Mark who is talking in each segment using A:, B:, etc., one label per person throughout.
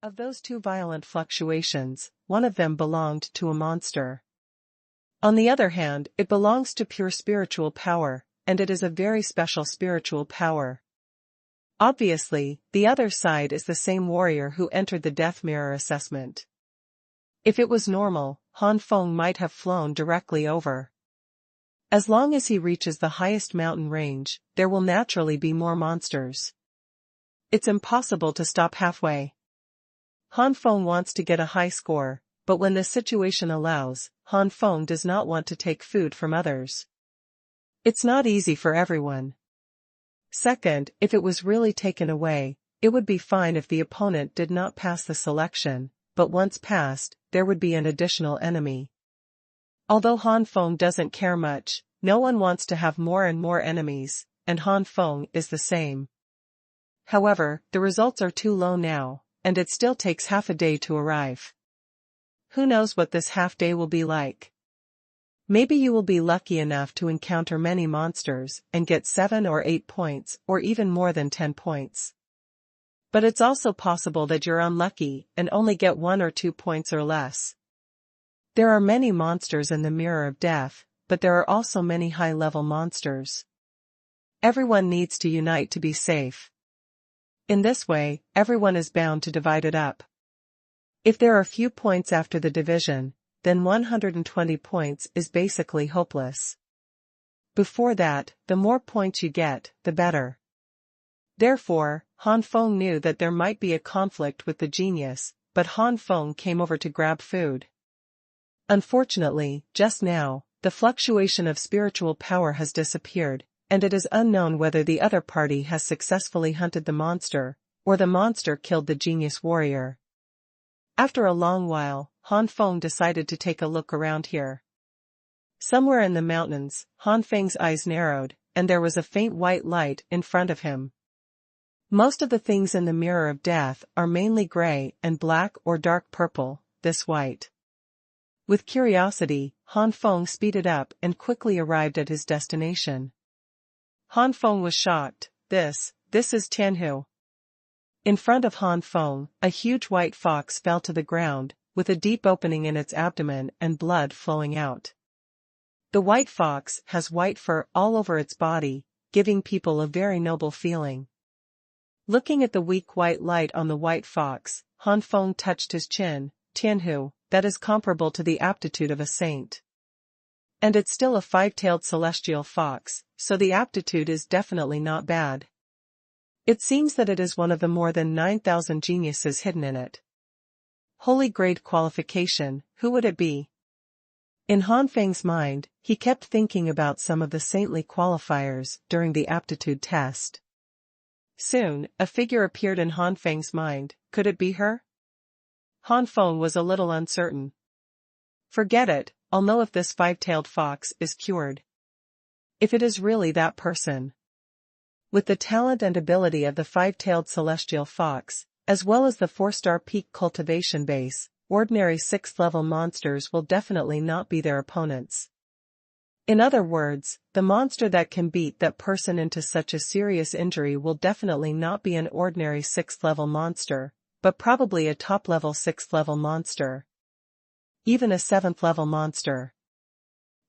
A: Of those two violent fluctuations, one of them belonged to a monster. On the other hand, it belongs to pure spiritual power, and it is a very special spiritual power. Obviously, the other side is the same warrior who entered the death mirror assessment. If it was normal, Han Feng might have flown directly over. As long as he reaches the highest mountain range, there will naturally be more monsters. It's impossible to stop halfway. Han Feng wants to get a high score, but when the situation allows, Han Feng does not want to take food from others. It's not easy for everyone. Second, if it was really taken away, it would be fine if the opponent did not pass the selection, but once passed, there would be an additional enemy. Although Han Feng doesn't care much, no one wants to have more and more enemies, and Han Feng is the same. However, the results are too low now, and it still takes half a day to arrive. Who knows what this half day will be like? Maybe you will be lucky enough to encounter many monsters and get 7 or 8 points or even more than 10 points. But it's also possible that you're unlucky and only get 1 or 2 points or less. There are many monsters in the Mirror of Death, but there are also many high-level monsters. Everyone needs to unite to be safe. In this way, everyone is bound to divide it up. If there are few points after the division, then 120 points is basically hopeless. Before that, the more points you get, the better. Therefore, Han Feng knew that there might be a conflict with the genius, but Han Feng came over to grab food. Unfortunately, just now, the fluctuation of spiritual power has disappeared, and it is unknown whether the other party has successfully hunted the monster, or the monster killed the genius warrior. After a long while, Han Feng decided to take a look around here. Somewhere in the mountains, Han Feng's eyes narrowed, and there was a faint white light in front of him. Most of the things in the Mirror of Death are mainly gray and black or dark purple, this white. With curiosity, Han Feng speeded up and quickly arrived at his destination. Han Feng was shocked. This is Tianhu. In front of Han Feng, a huge white fox fell to the ground, with a deep opening in its abdomen and blood flowing out. The white fox has white fur all over its body, giving people a very noble feeling. Looking at the weak white light on the white fox, Han Feng touched his chin. Tianhu, that is comparable to the aptitude of a saint. And it's still a 5-tailed celestial fox, so the aptitude is definitely not bad. It seems that it is one of the more than 9,000 geniuses hidden in it. Holy grade qualification, who would it be? In Han Feng's mind, he kept thinking about some of the saintly qualifiers during the aptitude test. Soon, a figure appeared in Han Feng's mind. Could it be her? Han Feng was a little uncertain. Forget it, I'll know if this 5-tailed fox is cured. If it is really that person. With the talent and ability of the 5-tailed celestial fox, as well as the 4-star peak cultivation base, ordinary 6th-level monsters will definitely not be their opponents. In other words, the monster that can beat that person into such a serious injury will definitely not be an ordinary 6th-level monster, but probably a top-level 6th-level monster. Even a 7th-level monster.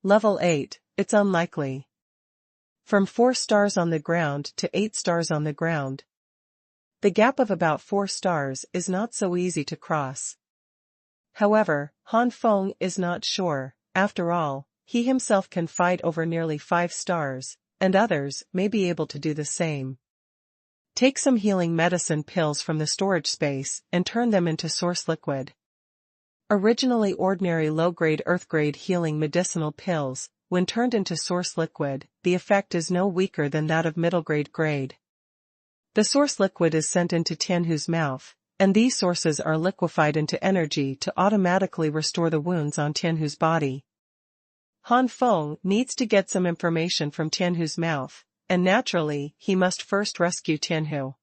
A: Level 8, it's unlikely. From 4 stars on the ground to 8 stars on the ground. The gap of about 4 stars is not so easy to cross. However, Han Feng is not sure. After all, he himself can fight over nearly 5 stars, and others may be able to do the same. Take some healing medicine pills from the storage space and turn them into source liquid. Originally ordinary low-grade earth-grade healing medicinal pills, when turned into source liquid, the effect is no weaker than that of middle-grade grade. The source liquid is sent into Tianhu's mouth, and these sources are liquefied into energy to automatically restore the wounds on Tianhu's body. Han Feng needs to get some information from Tianhu's mouth, and naturally, he must first rescue Tianhu.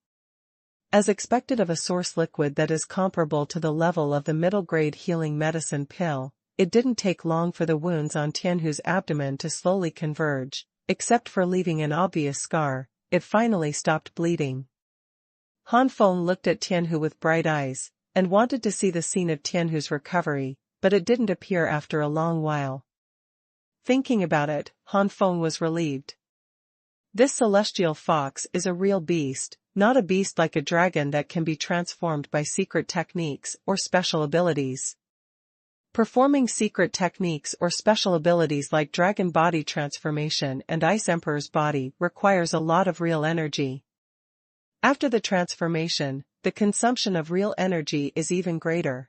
A: As expected of a source liquid that is comparable to the level of the middle-grade healing medicine pill, it didn't take long for the wounds on Tianhu's abdomen to slowly converge, except for leaving an obvious scar. It finally stopped bleeding. Han Feng looked at Tianhu with bright eyes, and wanted to see the scene of Tianhu's recovery, but it didn't appear after a long while. Thinking about it, Han Feng was relieved. This celestial fox is a real beast, not a beast like a dragon that can be transformed by secret techniques or special abilities. Performing secret techniques or special abilities like dragon body transformation and Ice Emperor's body requires a lot of real energy. After the transformation, the consumption of real energy is even greater.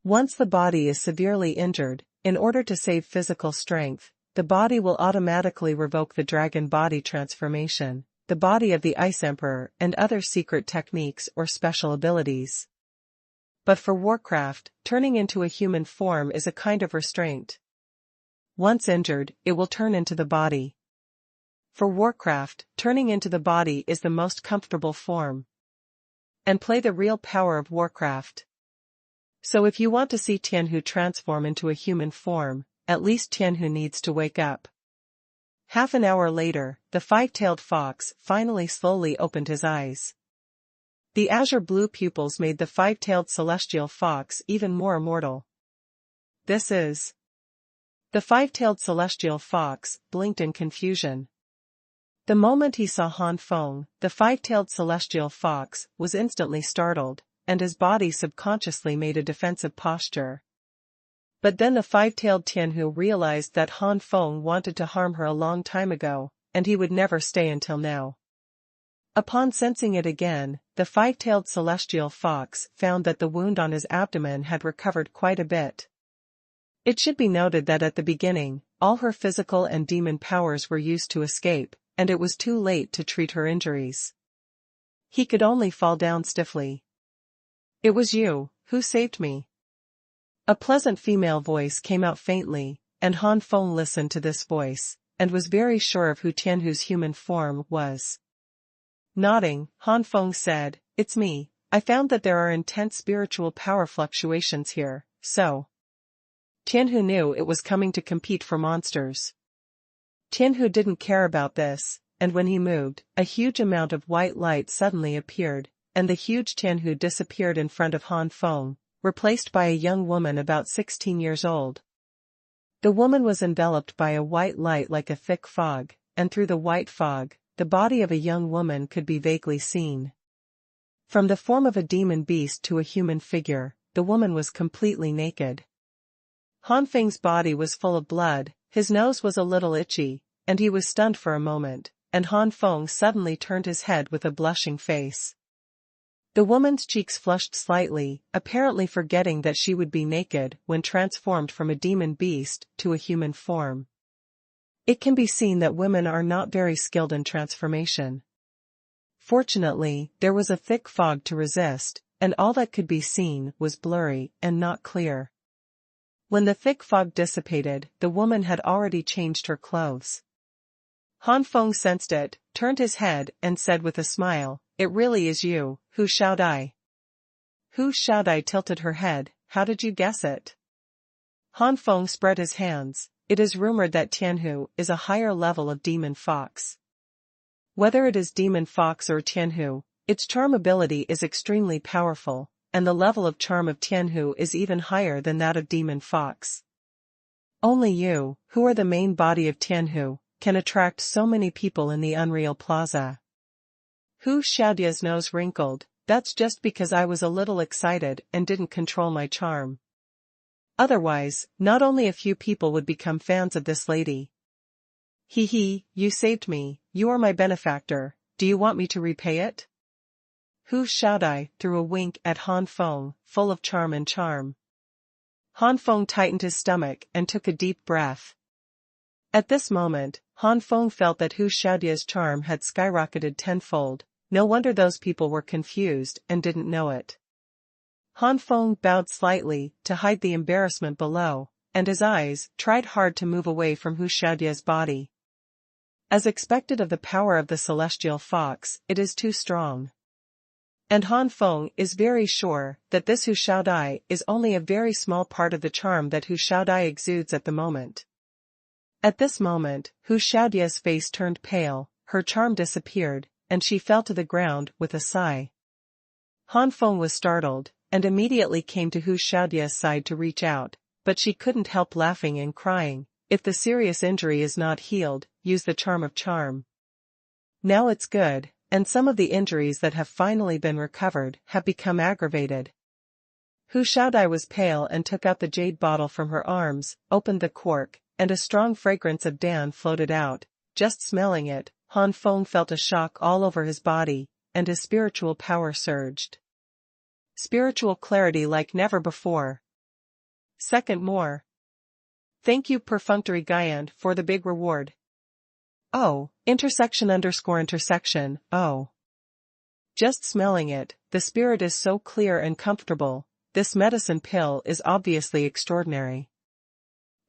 A: Once the body is severely injured, in order to save physical strength, the body will automatically revoke the dragon body transformation, the body of the Ice Emperor and other secret techniques or special abilities. But for Warcraft, turning into a human form is a kind of restraint. Once injured, it will turn into the body. For Warcraft, turning into the body is the most comfortable form. And play the real power of Warcraft. So if you want to see Tianhu transform into a human form, at least Tianhu needs to wake up. Half an hour later, the five-tailed fox finally slowly opened his eyes. The azure blue pupils made the five-tailed celestial fox even more immortal. This is. The five-tailed celestial fox blinked in confusion. The moment he saw Han Feng, the five-tailed celestial fox was instantly startled, and his body subconsciously made a defensive posture. But then the five-tailed Tianhu realized that Han Feng wanted to harm her a long time ago, and he would never stay until now. Upon sensing it again, the five-tailed celestial fox found that the wound on his abdomen had recovered quite a bit. It should be noted that at the beginning, all her physical and demon powers were used to escape, and it was too late to treat her injuries. He could only fall down stiffly. "It was you who saved me." A pleasant female voice came out faintly, and Han Feng listened to this voice, and was very sure of who Tianhu's human form was. Nodding, Han Feng said, "It's me. I found that there are intense spiritual power fluctuations here, so." Tianhu knew it was coming to compete for monsters. Tianhu didn't care about this, and when he moved, a huge amount of white light suddenly appeared, and the huge Tianhu disappeared in front of Han Feng, replaced by a young woman about 16 years old. The woman was enveloped by a white light like a thick fog, and through the white fog, the body of a young woman could be vaguely seen. From the form of a demon beast to a human figure, the woman was completely naked. Han Feng's body was full of blood, his nose was a little itchy, and he was stunned for a moment, and Han Feng suddenly turned his head with a blushing face. The woman's cheeks flushed slightly, apparently forgetting that she would be naked when transformed from a demon beast to a human form. It can be seen that women are not very skilled in transformation. Fortunately, there was a thick fog to resist, and all that could be seen was blurry and not clear. When the thick fog dissipated, the woman had already changed her clothes. Han Feng sensed it, turned his head and said with a smile, "It really is you, Hu Xiaodai." Hu Xiaodai tilted her head. "How did you guess it?" Han Feng spread his hands. "It is rumored that Tianhu is a higher level of demon fox. Whether it is demon fox or Tianhu, its charm ability is extremely powerful, and the level of charm of Tianhu is even higher than that of demon fox. Only you, who are the main body of Tianhu, can attract so many people in the Unreal Plaza." Hu Xiaodia's nose wrinkled. "That's just because I was a little excited and didn't control my charm. Otherwise, not only a few people would become fans of this lady." "Hee hee, you saved me, you are my benefactor, do you want me to repay it?" Hu Xiaodai threw a wink at Han Feng, full of charm and charm. Han Feng tightened his stomach and took a deep breath. At this moment, Han Feng felt that Hu Xiaodia's charm had skyrocketed tenfold. No wonder those people were confused and didn't know it. Han Feng bowed slightly to hide the embarrassment below, and his eyes tried hard to move away from Hu Xiaodia's body. As expected of the power of the celestial fox, it is too strong. And Han Feng is very sure that this Hu Xiaodai is only a very small part of the charm that Hu Xiaodai exudes at the moment. At this moment, Hu Xiaodia's face turned pale, her charm disappeared, and she fell to the ground with a sigh. Han Feng was startled, and immediately came to Hu Xiaodia's side to reach out, but she couldn't help laughing and crying. If the serious injury is not healed, use the charm of charm. Now it's good, and some of the injuries that have finally been recovered have become aggravated. Hu Xiaodai was pale and took out the jade bottle from her arms, opened the cork, and a strong fragrance of Dan floated out. Just smelling it, Han Feng felt a shock all over his body, and his spiritual power surged. Spiritual clarity like never before. Second more. Thank you Perfunctory Guyand for the big reward. Oh, __intersection, oh. Just smelling it, the spirit is so clear and comfortable. This medicine pill is obviously extraordinary.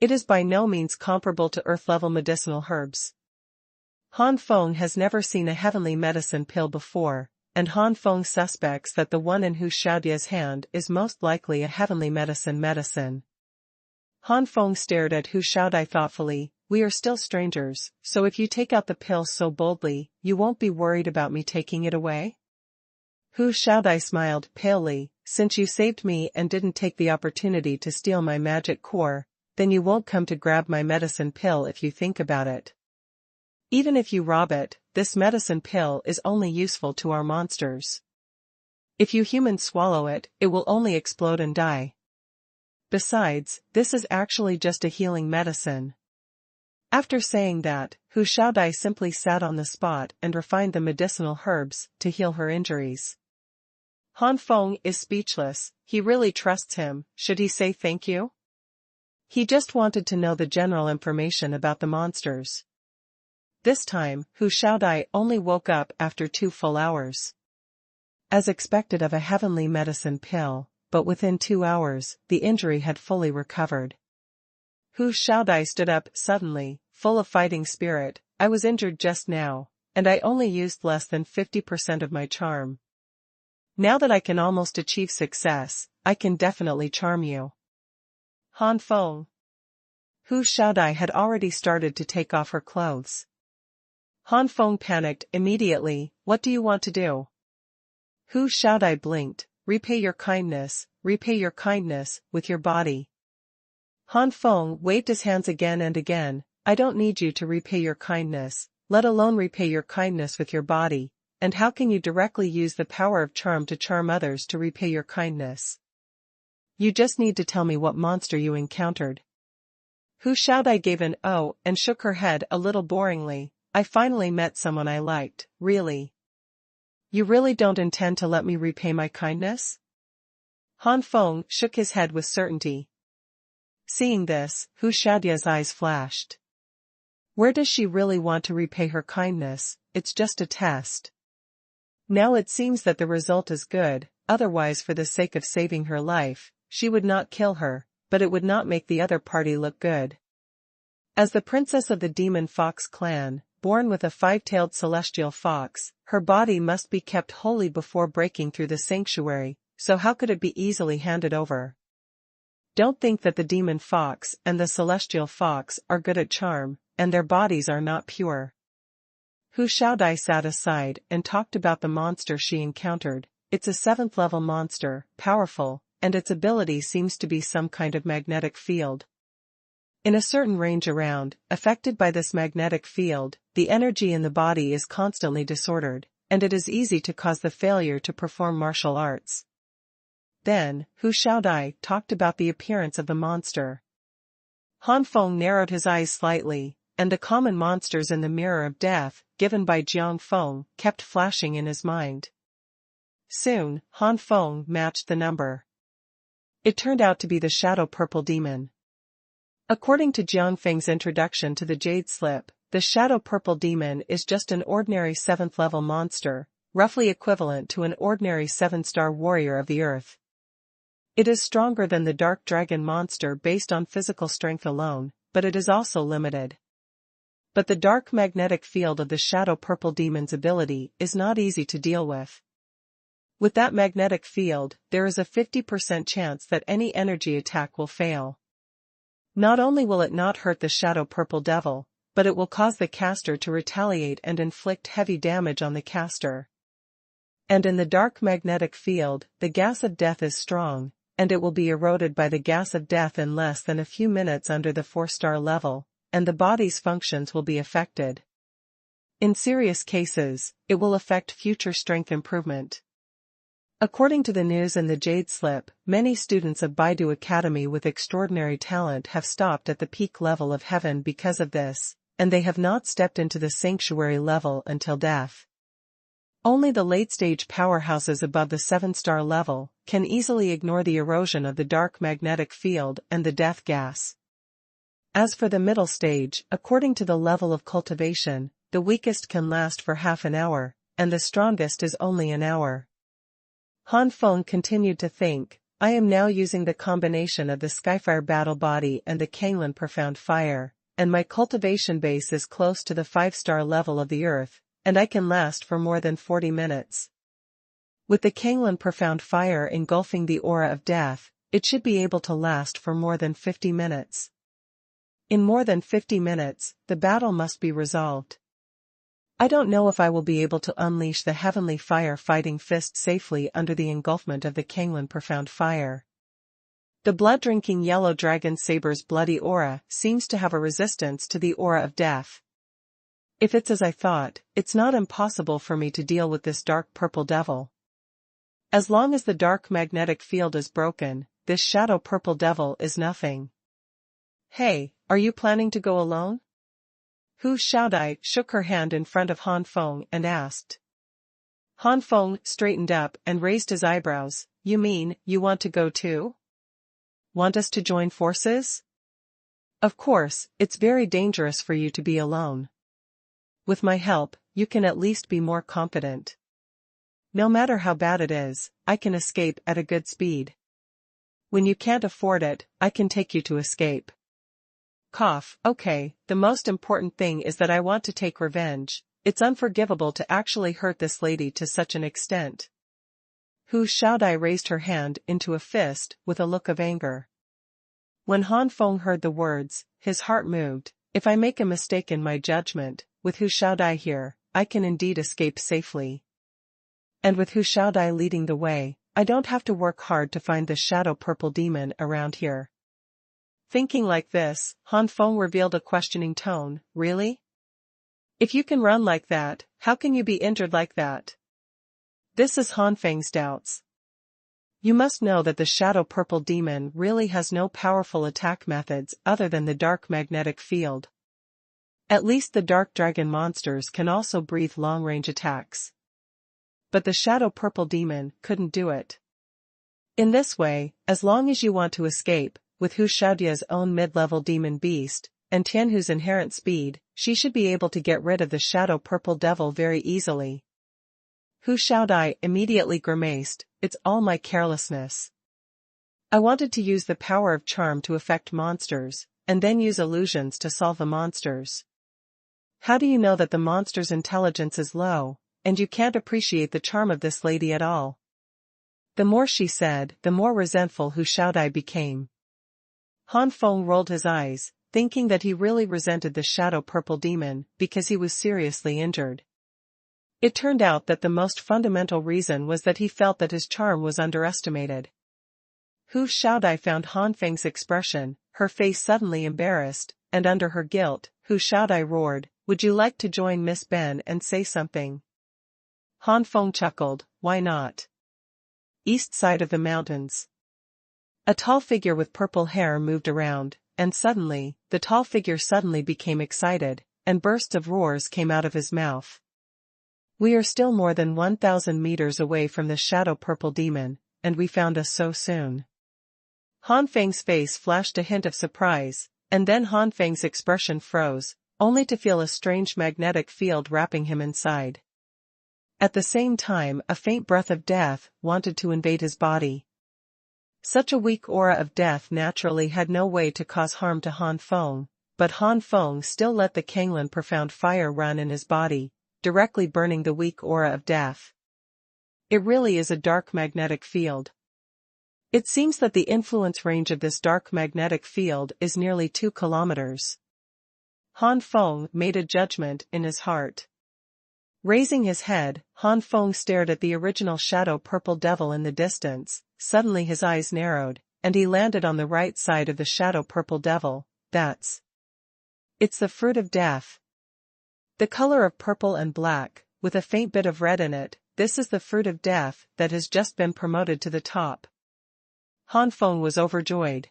A: It is by no means comparable to earth-level medicinal herbs. Han Feng has never seen a heavenly medicine pill before, and Han Feng suspects that the one in Hu Xiaodia's hand is most likely a heavenly medicine. Han Feng stared at Hu Xiaodai thoughtfully. We are still strangers, so if you take out the pill so boldly, you won't be worried about me taking it away? Hu Xiaodai smiled palely. Since you saved me and didn't take the opportunity to steal my magic core, then you won't come to grab my medicine pill if you think about it. Even if you rob it, this medicine pill is only useful to our monsters. If you humans swallow it, it will only explode and die. Besides, this is actually just a healing medicine. After saying that, Hu Xiaodai simply sat on the spot and refined the medicinal herbs to heal her injuries. Han Feng is speechless. He really trusts him. Should he say thank you? He just wanted to know the general information about the monsters. This time, Hu Xiaodai only woke up after 2 full hours. As expected of a heavenly medicine pill, but within 2 hours, the injury had fully recovered. Hu Xiaodai stood up suddenly, full of fighting spirit. I was injured just now, and I only used less than 50% of my charm. Now that I can almost achieve success, I can definitely charm you. Han Feng. Hu Xiaodai had already started to take off her clothes. Han Feng panicked immediately. What do you want to do? Hu Xiaodai blinked. Repay your kindness with your body. Han Feng waved his hands again and again. I don't need you to repay your kindness, let alone repay your kindness with your body, and how can you directly use the power of charm to charm others to repay your kindness? You just need to tell me what monster you encountered. Hu Xiaodai gave an oh and shook her head a little boringly. I finally met someone I liked, really. You really don't intend to let me repay my kindness? Han Feng shook his head with certainty. Seeing this, Hu Xiaodia's eyes flashed. Where does she really want to repay her kindness? It's just a test. Now it seems that the result is good, otherwise for the sake of saving her life, she would not kill her, but it would not make the other party look good. As the princess of the demon fox clan, born with a 5-tailed celestial fox, her body must be kept holy before breaking through the sanctuary, so how could it be easily handed over? Don't think that the demon fox and the celestial fox are good at charm, and their bodies are not pure. Hu Xiaodai sat aside and talked about the monster she encountered. It's a 7th level monster, powerful, and its ability seems to be some kind of magnetic field. In a certain range around, affected by this magnetic field, the energy in the body is constantly disordered, and it is easy to cause the failure to perform martial arts. Then, Hu Xiaodai talked about the appearance of the monster. Han Feng narrowed his eyes slightly, and the common monsters in the mirror of death, given by Jiang Feng, kept flashing in his mind. Soon, Han Feng matched the number. It turned out to be the Shadow Purple Demon. According to Jiang Feng's introduction to the Jade Slip, the Shadow Purple Demon is just an ordinary 7th level monster, roughly equivalent to an ordinary 7-star warrior of the earth. It is stronger than the Dark Dragon monster based on physical strength alone, but it is also limited. But the dark magnetic field of the Shadow Purple Demon's ability is not easy to deal with. With that magnetic field, there is a 50% chance that any energy attack will fail. Not only will it not hurt the Shadow Purple Devil, but it will cause the caster to retaliate and inflict heavy damage on the caster. And in the dark magnetic field, the gas of death is strong, and it will be eroded by the gas of death in less than a few minutes under the 4-star level, and the body's functions will be affected. In serious cases, it will affect future strength improvement. According to the news in the Jade Slip, many students of Baidu Academy with extraordinary talent have stopped at the peak level of heaven because of this, and they have not stepped into the sanctuary level until death. Only the late-stage powerhouses above the 7-star level can easily ignore the erosion of the dark magnetic field and the death gas. As for the middle stage, according to the level of cultivation, the weakest can last for half an hour, and the strongest is only an hour. Han Feng continued to think, I am now using the combination of the Skyfire battle body and the Kanglan profound fire, and my cultivation base is close to the 5-star level of the earth, and I can last for more than 40 minutes. With the Kanglan profound fire engulfing the aura of death, it should be able to last for more than 50 minutes. In more than 50 minutes, the battle must be resolved. I don't know if I will be able to unleash the heavenly fire fighting fist safely under the engulfment of the Kanglan profound fire. The blood-drinking yellow dragon saber's bloody aura seems to have a resistance to the aura of death. If it's as I thought, it's not impossible for me to deal with this dark purple devil. As long as the dark magnetic field is broken, this shadow purple devil is nothing. Hey, are you planning to go alone? Hu Xiaodai shook her hand in front of Han Feng and asked. Han Feng straightened up and raised his eyebrows. You mean, you want to go too? Want us to join forces? Of course, it's very dangerous for you to be alone. With my help, you can at least be more confident. No matter how bad it is, I can escape at a good speed. When you can't afford it, I can take you to escape. Cough. Okay, the most important thing is that I want to take revenge. It's unforgivable to actually hurt this lady to such an extent. Hu Xiaodai raised her hand into a fist with a look of anger. When Han Feng heard the words, his heart moved. If I make a mistake in my judgment, with Hu Xiaodai here, I can indeed escape safely. And with Hu Xiaodai leading the way, I don't have to work hard to find the shadow purple demon around here. Thinking like this, Han Feng revealed a questioning tone. Really? If you can run like that, how can you be injured like that? This is Han Feng's doubts. You must know that the shadow purple demon really has no powerful attack methods other than the dark magnetic field. At least the dark dragon monsters can also breathe long-range attacks. But the shadow purple demon couldn't do it. In this way, as long as you want to escape, with Hu Xiaodia's own mid-level demon beast, and Tianhu's inherent speed, she should be able to get rid of the shadow purple devil very easily. Hu Xiaodai immediately grimaced. It's all my carelessness. I wanted to use the power of charm to affect monsters, and then use illusions to solve the monsters. How do you know that the monster's intelligence is low, and you can't appreciate the charm of this lady at all? The more she said, the more resentful Hu Xiaodai became. Han Feng rolled his eyes, thinking that he really resented the shadow purple demon because he was seriously injured. It turned out that the most fundamental reason was that he felt that his charm was underestimated. Hu Xiaodai found Han Feng's expression, her face suddenly embarrassed, and under her guilt, Hu Xiaodai roared, "Would you like to join Miss Ben and say something?" Han Feng chuckled, "Why not?" East side of the mountains. A tall figure with purple hair moved around, and suddenly, the tall figure suddenly became excited, and bursts of roars came out of his mouth. We are still more than 1,000 meters away from the shadow purple demon, and we found us so soon. Han Feng's face flashed a hint of surprise, and then Han Feng's expression froze, only to feel a strange magnetic field wrapping him inside. At the same time, a faint breath of death wanted to invade his body. Such a weak aura of death naturally had no way to cause harm to Han Feng, but Han Feng still let the Kanglan profound fire run in his body, directly burning the weak aura of death. It really is a dark magnetic field. It seems that the influence range of this dark magnetic field is nearly 2 kilometers. Han Feng made a judgment in his heart. Raising his head, Han Feng stared at the original shadow purple devil in the distance. Suddenly his eyes narrowed, and he landed on the right side of the shadow purple devil. It's the fruit of death. The color of purple and black, with a faint bit of red in it, this is the fruit of death that has just been promoted to the top. Han Feng was overjoyed.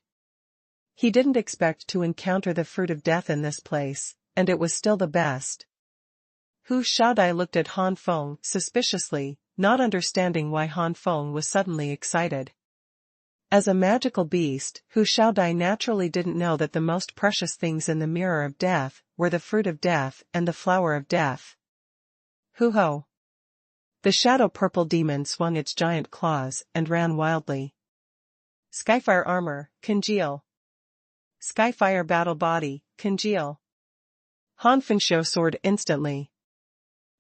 A: He didn't expect to encounter the fruit of death in this place, and it was still the best. Hu Xiaodai looked at Han Feng suspiciously, not understanding why Han Feng was suddenly excited. As a magical beast, Hu Xiaodai naturally didn't know that the most precious things in the mirror of death were the fruit of death and the flower of death. Hu ho! The shadow purple demon swung its giant claws and ran wildly. Skyfire armor, congeal. Skyfire battle body, congeal. Han Feng soared instantly.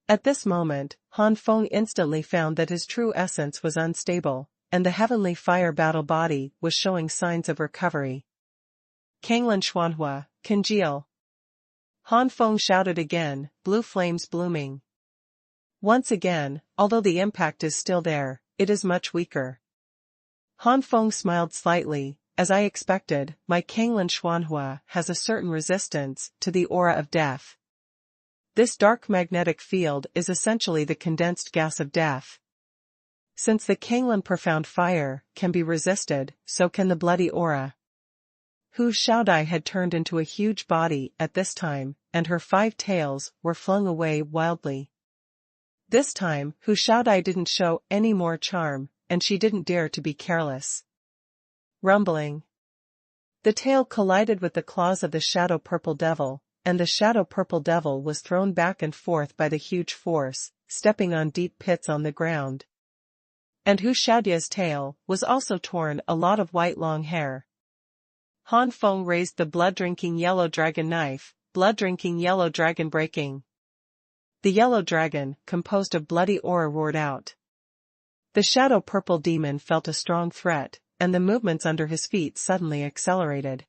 A: At this moment, Han Feng instantly found that his true essence was unstable, and the heavenly fire battle body was showing signs of recovery. Kanglan Xuanhuan, congeal. Han Feng shouted again, blue flames blooming. Once again, although the impact is still there, it is much weaker. Han Feng smiled slightly. As I expected, my Kanglan Xuanhuan has a certain resistance to the aura of death. This dark magnetic field is essentially the condensed gas of death. Since the Kanglan profound fire can be resisted, so can the bloody aura. Hu Xiaodai had turned into a huge body at this time, and her 5 tails were flung away wildly. This time, Hu Xiaodai didn't show any more charm, and she didn't dare to be careless. Rumbling. The tail collided with the claws of the shadow purple devil, and the shadow purple devil was thrown back and forth by the huge force, stepping on deep pits on the ground. And Hu Xiaodai's tail was also torn a lot of white long hair. Han Feng raised the blood-drinking yellow dragon knife, blood-drinking yellow dragon breaking. The yellow dragon, composed of bloody aura, roared out. The shadow purple demon felt a strong threat, and the movements under his feet suddenly accelerated.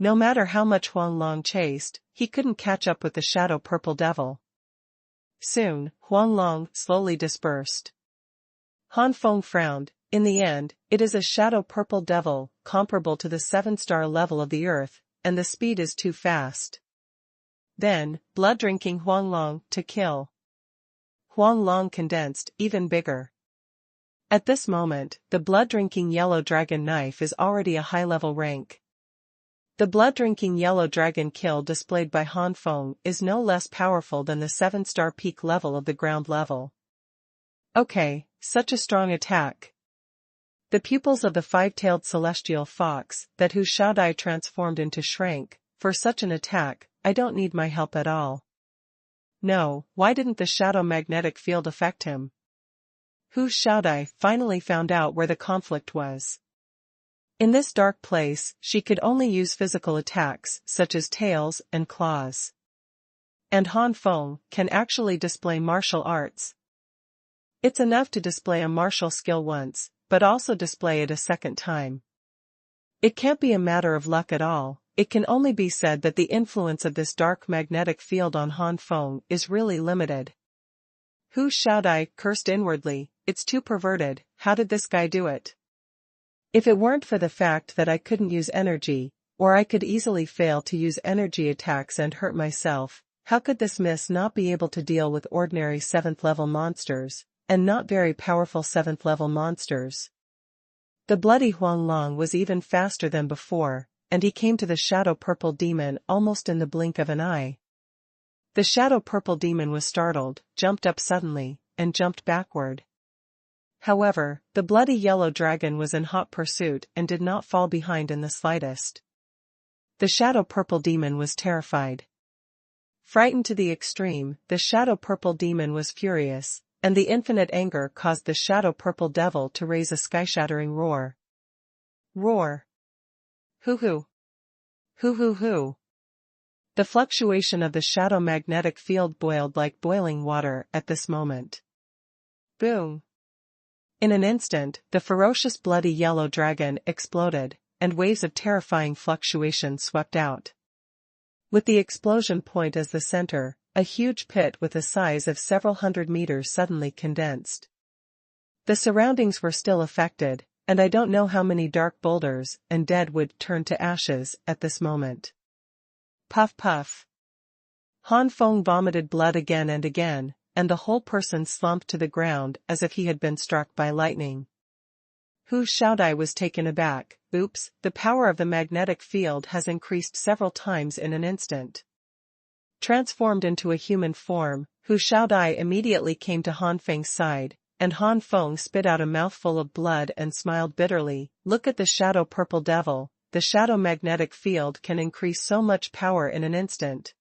A: No matter how much Huang Long chased, he couldn't catch up with the shadow purple devil. Soon, Huang Long slowly dispersed. Han Feng frowned. In the end, it is a shadow purple devil, comparable to the 7-star level of the earth, and the speed is too fast. Then, blood-drinking Huang Long to kill. Huang Long condensed, even bigger. At this moment, the blood-drinking yellow dragon knife is already a high-level rank. The blood-drinking yellow dragon kill displayed by Han Feng is no less powerful than the 7-star peak level of the ground level. Okay, such a strong attack. The pupils of the 5-tailed celestial fox that Hu Xiaodai transformed into shrank. For such an attack, I don't need my help at all. No, why didn't the shadow magnetic field affect him? Hu Xiaodai finally found out where the conflict was. In this dark place, she could only use physical attacks, such as tails and claws. And Han Feng can actually display martial arts. It's enough to display a martial skill once, but also display it a second time. It can't be a matter of luck at all. It can only be said that the influence of this dark magnetic field on Han Feng is really limited. Hu Xiaodai cursed inwardly, it's too perverted, how did this guy do it? If it weren't for the fact that I couldn't use energy, or I could easily fail to use energy attacks and hurt myself, how could this miss not be able to deal with ordinary 7th level monsters, and not very powerful 7th level monsters? The bloody Huang Long was even faster than before, and he came to the shadow purple demon almost in the blink of an eye. The shadow purple demon was startled, jumped up suddenly, and jumped backward. However, the bloody yellow dragon was in hot pursuit and did not fall behind in the slightest. The shadow purple demon was terrified. Frightened to the extreme, the shadow purple demon was furious, and the infinite anger caused the shadow purple devil to raise a sky-shattering roar. Roar! Hoo-hoo! Hoo-hoo-hoo! The fluctuation of the shadow magnetic field boiled like boiling water at this moment. Boom! In an instant, the ferocious bloody yellow dragon exploded, and waves of terrifying fluctuation swept out. With the explosion point as the center, a huge pit with a size of several hundred meters suddenly condensed. The surroundings were still affected, and I don't know how many dark boulders and dead wood turned to ashes at this moment. Puff puff. Han Feng vomited blood again and again, and the whole person slumped to the ground as if he had been struck by lightning. Hu Xiaodai was taken aback. Oops, the power of the magnetic field has increased several times in an instant. Transformed into a human form, Hu Xiaodai immediately came to Han Feng's side, and Han Feng spit out a mouthful of blood and smiled bitterly. Look at the shadow purple devil, the shadow magnetic field can increase so much power in an instant.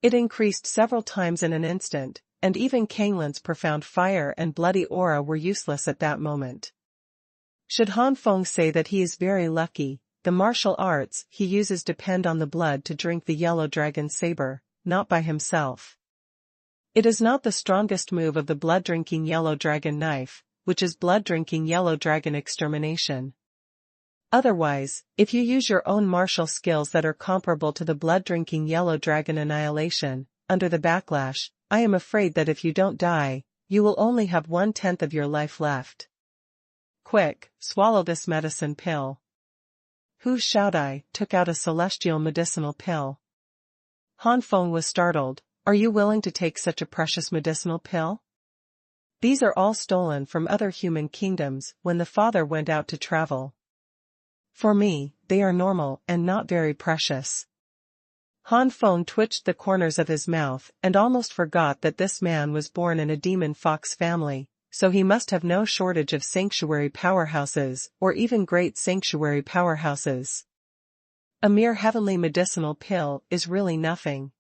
A: It increased several times in an instant, and even Kanglin's profound fire and bloody aura were useless at that moment. Should Han Feng say that he is very lucky, the martial arts he uses depend on the blood to drink the yellow dragon saber, not by himself. It is not the strongest move of the blood-drinking yellow dragon knife, which is blood-drinking yellow dragon extermination. Otherwise, if you use your own martial skills that are comparable to the blood-drinking yellow dragon annihilation, under the backlash, I am afraid that if you don't die, you will only have 1/10 of your life left. Quick, swallow this medicine pill. Hu Xiaodai took out a celestial medicinal pill. Han Feng was startled. Are you willing to take such a precious medicinal pill? These are all stolen from other human kingdoms when the father went out to travel. For me, they are normal and not very precious. Han Feng twitched the corners of his mouth and almost forgot that this man was born in a demon fox family, so he must have no shortage of sanctuary powerhouses or even great sanctuary powerhouses. A mere heavenly medicinal pill is really nothing.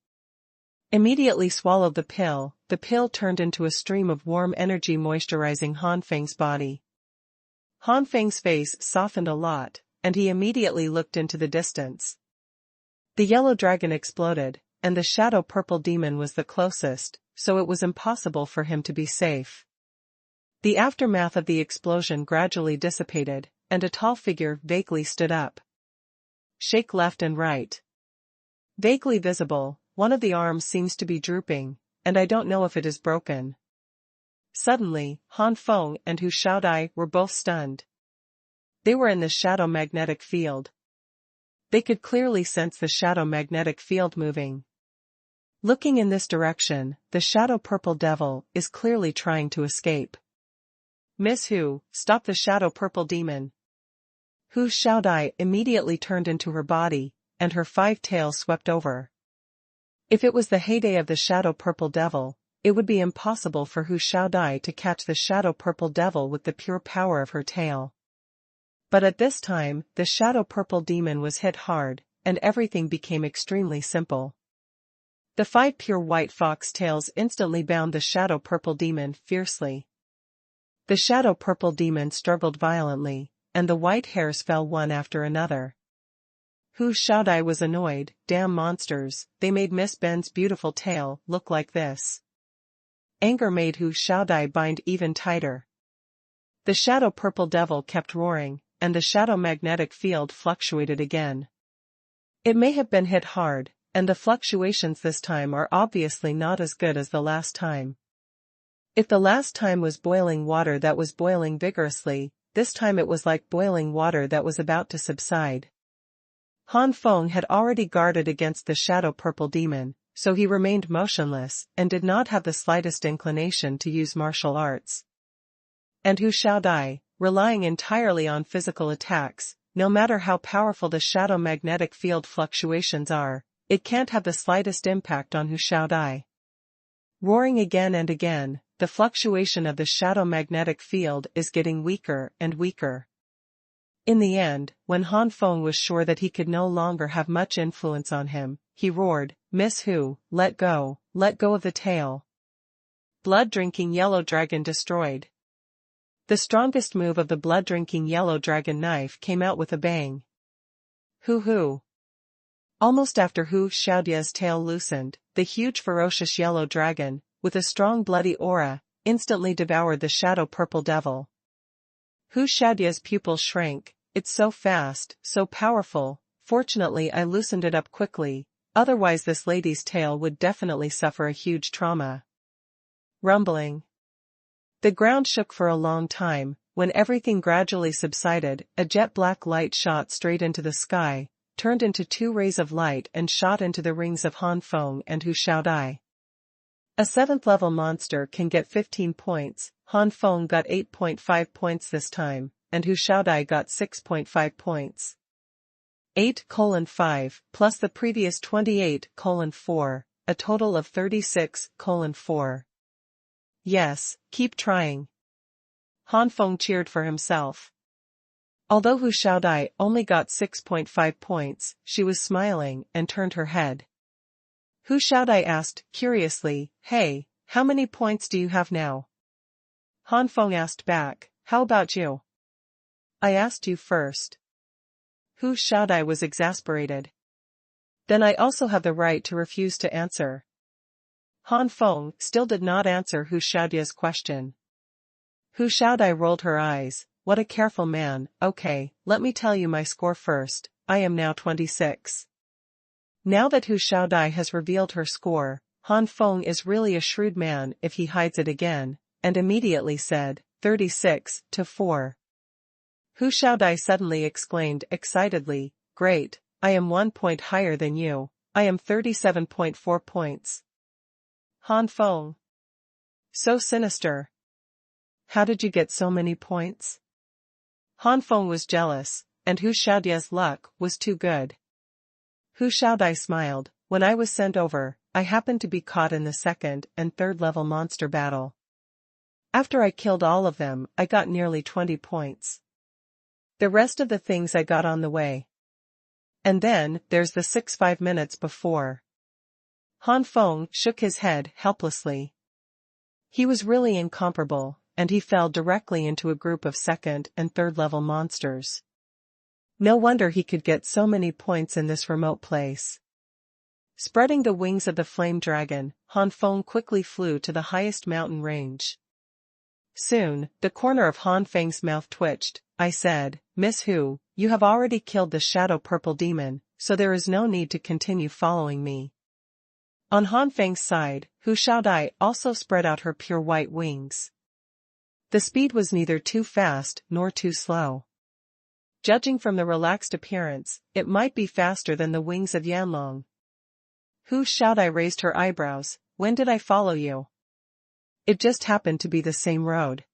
A: Immediately swallowed the pill turned into a stream of warm energy moisturizing Han Feng's body. Han Feng's face softened a lot, and he immediately looked into the distance. The yellow dragon exploded, and the shadow purple demon was the closest, so it was impossible for him to be safe. The aftermath of the explosion gradually dissipated, and a tall figure vaguely stood up. Shake left and right. Vaguely visible, one of the arms seems to be drooping, and I don't know if it is broken. Suddenly, Han Feng and Hu Xiaodai were both stunned. They were in the shadow magnetic field. They could clearly sense the shadow magnetic field moving. Looking in this direction, the shadow purple devil is clearly trying to escape. Miss Hu, stop the shadow purple demon. Hu Xiaodai immediately turned into her body, and her 5 tails swept over. If it was the heyday of the shadow purple devil, it would be impossible for Hu Xiaodai to catch the shadow purple devil with the pure power of her tail. But at this time, the shadow purple demon was hit hard, and everything became extremely simple. The 5 pure white fox tails instantly bound the shadow purple demon fiercely. The shadow purple demon struggled violently, and the white hairs fell one after another. Hu Xiaodai was annoyed. Damn monsters, they made Miss Ben's beautiful tail look like this. Anger made Hu Xiaodai bind even tighter. The shadow purple devil kept roaring, and the shadow magnetic field fluctuated again. It may have been hit hard, and the fluctuations this time are obviously not as good as the last time. If the last time was boiling water that was boiling vigorously, this time it was like boiling water that was about to subside. Han Feng had already guarded against the shadow purple demon, so he remained motionless and did not have the slightest inclination to use martial arts. And Hu Xiaodai, relying entirely on physical attacks, no matter how powerful the shadow magnetic field fluctuations are, it can't have the slightest impact on Hu Xiaodai. Roaring again and again, the fluctuation of the shadow magnetic field is getting weaker and weaker. In the end, when Han Feng was sure that he could no longer have much influence on him, he roared, Miss Hu, let go of the tail. Blood-drinking yellow dragon destroyed. The strongest move of the blood-drinking yellow dragon knife came out with a bang. Hoo. Almost after Hu Xiaodai's tail loosened, the huge ferocious yellow dragon, with a strong bloody aura, instantly devoured the shadow purple devil. Hu Xiaodai's pupils shrank. It's so fast, so powerful. Fortunately I loosened it up quickly, otherwise this lady's tail would definitely suffer a huge trauma. Rumbling. The ground shook for a long time. When everything gradually subsided, a jet-black light shot straight into the sky, turned into two rays of light and shot into the rings of Han Feng and Hu Xiaodai. A 7th level monster can get 15 points, Han Feng got 8.5 points this time, and Hu Xiaodai got 6.5 points. 8:5 plus the previous 28:4, a total of 36:4. Yes, keep trying. Han Feng cheered for himself. Although Hu Xiaodai only got 6.5 points, she was smiling and turned her head. Hu Xiaodai asked, curiously, "Hey, how many points do you have now?" Han Feng asked back, "How about you?" "I asked you first." Hu Xiaodai was exasperated. "Then I also have the right to refuse to answer." Han Feng still did not answer Hu Xiaodai's question. Hu Xiaodai rolled her eyes. What a careful man. Okay, let me tell you my score first. I am now 26. Now that Hu Xiaodai has revealed her score, Han Feng is really a shrewd man if he hides it again, and immediately said, 36-4. Hu Xiaodai suddenly exclaimed excitedly, "Great, I am 1 point higher than you. I am 37.4 points. Han Feng. So sinister. How did you get so many points?" Han Feng was jealous, and Hu Xiaodai's luck was too good. Hu Xiaodai smiled. "When I was sent over, I happened to be caught in the 2nd and 3rd level monster battle. After I killed all of them, I got nearly 20 points. The rest of the things I got on the way. And then, there's the 5 minutes before." Han Feng shook his head helplessly. He was really incomparable, and he fell directly into a group of 2nd and 3rd level monsters. No wonder he could get so many points in this remote place. Spreading the wings of the flame dragon, Han Feng quickly flew to the highest mountain range. Soon, the corner of Han Feng's mouth twitched. "I said, Miss Hu, you have already killed the shadow purple demon, so there is no need to continue following me." On Han Feng's side, Hu Xiaodai also spread out her pure white wings. The speed was neither too fast nor too slow. Judging from the relaxed appearance, it might be faster than the wings of Yanlong. Hu Xiaodai raised her eyebrows. "When did I follow you?" "It just happened to be the same road."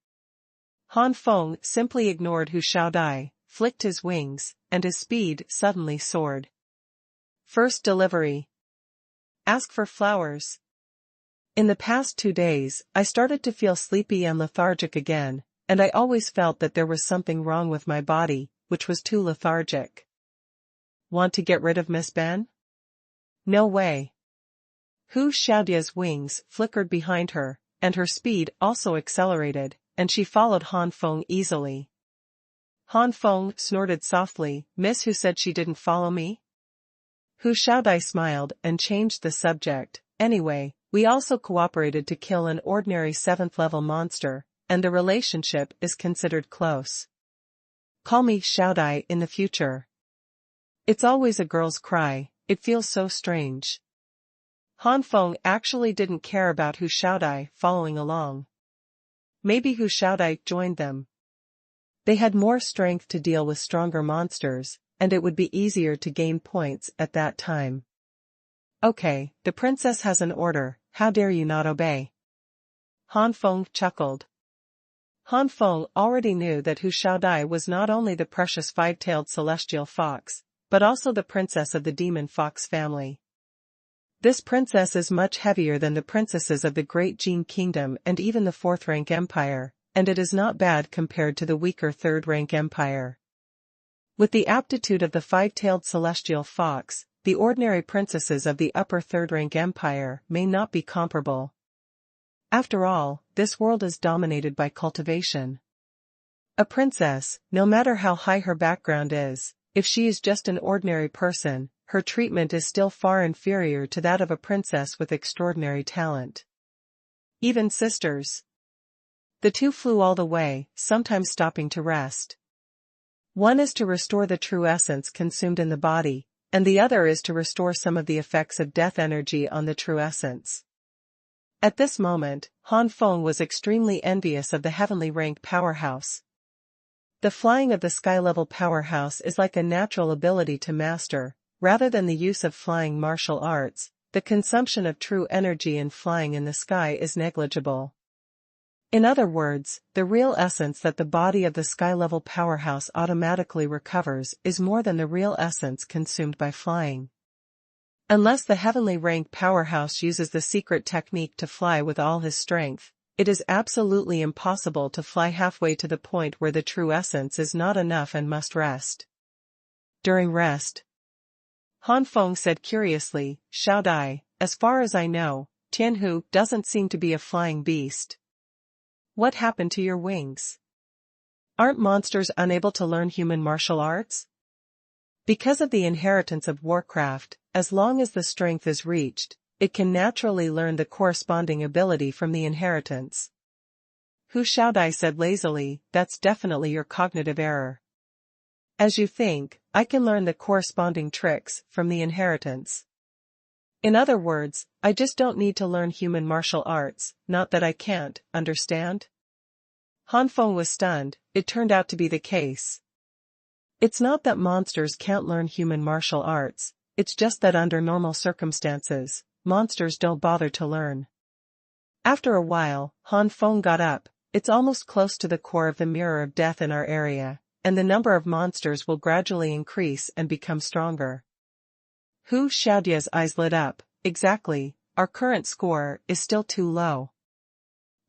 A: Han Feng simply ignored Hu Xiaodai, flicked his wings, and his speed suddenly soared. First delivery. Ask for flowers. In the past 2 days, I started to feel sleepy and lethargic again, and I always felt that there was something wrong with my body, which was too lethargic. Want to get rid of Miss Ben? No way. Hu Xiaodai's wings flickered behind her, and her speed also accelerated, and she followed Han Feng easily. Han Feng snorted softly. "Miss Hu said she didn't follow me?" Hu Xiaodai smiled and changed the subject. "Anyway, we also cooperated to kill an ordinary 7th level monster, and the relationship is considered close. Call me Xiaodai in the future. It's always a girl's cry, it feels so strange." Han Feng actually didn't care about Hu Xiaodai following along. Maybe Hu Xiaodai joined them. They had more strength to deal with stronger monsters, and it would be easier to gain points at that time. "Okay, the princess has an order, how dare you not obey?" Han Feng chuckled. Han Feng already knew that Hu Xiaodai was not only the precious 5-tailed celestial fox, but also the princess of the demon fox family. This princess is much heavier than the princesses of the Great Jin Kingdom and even the 4th-rank empire, and it is not bad compared to the weaker 3rd-rank empire. With the aptitude of the 5-tailed celestial fox, the ordinary princesses of the upper 3rd-rank empire may not be comparable. After all, this world is dominated by cultivation. A princess, no matter how high her background is, if she is just an ordinary person, her treatment is still far inferior to that of a princess with extraordinary talent. Even sisters. The two flew all the way, sometimes stopping to rest. One is to restore the true essence consumed in the body, and the other is to restore some of the effects of death energy on the true essence. At this moment, Han Feng was extremely envious of the heavenly rank powerhouse. The flying of the sky-level powerhouse is like a natural ability to master, rather than the use of flying martial arts. The consumption of true energy in flying in the sky is negligible. In other words, the real essence that the body of the sky-level powerhouse automatically recovers is more than the real essence consumed by flying. Unless the heavenly rank powerhouse uses the secret technique to fly with all his strength, it is absolutely impossible to fly halfway to the point where the true essence is not enough and must rest. During rest, Han Feng said curiously, "Xiao Dai, as far as I know, Tianhu doesn't seem to be a flying beast. What happened to your wings? Aren't monsters unable to learn human martial arts?" Because of the inheritance of warcraft, as long as the strength is reached, it can naturally learn the corresponding ability from the inheritance. Hu Xiaodai said lazily, "That's definitely your cognitive error. As you think, I can learn the corresponding tricks from the inheritance. In other words, I just don't need to learn human martial arts, not that I can't, understand?" Han Feng was stunned. It turned out to be the case. It's not that monsters can't learn human martial arts, it's just that under normal circumstances, monsters don't bother to learn. After a while, Han Feng got up. "It's almost close to the core of the mirror of death in our area, and the number of monsters will gradually increase and become stronger." Hu Xiaodia's eyes lit up. "Exactly, our current score is still too low.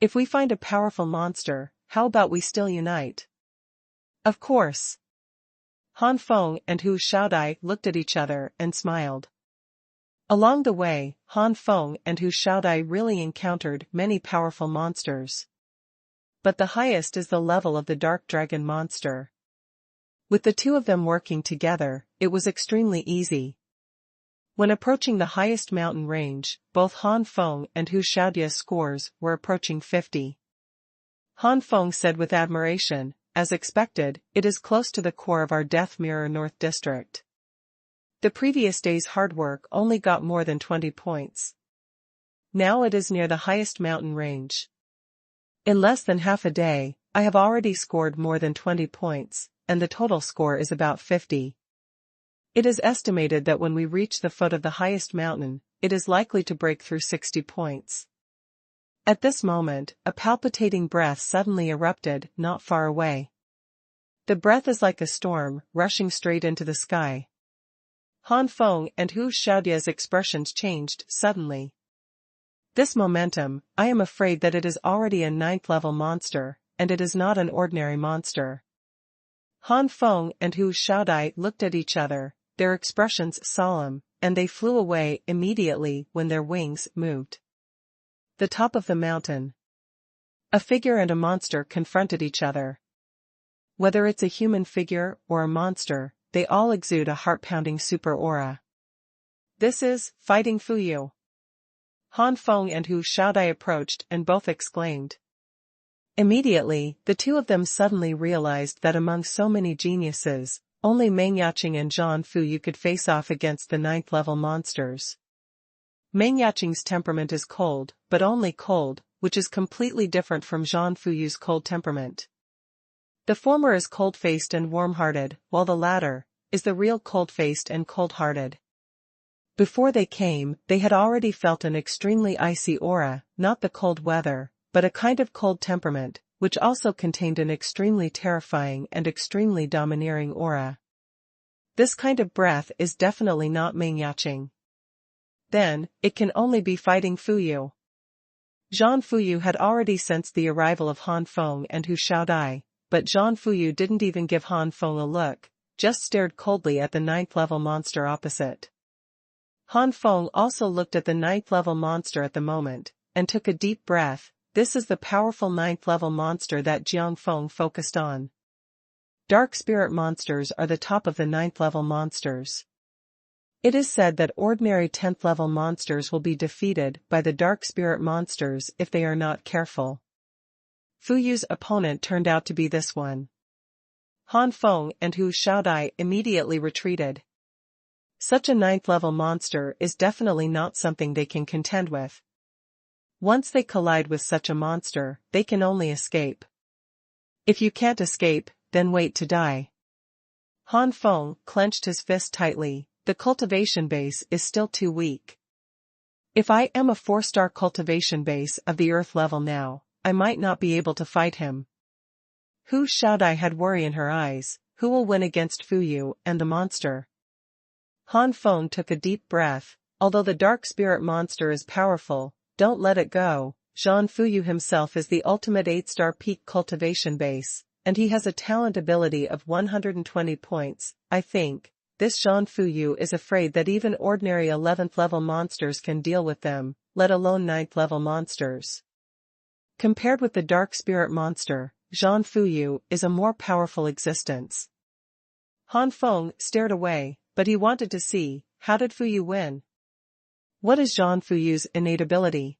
A: If we find a powerful monster, how about we still unite?" "Of course." Han Feng and Hu Xiaodai looked at each other and smiled. Along the way, Han Feng and Hu Xiaodai really encountered many powerful monsters. But the highest is the level of the dark dragon monster. With the two of them working together, it was extremely easy. When approaching the highest mountain range, both Han Feng and Hu Xiaodia's scores were approaching 50. Han Feng said with admiration, "As expected, it is close to the core of our Death Mirror North District. The previous day's hard work only got more than 20 points. Now it is near the highest mountain range. In less than half a day, I have already scored more than 20 points, and the total score is about 50. It is estimated that when we reach the foot of the highest mountain, it is likely to break through 60 points. At this moment, a palpitating breath suddenly erupted not far away. The breath is like a storm, rushing straight into the sky. Han Feng and Hu Xiaodia's expressions changed suddenly. This momentum, I am afraid that it is already a 9th-level monster, and it is not an ordinary monster. Han Feng and Hu Xiaodai looked at each other, their expressions solemn, and they flew away immediately when their wings moved. The top of the mountain. A figure and a monster confronted each other. Whether it's a human figure or a monster, they all exude a heart-pounding super aura. This is Fighting Fuyu. Han Feng and Hu Xiaodai approached and both exclaimed. Immediately, the two of them suddenly realized that among so many geniuses, only Meng Yaqing and Zhang Fuyu could face off against the 9th-level monsters. Meng Yaqing's temperament is cold, but only cold, which is completely different from Zhang Fuyu's cold temperament. The former is cold-faced and warm-hearted, while the latter is the real cold-faced and cold-hearted. Before they came, they had already felt an extremely icy aura, not the cold weather, but a kind of cold temperament, which also contained an extremely terrifying and extremely domineering aura. This kind of breath is definitely not Meng Yaqing. Then, it can only be Fighting Fuyu. Zhang Fuyu had already sensed the arrival of Han Feng and Hu Xiaodai, but Zhang Fuyu didn't even give Han Feng a look, just stared coldly at the 9th-level monster opposite. Han Feng also looked at the 9th-level monster at the moment, and took a deep breath. This is the powerful 9th-level monster that Jiang Feng focused on. Dark spirit monsters are the top of the 9th-level monsters. It is said that ordinary 10th-level monsters will be defeated by the dark spirit monsters if they are not careful. Fuyu's opponent turned out to be this one. Han Feng and Hu Xiaodai immediately retreated. Such a ninth-level monster is definitely not something they can contend with. Once they collide with such a monster, they can only escape. If you can't escape, then wait to die. Han Feng clenched his fist tightly. The cultivation base is still too weak. If I am a 4-star cultivation base of the earth level now, I might not be able to fight him. Hu Xiaodai had worry in her eyes. Who will win against Fu Yu and the monster? Han Feng took a deep breath. Although the dark spirit monster is powerful, don't let it go. Zhan Fuyu himself is the ultimate 8-star peak cultivation base, and he has a talent ability of 120 points. I think this Zhan Fuyu is afraid that even ordinary 11th level monsters can deal with them, let alone 9th level monsters. Compared with the dark spirit monster, Zhan Fuyu is a more powerful existence. Han Feng stared away, but he wanted to see, how did Fuyu win? What is Zhan Fuyu's innate ability?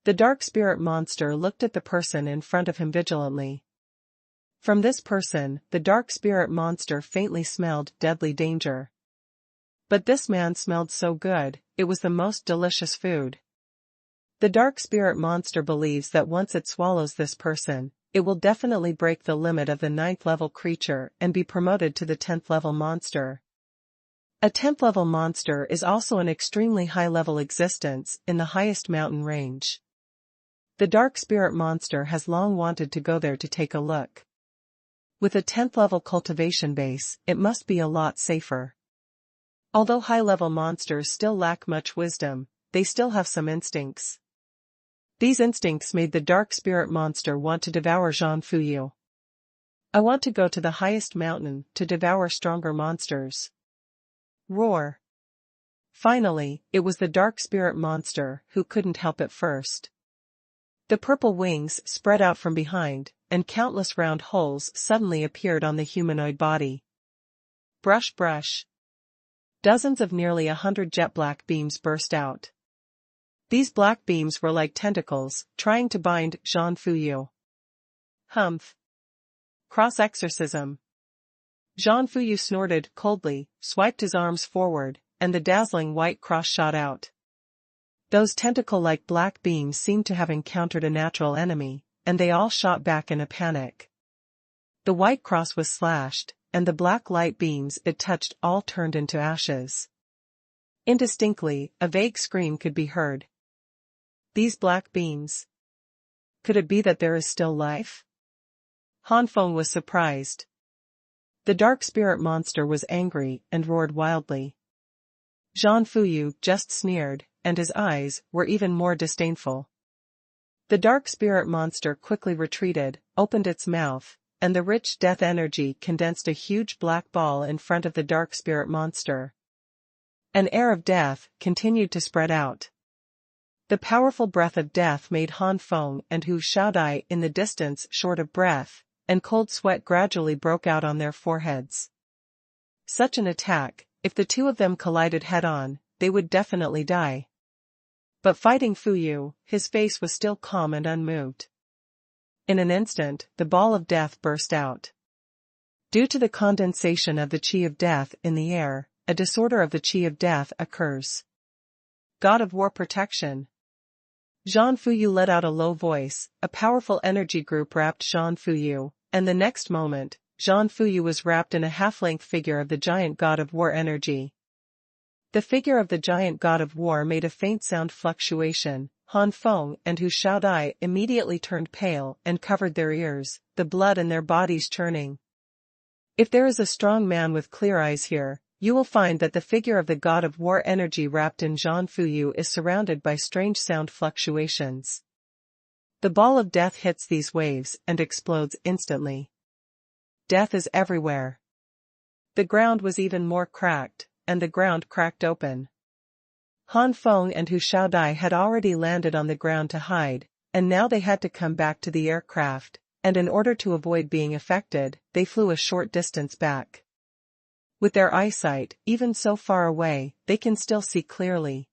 A: The dark spirit monster looked at the person in front of him vigilantly. From this person, the dark spirit monster faintly smelled deadly danger. But this man smelled so good, it was the most delicious food. The dark spirit monster believes that once it swallows this person, it will definitely break the limit of the 9th level creature and be promoted to the 10th level monster. A 10th level monster is also an extremely high level existence in the highest mountain range. The dark spirit monster has long wanted to go there to take a look. With a 10th level cultivation base, it must be a lot safer. Although high-level monsters still lack much wisdom, they still have some instincts. These instincts made the dark spirit monster want to devour Zhan Fuyu. I want to go to the highest mountain to devour stronger monsters. Roar. Finally, it was the dark spirit monster who couldn't help it first. The purple wings spread out from behind, and countless round holes suddenly appeared on the humanoid body. Brush brush. Dozens of nearly 100 jet black beams burst out. These black beams were like tentacles, trying to bind Zhan Fuyu. Humph. Cross-exorcism. Zhan Fuyu snorted coldly, swiped his arms forward, and the dazzling white cross shot out. Those tentacle-like black beams seemed to have encountered a natural enemy, and they all shot back in a panic. The white cross was slashed, and the black light beams it touched all turned into ashes. Indistinctly, a vague scream could be heard. These black beams. Could it be that there is still life? Han Feng was surprised. The dark spirit monster was angry and roared wildly. Zhan Fuyu just sneered, and his eyes were even more disdainful. The dark spirit monster quickly retreated, opened its mouth, and the rich death energy condensed a huge black ball in front of the dark spirit monster. An air of death continued to spread out. The powerful breath of death made Han Feng and Hu Xiaodai in the distance short of breath, and cold sweat gradually broke out on their foreheads. Such an attack, if the two of them collided head-on, they would definitely die. But fighting Fuyu, his face was still calm and unmoved. In an instant, the ball of death burst out. Due to the condensation of the Qi of death in the air, a disorder of the Qi of death occurs. God of War protection. Zhan Fuyu let out a low voice, a powerful energy group wrapped Zhan Fuyu, and the next moment, Zhan Fuyu was wrapped in a half-length figure of the giant God of War energy. The figure of the giant God of War made a faint sound fluctuation. Han Feng and Hu Xiaodai immediately turned pale and covered their ears, the blood in their bodies churning. If there is a strong man with clear eyes here, you will find that the figure of the God of War energy wrapped in Zhan Fuyu is surrounded by strange sound fluctuations. The ball of death hits these waves and explodes instantly. Death is everywhere. The ground was even more cracked, and the ground cracked open. Han Feng and Hu Xiaodai had already landed on the ground to hide, and now they had to come back to the aircraft, and in order to avoid being affected, they flew a short distance back. With their eyesight, even so far away, they can still see clearly.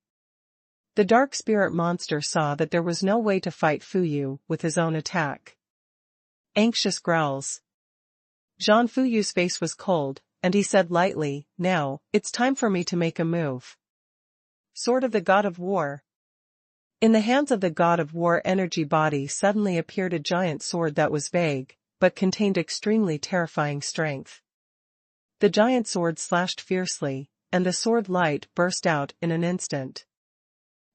A: The dark spirit monster saw that there was no way to fight Fuyu with his own attack. Anxious growls. Zhan Fuyu's face was cold, and he said lightly, "Now, it's time for me to make a move." Sword of the God of War. In the hands of the God of War energy body suddenly appeared a giant sword that was vague, but contained extremely terrifying strength. The giant sword slashed fiercely, and the sword light burst out in an instant.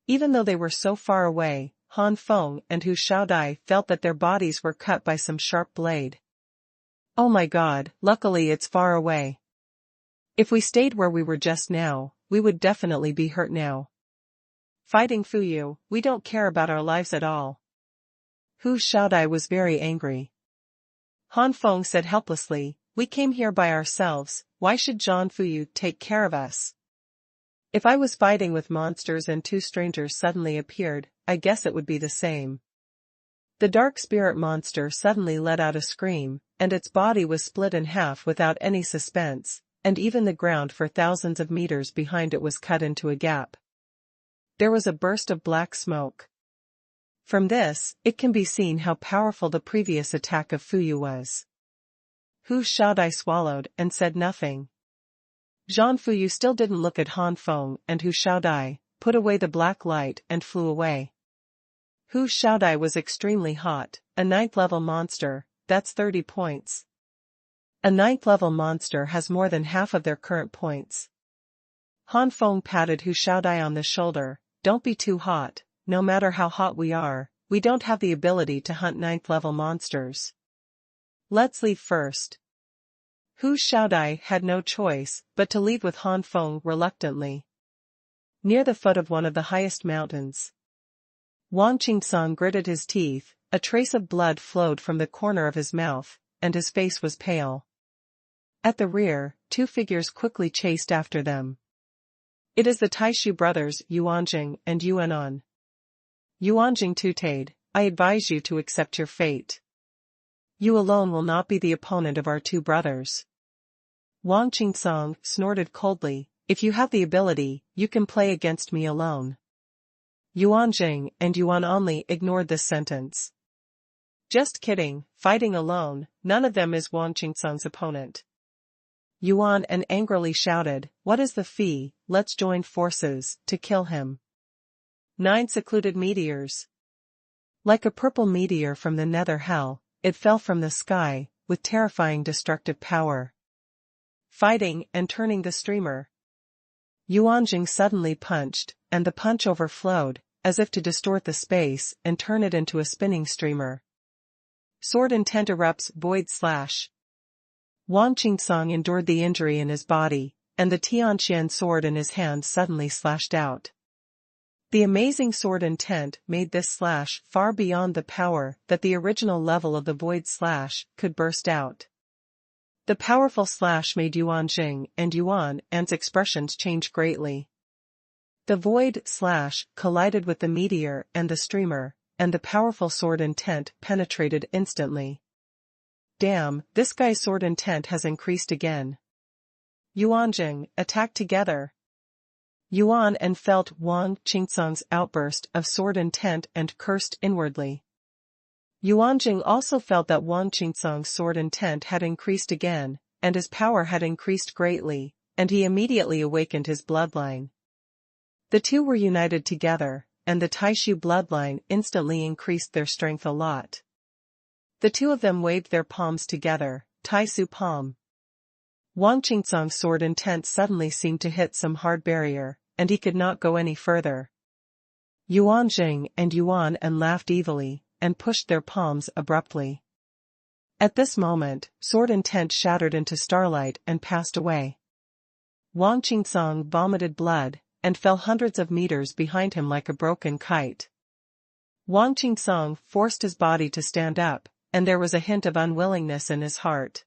A: Even though they were so far away, Han Feng and Hu Xiaodai felt that their bodies were cut by some sharp blade. "Oh my God, luckily it's far away. If we stayed where we were just now, we would definitely be hurt now. Fighting Fuyu, we don't care about our lives at all." Hu Xiaodai was very angry. Han Feng said helplessly, "We came here by ourselves, why should Zhang Fuyu take care of us? If I was fighting with monsters and two strangers suddenly appeared, I guess it would be the same." The dark spirit monster suddenly let out a scream, and its body was split in half without any suspense, and even the ground for thousands of meters behind it was cut into a gap. There was a burst of black smoke. From this, it can be seen how powerful the previous attack of Fuyu was. Hu Xiaodai swallowed and said nothing. Zhang Fuyu still didn't look at Han Feng and Hu Xiaodai, put away the black light and flew away. Hu Xiaodai was extremely hot, a 9th level monster, that's 30 points. A 9th level monster has more than half of their current points. Han Feng patted Hu Xiaodai on the shoulder, "Don't be too hot, no matter how hot we are, we don't have the ability to hunt 9th level monsters. Let's leave first." Hu Xiaodai had no choice but to leave with Han Feng reluctantly. Near the foot of one of the highest mountains, Wang Qingsong gritted his teeth, a trace of blood flowed from the corner of his mouth, and his face was pale. At the rear, two figures quickly chased after them. It is the Taishu brothers Yuanjing and Yuanan. Yuanjing tutored, "I advise you to accept your fate. You alone will not be the opponent of our two brothers." Wang Qingsong snorted coldly, "If you have the ability, you can play against me alone." Yuanjing and Yuan only ignored this sentence. "Just kidding, fighting alone, none of them is Wang Qingsong's opponent." Yuan and angrily shouted, "What is the fee? Let's join forces to kill him." 9 secluded meteors. Like a purple meteor from the nether hell, it fell from the sky, with terrifying destructive power. Fighting and turning the streamer. Yuanjing suddenly punched, and the punch overflowed, as if to distort the space and turn it into a spinning streamer. Sword intent erupts void slash. Wang Qingsong endured the injury in his body, and the Tianqian sword in his hand suddenly slashed out. The amazing sword intent made this slash far beyond the power that the original level of the void slash could burst out. The powerful slash made Yuanjing and Yuan An's expressions change greatly. The void slash collided with the meteor and the streamer, and the powerful sword intent penetrated instantly. "Damn, this guy's sword intent has increased again." Yuanjing, attack together. Yuan and felt Wang Qingsong's outburst of sword intent and cursed inwardly. Yuanjing also felt that Wang Qingsong's sword intent had increased again, and his power had increased greatly, and he immediately awakened his bloodline. The two were united together, and the Taishu bloodline instantly increased their strength a lot. The two of them waved their palms together, Taisu palm. Wang Qingsong's sword intent suddenly seemed to hit some hard barrier, and he could not go any further. Yuanjing and Yuan and laughed evilly, and pushed their palms abruptly. At this moment, sword intent shattered into starlight and passed away. Wang Qingsong vomited blood, and fell hundreds of meters behind him like a broken kite. Wang Qingsong forced his body to stand up, and there was a hint of unwillingness in his heart.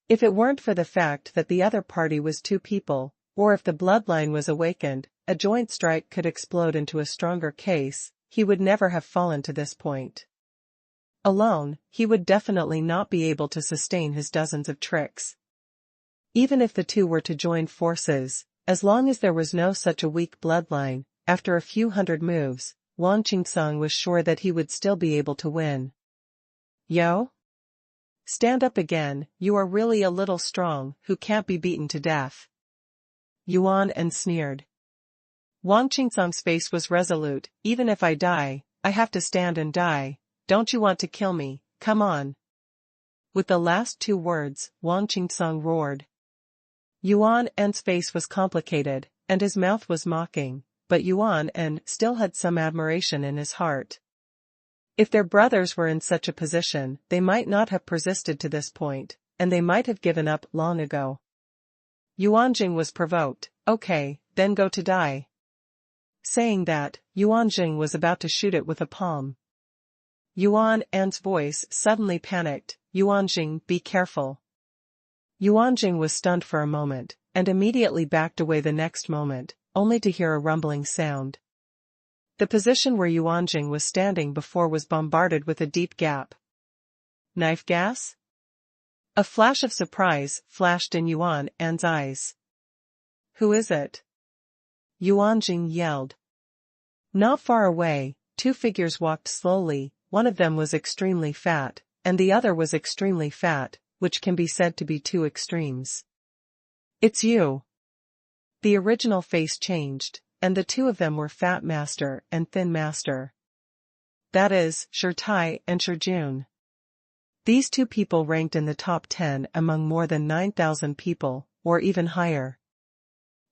A: If it weren't for the fact that the other party was two people, or if the bloodline was awakened, a joint strike could explode into a stronger case, he would never have fallen to this point. Alone, he would definitely not be able to sustain his dozens of tricks. Even if the two were to join forces, as long as there was no such a weak bloodline, after a few hundred moves, Wang Qingsong was sure that he would still be able to win. "Yo? Stand up again, you are really a little strong, who can't be beaten to death. Yuan and sneered. Wang Qingsong's face was resolute. Even if I die, I have to stand and die. Don't you want to kill me? Come on. With the last two words, Wang Qingsong roared. Yuan En's face was complicated, and his mouth was mocking, but Yuan En still had some admiration in his heart. If their brothers were in such a position, they might not have persisted to this point, and they might have given up long ago. Yuanjing was provoked. Okay, then go to die. Saying that, Yuanjing was about to shoot it with a palm. Yuan En's voice suddenly panicked. Yuanjing, be careful. Yuanjing was stunned for a moment, and immediately backed away the next moment, only to hear a rumbling sound. The position where Yuanjing was standing before was bombarded with a deep gap. Knife gas? A flash of surprise flashed in Yuan En's eyes. Who is it? Yuanjing yelled. Not far away, two figures walked slowly. One of them was extremely fat, and the other was extremely fat, which can be said to be two extremes. It's you. The original face changed, and the two of them were Fat Master and Thin Master. That is, Shirtai and Shijun. These two people ranked in the top 10 among more than 9,000 people, or even higher.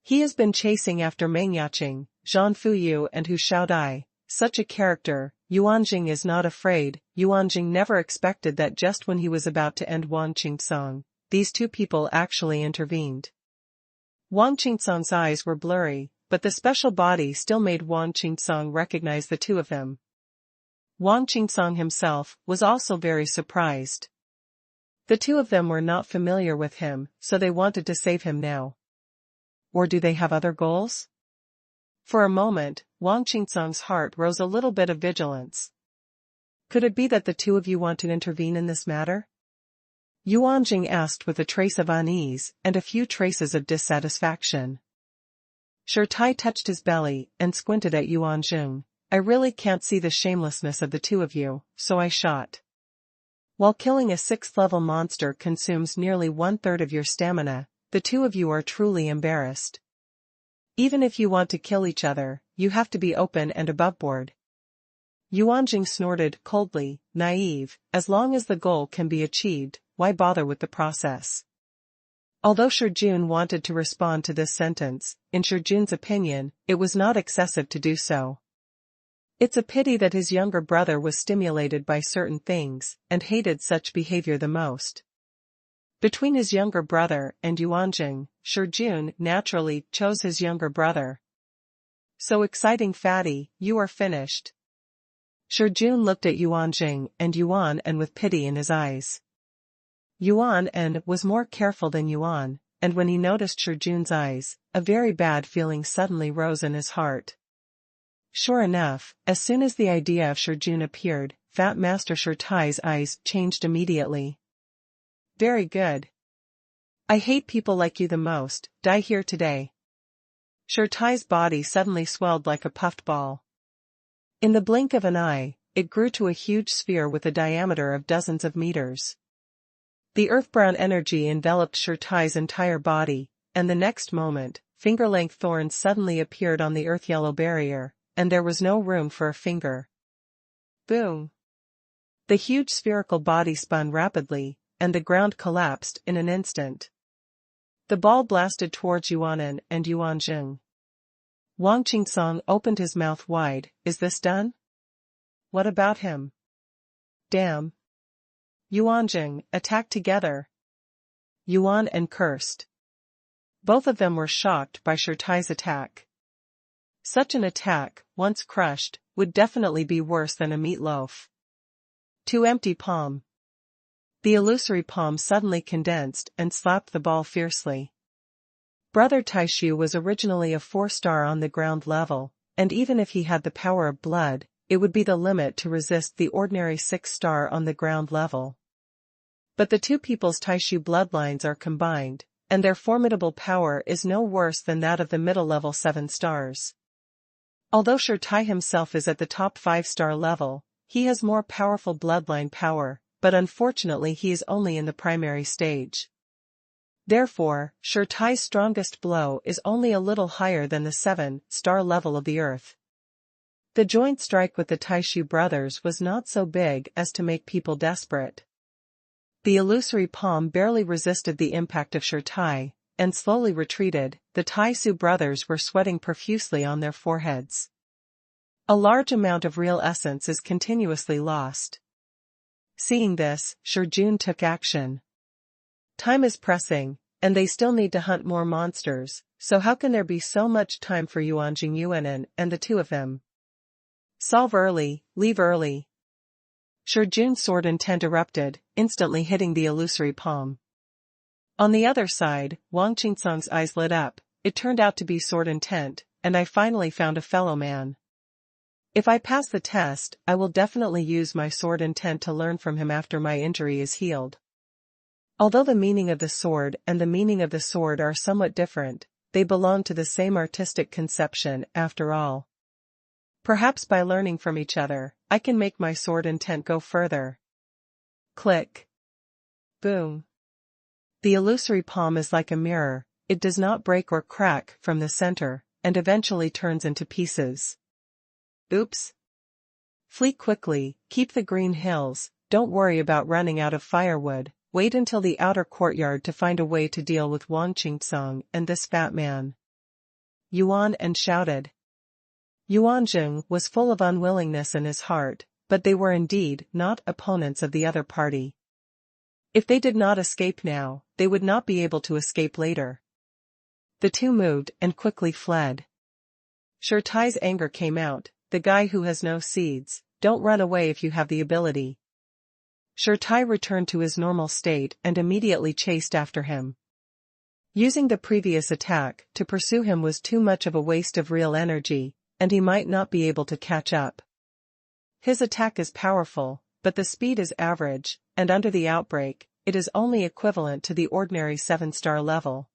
A: He has been chasing after Meng Yaqing, Zhan Fuyu and Hu Shaodai. Such a character, Yuanjing is not afraid. Yuanjing never expected that just when he was about to end Wang Qingsong, these two people actually intervened. Wang Qingsong's eyes were blurry, but the special body still made Wang Qingsong recognize the two of them. Wang Qingsong himself was also very surprised. The two of them were not familiar with him, so they wanted to save him now. Or do they have other goals? For a moment, Wang Qingsong's heart rose a little bit of vigilance. Could it be that the two of you want to intervene in this matter? Yuanjing asked with a trace of unease and a few traces of dissatisfaction. Shirtai touched his belly and squinted at Yuanjing. I really can't see the shamelessness of the two of you, so I shot. While killing a 6th-level monster consumes nearly 1/3 of your stamina, the two of you are truly embarrassed. Even if you want to kill each other, you have to be open and aboveboard. Yuanjing snorted coldly, naive. As long as the goal can be achieved, why bother with the process? Although Shijun wanted to respond to this sentence, in Shijun's opinion, it was not excessive to do so. It's a pity that his younger brother was stimulated by certain things, and hated such behavior the most. Between his younger brother and Yuanjing, Shijun naturally chose his younger brother. So exciting, fatty, you are finished. Shijun looked at Yuanjing and Yuan En with pity in his eyes. Yuan En was more careful than Yuan, and when he noticed Shijun's eyes, a very bad feeling suddenly rose in his heart. Sure enough, as soon as the idea of Shijun appeared, Fat Master Shirtai's eyes changed immediately. Very good. I hate people like you the most. Die here today. Shirtai's body suddenly swelled like a puffed ball. In the blink of an eye, it grew to a huge sphere with a diameter of dozens of meters. The earth-brown energy enveloped Shirtai's entire body, and the next moment, finger-length thorns suddenly appeared on the earth-yellow barrier, and there was no room for a finger. Boom! The huge spherical body spun rapidly, and the ground collapsed in an instant. The ball blasted towards Yuanen and Yuanjing. Wang Qingsong opened his mouth wide. Is this done? What about him? Damn! Yuanjing, attack together! Yuan En cursed. Both of them were shocked by Shirtai's attack. Such an attack, once crushed, would definitely be worse than a meatloaf. Two empty palm. The illusory palm suddenly condensed and slapped the ball fiercely. Brother Taishu was originally a 4-star on the ground level, and even if he had the power of blood, it would be the limit to resist the ordinary 6-star on the ground level. But the two people's Taishu bloodlines are combined, and their formidable power is no worse than that of the middle-level 7 stars. Although Shirtai himself is at the top 5-star level, he has more powerful bloodline power, but unfortunately he is only in the primary stage. Therefore, Shi Tai's strongest blow is only a little higher than the 7-star level of the earth. The joint strike with the Taishu brothers was not so big as to make people desperate. The illusory palm barely resisted the impact of Shi Tai, and slowly retreated. The Taishu brothers were sweating profusely on their foreheads. A large amount of real essence is continuously lost. Seeing this, Shi Jun took action. Time is pressing, and they still need to hunt more monsters, so how can there be so much time for Yuan and the two of them? Solve early, leave early. Shi Jun's sword intent erupted, instantly hitting the illusory palm. On the other side, Wang Qingsong's eyes lit up. It turned out to be sword intent, and I finally found a fellow man. If I pass the test, I will definitely use my sword intent to learn from him after my injury is healed. Although the meaning of the sword and the meaning of the sword are somewhat different, they belong to the same artistic conception after all. Perhaps by learning from each other, I can make my sword intent go further. Click. Boom. The illusory palm is like a mirror, it does not break or crack from the center, and eventually turns into pieces. Oops. Flee quickly, keep the green hills, don't worry about running out of firewood, wait until the outer courtyard to find a way to deal with Wang Qingsong and this fat man. Yuan and shouted. Yuanzheng was full of unwillingness in his heart, but they were indeed not opponents of the other party. If they did not escape now, they would not be able to escape later. The two moved and quickly fled. Shi Tai's anger came out. The guy who has no seeds, don't run away if you have the ability. Shi Tai returned to his normal state and immediately chased after him. Using the previous attack to pursue him was too much of a waste of real energy, and he might not be able to catch up. His attack is powerful, but the speed is average, and under the outbreak, it is only equivalent to the ordinary 7-star level.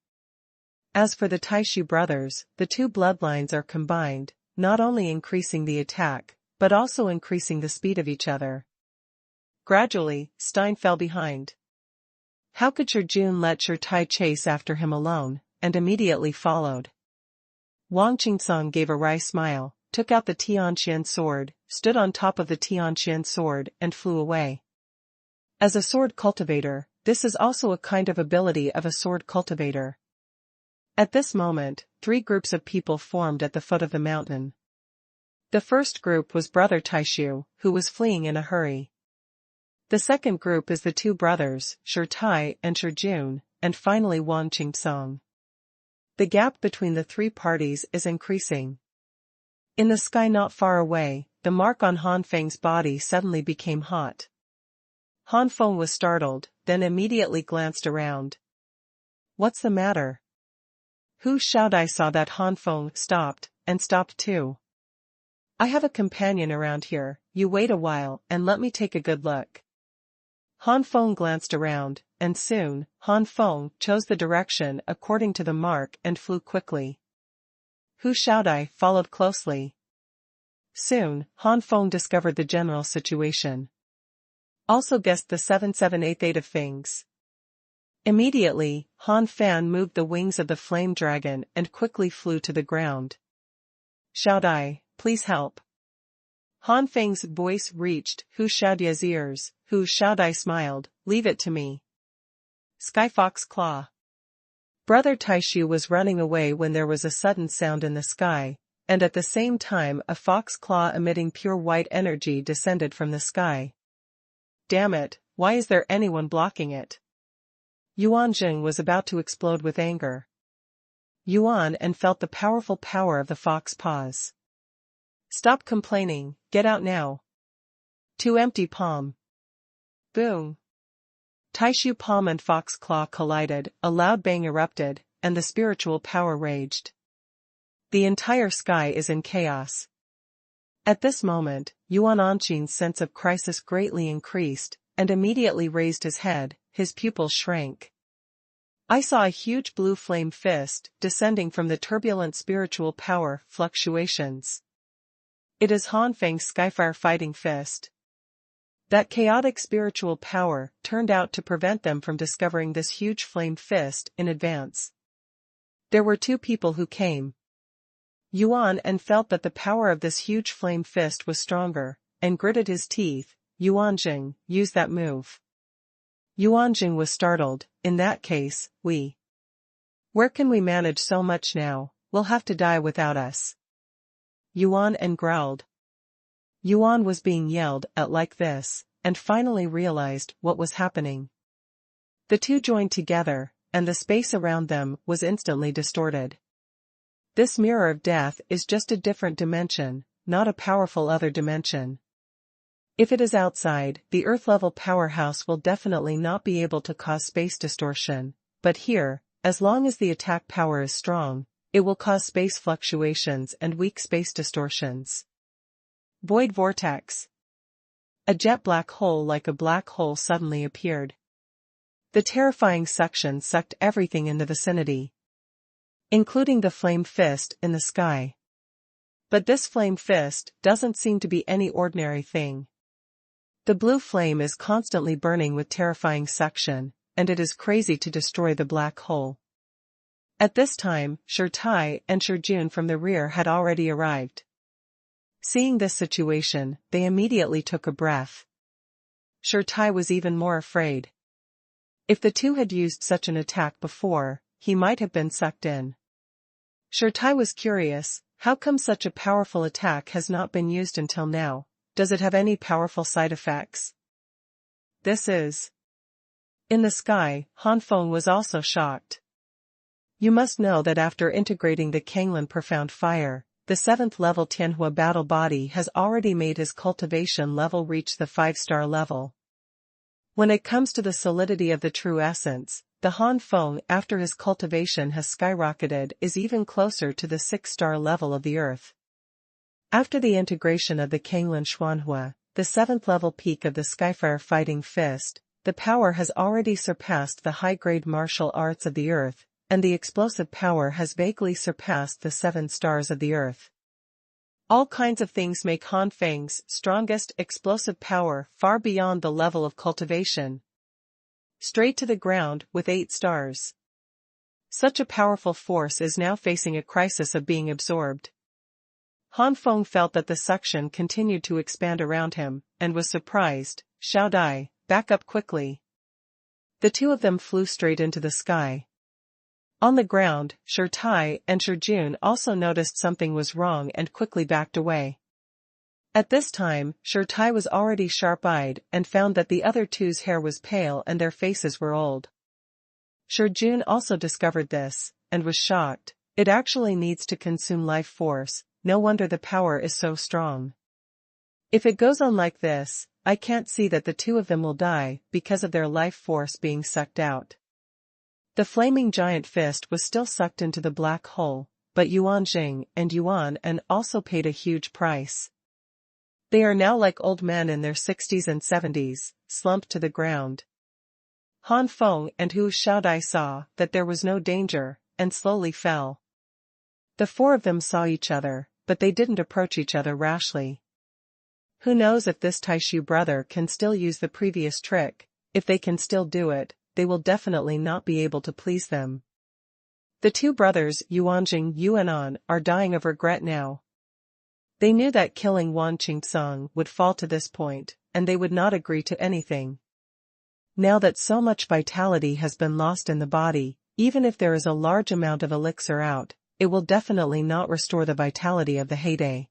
A: As for the Taishu brothers, the two bloodlines are combined, not only increasing the attack, but also increasing the speed of each other. Gradually, Stein fell behind. How could Shi Jun let Shi Tai chase after him alone, and immediately followed? Wang Qingsong gave a wry smile, took out the Tianqian sword, stood on top of the Tianqian sword and flew away. As a sword cultivator, this is also a kind of ability of a sword cultivator. At this moment, 3 groups of people formed at the foot of the mountain. The first group was Brother Taishu, who was fleeing in a hurry. The second group is the 2 brothers, Shi Tai and Shi Jun, and finally Wang Qingsong. The gap between the 3 parties is increasing. In the sky not far away, the mark on Han Feng's body suddenly became hot. Han Feng was startled, then immediately glanced around. What's the matter? Hu Xiaodai saw that Han Feng stopped, and stopped too. I have a companion around here, you wait a while and let me take a good look. Han Feng glanced around, and soon, Han Feng chose the direction according to the mark and flew quickly. Hu Xiaodai followed closely. Soon, Han Feng discovered the general situation. Also guessed the 778 of things. Immediately, Han Fan moved the wings of the flame dragon and quickly flew to the ground. Xiaodai, please help. Han Feng's voice reached Hu Xiaodai's ears. Hu Xiaodai smiled, leave it to me. Skyfox Claw. Brother Taishu was running away when there was a sudden sound in the sky, and at the same time a fox claw emitting pure white energy descended from the sky. Damn it, why is there anyone blocking it? Yuanzheng was about to explode with anger. Yuan and felt the powerful power of the fox paws. Stop complaining, get out now. To empty palm. Boom. Taishu palm and fox claw collided, a loud bang erupted, and the spiritual power raged. The entire sky is in chaos. At this moment, Yuan Anshin's sense of crisis greatly increased, and immediately raised his head, his pupils shrank. I saw a huge blue flame fist descending from the turbulent spiritual power fluctuations. It is Han Feng's Skyfire fighting fist. That chaotic spiritual power turned out to prevent them from discovering this huge flame fist in advance. There were two people who came. Yuan and felt that the power of this huge flame fist was stronger, and gritted his teeth. Yuanjing, use that move. Yuanjing was startled. In that case, where can we manage so much now? We'll have to die without us. Yuan and growled. Yuan was being yelled at like this, and finally realized what was happening. The two joined together, and the space around them was instantly distorted. This mirror of death is just a different dimension, not a powerful other dimension. If it is outside, the Earth-level powerhouse will definitely not be able to cause space distortion, but here, as long as the attack power is strong, it will cause space fluctuations and weak space distortions. Void vortex. A jet black hole like a black hole suddenly appeared. The terrifying suction sucked everything in the vicinity, including the flame fist in the sky. But this flame fist doesn't seem to be any ordinary thing. The blue flame is constantly burning with terrifying suction, and it is crazy to destroy the black hole. At this time, Shi and Shi from the rear had already arrived. Seeing this situation, they immediately took a breath. Shi was even more afraid. If the two had used such an attack before, he might have been sucked in. Shi was curious, how come such a powerful attack has not been used until now? Does it have any powerful side effects? This is. In the sky, Han Feng was also shocked. You must know that after integrating the Kanglan Profound Fire, the 7th level Tianhua battle body has already made his cultivation level reach the 5-star level. When it comes to the solidity of the true essence, the Han Feng after his cultivation has skyrocketed is even closer to the 6-star level of the earth. After the integration of the Kanglan Xuanhuan, the 7th level peak of the Skyfire Fighting Fist, the power has already surpassed the high-grade martial arts of the earth, and the explosive power has vaguely surpassed the 7 stars of the earth. All kinds of things make Han Feng's strongest explosive power far beyond the level of cultivation. Straight to the ground with 8 stars. Such a powerful force is now facing a crisis of being absorbed. Han Feng felt that the suction continued to expand around him, and was surprised. Xiao Dai, back up quickly. The two of them flew straight into the sky. On the ground, Shi and Shi also noticed something was wrong and quickly backed away. At this time, Shi was already sharp-eyed and found that the other two's hair was pale and their faces were old. Shi also discovered this, and was shocked. It actually needs to consume life force. No wonder the power is so strong. If it goes on like this, I can't see that the two of them will die because of their life force being sucked out. The flaming giant fist was still sucked into the black hole, but Yuanjing and Yuan also paid a huge price. They are now like old men in their 60s and 70s, slumped to the ground. Han Feng and Hu Xiaodai saw that there was no danger, and slowly fell. The four of them saw each other, but they didn't approach each other rashly. Who knows if this Taishu brother can still use the previous trick? If they can still do it, they will definitely not be able to please them. The two brothers Yuanjing Yuanan are dying of regret now. They knew that killing Wan Qingtsong would fall to this point, and they would not agree to anything. Now that so much vitality has been lost in the body, even if there is a large amount of elixir out, it will definitely not restore the vitality of the heyday.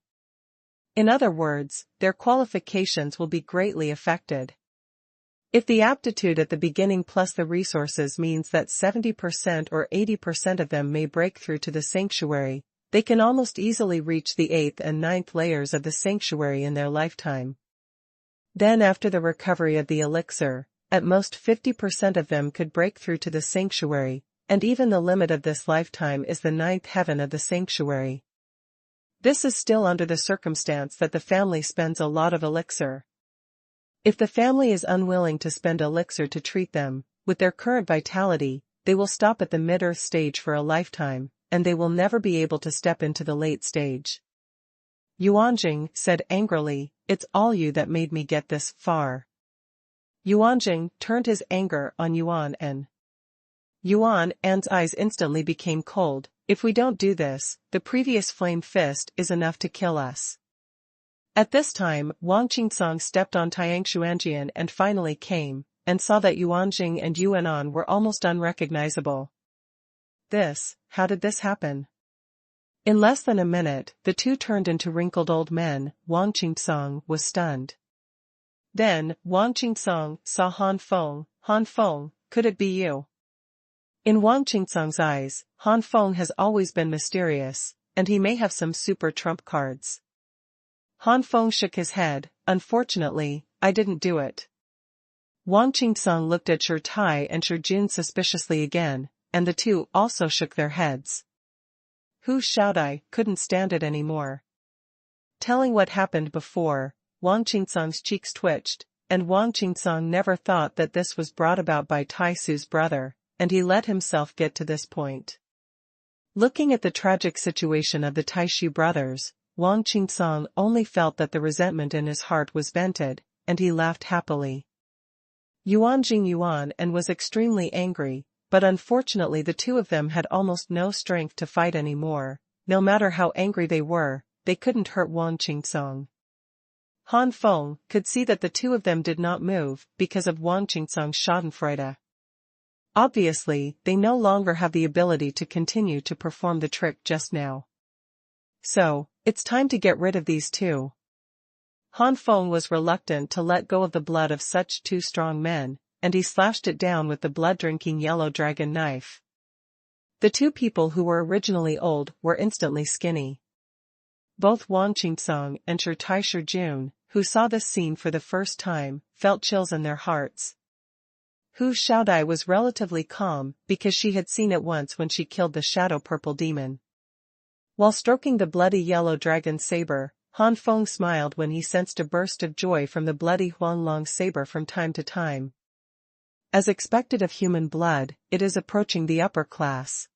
A: In other words, their qualifications will be greatly affected. If the aptitude at the beginning plus the resources means that 70% or 80% of them may break through to the sanctuary, they can almost easily reach the 8th and 9th layers of the sanctuary in their lifetime. Then after the recovery of the elixir, at most 50% of them could break through to the sanctuary, and even the limit of this lifetime is the 9th heaven of the sanctuary. This is still under the circumstance that the family spends a lot of elixir. If the family is unwilling to spend elixir to treat them, with their current vitality, they will stop at the mid-earth stage for a lifetime, and they will never be able to step into the late stage. Yuanjing said angrily, it's all you that made me get this far. Yuanjing turned his anger on Yuan An. Yuan An's eyes instantly became cold. If we don't do this, the previous flame fist is enough to kill us. At this time, Wang Qingsong stepped on Tiang Xuanjian and finally came, and saw that Yuanjing and Yuan An were almost unrecognizable. How did this happen? In less than a minute, the two turned into wrinkled old men. Wang Qingsong was stunned. Then, Wang Qingsong saw Han Feng. Han Feng, could it be you? In Wang Qingsong's eyes, Han Feng has always been mysterious, and he may have some super trump cards. Han Feng shook his head. Unfortunately, I didn't do it. Wang Qingsong looked at Shi Tai and Shi Jun suspiciously again, and the two also shook their heads. Hu Xiaodai couldn't stand it anymore. Telling what happened before, Wang Qingsong's cheeks twitched, and Wang Qingsong never thought that this was brought about by Tai Su's brother, and he let himself get to this point. Looking at the tragic situation of the Taishu brothers, Wang Qingsong only felt that the resentment in his heart was vented, and he laughed happily. Yuanjing Yuan and was extremely angry, but unfortunately the two of them had almost no strength to fight anymore. No matter how angry they were, they couldn't hurt Wang Qingsong. Han Feng could see that the two of them did not move because of Wang Qingsong's schadenfreude. Obviously, they no longer have the ability to continue to perform the trick just now. So, it's time to get rid of these two. Han Feng was reluctant to let go of the blood of such two strong men, and he slashed it down with the blood-drinking yellow dragon knife. The two people who were originally old were instantly skinny. Both Wang Qingsong and Shi Tai Shi Jun, who saw this scene for the first time, felt chills in their hearts. Hu Xiaodai was relatively calm because she had seen it once when she killed the shadow purple demon. While stroking the bloody yellow dragon saber, Han Feng smiled when he sensed a burst of joy from the bloody Huanglong saber from time to time. As expected of human blood, it is approaching the upper class.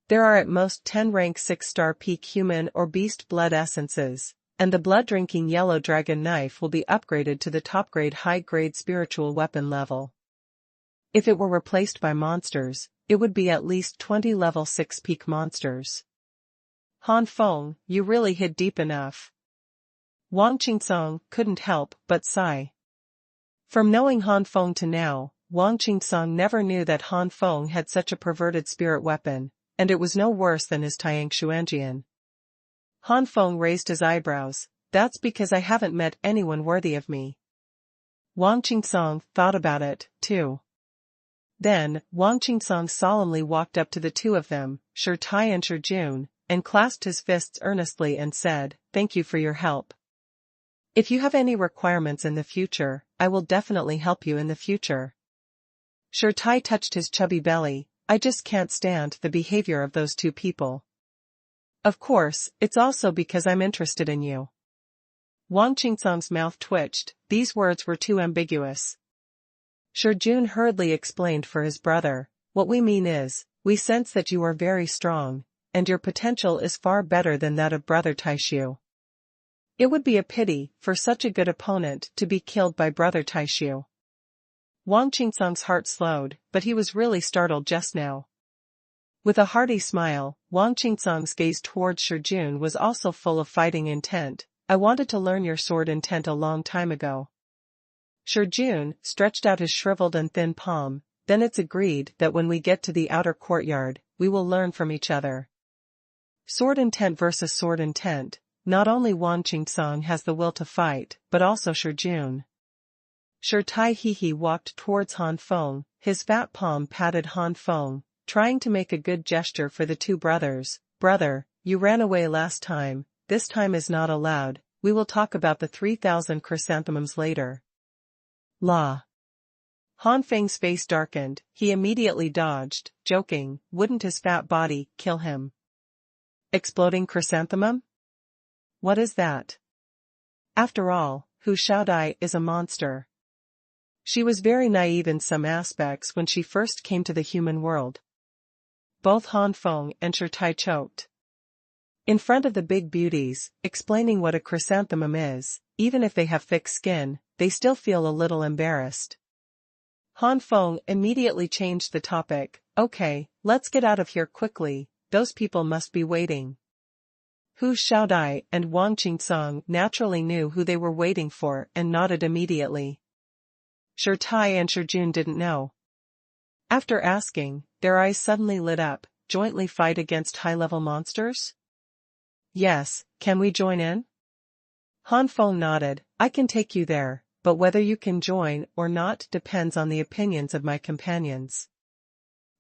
A: There are at most 10 rank 6-star peak human or beast blood essences, and the blood-drinking yellow dragon knife will be upgraded to the top-grade high-grade spiritual weapon level. If it were replaced by monsters, it would be at least 20 level 6 peak monsters. Han Feng, you really hid deep enough. Wang Qingsong couldn't help but sigh. From knowing Han Feng to now, Wang Qingsong never knew that Han Feng had such a perverted spirit weapon, and it was no worse than his Tiang Xuanjian. Han Feng raised his eyebrows. That's because I haven't met anyone worthy of me. Wang Qingsong thought about it, too. Then, Wang Qingsong solemnly walked up to the two of them, Shi Tai and Shi Jun, and clasped his fists earnestly and said, "Thank you for your help. If you have any requirements in the future, I will definitely help you in the future." Shi Tai touched his chubby belly. I just can't stand the behavior of those two people. Of course, it's also because I'm interested in you. Wang Qingsong's mouth twitched. These words were too ambiguous. Shi Jun hurriedly explained for his brother, "What we mean is, we sense that you are very strong, and your potential is far better than that of brother Taishu. It would be a pity for such a good opponent to be killed by brother Taishu." Wang Qingsong's heart slowed, but he was really startled just now. With a hearty smile, Wang Qingsong's gaze towards Shi Jun was also full of fighting intent. "I wanted to learn your sword intent a long time ago." Shi Jun stretched out his shriveled and thin palm. "Then it's agreed that when we get to the outer courtyard, we will learn from each other." Sword intent versus sword intent. Not only Wang Qingsong has the will to fight, but also Shi Jun. Shi Tai He walked towards Han Feng, his fat palm patted Han Feng, trying to make a good gesture for the two brothers. "Brother, you ran away last time, this time is not allowed, we will talk about the 3,000 chrysanthemums later." La. Han Feng's face darkened, he immediately dodged, joking, wouldn't his fat body kill him? Exploding chrysanthemum? What is that? After all, Hu Xiaodai is a monster. She was very naive in some aspects when she first came to the human world. Both Han Feng and Shi Tai choked. In front of the big beauties, explaining what a chrysanthemum is, even if they have thick skin, they still feel a little embarrassed. Han Feng immediately changed the topic. Okay, let's get out of here quickly, those people must be waiting. Hu Xiaodai and Wang Qingsong naturally knew who they were waiting for and nodded immediately. Tai and Jun didn't know. After asking, their eyes suddenly lit up. Jointly fight against high-level monsters? Yes, can we join in? Han Feng nodded. I can take you there, but whether you can join or not depends on the opinions of my companions.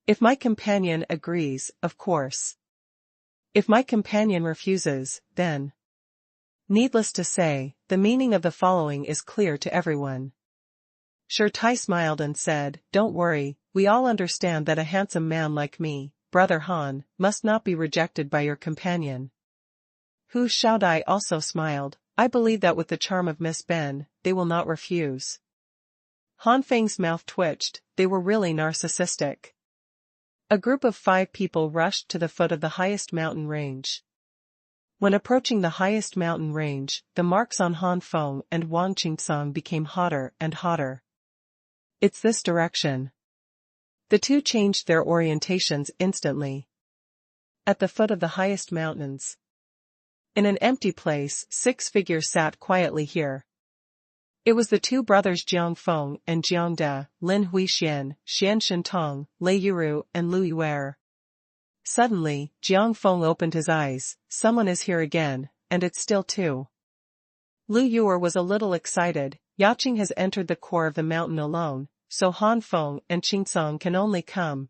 A: If my companion agrees, of course. If my companion refuses, then. Needless to say, the meaning of the following is clear to everyone. Tai smiled and said, Don't worry, we all understand that a handsome man like me, Brother Han, must not be rejected by your companion. Hu Xiaodai also smiled. I believe that with the charm of Miss Ben, they will not refuse. Han Feng's mouth twitched. They were really narcissistic. A group of 5 people rushed to the foot of the highest mountain range. When approaching the highest mountain range, the marks on Han Feng and Wang Qingsong became hotter and hotter. It's this direction. The two changed their orientations instantly. At the foot of the highest mountains. In an empty place, 6 figures sat quietly here. It was the 2 brothers Jiang Feng and Jiang De, Lin Huixian, Xian Shentong, Lei Yuru, and Lu Yuer. Suddenly, Jiang Feng opened his eyes. Someone is here again, and it's still 2. Lu Yuer was a little excited. Yaqing has entered the core of the mountain alone, so Han Feng and Qingsong can only come.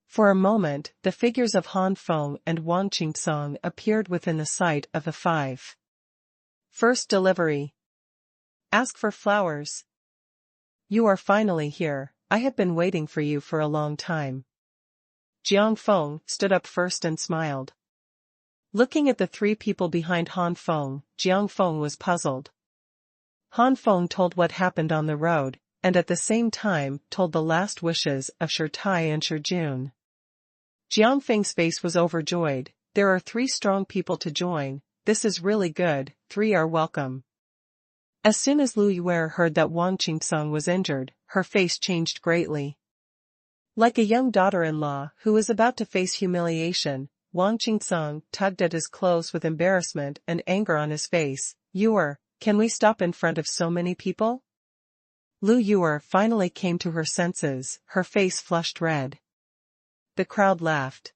A: For a moment, the figures of Han Feng and Wang Qingsong appeared within the sight of the 5. First delivery. Ask for flowers. You are finally here. I have been waiting for you for a long time. Jiang Feng stood up first and smiled. Looking at the 3 people behind Han Feng, Jiang Feng was puzzled. Han Feng told what happened on the road, and at the same time told the last wishes of Tai and Jun. Jiang Feng's face was overjoyed. There are 3 strong people to join. This is really good. 3 are welcome. As soon as Lu Yuer heard that Wang Qingsong was injured, her face changed greatly. Like a young daughter-in-law who is about to face humiliation, Wang Qingsong tugged at his clothes with embarrassment and anger on his face. Yuer, can we stop in front of so many people? Lu Yuer finally came to her senses, her face flushed red. The crowd laughed.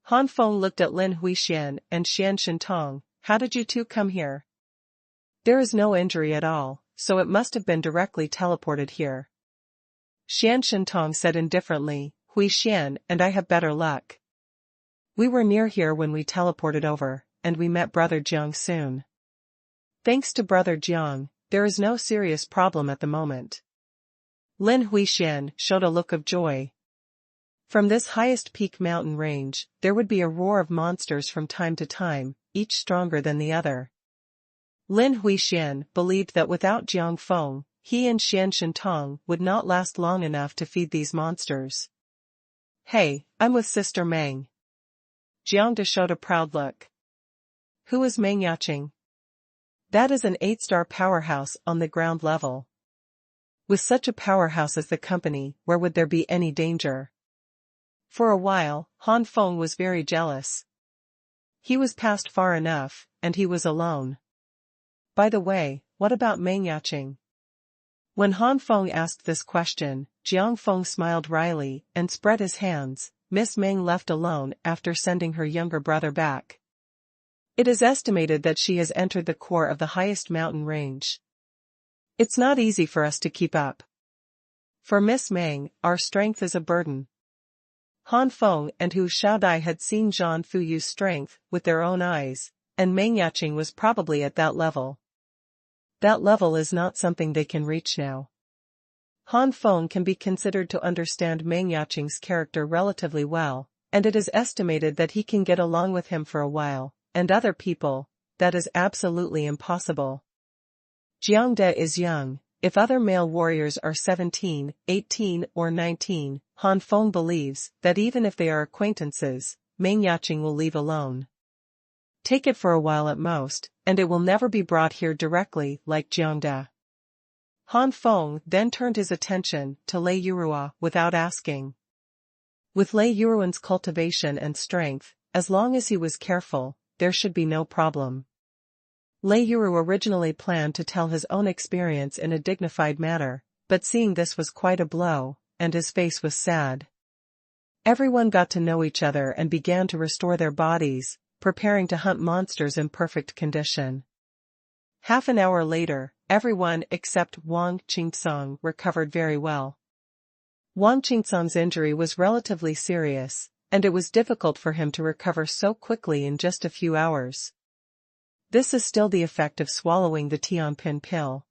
A: Han Feng looked at Lin Huixian and Xian Shentong. How did you 2 come here? There is no injury at all, so it must have been directly teleported here. Xian Shentong said indifferently, Huixian and I have better luck. We were near here when we teleported over, and we met Brother Jiang soon. Thanks to Brother Jiang, there is no serious problem at the moment. Lin Huixian showed a look of joy. From this highest peak mountain range, there would be a roar of monsters from time to time, each stronger than the other. Lin Huixian believed that without Jiang Feng, he and Xian Shentong would not last long enough to feed these monsters. Hey, I'm with Sister Meng. Jiang De showed a proud look. Who is Meng Yaqing? That is an 8-star powerhouse on the ground level. With such a powerhouse as the company, where would there be any danger? For a while, Han Feng was very jealous. He was passed far enough, and he was alone. By the way, what about Meng Yaqing? When Han Feng asked this question, Jiang Feng smiled wryly and spread his hands. Miss Meng left alone after sending her younger brother back. It is estimated that she has entered the core of the highest mountain range. It's not easy for us to keep up. For Miss Meng, our strength is a burden. Han Feng and Hu Xiaodai had seen Zhan Fuyu's strength with their own eyes, and Meng Yaqing was probably at that level. That level is not something they can reach now. Han Feng can be considered to understand Meng Yaqing's character relatively well, and it is estimated that he can get along with him for a while, and other people, that is absolutely impossible. Jiang De is young. If other male warriors are 17, 18 or 19, Han Feng believes that even if they are acquaintances, Meng Yaqing will leave alone. Take it for a while at most, and it will never be brought here directly like Jiangda. Han Feng then turned his attention to Lei Yurua without asking. With Lei Yuruan's cultivation and strength, as long as he was careful, there should be no problem. Lei Yuru originally planned to tell his own experience in a dignified manner, but seeing this was quite a blow, and his face was sad. Everyone got to know each other and began to restore their bodies, preparing to hunt monsters in perfect condition. Half an hour later, everyone except Wang Qingsong recovered very well. Wang Qingsong's injury was relatively serious, and it was difficult for him to recover so quickly in just a few hours. This is still the effect of swallowing the Tianpin pill.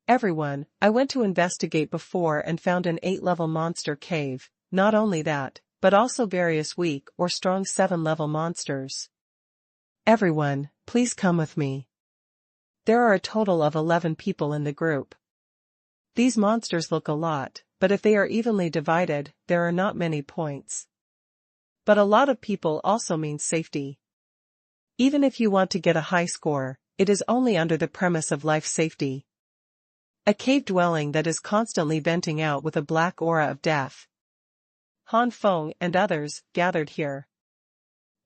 A: Everyone, I went to investigate before and found an 8-level monster cave, not only that, but also various weak or strong 7-level monsters. Everyone, please come with me. There are a total of 11 people in the group. These monsters look a lot, but if they are evenly divided, there are not many points. But a lot of people also means safety. Even if you want to get a high score, it is only under the premise of life safety. A cave dwelling that is constantly venting out with a black aura of death. Han Feng and others gathered here.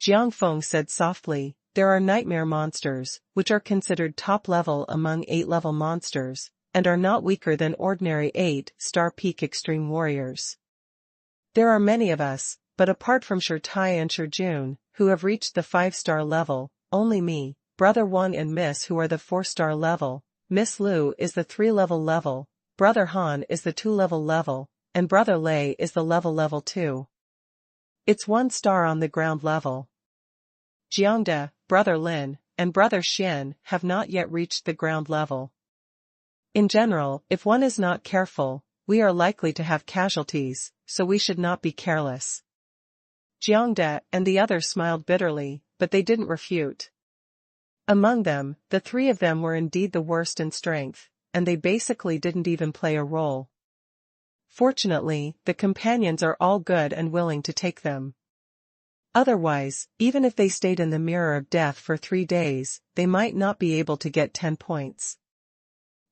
A: Jiang Feng said softly, there are nightmare monsters, which are considered top level among 8-level monsters, and are not weaker than ordinary 8-star peak extreme warriors. There are many of us, but apart from Shi and Shi Jun, who have reached the 5-star level, only me, Brother Wang and Miss who are the 4-star level, Miss Lu is the 3-level level, Brother Han is the 2-level level, and Brother Lei is the level 2. It's 1 star on the ground level. Jiangda, Brother Lin, and Brother Xian have not yet reached the ground level. In general, if one is not careful, we are likely to have casualties, so we should not be careless. Jiangda and the others smiled bitterly, but they didn't refute. Among them, the 3 of them were indeed the worst in strength, and they basically didn't even play a role. Fortunately, the companions are all good and willing to take them. Otherwise, even if they stayed in the mirror of death for 3 days, they might not be able to get 10 points.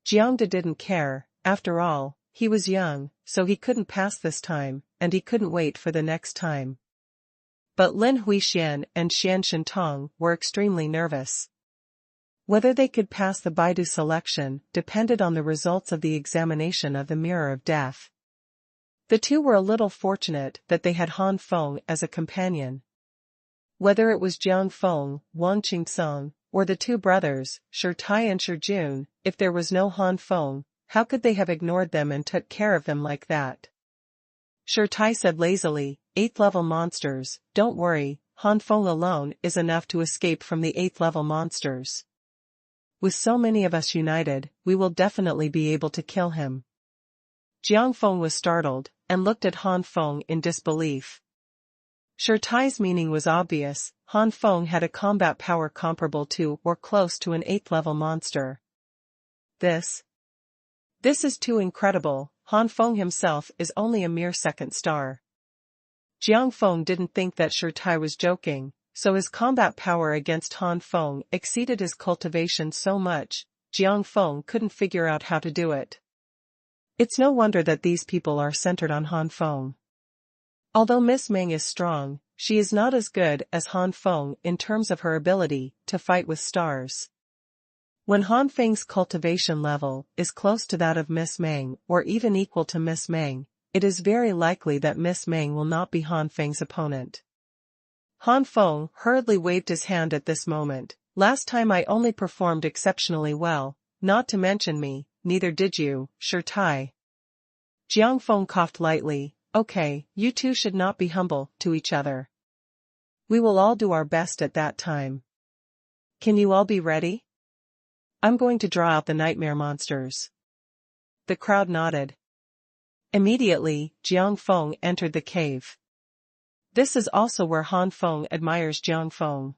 A: Jiangda didn't care, after all, he was young, so he couldn't pass this time, and he couldn't wait for the next time. But Lin Huixian and Xian Shintong were extremely nervous. Whether they could pass the Baidu selection depended on the results of the examination of the mirror of death. The 2 were a little fortunate that they had Han Feng as a companion. Whether it was Jiang Feng, Wang Qingsong, or the 2 brothers, Shi and Shi Jun, if there was no Han Feng, how could they have ignored them and took care of them like that? Shi said lazily, 8th-level monsters, don't worry, Han Feng alone is enough to escape from the 8th-level monsters. With so many of us united, we will definitely be able to kill him. Jiang Feng was startled, and looked at Han Feng in disbelief. Shi meaning was obvious, Han Feng had a combat power comparable to or close to an 8th-level monster. This is too incredible, Han Feng himself is only a mere 2nd star. Jiang Feng didn't think that Shi was joking, so his combat power against Han Feng exceeded his cultivation so much, Jiang Feng couldn't figure out how to do it. It's no wonder that these people are centered on Han Feng. Although Miss Meng is strong, she is not as good as Han Feng in terms of her ability to fight with stars. When Han Feng's cultivation level is close to that of Miss Meng or even equal to Miss Meng, it is very likely that Miss Meng will not be Han Feng's opponent. Han Feng hurriedly waved his hand at this moment. Last time I only performed exceptionally well, not to mention me, neither did you, Shi. Jiang Feng coughed lightly. Okay, you 2 should not be humble to each other. We will all do our best at that time. Can you all be ready? I'm going to draw out the nightmare monsters. The crowd nodded. Immediately, Jiang Feng entered the cave. This is also where Han Feng admires Jiang Feng.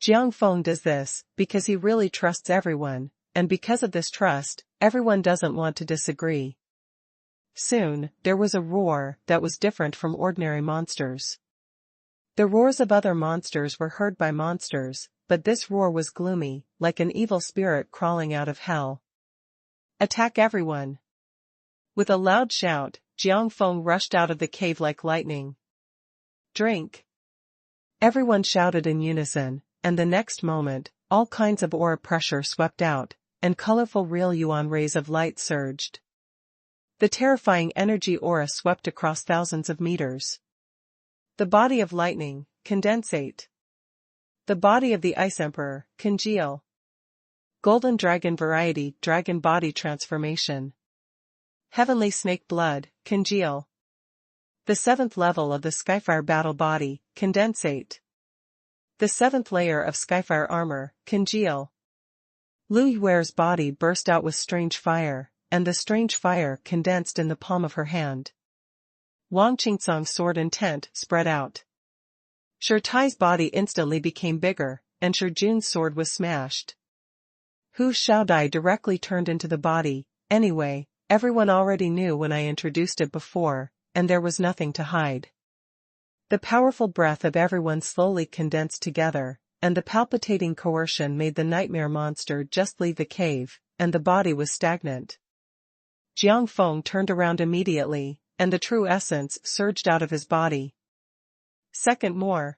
A: Jiang Feng does this because he really trusts everyone, and because of this trust, everyone doesn't want to disagree. Soon, there was a roar that was different from ordinary monsters. The roars of other monsters were heard by monsters, but this roar was gloomy, like an evil spirit crawling out of hell. Attack everyone! With a loud shout, Han Feng rushed out of the cave like lightning. Drink! Everyone shouted in unison, and the next moment, all kinds of aura pressure swept out, and colorful real yuan rays of light surged. The terrifying energy aura swept across thousands of meters. The body of lightning, condensate. The body of the Ice Emperor, congeal. Golden Dragon Variety Dragon Body Transformation. Heavenly Snake Blood, congeal. The 7th level of the Skyfire Battle Body, condensate. The 7th layer of Skyfire Armor, congeal. Lu Yuer's body burst out with strange fire, and the strange fire condensed in the palm of her hand. Wang Qingcang's sword intent spread out. Shi Tai's body instantly became bigger, and Shi Jun's sword was smashed. Hu Xiaodai directly turned into the body. Anyway, everyone already knew when I introduced it before, and there was nothing to hide. The powerful breath of everyone slowly condensed together, and the palpitating coercion made the nightmare monster just leave the cave, and the body was stagnant. Han Feng turned around immediately, and the true essence surged out of his body. Second more.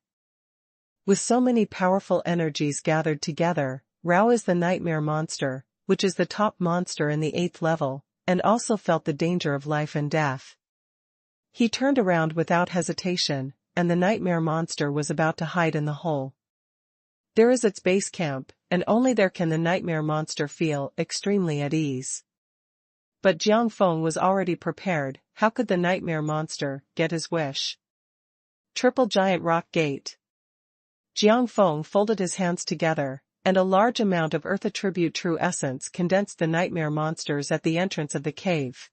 A: With so many powerful energies gathered together, Rao is the nightmare monster, which is the top monster in the 8th level, and also felt the danger of life and death. He turned around without hesitation, and the nightmare monster was about to hide in the hole. There is its base camp, and only there can the nightmare monster feel extremely at ease. But Han Feng was already prepared. How could the nightmare monster get his wish? Triple Giant Rock Gate. Han Feng folded his hands together, and a large amount of Earth Attribute True Essence condensed the nightmare monsters at the entrance of the cave.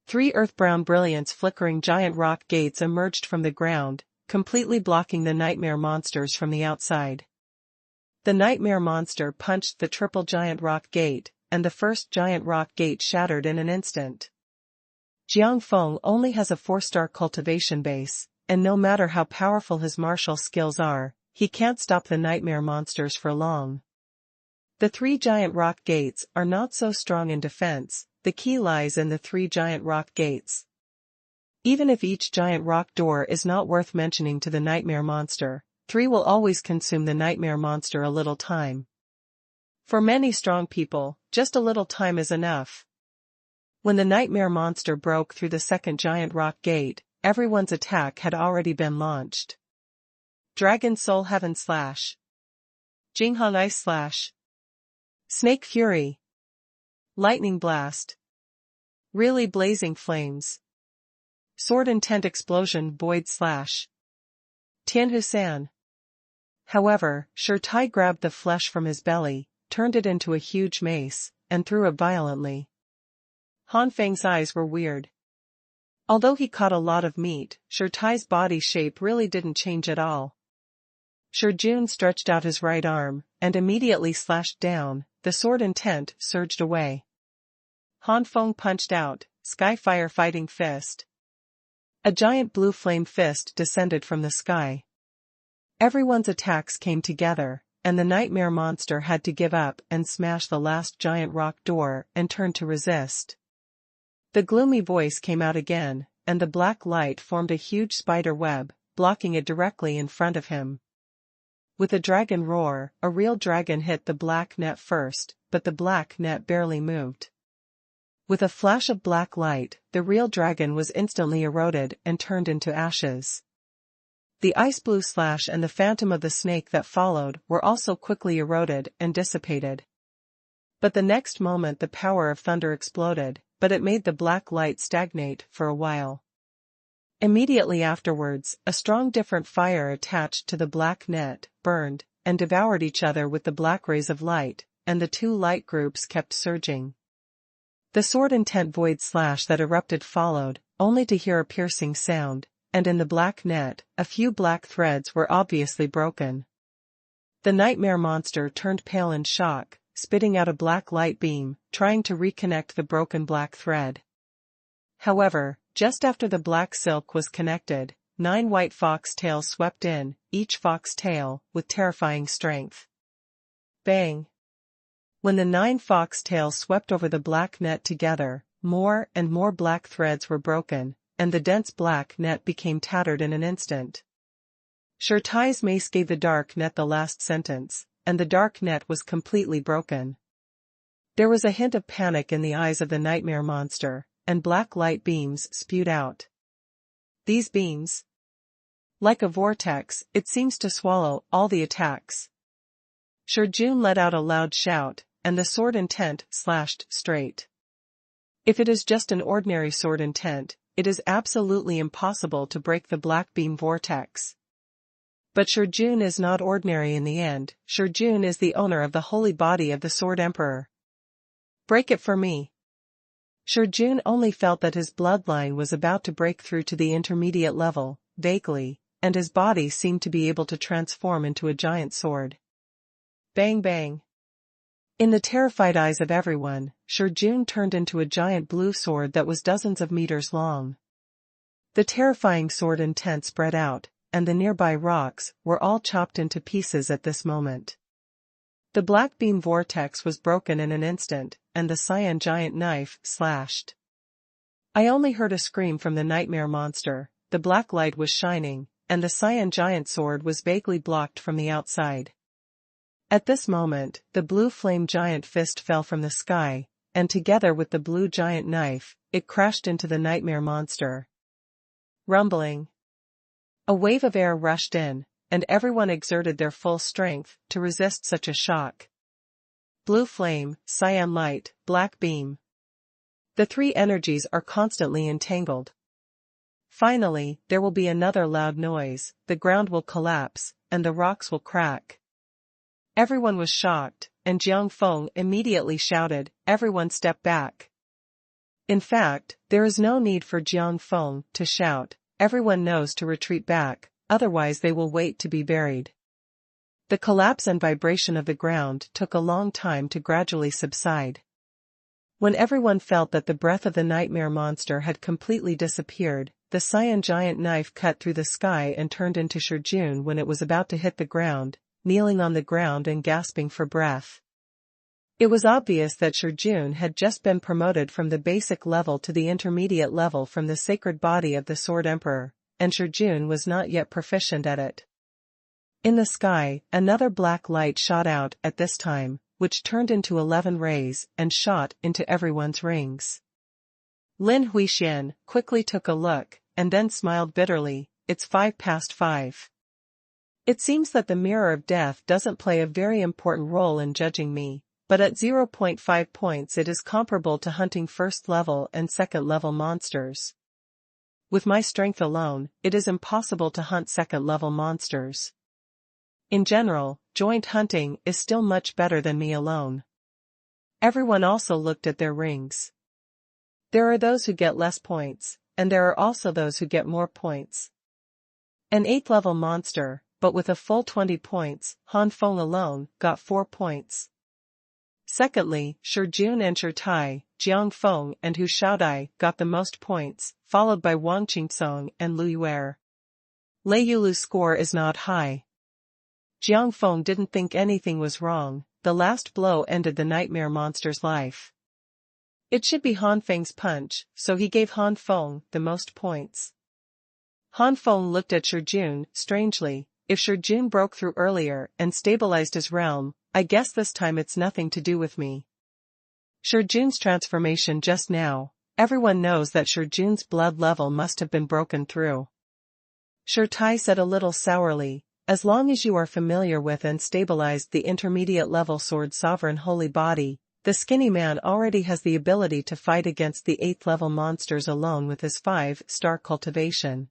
A: 3 earth-brown brilliance flickering giant rock gates emerged from the ground, completely blocking the nightmare monsters from the outside. The nightmare monster punched the triple giant rock gate, and the first giant rock gate shattered in an instant. Han Feng only has a 4-star cultivation base, and no matter how powerful his martial skills are, he can't stop the nightmare monsters for long. The 3 giant rock gates are not so strong in defense. The key lies in the 3 giant rock gates. Even if each giant rock door is not worth mentioning to the nightmare monster, 3 will always consume the nightmare monster a little time. For many strong people, just a little time is enough. When the nightmare monster broke through the 2nd giant rock gate, everyone's attack had already been launched. Dragon Soul Heaven Slash. Jinghan Ice Slash. Snake Fury. Lightning Blast. Really Blazing Flames. Sword Intent Explosion Void Slash. Tianhu San. However, Shi Tai grabbed the flesh from his belly, turned it into a huge mace, and threw it violently. Han Feng's eyes were weird. Although he caught a lot of meat, Shi Tai's body shape really didn't change at all. Shi Jun stretched out his right arm, and immediately slashed down. The sword intent surged away. Han Feng punched out, Skyfire Fighting Fist. A giant blue flame fist descended from the sky. Everyone's attacks came together, and the nightmare monster had to give up and smash the last giant rock door and turn to resist. The gloomy voice came out again, and the black light formed a huge spider web, blocking it directly in front of him. With a dragon roar, a real dragon hit the black net first, but the black net barely moved. With a flash of black light, the real dragon was instantly eroded and turned into ashes. The ice blue slash and the phantom of the snake that followed were also quickly eroded and dissipated. But the next moment the power of thunder exploded, but it made the black light stagnate for a while. Immediately afterwards, a strong different fire attached to the black net, burned, and devoured each other with the black rays of light, and the 2 light groups kept surging. The sword intent void slash that erupted followed, only to hear a piercing sound, and in the black net, a few black threads were obviously broken. The nightmare monster turned pale in shock, spitting out a black light beam, trying to reconnect the broken black thread. However, just after the black silk was connected, 9 white fox tails swept in, each fox tail, with terrifying strength. Bang! When the 9 fox tails swept over the black net together, more and more black threads were broken, and the dense black net became tattered in an instant. Sure Tai's mace gave the dark net the last sentence, and the dark net was completely broken. There was a hint of panic in the eyes of the nightmare monster, and black light beams spewed out. These beams, like a vortex, it seems to swallow all the attacks. Jun let out a loud shout, and the sword intent slashed straight. If it is just an ordinary sword intent, it is absolutely impossible to break the black beam vortex. But Jun is not ordinary in the end. Jun is the owner of the holy body of the Sword Emperor. Break it for me. Jun only felt that his bloodline was about to break through to the intermediate level, vaguely, and his body seemed to be able to transform into a giant sword. Bang bang. In the terrified eyes of everyone, Jun turned into a giant blue sword that was dozens of meters long. The terrifying sword intent spread out, and the nearby rocks were all chopped into pieces at this moment. The black beam vortex was broken in an instant, and the cyan giant knife slashed. I only heard a scream from the nightmare monster. The black light was shining, and the cyan giant sword was vaguely blocked from the outside. At this moment, the blue flame giant fist fell from the sky, and together with the blue giant knife, it crashed into the nightmare monster. Rumbling. A wave of air rushed in, and everyone exerted their full strength to resist such a shock. Blue flame, cyan light, black beam. The three energies are constantly entangled. Finally, there will be another loud noise, the ground will collapse, and the rocks will crack. Everyone was shocked, and Han Feng immediately shouted, "Everyone step back." In fact, there is no need for Han Feng to shout, everyone knows to retreat back, otherwise they will wait to be buried. The collapse and vibration of the ground took a long time to gradually subside. When everyone felt that the breath of the nightmare monster had completely disappeared, the cyan giant knife cut through the sky and turned into Jun when it was about to hit the ground, kneeling on the ground and gasping for breath. It was obvious that Jun had just been promoted from the basic level to the intermediate level from the sacred body of the Sword Emperor, and Jun was not yet proficient at it. In the sky, another black light shot out at this time, which turned into 11 rays and shot into everyone's rings. Lin Huixian quickly took a look, and then smiled bitterly. It's 5:05. It seems that the mirror of death doesn't play a very important role in judging me, but at 0.5 points it is comparable to hunting first-level and second-level monsters. With my strength alone, it is impossible to hunt second-level monsters. In general, joint hunting is still much better than me alone. Everyone also looked at their rings. There are those who get less points, and there are also those who get more points. An 8th-level monster, but with a full 20 points, Han Feng alone got 4 points. Secondly, Jun and Tai, Jiang Feng and Hu Shaodai got the most points, followed by Wang Qingsong and Lu Yuer. Lei Yulu's score is not high. Jiang Feng didn't think anything was wrong, the last blow ended the nightmare monster's life. It should be Han Feng's punch, so he gave Han Feng the most points. Han Feng looked at Jun strangely. If Jun broke through earlier and stabilized his realm, I guess this time it's nothing to do with me. Jun's transformation just now, everyone knows that Jun's blood level must have been broken through. Tai said a little sourly, as long as you are familiar with and stabilized the intermediate level sword sovereign holy body, the skinny man already has the ability to fight against the 8th level monsters alone with his 5-star cultivation.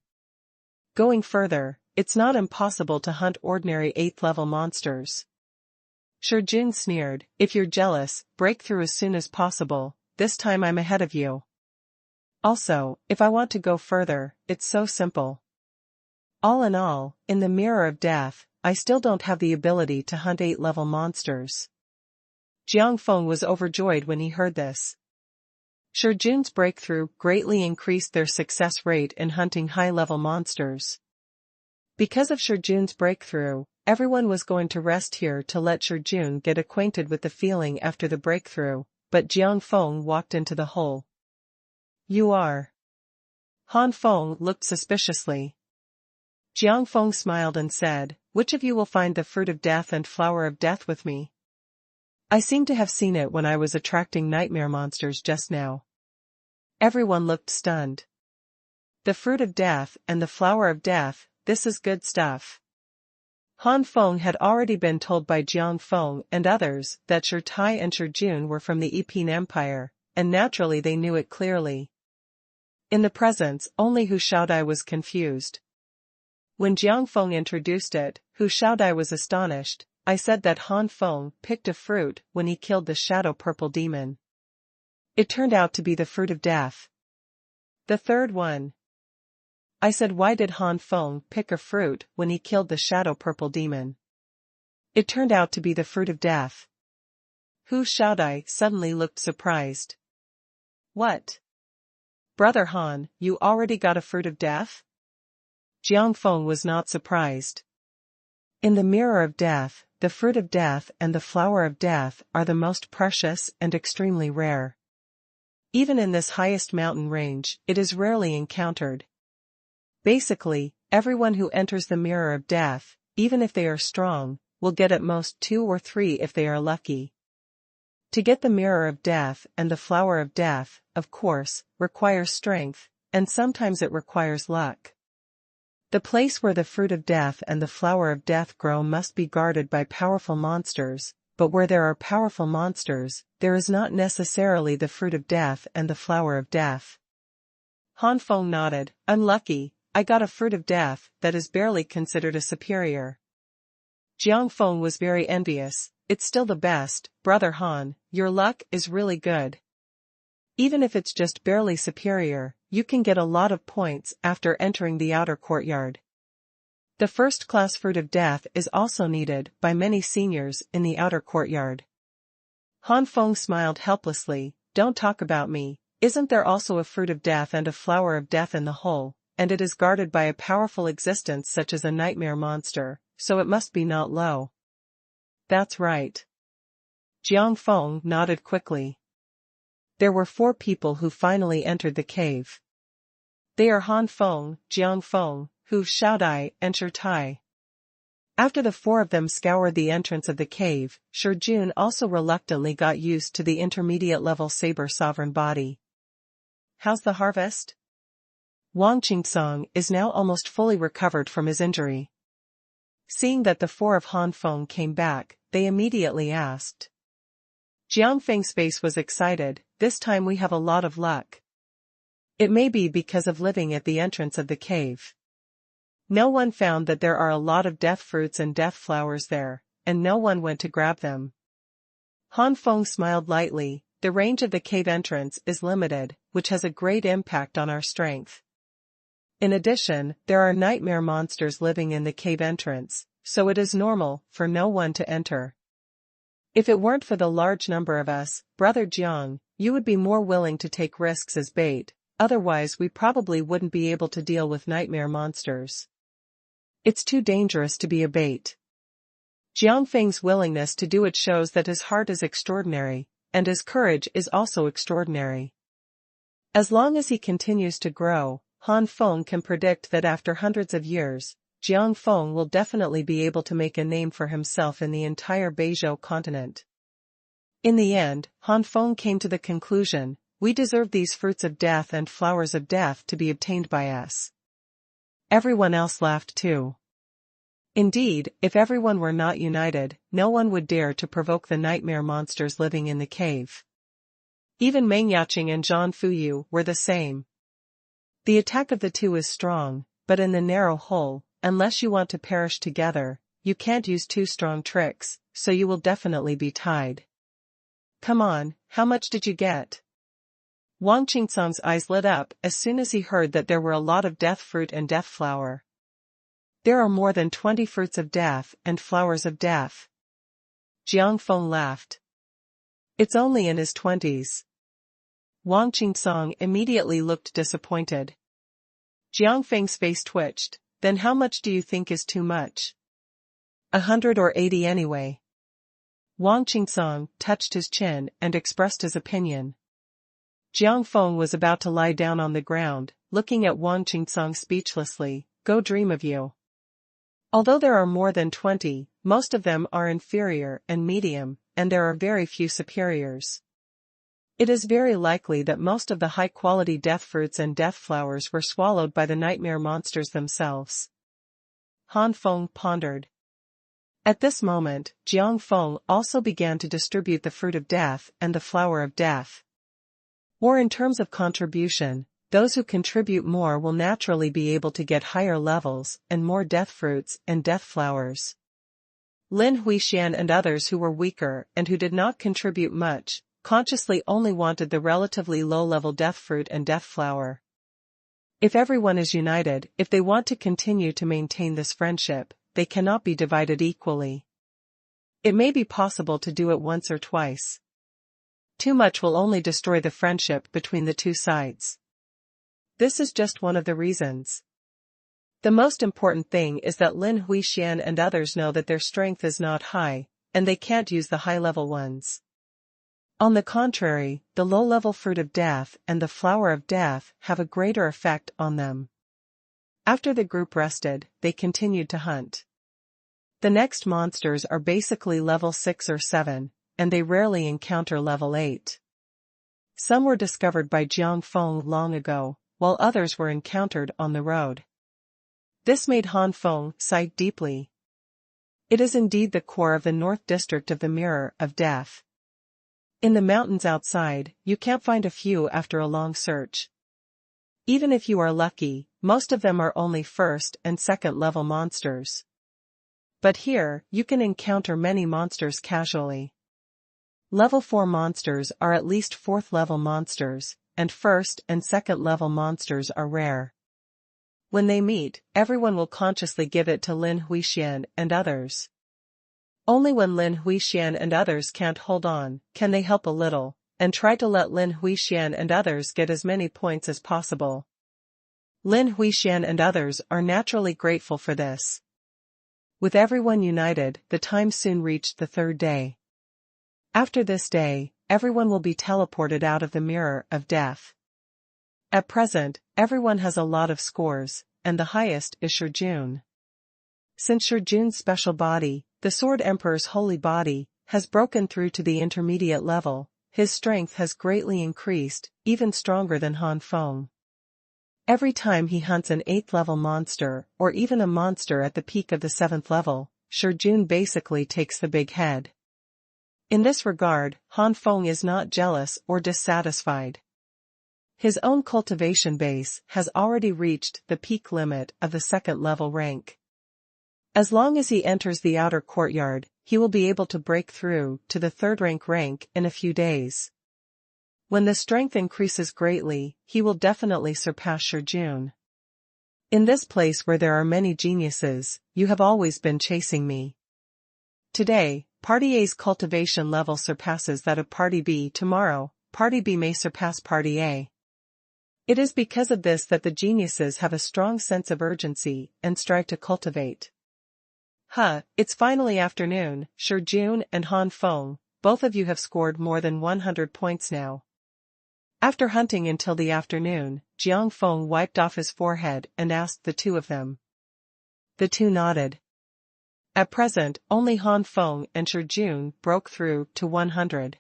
A: Going further, it's not impossible to hunt ordinary 8th level monsters. Jun sneered, if you're jealous, break through as soon as possible, this time I'm ahead of you. Also, if I want to go further, it's so simple. All in all, in the mirror of death, I still don't have the ability to hunt 8th-level monsters. Jiang Feng was overjoyed when he heard this. Shurjun's breakthrough greatly increased their success rate in hunting high-level monsters. Because of Shurjun's breakthrough, everyone was going to rest here to let Shurjun get acquainted with the feeling after the breakthrough, but Han Feng walked into the hole. You are. Han Feng looked suspiciously. Han Feng smiled and said, which of you will find the fruit of death and flower of death with me? I seem to have seen it when I was attracting nightmare monsters just now. Everyone looked stunned. The fruit of death and the flower of death, this is good stuff. Han Feng had already been told by Han Feng and others that Tai and Shurjun were from the Epine Empire, and naturally they knew it clearly. In the presence, only Xiaodai was confused. When Han Feng introduced it, Xiaodai was astonished. I said that Han Feng picked a fruit when he killed the shadow purple demon. It turned out to be the fruit of death. The third one. I said why did Han Feng pick a fruit when he killed the shadow purple demon? It turned out to be the fruit of death. Xiaodai suddenly looked surprised. What? Brother Han, you already got a fruit of death? Han Feng was not surprised. In the mirror of death, the fruit of death and the flower of death are the most precious and extremely rare. Even in this highest mountain range, it is rarely encountered. Basically, everyone who enters the mirror of death, even if they are strong, will get at most 2 or 3 if they are lucky. To get the mirror of death and the flower of death, of course, requires strength, and sometimes it requires luck. The place where the fruit of death and the flower of death grow must be guarded by powerful monsters, but where there are powerful monsters, there is not necessarily the fruit of death and the flower of death. Han Feng nodded. I'm lucky, I got a fruit of death that is barely considered a superior. Han Feng was very envious. It's still the best, Brother Han, your luck is really good. Even if it's just barely superior, you can get a lot of points after entering the outer courtyard. The first-class fruit of death is also needed by many seniors in the outer courtyard. Han Feng smiled helplessly. Don't talk about me, isn't there also a fruit of death and a flower of death in the hole, and it is guarded by a powerful existence such as a nightmare monster, so it must be not low. That's right. Han Feng nodded quickly. There were 4 people who finally entered the cave. They are Han Feng, Han Feng, Xiaodai, and Tai. After the 4 of them scoured the entrance of the cave, Shurjun also reluctantly got used to the intermediate-level saber sovereign body. How's the harvest? Wang Qingsong is now almost fully recovered from his injury. Seeing that the 4 of Han Feng came back, they immediately asked. Jiang Feng's face was excited. This time we have a lot of luck. It may be because of living at the entrance of the cave. No one found that there are a lot of death fruits and death flowers there, and no one went to grab them. Han Feng smiled lightly. The range of the cave entrance is limited, which has a great impact on our strength. In addition, there are nightmare monsters living in the cave entrance, so it is normal for no one to enter. If it weren't for the large number of us, Brother Jiang, you would be more willing to take risks as bait, otherwise we probably wouldn't be able to deal with nightmare monsters. It's too dangerous to be a bait. Jiang Feng's willingness to do it shows that his heart is extraordinary, and his courage is also extraordinary. As long as he continues to grow, Han Feng can predict that after hundreds of years, Jiang Feng will definitely be able to make a name for himself in the entire Beizhou continent. In the end, Han Feng came to the conclusion, we deserve these fruits of death and flowers of death to be obtained by us. Everyone else laughed too. Indeed, if everyone were not united, no one would dare to provoke the nightmare monsters living in the cave. Even Meng Yaqing and Zhang Fuyu were the same. The attack of the 2 is strong, but in the narrow hole, unless you want to perish together, you can't use 2 strong tricks, so you will definitely be tied. Come on, how much did you get? Wang Qingsong's eyes lit up as soon as he heard that there were a lot of death fruit and death flower. There are more than 20 fruits of death and flowers of death. Jiang Feng laughed. It's only in his 20s. Wang Qingsong immediately looked disappointed. Jiang Feng's face twitched. Then how much do you think is too much? 100 or 80 anyway. Wang Qingsong touched his chin and expressed his opinion. Jiang Feng was about to lie down on the ground, looking at Wang Qingsong speechlessly. Go dream of you. Although there are more than 20, most of them are inferior and medium, and there are very few superiors. It is very likely that most of the high-quality death fruits and death flowers were swallowed by the nightmare monsters themselves. Han Feng pondered. At this moment, Jiang Feng also began to distribute the fruit of death and the flower of death. Or in terms of contribution, those who contribute more will naturally be able to get higher levels and more death fruits and death flowers. Lin Huixian and others who were weaker and who did not contribute much, consciously only wanted the relatively low-level death fruit and death flower. If everyone is united, if they want to continue to maintain this friendship, they cannot be divided equally. It may be possible to do it once or twice. Too much will only destroy the friendship between the two sides. This is just one of the reasons. The most important thing is that Lin Huixian and others know that their strength is not high, and they can't use the high-level ones. On the contrary, the low-level fruit of death and the flower of death have a greater effect on them. After the group rested, they continued to hunt. The next monsters are basically level 6 or 7, and they rarely encounter level 8. Some were discovered by Jiang Feng long ago, while others were encountered on the road. This made Han Feng sigh deeply. It is indeed the core of the North District of the Mirror of Death. In the mountains outside, you can't find a few after a long search. Even if you are lucky, most of them are only first and second level monsters. But here, you can encounter many monsters casually. Level 4 monsters are at least 4th level monsters, and first and second level monsters are rare. When they meet, everyone will consciously give it to Lin Huixian and others. Only when Lin Huixian and others can't hold on, can they help a little, and try to let Lin Huixian and others get as many points as possible. Lin Huixian and others are naturally grateful for this. With everyone united, the time soon reached the 3rd day. After this day, everyone will be teleported out of the Mirror of Death. At present, everyone has a lot of scores, and the highest is Xuanhuan. Since Xuanhuan's special body, the Sword Emperor's holy body, has broken through to the intermediate level, his strength has greatly increased, even stronger than Han Feng. Every time he hunts an 8th level monster, or even a monster at the peak of the 7th level, Xuanhuan basically takes the big head. In this regard, Han Feng is not jealous or dissatisfied. His own cultivation base has already reached the peak limit of the 2nd level rank. As long as he enters the outer courtyard, he will be able to break through to the 3rd rank in a few days. When the strength increases greatly, he will definitely surpass Xuanhuan. In this place where there are many geniuses, you have always been chasing me. Today, Party A's cultivation level surpasses that of Party B. Tomorrow, Party B may surpass Party A. It is because of this that the geniuses have a strong sense of urgency and strive to cultivate. It's finally afternoon, Xuanhuan and Han Feng, both of you have scored more than 100 points now. After hunting until the afternoon, Jiang Feng wiped off his forehead and asked the two of them. The two nodded. At present, only Han Feng and Xuanhuan broke through to 100.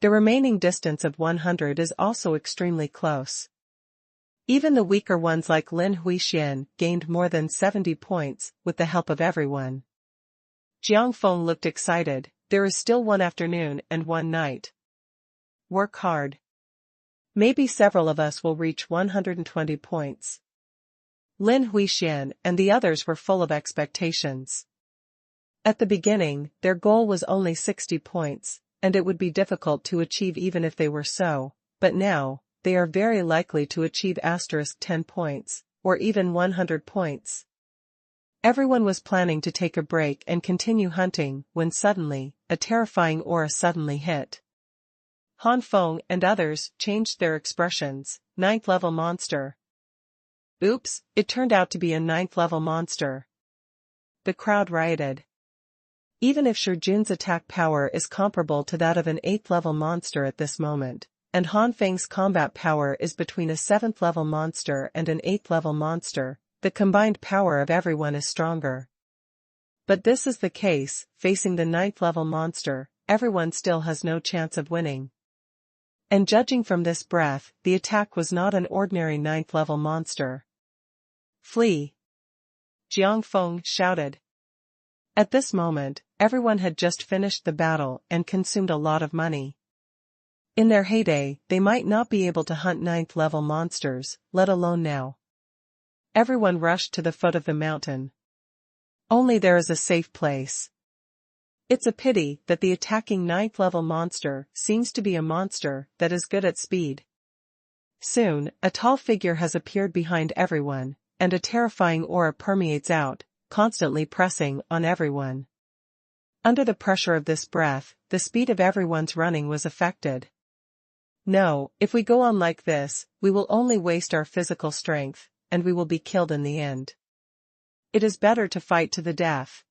A: The remaining distance of 100 is also extremely close. Even the weaker ones like Lin Huixian gained more than 70 points with the help of everyone. Jiang Feng looked excited. There is still one afternoon and one night. Work hard. Maybe several of us will reach 120 points. Lin Huixian and the others were full of expectations. At the beginning, their goal was only 60 points, and it would be difficult to achieve even if they were so, but now, they are very likely to achieve *10 points, or even 100 points. Everyone was planning to take a break and continue hunting when suddenly, a terrifying aura suddenly hit. Han Feng and others changed their expressions. Ninth level monster. Oops, it turned out to be a ninth level monster. The crowd rioted. Even if Shijun's attack power is comparable to that of an 8th level monster at this moment, and Han Feng's combat power is between a 7th level monster and an 8th level monster, the combined power of everyone is stronger. But this is the case, facing the 9th level monster, everyone still has no chance of winning. And judging from this breath, the attack was not an ordinary 9th level monster. Flee! Jiang Feng shouted. At this moment, everyone had just finished the battle and consumed a lot of money. In their heyday, they might not be able to hunt 9th level monsters, let alone now. Everyone rushed to the foot of the mountain. Only there is a safe place. It's a pity that the attacking 9th level monster seems to be a monster that is good at speed. Soon, a tall figure has appeared behind everyone, and a terrifying aura permeates out, constantly pressing on everyone. Under the pressure of this breath, the speed of everyone's running was affected. No, if we go on like this, we will only waste our physical strength, and we will be killed in the end. It is better to fight to the death.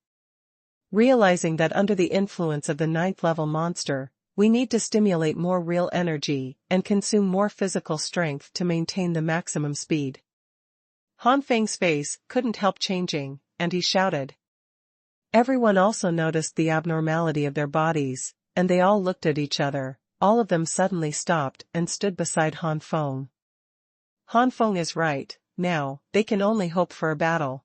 A: Realizing that under the influence of the 9th level monster, we need to stimulate more real energy and consume more physical strength to maintain the maximum speed. Han Feng's face couldn't help changing, and he shouted. Everyone also noticed the abnormality of their bodies, and they all looked at each other. All of them suddenly stopped and stood beside Han Feng. Han Feng is right, now, they can only hope for a battle.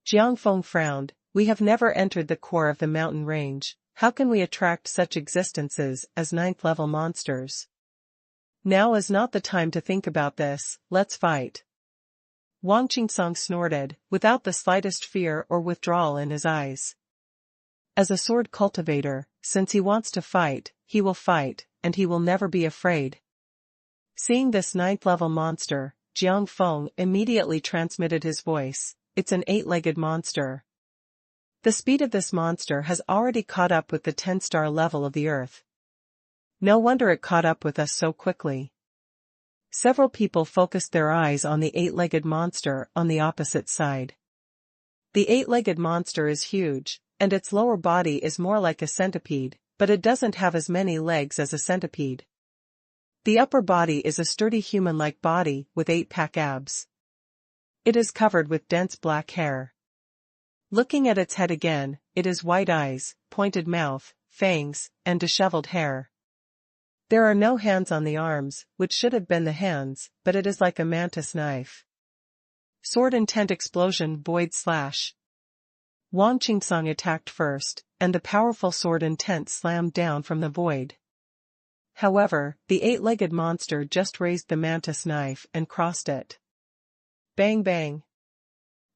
A: Jiang Feng frowned. We have never entered the core of the mountain range, how can we attract such existences as 9th level monsters? Now is not the time to think about this, let's fight. Wang Qingsong snorted, without the slightest fear or withdrawal in his eyes. As a sword cultivator, since he wants to fight, he will fight, and he will never be afraid. Seeing this 9th level monster, Jiang Feng immediately transmitted his voice. It's an 8-legged monster. The speed of this monster has already caught up with the 10-star level of the Earth. No wonder it caught up with us so quickly. Several people focused their eyes on the 8-legged monster on the opposite side. The 8-legged monster is huge, and its lower body is more like a centipede, but it doesn't have as many legs as a centipede. The upper body is a sturdy human-like body with 8-pack abs. It is covered with dense black hair. Looking at its head again, it is white eyes, pointed mouth, fangs, and disheveled hair. There are no hands on the arms, which should have been the hands, but it is like a mantis knife. Sword intent explosion void slash. Wang Qingsong attacked first, and the powerful sword intent slammed down from the void. However, the 8-legged monster just raised the mantis knife and crossed it. Bang bang.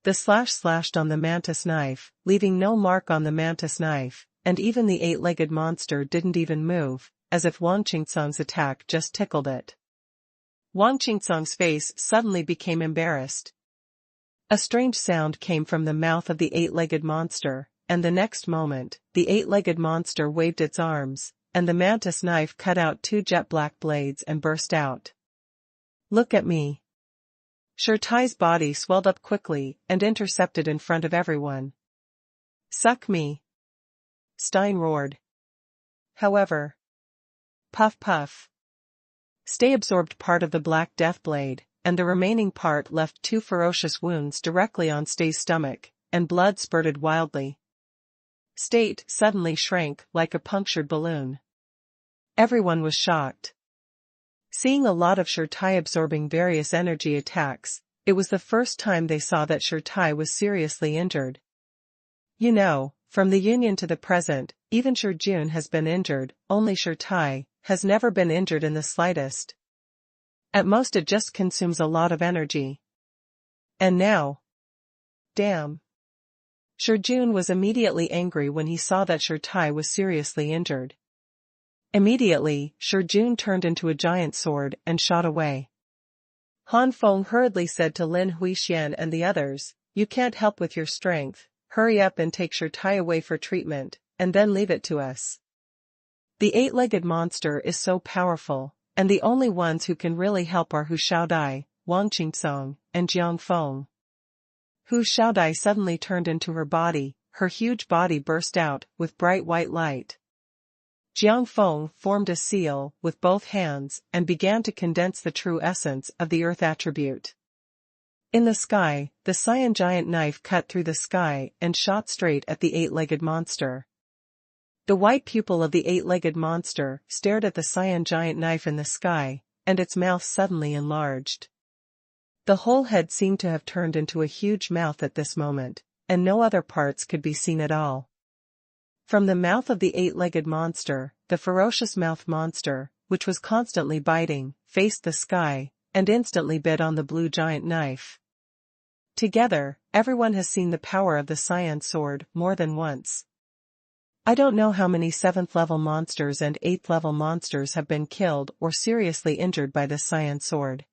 A: The slash slashed on the mantis knife, leaving no mark on the mantis knife, and even the 8-legged monster didn't even move, as if Wang Qingsong's attack just tickled it. Wang Qingsong's face suddenly became embarrassed. A strange sound came from the mouth of the 8-legged monster, and the next moment, the 8-legged monster waved its arms, and the mantis knife cut out 2 jet-black blades and burst out. Look at me. Shirtai's body swelled up quickly and intercepted in front of everyone. Suck me. Stein roared. However. Puff puff. Stay absorbed part of the black death blade, and the remaining part left 2 ferocious wounds directly on Stay's stomach, and blood spurted wildly. State suddenly shrank like a punctured balloon. Everyone was shocked. Seeing a lot of Shirtai absorbing various energy attacks, it was the first time they saw that Shirtai was seriously injured. You know, from the Union to the present, even Shijun has been injured, only Shirtai has never been injured in the slightest. At most it just consumes a lot of energy. And now. Damn. Shijun was immediately angry when he saw that Shirtai was seriously injured. Immediately, Shijun turned into a giant sword and shot away. Han Feng hurriedly said to Lin Huixian and the others, you can't help with your strength, hurry up and take Shirtai away for treatment, and then leave it to us. The eight-legged monster is so powerful, and the only ones who can really help are Hu Xiaodai, Wang Qingcong, and Jiang Feng. Hu Xiaodai suddenly turned into her body, her huge body burst out with bright white light. Jiang Feng formed a seal with both hands and began to condense the true essence of the earth attribute. In the sky, the cyan giant knife cut through the sky and shot straight at the eight-legged monster. The white pupil of the eight-legged monster stared at the cyan giant knife in the sky, and its mouth suddenly enlarged. The whole head seemed to have turned into a huge mouth at this moment, and no other parts could be seen at all. From the mouth of the eight-legged monster, the ferocious mouth monster, which was constantly biting, faced the sky, and instantly bit on the blue giant knife. Together, everyone has seen the power of the cyan sword more than once. I don't know how many 7th-level monsters and 8th-level monsters have been killed or seriously injured by the cyan sword.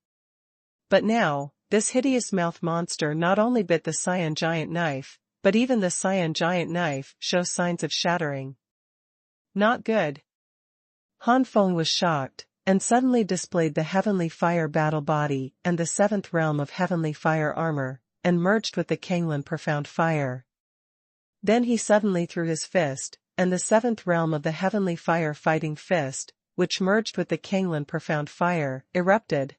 A: But now, this hideous mouth monster not only bit the cyan giant knife, but even the cyan giant knife shows signs of shattering. Not good. Han Feng was shocked, and suddenly displayed the heavenly fire battle body and the 7th realm of heavenly fire armor, and merged with the Kanglan profound fire. Then he suddenly threw his fist, and the 7th realm of the heavenly fire fighting fist, which merged with the Kanglan profound fire, erupted.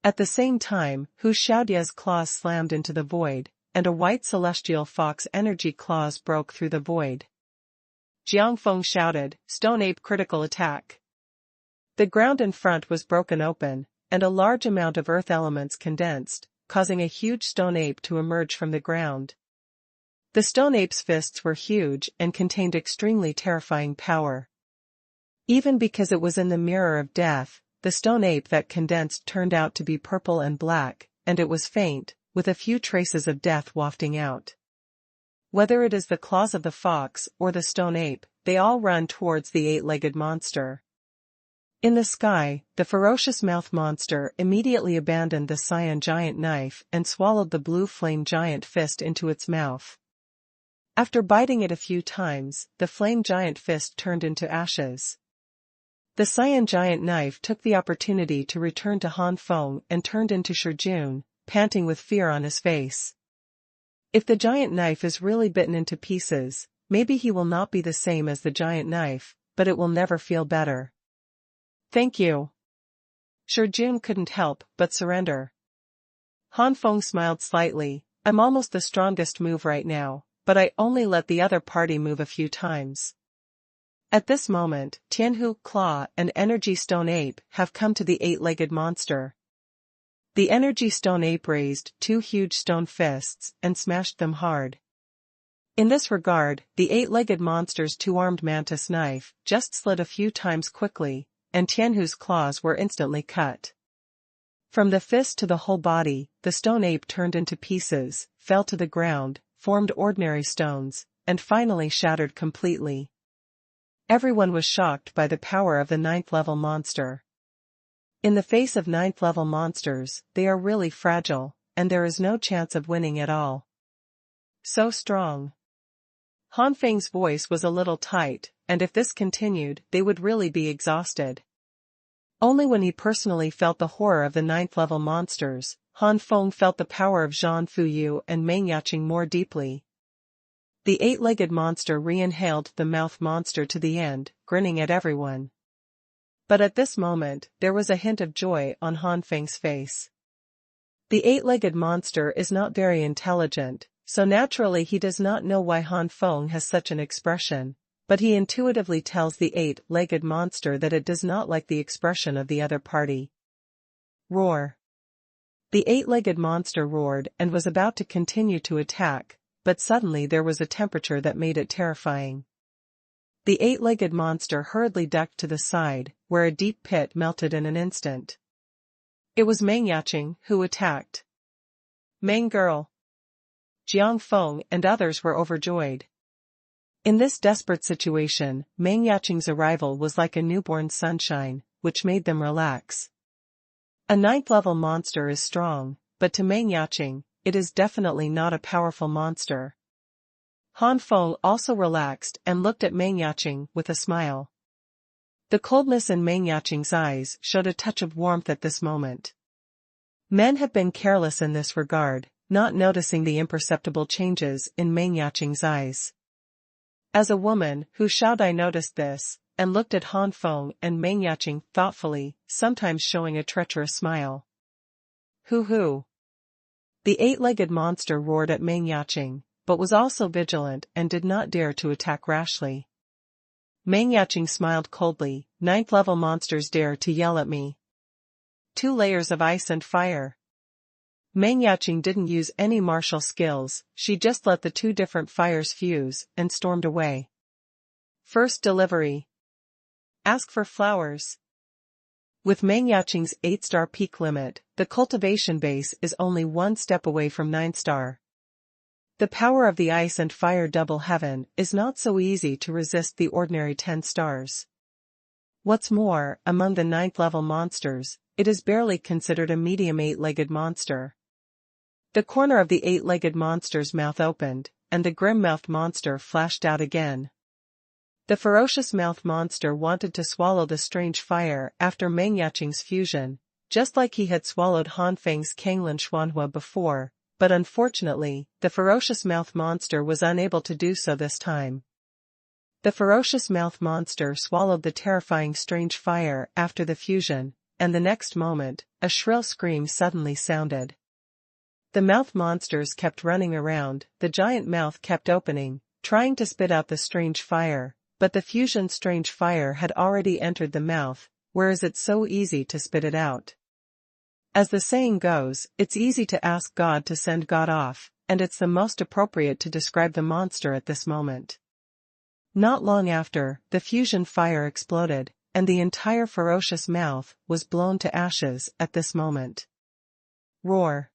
A: At the same time, Hu Xiaodia's claws slammed into the void, and a white celestial fox energy claws broke through the void. Jiang Feng shouted, "Stone Ape critical attack!" The ground in front was broken open, and a large amount of earth elements condensed, causing a huge stone ape to emerge from the ground. The stone ape's fists were huge and contained extremely terrifying power. Even because it was in the mirror of death, the stone ape that condensed turned out to be purple and black, and it was faint, with a few traces of death wafting out. Whether it is the claws of the fox or the stone ape, they all run towards the eight-legged monster. In the sky, the ferocious mouth monster immediately abandoned the cyan giant knife and swallowed the blue flame giant fist into its mouth. After biting it a few times, the flame giant fist turned into ashes. The cyan giant knife took the opportunity to return to Han Feng and turned into Shijun, panting with fear on his face. If the giant knife is really bitten into pieces, maybe he will not be the same as the giant knife, but it will never feel better. Thank you. Shijun couldn't help but surrender. Han Feng smiled slightly. I'm almost the strongest move right now, but I only let the other party move a few times. At this moment, Tianhu, Claw, and Energy Stone Ape have come to the eight-legged monster. The Energy Stone Ape raised 2 huge stone fists and smashed them hard. In this regard, the eight-legged monster's 2-armed mantis knife just slid a few times quickly, and Tianhu's claws were instantly cut. From the fist to the whole body, the stone ape turned into pieces, fell to the ground, formed ordinary stones, and finally shattered completely. Everyone was shocked by the power of the 9th-level monster. In the face of 9th-level monsters, they are really fragile, and there is no chance of winning at all. So strong. Han Feng's voice was a little tight, and if this continued, they would really be exhausted. Only when he personally felt the horror of the 9th-level monsters, Han Feng felt the power of Zhan Fuyu and Meng Yaqing more deeply. The eight-legged monster re-inhaled the mouth monster to the end, grinning at everyone. But at this moment, there was a hint of joy on Han Feng's face. The eight-legged monster is not very intelligent, so naturally he does not know why Han Feng has such an expression, but he intuitively tells the eight-legged monster that it does not like the expression of the other party. Roar. The eight-legged monster roared and was about to continue to attack, but suddenly there was a temperature that made it terrifying. The eight-legged monster hurriedly ducked to the side, where a deep pit melted in an instant. It was Meng Yaqing who attacked. Meng girl. Jiang Feng and others were overjoyed. In this desperate situation, Meng Yaqing's arrival was like a newborn sunshine, which made them relax. A 9th-level monster is strong, but to Meng Yaqing, it is definitely not a powerful monster. Han Feng also relaxed and looked at Meng Yaqing with a smile. The coldness in Meng Yaqing's eyes showed a touch of warmth at this moment. Men have been careless in this regard, not noticing the imperceptible changes in Meng Yaqing's eyes. As a woman, Hu Xiaodai noticed this, and looked at Han Feng and Meng Yaqing thoughtfully, sometimes showing a treacherous smile. Hu! The eight-legged monster roared at Meng Yaqing, but was also vigilant and did not dare to attack rashly. Meng Yaqing smiled coldly. Ninth-level monsters dare to yell at me. 2 layers of ice and fire. Meng Yaqing didn't use any martial skills, she just let the 2 different fires fuse and stormed away. First delivery. Ask for flowers. With Meng Yaqing's 8-star peak limit, the cultivation base is only 1 step away from 9-star. The power of the ice and fire double heaven is not so easy to resist the ordinary 10 stars. What's more, among the 9th-level monsters, it is barely considered a medium 8-legged monster. The corner of the 8-legged monster's mouth opened, and the grim-mouthed monster flashed out again. The ferocious-mouthed monster wanted to swallow the strange fire after Meng Yaqing's fusion, just like he had swallowed Han Feng's Kanglin Xuanhuan before, but unfortunately, the ferocious-mouthed monster was unable to do so this time. The ferocious-mouthed monster swallowed the terrifying strange fire after the fusion, and the next moment, a shrill scream suddenly sounded. The mouth monsters kept running around, the giant mouth kept opening, trying to spit out the strange fire, but the fusion strange fire had already entered the mouth, whereas it's so easy to spit it out. As the saying goes, it's easy to ask God to send God off, and it's the most appropriate to describe the monster at this moment. Not long after, the fusion fire exploded, and the entire ferocious mouth was blown to ashes at this moment. Roar.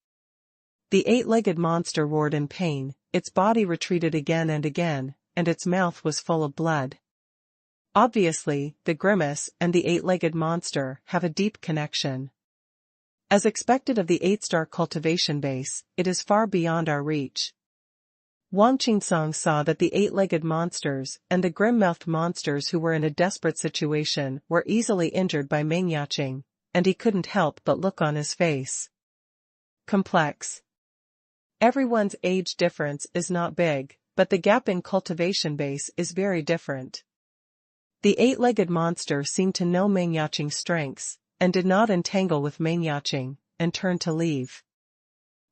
A: The 8-legged monster roared in pain, its body retreated again, and its mouth was full of blood. Obviously, the grimace and the 8-legged monster have a deep connection. As expected of the 8-star cultivation base, it is far beyond our reach. Wang Qingsong saw that the 8-legged monsters and the grim-mouthed monsters who were in a desperate situation were easily injured by Meng Yaqing, and he couldn't help but look on his face. Complex. Everyone's age difference is not big, but the gap in cultivation base is very different. The 8-legged monster seemed to know Meng Yaqing's strengths, and did not entangle with Meng Yaqing, and turned to leave.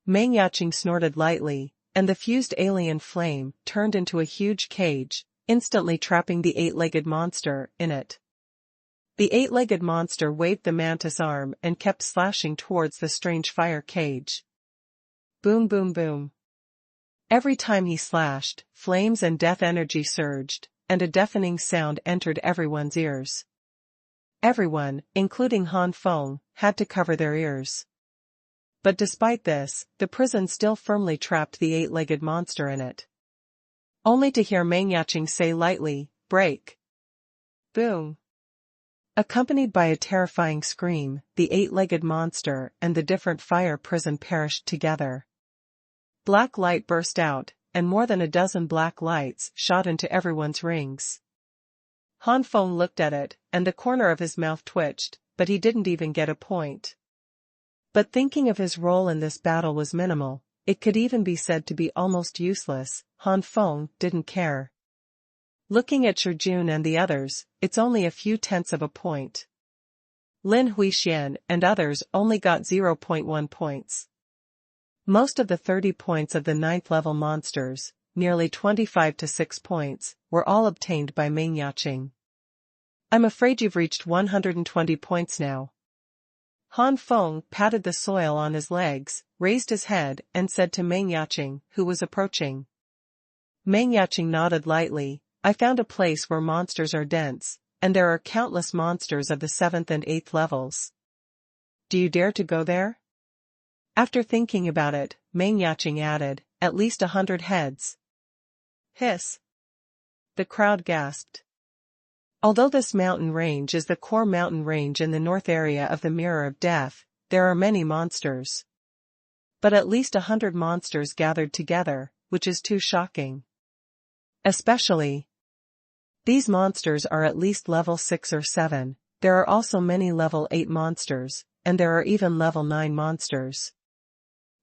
A: Meng Yaqing snorted lightly, and the fused alien flame turned into a huge cage, instantly trapping the 8-legged monster in it. The 8-legged monster waved the mantis arm and kept slashing towards the strange fire cage. Boom boom boom. Every time he slashed, flames and death energy surged, and a deafening sound entered everyone's ears. Everyone, including Han Feng, had to cover their ears. But despite this, the prison still firmly trapped the 8-legged monster in it. Only to hear Meng Yaqing say lightly, "Break." Boom. Accompanied by a terrifying scream, the 8-legged monster and the different fire prison perished together. Black light burst out, and more than a dozen black lights shot into everyone's rings. Han Feng looked at it, and the corner of his mouth twitched, but he didn't even get a point. But thinking of his role in this battle was minimal, it could even be said to be almost useless. Han Feng didn't care. Looking at Shijun and the others, it's only a few tenths of a point. Lin Huixian and others only got 0.1 points. Most of the 30 points of the 9th-level monsters, nearly 25 to 6 points, were all obtained by Meng Yaqing. I'm afraid you've reached 120 points now. Han Feng patted the soil on his legs, raised his head, and said to Meng Yaqing, who was approaching. Meng Yaqing nodded lightly. I found a place where monsters are dense, and there are countless monsters of the 7th and 8th levels. Do you dare to go there? After thinking about it, Meng Yaqing added, at least 100 heads. Hiss. The crowd gasped. Although this mountain range is the core mountain range in the north area of the Mirror of Death, there are many monsters. But at least 100 monsters gathered together, which is too shocking. Especially These monsters are at least level 6 or 7, there are also many level 8 monsters, and there are even level 9 monsters.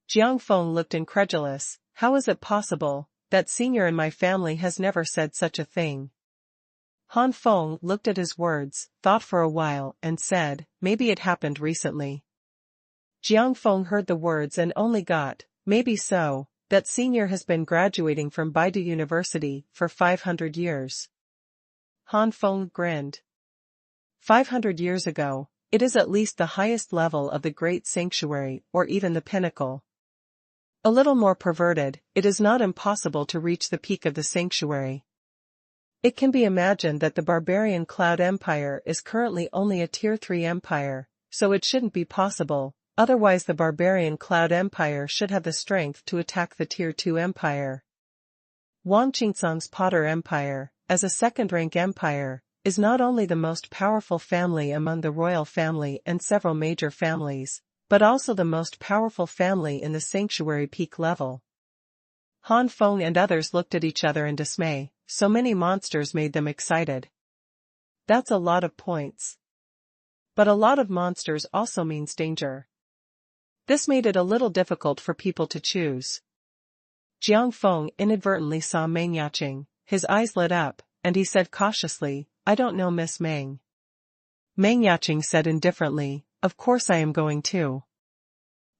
A: Jiang Feng looked incredulous. How is it possible? That senior in my family has never said such a thing. Han Feng looked at his words, thought for a while, and said, maybe it happened recently. Jiang Feng heard the words and only got, maybe so, that senior has been graduating from Baidu University for 500 years. Han Feng grinned. 500 years ago, it is at least the highest level of the Great Sanctuary or even the pinnacle. A little more perverted, it is not impossible to reach the peak of the sanctuary. It can be imagined that the barbarian Cloud Empire is currently only a Tier 3 empire, so it shouldn't be possible, otherwise the barbarian Cloud Empire should have the strength to attack the Tier 2 empire. Wang Qingsong's Potter Empire, as a second-rank empire, is not only the most powerful family among the royal family and several major families, but also the most powerful family in the sanctuary peak level. Han Feng and others looked at each other in dismay, so many monsters made them excited. That's a lot of points. But a lot of monsters also means danger. This made it a little difficult for people to choose. Jiang Feng inadvertently saw Meng Yaqing, his eyes lit up, and he said cautiously, I don't know Miss Meng. Meng Yaqing said indifferently, of course I am going too.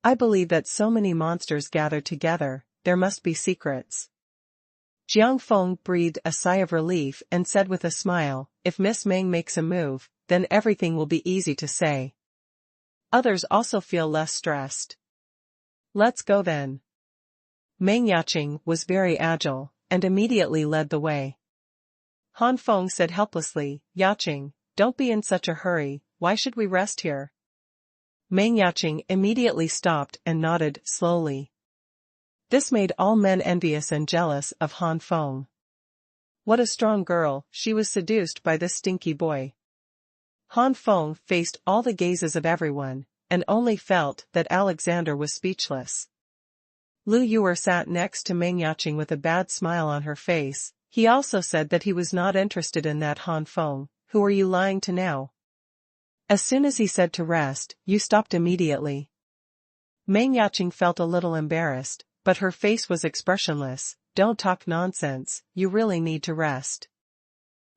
A: I believe that so many monsters gathered together, there must be secrets. Jiang Feng breathed a sigh of relief and said with a smile, if Miss Meng makes a move, then everything will be easy to say. Others also feel less stressed. Let's go then. Meng Yaqing was very agile, and immediately led the way. Han Feng said helplessly, Yaqing, don't be in such a hurry, why should we rest here? Meng Yaqing immediately stopped and nodded slowly. This made all men envious and jealous of Han Feng. What a strong girl, she was seduced by this stinky boy. Han Feng faced all the gazes of everyone, and only felt that Alexander was speechless. Lu Yuer sat next to Meng Yaqing with a bad smile on her face. He also said that he was not interested in that Han Feng. Who are you lying to now? As soon as he said to rest, you stopped immediately. Meng Yaqing felt a little embarrassed, but her face was expressionless. Don't talk nonsense, you really need to rest.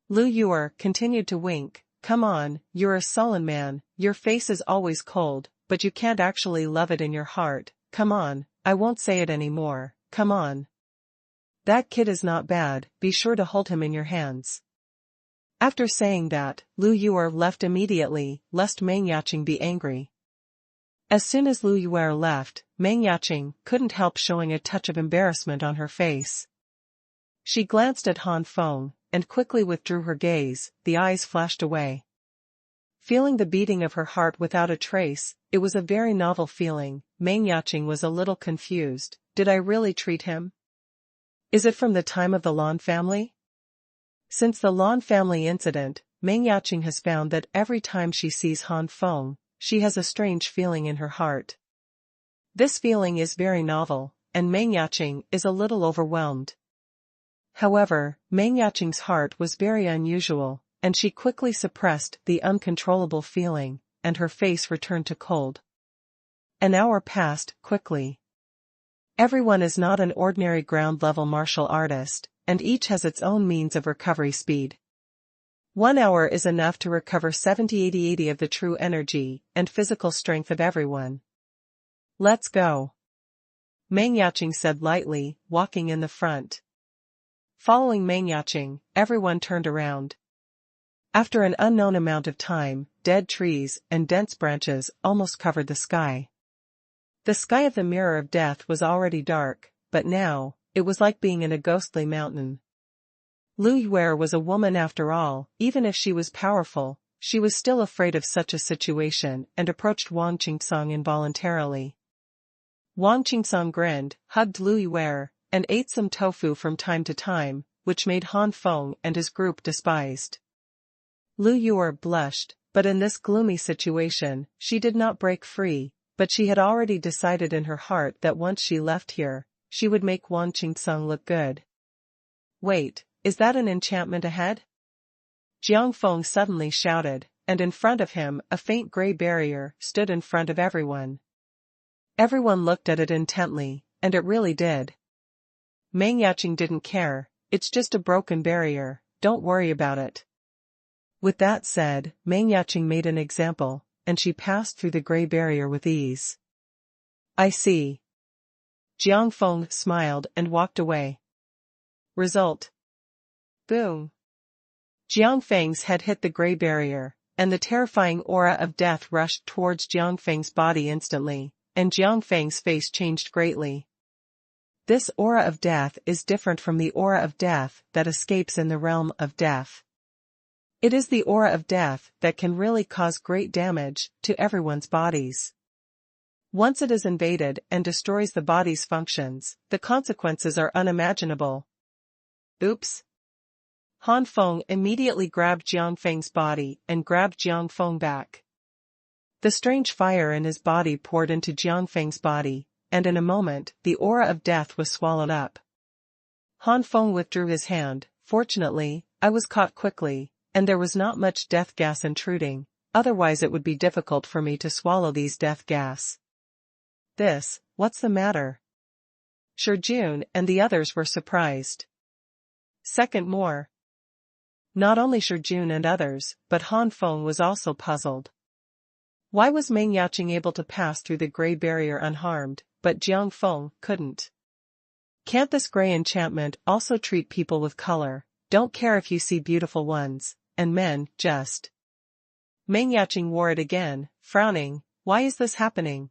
A: Lu Yuer continued to wink. Come on, you're a sullen man, your face is always cold, but you can't actually love it in your heart. Come on, I won't say it anymore, come on. That kid is not bad, be sure to hold him in your hands. After saying that, Lu Yuer left immediately, lest Meng Yaqing be angry. As soon as Lu Yuer left, Meng Yaqing couldn't help showing a touch of embarrassment on her face. She glanced at Han Feng, and quickly withdrew her gaze, the eyes flashed away. Feeling the beating of her heart without a trace, it was a very novel feeling. Meng Yaqing was a little confused. Did I really treat him? Is it from the time of the Lan family? Since the Lan family incident, Meng Yaqing has found that every time she sees Han Feng, she has a strange feeling in her heart. This feeling is very novel, and Meng Yaqing is a little overwhelmed. However, Meng Yaqing's heart was very unusual, and she quickly suppressed the uncontrollable feeling, and her face returned to cold. An hour passed quickly. Everyone is not an ordinary ground-level martial artist, and each has its own means of recovery speed. 1 hour is enough to recover 70-80 of the true energy and physical strength of everyone. Let's go. Meng Yaqing said lightly, walking in the front. Following Meng Yaqing, everyone turned around. After an unknown amount of time, dead trees and dense branches almost covered the sky. The sky of the Mirror of Death was already dark, but now, it was like being in a ghostly mountain. Lu Yuer was a woman after all, even if she was powerful, she was still afraid of such a situation and approached Wang Qingsong involuntarily. Wang Qingsong grinned, hugged Lu Yuer, and ate some tofu from time to time, which made Han Feng and his group despised. Lu Yuer blushed, but in this gloomy situation, she did not break free, but she had already decided in her heart that once she left here, she would make Wang Qingsong look good. Wait, is that an enchantment ahead? Jiang Feng suddenly shouted, and in front of him a faint gray barrier stood in front of everyone. Everyone looked at it intently, and it really did. Meng Yaqing didn't care. It's just a broken barrier, don't worry about it. With that said, Meng Yaqing made an example, and she passed through the gray barrier with ease. I see. Jiang Feng smiled and walked away. Result. Boom. Jiang Feng's head hit the gray barrier, and the terrifying aura of death rushed towards Jiang Feng's body instantly, and Jiang Feng's face changed greatly. This aura of death is different from the aura of death that escapes in the realm of death. It is the aura of death that can really cause great damage to everyone's bodies. Once it is invaded and destroys the body's functions, the consequences are unimaginable. Oops. Han Feng immediately grabbed Jiang Feng's body and grabbed Jiang Feng back. The strange fire in his body poured into Jiang Feng's body, and in a moment, the aura of death was swallowed up. Han Feng withdrew his hand. Fortunately, I was caught quickly, and there was not much death gas intruding, otherwise it would be difficult for me to swallow these death gas. What's the matter? Jun and the others were surprised. Second more. Not only Jun and others, but Han Feng was also puzzled. Why was Meng Yaqing able to pass through the gray barrier unharmed, but Jiang Feng couldn't? Can't this gray enchantment also treat people with color? Don't care if you see beautiful ones, and men, just. Meng Yaqing wore it again, frowning. Why is this happening?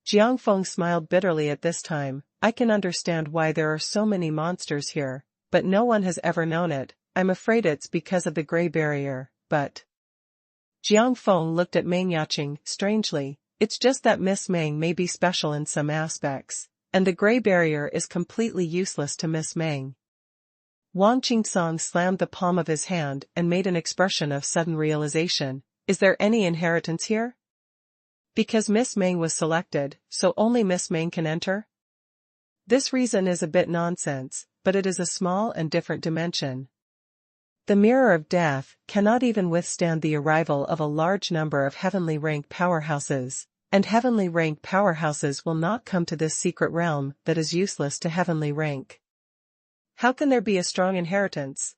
A: Jiang Feng smiled bitterly at this time. I can understand why there are so many monsters here, but no one has ever known it. I'm afraid it's because of the gray barrier, but. Jiang Feng looked at Meng Yaqing strangely. It's just that Miss Meng may be special in some aspects, and the gray barrier is completely useless to Miss Meng. Wang Qingsong slammed the palm of his hand and made an expression of sudden realization. Is there any inheritance here? Because Miss Meng was selected, so only Miss Meng can enter? This reason is a bit nonsense, but it is a small and different dimension. The Mirror of Death cannot even withstand the arrival of a large number of heavenly rank powerhouses, and heavenly rank powerhouses will not come to this secret realm that is useless to heavenly rank. How can there be a strong inheritance?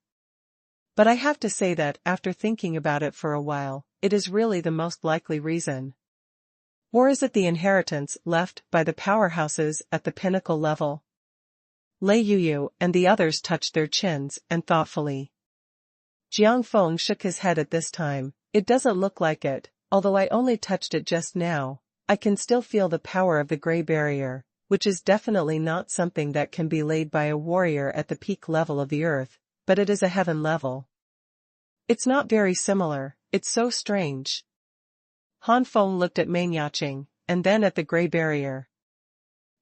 A: But I have to say that, after thinking about it for a while, it is really the most likely reason. Or is it the inheritance left by the powerhouses at the pinnacle level? Lei Yuyu and the others touched their chins and thoughtfully. Jiang Feng shook his head at this time. It doesn't look like it, although I only touched it just now. I can still feel the power of the gray barrier, which is definitely not something that can be laid by a warrior at the peak level of the earth, but it is a heaven level. It's not very similar, it's so strange. Han Feng looked at Meng Yaqing, and then at the gray barrier.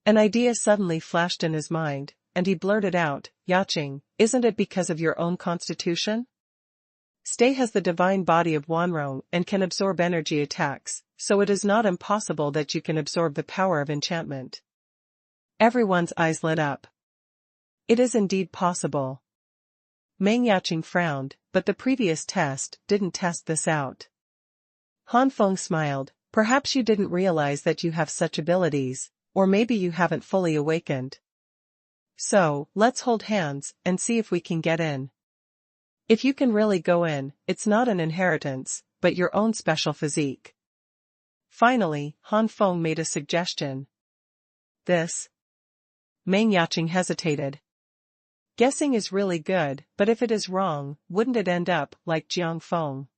A: An idea suddenly flashed in his mind, and he blurted out, Yaqing, isn't it because of your own constitution? Stay has the divine body of Wanrong and can absorb energy attacks, so it is not impossible that you can absorb the power of enchantment. Everyone's eyes lit up. It is indeed possible. Meng Yaqing frowned, but the previous test didn't test this out. Han Feng smiled. Perhaps you didn't realize that you have such abilities, or maybe you haven't fully awakened. So, let's hold hands and see if we can get in. If you can really go in, it's not an inheritance, but your own special physique. Finally, Han Feng made a suggestion. This? Meng Yaqing hesitated. Guessing is really good, but if it is wrong, wouldn't it end up like Jiang Feng?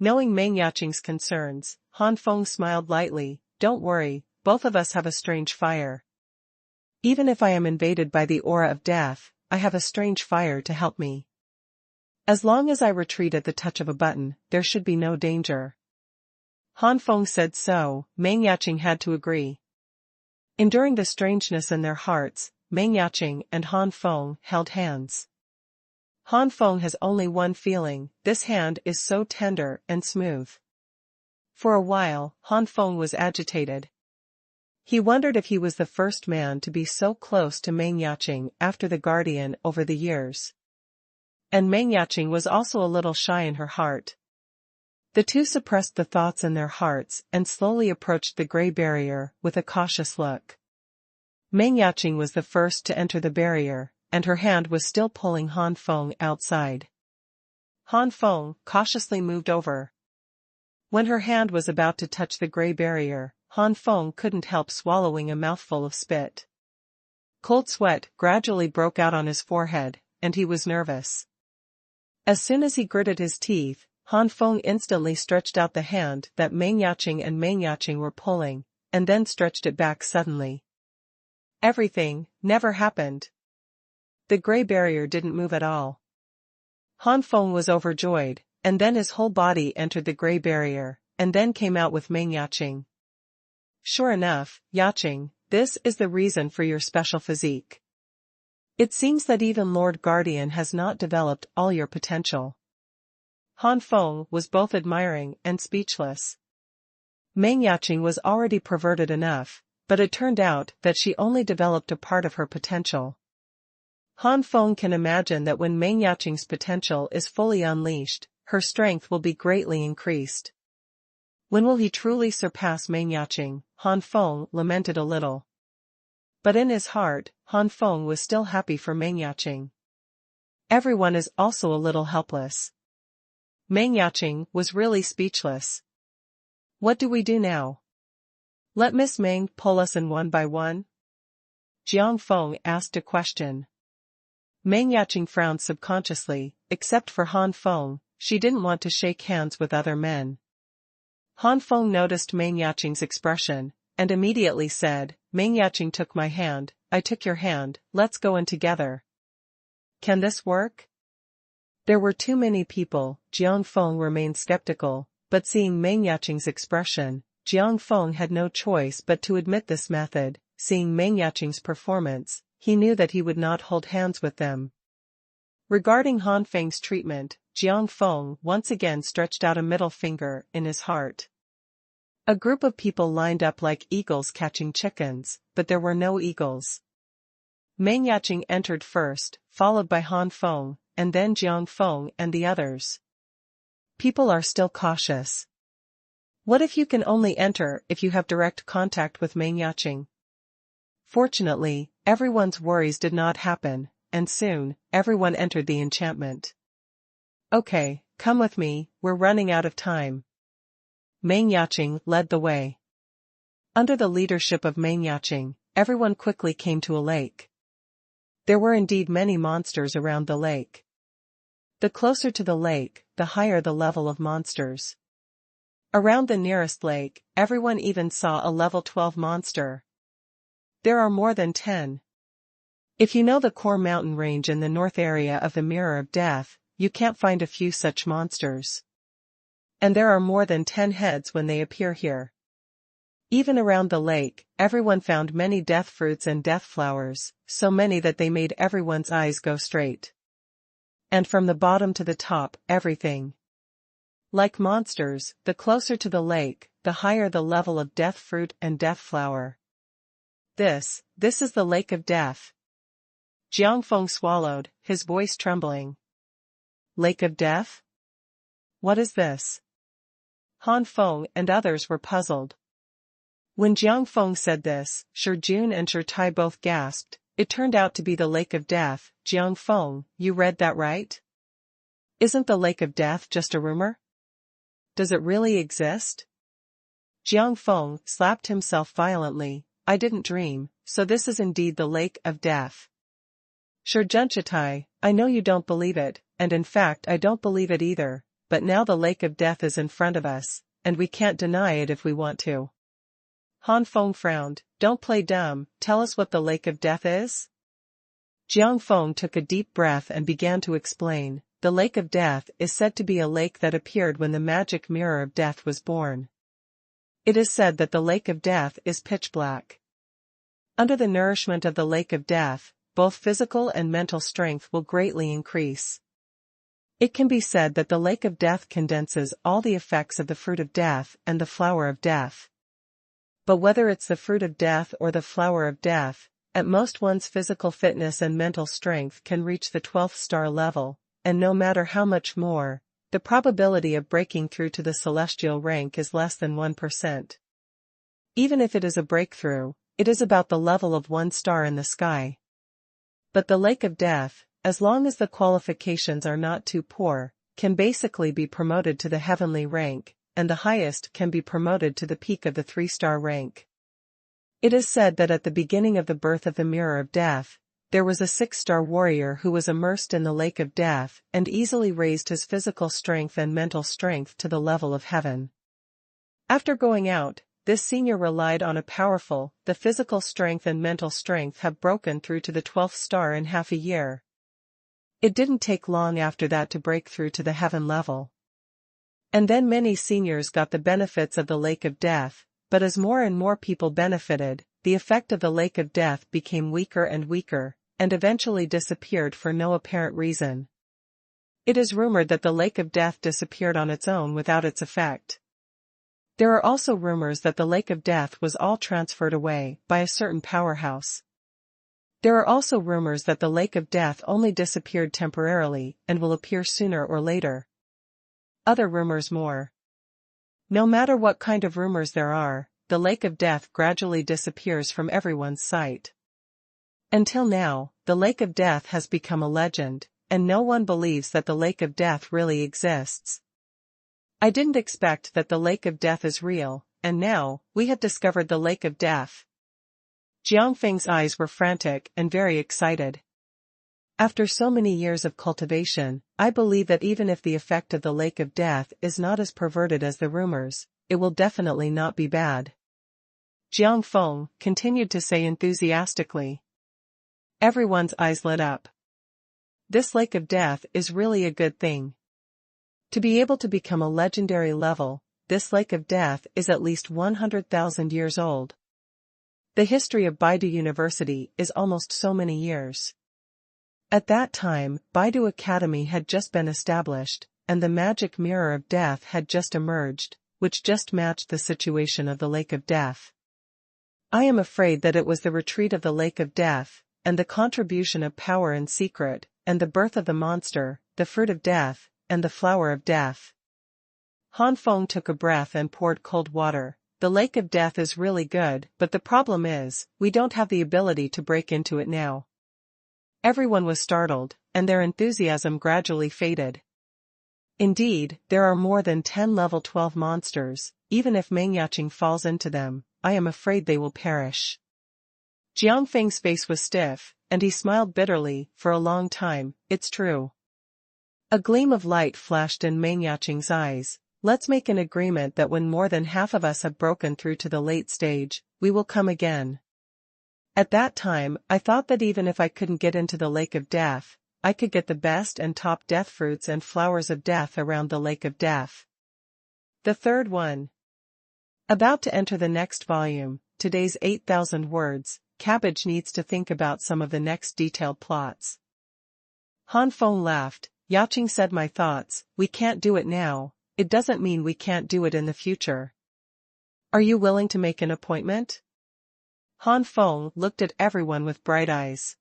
A: Knowing Meng Yaqing's concerns, Han Feng smiled lightly. Don't worry, both of us have a strange fire. Even if I am invaded by the aura of death, I have a strange fire to help me. As long as I retreat at the touch of a button, there should be no danger. Han Feng said so. Meng Yaqing had to agree. Enduring the strangeness in their hearts, Meng Yaqing and Han Feng held hands. Han Feng has only one feeling, this hand is so tender and smooth. For a while, Han Feng was agitated. He wondered if he was the first man to be so close to Meng Yaqing after the guardian over the years. And Meng Yaqing was also a little shy in her heart. The two suppressed the thoughts in their hearts and slowly approached the gray barrier with a cautious look. Meng Yaqing was the first to enter the barrier, and her hand was still pulling Han Feng outside. Han Feng cautiously moved over. When her hand was about to touch the gray barrier, Han Feng couldn't help swallowing a mouthful of spit. Cold sweat gradually broke out on his forehead, and he was nervous. As soon as he gritted his teeth, Han Feng instantly stretched out the hand that Meng Yaqing were pulling, and then stretched it back suddenly. Everything never happened. The gray barrier didn't move at all. Han Feng was overjoyed, and then his whole body entered the gray barrier, and then came out with Meng Yaqing. Sure enough, Yaqing, this is the reason for your special physique. It seems that even Lord Guardian has not developed all your potential. Han Feng was both admiring and speechless. Meng Yaqing was already perverted enough, but it turned out that she only developed a part of her potential. Han Feng can imagine that when Meng Yaqing's potential is fully unleashed, her strength will be greatly increased. When will he truly surpass Meng Yaqing? Han Feng lamented a little. But in his heart, Han Feng was still happy for Meng Yaqing. Everyone is also a little helpless. Meng Yaqing was really speechless. What do we do now? Let Miss Meng pull us in one by one? Jiang Feng asked a question. Meng Yaqing frowned subconsciously, except for Han Feng, she didn't want to shake hands with other men. Han Feng noticed Meng Yaqing's expression, and immediately said, Meng Yaqing took my hand, I took your hand, let's go in together. Can this work? There were too many people. Jiang Feng remained skeptical, but seeing Meng Yaqing's expression, Jiang Feng had no choice but to admit this method. Seeing Meng Yaqing's performance, he knew that he would not hold hands with them. Regarding Han Feng's treatment, Jiang Feng once again stretched out a middle finger in his heart. A group of people lined up like eagles catching chickens, but there were no eagles. Meng Yaqing entered first, followed by Han Feng, and then Jiang Feng and the others. People are still cautious. What if you can only enter if you have direct contact with Meng Yaqing? Fortunately, everyone's worries did not happen, and soon, everyone entered the enchantment. Okay, come with me, we're running out of time. Meng Yaqing led the way. Under the leadership of Meng Yaqing, everyone quickly came to a lake. There were indeed many monsters around the lake. The closer to the lake, the higher the level of monsters. Around the nearest lake, everyone even saw a level 12 monster. There are more than 10. If you know the core mountain range in the north area of the Mirror of Death, you can't find a few such monsters. And there are more than 10 heads when they appear here. Even around the lake, everyone found many death fruits and death flowers, so many that they made everyone's eyes go straight. And from the bottom to the top, everything. Like monsters, the closer to the lake, the higher the level of death fruit and death flower. This is the Lake of Death. Jiang Feng swallowed, his voice trembling. Lake of Death? What is this? Han Feng and others were puzzled. When Jiang Feng said this, Shi Jun and Shi Tai both gasped. It turned out to be the Lake of Death. Jiang Feng, you read that right? Isn't the Lake of Death just a rumor? Does it really exist? Jiang Feng slapped himself violently. I didn't dream, so this is indeed the Lake of Death. Shi Jun Shi Tai, I know you don't believe it, and in fact I don't believe it either, but now the Lake of Death is in front of us, and we can't deny it if we want to. Han Feng frowned. Don't play dumb, tell us what the Lake of Death is? Jiang Feng took a deep breath and began to explain. The Lake of Death is said to be a lake that appeared when the magic Mirror of Death was born. It is said that the Lake of Death is pitch black. Under the nourishment of the Lake of Death, both physical and mental strength will greatly increase. It can be said that the Lake of Death condenses all the effects of the fruit of death and the flower of death. But whether it's the fruit of death or the flower of death, at most one's physical fitness and mental strength can reach the 12th star level, and no matter how much more, the probability of breaking through to the celestial rank is less than 1%. Even if it is a breakthrough, it is about the level of one star in the sky. But the Lake of Death, as long as the qualifications are not too poor, can basically be promoted to the heavenly rank, and the highest can be promoted to the peak of the 3-star rank. It is said that at the beginning of the birth of the Mirror of Death, there was a 6-star warrior who was immersed in the Lake of Death and easily raised his physical strength and mental strength to the level of heaven. After going out, this senior relied on the physical strength and mental strength have broken through to the 12th star in half a year. It didn't take long after that to break through to the heaven level. And then many seniors got the benefits of the Lake of Death, but as more and more people benefited, the effect of the Lake of Death became weaker and weaker, and eventually disappeared for no apparent reason. It is rumored that the Lake of Death disappeared on its own without its effect. There are also rumors that the Lake of Death was all transferred away by a certain powerhouse. There are also rumors that the Lake of Death only disappeared temporarily and will appear sooner or later. Other rumors more. No matter what kind of rumors there are, the Lake of Death gradually disappears from everyone's sight. Until now, the Lake of Death has become a legend, and no one believes that the Lake of Death really exists. I didn't expect that the Lake of Death is real, and now, we have discovered the Lake of Death. Jiang Feng's eyes were frantic and very excited. After so many years of cultivation, I believe that even if the effect of the Lake of Death is not as perverted as the rumors, it will definitely not be bad. Jiang Feng continued to say enthusiastically. Everyone's eyes lit up. This Lake of Death is really a good thing. To be able to become a legendary level, this Lake of Death is at least 100,000 years old. The history of Baidu University is almost so many years. At that time, Baidu Academy had just been established, and the magic Mirror of Death had just emerged, which just matched the situation of the Lake of Death. I am afraid that it was the retreat of the Lake of Death, and the contribution of power and secret, and the birth of the monster, the fruit of death, and the flower of death. Han Feng took a breath and poured cold water. The Lake of Death is really good, but the problem is, we don't have the ability to break into it now. Everyone was startled, and their enthusiasm gradually faded. Indeed, there are more than 10 level 12 monsters. Even if Mengyaching falls into them, I am afraid they will perish. Jiang Feng's face was stiff, and he smiled bitterly. For a long time, it's true. A gleam of light flashed in Mengyaching's eyes. Let's make an agreement that when more than half of us have broken through to the late stage, we will come again. At that time, I thought that even if I couldn't get into the Lake of Death, I could get the best and top death fruits and flowers of death around the Lake of Death. The third one. About to enter the next volume, today's 8,000 words, Cabbage needs to think about some of the next detailed plots. Han Feng laughed. Yaching said my thoughts, we can't do it now, it doesn't mean we can't do it in the future. Are you willing to make an appointment? Han Feng looked at everyone with bright eyes.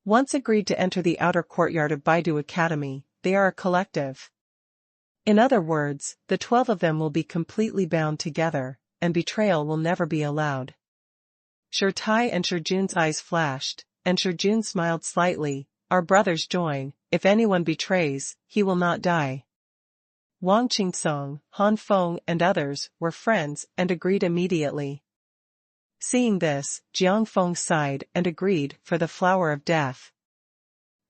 A: Once agreed to enter the outer courtyard of Baidu Academy, they are a collective. In other words, the 12 of them will be completely bound together, and betrayal will never be allowed. Shirtai and Shijun's eyes flashed, and Shijun smiled slightly. Our brothers join. If anyone betrays, he will not die. Wang Qingsong, Han Feng and others were friends and agreed immediately. Seeing this, Jiang Feng sighed and agreed for the flower of death.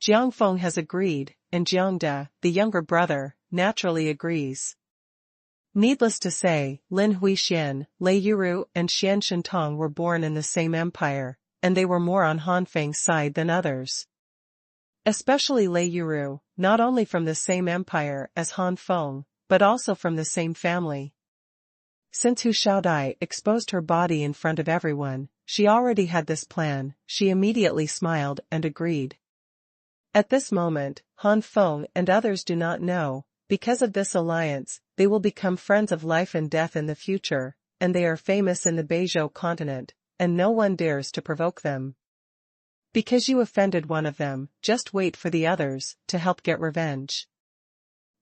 A: Jiang Feng has agreed, and Jiang De, the younger brother, naturally agrees. Needless to say, Lin Huixian, Lei Yuru and Xian Shentong were born in the same empire, and they were more on Han Feng's side than others. Especially Lei Yuru, not only from the same empire as Han Feng, but also from the same family. Since Hu Xiaodai exposed her body in front of everyone, she already had this plan. She immediately smiled and agreed. At this moment, Han Feng and others do not know. Because of this alliance, they will become friends of life and death in the future, and they are famous in the Beizhou continent, and no one dares to provoke them. Because you offended one of them, just wait for the others to help get revenge.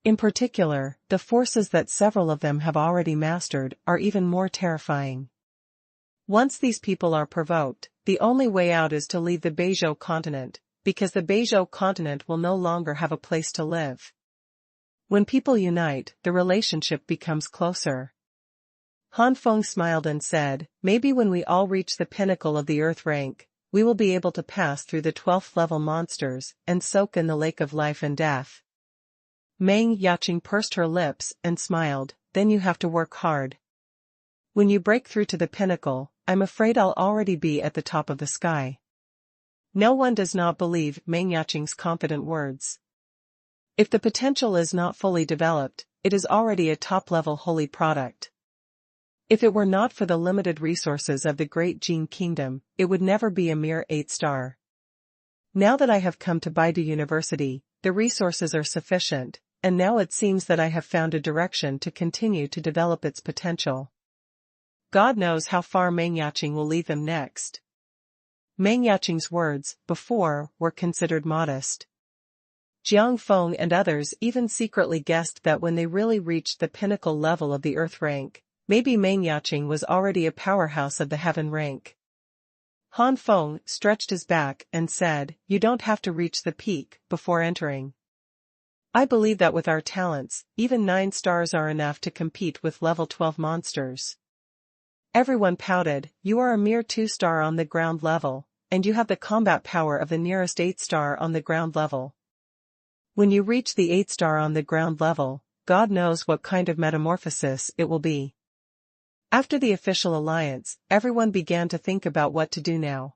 A: In particular, the forces that several of them have already mastered are even more terrifying. Once these people are provoked, the only way out is to leave the Beizhou continent, because the Beizhou continent will no longer have a place to live. When people unite, the relationship becomes closer. Han Feng smiled and said, maybe when we all reach the pinnacle of the earth rank, we will be able to pass through the 12th level monsters and soak in the lake of life and death. Meng Yaqing pursed her lips and smiled, then you have to work hard. When you break through to the pinnacle, I'm afraid I'll already be at the top of the sky. No one does not believe Meng Yaqing's confident words. If the potential is not fully developed, it is already a top-level holy product. If it were not for the limited resources of the Great Jin Kingdom, it would never be a mere 8-star. Now that I have come to Baidu University, the resources are sufficient, and now it seems that I have found a direction to continue to develop its potential. God knows how far Meng Yaqing will lead them next. Meng Yaqing's words, before, were considered modest. Jiang Feng and others even secretly guessed that when they really reached the pinnacle level of the earth rank, maybe Meng Yaqing was already a powerhouse of the heaven rank. Han Feng stretched his back and said, you don't have to reach the peak before entering. I believe that with our talents, even 9 stars are enough to compete with level 12 monsters. Everyone pouted, you are a mere 2-star on the ground level, and you have the combat power of the nearest 8-star on the ground level. When you reach the 8-star on the ground level, God knows what kind of metamorphosis it will be. After the official alliance, everyone began to think about what to do now.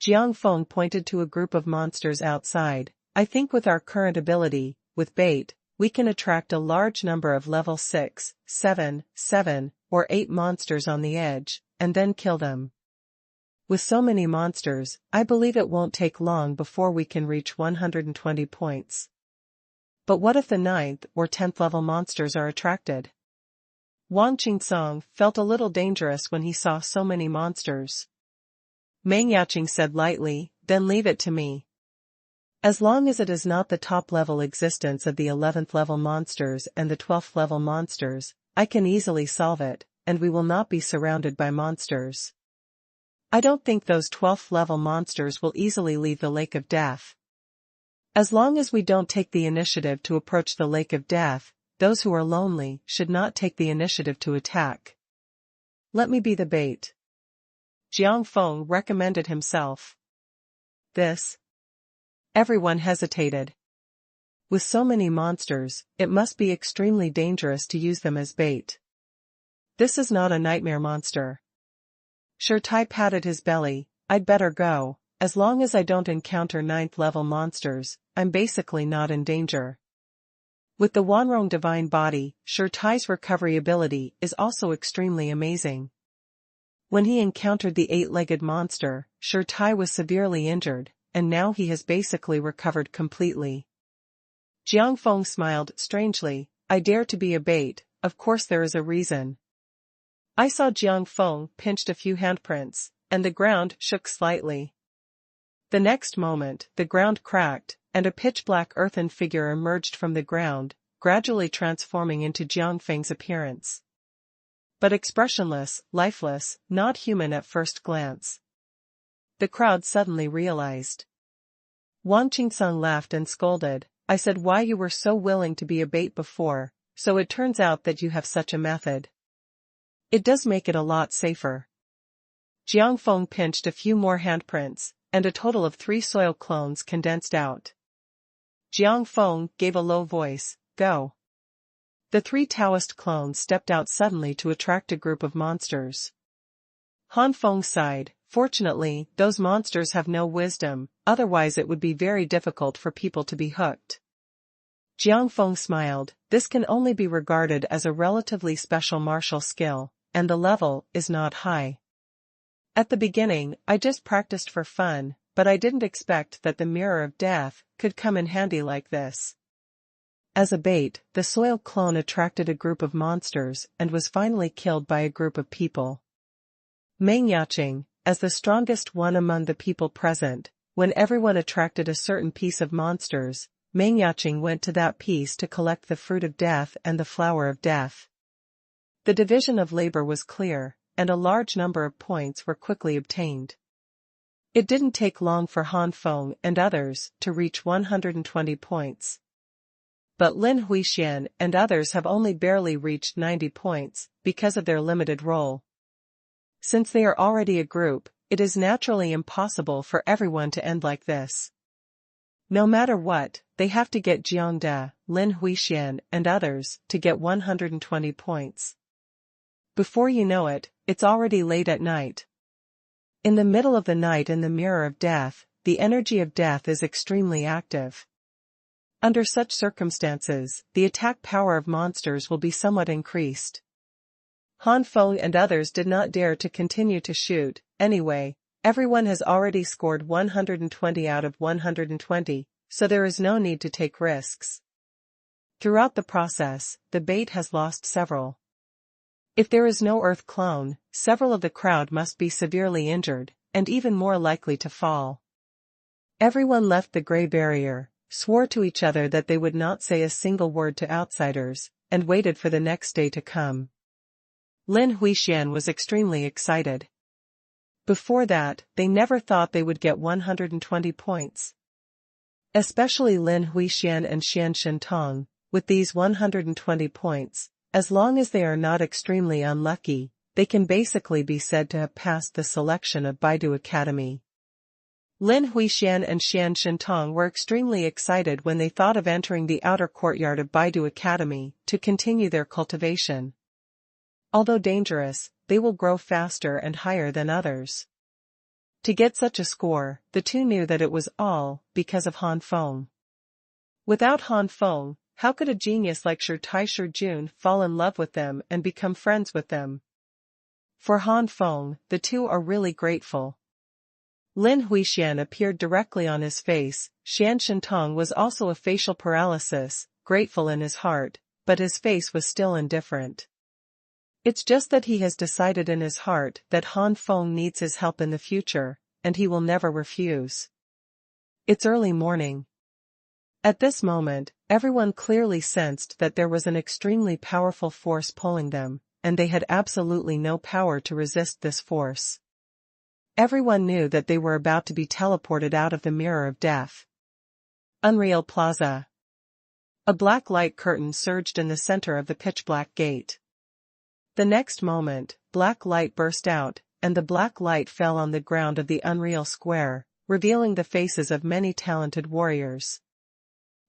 A: Jiang Feng pointed to a group of monsters outside. I think with our current ability, with bait, we can attract a large number of level 6, 7, 7, or 8 monsters on the edge, and then kill them. With so many monsters, I believe it won't take long before we can reach 120 points. But what if the 9th or 10th level monsters are attracted? Wang Qingsong felt a little dangerous when he saw so many monsters. Meng Yaqing said lightly, then leave it to me. As long as it is not the top-level existence of the 11th level monsters and the 12th level monsters, I can easily solve it, and we will not be surrounded by monsters. I don't think those 12th level monsters will easily leave the Lake of Death. As long as we don't take the initiative to approach the Lake of Death, those who are lonely should not take the initiative to attack. Let me be the bait. Jiang Feng recommended himself. This. Everyone hesitated. With so many monsters, it must be extremely dangerous to use them as bait. This is not a nightmare monster. Shirtai patted his belly, I'd better go, as long as I don't encounter 9th level monsters, I'm basically not in danger. With the Wanrong divine body, Shirtai's recovery ability is also extremely amazing. When he encountered the 8-legged monster, Shirtai was severely injured, and now he has basically recovered completely. Jiang Feng smiled strangely, I dare to be a bait, of course there is a reason. I saw Jiang Feng pinched a few handprints, and the ground shook slightly. The next moment, the ground cracked, and a pitch-black earthen figure emerged from the ground, gradually transforming into Jiang Feng's appearance. But expressionless, lifeless, not human at first glance. The crowd suddenly realized. Wang Qingsong laughed and scolded, I said why you were so willing to be a bait before, so it turns out that you have such a method. It does make it a lot safer. Jiang Feng pinched a few more handprints, and a total of 3 soil clones condensed out. Jiang Feng gave a low voice, go. The 3 Taoist clones stepped out suddenly to attract a group of monsters. Han Feng sighed, fortunately, those monsters have no wisdom, otherwise it would be very difficult for people to be hooked. Jiang Feng smiled, this can only be regarded as a relatively special martial skill, and the level is not high. At the beginning, I just practiced for fun, but I didn't expect that the Mirror of Death could come in handy like this. As a bait, the soil clone attracted a group of monsters and was finally killed by a group of people. Meng Yaqing, as the strongest one among the people present, when everyone attracted a certain piece of monsters, Meng Yaqing went to that piece to collect the fruit of death and the flower of death. The division of labor was clear, and a large number of points were quickly obtained. It didn't take long for Han Feng and others to reach 120 points. But Lin Huixian and others have only barely reached 90 points because of their limited role. Since they are already a group, it is naturally impossible for everyone to end like this. No matter what, they have to get Jiangda, Lin Huixian and others to get 120 points. Before you know it, it's already late at night. In the middle of the night in the mirror of death, the energy of death is extremely active. Under such circumstances, the attack power of monsters will be somewhat increased. Han Feng and others did not dare to continue to shoot. Anyway, everyone has already scored 120 out of 120, so there is no need to take risks. Throughout the process, the bait has lost several. If there is no earth clone, several of the crowd must be severely injured, and even more likely to fall. Everyone left the gray barrier, swore to each other that they would not say a single word to outsiders, and waited for the next day to come. Lin Huixian was extremely excited. Before that, they never thought they would get 120 points. Especially Lin Huixian and Xian Shentong, with these 120 points, as long as they are not extremely unlucky, they can basically be said to have passed the selection of Baidu Academy. Lin Huixian and Xian Shentong were extremely excited when they thought of entering the outer courtyard of Baidu Academy to continue their cultivation. Although dangerous, they will grow faster and higher than others. To get such a score, the two knew that it was all because of Han Feng. Without Han Feng, how could a genius like Tai Jun fall in love with them and become friends with them? For Han Feng, the two are really grateful. Lin Huixian appeared directly on his face. Xian Shentong was also a facial paralysis, grateful in his heart, but his face was still indifferent. It's just that he has decided in his heart that Han Feng needs his help in the future, and he will never refuse. It's early morning. At this moment, everyone clearly sensed that there was an extremely powerful force pulling them, and they had absolutely no power to resist this force. Everyone knew that they were about to be teleported out of the mirror of death. Unreal Plaza. A black light curtain surged in the center of the pitch-black gate. The next moment, black light burst out, and the black light fell on the ground of the Unreal Square, revealing the faces of many talented warriors.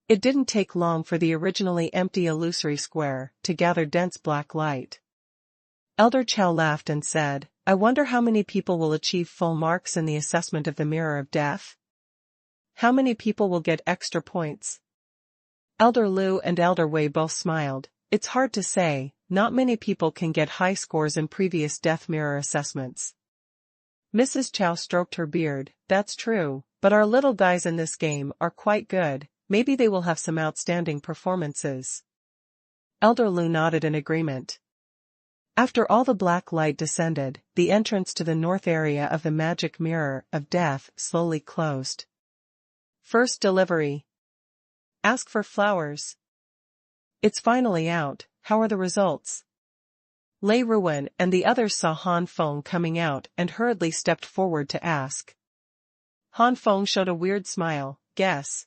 A: It didn't take long for the originally empty illusory square to gather dense black light. Elder Chow laughed and said, "I wonder how many people will achieve full marks in the assessment of the Mirror of Death? How many people will get extra points?" Elder Lu and Elder Wei both smiled. It's hard to say, not many people can get high scores in previous Death Mirror assessments. Mrs. Chow stroked her beard. That's true, but our little guys in this game are quite good, maybe they will have some outstanding performances. Elder Lu nodded in agreement. After all the black light descended, the entrance to the north area of the magic mirror of death slowly closed. First delivery. Ask for flowers. It's finally out. How are the results? Lei Ruwen and the others saw Han Feng coming out and hurriedly stepped forward to ask. Han Feng showed a weird smile. Guess.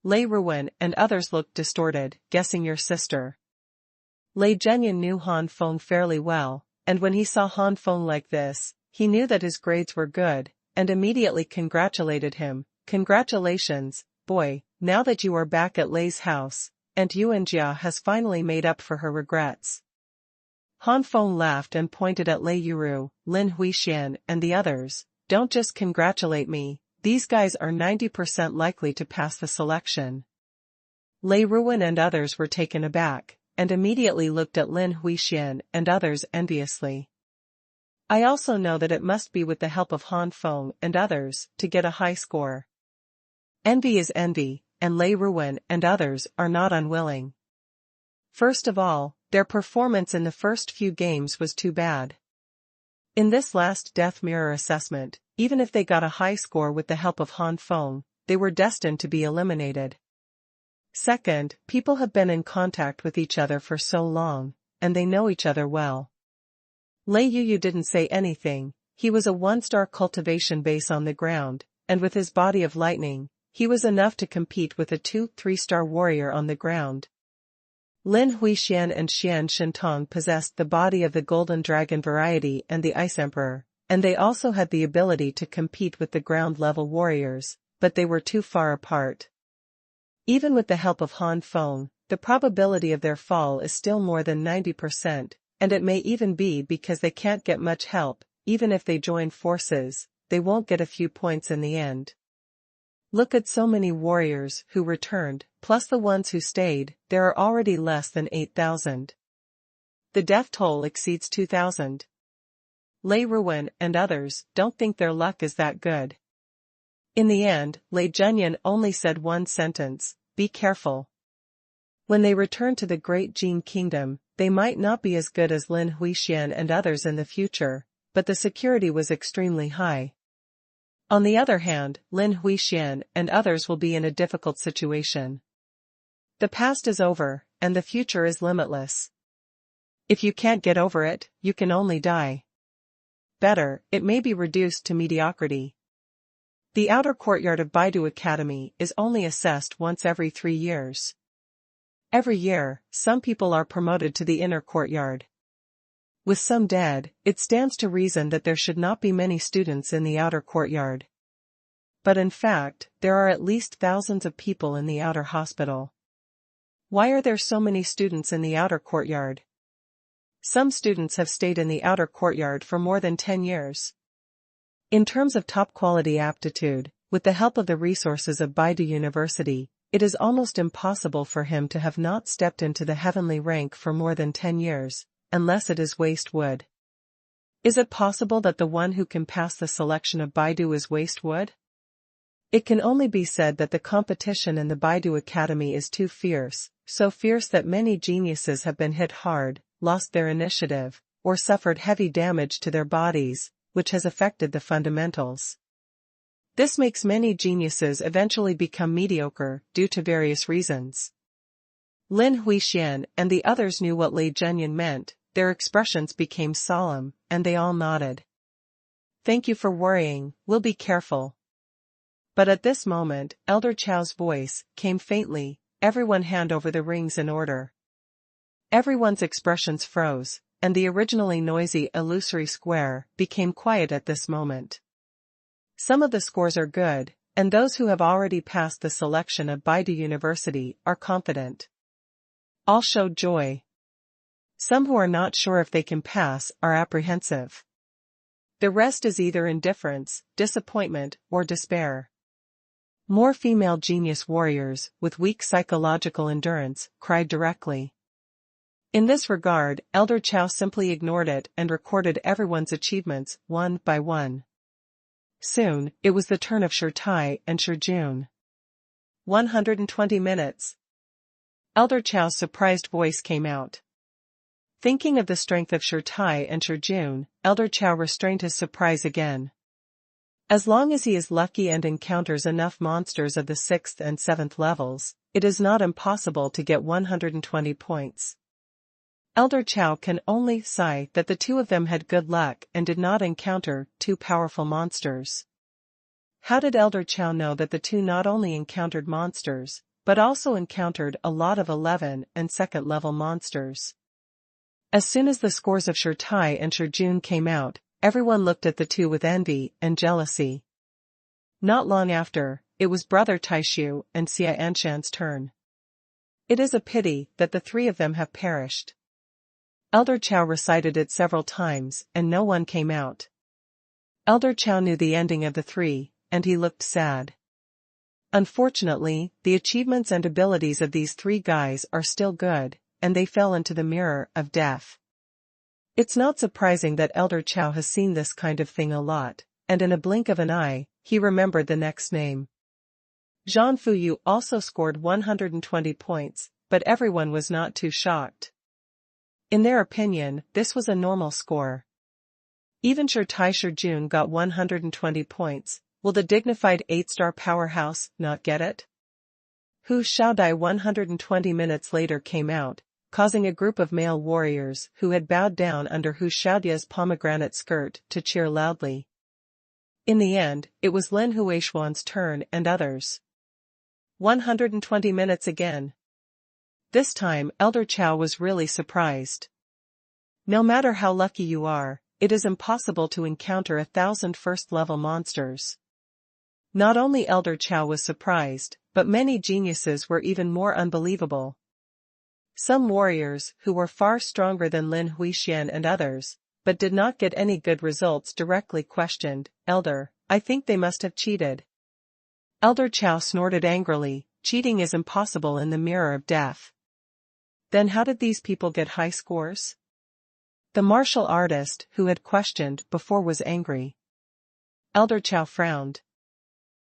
A: Lei Ruwen and others looked distorted. Guessing your sister. Lei Zhenyan knew Han Feng fairly well, and when he saw Han Feng like this, he knew that his grades were good, and immediately congratulated him. Congratulations, boy, now that you are back at Lei's house, and Yuanjia has finally made up for her regrets. Han Feng laughed and pointed at Lei Yuru, Lin Huixian and the others. Don't just congratulate me, these guys are 90% likely to pass the selection. Lei Ruwen and others were taken aback, and immediately looked at Lin Huixian and others enviously. I also know that it must be with the help of Han Feng and others to get a high score. Envy is envy, and Lei Ruwen and others are not unwilling. First of all, their performance in the first few games was too bad. In this last Death Mirror assessment, even if they got a high score with the help of Han Feng, they were destined to be eliminated. Second, people have been in contact with each other for so long, and they know each other well. Lei Yuyu didn't say anything. He was a one-star cultivation base on the ground, and with his body of lightning, he was enough to compete with a 2-3-star warrior on the ground. Lin Huixian and Xian Shintong possessed the body of the Golden Dragon variety and the Ice Emperor, and they also had the ability to compete with the ground-level warriors, but they were too far apart. Even with the help of Han Feng, the probability of their fall is still more than 90%, and it may even be because they can't get much help. Even if they join forces, they won't get a few points in the end. Look at so many warriors who returned, plus the ones who stayed, there are already less than 8,000. The death toll exceeds 2,000. Lei Ruan and others don't think their luck is that good. In the end, Lei Zhenyan only said one sentence: be careful. When they return to the Great Jin Kingdom, they might not be as good as Lin Huixian and others in the future, but the security was extremely high. On the other hand, Lin Huixian and others will be in a difficult situation. The past is over, and the future is limitless. If you can't get over it, you can only die. Better, it may be reduced to mediocrity. The outer courtyard of Baidu Academy is only assessed once every 3 years. Every year, some people are promoted to the inner courtyard. With some dead, it stands to reason that there should not be many students in the outer courtyard. But in fact, there are at least thousands of people in the outer hospital. Why are there so many students in the outer courtyard? Some students have stayed in the outer courtyard for more than 10 years. In terms of top-quality aptitude, with the help of the resources of Baidu University, it is almost impossible for him to have not stepped into the heavenly rank for more than 10 years. Unless it is waste wood. Is it possible that the one who can pass the selection of Baidu is waste wood? It can only be said that the competition in the Baidu Academy is too fierce, so fierce that many geniuses have been hit hard, lost their initiative, or suffered heavy damage to their bodies, which has affected the fundamentals. This makes many geniuses eventually become mediocre due to various reasons. Lin Huixian and the others knew what Lei Zhenyan meant. Their expressions became solemn, and they all nodded. Thank you for worrying, we'll be careful. But at this moment, Elder Chao's voice came faintly, everyone hand over the rings in order. Everyone's expressions froze, and the originally noisy illusory square became quiet at this moment. Some of the scores are good, and those who have already passed the selection of Baidu University are confident. All showed joy. Some who are not sure if they can pass are apprehensive. The rest is either indifference, disappointment, or despair. More female genius warriors, with weak psychological endurance, cried directly. In this regard, Elder Chao simply ignored it and recorded everyone's achievements, one by one. Soon, it was the turn of Shirtai and Shijun. 120 minutes. Elder Chao's surprised voice came out. Thinking of the strength of Shirtai and Shijun, Elder Chao restrained his surprise again. As long as he is lucky and encounters enough monsters of the 6th and 7th levels, it is not impossible to get 120 points. Elder Chao can only sigh that the two of them had good luck and did not encounter 2 powerful monsters. How did Elder Chao know that the two not only encountered monsters, but also encountered a lot of 11 and 2nd level monsters? As soon as the scores of Shirtai and Shijun came out, everyone looked at the two with envy and jealousy. Not long after, it was Brother Taishu and Xia Anshan's turn. It is a pity that the 3 of them have perished. Elder Chao recited it several times, and no one came out. Elder Chao knew the ending of the 3, and he looked sad. Unfortunately, the achievements and abilities of these 3 guys are still good, and they fell into the mirror of death. It's not surprising that Elder Chao has seen this kind of thing a lot, and in a blink of an eye, he remembered the next name. Zhang Fuyu also scored 120 points, but everyone was not too shocked. In their opinion, this was a normal score. Even Shi got 120 points. Will the dignified 8-star powerhouse not get it? Hu Xiaodai 120 minutes later came out, causing a group of male warriors who had bowed down under Hu Xiaodai's pomegranate skirt to cheer loudly. In the end, it was Lin Huishuan's turn and others. 120 minutes again. This time, Elder Chow was really surprised. No matter how lucky you are, it is impossible to encounter 1,000 first-level monsters. Not only Elder Chow was surprised, but many geniuses were even more unbelievable. Some warriors, who were far stronger than Lin Huixian and others, but did not get any good results, directly questioned, "Elder, I think they must have cheated." Elder Chow snorted angrily, "Cheating is impossible in the mirror of death." Then how did these people get high scores? The martial artist who had questioned before was angry. Elder Chow frowned.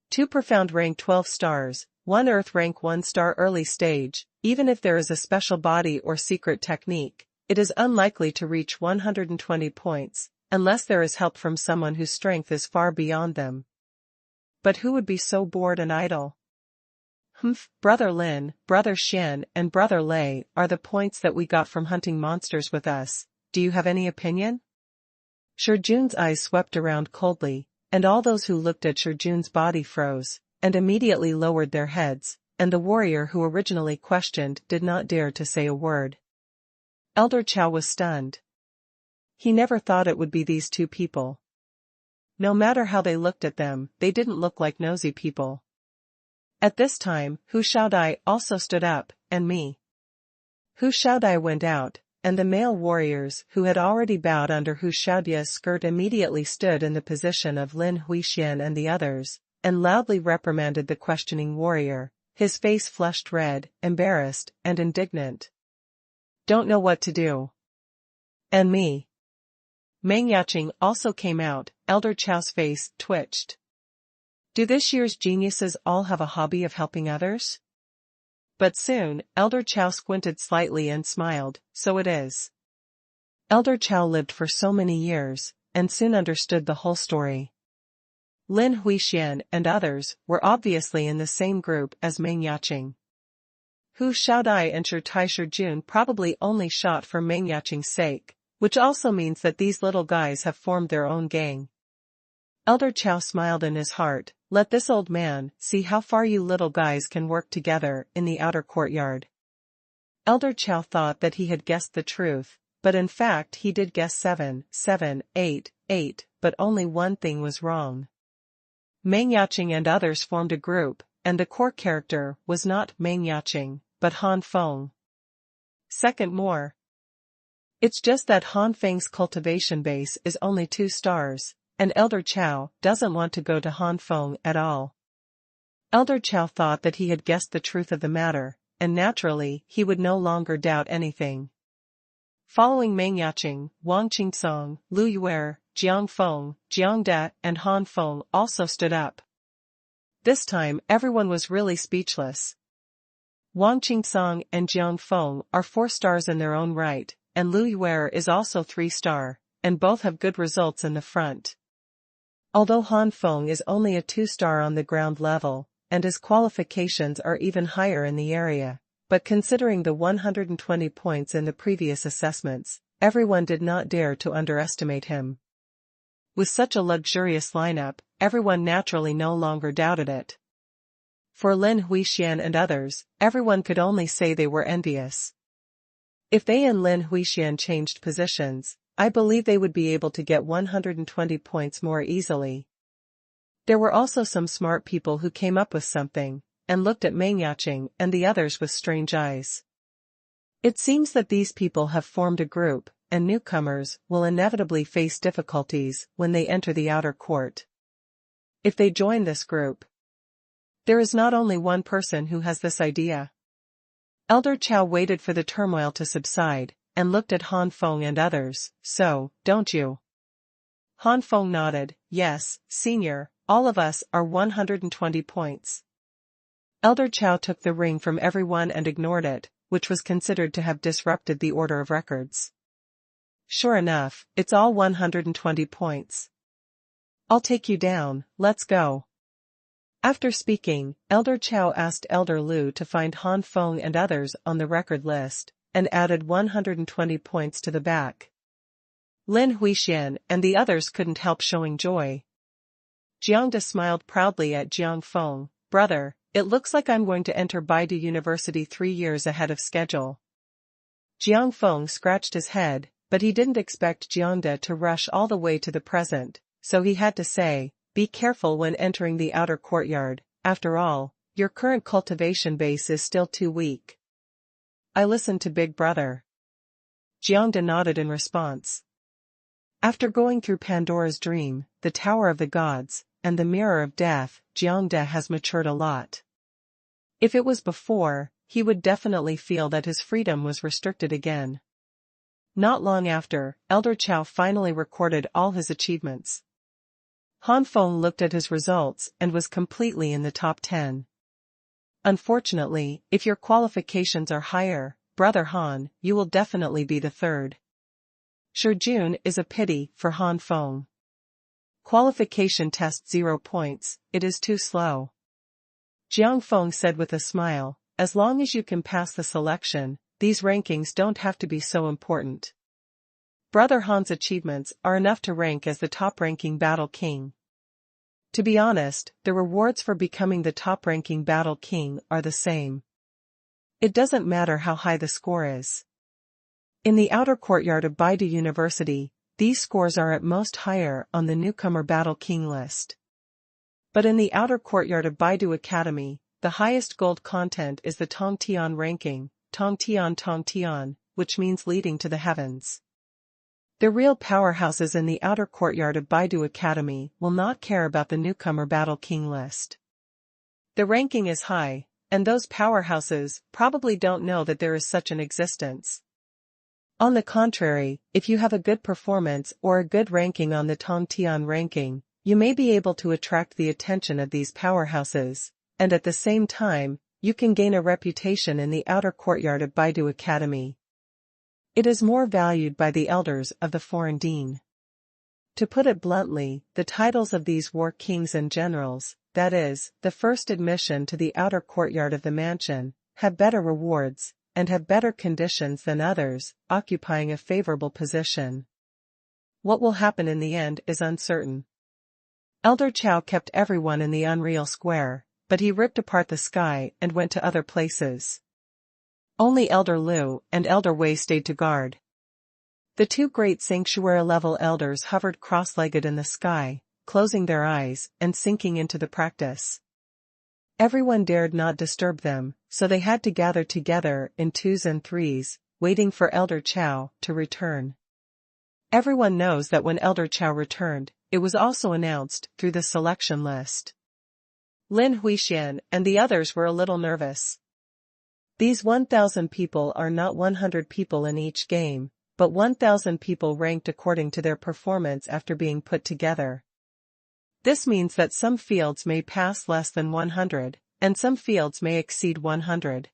A: 2 profound rank 12 stars, 1 earth rank 1 star early stage. Even if there is a special body or secret technique, it is unlikely to reach 120 points, unless there is help from someone whose strength is far beyond them. But who would be so bored and idle? Brother Lin, Brother Xian, and Brother Lei are the points that we got from hunting monsters with us. Do you have any opinion? Shijun's eyes swept around coldly, and all those who looked at Shijun's body froze, and immediately lowered their heads, and the warrior who originally questioned did not dare to say a word. Elder Chow was stunned. He never thought it would be these 2 people. No matter how they looked at them, they didn't look like nosy people. At this time, Hu Xiaodai also stood up, and me. Hu Xiaodai went out, and the male warriors who had already bowed under Hu Xiaodai's skirt immediately stood in the position of Lin Huixian and the others, and loudly reprimanded the questioning warrior, his face flushed red, embarrassed, and indignant. "Don't know what to do." "And me." Meng Yaqing also came out. Elder Chow's face twitched. Do this year's geniuses all have a hobby of helping others? But soon, Elder Chow squinted slightly and smiled, "So it is." Elder Chow lived for so many years, and soon understood the whole story. Lin Huixian and others were obviously in the same group as Meng Yaqing. Hu Xiaodai and Shijun probably only shot for Meng Yaqing's sake, which also means that these little guys have formed their own gang. Elder Chow smiled in his heart, "Let this old man see how far you little guys can work together in the outer courtyard." Elder Chow thought that he had guessed the truth, but in fact he did guess 7, 8, 8, but only one thing was wrong. Meng Yaqing and others formed a group, and the core character was not Meng Yaqing, but Han Feng. Second more. It's just that Han Feng's cultivation base is only 2 stars, and Elder Chow doesn't want to go to Han Feng at all. Elder Chow thought that he had guessed the truth of the matter, and naturally he would no longer doubt anything. Following Meng Yaqing, Wang Qingsong, Lu Yuer, Jiang Feng, Jiang Da, and Han Feng also stood up. This time everyone was really speechless. Wang Qingsong and Jiang Feng are 4 stars in their own right, and Lu Yuer is also 3-star, and both have good results in the front. Although Han Feng is only a 2-star on the ground level, and his qualifications are even higher in the area, but considering the 120 points in the previous assessments, everyone did not dare to underestimate him. With such a luxurious lineup, everyone naturally no longer doubted it. For Lin Huixian and others, everyone could only say they were envious. If they and Lin Huixian changed positions, I believe they would be able to get 120 points more easily. There were also some smart people who came up with something, and looked at Meng Yaqing and the others with strange eyes. It seems that these people have formed a group, and newcomers will inevitably face difficulties when they enter the outer court. If they join this group, there is not only one person who has this idea. Elder Chow waited for the turmoil to subside, and looked at Han Feng and others. "So, don't you?" Han Feng nodded, "Yes, senior, all of us are 120 points." Elder Chow took the ring from everyone and ignored it, which was considered to have disrupted the order of records. Sure enough, it's all 120 points. I'll take you down, let's go. After speaking, Elder Chow asked Elder Lu to find Han Feng and others on the record list, and added 120 points to the back. Lin Huixian and the others couldn't help showing joy. Jiangda smiled proudly at Jiang Feng. Brother, it looks like I'm going to enter Baidu University 3 years ahead of schedule. Jiang Feng scratched his head, but he didn't expect Jiangda to rush all the way to the present, so he had to say, be careful when entering the outer courtyard, after all, your current cultivation base is still too weak. I listened to Big Brother. Jiangda nodded in response. After going through Pandora's Dream, the Tower of the Gods, and the Mirror of Death, Jiangda has matured a lot. If it was before, he would definitely feel that his freedom was restricted again. Not long after, Elder Chow finally recorded all his achievements. Han Feng looked at his results and was completely in the top 10. Unfortunately, if your qualifications are higher, Brother Han, you will definitely be the third. June is a pity for Han Feng. Qualification test 0 points, it is too slow. Jiang Feng said with a smile, as long as you can pass the selection, these rankings don't have to be so important. Brother Han's achievements are enough to rank as the top-ranking Battle King. To be honest, the rewards for becoming the top-ranking Battle King are the same. It doesn't matter how high the score is. In the outer courtyard of Baidu University, these scores are at most higher on the newcomer Battle King list. But in the outer courtyard of Baidu Academy, the highest gold content is the Tongtian ranking, Tongtian, which means leading to the heavens. The real powerhouses in the outer courtyard of Baidu Academy will not care about the newcomer Battle King list. The ranking is high, and those powerhouses probably don't know that there is such an existence. On the contrary, if you have a good performance or a good ranking on the Tongtian ranking, you may be able to attract the attention of these powerhouses, and at the same time, you can gain a reputation in the outer courtyard of Baidu Academy. It is more valued by the elders of the foreign deen. To put it bluntly, the titles of these war kings and generals, that is, the first admission to the outer courtyard of the mansion, have better rewards, and have better conditions than others, occupying a favorable position. What will happen in the end is uncertain. Elder Chow kept everyone in the Unreal Square, but he ripped apart the sky and went to other places. Only Elder Lu and Elder Wei stayed to guard. The two great sanctuary-level elders hovered cross-legged in the sky, closing their eyes and sinking into the practice. Everyone dared not disturb them, so they had to gather together in 2s and 3s, waiting for Elder Chow to return. Everyone knows that when Elder Chow returned, it was also announced through the selection list. Lin Huixian and the others were a little nervous. These 1,000 people are not 100 people in each game, but 1,000 people ranked according to their performance after being put together. This means that some fields may pass less than 100, and some fields may exceed 100.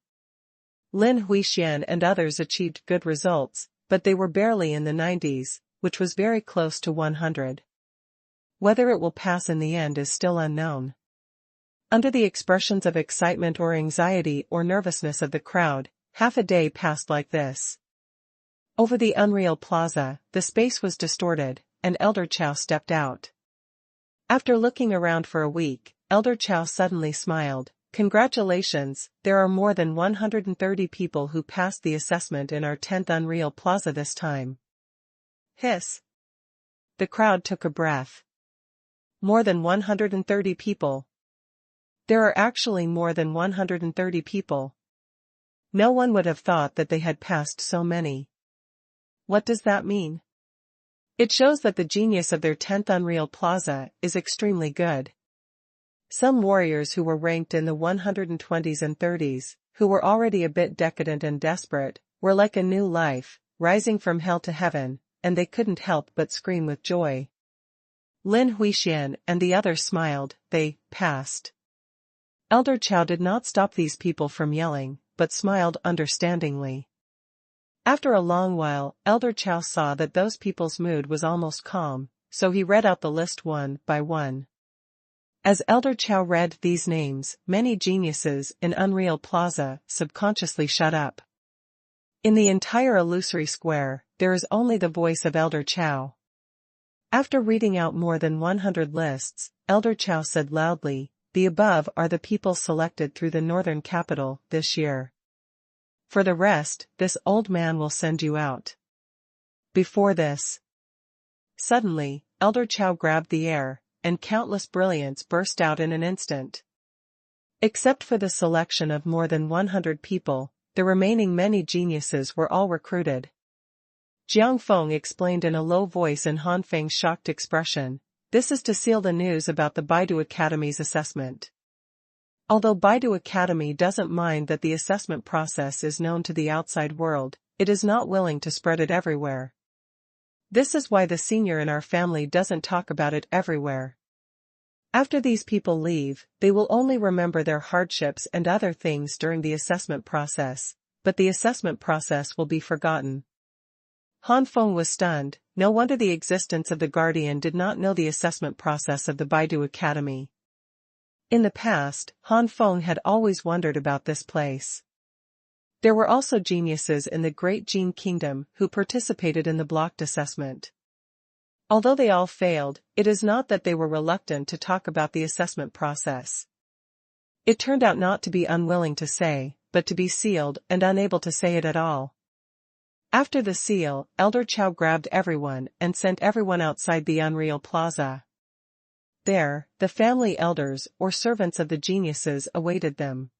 A: Lin Huixian and others achieved good results, but they were barely in the 90s, which was very close to 100. Whether it will pass in the end is still unknown. Under the expressions of excitement or anxiety or nervousness of the crowd, half a day passed like this. Over the Unreal Plaza, the space was distorted, and Elder Chow stepped out. After looking around for a week, Elder Chow suddenly smiled. Congratulations, there are more than 130 people who passed the assessment in our 10th Unreal Plaza this time. Hiss. The crowd took a breath. More than 130 people. There are actually more than 130 people. No one would have thought that they had passed so many. What does that mean? It shows that the genius of their 10th Unreal Plaza is extremely good. Some warriors who were ranked in the 120s and 30s, who were already a bit decadent and desperate, were like a new life, rising from hell to heaven, and they couldn't help but scream with joy. Lin Huixian and the others smiled. They passed. Elder Chow did not stop these people from yelling, but smiled understandingly. After a long while, Elder Chow saw that those people's mood was almost calm, so he read out the list one by one. As Elder Chow read these names, many geniuses in Unreal Plaza subconsciously shut up. In the entire illusory square, there is only the voice of Elder Chow. After reading out more than 100 lists, Elder Chow said loudly, "The above are the people selected through the Northern Capital this year. For the rest, this old man will send you out." Before this. Suddenly, Elder Chow grabbed the air, and countless brilliance burst out in an instant. Except for the selection of more than 100 people, the remaining many geniuses were all recruited. Han Feng explained in a low voice in Han Feng's shocked expression, "This is to seal the news about the Baidu Academy's assessment." Although Baidu Academy doesn't mind that the assessment process is known to the outside world, it is not willing to spread it everywhere. This is why the senior in our family doesn't talk about it everywhere. After these people leave, they will only remember their hardships and other things during the assessment process, but the assessment process will be forgotten. Han Feng was stunned. No wonder the existence of the Guardian did not know the assessment process of the Baidu Academy. In the past, Han Feng had always wondered about this place. There were also geniuses in the Great Jin Kingdom who participated in the blocked assessment. Although they all failed, it is not that they were reluctant to talk about the assessment process. It turned out not to be unwilling to say, but to be sealed and unable to say it at all. After the seal, Elder Chow grabbed everyone and sent everyone outside the Unreal Plaza. There, the family elders or servants of the geniuses awaited them.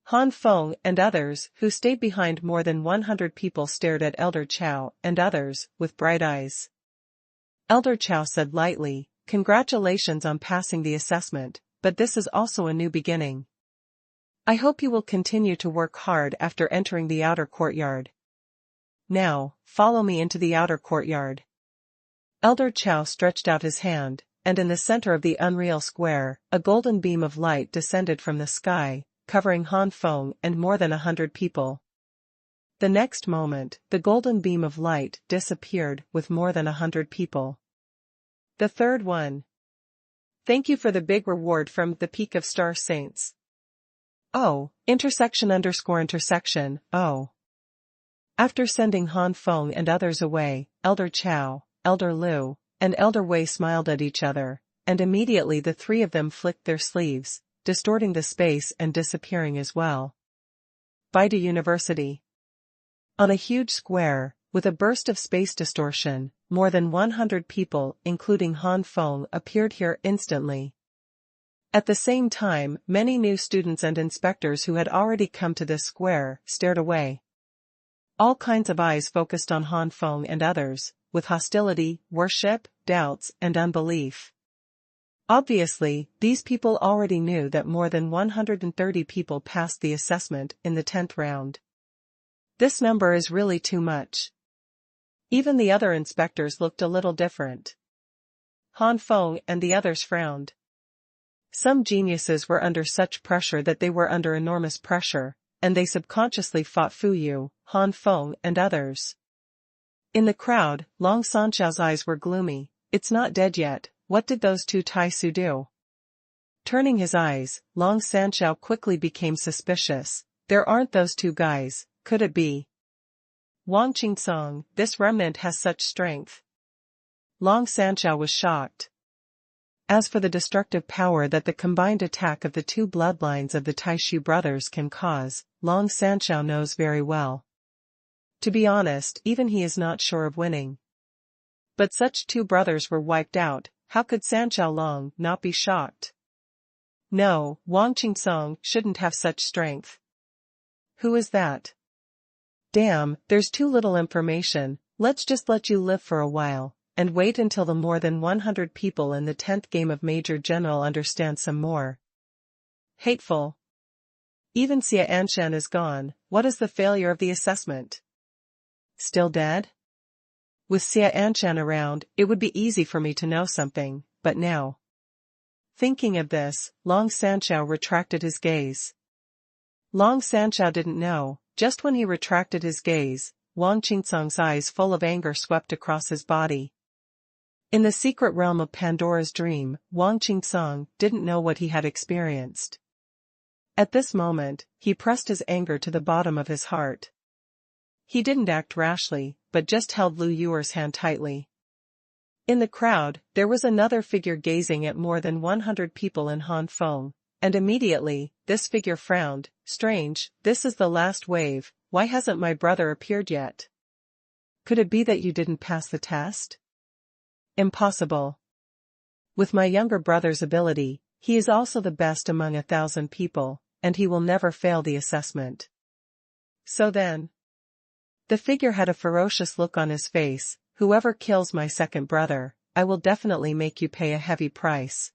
A: Han Feng and others who stayed behind, more than 100 people stared at Elder Chow and others with bright eyes. Elder Chow said lightly, "Congratulations on passing the assessment, but this is also a new beginning. I hope you will continue to work hard after entering the outer courtyard. Now, follow me into the outer courtyard." Elder Chow stretched out his hand, and in the center of the Unreal Square, a golden beam of light descended from the sky, covering Han Feng and more than 100 people. The next moment, the golden beam of light disappeared with more than 100 people. The third one. "Thank you for the big reward from the Peak of Star Saints." Oh, ___, oh. After sending Han Feng and others away, Elder Chow, Elder Liu, and Elder Wei smiled at each other, and immediately the three of them flicked their sleeves, distorting the space and disappearing as well. Baidu University. On a huge square, with a burst of space distortion, more than 100 people, including Han Feng, appeared here instantly. At the same time, many new students and inspectors who had already come to this square stared away. All kinds of eyes focused on Han Feng and others, with hostility, worship, doubts, and unbelief. Obviously, these people already knew that more than 130 people passed the assessment in the 10th round. This number is really too much. Even the other inspectors looked a little different. Han Feng and the others frowned. Some geniuses were under such pressure that they were under enormous pressure, and they subconsciously fought Fu Yu, Han Feng and others. In the crowd, Long Sanxiao's eyes were gloomy. "It's not dead yet, what did those two Tai Su do?" Turning his eyes, Long Sanxiao quickly became suspicious. "There aren't those two guys, could it be? Wang Qingsong, this remnant has such strength." Long Sanxiao was shocked. As for the destructive power that the combined attack of the two bloodlines of the Taishu brothers can cause, Long Sanxiao knows very well. To be honest, even he is not sure of winning. But such two brothers were wiped out, how could Sanxiao Long not be shocked? No, Wang Qingsong shouldn't have such strength. Who is that? Damn, there's too little information. Let's just let you live for a while, and wait until the more than 100 people in the 10th game of Major General understand some more. Hateful. Even Xia Anshan is gone. What is the failure of the assessment? Still dead? With Xia Anshan around, it would be easy for me to know something, but now. Thinking of this, Long Sanxiao retracted his gaze. Long Sanxiao didn't know, just when he retracted his gaze, Wang Qingsong's eyes full of anger swept across his body. In the secret realm of Pandora's dream, Wang Qingsong didn't know what he had experienced. At this moment, he pressed his anger to the bottom of his heart. He didn't act rashly, but just held Lu Yuer's hand tightly. In the crowd, there was another figure gazing at more than 100 people in Han Feng, and immediately, this figure frowned. Strange, this is the last wave, why hasn't my brother appeared yet? Could it be that you didn't pass the test? Impossible. With my younger brother's ability, he is also the best among 1,000 people, and he will never fail the assessment. So then, the figure had a ferocious look on his face. Whoever kills my second brother, I will definitely make you pay a heavy price.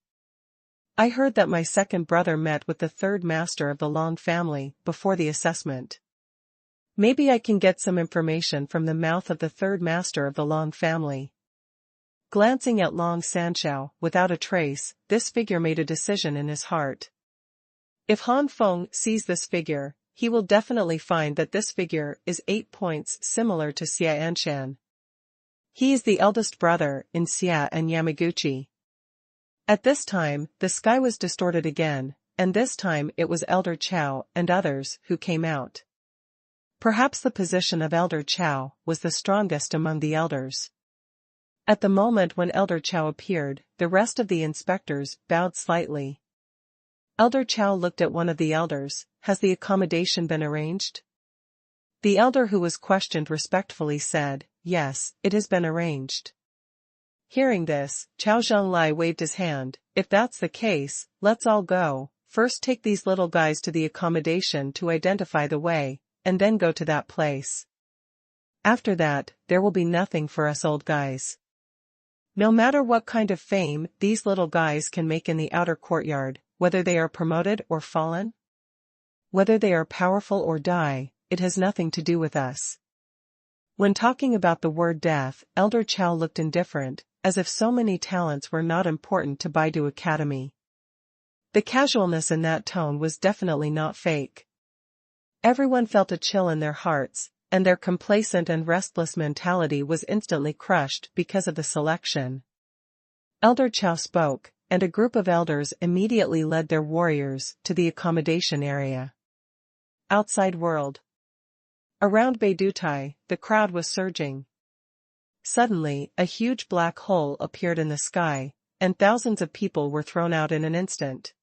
A: I heard that my second brother met with the third master of the Long family before the assessment. Maybe I can get some information from the mouth of the third master of the Long family. Glancing at Long Sanshao, without a trace, this figure made a decision in his heart. If Han Feng sees this figure, he will definitely find that this figure is 8 points similar to Xia Anshan. He is the eldest brother in Xia and Yamaguchi. At this time, the sky was distorted again, and this time it was Elder Chao and others who came out. Perhaps the position of Elder Chao was the strongest among the elders. At the moment when Elder Chao appeared, the rest of the inspectors bowed slightly. Elder Chao looked at one of the elders. Has the accommodation been arranged? The elder who was questioned respectfully said, yes, it has been arranged. Hearing this, Chao Zhenglai waved his hand. If that's the case, let's all go. First take these little guys to the accommodation to identify the way, and then go to that place. After that, there will be nothing for us old guys. No matter what kind of fame these little guys can make in the outer courtyard, whether they are promoted or fallen, whether they are powerful or die, it has nothing to do with us. When talking about the word death, Elder Chao looked indifferent, as if so many talents were not important to Baidu Academy. The casualness in that tone was definitely not fake. Everyone felt a chill in their hearts, and their complacent and restless mentality was instantly crushed because of the selection. Elder Chao spoke, and a group of elders immediately led their warriors to the accommodation area. Outside world. Around Beidutai, the crowd was surging. Suddenly, a huge black hole appeared in the sky, and thousands of people were thrown out in an instant.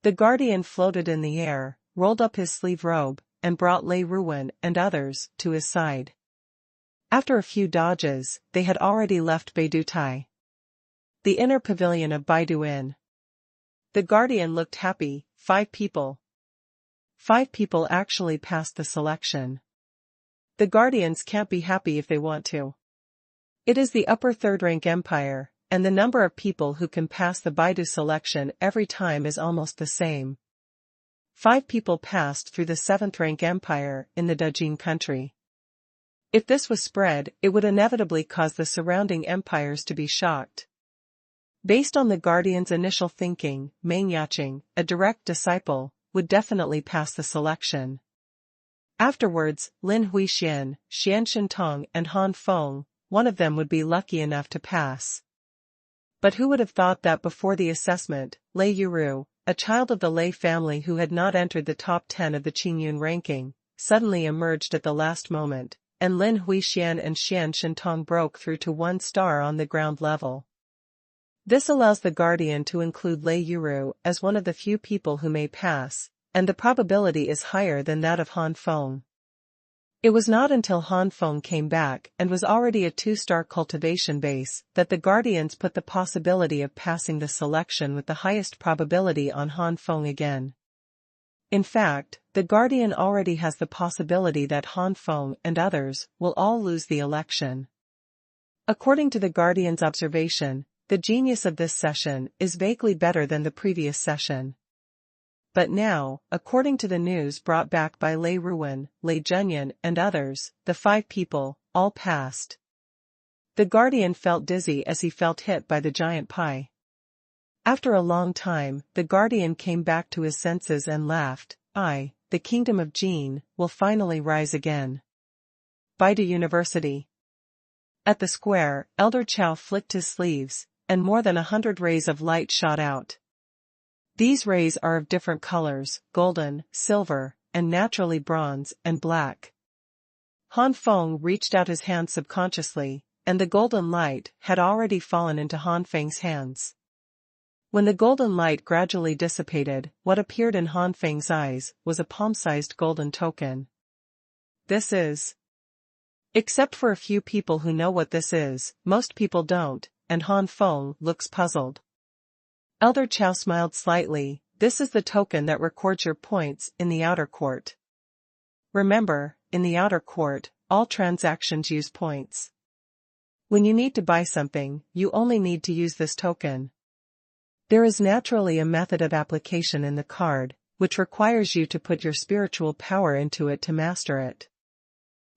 A: The guardian floated in the air, rolled up his sleeve robe, and brought Lei Ruwen and others to his side. After a few dodges, they had already left Beidutai. The inner pavilion of Baidu Inn. The guardian looked happy. 5 people. 5 people actually passed the selection. The guardians can't be happy if they want to. It is the upper third-rank empire, and the number of people who can pass the Baidu selection every time is almost the same. 5 people passed through the 7th-rank empire in the Dajin country. If this was spread, it would inevitably cause the surrounding empires to be shocked. Based on the guardian's initial thinking, Meng Yaqing, a direct disciple, would definitely pass the selection. Afterwards, Lin Huixian, Xian Shintong and Han Feng, one of them would be lucky enough to pass. But who would have thought that before the assessment, Lei Yuru, a child of the Lei family who had not entered the top 10 of the Qingyun ranking, suddenly emerged at the last moment, and Lin Huixian and Xian Shintong broke through to 1 star on the ground level. This allows the guardian to include Lei Yuru as one of the few people who may pass, and the probability is higher than that of Han Feng. It was not until Han Feng came back and was already a 2-star cultivation base that the guardians put the possibility of passing the selection with the highest probability on Han Feng again. In fact, the guardian already has the possibility that Han Feng and others will all lose the election. According to the guardian's observation, the genius of this session is vaguely better than the previous session. But now, according to the news brought back by Lei Ruwen, Lei Zhenyan and others, the 5 people, all passed. The guardian felt dizzy as he felt hit by the giant pie. After a long time, the guardian came back to his senses and laughed. The kingdom of Jin will finally rise again. Baidu University. At the square, Elder Chow flicked his sleeves, and more than 100 rays of light shot out. These rays are of different colors, golden, silver, and naturally bronze and black. Han Feng reached out his hand subconsciously, and the golden light had already fallen into Han Feng's hands. When the golden light gradually dissipated, what appeared in Han Feng's eyes was a palm-sized golden token. This is. Except for a few people who know what this is, most people don't, and Han Feng looks puzzled. Elder Chow smiled slightly. This is the token that records your points in the outer court. Remember, in the outer court, all transactions use points. When you need to buy something, you only need to use this token. There is naturally a method of application in the card, which requires you to put your spiritual power into it to master it.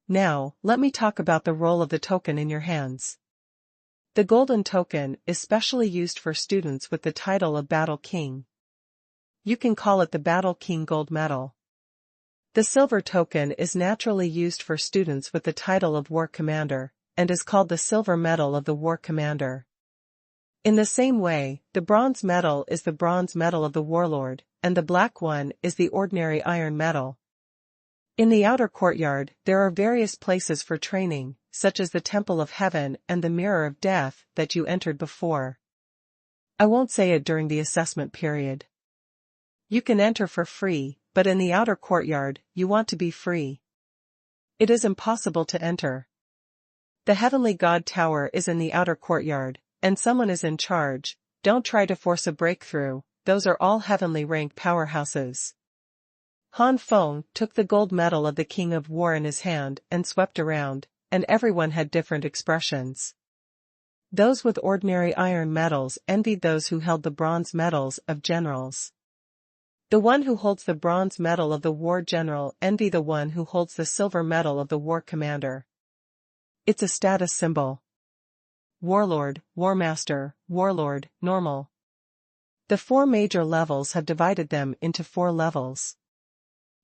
A: Now, let me talk about the role of the token in your hands. The golden token is specially used for students with the title of Battle King. You can call it the Battle King Gold Medal. The silver token is naturally used for students with the title of War Commander, and is called the Silver Medal of the War Commander. In the same way, the bronze medal is the Bronze Medal of the Warlord, and the black one is the ordinary Iron Medal. In the outer courtyard, there are various places for training, such as the Temple of Heaven and the Mirror of Death that you entered before. I won't say it during the assessment period. You can enter for free, but in the outer courtyard, you want to be free. It is impossible to enter. The Heavenly God Tower is in the outer courtyard, and someone is in charge. Don't try to force a breakthrough, those are all heavenly rank powerhouses. Han Feng took the gold medal of the King of War in his hand and swept around, and everyone had different expressions. Those with ordinary iron medals envied those who held the bronze medals of generals. The one who holds the bronze medal of the war general envies the one who holds the silver medal of the war commander. It's a status symbol. Warlord, Warmaster, Warlord, Normal. The 4 major levels have divided them into 4 levels.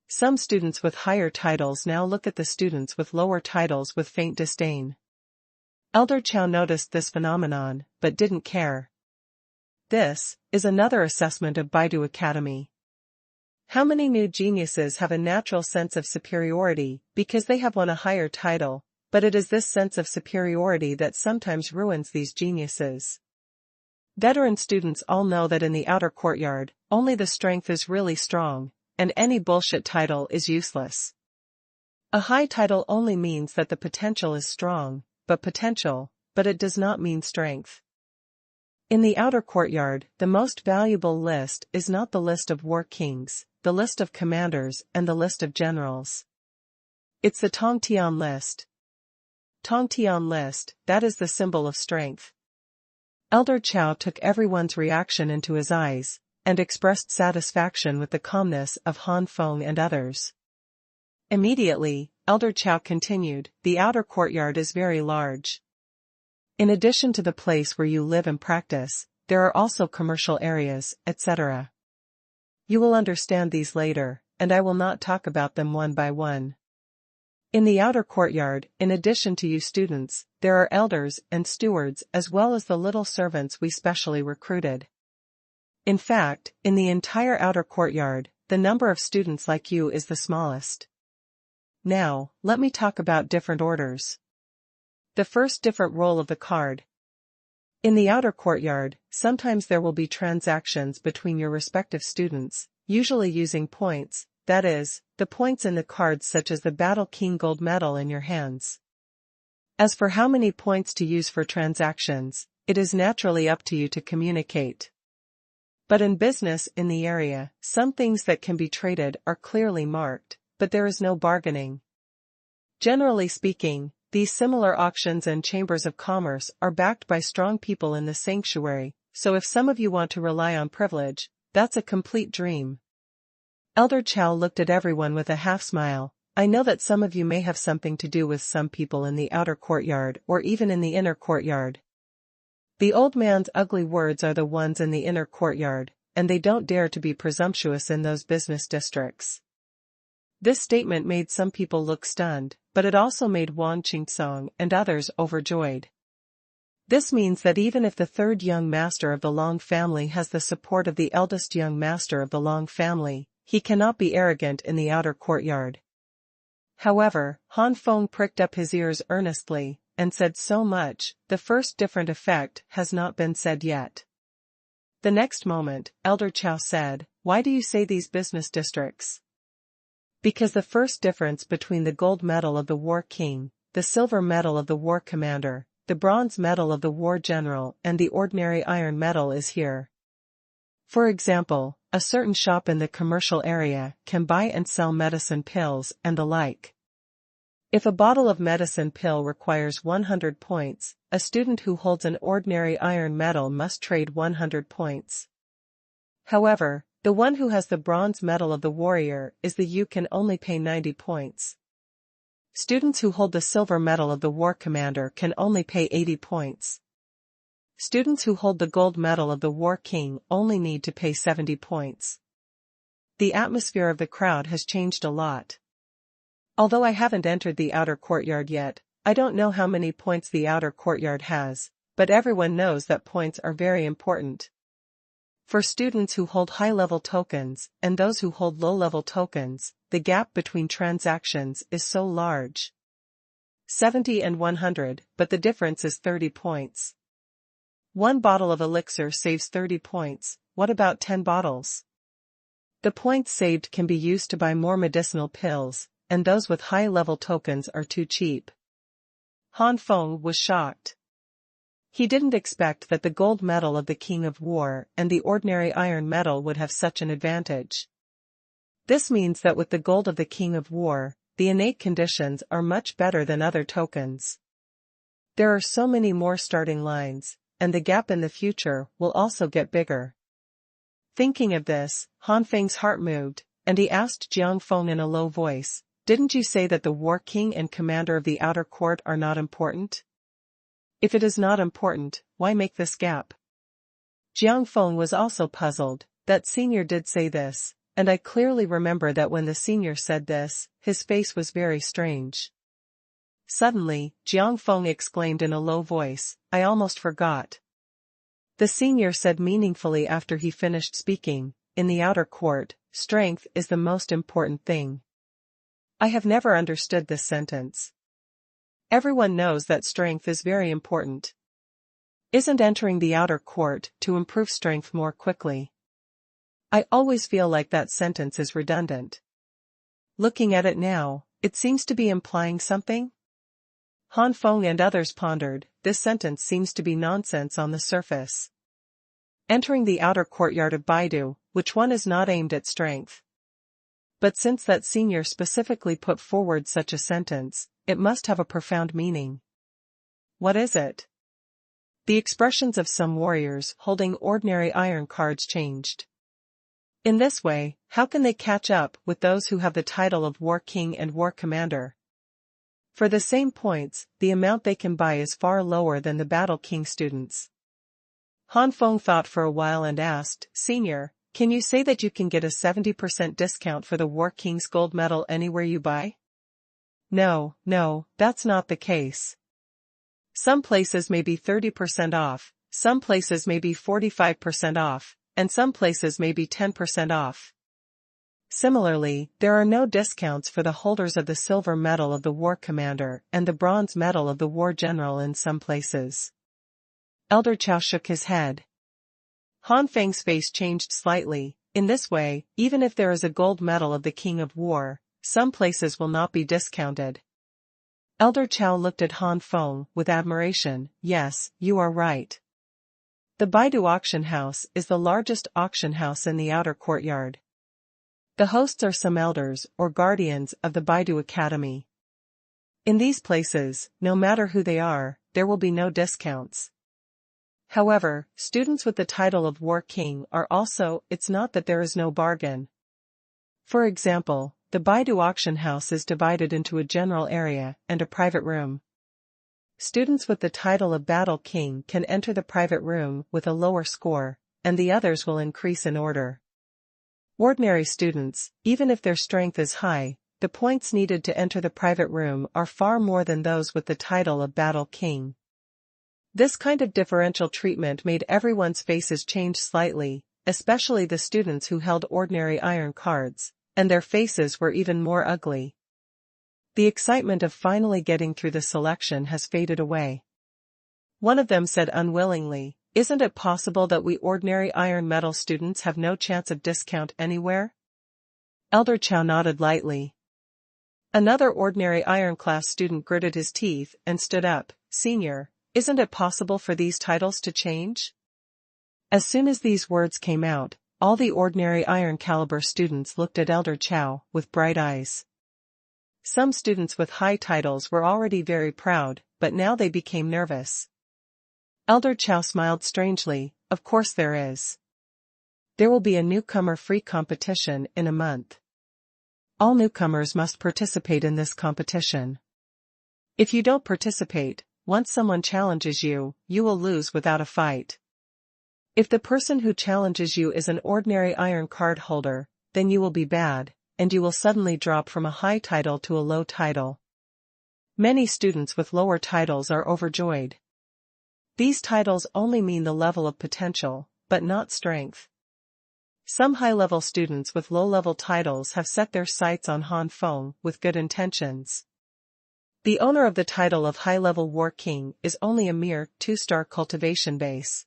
A: Some students with higher titles now look at the students with lower titles with faint disdain. Elder Chow noticed this phenomenon, but didn't care. This is another assessment of Baidu Academy. How many new geniuses have a natural sense of superiority because they have won a higher title, but it is this sense of superiority that sometimes ruins these geniuses. Veteran students all know that in the outer courtyard, only the strength is really strong, and any bullshit title is useless. A high title only means that the potential is strong, but it does not mean strength. In the outer courtyard, the most valuable list is not the list of war kings, the list of commanders and the list of generals. It's the Tongtian list. Tongtian list, that is the symbol of strength. Elder Chow took everyone's reaction into his eyes, and expressed satisfaction with the calmness of Han Feng and others. Immediately, Elder Chow continued, the outer courtyard is very large. In addition to the place where you live and practice, there are also commercial areas, etc. You will understand these later, and I will not talk about them one by one. In the outer courtyard, in addition to you students, there are elders and stewards as well as the little servants we specially recruited. In fact, in the entire outer courtyard, the number of students like you is the smallest. Now, let me talk about different orders. The first different role of the card. In the outer courtyard, sometimes there will be transactions between your respective students, usually using points, that is, the points in the cards such as the Battle King Gold Medal in your hands. As for how many points to use for transactions, it is naturally up to you to communicate. But in business in the area, some things that can be traded are clearly marked, but there is no bargaining. Generally speaking, these similar auctions and chambers of commerce are backed by strong people in the sanctuary, so if some of you want to rely on privilege, that's a complete dream. Elder Chow looked at everyone with a half-smile. I know that some of you may have something to do with some people in the outer courtyard or even in the inner courtyard. The old man's ugly words are the ones in the inner courtyard, and they don't dare to be presumptuous in those business districts. This statement made some people look stunned, but it also made Wan Qingtsong and others overjoyed. This means that even if the third young master of the Long family has the support of the eldest young master of the Long family, he cannot be arrogant in the outer courtyard. However, Han Feng pricked up his ears earnestly, and said so much, the first different effect has not been said yet. The next moment, Elder Chow said, "Why do you say these business districts?" Because the first difference between the gold medal of the War King, the silver medal of the War Commander, the bronze medal of the War General and the ordinary iron medal is here. For example, a certain shop in the commercial area can buy and sell medicine pills and the like. If a bottle of medicine pill requires 100 points, a student who holds an ordinary iron medal must trade 100 points. However, the one who has the bronze medal of the warrior is the you can only pay 90 points. Students who hold the silver medal of the war commander can only pay 80 points. Students who hold the gold medal of the war king only need to pay 70 points. The atmosphere of the crowd has changed a lot. Although I haven't entered the outer courtyard yet, I don't know how many points the outer courtyard has, but everyone knows that points are very important. For students who hold high-level tokens and those who hold low-level tokens, the gap between transactions is so large. 70 and 100, but the difference is 30 points. One bottle of elixir saves 30 points, what about 10 bottles? The points saved can be used to buy more medicinal pills, and those with high-level tokens are too cheap. Han Feng was shocked. He didn't expect that the gold medal of the King of War and the ordinary iron medal would have such an advantage. This means that with the gold of the King of War, the innate conditions are much better than other tokens. There are so many more starting lines, and the gap in the future will also get bigger. Thinking of this, Han Feng's heart moved, and he asked Jiang Feng in a low voice, "Didn't you say that the War King and Commander of the Outer Court are not important? If it is not important, why make this gap?" Jiang Feng was also puzzled. That senior did say this, and I clearly remember that when the senior said this, his face was very strange. Suddenly, Jiang Feng exclaimed in a low voice, "I almost forgot." The senior said meaningfully after he finished speaking, "In the outer court, strength is the most important thing." I have never understood this sentence. Everyone knows that strength is very important. Isn't entering the outer court to improve strength more quickly? I always feel like that sentence is redundant. Looking at it now, it seems to be implying something. Han Feng and others pondered, this sentence seems to be nonsense on the surface. Entering the outer courtyard of Baidu, which one is not aimed at strength? But since that senior specifically put forward such a sentence, it must have a profound meaning. What is it? The expressions of some warriors holding ordinary iron cards changed. In this way, how can they catch up with those who have the title of War King and War Commander? For the same points, the amount they can buy is far lower than the Battle King students. Han Feng thought for a while and asked, "Senior, can you say that you can get a 70% discount for the War King's gold medal anywhere you buy?" No, that's not the case. Some places may be 30% off, some places may be 45% off, and some places may be 10% off. Similarly, there are no discounts for the holders of the silver medal of the War Commander and the bronze medal of the War General in some places. Elder Chow shook his head. Han Feng's face changed slightly. In this way, even if there is a gold medal of the King of War, some places will not be discounted. Elder Chow looked at Han Feng with admiration. Yes, you are right. The Baidu auction house is the largest auction house in the outer courtyard. The hosts are some elders or guardians of the Baidu Academy. In these places, no matter who they are, there will be no discounts. However, students with the title of War King are also, it's not that there is no bargain. For example, the Baidu auction house is divided into a general area and a private room. Students with the title of Battle King can enter the private room with a lower score, and the others will increase in order. Ordinary students, even if their strength is high, the points needed to enter the private room are far more than those with the title of Battle King. This kind of differential treatment made everyone's faces change slightly, especially the students who held ordinary iron cards, and their faces were even more ugly. The excitement of finally getting through the selection has faded away. One of them said unwillingly, "Isn't it possible that we ordinary iron metal students have no chance of discount anywhere?" Elder Chow nodded lightly. Another ordinary iron class student gritted his teeth and stood up. "Senior, isn't it possible for these titles to change?" As soon as these words came out, all the ordinary iron caliber students looked at Elder Chow with bright eyes. Some students with high titles were already very proud, but now they became nervous. Elder Chow smiled strangely. "Of course there is. There will be a newcomer free competition in a month. All newcomers must participate in this competition. If you don't participate, once someone challenges you, you will lose without a fight. If the person who challenges you is an ordinary iron card holder, then you will be bad, and you will suddenly drop from a high title to a low title." Many students with lower titles are overjoyed. These titles only mean the level of potential, but not strength. Some high-level students with low-level titles have set their sights on Han Feng with good intentions. The owner of the title of high-level War King is only a mere 2-star cultivation base.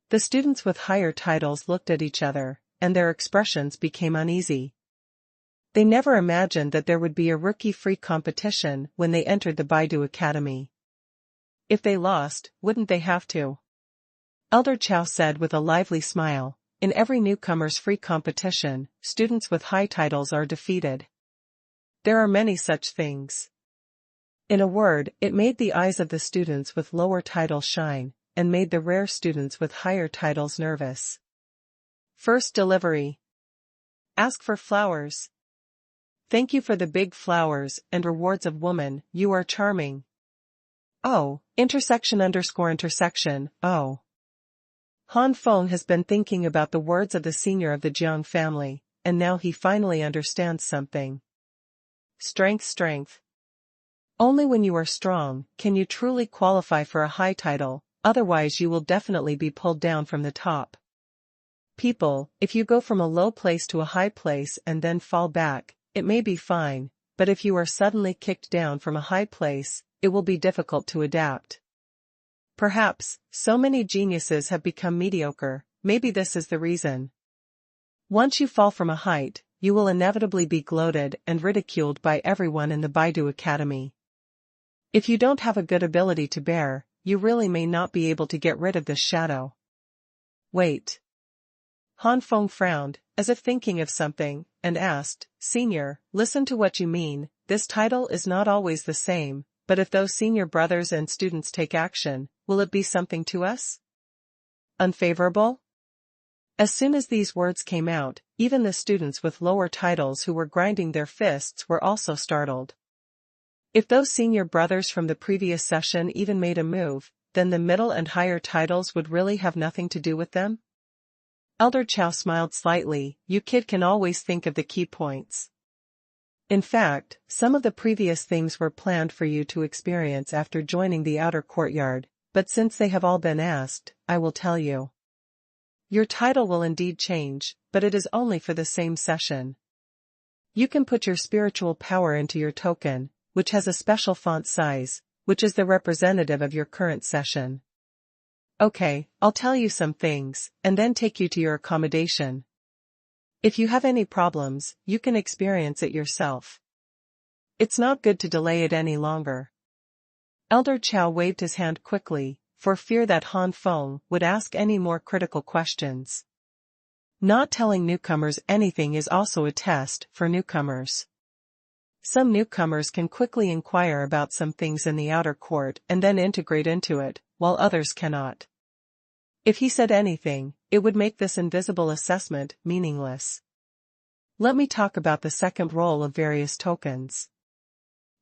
A: The students with higher titles looked at each other, and their expressions became uneasy. They never imagined that there would be a rookie-free competition when they entered the Baidu Academy. If they lost, wouldn't they have to? Elder Chow said with a lively smile, "In every newcomer's free competition, students with high titles are defeated. There are many such things." In a word, it made the eyes of the students with lower titles shine, and made the rare students with higher titles nervous. First delivery. Ask for flowers. Thank you for the big flowers and rewards of woman, you are charming. Oh, ___, oh. Han Feng has been thinking about the words of the senior of the Jiang family, and now he finally understands something. Strength, strength. Only when you are strong can you truly qualify for a high title, otherwise you will definitely be pulled down from the top. People, if you go from a low place to a high place and then fall back, it may be fine, but if you are suddenly kicked down from a high place, it will be difficult to adapt. Perhaps, so many geniuses have become mediocre, maybe this is the reason. Once you fall from a height, you will inevitably be gloated and ridiculed by everyone in the Baidu Academy. If you don't have a good ability to bear, you really may not be able to get rid of this shadow. Wait. Han Feng frowned, as if thinking of something, and asked, "Senior, listen to what you mean, this title is not always the same, but if those senior brothers and students take action, will it be something to us? Unfavorable?" As soon as these words came out, even the students with lower titles who were grinding their fists were also startled. If those senior brothers from the previous session even made a move, then the middle and higher titles would really have nothing to do with them? Elder Chow smiled slightly. "You kid can always think of the key points. In fact, some of the previous things were planned for you to experience after joining the outer courtyard, but since they have all been asked, I will tell you. Your title will indeed change, but it is only for the same session. You can put your spiritual power into your token, which has a special font size, which is the representative of your current session. Okay, I'll tell you some things, and then take you to your accommodation. If you have any problems, you can experience it yourself. It's not good to delay it any longer." Elder Chow waved his hand quickly, for fear that Han Feng would ask any more critical questions. Not telling newcomers anything is also a test for newcomers. Some newcomers can quickly inquire about some things in the outer court and then integrate into it, while others cannot. If he said anything, it would make this invisible assessment meaningless. Let me talk about the second role of various tokens.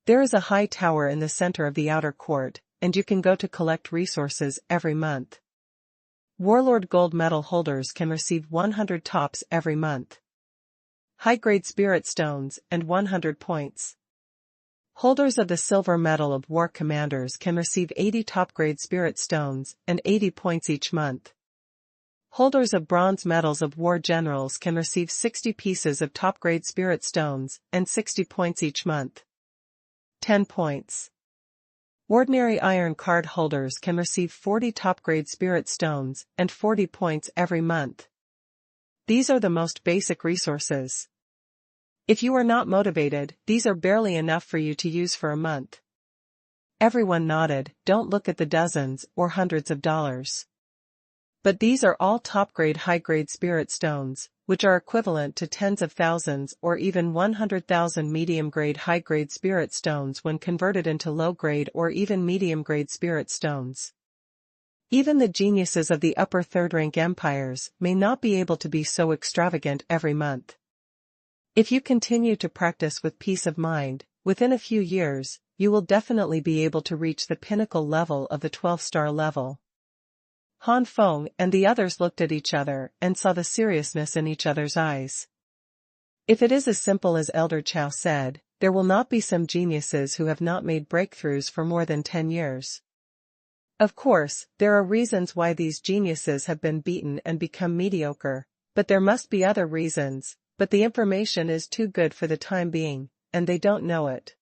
A: There is a high tower in the center of the outer court, and you can go to collect resources every month. Warlord gold medal holders can receive 100 tops every month. high-grade spirit stones, and 100 points. Holders of the silver medal of war commanders can receive 80 top-grade spirit stones and 80 points each month. Holders of bronze medals of war generals can receive 60 pieces of top-grade spirit stones and 60 points each month. 10 points. Ordinary iron card holders can receive 40 top-grade spirit stones and 40 points every month. These are the most basic resources. If you are not motivated, these are barely enough for you to use for a month. Everyone nodded. Don't look at the dozens or hundreds of dollars. But these are all top-grade high-grade spirit stones, which are equivalent to tens of thousands or even 100,000 medium-grade high-grade spirit stones when converted into low-grade or even medium-grade spirit stones. Even the geniuses of the upper third-rank empires may not be able to be so extravagant every month. If you continue to practice with peace of mind, within a few years, you will definitely be able to reach the pinnacle level of the 12-star level. Han Feng and the others looked at each other and saw the seriousness in each other's eyes. If it is as simple as Elder Chow said, there will not be some geniuses who have not made breakthroughs for more than 10 years. Of course, there are reasons why these geniuses have been beaten and become mediocre, but there must be other reasons, but the information is too good for the time being, and they don't know it.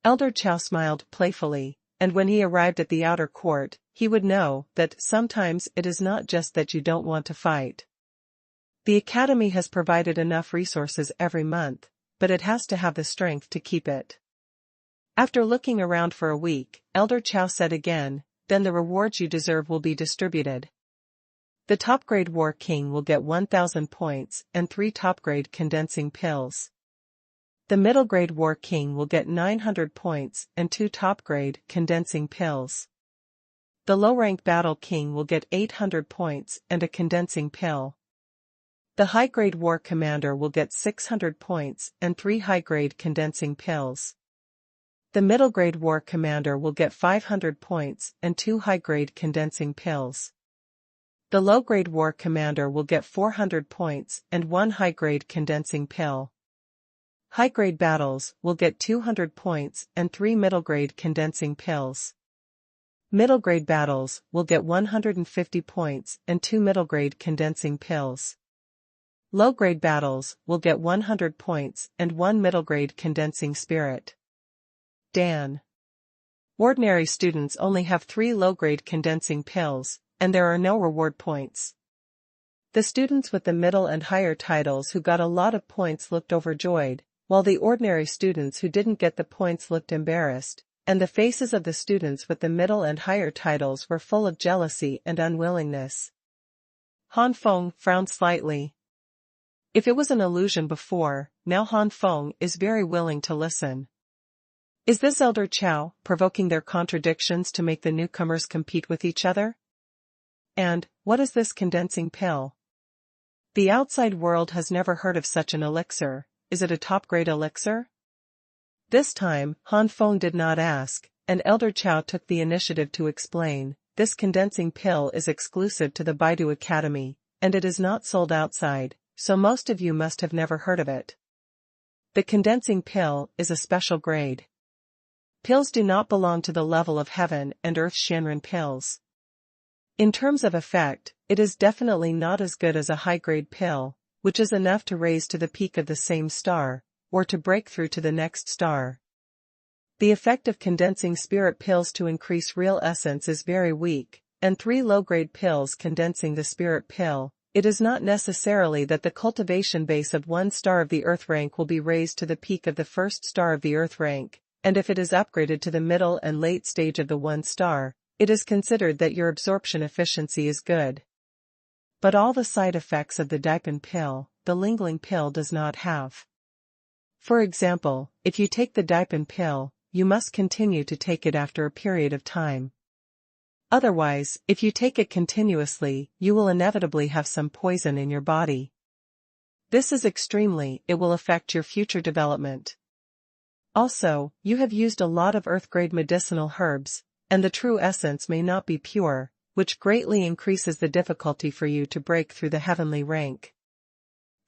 A: Elder Chow smiled playfully, and when he arrived at the outer court, he would know that sometimes it is not just that you don't want to fight. The academy has provided enough resources every month, but it has to have the strength to keep it. After looking around for a week, Elder Chow said again, then the rewards you deserve will be distributed. The top-grade War King will get 1,000 points and 3 top-grade condensing pills. The middle-grade War King will get 900 points and 2 top-grade condensing pills. The low-rank Battle King will get 800 points and a condensing pill. The high-grade War Commander will get 600 points and 3 high-grade condensing pills. The middle-grade War Commander will get 500 points and 2 high-grade condensing pills. The low-grade War Commander will get 400 points and 1 high-grade condensing pill. High-grade battles will get 200 points and 3 middle-grade condensing pills. Middle-grade battles will get 150 points and 2 middle-grade condensing pills. Low-grade battles will get 100 points and 1 middle-grade condensing spirit. Dan. Ordinary students only have 3 low-grade condensing pills, and there are no reward points. The students with the middle and higher titles who got a lot of points looked overjoyed, while the ordinary students who didn't get the points looked embarrassed, and the faces of the students with the middle and higher titles were full of jealousy and unwillingness. Han Feng frowned slightly. If it was an illusion before, now Han Feng is very willing to listen. Is this Elder Chow provoking their contradictions to make the newcomers compete with each other? And, what is this condensing pill? The outside world has never heard of such an elixir. Is it a top-grade elixir? This time, Han Feng did not ask, and Elder Chow took the initiative to explain. This condensing pill is exclusive to the Baidu Academy, and it is not sold outside, so most of you must have never heard of it. The condensing pill is a special grade. Pills do not belong to the level of heaven and earth Xuanhuan pills. In terms of effect, it is definitely not as good as a high-grade pill, which is enough to raise to the peak of the same star, or to break through to the next star. The effect of condensing spirit pills to increase real essence is very weak, and 3 low-grade pills condensing the spirit pill. It is not necessarily that the cultivation base of 1 star of the earth rank will be raised to the peak of the 1st star of the earth rank, and if it is upgraded to the middle and late stage of the 1 star, it is considered that your absorption efficiency is good. But all the side effects of the Daipen pill, the Lingling pill does not have. For example, if you take the Daipen pill, you must continue to take it after a period of time. Otherwise, if you take it continuously, you will inevitably have some poison in your body. This is it will affect your future development. Also, you have used a lot of earth-grade medicinal herbs, and the true essence may not be pure, which greatly increases the difficulty for you to break through the heavenly rank.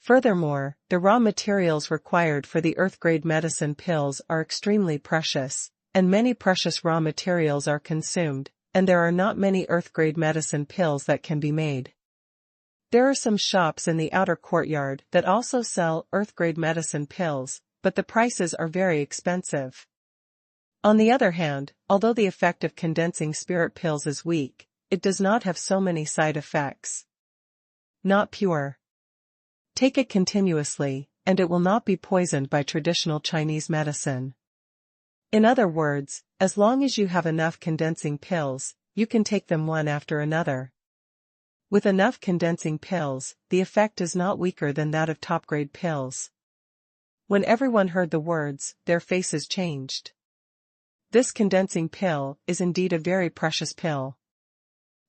A: Furthermore, the raw materials required for the earth-grade medicine pills are extremely precious, and many precious raw materials are consumed, and there are not many earth-grade medicine pills that can be made. There are some shops in the outer courtyard that also sell earth-grade medicine pills, but the prices are very expensive. On the other hand, although the effect of condensing spirit pills is weak, it does not have so many side effects. Not pure. Take it continuously, and it will not be poisoned by traditional Chinese medicine. In other words, as long as you have enough condensing pills, you can take them one after another. With enough condensing pills, the effect is not weaker than that of top-grade pills. When everyone heard the words, their faces changed. This condensing pill is indeed a very precious pill.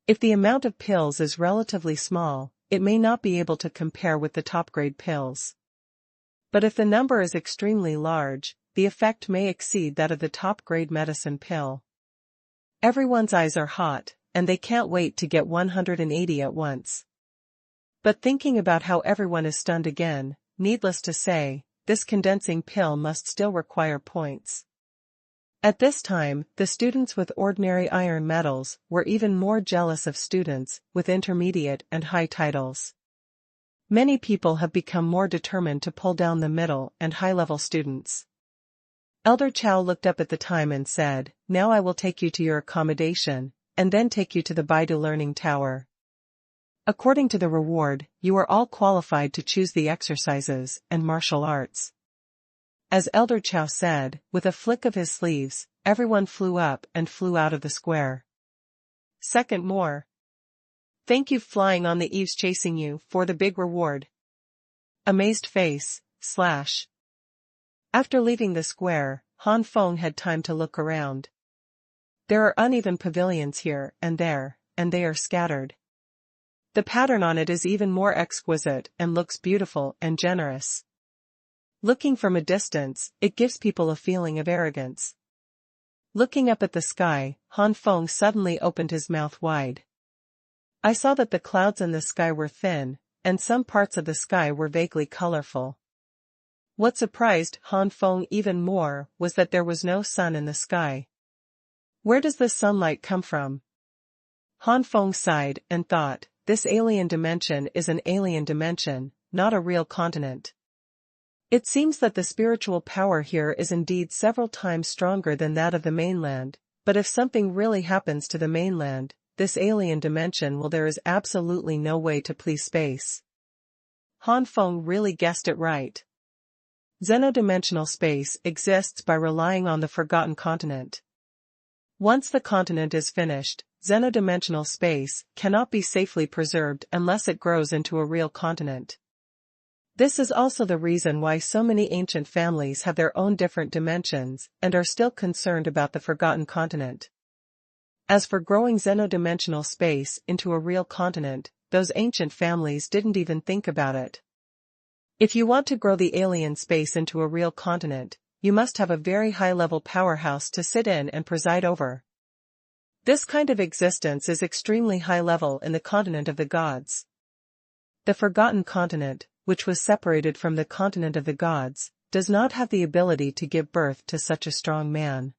A: If the amount of pills is relatively small, it may not be able to compare with the top-grade pills. But if the number is extremely large, the effect may exceed that of the top-grade medicine pill. Everyone's eyes are hot, and they can't wait to get 180 at once. But thinking about how everyone is stunned again, needless to say, this condensing pill must still require points. At this time, the students with ordinary iron medals were even more jealous of students with intermediate and high titles. Many people have become more determined to pull down the middle and high-level students. Elder Chow looked up at the time and said, "Now I will take you to your accommodation, and then take you to the Baidu Learning Tower. According to the reward, you are all qualified to choose the exercises and martial arts." As Elder Chow said, with a flick of his sleeves, everyone flew up and flew out of the square. Second more. Thank you flying on the eaves chasing you for the big reward. Amazed face, slash. After leaving the square, Han Feng had time to look around. There are uneven pavilions here and there, and they are scattered. The pattern on it is even more exquisite and looks beautiful and generous. Looking from a distance, it gives people a feeling of arrogance. Looking up at the sky, Han Feng suddenly opened his mouth wide. I saw that the clouds in the sky were thin, and some parts of the sky were vaguely colorful. What surprised Han Feng even more was that there was no sun in the sky. Where does the sunlight come from? Han Feng sighed and thought, this alien dimension is an alien dimension, not a real continent. It seems that the spiritual power here is indeed several times stronger than that of the mainland, but if something really happens to the mainland, this alien dimension there is absolutely no way to please space. Han Feng really guessed it right. Xenodimensional space exists by relying on the forgotten continent. Once the continent is finished, xenodimensional space cannot be safely preserved unless it grows into a real continent. This is also the reason why so many ancient families have their own different dimensions and are still concerned about the forgotten continent. As for growing xenodimensional space into a real continent, those ancient families didn't even think about it. If you want to grow the alien space into a real continent, you must have a very high-level powerhouse to sit in and preside over. This kind of existence is extremely high-level in the continent of the gods. The forgotten continent, which was separated from the continent of the gods, does not have the ability to give birth to such a strong man.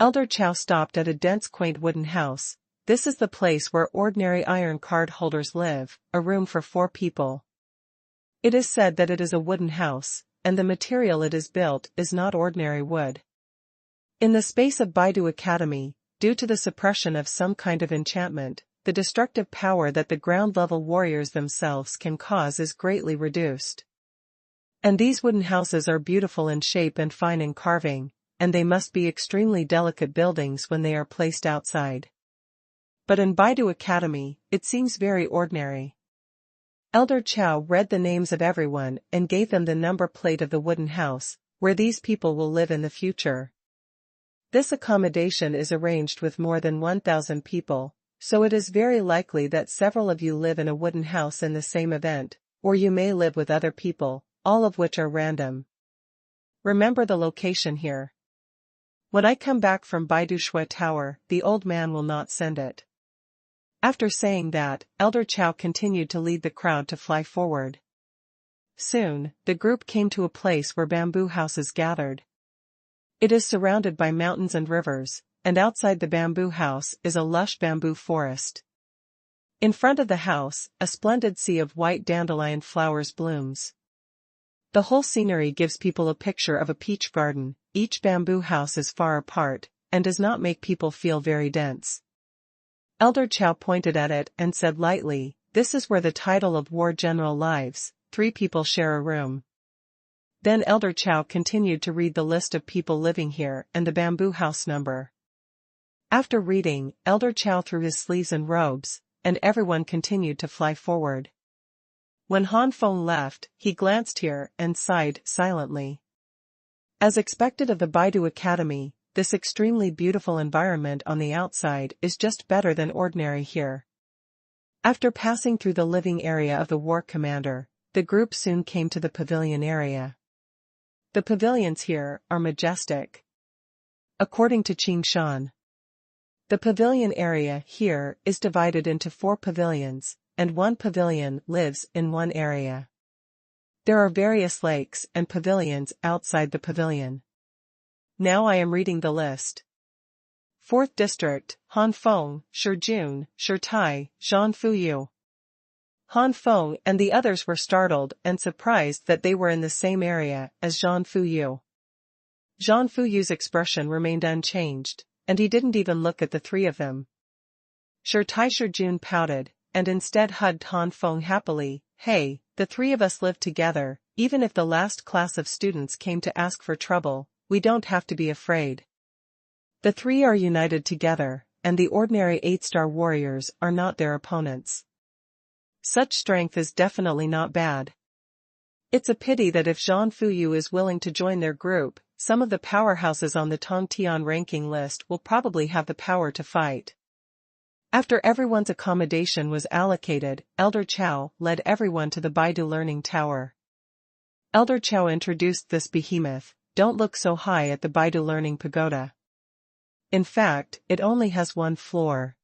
A: Elder Chow stopped at a dense quaint wooden house. This is the place where ordinary iron card holders live, a room for 4 people. It is said that it is a wooden house, and the material it is built is not ordinary wood. In the space of Baidu Academy, due to the suppression of some kind of enchantment, the destructive power that the ground-level warriors themselves can cause is greatly reduced. And these wooden houses are beautiful in shape and fine in carving, and they must be extremely delicate buildings when they are placed outside. But in Baidu Academy, it seems very ordinary. Elder Chow read the names of everyone and gave them the number plate of the wooden house, where these people will live in the future. This accommodation is arranged with more than 1,000 people, so it is very likely that several of you live in a wooden house in the same event, or you may live with other people, all of which are random. Remember the location here. When I come back from Baidu Shui Tower, the old man will not send it. After saying that, Elder Chow continued to lead the crowd to fly forward. Soon, the group came to a place where bamboo houses gathered. It is surrounded by mountains and rivers, and outside the bamboo house is a lush bamboo forest. In front of the house, a splendid sea of white dandelion flowers blooms. The whole scenery gives people a picture of a peach garden. Each bamboo house is far apart, and does not make people feel very dense. Elder Chow pointed at it and said lightly, "This is where the title of war general lives. 3 people share a room." Then Elder Chow continued to read the list of people living here and the bamboo house number. After reading, Elder Chow threw his sleeves and robes, and everyone continued to fly forward. When Han Feng left, he glanced here and sighed silently. As expected of the Baidu Academy, this extremely beautiful environment on the outside is just better than ordinary here. After passing through the living area of the war commander, the group soon came to the pavilion area. The pavilions here are majestic. According to Qingshan, the pavilion area here is divided into 4 pavilions, and 1 pavilion lives in one area. There are various lakes and pavilions outside the pavilion. Now I am reading the list. 4th District, Han Feng, Shijun, Shitai, Xuanhuan. Han Feng and the others were startled and surprised that they were in the same area as Xuanhuan. Xuanhuan's expression remained unchanged, and he didn't even look at the 3 of them. Shijun pouted, and instead hugged Han Feng happily. "Hey, the 3 of us live together. Even if the last class of students came to ask for trouble, we don't have to be afraid. The 3 are united together, and the ordinary 8-star warriors are not their opponents. Such strength is definitely not bad. It's a pity that if Xuanhuan is willing to join their group, some of the powerhouses on the Tongtian ranking list will probably have the power to fight." After everyone's accommodation was allocated, Elder Chow led everyone to the Baidu Learning Tower. Elder Chow introduced this behemoth. "Don't look so high at the Baidu Learning Pagoda. In fact, it only has 1 floor.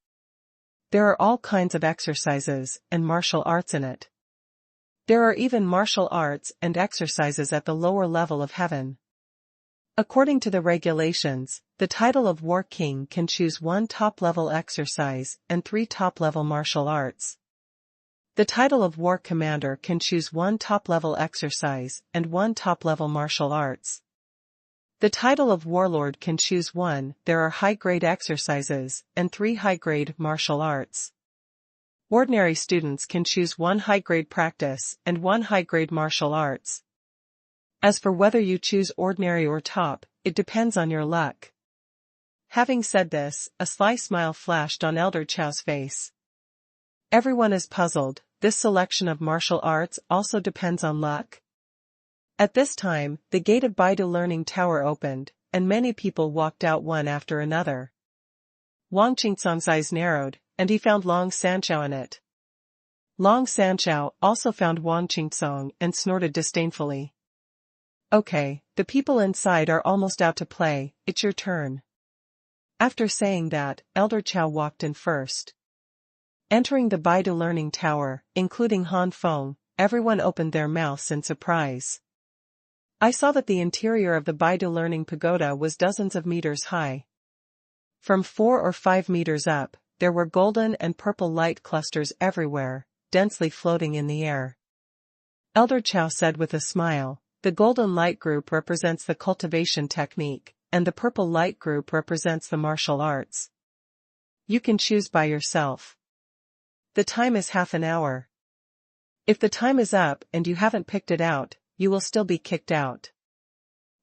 A: There are all kinds of exercises and martial arts in it. There are even martial arts and exercises at the lower level of heaven. According to the regulations, the title of War King can choose 1 top-level exercise and 3 top-level martial arts. The title of War Commander can choose 1 top-level exercise and 1 top-level martial arts. The title of Warlord can choose 1. There are high-grade exercises and 3 high-grade martial arts. Ordinary students can choose 1 high-grade practice and 1 high-grade martial arts. As for whether you choose ordinary or top, it depends on your luck." Having said this, a sly smile flashed on Elder Chow's face. Everyone is puzzled. This selection of martial arts also depends on luck? At this time, the gate of Baidu Learning Tower opened, and many people walked out one after another. Wang Qingsong's eyes narrowed, and he found Long Sanchao in it. Long Sanchao also found Wang Qingsong and snorted disdainfully. "Okay, the people inside are almost out to play, it's your turn." After saying that, Elder Chow walked in first. Entering the Baidu Learning Tower, including Han Feng, everyone opened their mouths in surprise. I saw that the interior of the Baidu Learning Pagoda was dozens of meters high. From 4 or 5 meters up, there were golden and purple light clusters everywhere, densely floating in the air. Elder Chow said with a smile, "The golden light group represents the cultivation technique, and the purple light group represents the martial arts. You can choose by yourself. The time is half an hour. If the time is up and you haven't picked it out, you will still be kicked out."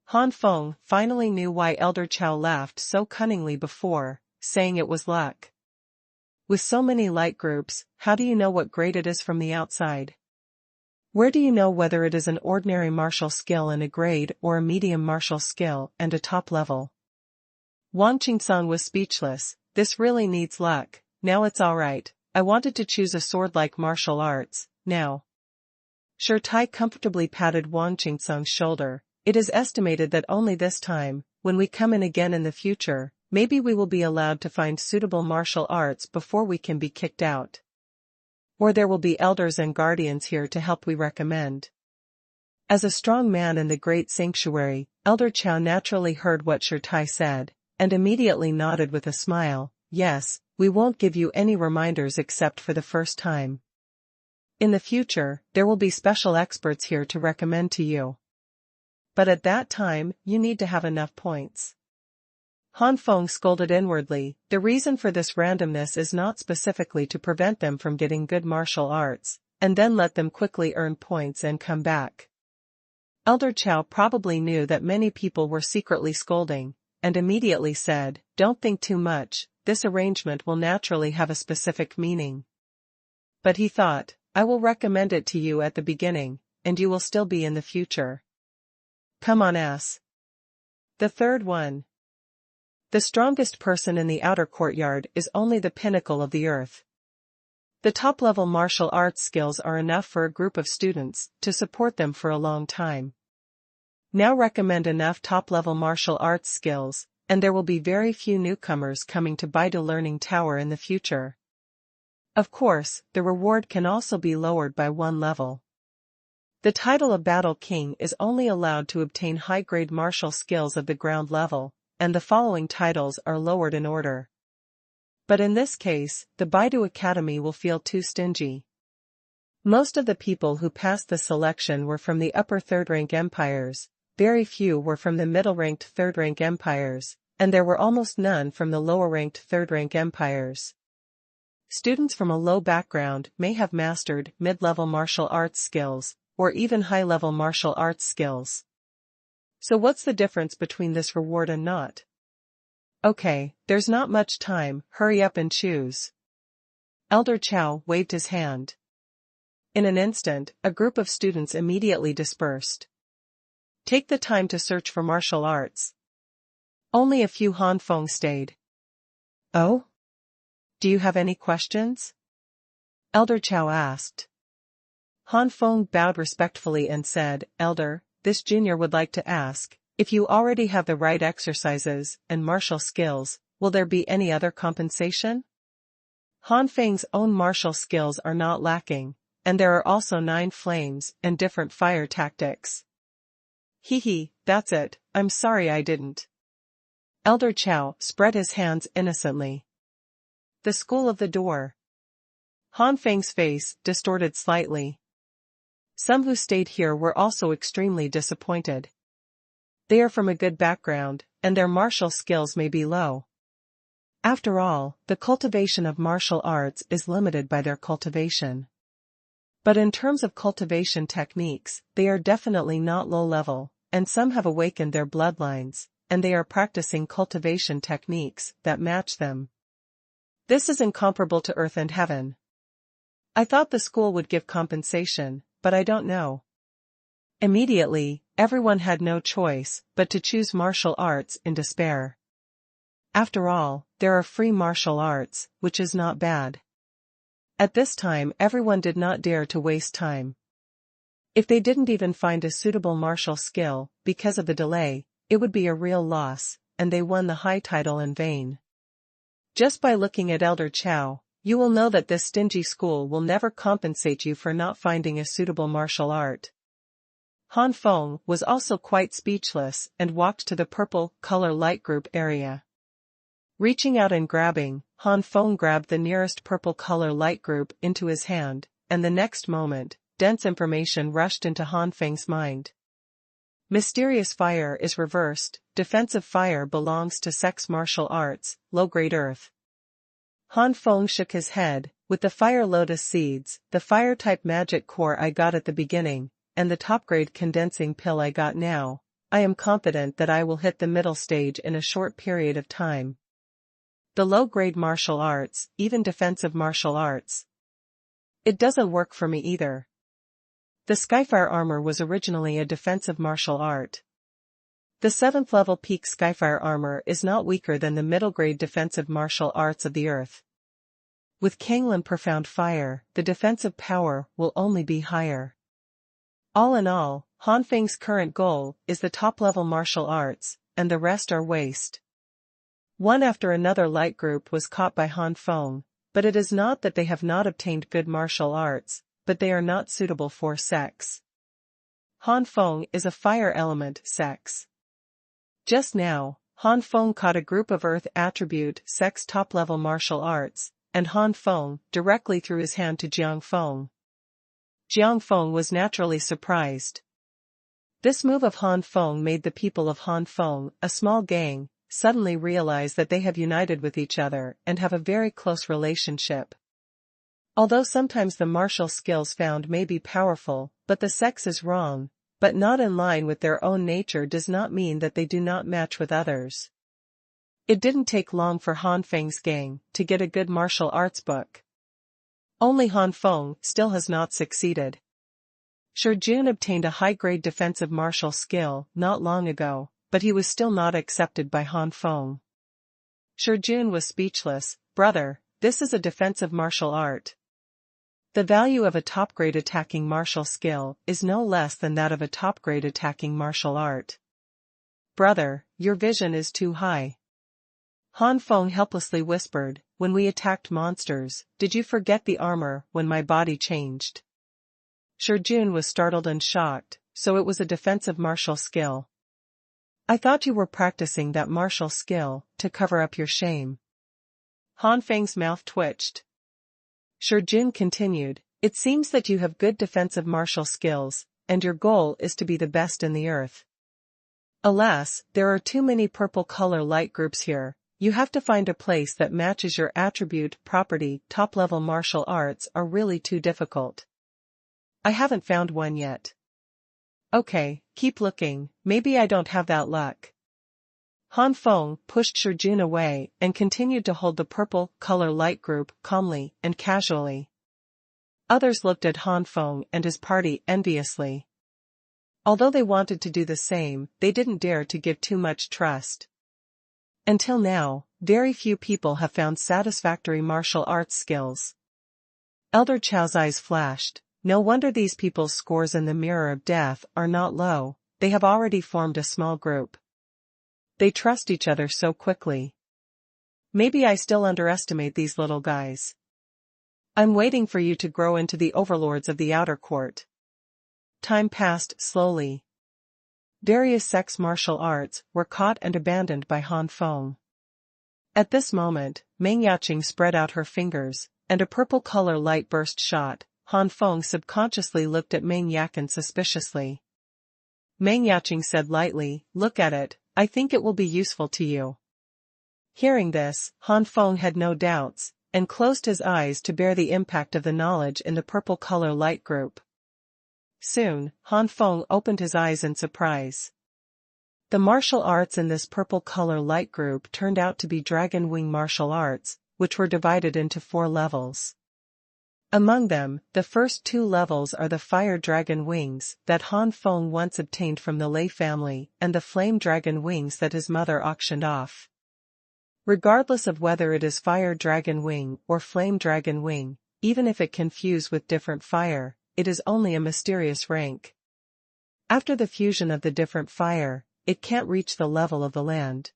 A: Han Feng finally knew why Elder Chow laughed so cunningly before, saying it was luck. With so many light groups, how do you know what grade it is from the outside? Where do you know whether it is an ordinary martial skill and a grade or a medium martial skill and a top level? Wang Qingsong was speechless. "This really needs luck. Now it's alright, I wanted to choose a sword-like martial arts, now." Shitai comfortably patted Wang Qingsong's shoulder. "It is estimated that only this time, when we come in again in the future, maybe we will be allowed to find suitable martial arts before we can be kicked out. Or there will be elders and guardians here to help, we recommend." As a strong man in the great sanctuary, Elder Chow naturally heard what Shirtai said, and immediately nodded with a smile. Yes, we won't give you any reminders except for the first time. In the future, there will be special experts here to recommend to you. But at that time, you need to have enough points. Han Feng scolded inwardly. The reason for this randomness is not specifically to prevent them from getting good martial arts, and then let them quickly earn points and come back. Elder Chow probably knew that many people were secretly scolding, and immediately said, "Don't think too much, this arrangement will naturally have a specific meaning." But he thought, "I will recommend it to you at the beginning, and you will still be in the future. Come on, ass." The third one. The strongest person in the outer courtyard is only the pinnacle of the earth. The top-level martial arts skills are enough for a group of students to support them for a long time. Now recommend enough top-level martial arts skills, and there will be very few newcomers coming to Baidu Learning Tower in the future. Of course, the reward can also be lowered by one level. The title of Battle King is only allowed to obtain high-grade martial skills of the ground level, and the following titles are lowered in order. But in this case, the Baidu Academy will feel too stingy. Most of the people who passed the selection were from the upper third-rank empires, very few were from the middle-ranked third-rank empires, and there were almost none from the lower-ranked third-rank empires. Students from a low background may have mastered mid-level martial arts skills, or even high-level martial arts skills. So what's the difference between this reward and not? Okay, there's not much time, hurry up and choose. Elder Chow waved his hand. In an instant, a group of students immediately dispersed. Take the time to search for martial arts. Only a few Han Feng stayed. Oh? Do you have any questions? Elder Chow asked. Han Feng bowed respectfully and said, Elder, this junior would like to ask, if you already have the right exercises and martial skills, will there be any other compensation? Han Feng's own martial skills are not lacking, and there are also 9 flames and different fire tactics. Hee, that's it, I'm sorry I didn't. Elder Chow spread his hands innocently. The school of the door. Han Feng's face distorted slightly. Some who stayed here were also extremely disappointed. They are from a good background, and their martial skills may be low. After all, the cultivation of martial arts is limited by their cultivation. But in terms of cultivation techniques, they are definitely not low-level, and some have awakened their bloodlines, and they are practicing cultivation techniques that match them. This is incomparable to earth and heaven. I thought the school would give compensation, but I don't know. Immediately, everyone had no choice but to choose martial arts in despair. After all, there are free martial arts, which is not bad. At this time everyone did not dare to waste time. If they didn't even find a suitable martial skill, because of the delay, it would be a real loss, and they won the high title in vain. Just by looking at Elder Chow, you will know that this stingy school will never compensate you for not finding a suitable martial art. Han Feng was also quite speechless and walked to the purple color light group area. Reaching out and grabbing, Han Feng grabbed the nearest purple color light group into his hand, and the next moment, dense information rushed into Han Feng's mind. Mysterious fire is reversed, defensive fire belongs to sex martial arts, low-grade earth. Han Feng shook his head, with the fire lotus seeds, the fire-type magic core I got at the beginning, and the top-grade condensing pill I got now, I am confident that I will hit the middle stage in a short period of time. The low-grade martial arts, even defensive martial arts. It doesn't work for me either. The Skyfire armor was originally a defensive martial art. The 7th level peak Skyfire armor is not weaker than the middle-grade defensive martial arts of the earth. With Kanglan Profound Fire, the defensive power will only be higher. All in all, Han Feng's current goal is the top-level martial arts, and the rest are waste. One after another light group was caught by Han Feng, but it is not that they have not obtained good martial arts, but they are not suitable for sex. Han Feng is a fire element sex. Just now, Han Feng caught a group of earth attribute sex top-level martial arts, and Han Feng directly threw his hand to Jiang Feng. Jiang Feng was naturally surprised. This move of Han Feng made the people of Han Feng, a small gang, suddenly realize that they have united with each other and have a very close relationship. Although sometimes the martial skills found may be powerful, but the sex is wrong, but not in line with their own nature does not mean that they do not match with others. It didn't take long for Han Feng's gang to get a good martial arts book. Only Han Feng still has not succeeded. Xuanhuan obtained a high-grade defensive martial skill not long ago, but he was still not accepted by Han Feng. Xuanhuan was speechless. Brother, this is a defensive martial art. The value of a top-grade attacking martial skill is no less than that of a top-grade attacking martial art. Brother, your vision is too high. Han Feng helplessly whispered, when we attacked monsters, did you forget the armor when my body changed? Xuanhuan was startled and shocked, so it was a defensive martial skill. I thought you were practicing that martial skill to cover up your shame. Han Feng's mouth twitched. Xuanhuan continued, it seems that you have good defensive martial skills, and your goal is to be the best in the earth. Alas, there are too many purple color light groups here. You have to find a place that matches your attribute property. Top-level martial arts are really too difficult. I haven't found one yet. Okay, keep looking, maybe I don't have that luck. Han Feng pushed Xuanhuan away and continued to hold the purple color light group calmly and casually. Others looked at Han Feng and his party enviously. Although they wanted to do the same, they didn't dare to give too much trust. Until now, very few people have found satisfactory martial arts skills. Elder Chao's eyes flashed. No wonder these people's scores in the Mirror of Death are not low, they have already formed a small group. They trust each other so quickly. Maybe I still underestimate these little guys. I'm waiting for you to grow into the overlords of the outer court. Time passed slowly. Various sex martial arts were caught and abandoned by Han Feng. At this moment, Meng Yaqing spread out her fingers, and a purple color light burst shot. Han Feng subconsciously looked at Meng Yaqing suspiciously. Meng Yaqing said lightly, look at it, I think it will be useful to you. Hearing this, Han Feng had no doubts, and closed his eyes to bear the impact of the knowledge in the purple color light group. Soon, Han Feng opened his eyes in surprise. The martial arts in this purple color light group turned out to be Dragon Wing martial arts, which were divided into 4 levels. Among them, the first 2 levels are the Fire Dragon Wings that Han Feng once obtained from the Lei family and the Flame Dragon Wings that his mother auctioned off. Regardless of whether it is Fire Dragon Wing or Flame Dragon Wing, even if it can fuse with different fire, it is only a mysterious rank. After the fusion of the different fire, it can't reach the level of the land.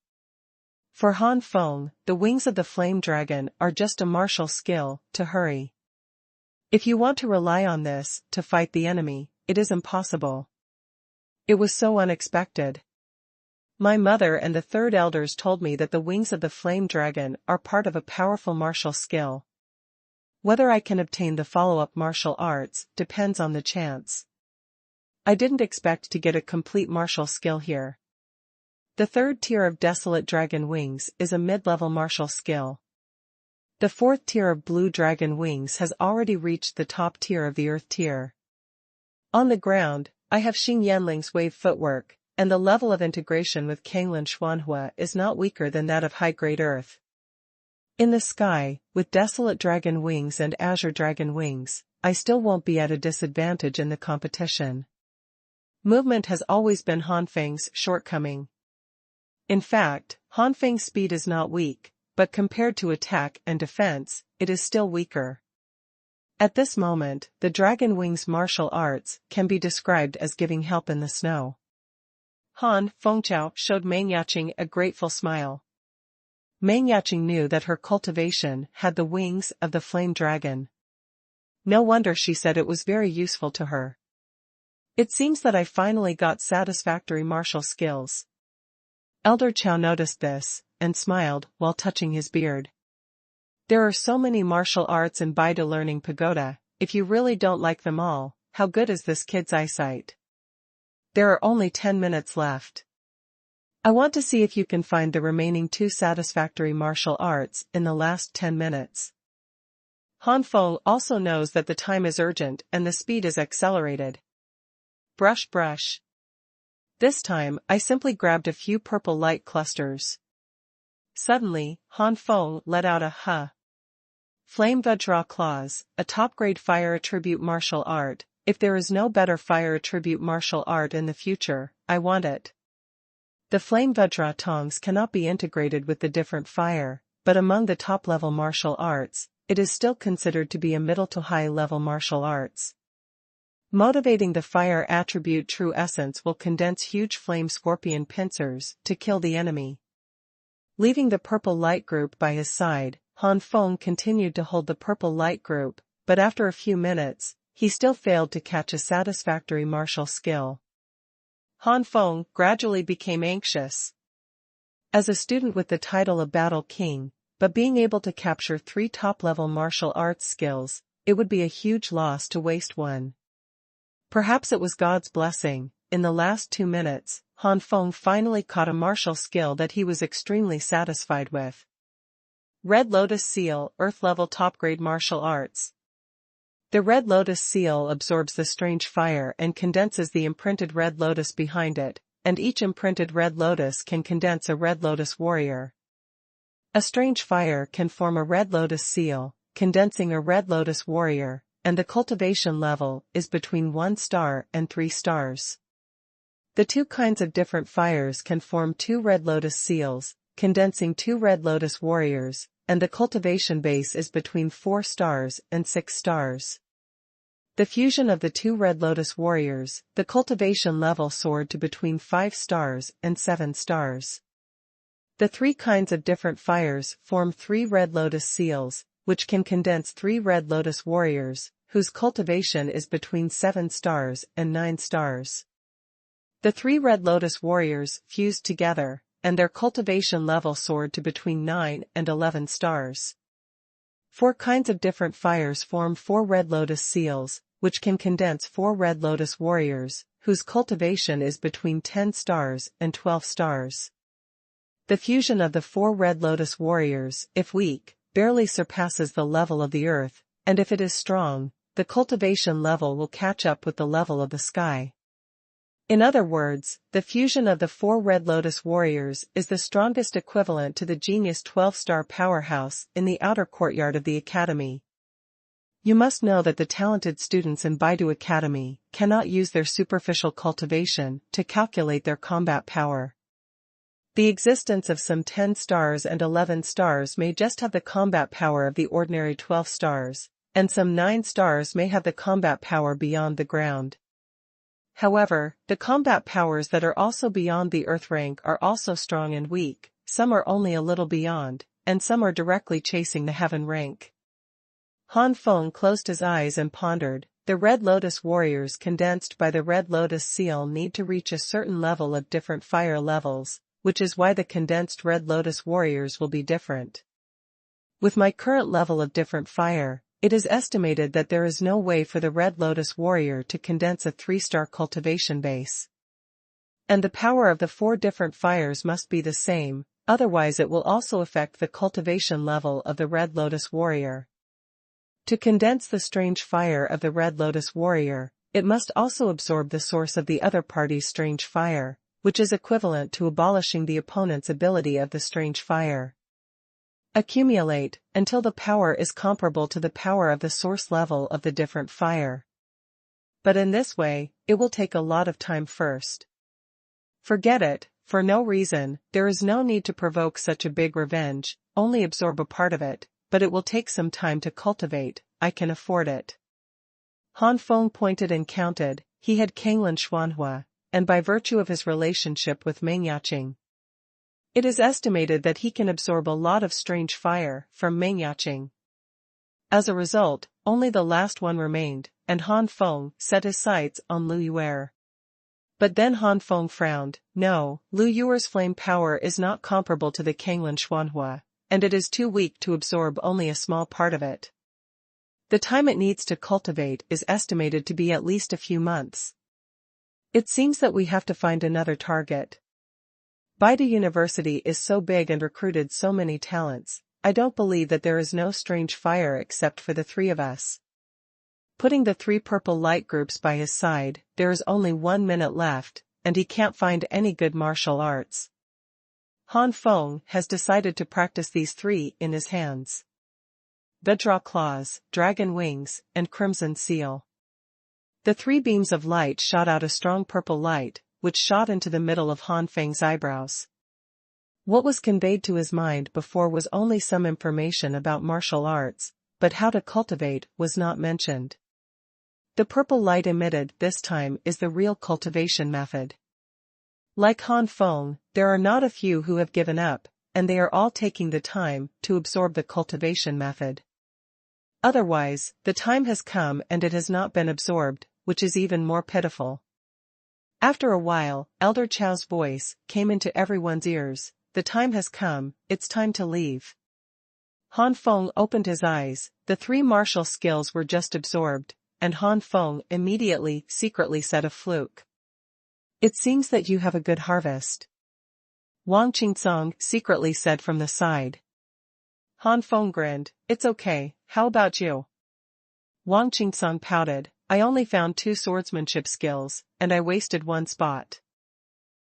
A: For Han Feng, the wings of the Flame Dragon are just a martial skill to hurry. If you want to rely on this to fight the enemy, it is impossible. It was so unexpected. My mother and the 3rd elders told me that the wings of the Flame Dragon are part of a powerful martial skill. Whether I can obtain the follow-up martial arts depends on the chance. I didn't expect to get a complete martial skill here. The 3rd tier of Desolate Dragon Wings is a mid-level martial skill. The 4th tier of Blue Dragon Wings has already reached the top tier of the Earth tier. On the ground, I have Xing Yanling's wave footwork, and the level of integration with Kanglin Xuanhuan is not weaker than that of high-grade Earth. In the sky, with Desolate Dragon Wings and Azure Dragon Wings, I still won't be at a disadvantage in the competition. Movement has always been Han Feng's shortcoming. In fact, Han Feng's speed is not weak, but compared to attack and defense, it is still weaker. At this moment, the Dragon Wings martial arts can be described as giving help in the snow. Han Feng showed Meng Yaqing a grateful smile. Meng Yaqing knew that her cultivation had the wings of the Flame Dragon. No wonder she said it was very useful to her. It seems that I finally got satisfactory martial skills. Elder Chow noticed this, and smiled while touching his beard. There are so many martial arts in Baidu Learning Pagoda. If you really don't like them all, how good is this kid's eyesight? There are only 10 minutes left. I want to see if you can find the remaining 2 satisfactory martial arts in the last 10 minutes. Han Feng also knows that the time is urgent and the speed is accelerated. Brush brush. This time, I simply grabbed a few purple light clusters. Suddenly, Han Feng let out a "huh." Flame Vajra Claws, a top-grade fire attribute martial art. If there is no better fire attribute martial art in the future, I want it. The Flame Vajra tongs cannot be integrated with the different fire, but among the top-level martial arts, it is still considered to be a middle to high-level martial arts. Motivating the fire attribute true essence will condense huge flame scorpion pincers to kill the enemy. Leaving the purple light group by his side, Han Feng continued to hold the purple light group, but after a few minutes, he still failed to catch a satisfactory martial skill. Han Feng gradually became anxious. As a student with the title of Battle King, but being able to capture 3 top-level martial arts skills, it would be a huge loss to waste one. Perhaps it was God's blessing. In the last 2 minutes, Han Feng finally caught a martial skill that he was extremely satisfied with. Red Lotus Seal, Earth-level top-grade martial arts. The Red Lotus Seal absorbs the strange fire and condenses the imprinted Red Lotus behind it, and each imprinted Red Lotus can condense a Red Lotus warrior. A strange fire can form a Red Lotus Seal, condensing a Red Lotus warrior, and the cultivation level is between 1 star and 3 stars. The 2 kinds of different fires can form 2 Red Lotus Seals, condensing 2 Red Lotus warriors, and the cultivation base is between 4 stars and 6 stars. The fusion of the 2 Red Lotus warriors, the cultivation level soared to between 5 stars and 7 stars. The 3 kinds of different fires form 3 Red Lotus Seals, which can condense 3 Red Lotus warriors, whose cultivation is between 7 stars and 9 stars. The 3 Red Lotus warriors fused together, and their cultivation level soared to between 9 and 11 stars. 4 kinds of different fires form 4 Red Lotus Seals, which can condense 4 Red Lotus warriors, whose cultivation is between 10 stars and 12 stars. The fusion of the 4 Red Lotus warriors, if weak, barely surpasses the level of the earth, and if it is strong, the cultivation level will catch up with the level of the sky. In other words, the fusion of the 4 Red Lotus warriors is the strongest equivalent to the genius 12-star powerhouse in the outer courtyard of the academy. You must know that the talented students in Baidu Academy cannot use their superficial cultivation to calculate their combat power. The existence of some 10 stars and 11 stars may just have the combat power of the ordinary 12 stars, and some 9 stars may have the combat power beyond the ground. However, the combat powers that are also beyond the earth rank are also strong and weak, some are only a little beyond, and some are directly chasing the heaven rank. Han Feng closed his eyes and pondered. The Red Lotus warriors condensed by the Red Lotus Seal need to reach a certain level of different fire levels, which is why the condensed Red Lotus warriors will be different. With my current level of different fire, it is estimated that there is no way for the Red Lotus warrior to condense a 3-star cultivation base. And the power of the 4 different fires must be the same, otherwise it will also affect the cultivation level of the Red Lotus warrior. To condense the strange fire of the Red Lotus warrior, it must also absorb the source of the other party's strange fire, which is equivalent to abolishing the opponent's ability of the strange fire. Accumulate, until the power is comparable to the power of the source level of the different fire. But in this way, it will take a lot of time first. Forget it, for no reason, there is no need to provoke such a big revenge, only absorb a part of it, but it will take some time to cultivate, I can afford it. Han Feng pointed and counted, he had Kanglan Xuanhuan, and by virtue of his relationship with Meng Yaqing, it is estimated that he can absorb a lot of strange fire from Meng Yaqing. As a result, only the last one remained, and Han Feng set his sights on Lu Yuer. But then Han Feng frowned. No, Lu Yuer's flame power is not comparable to the Kanglan Xuanhuan, and it is too weak to absorb only a small part of it. The time it needs to cultivate is estimated to be at least a few months. It seems that we have to find another target. Baidu University is so big and recruited so many talents. I don't believe that there is no strange fire except for the three of us. Putting the 3 purple light groups by his side, there is only 1 minute left, and he can't find any good martial arts. Han Feng has decided to practice these 3 in his hands. Vajra Claws, Dragon Wings, and Crimson Seal. The 3 beams of light shot out a strong purple light, which shot into the middle of Han Feng's eyebrows. What was conveyed to his mind before was only some information about martial arts, but how to cultivate was not mentioned. The purple light emitted this time is the real cultivation method. Like Han Feng, there are not a few who have given up, and they are all taking the time to absorb the cultivation method. Otherwise, the time has come and it has not been absorbed, which is even more pitiful. After a while, Elder Chao's voice came into everyone's ears. The time has come, it's time to leave. Han Feng opened his eyes, the 3 martial skills were just absorbed, and Han Feng immediately secretly said a fluke. It seems that you have a good harvest. Wang Qingsong secretly said from the side. Han Feng grinned, it's okay, how about you? Wang Qingsong pouted, I only found 2 swordsmanship skills, and I wasted 1 spot.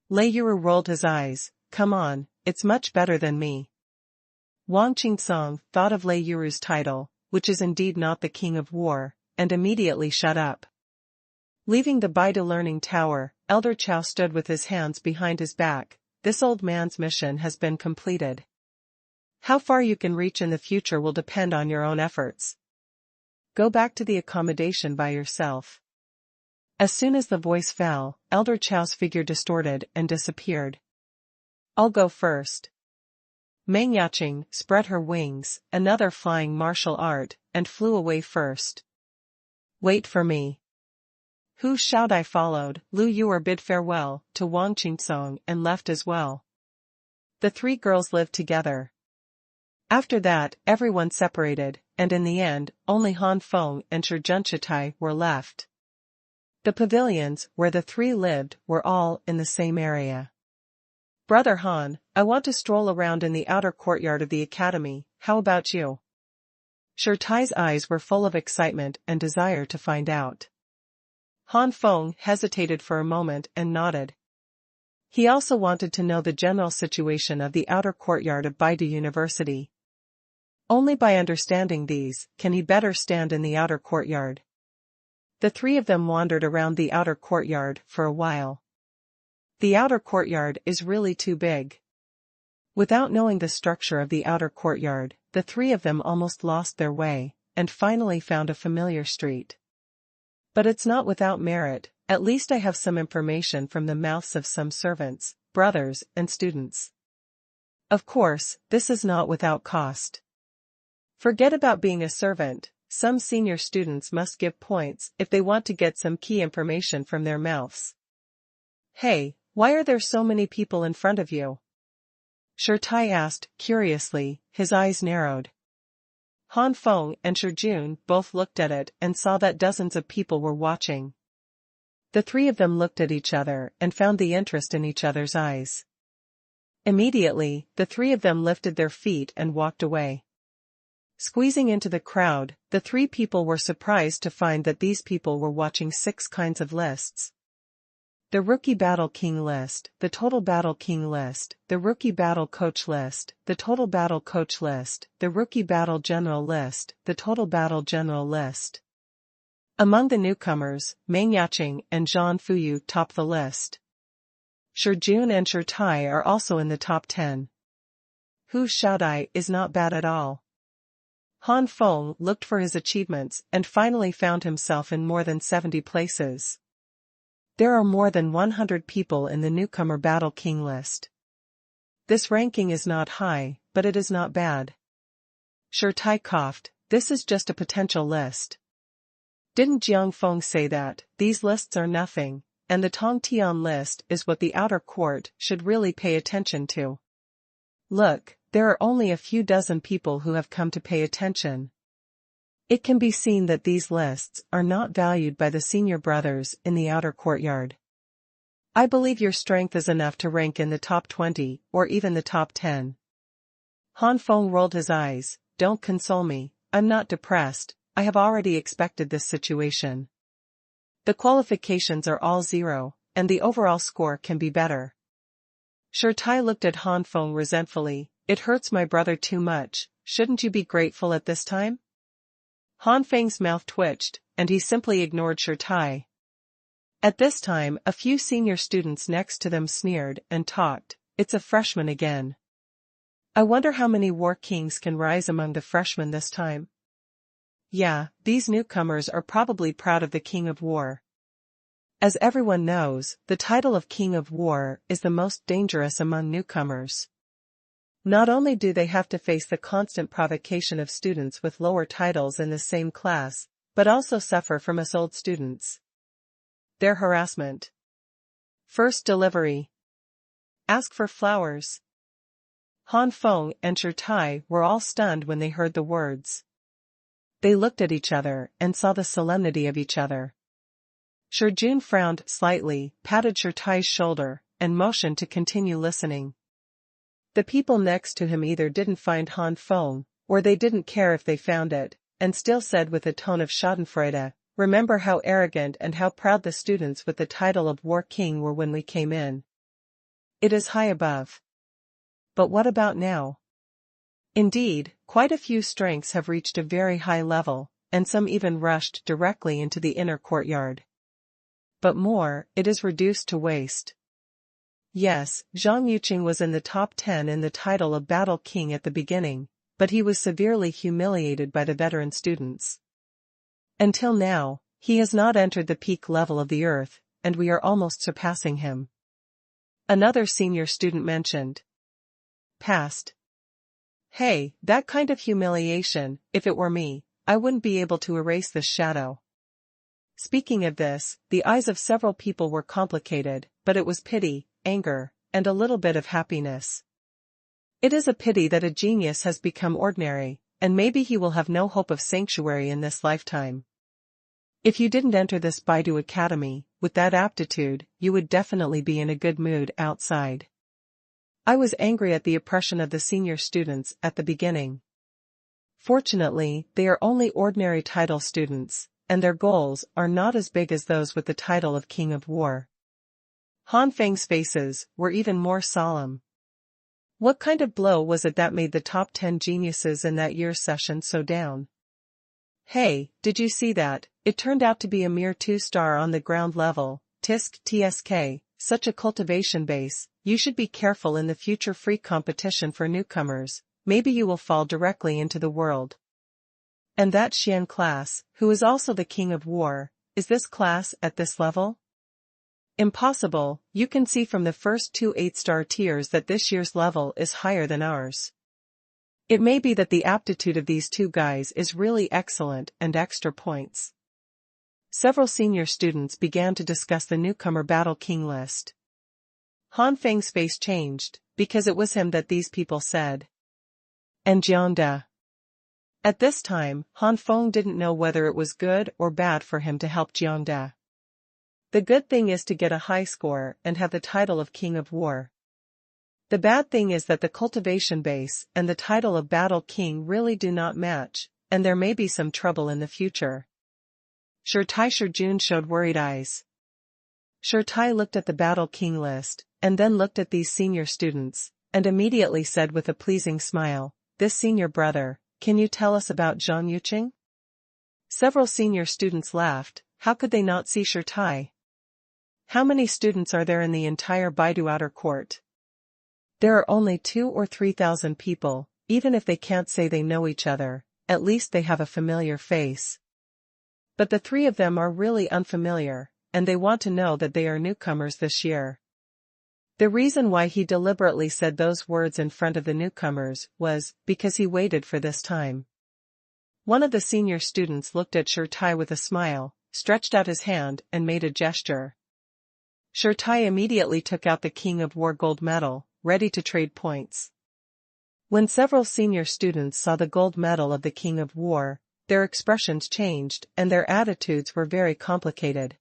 A: Lei Yuru rolled his eyes, come on, it's much better than me. Wang Qingsong thought of Lei Yuru's title, which is indeed not the King of War, and immediately shut up. Leaving the Baidu Learning Tower, Elder Chao stood with his hands behind his back. This old man's mission has been completed. How far you can reach in the future will depend on your own efforts. Go back to the accommodation by yourself. As soon as the voice fell, Elder Chao's figure distorted and disappeared. I'll go first. Meng Yaqing spread her wings, another flying martial art, and flew away first. Wait for me. Hu Xiaodai followed. Lu Yuer bid farewell to Wang Qingsong and left as well. The 3 girls lived together. After that, everyone separated, and in the end, only Han Feng and Shi Junqitai were left. The pavilions where the 3 lived were all in the same area. Brother Han, I want to stroll around in the outer courtyard of the academy, how about you? Shi Tai's eyes were full of excitement and desire to find out. Han Feng hesitated for a moment and nodded. He also wanted to know the general situation of the outer courtyard of Baidu University. Only by understanding these can he better stand in the outer courtyard. The 3 of them wandered around the outer courtyard for a while. The outer courtyard is really too big. Without knowing the structure of the outer courtyard, the 3 of them almost lost their way, and finally found a familiar street. But it's not without merit, at least I have some information from the mouths of some servants, brothers, and students. Of course, this is not without cost. Forget about being a servant, some senior students must give points if they want to get some key information from their mouths. Hey, why are there so many people in front of you? Shi Tai asked, curiously, his eyes narrowed. Han Feng and Shi Jun both looked at it and saw that dozens of people were watching. The 3 of them looked at each other and found the interest in each other's eyes. Immediately, the 3 of them lifted their feet and walked away. Squeezing into the crowd, the 3 people were surprised to find that these people were watching 6 kinds of lists. The Rookie Battle King list, the Total Battle King list, the Rookie Battle Coach list, the Total Battle Coach list, the Rookie Battle General list, the Total Battle General list. Among the newcomers, Meng Yaqing and Zhang Fuyu top the list. Shi Jun and Shi Tai are also in the top 10. Hu Xiaodai is not bad at all. Han Feng looked for his achievements and finally found himself in more than 70 places. There are more than 100 people in the newcomer Battle King list. This ranking is not high, but it is not bad. Shi Tai coughed, this is just a potential list. Didn't Jiang Feng say that these lists are nothing, and the Tongtian list is what the outer court should really pay attention to? Look, there are only a few dozen people who have come to pay attention. It can be seen that these lists are not valued by the senior brothers in the outer courtyard. I believe your strength is enough to rank in the top 20, or even the top 10. Han Feng rolled his eyes. Don't console me, I'm not depressed, I have already expected this situation. The qualifications are all 0, and the overall score can be better. Shurtai looked at Han Feng resentfully. It hurts my brother too much, shouldn't you be grateful at this time? Han Feng's mouth twitched, and he simply ignored Shurtai. At this time, a few senior students next to them sneered and talked. It's a freshman again. I wonder how many war kings can rise among the freshmen this time. Yeah, these newcomers are probably proud of the King of War. As everyone knows, the title of King of War is the most dangerous among newcomers. Not only do they have to face the constant provocation of students with lower titles in the same class, but also suffer from us old students. Their harassment. First delivery. Ask for flowers. Han Feng and Shurtai were all stunned when they heard the words. They looked at each other and saw the solemnity of each other. Shurjun frowned slightly, patted Shurtai's shoulder, and motioned to continue listening. The people next to him either didn't find Han Feng, or they didn't care if they found it, and still said with a tone of schadenfreude, remember how arrogant and how proud the students with the title of War King were when we came in. It is high above. But what about now? Indeed, quite a few strengths have reached a very high level, and some even rushed directly into the inner courtyard. But more, it is reduced to waste. Yes, Zhang Yuqing was in the top 10 in the title of Battle King at the beginning, but he was severely humiliated by the veteran students. Until now, he has not entered the peak level of the earth, and we are almost surpassing him. Another senior student mentioned. Past. Hey, that kind of humiliation, if it were me, I wouldn't be able to erase this shadow. Speaking of this, the eyes of several people were complicated, but it was pity, anger, and a little bit of happiness. It is a pity that a genius has become ordinary, and maybe he will have no hope of sanctuary in this lifetime. If you didn't enter this Baidu Academy, with that aptitude, you would definitely be in a good mood outside. I was angry at the oppression of the senior students at the beginning. Fortunately, they are only ordinary title students, and their goals are not as big as those with the title of King of War. Han Feng's faces were even more solemn. What kind of blow was it that made the top 10 geniuses in that year's session so down? Hey, did you see that? It turned out to be a mere 2-star on the ground level. Tisk TSK, such a cultivation base, you should be careful in the future free competition for newcomers, maybe you will fall directly into the world. And that Xian class, who is also the King of War, is this class at this level? Impossible, you can see from the first 2 8-star tiers that this year's level is higher than ours. It may be that the aptitude of these two guys is really excellent and extra points. Several senior students began to discuss the newcomer Battle King list. Han Feng's face changed, because it was him that these people said. And Jiangda. At this time, Han Feng didn't know whether it was good or bad for him to help Jiangda. The good thing is to get a high score and have the title of King of War. The bad thing is that the cultivation base and the title of Battle King really do not match, and there may be some trouble in the future. Shurjun showed worried eyes. Shurtai looked at the Battle King list, and then looked at these senior students, and immediately said with a pleasing smile, "This senior brother, can you tell us about Zhang Yuqing?" Several senior students laughed. How could they not see Shurtai? How many students are there in the entire Baidu outer court? There are only 2,000 or 3,000 people, even if they can't say they know each other, at least they have a familiar face. But the 3 of them are really unfamiliar, and they want to know that they are newcomers this year. The reason why he deliberately said those words in front of the newcomers was because he waited for this time. One of the senior students looked at Chi with a smile, stretched out his hand and made a gesture. Chi immediately took out the King of War gold medal, ready to trade points. When several senior students saw the gold medal of the King of War, their expressions changed and their attitudes were very complicated.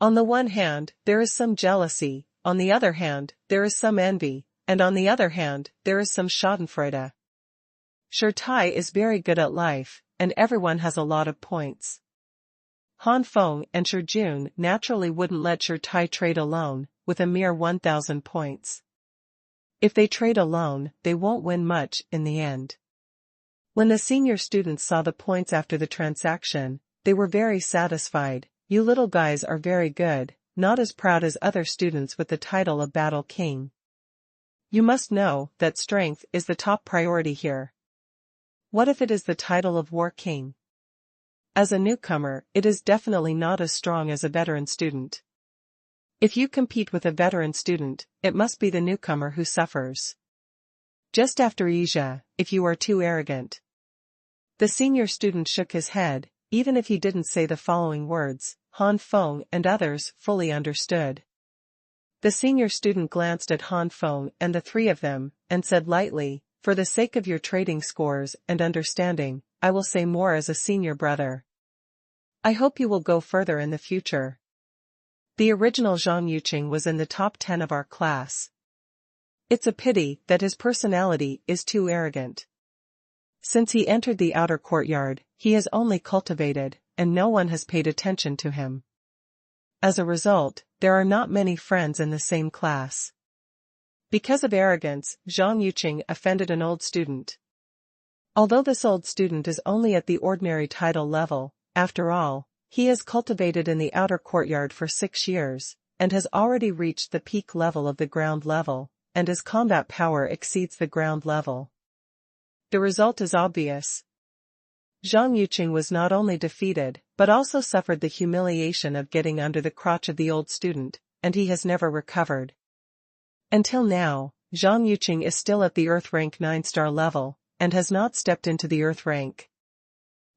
A: On the one hand, there is some jealousy, on the other hand, there is some envy, and on the other hand, there is some schadenfreude. Chi is very good at life, and everyone has a lot of points. Han Feng and Xuanhuan naturally wouldn't let Chi trade alone, with a mere 1,000 points. If they trade alone, they won't win much in the end. When the senior students saw the points after the transaction, they were very satisfied. You little guys are very good, not as proud as other students with the title of Battle King. You must know that strength is the top priority here. What if it is the title of War King? As a newcomer, it is definitely not as strong as a veteran student. If you compete with a veteran student, it must be the newcomer who suffers. Just after Asia, if you are too arrogant. The senior student shook his head, even if he didn't say the following words, Han Feng and others fully understood. The senior student glanced at Han Feng and the three of them, and said lightly, for the sake of your trading scores and understanding, I will say more as a senior brother. I hope you will go further in the future. The original Zhang Yuqing was in the top 10 of our class. It's a pity that his personality is too arrogant. Since he entered the outer courtyard, he has only cultivated, and no one has paid attention to him. As a result, there are not many friends in the same class. Because of arrogance, Zhang Yuqing offended an old student. Although this old student is only at the ordinary title level, after all, he has cultivated in the outer courtyard for 6 years, and has already reached the peak level of the ground level, and his combat power exceeds the ground level. The result is obvious. Zhang Yuqing was not only defeated, but also suffered the humiliation of getting under the crotch of the old student, and he has never recovered. Until now, Zhang Yuqing is still at the Earth rank 9-star level, and has not stepped into the Earth rank.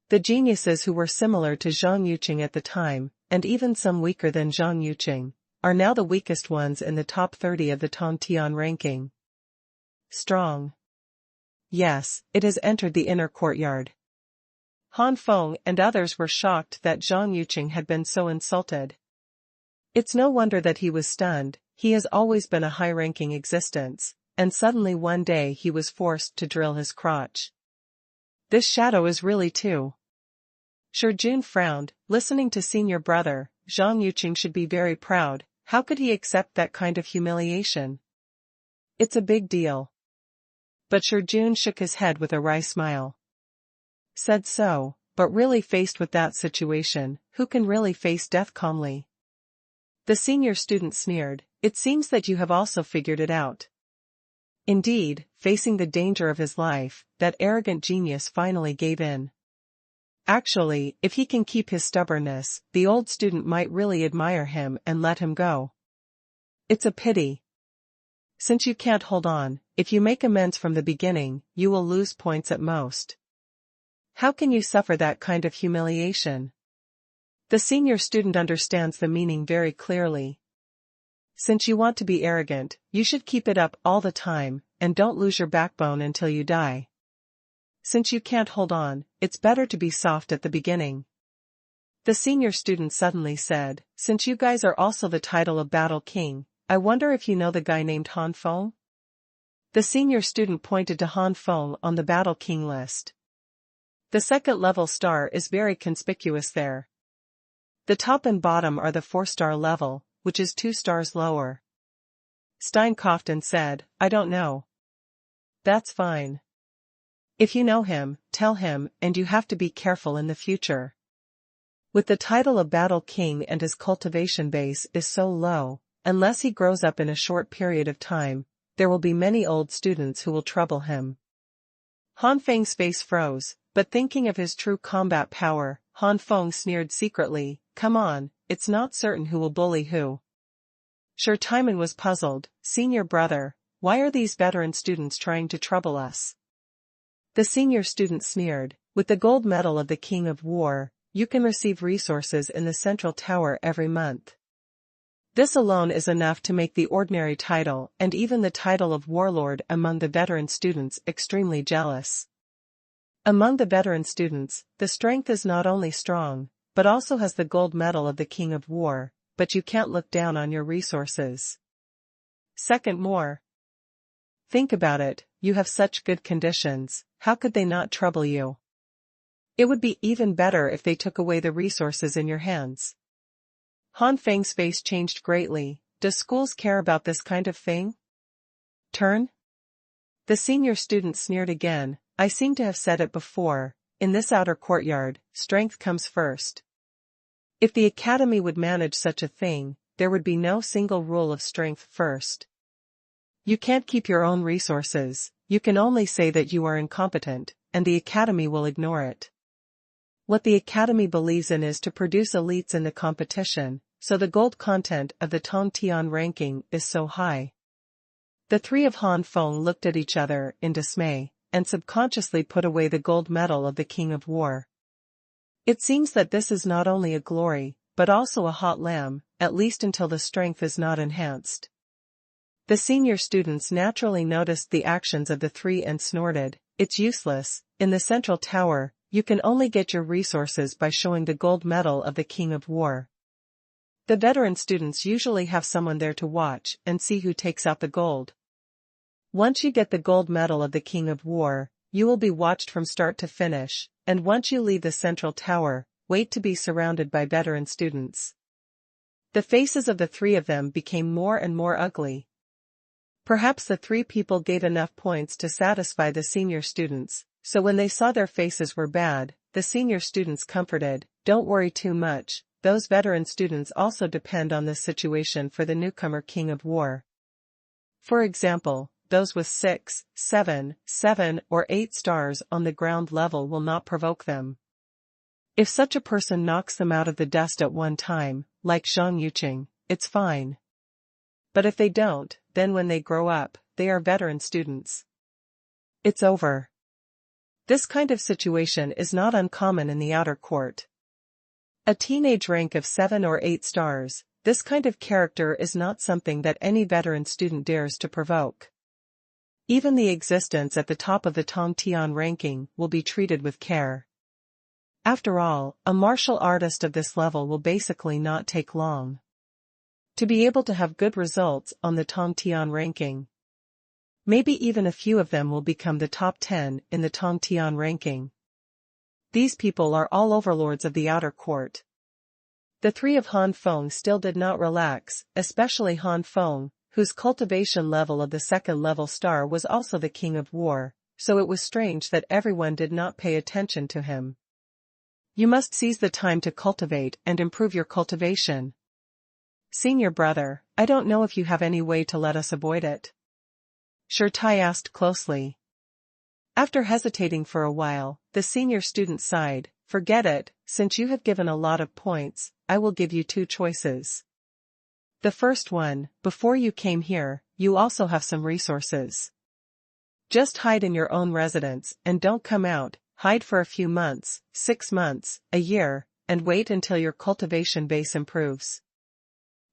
A: The geniuses who were similar to Zhang Yuqing at the time, and even some weaker than Zhang Yuqing, are now the weakest ones in the top 30 of the Tongtian ranking. Strong. Yes, it has entered the inner courtyard. Han Feng and others were shocked that Zhang Yuqing had been so insulted. It's no wonder that he was stunned, he has always been a high-ranking existence, and suddenly one day he was forced to drill his crotch. This shadow is really too. Xuanhuan frowned, listening to senior brother, Zhang Yuqing should be very proud, how could he accept that kind of humiliation? It's a big deal. But Xuanhuan shook his head with a wry smile. Said so, but really faced with that situation, who can really face death calmly? The senior student sneered, it seems that you have also figured it out. Indeed, facing the danger of his life, that arrogant genius finally gave in. Actually, if he can keep his stubbornness, the old student might really admire him and let him go. It's a pity. Since you can't hold on, if you make amends from the beginning, you will lose points at most. How can you suffer that kind of humiliation? The senior student understands the meaning very clearly. Since you want to be arrogant, you should keep it up all the time, and don't lose your backbone until you die. Since you can't hold on, it's better to be soft at the beginning. The senior student suddenly said, since you guys are also the title of Battle King, I wonder if you know the guy named Han Feng? The senior student pointed to Han Feng on the Battle King list. The second level star is very conspicuous there. The top and bottom are the 4-star level, which is 2 stars lower. Stein coughed and said, I don't know. That's fine. If you know him, tell him, and you have to be careful in the future. With the title of Battle King and his cultivation base is so low, unless he grows up in a short period of time, there will be many old students who will trouble him. Han Feng's face froze, but thinking of his true combat power, Han Feng sneered secretly, come on, it's not certain who will bully who. Timon was puzzled, senior brother, why are these veteran students trying to trouble us? The senior student sneered, With the gold medal of the King of War, you can receive resources in the Central Tower every month. This alone is enough to make the ordinary title and even the title of warlord among the veteran students extremely jealous. Among the veteran students, the strength is not only strong, but also has the gold medal of the King of War, but you can't look down on your resources. Second, more. Think about it, you have such good conditions, how could they not trouble you? It would be even better if they took away the resources in your hands. Han Feng's face changed greatly. Does schools care about this kind of thing? Turn? The senior student sneered again. I seem to have said it before, in this outer courtyard, strength comes first. If the academy would manage such a thing, there would be no single rule of strength first. You can't keep your own resources, you can only say that you are incompetent, and the academy will ignore it. What the academy believes in is to produce elites in the competition, so the gold content of the Tongtian ranking is so high. The three of Han Feng looked at each other in dismay, and subconsciously put away the gold medal of the King of War. It seems that this is not only a glory, but also a hot lamb, at least until the strength is not enhanced. The senior students naturally noticed the actions of the three and snorted, it's useless, in the Central Tower, you can only get your resources by showing the gold medal of the King of War. The veteran students usually have someone there to watch and see who takes out the gold. Once you get the gold medal of the King of War, you will be watched from start to finish, and once you leave the Central Tower, wait to be surrounded by veteran students. The faces of the three of them became more and more ugly. Perhaps the three people gave enough points to satisfy the senior students. So when they saw their faces were bad, the senior students comforted, don't worry too much, those veteran students also depend on this situation for the newcomer King of War. For example, those with 6, 7, 7 or 8 stars on the ground level will not provoke them. If such a person knocks them out of the dust at one time, like Zhang Yuqing, it's fine. But if they don't, then when they grow up, they are veteran students. It's over. This kind of situation is not uncommon in the outer court. A teenage rank of 7 or 8 stars, this kind of character is not something that any veteran student dares to provoke. Even the existence at the top of the Tongtian ranking will be treated with care. After all, a martial artist of this level will basically not take long to be able to have good results on the Tongtian ranking. Maybe even a few of them will become the top 10 in the Tongtian ranking. These people are all overlords of the outer court. The three of Han Feng still did not relax, especially Han Feng, whose cultivation level of the second level star was also the King of War, so it was strange that everyone did not pay attention to him. You must seize the time to cultivate and improve your cultivation. Senior brother, I don't know if you have any way to let us avoid it. Sure, Tai asked closely. After hesitating for a while, the senior student sighed, forget it, since you have given a lot of points, I will give you 2 choices. The first one, before you came here, you also have some resources. Just hide in your own residence and don't come out, hide for a few months, 6 months, a year, and wait until your cultivation base improves.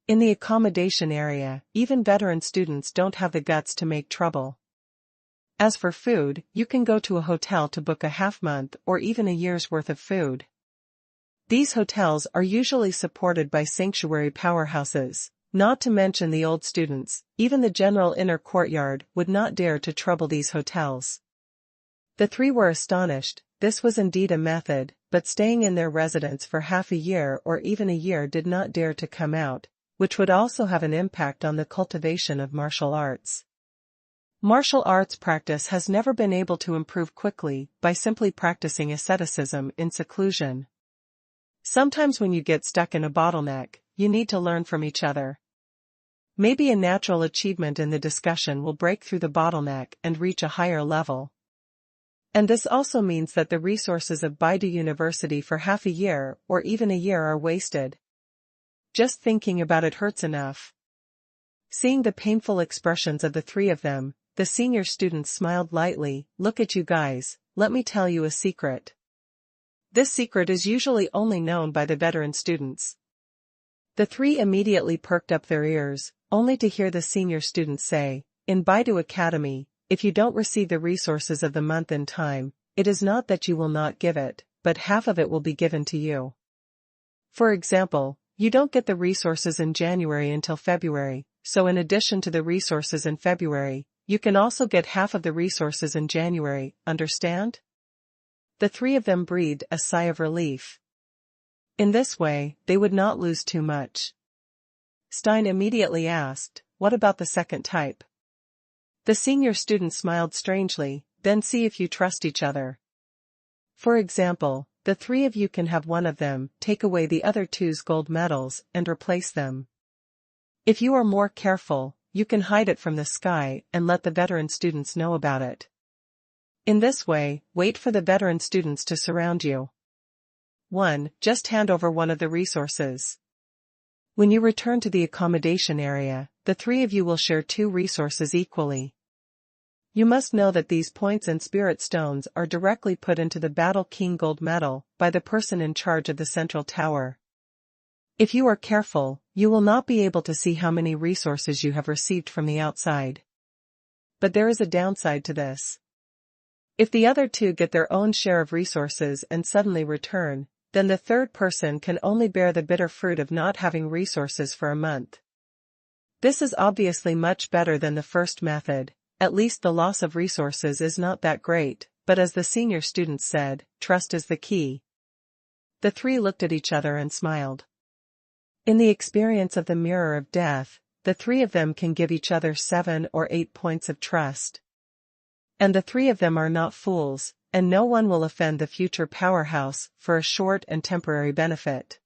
A: In the accommodation area, even veteran students don't have the guts to make trouble. As for food, you can go to a hotel to book a half-month or even a year's worth of food. These hotels are usually supported by sanctuary powerhouses, not to mention the old students, even the general inner courtyard would not dare to trouble these hotels. The three were astonished, this was indeed a method, but staying in their residence for half a year or even a year did not dare to come out, which would also have an impact on the cultivation of martial arts. Martial arts practice has never been able to improve quickly by simply practicing asceticism in seclusion. Sometimes when you get stuck in a bottleneck, you need to learn from each other. Maybe a natural achievement in the discussion will break through the bottleneck and reach a higher level. And this also means that the resources of Baidu University for half a year or even a year are wasted. Just thinking about it hurts enough. Seeing the painful expressions of the three of them, the senior student smiled lightly, look at you guys, let me tell you a secret. This secret is usually only known by the veteran students. The three immediately perked up their ears, only to hear the senior student say, "In Baidu Academy, if you don't receive the resources of the month in time, it is not that you will not give it, but half of it will be given to you. For example, you don't get the resources in January until February, so in addition to the resources in February, you can also get half of the resources in January, understand?" The three of them breathed a sigh of relief. In this way, they would not lose too much. Stein immediately asked, "What about the second type?" The senior student smiled strangely, "Then see if you trust each other. For example, the three of you can have one of them take away the other two's gold medals and replace them. If you are more careful, you can hide it from the sky and let the veteran students know about it. In this way, wait for the veteran students to surround you. 1. Just hand over one of the resources. When you return to the accommodation area, the three of you will share 2 resources equally. You must know that these points and spirit stones are directly put into the Battle King Gold Medal by the person in charge of the central tower. If you are careful, you will not be able to see how many resources you have received from the outside. But there is a downside to this. If the other 2 get their own share of resources and suddenly return, then the third person can only bear the bitter fruit of not having resources for a month. This is obviously much better than the first method. At least the loss of resources is not that great, but as the senior student said, trust is the key. The three looked at each other and smiled. In the experience of the mirror of death, the three of them can give each other 7 or 8 points of trust. And the three of them are not fools, and no one will offend the future powerhouse for a short and temporary benefit.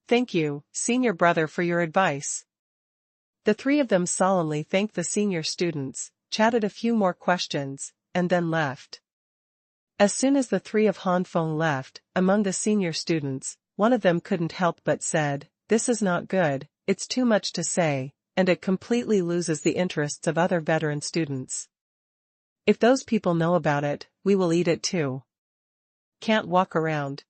A: Thank you, senior brother, for your advice. The three of them solemnly thanked the senior students, chatted a few more questions, and then left. As soon as the three of Han Feng left, among the senior students, one of them couldn't help but said, "This is not good, it's too much to say, and it completely loses the interests of other veteran students. If those people know about it, we will eat it too. Can't walk around."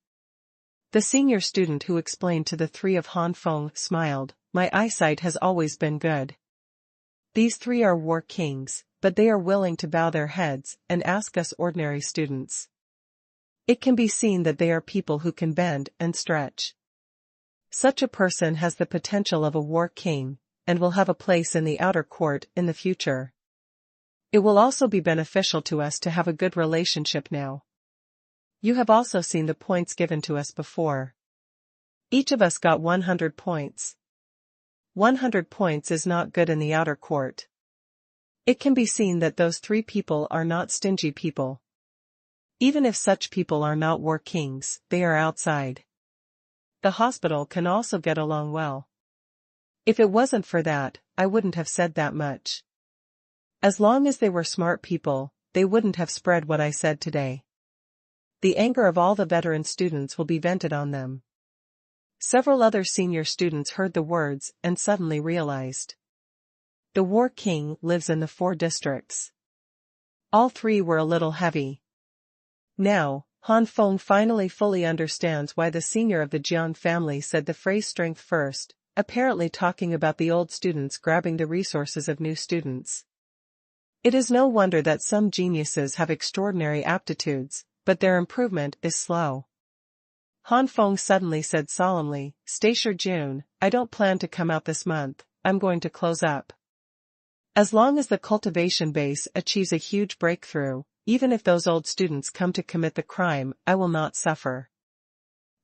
A: The senior student who explained to the three of Han Feng smiled, "My eyesight has always been good. These three are war kings, but they are willing to bow their heads and ask us ordinary students. It can be seen that they are people who can bend and stretch. Such a person has the potential of a war king, and will have a place in the outer court in the future. It will also be beneficial to us to have a good relationship now. You have also seen the points given to us before. Each of us got 100 points. 100 points is not good in the outer court. It can be seen that those three people are not stingy people. Even if such people are not war kings, they are outside. The hospital can also get along well. If it wasn't for that, I wouldn't have said that much. As long as they were smart people, they wouldn't have spread what I said today. The anger of all the veteran students will be vented on them." Several other senior students heard the words and suddenly realized. The war king lives in the 4 districts. All three were a little heavy. Now, Han Feng finally fully understands why the senior of the Jian family said the phrase strength first, apparently talking about the old students grabbing the resources of new students. It is no wonder that some geniuses have extraordinary aptitudes, but their improvement is slow. Han Feng suddenly said solemnly, "Stay sure, June, I don't plan to come out this month, I'm going to close up. As long as the cultivation base achieves a huge breakthrough, even if those old students come to commit the crime, I will not suffer."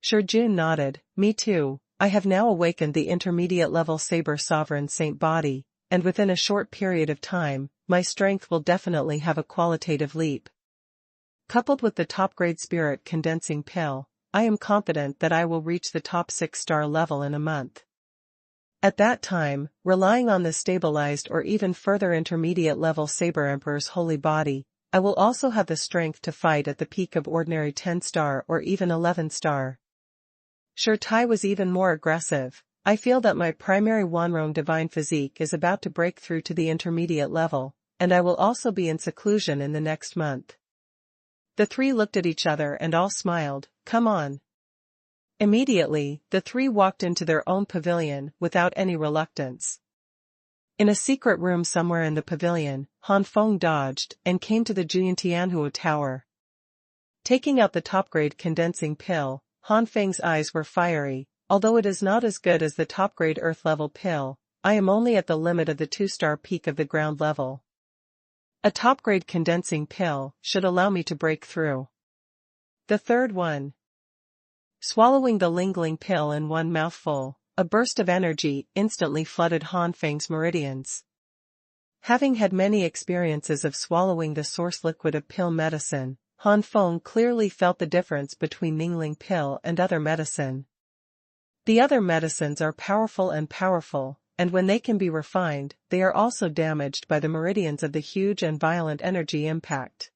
A: June nodded, "Me too, I have now awakened the intermediate-level Saber Sovereign Saint body, and within a short period of time, my strength will definitely have a qualitative leap. Coupled with the top-grade spirit condensing pill, I am confident that I will reach the top 6-star level in a month. At that time, relying on the stabilized or even further intermediate-level Saber Emperor's holy body, I will also have the strength to fight at the peak of ordinary 10-star or even 11-star. Tai was even more aggressive. "I feel that my primary Wanrong divine physique is about to break through to the intermediate level, and I will also be in seclusion in the next month. The three looked at each other and all smiled. Come on. Immediately, the three walked into their own pavilion without any reluctance. In a secret room somewhere in the pavilion, Han Feng dodged and came to the Xuanhuan Tower. Taking out the top-grade condensing pill, Han Feng's eyes were fiery. Although it is not as good as the top-grade Earth-level pill, I am only at the limit of the 2-star peak of the ground level. A top-grade condensing pill should allow me to break through. The third one. Swallowing the Lingling pill in one mouthful, a burst of energy instantly flooded Han Feng's meridians. Having had many experiences of swallowing the source liquid of pill medicine, Han Feng clearly felt the difference between Ningling pill and other medicine. The other medicines are powerful, and when they can be refined, they are also damaged by the meridians of the huge and violent energy impact.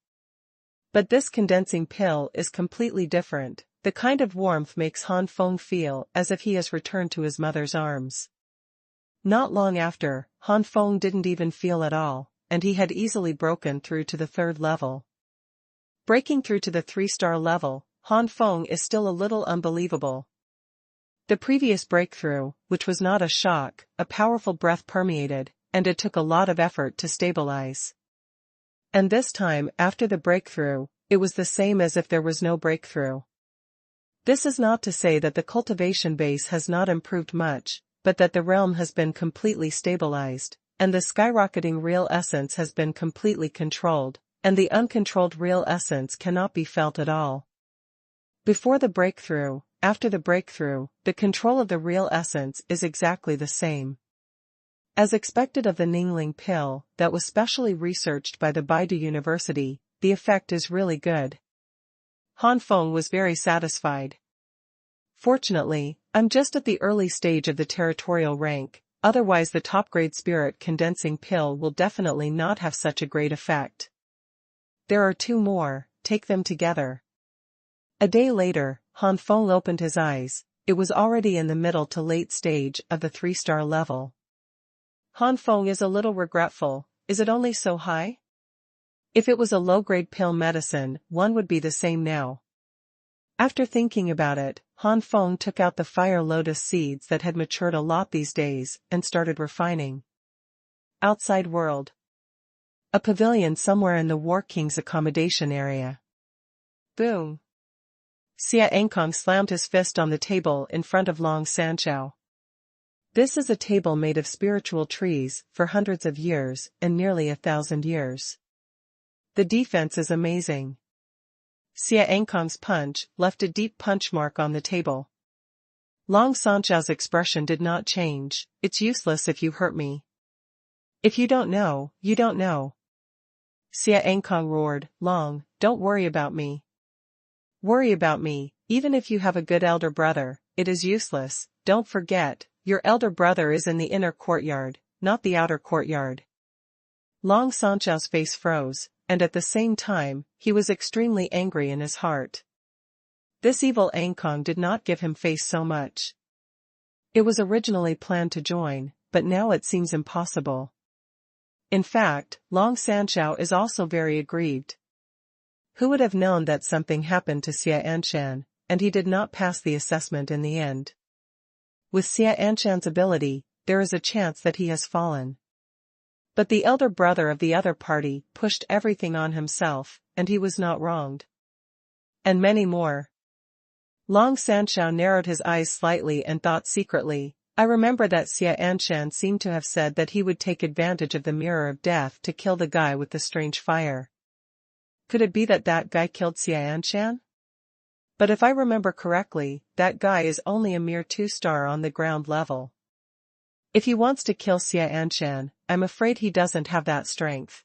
A: But this condensing pill is completely different. The kind of warmth makes Han Feng feel as if he has returned to his mother's arms. Not long after, Han Feng didn't even feel at all, and he had easily broken through to the 3rd level. Breaking through to the 3-star level, Han Feng is still a little unbelievable. The previous breakthrough, which was not a shock, a powerful breath permeated, and it took a lot of effort to stabilize. And this time, after the breakthrough, it was the same as if there was no breakthrough. This is not to say that the cultivation base has not improved much, but that the realm has been completely stabilized, and the skyrocketing real essence has been completely controlled, and the uncontrolled real essence cannot be felt at all. Before the breakthrough, after the breakthrough, the control of the real essence is exactly the same. As expected of the Ningling pill, that was specially researched by the Baidu University, the effect is really good. Han Feng was very satisfied. Fortunately, I'm just at the early stage of the territorial rank, otherwise the top-grade spirit condensing pill will definitely not have such a great effect. There are 2 more, take them together. A day later, Han Feng opened his eyes. It was already in the middle to late stage of the 3-star level. Han Feng is a little regretful. Is it only so high? If it was a low-grade pill medicine, one would be the same now. After thinking about it, Han Feng took out the fire lotus seeds that had matured a lot these days and started refining. Outside world. A pavilion somewhere in the War King's accommodation area. Boom. Xia Enkong slammed his fist on the table in front of Long Sanchao. This is a table made of spiritual trees for hundreds of years and nearly 1,000 years. The defense is amazing. Xia Enkong's punch left a deep punch mark on the table. Long Sanchao's expression did not change. It's useless if you hurt me. If you don't know, you don't know. Xia Enkong roared. Long, don't worry about me. Worry about me, even if you have a good elder brother, it is useless. Don't forget, your elder brother is in the inner courtyard, not the outer courtyard. Long Sanchao's face froze, and at the same time, he was extremely angry in his heart. This evil Enkong did not give him face so much. It was originally planned to join, but now it seems impossible. In fact, Long Sanchao is also very aggrieved. Who would have known that something happened to Xia Anshan, and he did not pass the assessment in the end? With Xia Anshan's ability, there is a chance that he has fallen. But the elder brother of the other party pushed everything on himself, and he was not wronged. And many more. Long Sanchao narrowed his eyes slightly and thought secretly, I remember that Xia Anshan seemed to have said that he would take advantage of the mirror of death to kill the guy with the strange fire. Could it be that that guy killed Xia Anshan? But if I remember correctly, that guy is only a mere 2-star on the ground level. If he wants to kill Xia Anshan, I'm afraid he doesn't have that strength.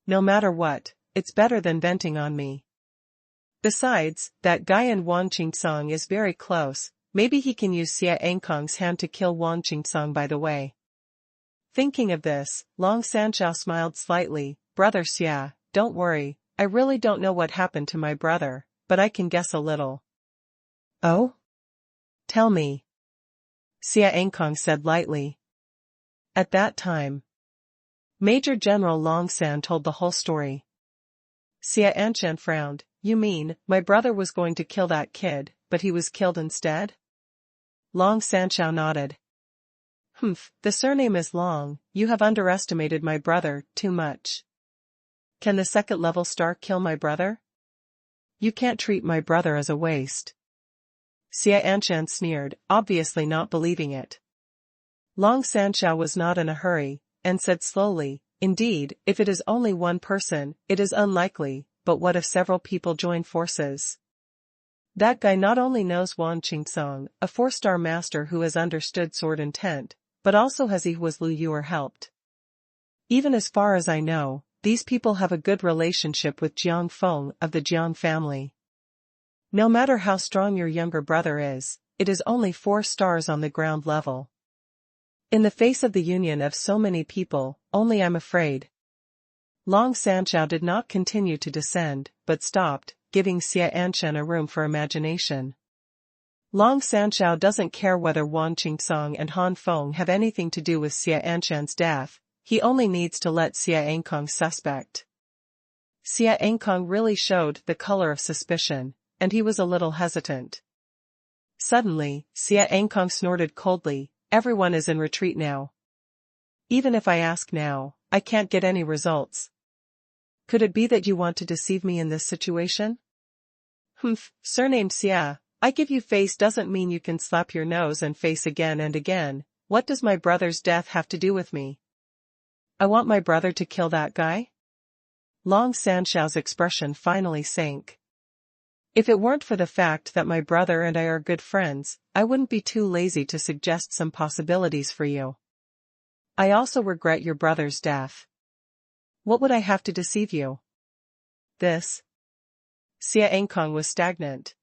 A: No matter what, it's better than venting on me. Besides, that guy in Wang Qingsong is very close, maybe he can use Xia Enkong's hand to kill Wang Qingsong by the way. Thinking of this, Long Sanchao smiled slightly. Brother Xia, don't worry, I really don't know what happened to my brother, but I can guess a little. Oh? Tell me. Xia Enkong said lightly. At that time, Major General Long San told the whole story. Xia Anshan frowned. You mean, my brother was going to kill that kid, but he was killed instead? Long Sanshao nodded. The surname is Long, you have underestimated my brother, too much. Can the second-level star kill my brother? You can't treat my brother as a waste. Xia Anshan sneered, obviously not believing it. Long Sanshao was not in a hurry, and said slowly, indeed, if it is only one person, it is unlikely, but what if several people join forces? That guy not only knows Wan Qingsong, a 4-star master who has understood sword intent, but also has he was Lu Yuer helped. Even as far as I know, these people have a good relationship with Jiang Feng of the Jiang family. No matter how strong your younger brother is, it is only 4 stars on the ground level. In the face of the union of so many people, only I'm afraid. Long Sanshao did not continue to descend, but stopped, giving Xia Anshan a room for imagination. Long Sanshao doesn't care whether Wan Qingsong and Han Feng have anything to do with Xia Anshan's death, he only needs to let Xia Ankong suspect. Xia Ankong really showed the color of suspicion, and he was a little hesitant. Suddenly, Xia Ankong snorted coldly, everyone is in retreat now. Even if I ask now, I can't get any results. Could it be that you want to deceive me in this situation? Surnamed Xia, I give you face doesn't mean you can slap your nose and face again and again. What does my brother's death have to do with me? I want my brother to kill that guy? Long Sanshao's expression finally sank. If it weren't for the fact that my brother and I are good friends, I wouldn't be too lazy to suggest some possibilities for you. I also regret your brother's death. What would I have to deceive you? This? Xia Ankong was stagnant.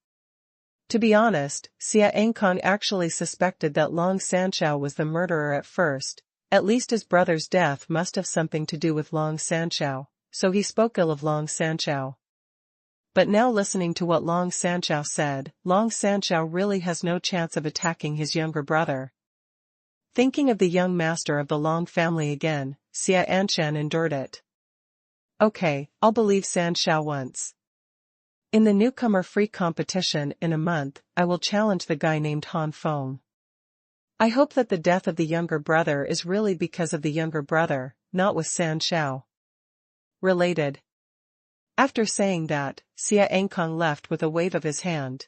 A: To be honest, Xia Ankong actually suspected that Long Sanshao was the murderer at first, at least his brother's death must have something to do with Long Sanshao, so he spoke ill of Long Sanshao. But now listening to what Long Sanshao said, Long Sanshao really has no chance of attacking his younger brother. Thinking of the young master of the Long family again, Xia Anshan endured it. Okay, I'll believe Sanshao once. In the newcomer free competition in a month, I will challenge the guy named Han Feng. I hope that the death of the younger brother is really because of the younger brother, not with Sanshao. Related. After saying that, Xia Ankong left with a wave of his hand.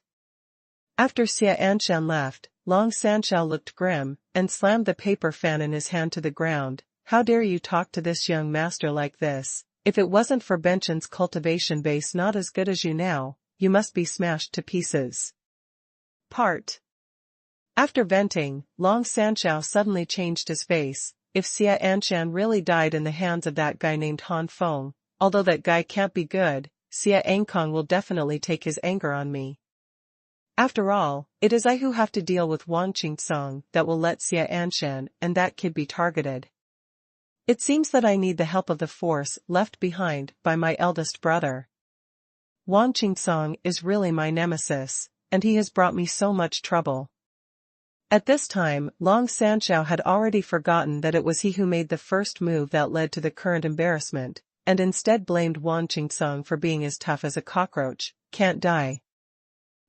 A: After Xia Anshan left, Long Sanshao looked grim, and slammed the paper fan in his hand to the ground. How dare you talk to this young master like this? If it wasn't for Benchen's cultivation base not as good as you now, you must be smashed to pieces. After venting, Long Sanshao suddenly changed his face. If Xia Anshan really died in the hands of that guy named Han Feng, although that guy can't be good, Xia Ankong will definitely take his anger on me. After all, it is I who have to deal with Wan Qingsong that will let Xia Anshan and that kid be targeted. It seems that I need the help of the force left behind by my eldest brother. Wan Qingsong is really my nemesis, and he has brought me so much trouble. At this time, Long Sanshao had already forgotten that it was he who made the first move that led to the current embarrassment, and instead blamed Wan Qingsong for being as tough as a cockroach, can't die.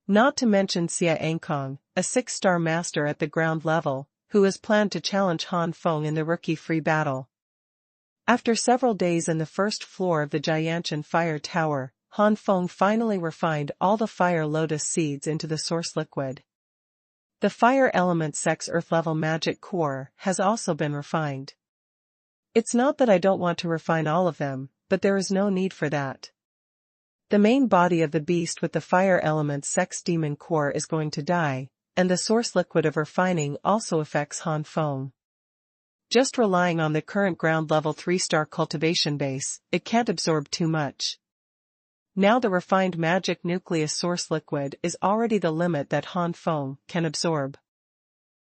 A: Not to mention Xia Ankong, a 6-star master at the ground level, who has planned to challenge Han Feng in the rookie-free battle. After several days in the first floor of the Jianshan Fire Tower, Han Feng finally refined all the fire lotus seeds into the source liquid. The fire element sex earth-level magic core has also been refined. It's not that I don't want to refine all of them, but there is no need for that. The main body of the beast with the fire element sex demon core is going to die, and the source liquid of refining also affects Han Feng. Just relying on the current ground level 3-star cultivation base, it can't absorb too much. Now the refined magic nucleus source liquid is already the limit that Han Feng can absorb.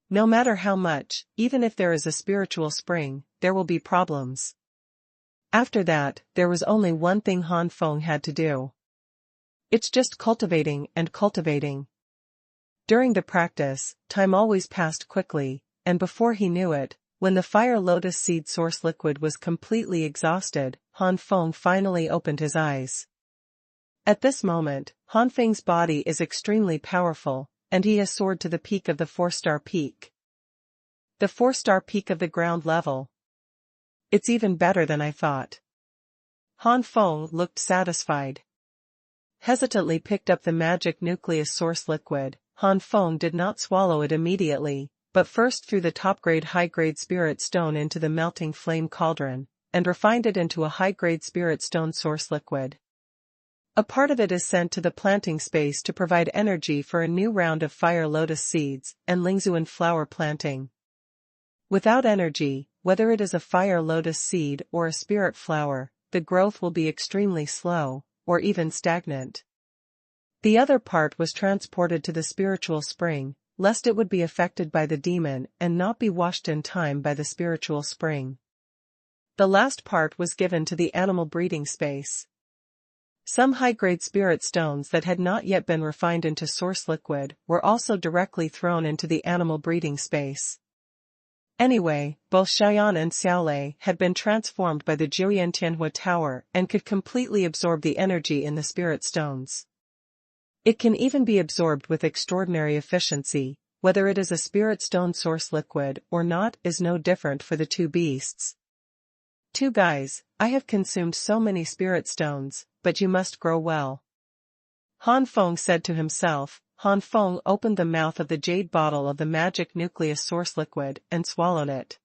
A: No matter how much, even if there is a spiritual spring, there will be problems. After that, there was only one thing Han Feng had to do. It's just cultivating and cultivating. During the practice, time always passed quickly, and before he knew it, when the fire lotus seed source liquid was completely exhausted, Han Feng finally opened his eyes. At this moment, Han Feng's body is extremely powerful, and he has soared to the peak of the 4-star peak. The 4-star peak of the ground level. It's even better than I thought. Han Feng looked satisfied. Hesitantly picked up the magic nucleus source liquid. Han Feng did not swallow it immediately, but first threw the top-grade high-grade spirit stone into the melting flame cauldron, and refined it into a high-grade spirit stone source liquid. A part of it is sent to the planting space to provide energy for a new round of fire lotus seeds and Lingzuan flower planting. Without energy, whether it is a fire lotus seed or a spirit flower, the growth will be extremely slow, or even stagnant. The other part was transported to the spiritual spring, lest it would be affected by the demon and not be washed in time by the spiritual spring. The last part was given to the animal breeding space. Some high-grade spirit stones that had not yet been refined into source liquid were also directly thrown into the animal breeding space. Anyway, both Xiaoyan and Xiaolei had been transformed by the Xuanhuan Tower and could completely absorb the energy in the spirit stones. It can even be absorbed with extraordinary efficiency. Whether it is a spirit stone source liquid or not is no different for the two beasts. Two guys, I have consumed so many spirit stones, but you must grow well. Han Feng said to himself. Han Feng opened the mouth of the jade bottle of the magic nucleus source liquid and swallowed it.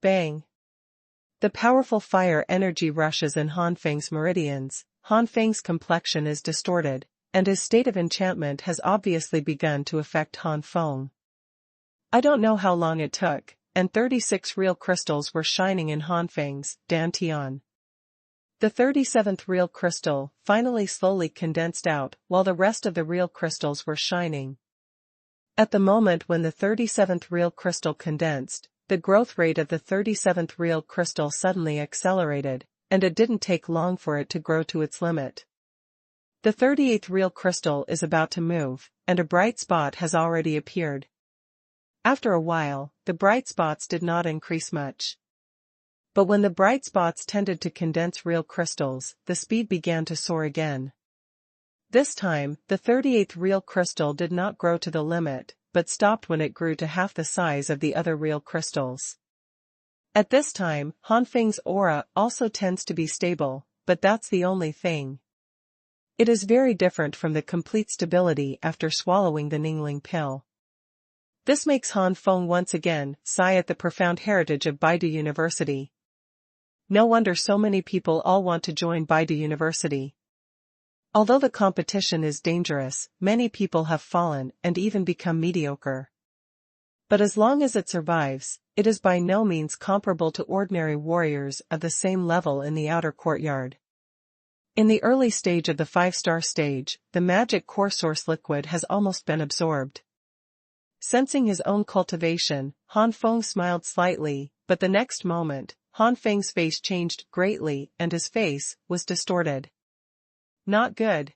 A: Bang! The powerful fire energy rushes in Han Feng's meridians. Han Feng's complexion is distorted, and his state of enchantment has obviously begun to affect Han Feng. I don't know how long it took, and 36 real crystals were shining in Han Feng's dantian. The 37th real crystal finally slowly condensed out while the rest of the real crystals were shining. At the moment when the 37th real crystal condensed, the growth rate of the 37th real crystal suddenly accelerated, and it didn't take long for it to grow to its limit. The 38th real crystal is about to move, and a bright spot has already appeared. After a while, the bright spots did not increase much. But when the bright spots tended to condense real crystals, the speed began to soar again. This time, the 38th real crystal did not grow to the limit, but stopped when it grew to half the size of the other real crystals. At this time, Han Feng's aura also tends to be stable, but that's the only thing. It is very different from the complete stability after swallowing the Ningling pill. This makes Han Feng once again sigh at the profound heritage of Baidu University. No wonder so many people all want to join Baidu University. Although the competition is dangerous, many people have fallen and even become mediocre. But as long as it survives, it is by no means comparable to ordinary warriors of the same level in the outer courtyard. In the early stage of the 5-star stage, the magic core source liquid has almost been absorbed. Sensing his own cultivation, Han Feng smiled slightly, but the next moment, Han Feng's face changed greatly and his face was distorted. Not good.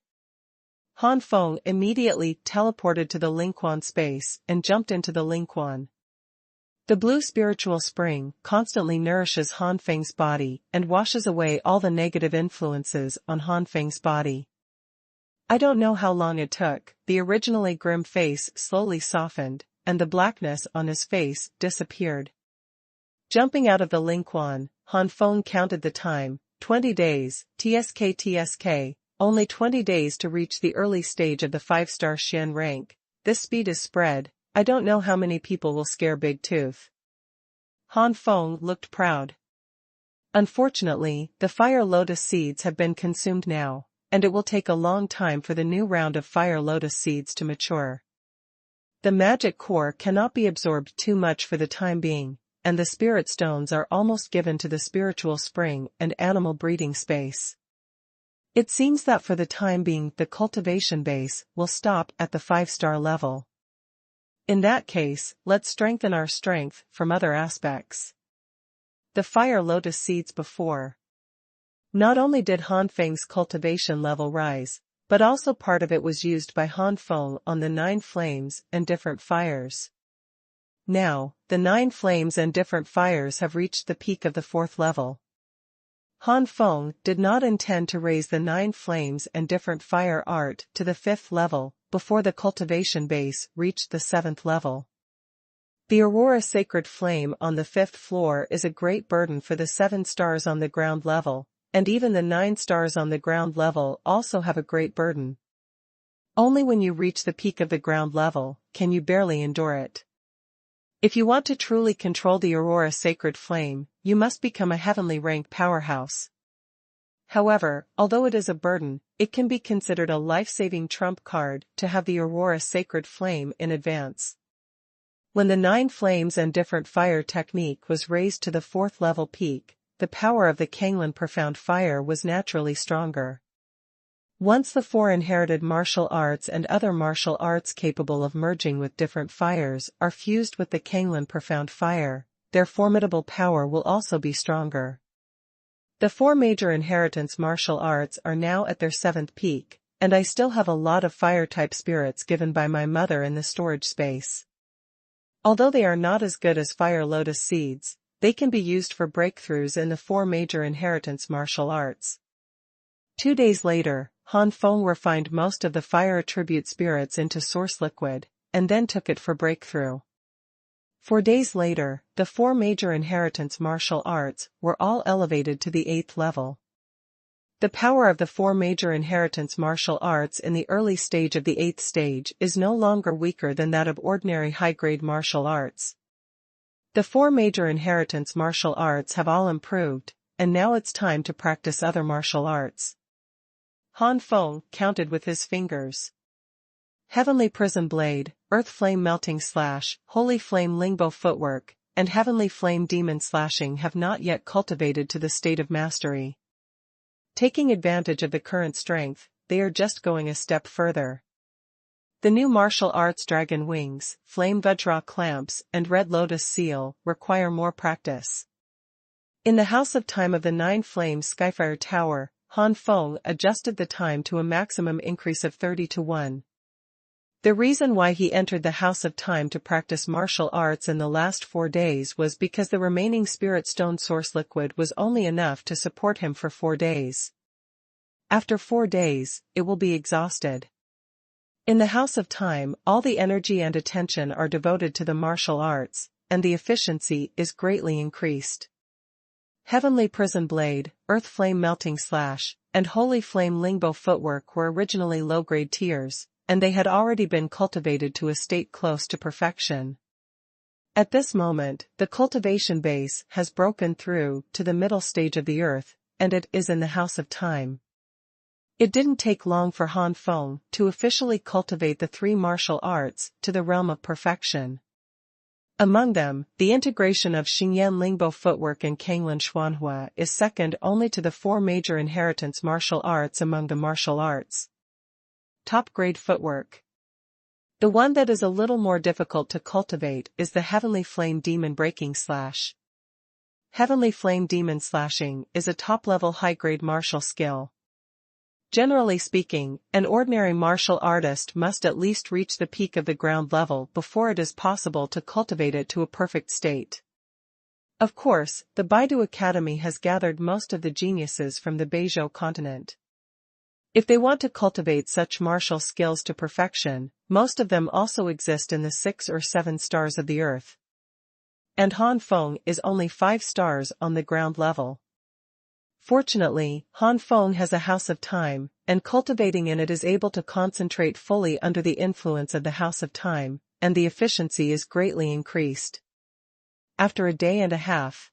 A: Han Feng immediately teleported to the Lingquan space and jumped into the Lingquan. The blue spiritual spring constantly nourishes Han Feng's body and washes away all the negative influences on Han Feng's body. I don't know how long it took, the originally grim face slowly softened, and the blackness on his face disappeared. Jumping out of the Lingquan, Han Feng counted the time, 20 days, tsk, only 20 days to reach the early stage of the 5-star Xian rank. This speed is spread, I don't know how many people will scare Big Tooth. Han Feng looked proud. Unfortunately, the fire lotus seeds have been consumed now, and it will take a long time for the new round of fire lotus seeds to mature. The magic core cannot be absorbed too much for the time being, and the spirit stones are almost given to the spiritual spring and animal breeding space. It seems that for the time being the cultivation base will stop at the 5-star level. In that case, let's strengthen our strength from other aspects. The fire lotus seeds before. Not only did Han Feng's cultivation level rise, but also part of it was used by Han Feng on the 9 flames and different fires. Now, the 9 flames and different fires have reached the peak of the 4th level. Han Feng did not intend to raise the 9 flames and different fire art to the 5th level before the cultivation base reached the 7th level. The Aurora Sacred Flame on the 5th floor is a great burden for the 7 stars on the ground level, and even the 9 stars on the ground level also have a great burden. Only when you reach the peak of the ground level can you barely endure it. If you want to truly control the Aurora Sacred Flame, you must become a heavenly rank powerhouse. However, although it is a burden, it can be considered a life-saving trump card to have the Aurora Sacred Flame in advance. When the 9 flames and different fire technique was raised to the 4th level peak, the power of the Kanglan Profound Fire was naturally stronger. Once the 4 inherited martial arts and other martial arts capable of merging with different fires are fused with the Kanglan Profound Fire, their formidable power will also be stronger. The 4 major inheritance martial arts are now at their 7th peak, and I still have a lot of fire-type spirits given by my mother in the storage space. Although they are not as good as fire lotus seeds, they can be used for breakthroughs in the 4 major inheritance martial arts. 2 days later, Han Feng refined most of the fire attribute spirits into source liquid, and then took it for breakthrough. 4 days later, the 4 major inheritance martial arts were all elevated to the 8th level. The power of the 4 major inheritance martial arts in the early stage of the 8th stage is no longer weaker than that of ordinary high-grade martial arts. The 4 major inheritance martial arts have all improved, and now it's time to practice other martial arts. Han Feng counted with his fingers. Heavenly Prison Blade, Earth Flame Melting Slash, Holy Flame Lingbo Footwork, and Heavenly Flame Demon Slashing have not yet cultivated to the state of mastery. Taking advantage of the current strength, they are just going a step further. The new martial arts Dragon Wings, Flame Vajra Clamps, and Red Lotus Seal require more practice. In the House of Time of the Nine Flame Skyfire Tower, Han Feng adjusted the time to a maximum increase of 30 to 1. The reason why he entered the House of Time to practice martial arts in the last 4 days was because the remaining Spirit Stone Source Liquid was only enough to support him for 4 days. After 4 days, it will be exhausted. In the House of Time, all the energy and attention are devoted to the martial arts, and the efficiency is greatly increased. Heavenly Prison Blade, Earth Flame Melting Slash, and Holy Flame Lingbo Footwork were originally low-grade tiers, and they had already been cultivated to a state close to perfection. At this moment, the cultivation base has broken through to the middle stage of the earth, and it is in the House of Time. It didn't take long for Han Feng to officially cultivate the 3 martial arts to the realm of perfection. Among them, the integration of Xingyan Lingbo Footwork and Kanglan Xuanhuan is second only to the 4 major inheritance martial arts among the martial arts. Top-grade footwork. The one that is a little more difficult to cultivate is the Heavenly Flame Demon Breaking Slash. Heavenly Flame Demon Slashing is a top-level high-grade martial skill. Generally speaking, an ordinary martial artist must at least reach the peak of the ground level before it is possible to cultivate it to a perfect state. Of course, the Baidu Academy has gathered most of the geniuses from the Beizhou continent. If they want to cultivate such martial skills to perfection, most of them also exist in the 6 or 7 stars of the earth. And Han Feng is only 5 stars on the ground level. Fortunately, Han Feng has a House of Time, and cultivating in it is able to concentrate fully under the influence of the House of Time, and the efficiency is greatly increased. After a day and a half,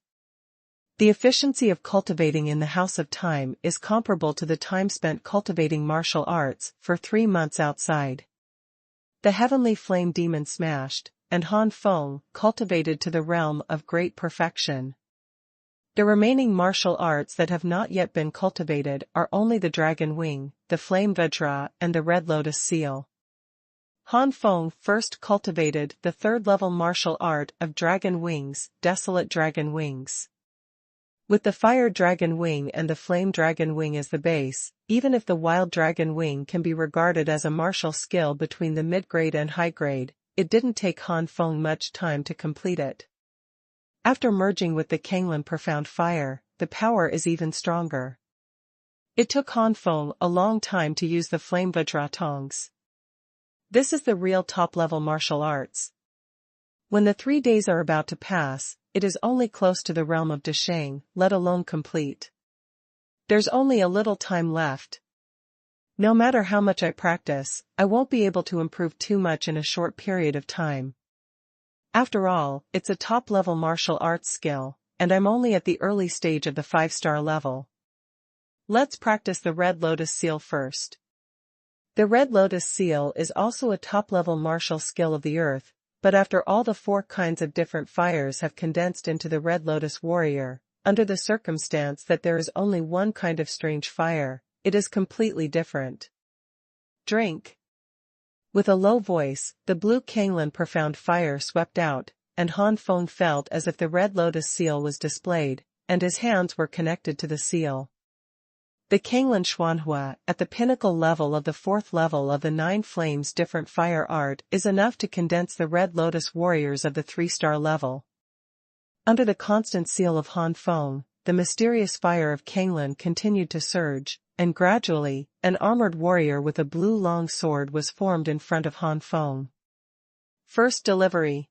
A: the efficiency of cultivating in the House of Time is comparable to the time spent cultivating martial arts for 3 months outside. The Heavenly Flame Demon smashed, and Han Feng cultivated to the realm of great perfection. The remaining martial arts that have not yet been cultivated are only the Dragon Wing, the Flame Vajra, and the Red Lotus Seal. Han Feng first cultivated the 3rd-level martial art of Dragon Wings, Desolate Dragon Wings. With the Fire Dragon Wing and the Flame Dragon Wing as the base, even if the Wild Dragon Wing can be regarded as a martial skill between the mid-grade and high-grade, it didn't take Han Feng much time to complete it. After merging with the Kanglan Profound Fire, the power is even stronger. It took Han Feng a long time to use the flame Vajra tongs. This is the real top-level martial arts. When the 3 days are about to pass, it is only close to the realm of Desheng, let alone complete. There's only a little time left. No matter how much I practice, I won't be able to improve too much in a short period of time. After all, it's a top-level martial arts skill, and I'm only at the early stage of the 5-star level. Let's practice the Red Lotus Seal first. The Red Lotus Seal is also a top-level martial skill of the earth, but after all the 4 kinds of different fires have condensed into the Red Lotus Warrior, under the circumstance that there is only one kind of strange fire, it is completely different. Drink. With a low voice, the blue Kanglan profound fire swept out, and Han Feng felt as if the Red Lotus Seal was displayed, and his hands were connected to the seal. The Kanglan Xuanhuan, at the pinnacle level of the 4th level of the 9 Flames different fire art, is enough to condense the Red Lotus warriors of the 3-star level. Under the constant seal of Han Feng, the mysterious fire of Kanglan continued to surge, and gradually, an armored warrior with a blue long sword was formed in front of Han Feng. First delivery.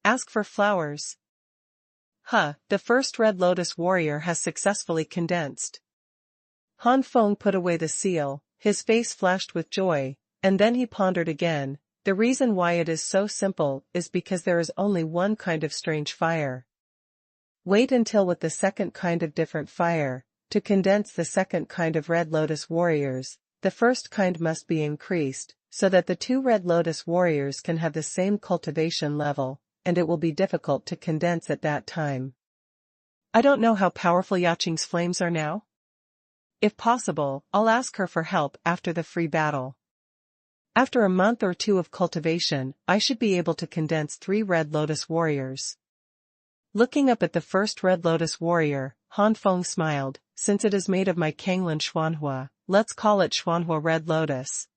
A: Ask for flowers. The first Red Lotus warrior has successfully condensed. Han Feng put away the seal, his face flashed with joy, and then he pondered again. The reason why it is so simple is because there is only one kind of strange fire. Wait until with the second kind of different fire, to condense the second kind of Red Lotus warriors, the first kind must be increased, so that the 2 Red Lotus warriors can have the same cultivation level, and it will be difficult to condense at that time. I don't know how powerful Yaqing's flames are now. If possible, I'll ask her for help after the free battle. After a month or 2 of cultivation, I should be able to condense 3 Red Lotus warriors. Looking up at the first Red Lotus warrior, Han Feng smiled. Since it is made of my Kanglan Xuanhuan, let's call it Xuanhuan Red Lotus.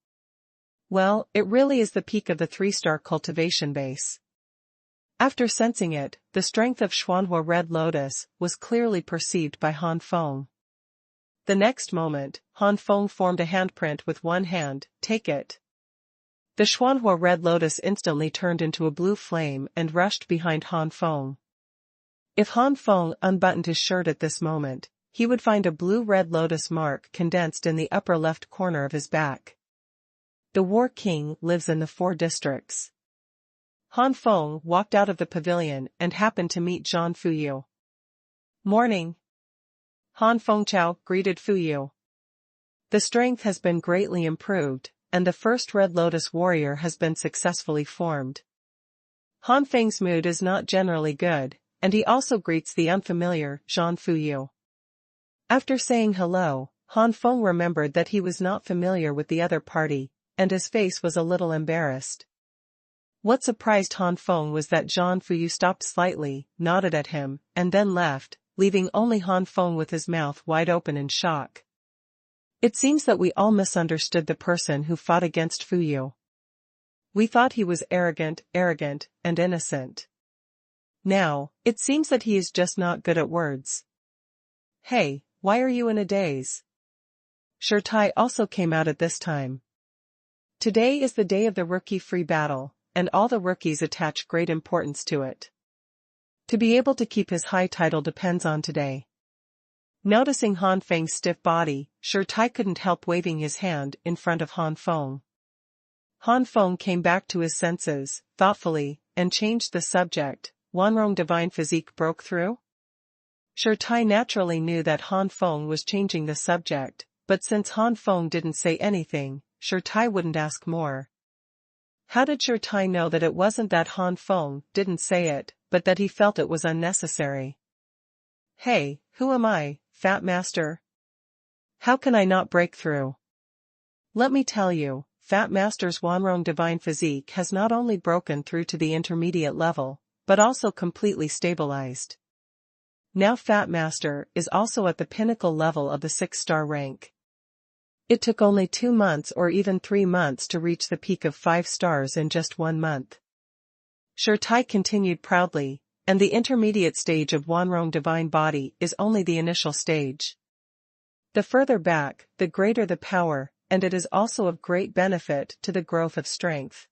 A: Well, it really is the peak of the 3-star cultivation base. After sensing it, the strength of Xuanhuan Red Lotus was clearly perceived by Han Feng. The next moment, Han Feng formed a handprint with one hand. Take it. The Xuanhuan Red Lotus instantly turned into a blue flame and rushed behind Han Feng. If Han Feng unbuttoned his shirt at this moment, he would find a blue Red Lotus mark condensed in the upper left corner of his back. The War King lives in the 4 districts. Han Feng walked out of the pavilion and happened to meet Zhang Fuyu. Morning. Han Feng Chao greeted Fuyu. The strength has been greatly improved, and the first Red Lotus warrior has been successfully formed. Han Feng's mood is not generally good, and he also greets the unfamiliar Zhang Fuyu. After saying hello, Han Feng remembered that he was not familiar with the other party, and his face was a little embarrassed. What surprised Han Feng was that Zhang Fuyu stopped slightly, nodded at him, and then left, leaving only Han Feng with his mouth wide open in shock. It seems that we all misunderstood the person who fought against Fuyu. We thought he was arrogant, and innocent. Now, it seems that he is just not good at words. Hey, why are you in a daze? Shirtai also came out at this time. Today is the day of the rookie free battle, and all the rookies attach great importance to it. To be able to keep his high title depends on today. Noticing Han Feng's stiff body, Shirtai couldn't help waving his hand in front of Han Feng. Han Feng came back to his senses, thoughtfully, and changed the subject. Wanrong divine physique broke through? Shirtai naturally knew that Han Feng was changing the subject, but since Han Feng didn't say anything, Shirtai wouldn't ask more. How did Shirtai know that it wasn't that Han Feng didn't say it, but that he felt it was unnecessary? Hey, who am I, Fat Master? How can I not break through? Let me tell you, Fat Master's Wanrong divine physique has not only broken through to the intermediate level, but also completely stabilized. Now Fat Master is also at the pinnacle level of the 6-star rank. It took only 2 months or even 3 months to reach the peak of 5 stars in just 1 month. Shirtai continued proudly, and the intermediate stage of Wanrong divine body is only the initial stage. The further back, the greater the power, and it is also of great benefit to the growth of strength.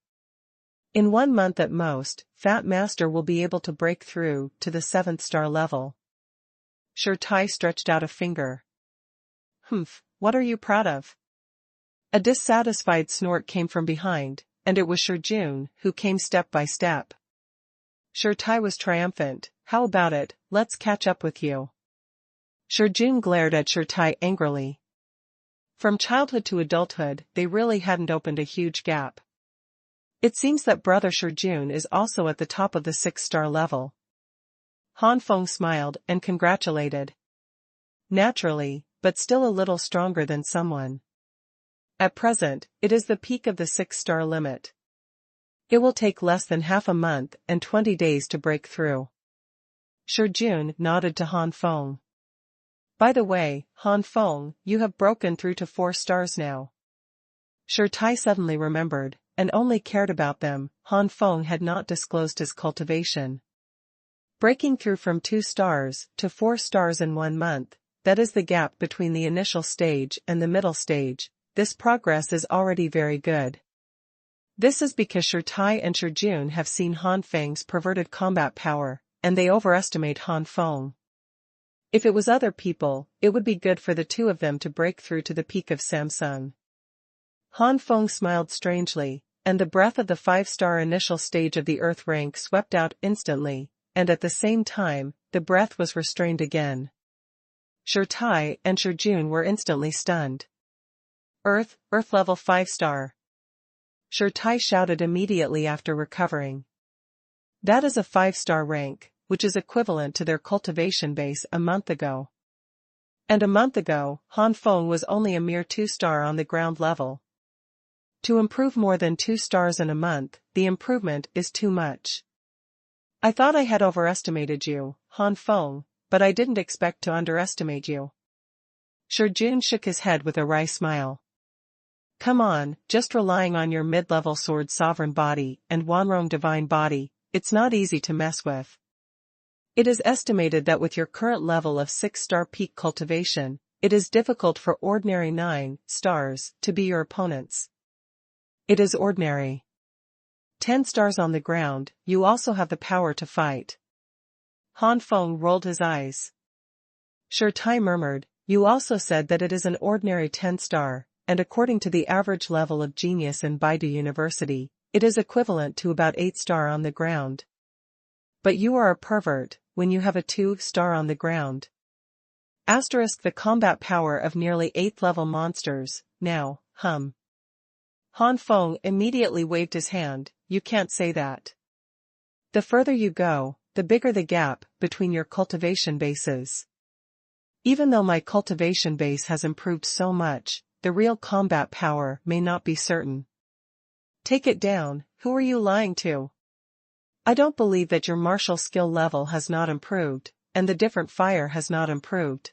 A: In 1 month at most, Fat Master will be able to break through to the 7th star level. Tai stretched out a finger. Humph, what are you proud of? A dissatisfied snort came from behind, and it was Jun who came step by step. Tai was triumphant. How about it, let's catch up with you. Jun glared at Tai angrily. From childhood to adulthood, they really hadn't opened a huge gap. It seems that brother Jun is also at the top of the 6th star level. Han Feng smiled and congratulated. Naturally, but still a little stronger than someone. At present, it is the peak of the 6th star limit. It will take less than half a month and 20 days to break through. Jun nodded to Han Feng. By the way, Han Feng, you have broken through to 4 stars now. Tai suddenly remembered, and only cared about them. Han Feng had not disclosed his cultivation. Breaking through from 2 stars to 4 stars in 1 month, that is the gap between the initial stage and the middle stage. This progress is already very good. This is because Tai and Jun have seen Han Feng's perverted combat power, and they overestimate Han Feng. If it was other people, it would be good for the two of them to break through to the peak of Samsung. Han Feng smiled strangely, and the breath of the 5-star initial stage of the Earth rank swept out instantly, and at the same time, the breath was restrained again. Tai and Jun were instantly stunned. Earth level 5-star. Tai shouted immediately after recovering. That is a 5-star rank, which is equivalent to their cultivation base a month ago. And a month ago, Han Feng was only a mere 2-star on the ground level. To improve more than 2 stars in a month, the improvement is too much. I thought I had overestimated you, Han Feng, but I didn't expect to underestimate you. Jun shook his head with a wry smile. Come on, just relying on your mid-level sword sovereign body and Wanrong divine body, it's not easy to mess with. It is estimated that with your current level of 6-star peak cultivation, it is difficult for ordinary 9 stars to be your opponents. It is ordinary. 10 stars on the ground, you also have the power to fight. Han Feng rolled his eyes. Tai murmured, you also said that it is an ordinary 10-star, and according to the average level of genius in Baidu University, it is equivalent to about 8-star on the ground. But you are a pervert when you have a 2-star on the ground. The combat power of nearly 8th-level monsters, now, Han Feng immediately waved his hand, you can't say that. The further you go, the bigger the gap between your cultivation bases. Even though my cultivation base has improved so much, the real combat power may not be certain. Take it down, who are you lying to? I don't believe that your martial skill level has not improved, and the different fire has not improved.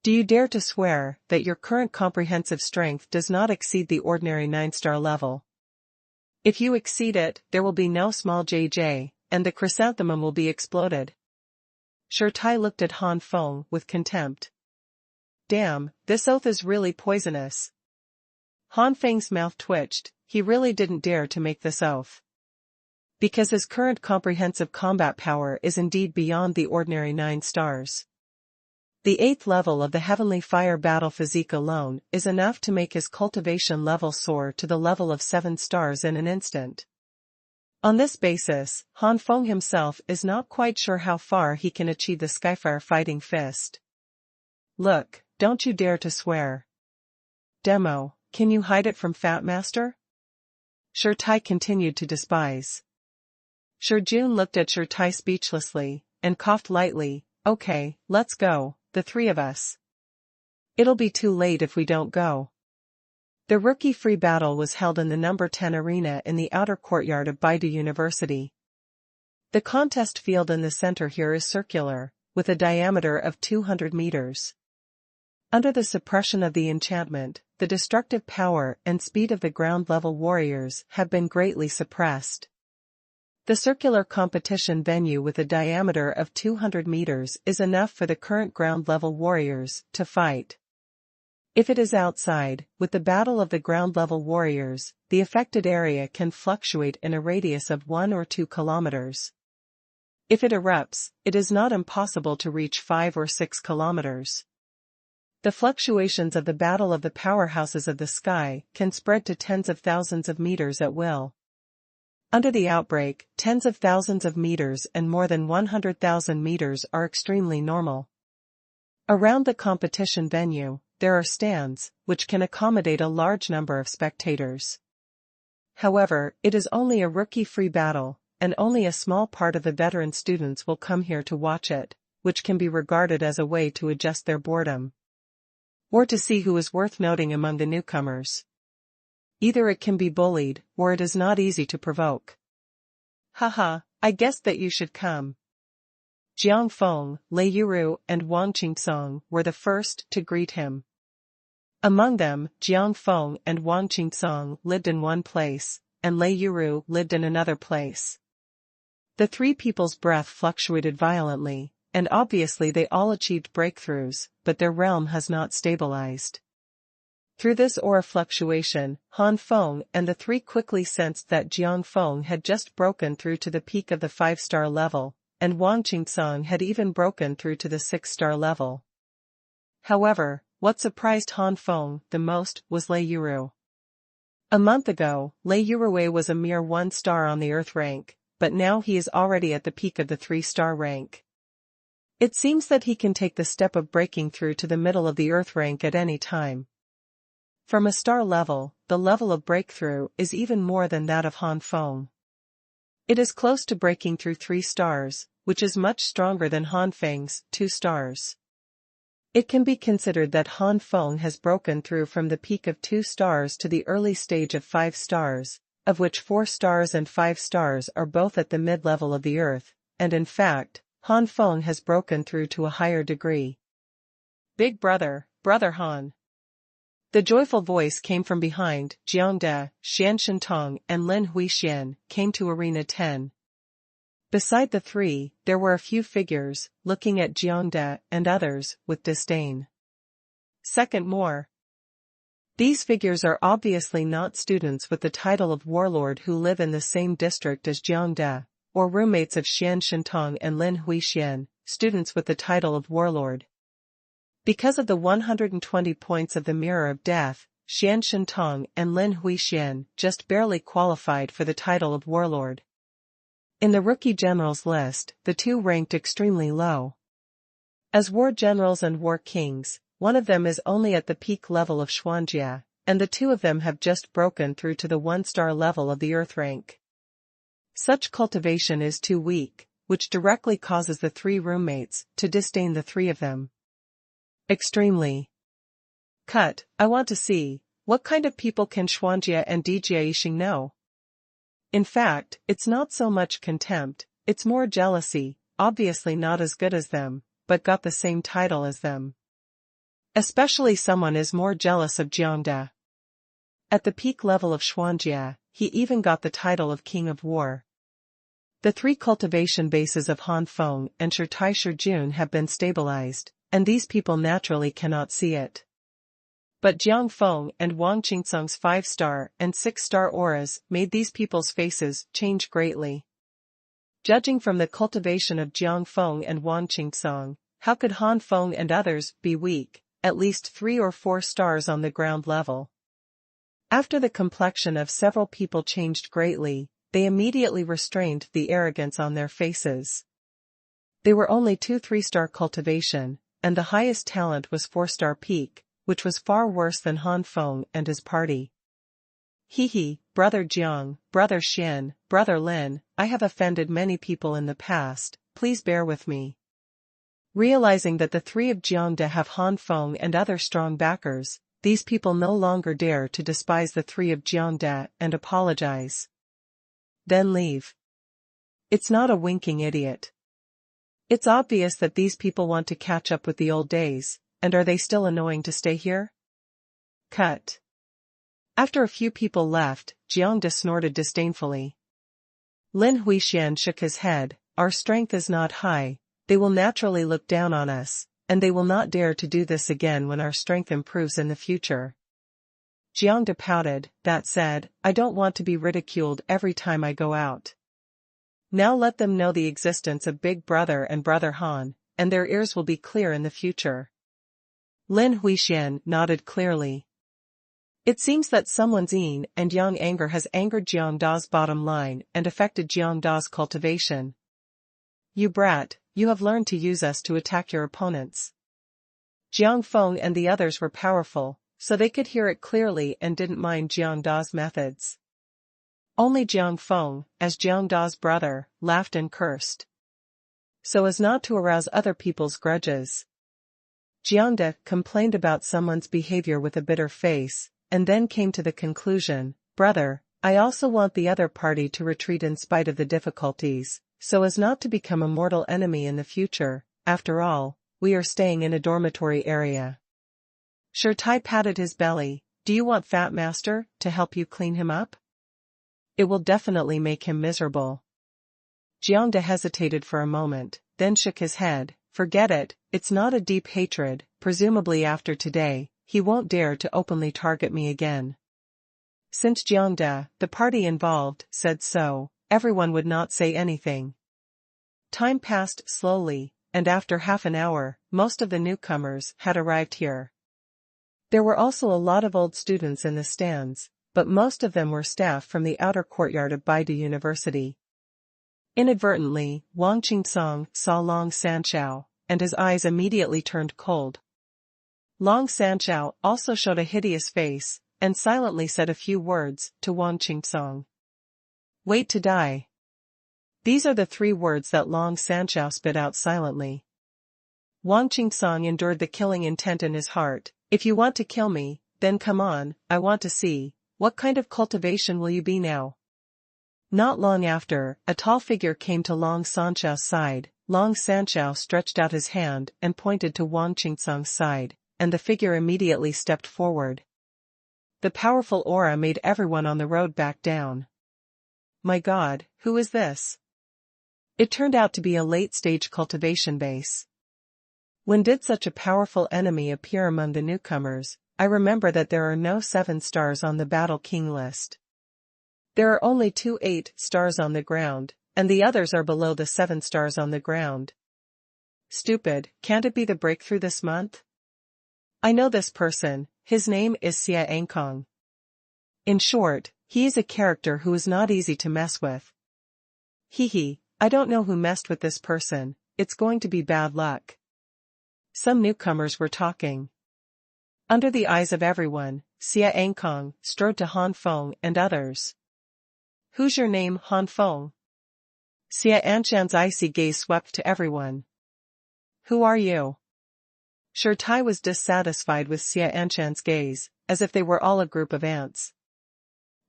A: Do you dare to swear that your current comprehensive strength does not exceed the ordinary 9-star level? If you exceed it, there will be no small JJ, and the chrysanthemum will be exploded. Tai looked at Han Feng with contempt. Damn, this oath is really poisonous. Han Feng's mouth twitched, he really didn't dare to make this oath. Because his current comprehensive combat power is indeed beyond the ordinary 9 stars. The 8th level of the heavenly fire battle physique alone is enough to make his cultivation level soar to the level of 7 stars in an instant. On this basis, Han Feng himself is not quite sure how far he can achieve the Skyfire fighting fist. Look, don't you dare to swear. Demo, can you hide it from Fat Master? Tai continued to despise. Jun looked at Tai speechlessly, and coughed lightly, okay, let's go, the 3 of us. It'll be too late if we don't go. The rookie free battle was held in the number 10 arena in the outer courtyard of Baidu University. The contest field in the center here is circular, with a diameter of 200 meters. Under the suppression of the enchantment, the destructive power and speed of the ground-level warriors have been greatly suppressed. The circular competition venue with a diameter of 200 meters is enough for the current ground-level warriors to fight. If it is outside, with the Battle of the Ground-Level Warriors, the affected area can fluctuate in a radius of 1 or 2 kilometers. If it erupts, it is not impossible to reach 5 or 6 kilometers. The fluctuations of the battle of the powerhouses of the sky can spread to tens of thousands of meters at will. Under the outbreak, tens of thousands of meters and more than 100,000 meters are extremely normal. Around the competition venue, there are stands, which can accommodate a large number of spectators. However, it is only a rookie-free battle, and only a small part of the veteran students will come here to watch it, which can be regarded as a way to adjust their boredom. Or to see who is worth noting among the newcomers. Either it can be bullied, or it is not easy to provoke. Haha, I guessed that you should come. Jiang Feng, Lei Yuru, and Wang Qingsong were the first to greet him. Among them, Jiang Feng and Wang Qingsong lived in one place, and Lei Yuru lived in another place. The three people's breath fluctuated violently, and obviously they all achieved breakthroughs, but their realm has not stabilized. Through this aura fluctuation, Han Feng and the three quickly sensed that Jiang Feng had just broken through to the peak of the 5-star level, and Wang Qingsong had even broken through to the 6-star level. However, what surprised Han Feng the most was Lei Yuru. A month ago, Lei Yuru was a mere 1-star on the Earth rank, but now he is already at the peak of the 3-star rank. It seems that he can take the step of breaking through to the middle of the Earth rank at any time. From a star level, the level of breakthrough is even more than that of Han Feng. It is close to breaking through 3 stars, which is much stronger than Han Feng's 2 stars. It can be considered that Han Feng has broken through from the peak of 2 stars to the early stage of 5 stars, of which 4 stars and 5 stars are both at the mid-level of the Earth, and in fact, Han Feng has broken through to a higher degree. Big brother, Brother Han. The joyful voice came from behind. Jiang De, Xian Shentong and Lin Huixian came to Arena 10. Beside the three, there were a few figures, looking at Jiang De and others, with disdain. Second more. These figures are obviously not students with the title of warlord who live in the same district as Jiang De, or roommates of Xian Shentong and Lin Huixian, students with the title of warlord. Because of the 120 points of the Mirror of Death, Xian Shentong and Lin Huixian just barely qualified for the title of warlord. In the rookie generals list, the two ranked extremely low. As war generals and war kings, one of them is only at the peak level of Xuanjia, and the two of them have just broken through to the 1-star level of the Earth rank. Such cultivation is too weak, which directly causes the three roommates to disdain the three of them. Extremely. Cut, I want to see, what kind of people can Xuanjia and Dijiaixing know? In fact, it's not so much contempt, it's more jealousy, obviously not as good as them, but got the same title as them. Especially someone is more jealous of Jiang De. At the peak level of Xuanjia, he even got the title of King of War. The 3 cultivation bases of Han Feng and Shitai Shijun have been stabilized, and these people naturally cannot see it. But Jiang Feng and Wang Qingsong's 5-star and 6-star auras made these people's faces change greatly. Judging from the cultivation of Jiang Feng and Wang Qingsong, how could Han Feng and others be weak, at least 3 or 4 stars on the ground level? After the complexion of several people changed greatly, they immediately restrained the arrogance on their faces. They were only 2 3-star cultivation, and the highest talent was 4-star peak, which was far worse than Han Feng and his party. He, Brother Jiang, Brother Xian, Brother Lin, I have offended many people in the past, please bear with me. Realizing that the 3 of Jiang De have Han Feng and other strong backers, these people no longer dare to despise the 3 of Jiang De and apologize. Then leave. It's not a winking idiot. It's obvious that these people want to catch up with the old days, and are they still annoying to stay here? Cut. After a few people left, Jiang De snorted disdainfully. Lin Huixian shook his head. Our strength is not high, they will naturally look down on us, and they will not dare to do this again when our strength improves in the future. Jiangda pouted. That said, I don't want to be ridiculed every time I go out. Now let them know the existence of Big Brother and Brother Han, and their ears will be clear in the future. Lin Huixian nodded clearly. It seems that someone's yin and yang anger has angered Jiangda's bottom line and affected Jiangda's cultivation. You brat, you have learned to use us to attack your opponents. Jiang Feng and the others were powerful, so they could hear it clearly and didn't mind Jiangda's methods. Only Jiang Feng, as Jiangda's brother, laughed and cursed, so as not to arouse other people's grudges. Jiangda complained about someone's behavior with a bitter face, and then came to the conclusion, Brother, I also want the other party to retreat in spite of the difficulties, so as not to become a mortal enemy in the future. After all, we are staying in a dormitory area. Shirtai patted his belly. Do you want Fat Master to help you clean him up? It will definitely make him miserable. Jiangda hesitated for a moment, then shook his head. Forget it, it's not a deep hatred. Presumably after today, he won't dare to openly target me again. Since Jiangda, the party involved, said so, everyone would not say anything. Time passed slowly, and after half an hour, most of the newcomers had arrived here. There were also a lot of old students in the stands, but most of them were staff from the outer courtyard of Baidu University. Inadvertently, Wang Qingsong saw Long Sanchao, and his eyes immediately turned cold. Long Sanchao also showed a hideous face, and silently said a few words to Wang Qingsong. Wait to die. These are the 3 words that Long Sanchao spit out silently. Wang Qingsong endured the killing intent in his heart. If you want to kill me, then come on, I want to see. What kind of cultivation will you be now? Not long after, a tall figure came to Long Sanchao's side. Long Sanchao stretched out his hand and pointed to Wang Qingsong's side, and the figure immediately stepped forward. The powerful aura made everyone on the road back down. My God, who is this? It turned out to be a late-stage cultivation base. When did such a powerful enemy appear among the newcomers? I remember that there are no 7 stars on the Battle King list. There are only 2 8 stars on the ground, and the others are below the 7 stars on the ground. Stupid, can't it be the breakthrough this month? I know this person, his name is Xia Ankong. In short, he is a character who is not easy to mess with. Hee, I don't know who messed with this person, it's going to be bad luck. Some newcomers were talking. Under the eyes of everyone, Xia Ankong strode to Han Feng and others. Who's your name, Han Feng? Xia Anshan's icy gaze swept to everyone. Who are you? Shirtai was dissatisfied with Xia Anshan's gaze, as if they were all a group of ants.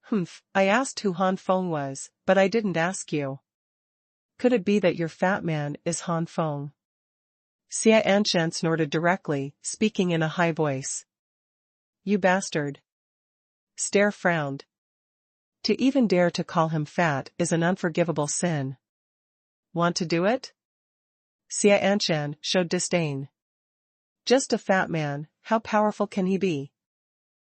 A: Humph, I asked who Han Feng was, but I didn't ask you. Could it be that your fat man is Han Feng? Xia Anshan snorted directly, speaking in a high voice. You bastard. Stare frowned. To even dare to call him fat is an unforgivable sin. Want to do it? Xia Anshan showed disdain. Just a fat man, how powerful can he be?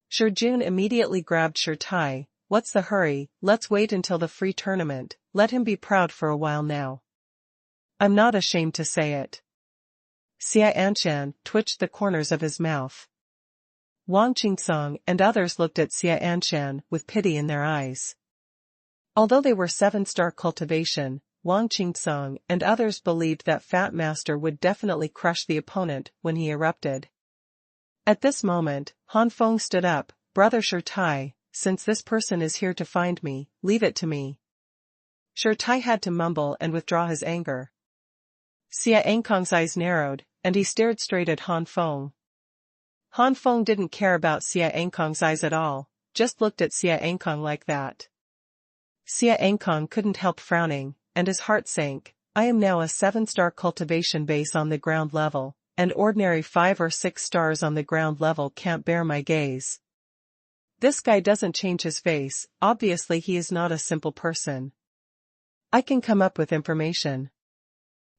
A: Shijun immediately grabbed Shirtai. What's the hurry, let's wait until the free tournament, let him be proud for a while now. I'm not ashamed to say it. Xia Anshan twitched the corners of his mouth. Wang Qingsong and others looked at Xia Anshan with pity in their eyes. Although they were 7-star cultivation, Wang Qingsong and others believed that Fat Master would definitely crush the opponent when he erupted. At this moment, Han Feng stood up. Brother Shirtai, since this person is here to find me, leave it to me. Shirtai had to mumble and withdraw his anger. Xia Ankong's eyes narrowed, and he stared straight at Han Feng. Han Feng didn't care about Xia Ankong's eyes at all, just looked at Xia Ankong like that. Xia Ankong couldn't help frowning, and his heart sank. I am now a 7-star cultivation base on the ground level, and ordinary 5 or 6 stars on the ground level can't bear my gaze. This guy doesn't change his face, obviously he is not a simple person. I can come up with information.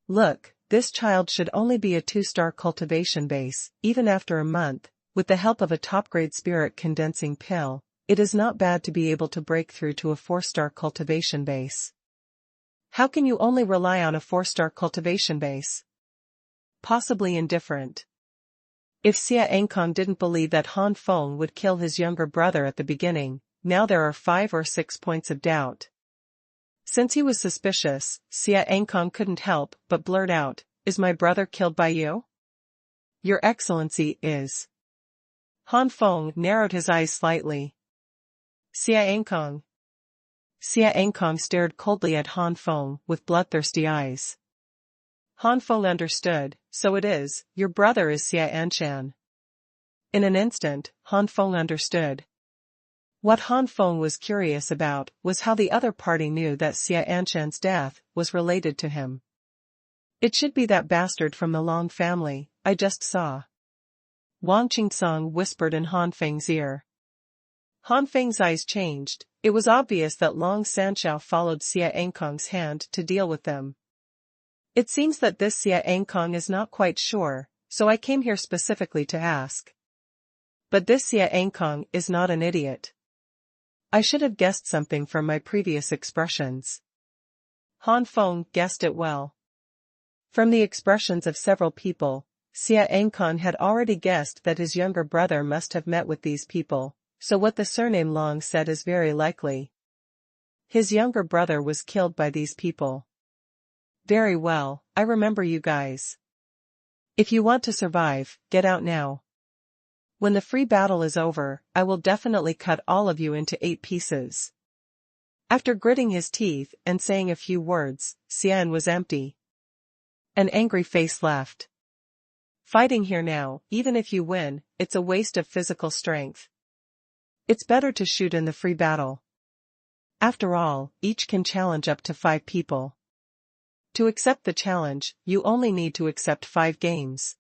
A: Look, this child should only be a 2-star cultivation base, even after a month, with the help of a top-grade spirit condensing pill. It is not bad to be able to break through to a 4-star cultivation base. How can you only rely on a 4-star cultivation base? Possibly indifferent. If Xuanhuan didn't believe that Han Feng would kill his younger brother at the beginning, now there are 5 or 6 points of doubt. Since he was suspicious, Xuanhuan couldn't help but blurt out, "Is my brother killed by you?" "Your Excellency is." Han Feng narrowed his eyes slightly. Xuanhuan. Xuanhuan stared coldly at Han Feng with bloodthirsty eyes. Han Feng understood, so it is, your brother is Xuanhuan. In an instant, Han Feng understood. What Han Feng was curious about was how the other party knew that Xuanhuan's death was related to him. "It should be that bastard from the Long family, I just saw." Wang Qingsong whispered in Han Feng's ear. Han Feng's eyes changed. It was obvious that Long Sanshao followed Xuanhuan's hand to deal with them. "It seems that this Xuanhuan is not quite sure, so I came here specifically to ask. But this Xuanhuan is not an idiot. I should have guessed something from my previous expressions." Han Feng guessed it well. From the expressions of several people, Xuanhuan had already guessed that his younger brother must have met with these people, so what the surname Long said is very likely. His younger brother was killed by these people. "Very well, I remember you guys. If you want to survive, get out now. When the free battle is over, I will definitely cut all of you into 8 pieces." After gritting his teeth and saying a few words, Xian was empty. An angry face left. "Fighting here now, even if you win, it's a waste of physical strength. It's better to shoot in the free battle. After all, each can challenge up to 5 people. To accept the challenge, you only need to accept 5 games.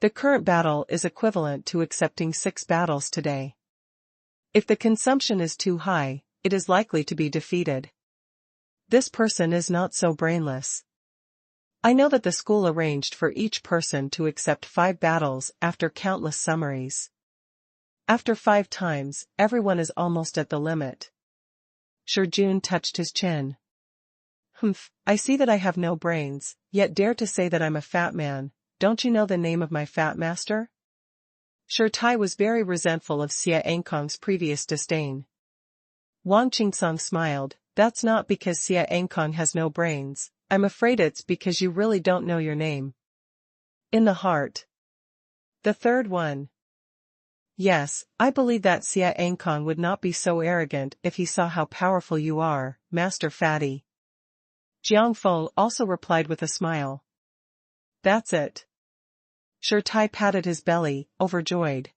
A: The current battle is equivalent to accepting 6 battles today. If the consumption is too high, it is likely to be defeated. This person is not so brainless. I know that the school arranged for each person to accept 5 battles after countless summaries. After 5 times, everyone is almost at the limit." Jun touched his chin. "Humph, I see that I have no brains, yet dare to say that I'm a fat man. Don't you know the name of my fat master?" Tai was very resentful of Xuanhuan's previous disdain. Wang Qingsong smiled. "That's not because Xuanhuan has no brains, I'm afraid it's because you really don't know your name." "In the heart." The third one. "Yes, I believe that Xuanhuan would not be so arrogant if he saw how powerful you are, Master Fatty." Jiang Feng also replied with a smile. "That's it." Tai patted his belly, overjoyed.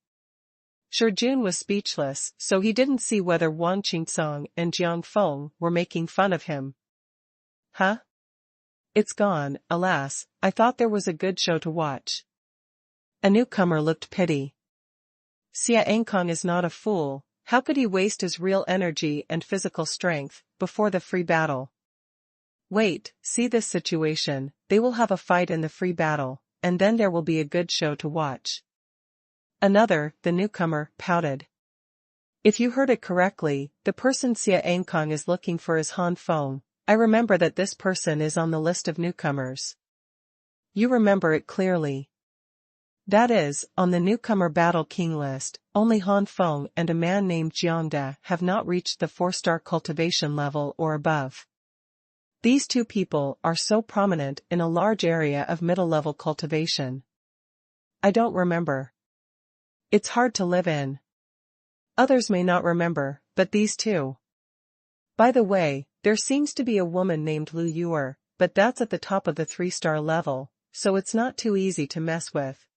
A: Jun was speechless, so he didn't see whether Wang Qingsong and Jiang Feng were making fun of him. "Huh? It's gone, alas, I thought there was a good show to watch." A newcomer looked pity. Xuanhuan is not a fool, how could he waste his real energy and physical strength before the free battle? "Wait, see this situation, they will have a fight in the free battle, and then there will be a good show to watch." Another, the newcomer, pouted. "If you heard it correctly, the person Xuanhuan is looking for is Han Feng. I remember that this person is on the list of newcomers." "You remember it clearly." "That is, on the newcomer battle king list, only Han Feng and a man named Jiangda have not reached the 4-star cultivation level or above. These 2 people are so prominent in a large area of middle-level cultivation." "I don't remember. It's hard to live in." "Others may not remember, but these 2. By the way, there seems to be a woman named Lu Yuer, but that's at the top of the 3-star level, so it's not too easy to mess with."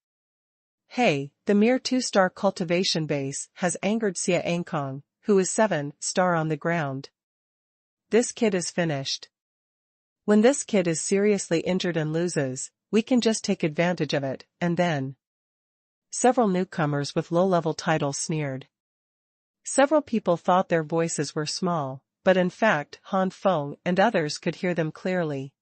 A: Hey, the mere 2-star cultivation base has angered Xuanhuan, who is 7-star on the ground. This kid is finished. When this kid is seriously injured and loses, we can just take advantage of it, and then. Several newcomers with low-level titles sneered. Several people thought their voices were small, but in fact Han Feng and others could hear them clearly.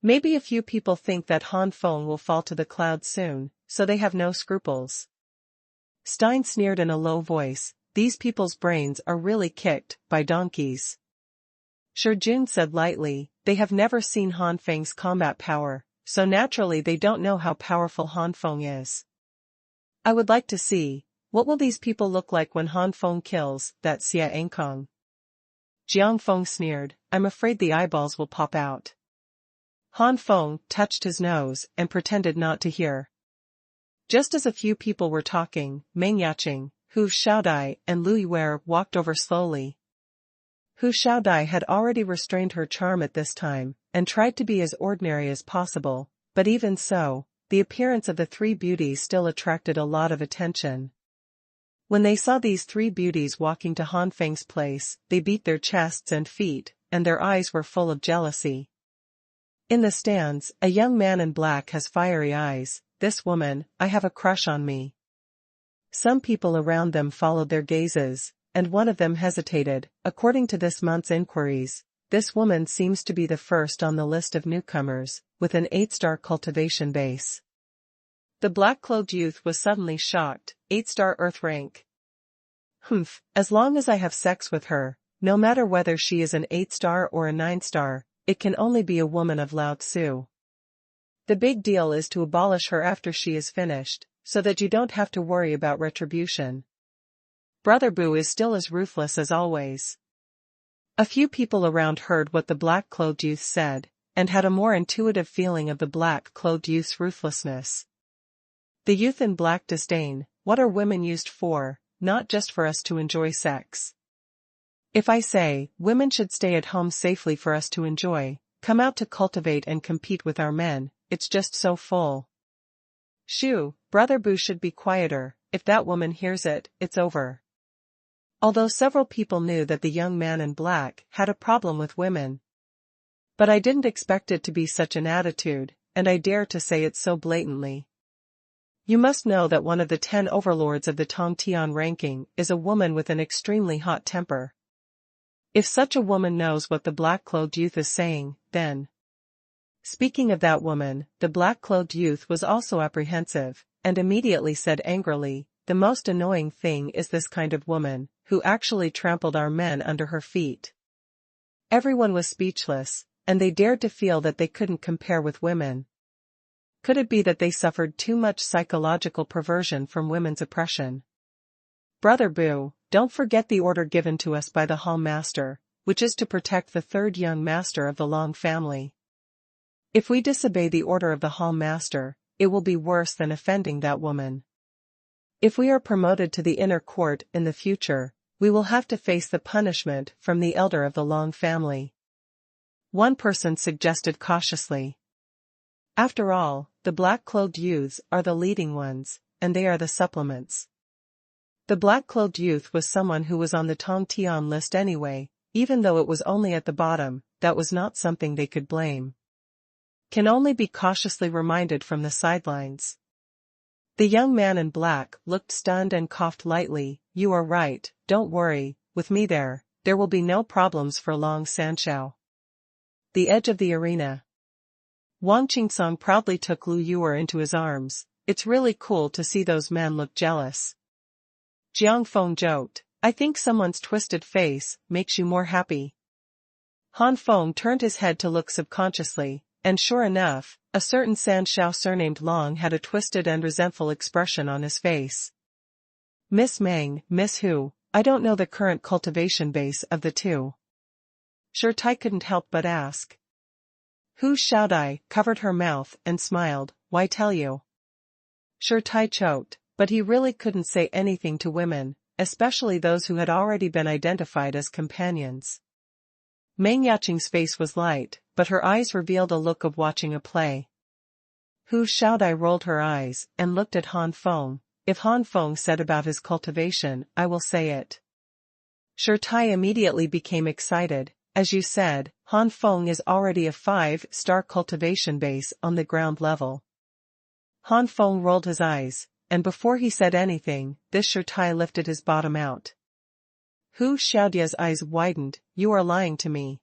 A: Maybe a few people think that Han Feng will fall to the clouds soon, so they have no scruples. Stein sneered in a low voice, these people's brains are really kicked by donkeys. Jun said lightly, they have never seen Han Feng's combat power, so naturally they don't know how powerful Han Feng is. I would like to see, what will these people look like when Han Feng kills that Xia Enkong? Jiang Feng sneered, I'm afraid the eyeballs will pop out. Han Feng touched his nose and pretended not to hear. Just as a few people were talking, Meng Yaqing, Hu Xiaodai and Lu Yuer walked over slowly. Hu Xiaodai had already restrained her charm at this time, and tried to be as ordinary as possible, but even so, the appearance of the three beauties still attracted a lot of attention. When they saw these three beauties walking to Han Feng's place, they beat their chests and feet, and their eyes were full of jealousy. In the stands, a young man in black has fiery eyes, this woman, I have a crush on me. Some people around them followed their gazes, and one of them hesitated. According to this month's inquiries, this woman seems to be the first on the list of newcomers, with an 8-star cultivation base. The black-clothed youth was suddenly shocked, 8-star earth rank. Humph, as long as I have sex with her, no matter whether she is an 8-star or a 9-star, it can only be a woman of Lao Tzu. The big deal is to abolish her after she is finished, so that you don't have to worry about retribution. Brother Bu is still as ruthless as always. A few people around heard what the black-clothed youth said, and had a more intuitive feeling of the black-clothed youth's ruthlessness. The youth in black disdain, what are women used for, not just for us to enjoy sex? If I say, women should stay at home safely for us to enjoy, come out to cultivate and compete with our men, it's just so full. Shoo, Brother Bu should be quieter, if that woman hears it, it's over. Although several people knew that the young man in black had a problem with women. But I didn't expect it to be such an attitude, and I dare to say it so blatantly. You must know that one of the 10 overlords of the Tongtian ranking is a woman with an extremely hot temper. If such a woman knows what the black-clothed youth is saying, then. Speaking of that woman, the black-clothed youth was also apprehensive, and immediately said angrily, the most annoying thing is this kind of woman, who actually trampled our men under her feet. Everyone was speechless, and they dared to feel that they couldn't compare with women. Could it be that they suffered too much psychological perversion from women's oppression? Brother Bu, don't forget the order given to us by the Hall Master, which is to protect the third young master of the Long family. If we disobey the order of the Hall Master, it will be worse than offending that woman. If we are promoted to the inner court in the future, we will have to face the punishment from the elder of the Long family. One person suggested cautiously. After all, the black-clothed youths are the leading ones, and they are the supplements. The black-clothed youth was someone who was on the Tongtian list anyway, even though it was only at the bottom, that was not something they could blame. Can only be cautiously reminded from the sidelines. The young man in black looked stunned and coughed lightly, you are right, don't worry, with me there will be no problems for Long Sanshao. The edge of the arena. Wang Qingsong proudly took Lu Yuer into his arms, it's really cool to see those men look jealous. Jiang Feng joked, I think someone's twisted face makes you more happy. Han Feng turned his head to look subconsciously, and sure enough, a certain Sanshao surnamed Long had a twisted and resentful expression on his face. Miss Meng, Miss Hu, I don't know the current cultivation base of the two. Sure Tai couldn't help but ask. Hu Xiaodai covered her mouth and smiled, why tell you? Sure Tai choked, but he really couldn't say anything to women, especially those who had already been identified as companions. Meng Yaqing's face was light, but her eyes revealed a look of watching a play. Hu Xiaodai rolled her eyes and looked at Han Feng. If Han Feng said about his cultivation, I will say it. Sure Tai immediately became excited. As you said, Han Feng is already a 5-star cultivation base on the ground level. Han Feng rolled his eyes, and before he said anything, this Sure Tai lifted his bottom out. Hu Xiaodia's eyes widened. You are lying to me.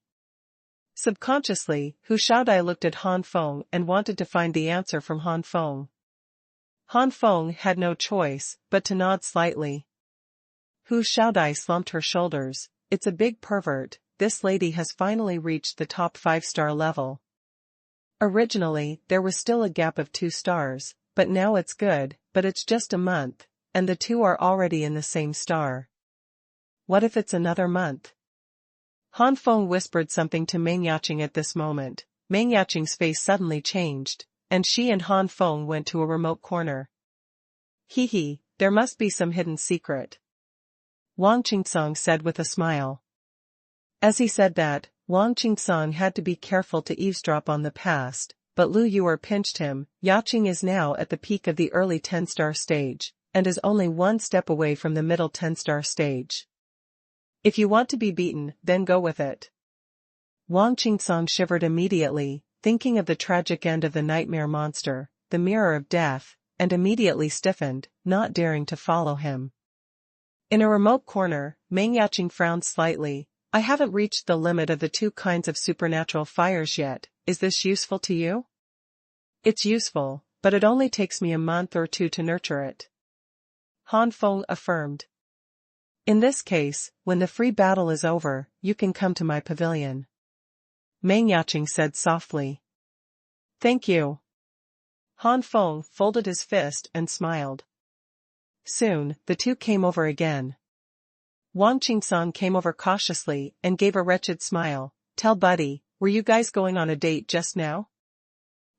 A: Subconsciously, Hu Xiaodai looked at Han Feng and wanted to find the answer from Han Feng. Han Feng had no choice but to nod slightly. Hu Xiaodai slumped her shoulders. It's a big pervert, this lady has finally reached the top 5-star level. Originally, there was still a gap of 2 stars, but now it's good, but it's just a month, and the two are already in the same star. What if it's another month? Han Feng whispered something to Meng Yaqing at this moment. Meng Yaqing's face suddenly changed, and she and Han Feng went to a remote corner. Hee, there must be some hidden secret, Wang Qingsong said with a smile. As he said that, Wang Qingsong had to be careful to eavesdrop on the past, but Lu Yuer pinched him. Yaqing is now at the peak of the early 10-star stage, and is only 1 step away from the middle 10-star stage. If you want to be beaten, then go with it. Wang Qingsong shivered immediately, thinking of the tragic end of the nightmare monster, the mirror of death, and immediately stiffened, not daring to follow him. In a remote corner, Meng Yaqing frowned slightly. I haven't reached the limit of the 2 kinds of supernatural fires yet. Is this useful to you? It's useful, but it only takes me a month or 2 to nurture it, Han Feng affirmed. In this case, when the free battle is over, you can come to my pavilion, Meng Yaqing said softly. Thank you. Han Feng folded his fist and smiled. Soon, the two came over again. Wang Qingsong came over cautiously and gave a wretched smile. Tell Buddy, were you guys going on a date just now?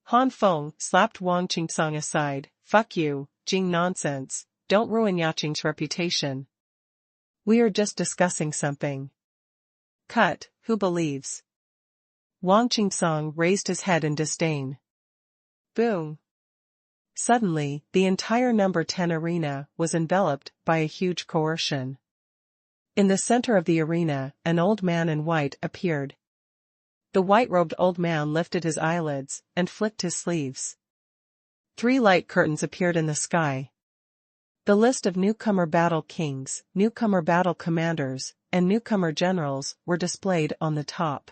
A: Han Feng slapped Wang Qingsong aside. Fuck you, Jing nonsense, don't ruin Yaqing's reputation. We are just discussing something. Cut, who believes? Wang Qingsong raised his head in disdain. Boom. Suddenly, the entire number 10 arena was enveloped by a huge coercion. In the center of the arena, an old man in white appeared. The white-robed old man lifted his eyelids and flicked his sleeves. 3 light curtains appeared in the sky. The list of newcomer battle kings, newcomer battle commanders, and newcomer generals were displayed on the top.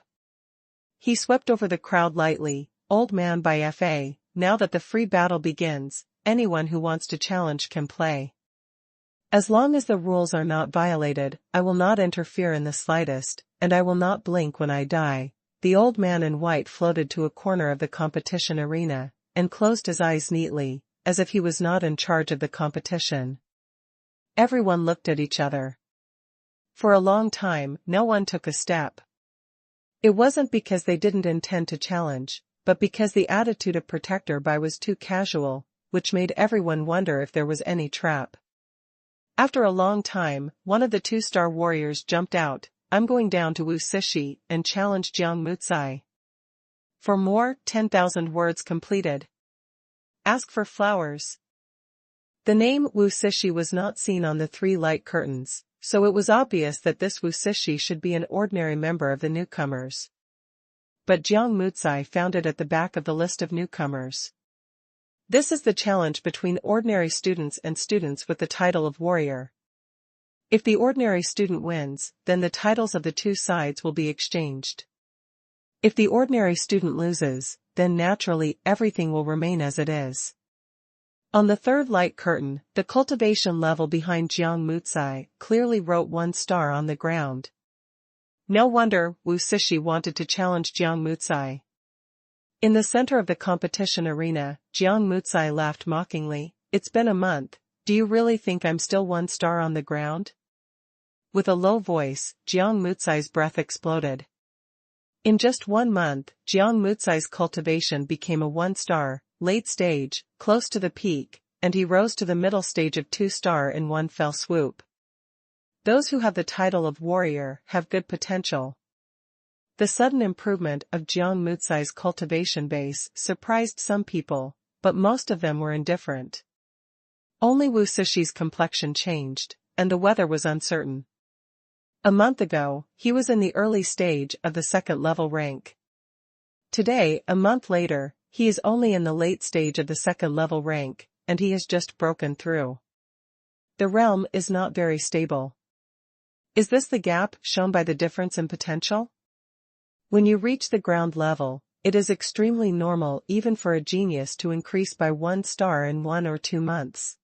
A: He swept over the crowd lightly. Old man by FA, now that the free battle begins, anyone who wants to challenge can play. As long as the rules are not violated, I will not interfere in the slightest, and I will not blink when I die. The old man in white floated to a corner of the competition arena, and closed his eyes neatly, as if he was not in charge of the competition. Everyone looked at each other. For a long time, no one took a step. It wasn't because they didn't intend to challenge, but because the attitude of Protector Bai was too casual, which made everyone wonder if there was any trap. After a long time, one of the 2-star warriors jumped out. I'm going down to Wu Sishi and challenge Jiang Mucai. For more, 10,000 words completed. Ask for flowers. The name Wu Sishi was not seen on the 3 light curtains, so it was obvious that this Wu Sishi should be an ordinary member of the newcomers. But Jiang Mucai found it at the back of the list of newcomers. This is the challenge between ordinary students and students with the title of warrior. If the ordinary student wins, then the titles of the 2 sides will be exchanged. If the ordinary student loses, then naturally everything will remain as it is. On the 3rd light curtain, the cultivation level behind Jiang Mucai clearly wrote 1 star on the ground. No wonder Wu Sishi wanted to challenge Jiang Mucai. In the center of the competition arena, Jiang Mucai laughed mockingly. It's been a month, do you really think I'm still 1 star on the ground? With a low voice, Jiang Mucai's breath exploded. In just 1 month, Jiang Mucai's cultivation became a 1-star, late stage, close to the peak, and he rose to the middle stage of 2-star in 1 fell swoop. Those who have the title of warrior have good potential. The sudden improvement of Jiang Mucai's cultivation base surprised some people, but most of them were indifferent. Only Wu Sishi's complexion changed, and the weather was uncertain. A month ago, he was in the early stage of the 2nd level rank. Today, a month later, he is only in the late stage of the 2nd level rank, and he has just broken through. The realm is not very stable. Is this the gap shown by the difference in potential? When you reach the ground level, it is extremely normal even for a genius to increase by 1 star in 1 or 2 months.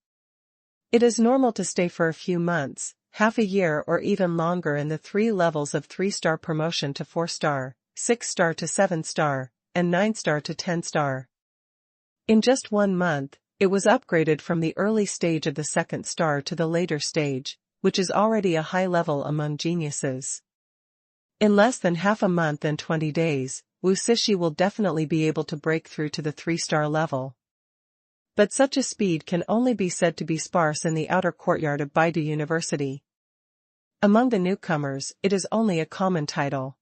A: It is normal to stay for a few months, half a year or even longer in the 3 levels of 3-star promotion to 4-star, 6-star to 7-star, and 9-star to 10-star. In just 1 month, it was upgraded from the early stage of the 2nd star to the later stage, which is already a high level among geniuses. In less than half a month and 20 days, Wu Cixi will definitely be able to break through to the 3-star level. But such a speed can only be said to be sparse in the outer courtyard of Baidu University. Among the newcomers, it is only a common title.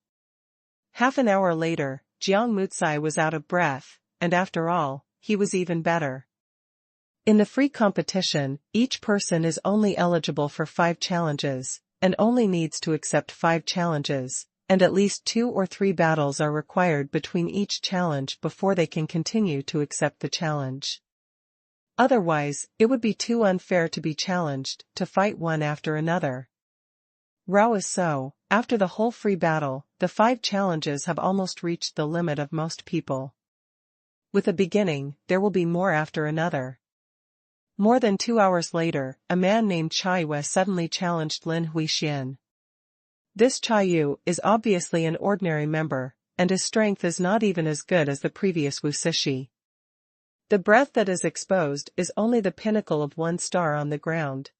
A: Half an hour later, Jiang Mucai was out of breath, and after all, he was even better. In the free competition, each person is only eligible for 5 challenges, and only needs to accept 5 challenges, and at least 2 or 3 battles are required between each challenge before they can continue to accept the challenge. Otherwise, it would be too unfair to be challenged to fight one after another. Rao is so, after the whole free battle, the 5 challenges have almost reached the limit of most people. With a beginning, there will be more after another. More than 2 hours later, a man named Chi Yu suddenly challenged Lin Huixian. This Chi Yu is obviously an ordinary member, and his strength is not even as good as the previous Wu Cixi. The breath that is exposed is only the pinnacle of 1 star on the ground.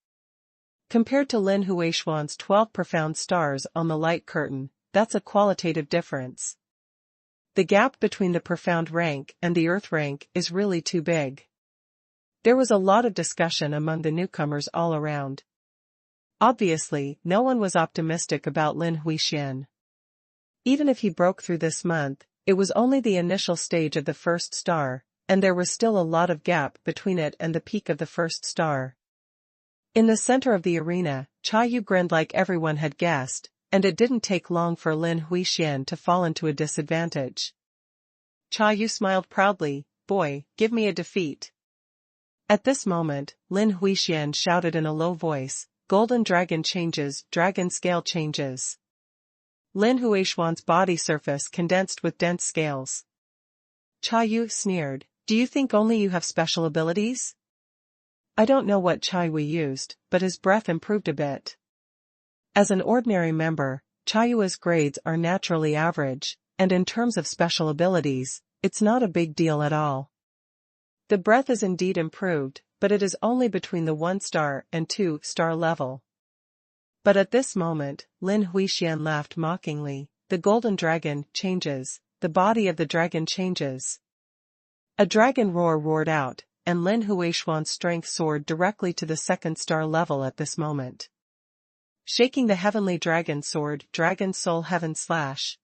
A: Compared to Lin Huixuan's 12 profound stars on the light curtain, that's a qualitative difference. The gap between the profound rank and the earth rank is really too big. There was a lot of discussion among the newcomers all around. Obviously, no one was optimistic about Lin Huixian. Even if he broke through this month, it was only the initial stage of the 1st star, and there was still a lot of gap between it and the peak of the 1st star. In the center of the arena, Chi Yu grinned like everyone had guessed, and it didn't take long for Lin Huixian to fall into a disadvantage. Chi Yu smiled proudly, "Boy, give me a defeat." At this moment, Lin Huixian shouted in a low voice, "Golden dragon changes, dragon scale changes." Lin Huixuan's body surface condensed with dense scales. Chi Yu sneered, "Do you think only you have special abilities?" I don't know what Chi Yu used, but his breath improved a bit. As an ordinary member, Chi Yu's grades are naturally average, and in terms of special abilities, it's not a big deal at all. The breath is indeed improved, but it is only between the 1-star and 2-star level. But at this moment, Lin Huixian laughed mockingly, "The golden dragon changes, the body of the dragon changes." A dragon roar roared out, and Lin Huixuan's strength soared directly to the 2nd-star level at this moment. Shaking the heavenly dragon sword, Dragon Soul Heaven Slash.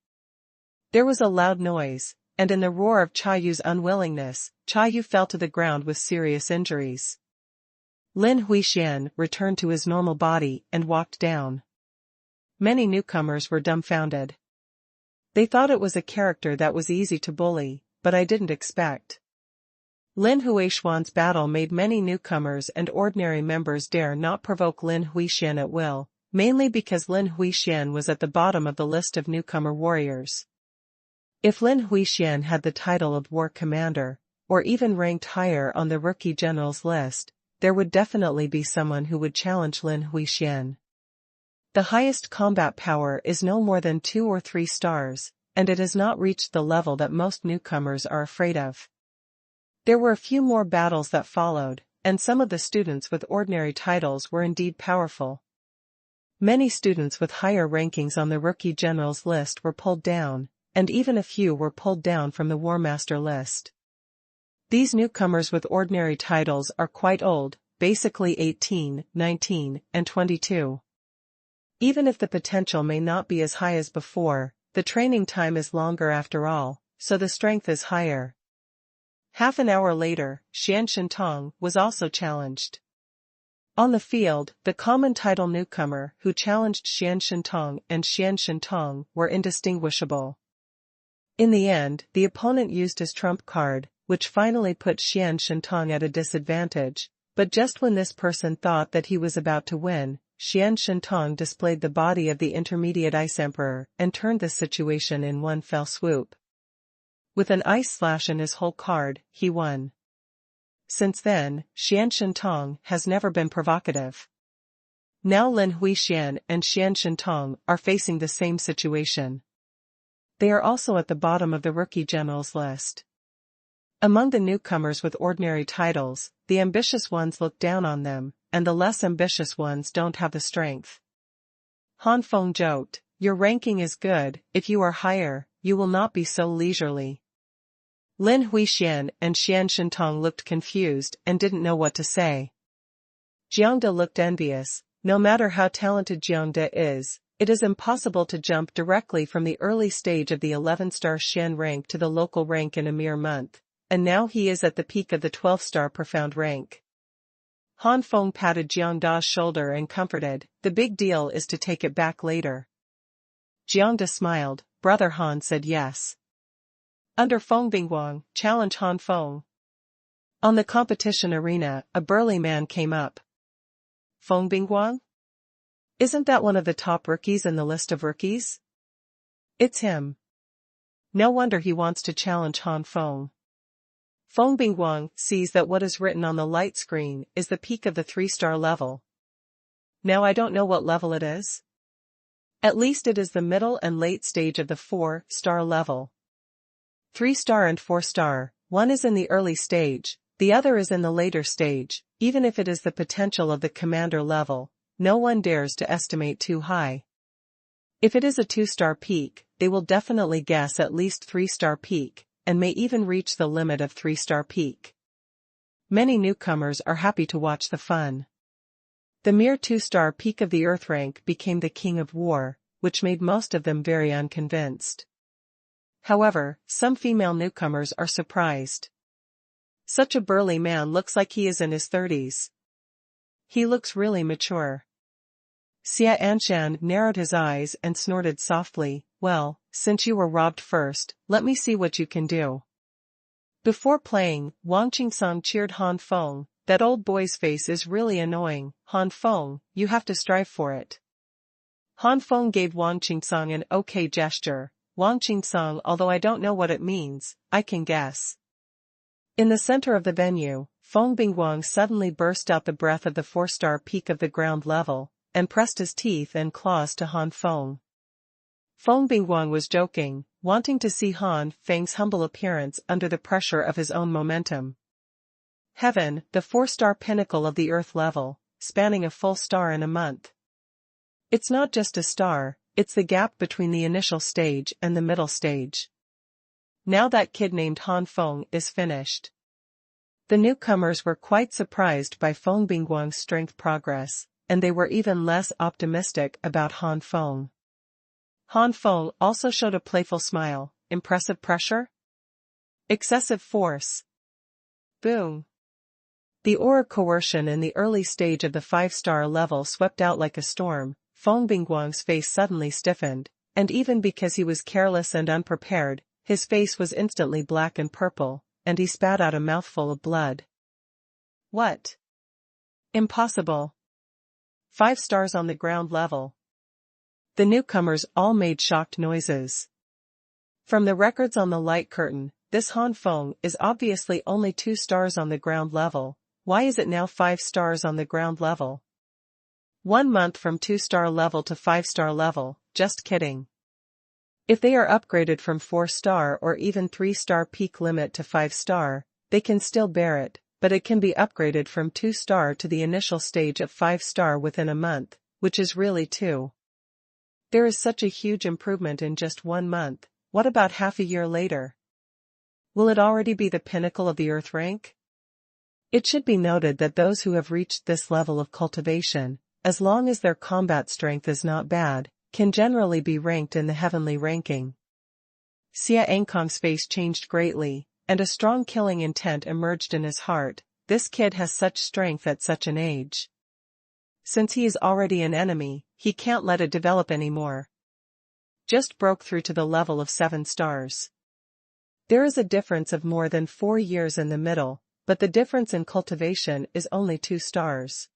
A: There was a loud noise, and in the roar of Chi Yu's unwillingness, Chi Yu fell to the ground with serious injuries. Lin Huixian returned to his normal body and walked down. Many newcomers were dumbfounded. They thought it was a character that was easy to bully, but I didn't expect. Lin Huixuan's battle made many newcomers and ordinary members dare not provoke Lin Huixian at will, mainly because Lin Huixian was at the bottom of the list of newcomer warriors. If Lin Huixian had the title of War Commander, or even ranked higher on the Rookie Generals list, there would definitely be someone who would challenge Lin Huixian. The highest combat power is no more than 2 or 3 stars, and it has not reached the level that most newcomers are afraid of. There were a few more battles that followed, and some of the students with ordinary titles were indeed powerful. Many students with higher rankings on the Rookie Generals list were pulled down, and even a few were pulled down from the War Master list. These newcomers with ordinary titles are quite old, basically 18, 19, and 22. Even if the potential may not be as high as before, the training time is longer after all, so the strength is higher. Half an hour later, Xian Shentong was also challenged. On the field, the common title newcomer who challenged Xian Shentong and Xian Shentong were indistinguishable. In the end, the opponent used his trump card, which finally put Xian Shentong at a disadvantage, but just when this person thought that he was about to win, Xian Shentong displayed the body of the intermediate Ice Emperor and turned the situation in one fell swoop. With an ice slash in his whole card, he won. Since then, Xian Shentong has never been provocative. Now Lin Huixian and Xian Shentong are facing the same situation. They are also at the bottom of the rookie generals list. Among the newcomers with ordinary titles, the ambitious ones look down on them, and the less ambitious ones don't have the strength. Han Feng joked, "Your ranking is good, if you are higher, you will not be so leisurely." Lin Huixian and Xian Shentong looked confused and didn't know what to say. Jiangda looked envious. No matter how talented Jiangda is, it is impossible to jump directly from the early stage of the 11-star Shen rank to the local rank in a mere month, and now he is at the peak of the 12-star profound rank. Han Feng patted Jiangda's shoulder and comforted, "The big deal is to take it back later." Jiangda smiled. Brother Han said yes. Under Feng Bingguang, challenge Han Feng. On the competition arena, a burly man came up. Feng Bingguang? Isn't that one of the top rookies in the list of rookies? It's him. No wonder he wants to challenge Han Feng. Feng Bingguang sees that what is written on the light screen is the peak of the 3-star level. Now I don't know what level it is. At least it is the middle and late stage of the 4-star level. 3-star and 4-star, one is in the early stage, the other is in the later stage. Even if it is the potential of the commander level, no one dares to estimate too high. If it is a 2-star peak, they will definitely guess at least 3-star peak, and may even reach the limit of 3-star peak. Many newcomers are happy to watch the fun. The mere 2-star peak of the Earth rank became the king of war, which made most of them very unconvinced. However, some female newcomers are surprised. Such a burly man looks like he is in his 30s. He looks really mature. Xia Anshan narrowed his eyes and snorted softly, "Well, since you were robbed first, let me see what you can do." Before playing, Wang Qingsong cheered Han Feng, "That old boy's face is really annoying, Han Feng, you have to strive for it." Han Feng gave Wang Qingsong an okay gesture. "Wang Qingsong, although I don't know what it means, I can guess." In the center of the venue, Feng Bingguang suddenly burst out the breath of the 4-star peak of the ground level, and pressed his teeth and claws to Han Feng. Feng Bingguang was joking, wanting to see Han Feng's humble appearance under the pressure of his own momentum. Heaven, the 4-star pinnacle of the Earth level, spanning a full star in a month. It's not just a star, it's the gap between the initial stage and the middle stage. Now that kid named Han Feng is finished. The newcomers were quite surprised by Feng Bingguang's strength progress, and they were even less optimistic about Han Feng. Han Feng also showed a playful smile. Impressive pressure? Excessive force. Boom. The aura coercion in the early stage of the 5-star level swept out like a storm. Feng Bingguang's face suddenly stiffened, and even because he was careless and unprepared, his face was instantly black and purple, and he spat out a mouthful of blood. What? Impossible. 5 stars on the ground level. The newcomers all made shocked noises. From the records on the light curtain, this Han Feng is obviously only 2 stars on the ground level. Why is it now 5 stars on the ground level? 1 month from 2-star level to 5-star level, just kidding. If they are upgraded from 4-star or even 3-star peak limit to 5-star, they can still bear it, but it can be upgraded from 2-star to the initial stage of 5-star within a month, which is really 2. There is such a huge improvement in just 1 month. What about half a year later? Will it already be the pinnacle of the Earth rank? It should be noted that those who have reached this level of cultivation, as long as their combat strength is not bad, can generally be ranked in the heavenly ranking. Xia Angkong's face changed greatly, and a strong killing intent emerged in his heart. This kid has such strength at such an age. Since he is already an enemy, he can't let it develop anymore. Just broke through to the level of 7 stars. There is a difference of more than 4 years in the middle, but the difference in cultivation is only 2 stars.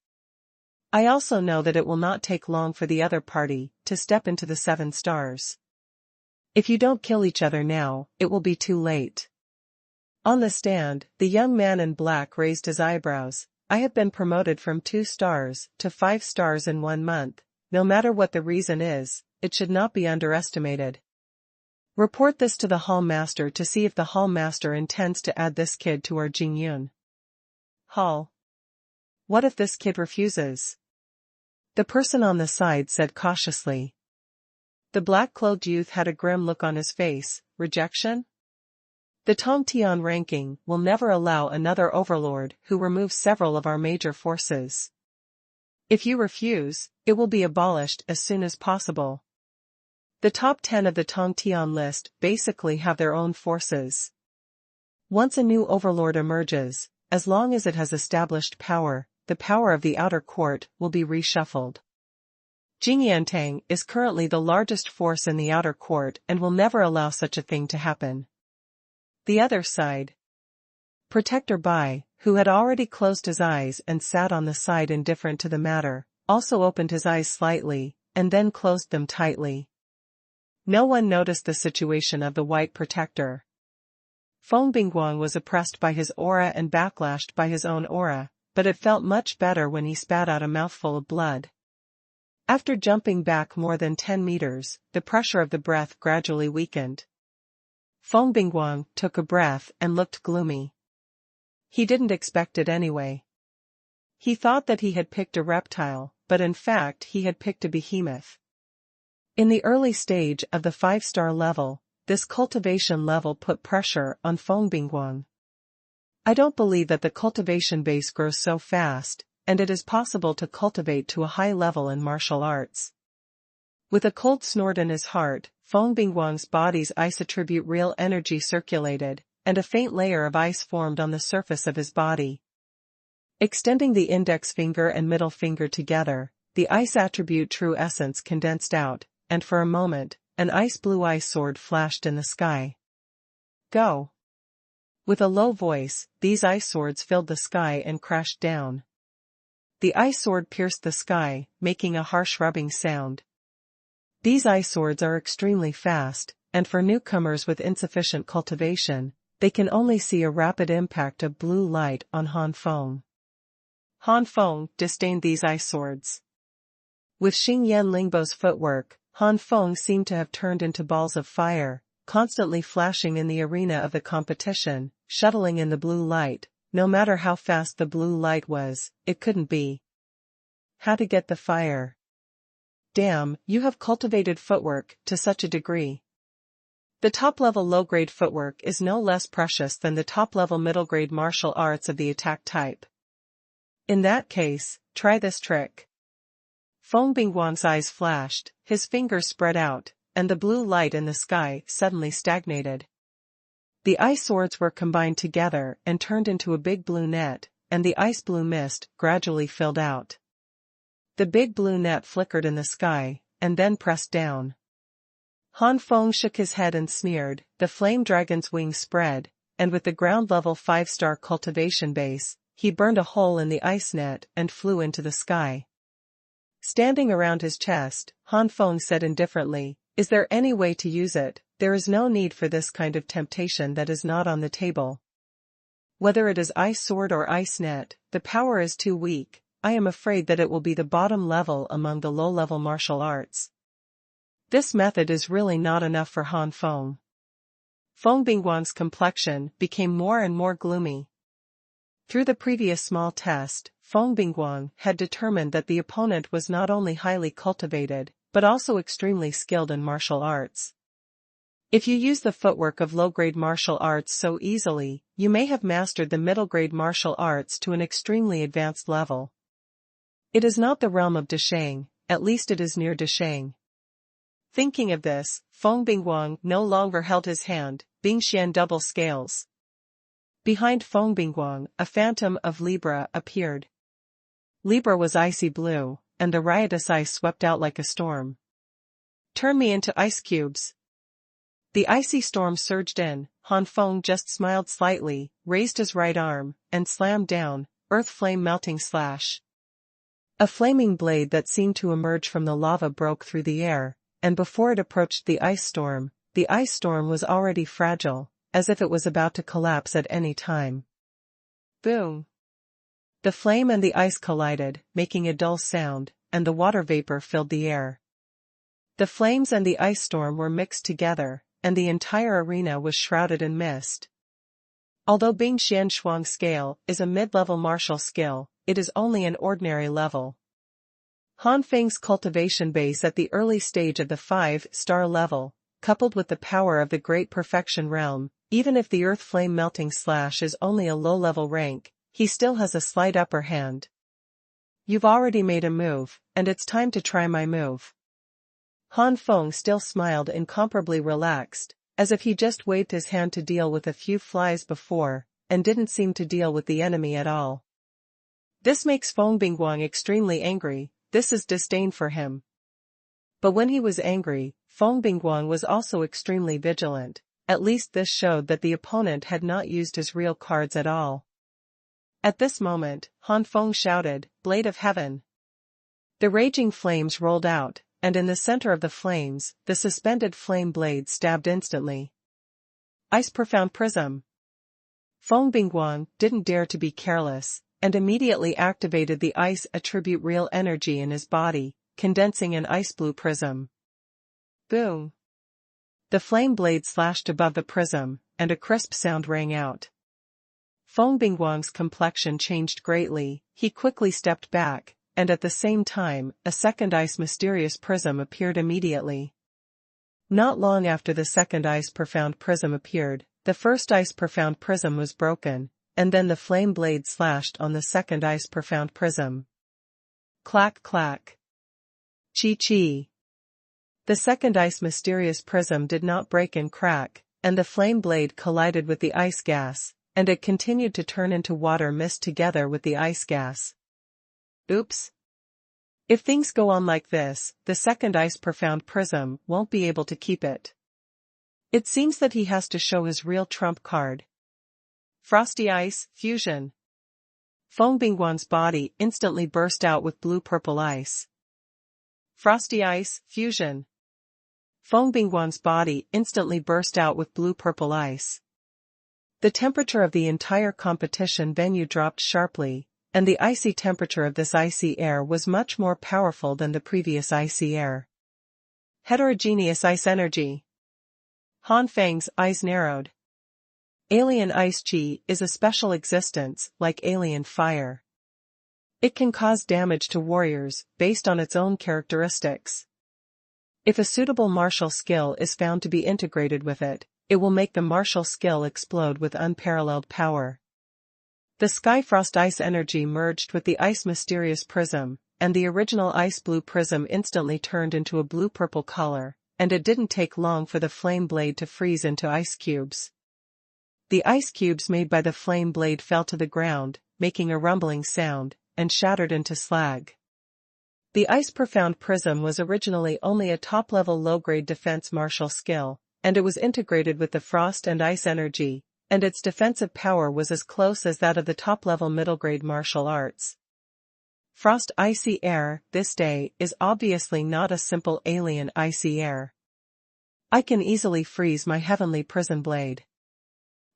A: I also know that it will not take long for the other party to step into the 7 stars. If you don't kill each other now, it will be too late. On the stand, the young man in black raised his eyebrows. I have been promoted from 2 stars to 5 stars in 1 month. No matter what the reason is, it should not be underestimated. Report this to the hall master to see if the hall master intends to add this kid to our Jingyun hall. What if this kid refuses? The person on the side said cautiously. The black-clothed youth had a grim look on his face. Rejection? The Tongtian ranking will never allow another overlord who removes several of our major forces. If you refuse, it will be abolished as soon as possible. The top 10 of the Tongtian list basically have their own forces. Once a new overlord emerges, as long as it has established power, the power of the outer court will be reshuffled. Jingyantang is currently the largest force in the outer court and will never allow such a thing to happen. The other side. Protector Bai, who had already closed his eyes and sat on the side indifferent to the matter, also opened his eyes slightly, and then closed them tightly. No one noticed the situation of the white protector. Feng Bingguang was oppressed by his aura and backlashed by his own aura, but it felt much better when he spat out a mouthful of blood. After jumping back more than 10 meters, the pressure of the breath gradually weakened. Feng Bingguang took a breath and looked gloomy. He didn't expect it anyway. He thought that he had picked a reptile, but in fact he had picked a behemoth. In the early stage of the 5-star level, this cultivation level put pressure on Feng Bingguang. I don't believe that the cultivation base grows so fast, and it is possible to cultivate to a high level in martial arts. With a cold snort in his heart, Feng Bingguang's body's ice attribute real energy circulated, and a faint layer of ice formed on the surface of his body. Extending the index finger and middle finger together, the ice attribute true essence condensed out, and for a moment, an ice-blue ice sword flashed in the sky. Go! With a low voice, these ice swords filled the sky and crashed down. The ice sword pierced the sky, making a harsh rubbing sound. These ice swords are extremely fast, and for newcomers with insufficient cultivation, they can only see a rapid impact of blue light on Han Feng. Han Feng disdained these ice swords. With Xingyan Lingbo's footwork, Han Feng seemed to have turned into balls of fire, constantly flashing in the arena of the competition, shuttling in the blue light. No matter how fast the blue light was, it couldn't be. How to get the fire? Damn, you have cultivated footwork to such a degree. The top-level low-grade footwork is no less precious than the top-level middle-grade martial arts of the attack type. In that case, try this trick. Feng Bingguang's eyes flashed, his fingers spread out, and the blue light in the sky suddenly stagnated. The ice swords were combined together and turned into a big blue net, and the ice blue mist gradually filled out. The big blue net flickered in the sky, and then pressed down. Han Feng shook his head and sneered, the flame dragon's wings spread, and with the ground-level 5-star cultivation base, he burned a hole in the ice net and flew into the sky. Standing around his chest, Han Feng said indifferently, "Is there any way to use it? There is no need for this kind of temptation that is not on the table. Whether it is ice sword or ice net, the power is too weak. I am afraid that it will be the bottom level among the low-level martial arts." This method is really not enough for Han Feng. Feng Bingguang's complexion became more and more gloomy. Through the previous small test, Feng Bingguang had determined that the opponent was not only highly cultivated, but also extremely skilled in martial arts. If you use the footwork of low-grade martial arts so easily, you may have mastered the middle-grade martial arts to an extremely advanced level. It is not the realm of Deshang, at least it is near Deshang. Thinking of this, Feng Bingguang no longer held his hand, Bingxian double scales. Behind Feng Bingguang, a phantom of Libra appeared. Libra was icy blue, and the riotous ice swept out like a storm. "Turn me into ice cubes." The icy storm surged in. Han Feng just smiled slightly, raised his right arm, and slammed down, earth flame melting slash. A flaming blade that seemed to emerge from the lava broke through the air, and before it approached the ice storm was already fragile, as if it was about to collapse at any time. Boom! The flame and the ice collided, making a dull sound, and the water vapor filled the air. The flames and the ice storm were mixed together, and the entire arena was shrouded in mist. Although Bing Xian Shuang scale is a mid-level martial skill, it is only an ordinary level. Han Feng's cultivation base at the early stage of the 5-star level, coupled with the power of the Great Perfection Realm, even if the Earth Flame Melting Slash is only a low-level rank, he still has a slight upper hand. You've already made a move, and it's time to try my move. Han Feng still smiled incomparably relaxed, as if he just waved his hand to deal with a few flies before, and didn't seem to deal with the enemy at all. This makes Feng Bingguang extremely angry, this is disdain for him. But when he was angry, Feng Bingguang was also extremely vigilant, at least this showed that the opponent had not used his real cards at all. At this moment, Han Feng shouted, "Blade of Heaven!" The raging flames rolled out, and in the center of the flames, the suspended flame blade stabbed instantly. Ice Profound Prism! Feng Bingguang didn't dare to be careless, and immediately activated the ice attribute real energy in his body, condensing an ice blue prism. Boom! The flame blade slashed above the prism, and a crisp sound rang out. Feng Bingguang's complexion changed greatly, he quickly stepped back, and at the same time, a second ice mysterious prism appeared immediately. Not long after the second ice profound prism appeared, the first ice profound prism was broken, and then the flame blade slashed on the second ice profound prism. Clack clack. Chi chi. The second ice mysterious prism did not break and crack, and the flame blade collided with the ice gas, and it continued to turn into water mist together with the ice gas. Oops. If things go on like this, the second ice profound prism won't be able to keep it. It seems that he has to show his real trump card. Frosty Ice Fusion. Feng Bingguang's body instantly burst out with blue-purple ice. Frosty Ice Fusion. Feng Bingguang's body instantly burst out with blue-purple ice. The temperature of the entire competition venue dropped sharply, and the icy temperature of this icy air was much more powerful than the previous icy air. Heterogeneous Ice Energy. Han Feng's eyes narrowed. Alien Ice Chi is a special existence, like alien fire. It can cause damage to warriors, based on its own characteristics. If a suitable martial skill is found to be integrated with it, it will make the martial skill explode with unparalleled power. The Skyfrost Ice energy merged with the Ice Mysterious Prism, and the original Ice Blue Prism instantly turned into a blue-purple color, and it didn't take long for the flame blade to freeze into ice cubes. The ice cubes made by the flame blade fell to the ground, making a rumbling sound, and shattered into slag. The Ice Profound Prism was originally only a top-level low-grade defense martial skill, and it was integrated with the Frost and Ice energy, and its defensive power was as close as that of the top-level middle-grade martial arts. Frost Icy Air, this day, is obviously not a simple alien icy air. I can easily freeze my heavenly prison blade.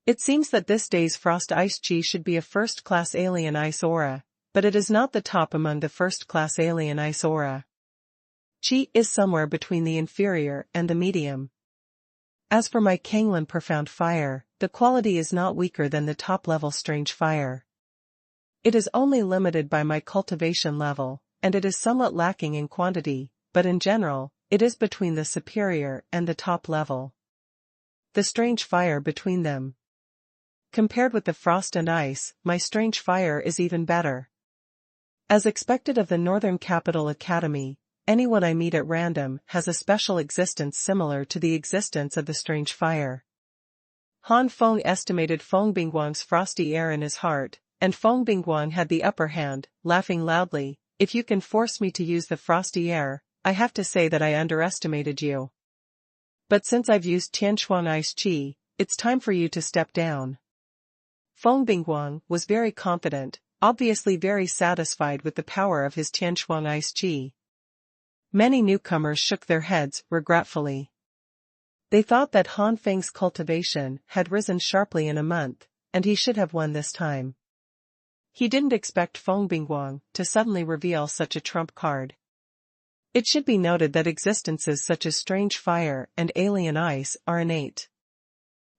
A: It seems that this day's Frost Ice Chi should be a first-class alien ice aura, but it is not the top among the first-class alien ice aura. Chi is somewhere between the inferior and the medium. As for my Kanglin Profound Fire, the quality is not weaker than the top-level Strange Fire. It is only limited by my cultivation level, and it is somewhat lacking in quantity, but in general, it is between the superior and the top level. The Strange Fire between them. Compared with the Frost and Ice, my Strange Fire is even better. As expected of the Northern Capital Academy, anyone I meet at random has a special existence similar to the existence of the Strange Fire. Han Feng estimated Feng Bingguang's frosty air in his heart, and Feng Bingguang had the upper hand, laughing loudly. If you can force me to use the frosty air, I have to say that I underestimated you. But since I've used Tianshuang Ice Chi, it's time for you to step down. Feng Bingguang was very confident, obviously very satisfied with the power of his Tianshuang ice chi. Many newcomers shook their heads regretfully. They thought that Han Feng's cultivation had risen sharply in a month, and he should have won this time. He didn't expect Feng Bingguang to suddenly reveal such a trump card. It should be noted that existences such as strange fire and alien ice are innate.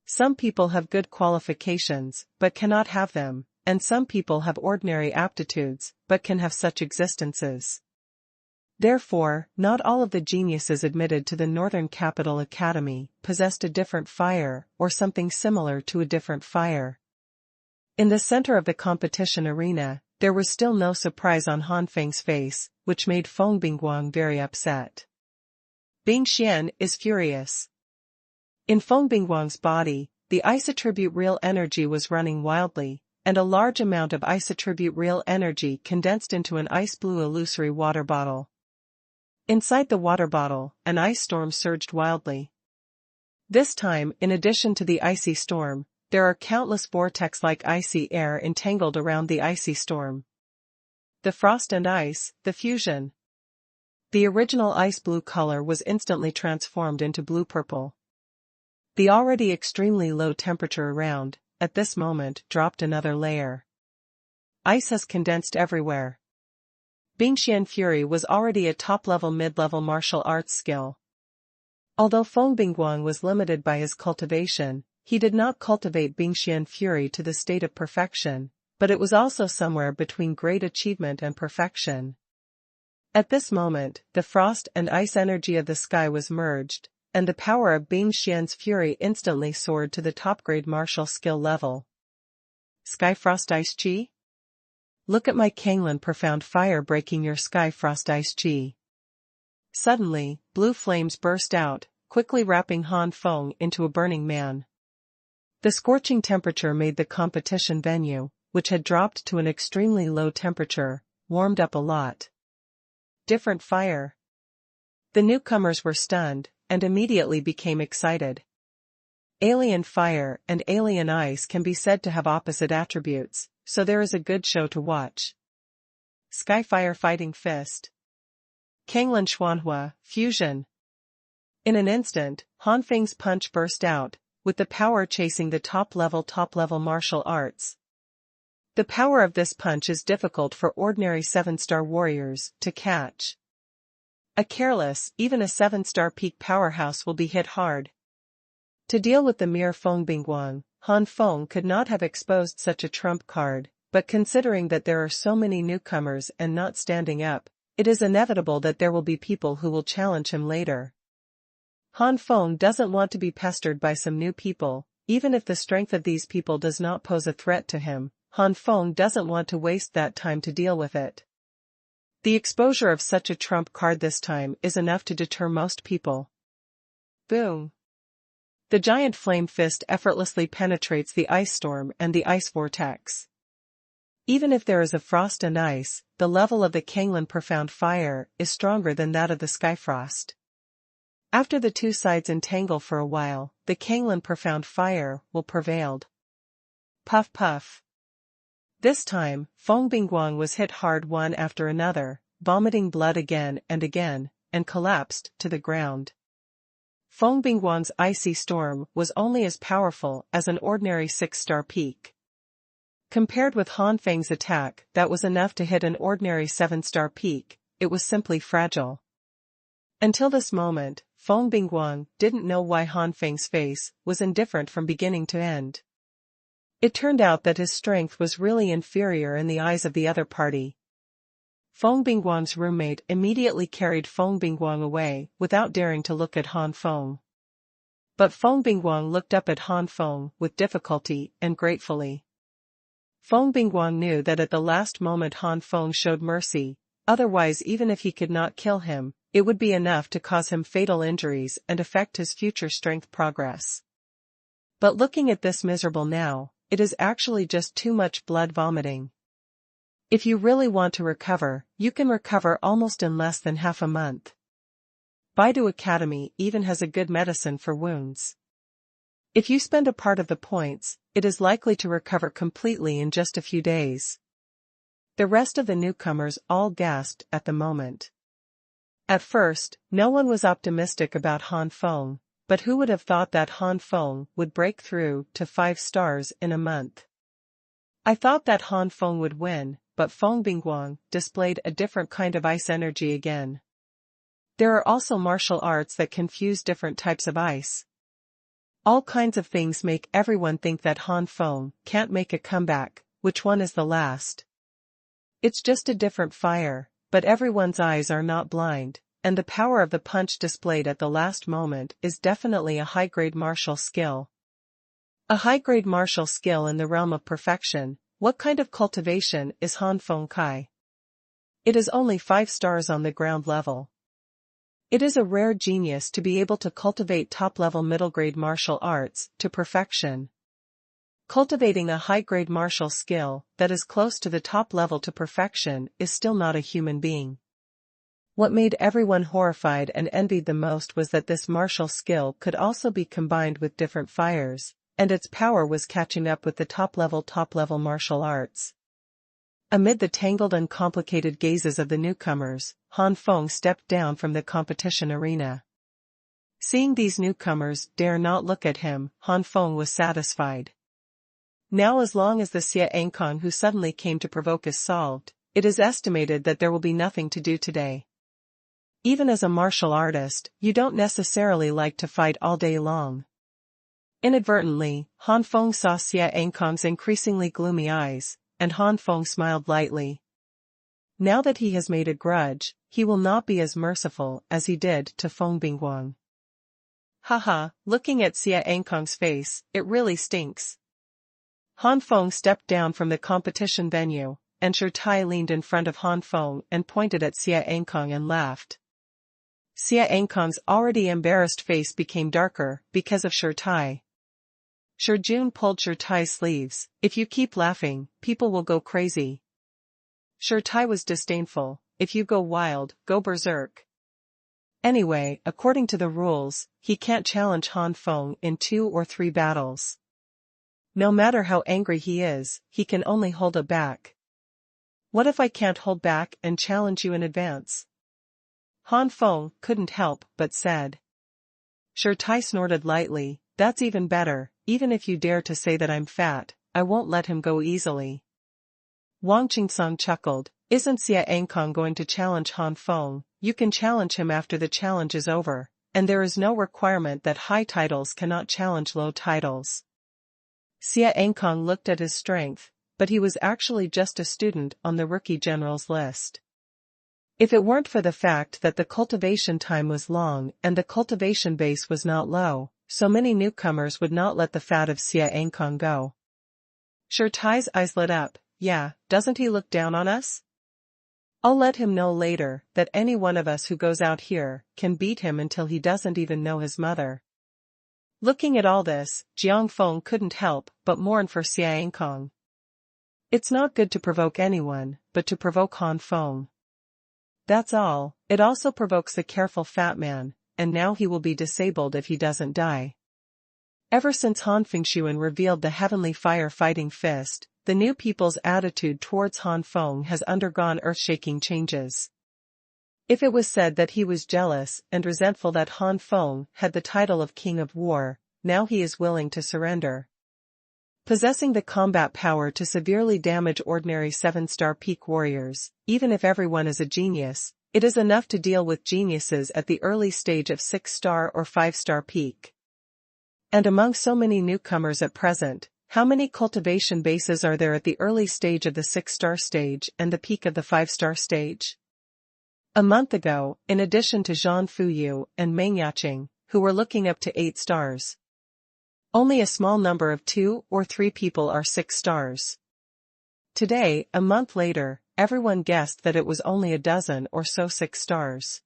A: Some people have good qualifications, but cannot have them, and some people have ordinary aptitudes, but can have such existences. Therefore, not all of the geniuses admitted to the Northern Capital Academy possessed a different fire or something similar to a different fire. In the center of the competition arena, there was still no surprise on Han Feng's face, which made Feng Bingguang very upset. Bing Xian is furious. In Feng Bingguang's body, the ice attribute real energy was running wildly, and a large amount of ice attribute real energy condensed into an ice blue illusory water bottle. Inside the water bottle, an ice storm surged wildly. This time, in addition to the icy storm, there are countless vortex-like icy air entangled around the icy storm. The frost and ice, the fusion. The original ice blue color was instantly transformed into blue-purple. The already extremely low temperature around, at this moment, dropped another layer. Ice has condensed everywhere. Bingxian Fury was already a top-level mid-level martial arts skill. Although Feng Bingguang was limited by his cultivation, he did not cultivate Bingxian Fury to the state of perfection, but it was also somewhere between great achievement and perfection. At this moment, the frost and ice energy of the sky was merged, and the power of Bingxian's Fury instantly soared to the top-grade martial skill level. Skyfrost Ice Chi? Look at my Kanglan profound fire breaking your Skyfrost Ice Chi. Suddenly, blue flames burst out, quickly wrapping Han Feng into a burning man. The scorching temperature made the competition venue, which had dropped to an extremely low temperature, warmed up a lot. Different fire. The newcomers were stunned, and immediately became excited. Alien fire and alien ice can be said to have opposite attributes, so there is a good show to watch. Skyfire Fighting Fist. Kanglan Xuanhuan, Fusion. In an instant, Han Feng's punch burst out, with the power chasing the top-level martial arts. The power of this punch is difficult for ordinary 7-star warriors to catch. A careless, even a 7-star peak powerhouse will be hit hard. To deal with the mere Feng Bingguang, Han Feng could not have exposed such a trump card, but considering that there are so many newcomers and not standing up, it is inevitable that there will be people who will challenge him later. Han Feng doesn't want to be pestered by some new people, even if the strength of these people does not pose a threat to him. Han Feng doesn't want to waste that time to deal with it. The exposure of such a trump card this time is enough to deter most people. Boom! The giant flame fist effortlessly penetrates the ice storm and the ice vortex. Even if there is a frost and ice, the level of the Kanglan profound fire is stronger than that of the Skyfrost. After the two sides entangle for a while, the Kanglan profound fire will prevail. Puff puff. This time, Feng Bingguang was hit hard one after another, vomiting blood again, and collapsed to the ground. Feng Bingguang's icy storm was only as powerful as an ordinary 6-star peak. Compared with Han Feng's attack that was enough to hit an ordinary 7-star peak, it was simply fragile. Until this moment, Feng Bingguang didn't know why Han Feng's face was indifferent from beginning to end. It turned out that his strength was really inferior in the eyes of the other party. Feng Bingguang's roommate immediately carried Feng Bingguang away without daring to look at Han Feng. But Feng Bingguang looked up at Han Feng with difficulty and gratefully. Feng Bingguang knew that at the last moment Han Feng showed mercy, otherwise even if he could not kill him, it would be enough to cause him fatal injuries and affect his future strength progress. But looking at this miserable now, it is actually just too much blood vomiting. If you really want to recover, you can recover almost in less than half a month. Baidu Academy even has a good medicine for wounds. If you spend a part of the points, it is likely to recover completely in just a few days. The rest of the newcomers all gasped at the moment. At first, no one was optimistic about Han Feng, but who would have thought that Han Feng would break through to 5 stars in a month? I thought that Han Feng would win, but Feng Bingguang displayed a different kind of ice energy again. There are also martial arts that confuse different types of ice. All kinds of things make everyone think that Han Feng can't make a comeback. Which one is the last? It's just a different fire, but everyone's eyes are not blind, and the power of the punch displayed at the last moment is definitely a high-grade martial skill. A high-grade martial skill in the realm of perfection. What kind of cultivation is Han Feng Kai? It is only 5 stars on the ground level. It is a rare genius to be able to cultivate top-level middle-grade martial arts to perfection. Cultivating a high-grade martial skill that is close to the top level to perfection is still not a human being. What made everyone horrified and envied the most was that this martial skill could also be combined with different fires, and its power was catching up with the top-level martial arts. Amid the tangled and complicated gazes of the newcomers, Han Feng stepped down from the competition arena. Seeing these newcomers dare not look at him, Han Feng was satisfied. Now as long as the Xia Ankong who suddenly came to provoke is solved, it is estimated that there will be nothing to do today. Even as a martial artist, you don't necessarily like to fight all day long. Inadvertently, Han Feng saw Xia Ankong's increasingly gloomy eyes, and Han Feng smiled lightly. Now that he has made a grudge, he will not be as merciful as he did to Feng Bingguang. Haha, looking at Xia Ankong's face, it really stinks. Han Feng stepped down from the competition venue, and Shi Tai leaned in front of Han Feng and pointed at Xia Ankong and laughed. Xia Ankong's already embarrassed face became darker because of Shi Tai. Shi Jun pulled Shi Tai's sleeves. If you keep laughing, people will go crazy. Shi Tai was disdainful. If you go wild, go berserk. Anyway, according to the rules, he can't challenge Han Feng in 2 or 3 battles. No matter how angry he is, he can only hold it back. What if I can't hold back and challenge you in advance? Han Feng couldn't help but said. Shi Tai snorted lightly. That's even better. Even if you dare to say that I'm fat, I won't let him go easily. Wang Qingsong chuckled. Isn't Xia Ankong going to challenge Han Feng? You can challenge him after the challenge is over, and there is no requirement that high titles cannot challenge low titles. Xia Ankong looked at his strength, but he was actually just a student on the rookie generals list. If it weren't for the fact that the cultivation time was long and the cultivation base was not low, so many newcomers would not let the fat of Xia Ankong go. Shi Tai's eyes lit up. Yeah, doesn't he look down on us? I'll let him know later that any one of us who goes out here can beat him until he doesn't even know his mother. Looking at all this, Jiang Feng couldn't help but mourn for Xia Ankong. It's not good to provoke anyone, but to provoke Han Feng. That's all. It also provokes the careful fat man, and now he will be disabled if he doesn't die. Ever since Han Fengshuan revealed the heavenly fire fighting fist, the new people's attitude towards Han Feng has undergone earth-shaking changes. If it was said that he was jealous and resentful that Han Feng had the title of King of War, now he is willing to surrender. Possessing the combat power to severely damage ordinary 7-star peak warriors, even if everyone is a genius, it is enough to deal with geniuses at the early stage of 6-star or 5-star peak. And among so many newcomers at present, how many cultivation bases are there at the early stage of the 6-star stage and the peak of the 5-star stage? A month ago, in addition to Zhang Fuyu and Meng Yaqing, who were looking up to 8 stars, only a small number of 2 or 3 people are 6 stars. Today, a month later, everyone guessed that it was only a dozen or so 6 stars.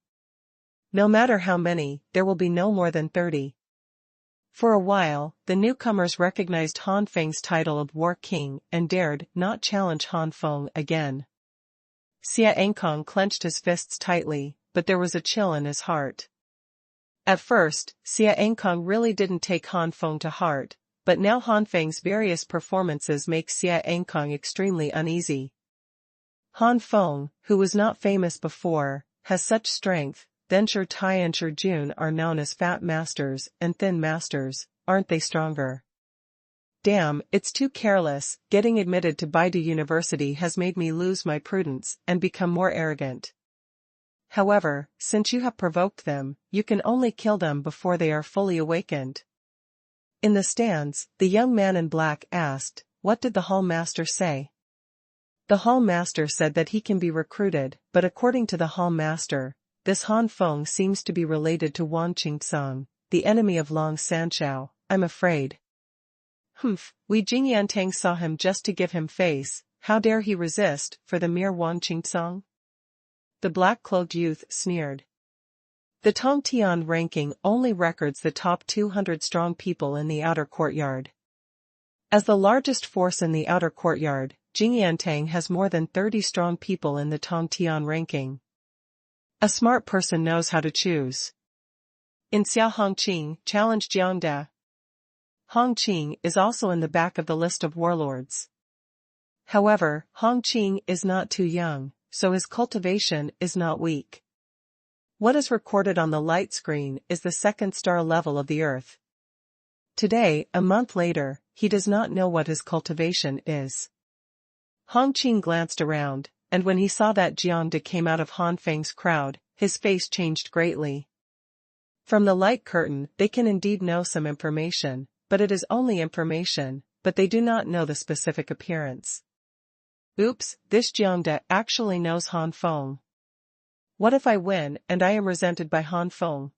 A: No matter how many, there will be no more than 30. For a while, the newcomers recognized Han Feng's title of War King and dared not challenge Han Feng again. Xia Ankong clenched his fists tightly, but there was a chill in his heart. At first, Xia Ankong really didn't take Han Feng to heart, but now Han Feng's various performances make Xia Ankong extremely uneasy. Han Feng, who was not famous before, has such strength. Then Shi Tai and Shi Jun are known as fat masters and thin masters, aren't they stronger? Damn, it's too careless. Getting admitted to Baidu University has made me lose my prudence and become more arrogant. However, since you have provoked them, you can only kill them before they are fully awakened. In the stands, the young man in black asked, "What did the hall master say?" The hall master said that he can be recruited, but according to the hall master, this Han Feng seems to be related to Wang Qingcang, the enemy of Long Sanshao. I'm afraid. Humph, Wei Jingyantang saw him just to give him face. How dare he resist, for the mere Wang Qingcang? The black-cloaked youth sneered. The Tongtian ranking only records the top 200 strong people in the outer courtyard. As the largest force in the outer courtyard, Jingyantang has more than 30 strong people in the Tongtian ranking. A smart person knows how to choose. In Xiao Hongqing, challenge Jiangda. Hongqing is also in the back of the list of warlords. However, Hongqing is not too young, so his cultivation is not weak. What is recorded on the light screen is the second star level of the earth. Today, a month later, he does not know what his cultivation is. Hongqing glanced around, and when he saw that Jiangda came out of Han Feng's crowd, his face changed greatly. From the light curtain, they can indeed know some information, but it is only information, but they do not know the specific appearance. Oops, this Jiangda actually knows Han Feng. What if I win and I am resented by Han Feng?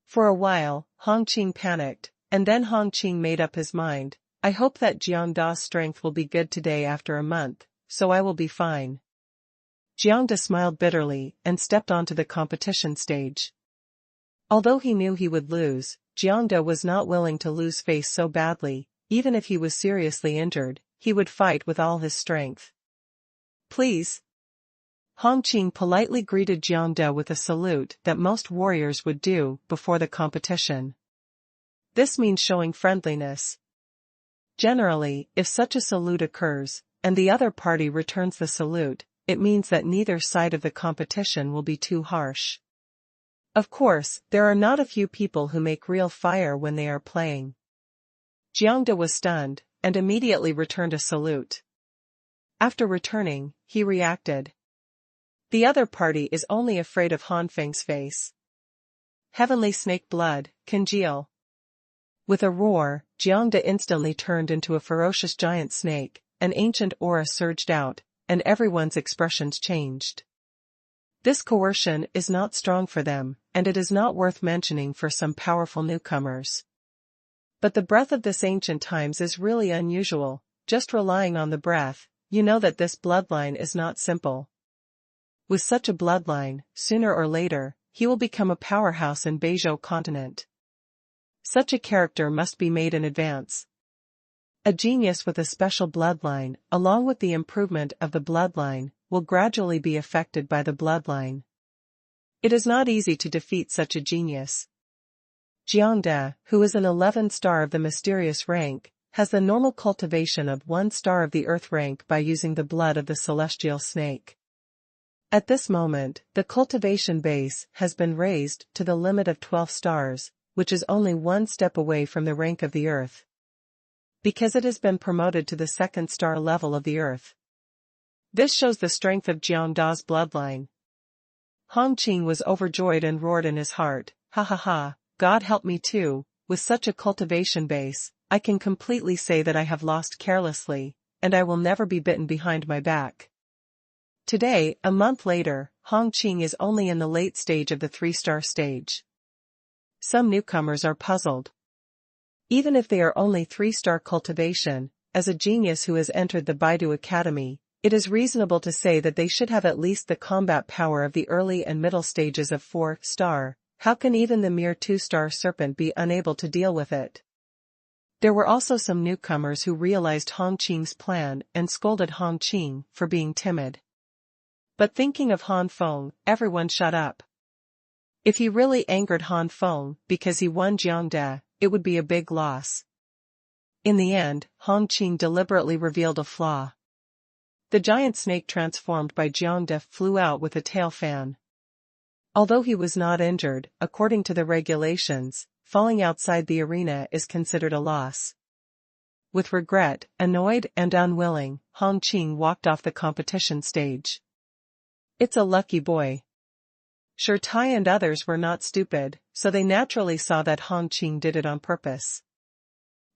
A: For a while, Hongqing panicked, and then Hongqing made up his mind. I hope that Jiangda's strength will be good today after a month, so I will be fine. Jiangda smiled bitterly and stepped onto the competition stage. Although he knew he would lose, Jiangda was not willing to lose face so badly. Even if he was seriously injured, he would fight with all his strength. Please. Hongqing politely greeted Jiangda with a salute that most warriors would do before the competition. This means showing friendliness. Generally, if such a salute occurs, and the other party returns the salute, it means that neither side of the competition will be too harsh. Of course, there are not a few people who make real fire when they are playing. Jiangda was stunned, and immediately returned a salute. After returning, he reacted. The other party is only afraid of Han Feng's face. Heavenly snake blood, congeal. With a roar, Jiangda instantly turned into a ferocious giant snake, an ancient aura surged out, and everyone's expressions changed. This coercion is not strong for them, and it is not worth mentioning for some powerful newcomers. But the breath of this ancient times is really unusual. Just relying on the breath, you know that this bloodline is not simple. With such a bloodline, sooner or later, he will become a powerhouse in Beizhou continent. Such a character must be made in advance. A genius with a special bloodline, along with the improvement of the bloodline, will gradually be affected by the bloodline. It is not easy to defeat such a genius. Jiangda, who is an 11th star of the mysterious rank, has the normal cultivation of 1 star of the earth rank by using the blood of the celestial snake. At this moment, the cultivation base has been raised to the limit of 12 stars, which is only 1 step away from the rank of the earth. Because it has been promoted to the 2nd star level of the earth. This shows the strength of Jiangda's bloodline. Hongqing was overjoyed and roared in his heart, "Ha ha ha, God help me too, with such a cultivation base, I can completely say that I have lost carelessly, and I will never be bitten behind my back." Today, a month later, Hongqing is only in the late stage of the 3-star stage. Some newcomers are puzzled. Even if they are only 3-star cultivation, as a genius who has entered the Baidu Academy, it is reasonable to say that they should have at least the combat power of the early and middle stages of 4-star. How can even the mere 2-star serpent be unable to deal with it? There were also some newcomers who realized Hongqing's plan and scolded Hongqing for being timid. But thinking of Han Feng, everyone shut up. If he really angered Han Feng because he won Jiangda, it would be a big loss. In the end, Hongqing deliberately revealed a flaw. The giant snake transformed by Jiangde flew out with a tail fan. Although he was not injured, according to the regulations, falling outside the arena is considered a loss. With regret, annoyed and unwilling, Hong Qing walked off the competition stage. It's a lucky boy. Sure, Tai and others were not stupid, so they naturally saw that Hong Qing did it on purpose.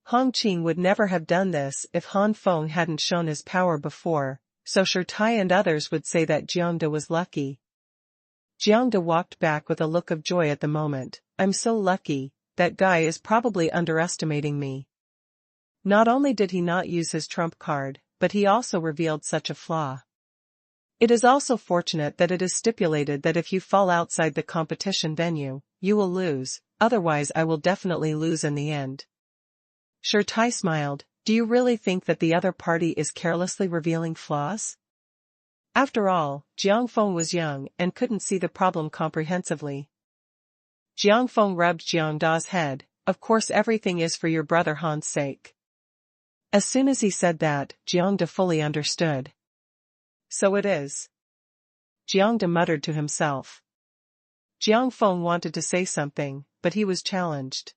A: Hong Qing would never have done this if Han Feng hadn't shown his power before, so sure Tai and others would say that Jiangde was lucky. Jiangde walked back with a look of joy at the moment. I'm so lucky, that guy is probably underestimating me. Not only did he not use his trump card, but he also revealed such a flaw. It is also fortunate that it is stipulated that if you fall outside the competition venue, you will lose, otherwise I will definitely lose in the end. Sure, Tai smiled. Do you really think that the other party is carelessly revealing flaws? After all, Jiang Feng was young and couldn't see the problem comprehensively. Jiang Feng rubbed Jiang Da's head. Of course everything is for your brother Han's sake. As soon as he said that, Jiang Da fully understood. So it is. Jiang Da muttered to himself. Jiang Feng wanted to say something, but he was challenged.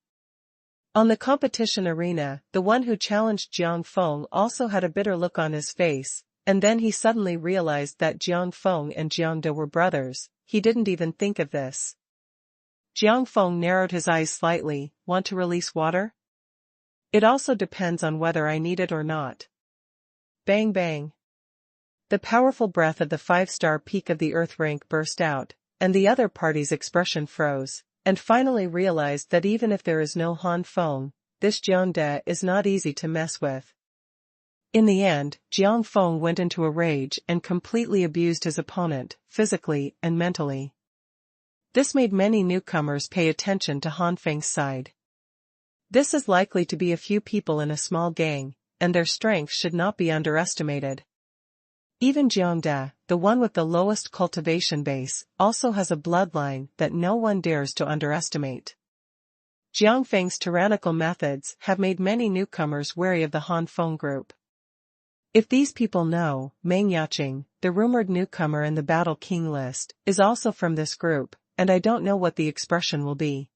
A: On the competition arena, the one who challenged Jiang Feng also had a bitter look on his face, and then he suddenly realized that Jiang Feng and Jiang Da were brothers. He didn't even think of this. Jiang Feng narrowed his eyes slightly. Want to release water? It also depends on whether I need it or not. Bang bang. The powerful breath of the 5-star peak of the earth rank burst out, and the other party's expression froze, and finally realized that even if there is no Han Feng, this Jiangde is not easy to mess with. In the end, Jiang Feng went into a rage and completely abused his opponent, physically and mentally. This made many newcomers pay attention to Han Feng's side. This is likely to be a few people in a small gang, and their strength should not be underestimated. Even Jiangde, the one with the lowest cultivation base, also has a bloodline that no one dares to underestimate. Jiang Feng's tyrannical methods have made many newcomers wary of the Han Feng group. If these people know, Meng Yaqing, the rumored newcomer in the Battle King list, is also from this group, and I don't know what the expression will be.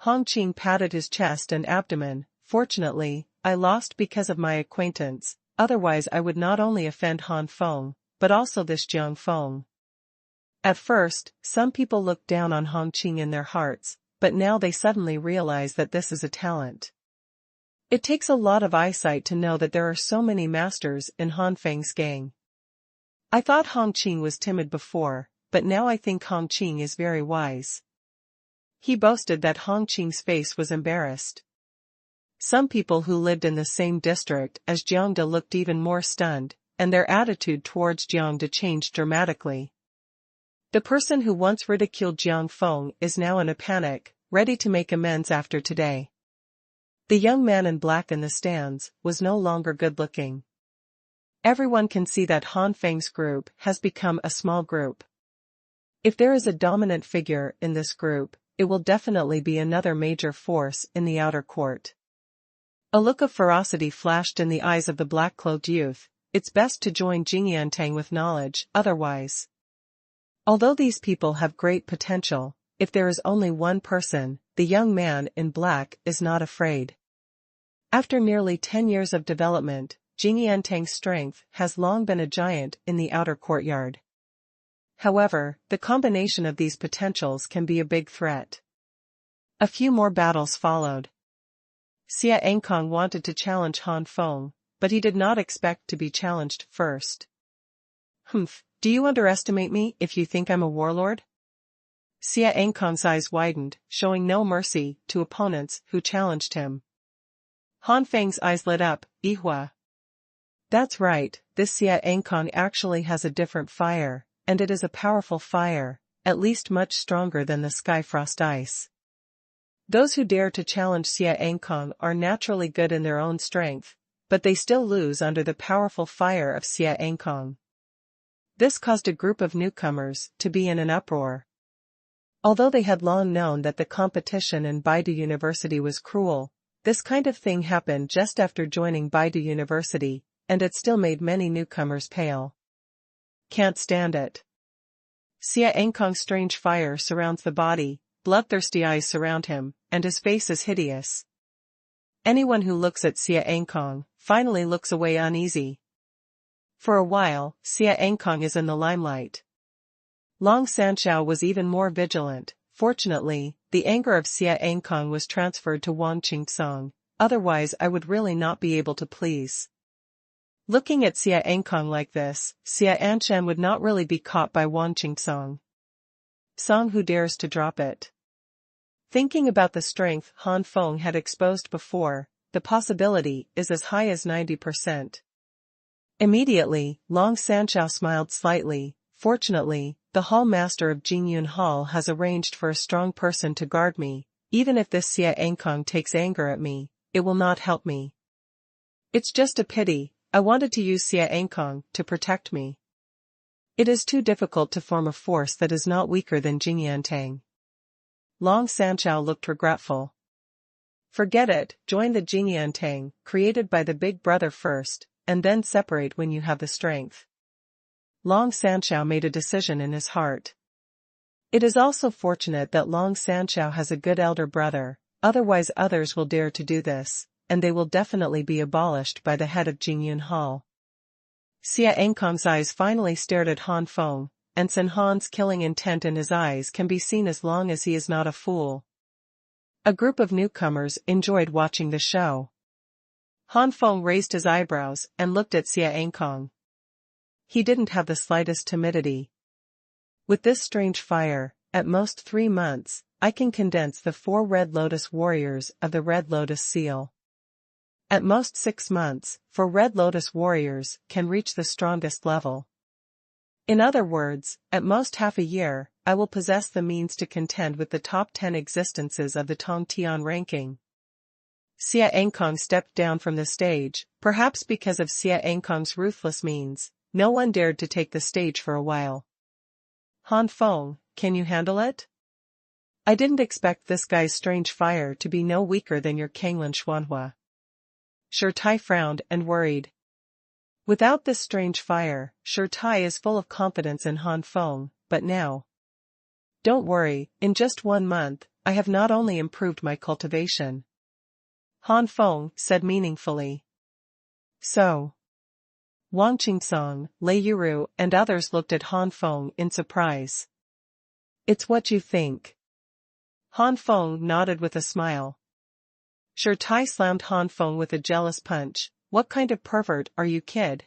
A: Hong Qing patted his chest and abdomen. Fortunately, I lost because of my acquaintance, otherwise I would not only offend Han Feng, but also this Jiang Feng. At first, some people looked down on Hong Qing in their hearts, but now they suddenly realize that this is a talent. It takes a lot of eyesight to know that there are so many masters in Han Feng's gang. I thought Hong Qing was timid before, but now I think Hong Qing is very wise. He boasted that Hong Qing's face was embarrassed. Some people who lived in the same district as Jiangde looked even more stunned, and their attitude towards Jiangde changed dramatically. The person who once ridiculed Jiang Feng is now in a panic, ready to make amends after today. The young man in black in the stands was no longer good-looking. Everyone can see that Han Feng's group has become a small group. If there is a dominant figure in this group, it will definitely be another major force in the outer court. A look of ferocity flashed in the eyes of the black-cloaked youth. It's best to join Jingyantang with knowledge, otherwise. Although these people have great potential, if there is only one person, the young man in black is not afraid. After nearly 10 years of development, Jingyantang's strength has long been a giant in the outer courtyard. However, the combination of these potentials can be a big threat. A few more battles followed. Xia Engkong wanted to challenge Han Feng, but he did not expect to be challenged first. Humph, do you underestimate me if you think I'm a warlord? Xia Engkong's eyes widened, showing no mercy to opponents who challenged him. Han Feng's eyes lit up. Ihua. That's right, this Xia Engkong actually has a different fire, and it is a powerful fire, at least much stronger than the Skyfrost ice. Those who dare to challenge Xia Engkong are naturally good in their own strength, but they still lose under the powerful fire of Xia Engkong. This caused a group of newcomers to be in an uproar. Although they had long known that the competition in Baidu University was cruel, this kind of thing happened just after joining Baidu University, and it still made many newcomers pale. Can't stand it. Xuanhuan's strange fire surrounds the body, bloodthirsty eyes surround him, and his face is hideous. Anyone who looks at Xuanhuan finally looks away uneasy. For a while, Xuanhuan is in the limelight. Long Sanxiao was even more vigilant. Fortunately, the anger of Xuanhuan was transferred to Wang Qingsong, otherwise I would really not be able to please. Looking at Xuanhuan like this, Xuanhuan would not really be caught by Wang Qingsong. Song who dares to drop it. Thinking about the strength Han Feng had exposed before, the possibility is as high as 90%. Immediately, Long Sanxiao smiled slightly. Fortunately, the hall master of Jingyun Hall has arranged for a strong person to guard me. Even if this Xuanhuan takes anger at me, it will not help me. It's just a pity, I wanted to use Xuanhuan to protect me. It is too difficult to form a force that is not weaker than Jingyantang. Long Sanxiao looked regretful. Forget it, join the Jingyantang, created by the Big Brother first, and then separate when you have the strength. Long Sanxiao made a decision in his heart. It is also fortunate that Long Sanxiao has a good elder brother, otherwise others will dare to do this, and they will definitely be abolished by the head of Jingyun Hall. Xuanhuan's eyes finally stared at Han Feng, and Sun Han's killing intent in his eyes can be seen as long as he is not a fool. A group of newcomers enjoyed watching the show. Han Feng raised his eyebrows and looked at Xuanhuan. He didn't have the slightest timidity. With this strange fire, at most 3 months, I can condense the 4 Red Lotus warriors of the Red Lotus seal. At most 6 months, 4 Red Lotus warriors can reach the strongest level. In other words, at most half a year, I will possess the means to contend with the top 10 existences of the Tongtian ranking. Xuanhuan stepped down from the stage, perhaps because of Xuanhuan's ruthless means. No one dared to take the stage for a while. Han Feng, can you handle it? I didn't expect this guy's strange fire to be no weaker than your Kanglin Xuanhua. Tai frowned and worried. Without this strange fire, Tai is full of confidence in Han Feng, but now. Don't worry, in just 1 month, I have not only improved my cultivation. Han Feng said meaningfully. So. Wang Qingsong, Lei Yuru and others looked at Han Feng in surprise. It's what you think. Han Feng nodded with a smile. Tai slammed Han Feng with a jealous punch. What kind of pervert are you, kid?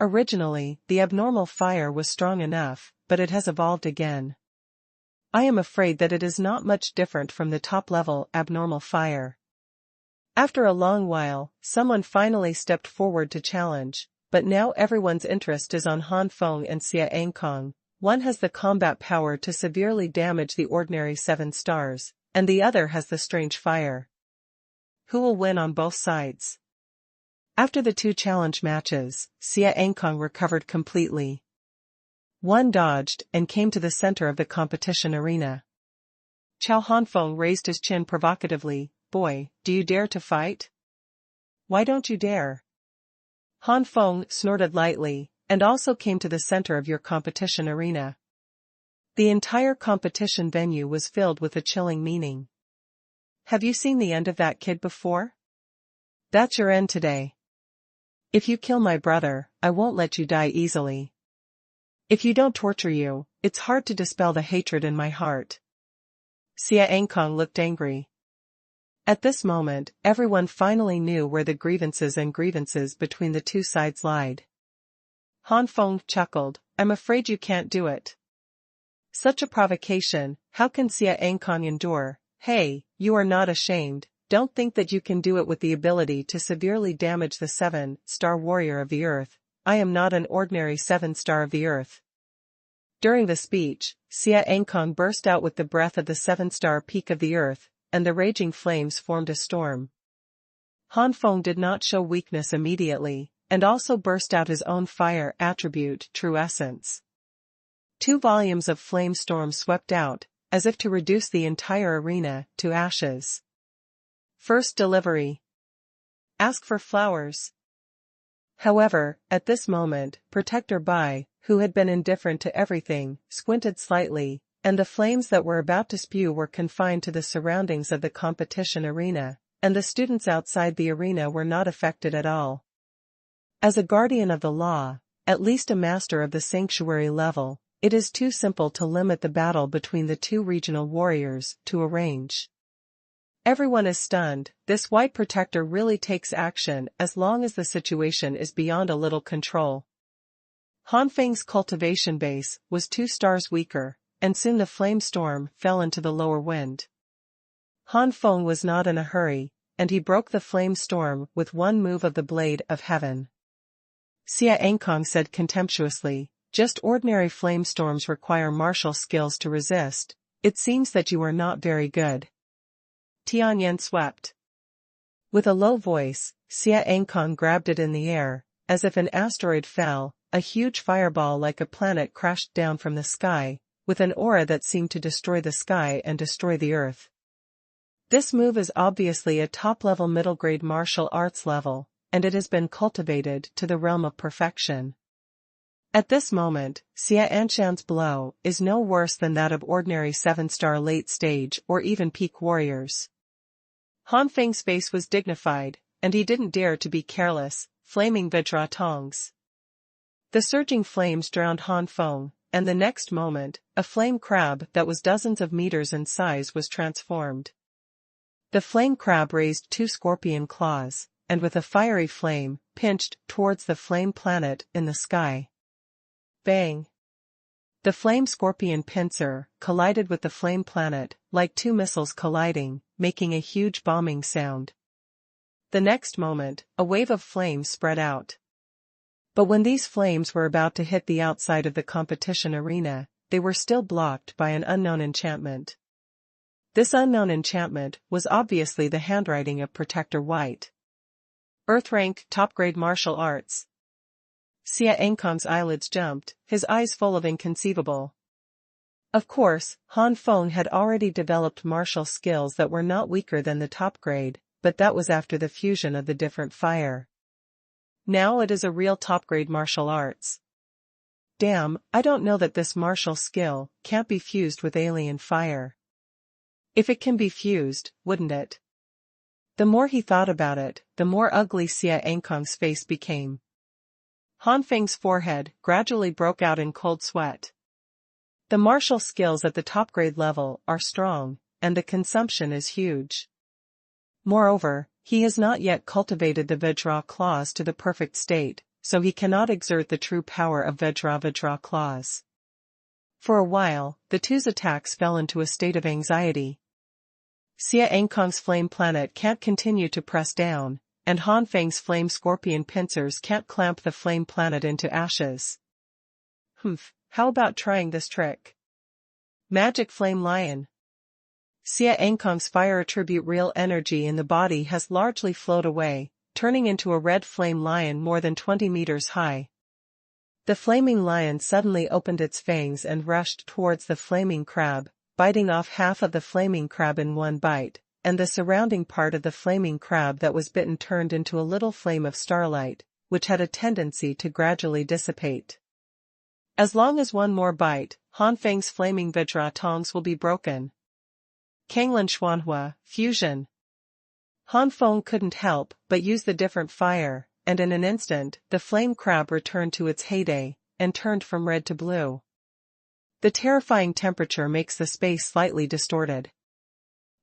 A: Originally, the abnormal fire was strong enough, but it has evolved again. I am afraid that it is not much different from the top-level abnormal fire. After a long while, someone finally stepped forward to challenge. But now everyone's interest is on Han Feng and Xuanhuan. One has the combat power to severely damage the ordinary 7 stars, and the other has the strange fire. Who will win on both sides? After the 2 challenge matches, Xuanhuan recovered completely. One dodged and came to the center of the competition arena. Han Feng raised his chin provocatively. Boy, do you dare to fight? Why don't you dare? Han Feng snorted lightly, and also came to the center of your competition arena. The entire competition venue was filled with a chilling meaning. Have you seen the end of that kid before? That's your end today. If you kill my brother, I won't let you die easily. If you don't torture you, it's hard to dispel the hatred in my heart. Xuanhuan looked angry. At this moment, everyone finally knew where the grievances between the 2 sides lied. Han Feng chuckled, I'm afraid you can't do it. Such a provocation, how can Xuanhuan endure? Hey, you are not ashamed, don't think that you can do it with the ability to severely damage the 7-star warrior of the earth. I am not an ordinary 7-star of the earth. During the speech, Xuanhuan burst out with the breath of the 7-star peak of the earth, and the raging flames formed a storm. Han Feng did not show weakness immediately, and also burst out his own fire attribute, true essence. 2 volumes of flame storm swept out, as if to reduce the entire arena to ashes. First delivery. Ask for flowers. However, at this moment, Protector Bai, who had been indifferent to everything, squinted slightly, and the flames that were about to spew were confined to the surroundings of the competition arena, and the students outside the arena were not affected at all. As a guardian of the law, at least a master of the sanctuary level, it is too simple to limit the battle between the two regional warriors to a range. Everyone is stunned. This white protector really takes action as long as the situation is beyond a little control. Han Feng's cultivation base was 2 stars weaker, and soon the flame storm fell into the lower wind. Han Feng was not in a hurry, and he broke the flame storm with one move of the blade of heaven. Xia Engkong said contemptuously, "Just ordinary flame storms require martial skills to resist. It seems that you are not very good." Tianyan swept. With a low voice, Xia Engkong grabbed it in the air, as if an asteroid fell. A huge fireball like a planet crashed down from the sky, with an aura that seemed to destroy the sky and destroy the earth. This move is obviously a top-level middle-grade martial arts level, and it has been cultivated to the realm of perfection. At this moment, Xia Anshan's blow is no worse than that of ordinary 7-star late stage or even peak warriors. Han Feng's face was dignified, and he didn't dare to be careless, flaming Vajra tongs. The surging flames drowned Han Feng, and the next moment, a flame crab that was dozens of meters in size was transformed. The flame crab raised 2 scorpion claws, and with a fiery flame, pinched towards the flame planet in the sky. Bang! The flame scorpion pincer collided with the flame planet, like 2 missiles colliding, making a huge bombing sound. The next moment, a wave of flames spread out. But when these flames were about to hit the outside of the competition arena, they were still blocked by an unknown enchantment. This unknown enchantment was obviously the handwriting of Protector White. Earth rank, top-grade martial arts. Xia Engkong's eyelids jumped, his eyes full of inconceivable. Of course, Han Feng had already developed martial skills that were not weaker than the top grade, but that was after the fusion of the different fire. Now it is a real top-grade martial arts. Damn, I don't know that this martial skill can't be fused with alien fire. If it can be fused, wouldn't it? The more he thought about it, the more ugly Xia Engkong's face became. Han Feng's forehead gradually broke out in cold sweat. The martial skills at the top-grade level are strong, and the consumption is huge. Moreover, he has not yet cultivated the Vajra claws to the perfect state, so he cannot exert the true power of Vajra claws. For a while, the two's attacks fell into a state of anxiety. Xia Engkong's flame planet can't continue to press down, and Han Feng's flame scorpion pincers can't clamp the flame planet into ashes. How about trying this trick? Magic Flame Lion. Xia Engkong's fire attribute real energy in the body has largely flowed away, turning into a red flame lion more than 20 meters high. The flaming lion suddenly opened its fangs and rushed towards the flaming crab, biting off half of the flaming crab in one bite, and the surrounding part of the flaming crab that was bitten turned into a little flame of starlight, which had a tendency to gradually dissipate. As long as one more bite, Han Feng's flaming Vajra tongs will be broken. Kanglin Xuanhuan, fusion. Han Feng couldn't help but use the different fire, and in an instant, the flame crab returned to its heyday, and turned from red to blue. The terrifying temperature makes the space slightly distorted.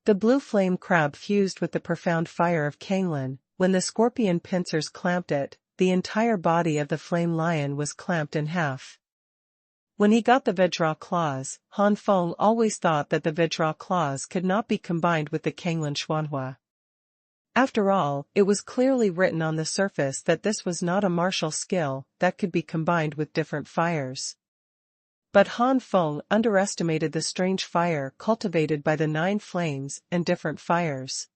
A: The blue flame crab fused with the profound fire of Kanglin. When the scorpion pincers clamped it, the entire body of the flame lion was clamped in half. When he got the Vajra claws, Han Feng always thought that the Vajra claws could not be combined with the Kanglin Xuanhuan. After all, it was clearly written on the surface that this was not a martial skill that could be combined with different fires. But Han Feng underestimated the strange fire cultivated by the 9 flames and different fires.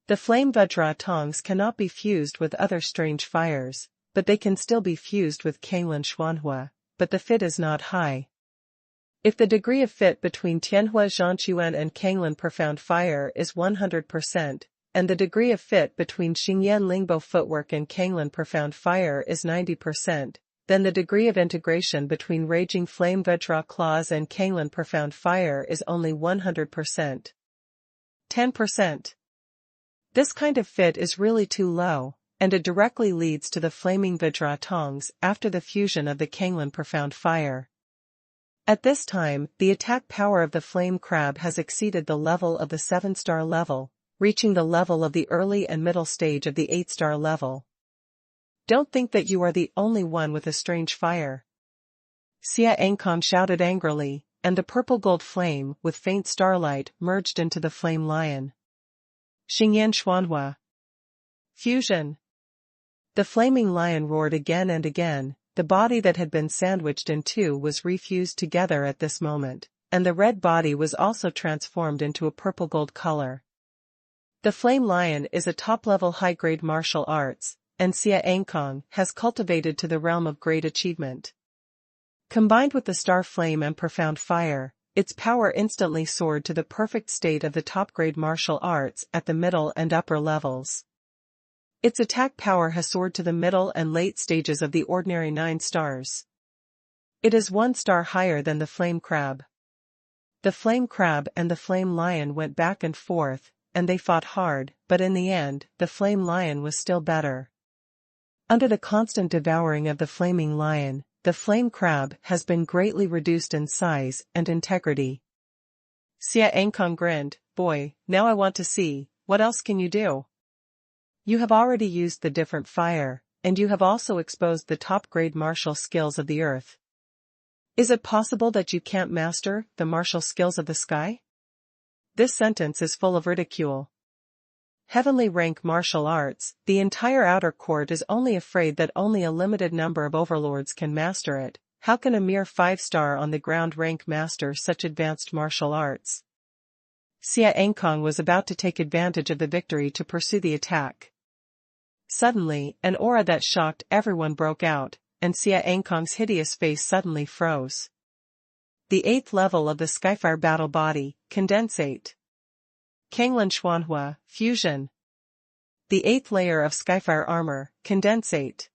A: The flame Vajra tongs cannot be fused with other strange fires, but they can still be fused with Kanglin Xuanhuan, but the fit is not high. If the degree of fit between Tianhua Zhangquan and Kanglin profound fire is 100%, and the degree of fit between Xingyan Lingbo footwork and Kanglan Profound Fire is 90%, then the degree of integration between Raging Flame Vajra Claws and Kanglan Profound Fire is only 100%. 10%. This kind of fit is really too low, and it directly leads to the Flaming Vajra Tongs after the fusion of the Kanglan Profound Fire. At this time, the attack power of the Flame Crab has exceeded the level of the 7-star level, reaching the level of the early and middle stage of the 8-star level. Don't think that you are the only one with a strange fire. Xia Engkong shouted angrily, and the purple-gold flame with faint starlight merged into the flame lion. Xingyan Xuanhuan. Fusion. The flaming lion roared again and again. The body that had been sandwiched in two was refused together at this moment, and the red body was also transformed into a purple-gold color. The flame lion is a top-level high-grade martial arts, and Xia Engkong has cultivated to the realm of great achievement. Combined with the star flame and profound fire, its power instantly soared to the perfect state of the top-grade martial arts at the middle and upper levels. Its attack power has soared to the middle and late stages of the ordinary 9 stars. It is 1 star higher than the flame crab. The flame crab and the flame lion went back and forth, and they fought hard, but in the end, the flame lion was still better. Under the constant devouring of the flaming lion, the flame crab has been greatly reduced in size and integrity. Xia Engkong grinned, "Boy, now I want to see, what else can you do? You have already used the different fire, and you have also exposed the top-grade martial skills of the earth. Is it possible that you can't master the martial skills of the sky?" This sentence is full of ridicule. Heavenly rank martial arts, the entire outer court is only afraid that only a limited number of overlords can master it. How can a mere 5-star on the ground rank master such advanced martial arts? Xia Engkong was about to take advantage of the victory to pursue the attack. Suddenly, an aura that shocked everyone broke out, and Xia Engkong's hideous face suddenly froze. The 8th level of the Skyfire battle body, condensate. Kanglan Xuanhua, fusion. The 8th layer of Skyfire armor, condensate.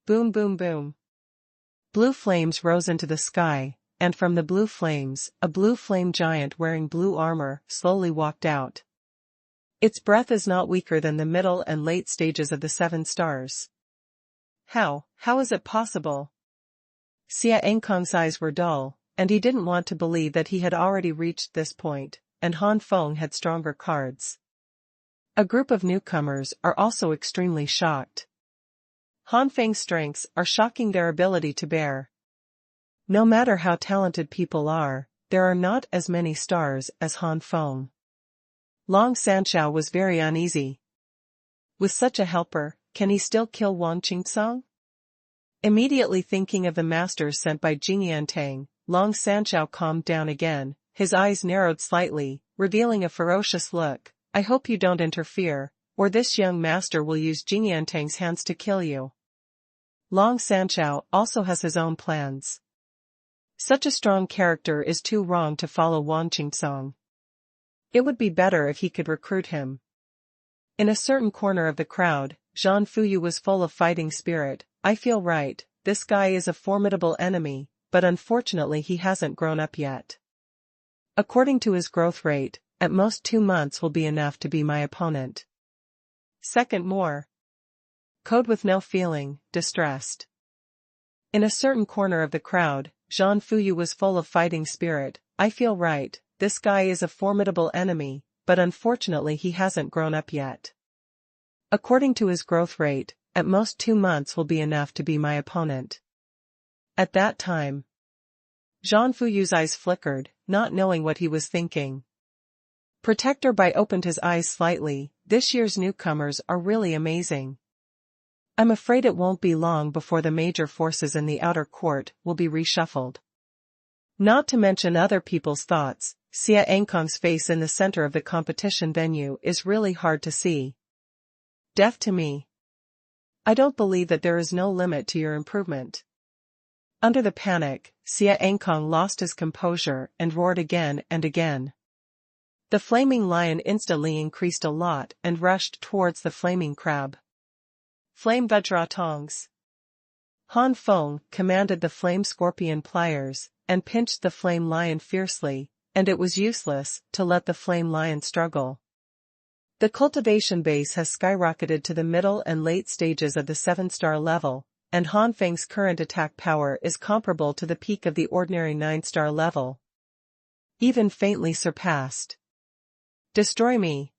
A: Boom boom boom. Blue flames rose into the sky, and from the blue flames, a blue flame giant wearing blue armor slowly walked out. Its breath is not weaker than the middle and late stages of the 7 stars. How is it possible? Xia Engkong's eyes were dull, and he didn't want to believe that he had already reached this point, and Han Feng had stronger cards. A group of newcomers are also extremely shocked. Han Feng's strengths are shocking their ability to bear. No matter how talented people are, there are not as many stars as Han Feng. Long Sanshao was very uneasy. With such a helper, can he still kill Wang Qingsong? Immediately thinking of the masters sent by Jingyan Tang, Long Sanshao calmed down again, his eyes narrowed slightly, revealing a ferocious look. "I hope you don't interfere, or this young master will use Jingyan Tang's hands to kill you." Long Sanshao also has his own plans. Such a strong character is too wrong to follow Wang Qingsong. It would be better if he could recruit him. In a certain corner of the crowd, Zhang Fuyu was full of fighting spirit. "I feel right, this guy is a formidable enemy, but unfortunately he hasn't grown up yet. According to his growth rate, at most 2 months will be enough to be my opponent." Second more. Code with no feeling, distressed. In a certain corner of the crowd, Zhang Fuyu was full of fighting spirit. "I feel right, this guy is a formidable enemy, but unfortunately he hasn't grown up yet. According to his growth rate, at most 2 months will be enough to be my opponent." At that time, Zhang Fuyu's eyes flickered, not knowing what he was thinking. Protector Bai opened his eyes slightly. "This year's newcomers are really amazing. I'm afraid it won't be long before the major forces in the outer court will be reshuffled." Not to mention other people's thoughts, Xia Engkong's face in the center of the competition venue is really hard to see. "Deaf to me. I don't believe that there is no limit to your improvement." Under the panic, Xia Engkong lost his composure and roared again and again. The flaming lion instantly increased a lot and rushed towards the flaming crab. Flame Vajra tongs. Han Feng commanded the flame scorpion pliers, and pinched the flame lion fiercely, and it was useless to let the flame lion struggle. The cultivation base has skyrocketed to the middle and late stages of the 7-star level, and Han Feng's current attack power is comparable to the peak of the ordinary 9-star level. Even faintly surpassed. Destroy me.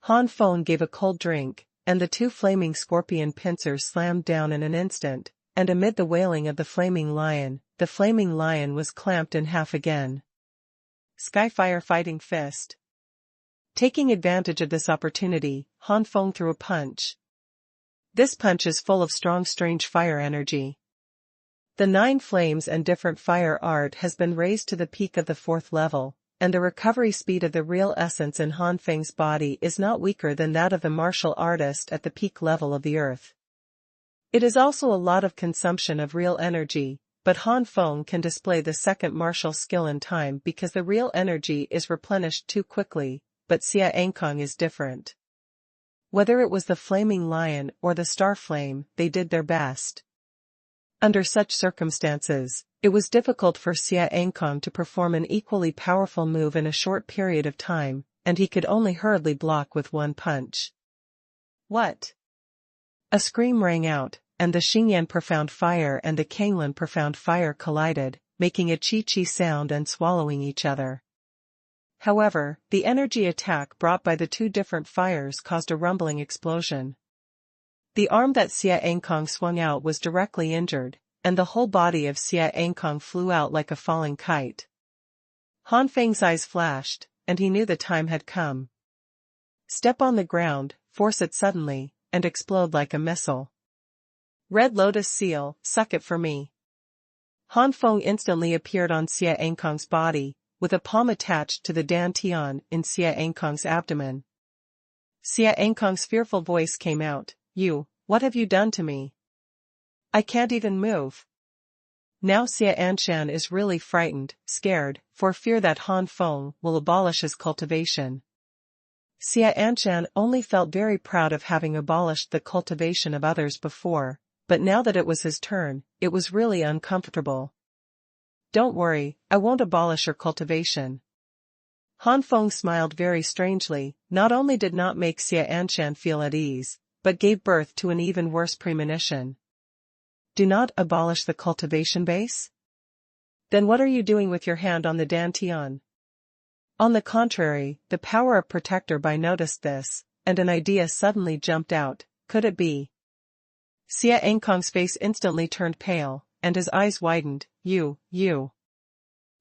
A: Han Feng gave a cold drink, and the 2 flaming scorpion pincers slammed down in an instant, and amid the wailing of the flaming lion was clamped in half again. Skyfire Fighting Fist. Taking advantage of this opportunity, Han Feng threw a punch. This punch is full of strong strange fire energy. The 9 flames and different fire art has been raised to the peak of the 4th level, and the recovery speed of the real essence in Han Feng's body is not weaker than that of the martial artist at the peak level of the earth. It is also a lot of consumption of real energy, but Han Feng can display the second martial skill in time because the real energy is replenished too quickly, but Xia Ankong is different. Whether it was the flaming lion or the star flame, they did their best. Under such circumstances, it was difficult for Xia Ankong to perform an equally powerful move in a short period of time, and he could only hurriedly block with one punch. What? A scream rang out, and the Xingyan Profound Fire and the Kanglan Profound Fire collided, making a chi-chi sound and swallowing each other. However, the energy attack brought by the 2 different fires caused a rumbling explosion. The arm that Xia Ankong swung out was directly injured, and the whole body of Xia Ankong flew out like a falling kite. Han Feng's eyes flashed, and he knew the time had come. Step on the ground, force it suddenly, and explode like a missile. Red Lotus Seal, suck it for me. Han Feng instantly appeared on Xia Ankong's body, with a palm attached to the dantian in Xia Ankong's abdomen. Xia Ankong's fearful voice came out, "You, what have you done to me? I can't even move." Now Xia Anshan is really frightened, scared, for fear that Han Feng will abolish his cultivation. Xia Anshan only felt very proud of having abolished the cultivation of others before, but now that it was his turn, it was really uncomfortable. "Don't worry, I won't abolish your cultivation." Han Feng smiled very strangely, not only did not make Xia Anshan feel at ease, but gave birth to an even worse premonition. Do not abolish the cultivation base? Then what are you doing with your hand on the dantian? On the contrary, the power of Protector Bai noticed this, and an idea suddenly jumped out. Could it be? Xia Ankong's face instantly turned pale, and his eyes widened. You.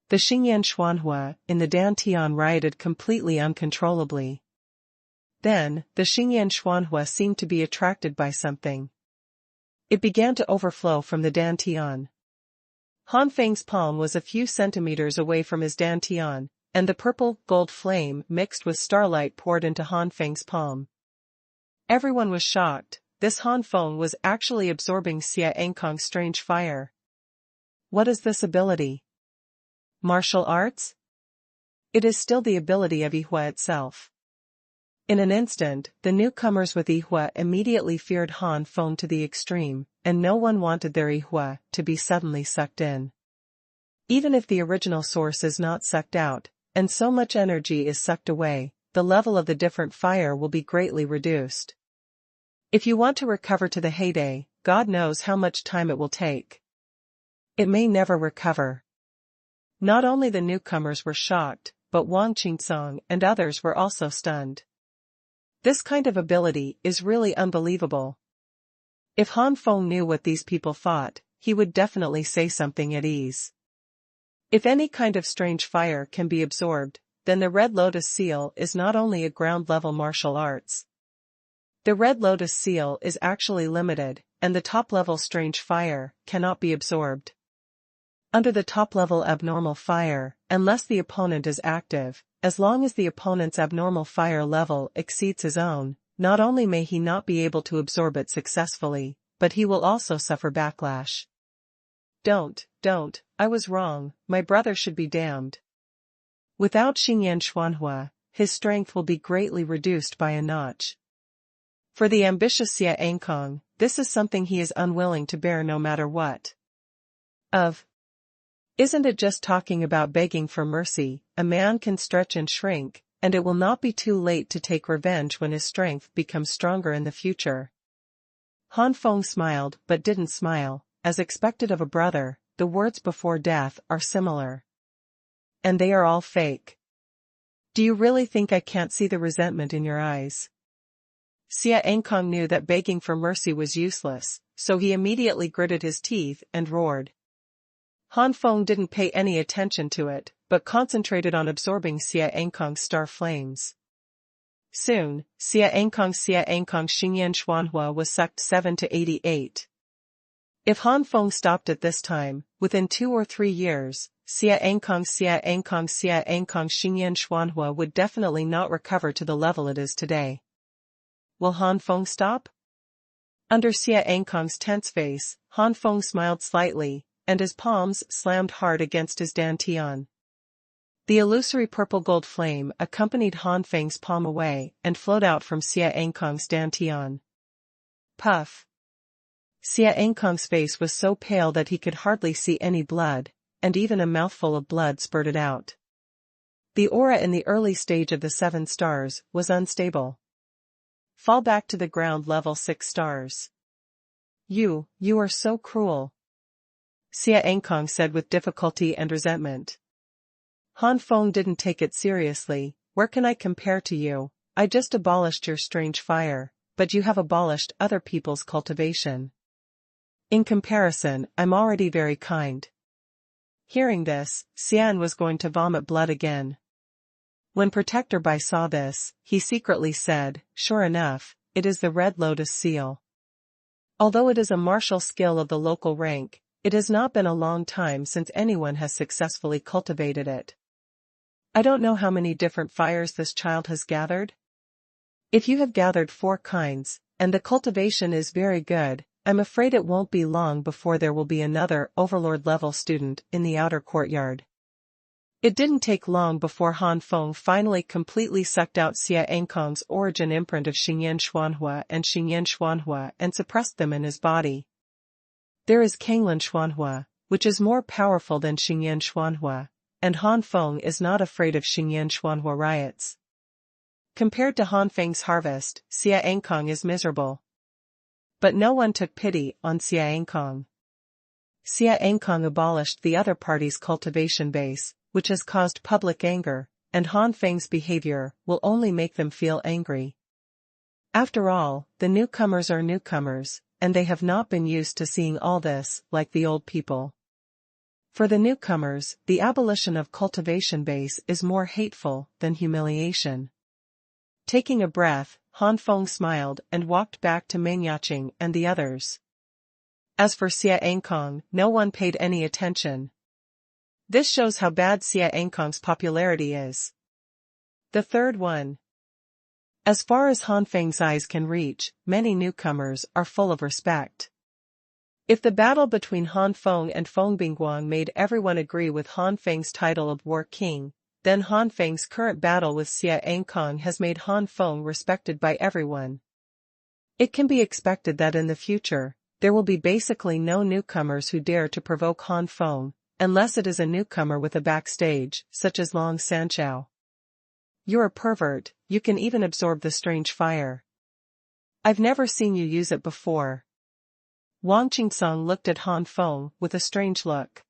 A: The Xingyan Xuanhuan in the dantian rioted completely uncontrollably. Then, the Xingyan Xuanhuan seemed to be attracted by something. It began to overflow from the dantian. Han Feng's palm was a few centimeters away from his dantian, and the purple-gold flame mixed with starlight poured into Han Feng's palm. Everyone was shocked. This Han Feng was actually absorbing Xia Ankong's strange fire. What is this ability? Martial arts? It is still the ability of Yihua itself. In an instant, the newcomers with Yihua immediately feared Han Feng to the extreme, and no one wanted their Yihua to be suddenly sucked in. Even if the original source is not sucked out, and so much energy is sucked away, the level of the different fire will be greatly reduced. If you want to recover to the heyday, God knows how much time it will take. It may never recover. Not only the newcomers were shocked, but Wang Qingsong and others were also stunned. This kind of ability is really unbelievable. If Han Feng knew what these people thought, he would definitely say something at ease. If any kind of strange fire can be absorbed, then the Red Lotus Seal is not only a ground-level martial arts. The Red Lotus Seal is actually limited, and the top-level strange fire cannot be absorbed. Under the top-level abnormal fire, unless the opponent is active, as long as the opponent's abnormal fire level exceeds his own, not only may he not be able to absorb it successfully, but he will also suffer backlash. Don't, I was wrong, my brother should be damned. Without Xingyan Xuanhua, his strength will be greatly reduced by a notch. For the ambitious Xia Ankong, this is something he is unwilling to bear no matter what. Isn't it just talking about begging for mercy? A man can stretch and shrink, and it will not be too late to take revenge when his strength becomes stronger in the future. Han Feng smiled but didn't smile. As expected of a brother, the words before death are similar. And they are all fake. Do you really think I can't see the resentment in your eyes? Xia Ankong knew that begging for mercy was useless, so he immediately gritted his teeth and roared. Han Feng didn't pay any attention to it, but concentrated on absorbing Xia Ankong's star flames. Soon, Xia Ankong Xingyan Xuanhua was sucked 7 to 88. If Han Feng stopped at this time, within 2 or 3 years, Xia Ankong Xingyan Xuanhua would definitely not recover to the level it is today. Will Han Feng stop? Under Xia Ankong's tense face, Han Feng smiled slightly, and his palms slammed hard against his dantian. The illusory purple-gold flame accompanied Han Feng's palm away and flowed out from Xia Ankong's dantian. Puff! Xia Ankong's face was so pale that he could hardly see any blood, and even a mouthful of blood spurted out. The aura in the early stage of the 7 stars was unstable. Fall back to the ground level 6 stars. You are so cruel, Xia Ankong said with difficulty and resentment. Han Feng didn't take it seriously. Where can I compare to you? I just abolished your strange fire, but you have abolished other people's cultivation. In comparison, I'm already very kind. Hearing this, Xian was going to vomit blood again. When Protector Bai saw this, he secretly said, "Sure enough, it is the Red Lotus seal." Although it is a martial skill of the local rank, it has not been a long time since anyone has successfully cultivated it. I don't know how many different fires this child has gathered. If you have gathered 4 kinds, and the cultivation is very good, I'm afraid it won't be long before there will be another Overlord-level student in the outer courtyard. It didn't take long before Han Feng finally completely sucked out Xia Ankong's origin imprint of Xingyan Xuanhua and suppressed them in his body. There is Kanglan Xuanhua, which is more powerful than Xingyan Xuanhua, and Han Feng is not afraid of Xingyan Xuanhua riots. Compared to Han Feng's harvest, Xia Ankong is miserable. But no one took pity on Xia Ankong. Xia Ankong abolished the other party's cultivation base, which has caused public anger, and Han Feng's behavior will only make them feel angry. After all, the newcomers are newcomers, and they have not been used to seeing all this like the old people. For the newcomers, the abolition of cultivation base is more hateful than humiliation. Taking a breath, Han Feng smiled and walked back to Meng Yaqing and the others. As for Xia Ankong, no one paid any attention. This shows how bad Xia Ankong's popularity is. The third one. As far as Han Feng's eyes can reach, many newcomers are full of respect. If the battle between Han Feng and Feng Bingguang made everyone agree with Han Feng's title of War King, then Han Feng's current battle with Xia Ankong has made Han Feng respected by everyone. It can be expected that in the future, there will be basically no newcomers who dare to provoke Han Feng, unless it is a newcomer with a backstage, such as Long Sanchao. You're a pervert, you can even absorb the strange fire. I've never seen you use it before. Wang Qingsong looked at Han Feng with a strange look.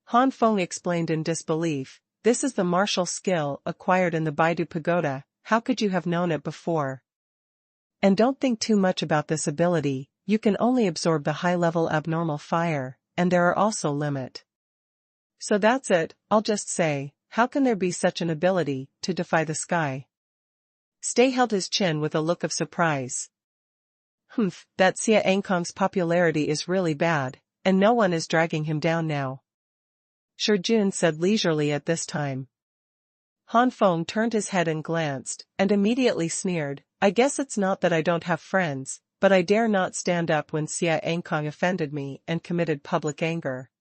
A: Han Feng explained in disbelief, "This is the martial skill acquired in the Baidu Pagoda, how could you have known it before? And don't think too much about this ability, you can only absorb the high-level abnormal fire, and there are also limits. So that's it, I'll just say, how can there be such an ability to defy the sky?" Stay held his chin with a look of surprise. That Xia Ankong's popularity is really bad, and no one is dragging him down now. Shi Jun said leisurely at this time. Han Feng turned his head and glanced, and immediately sneered, "I guess it's not that I don't have friends, but I dare not stand up when Xia Ankong offended me and committed public anger.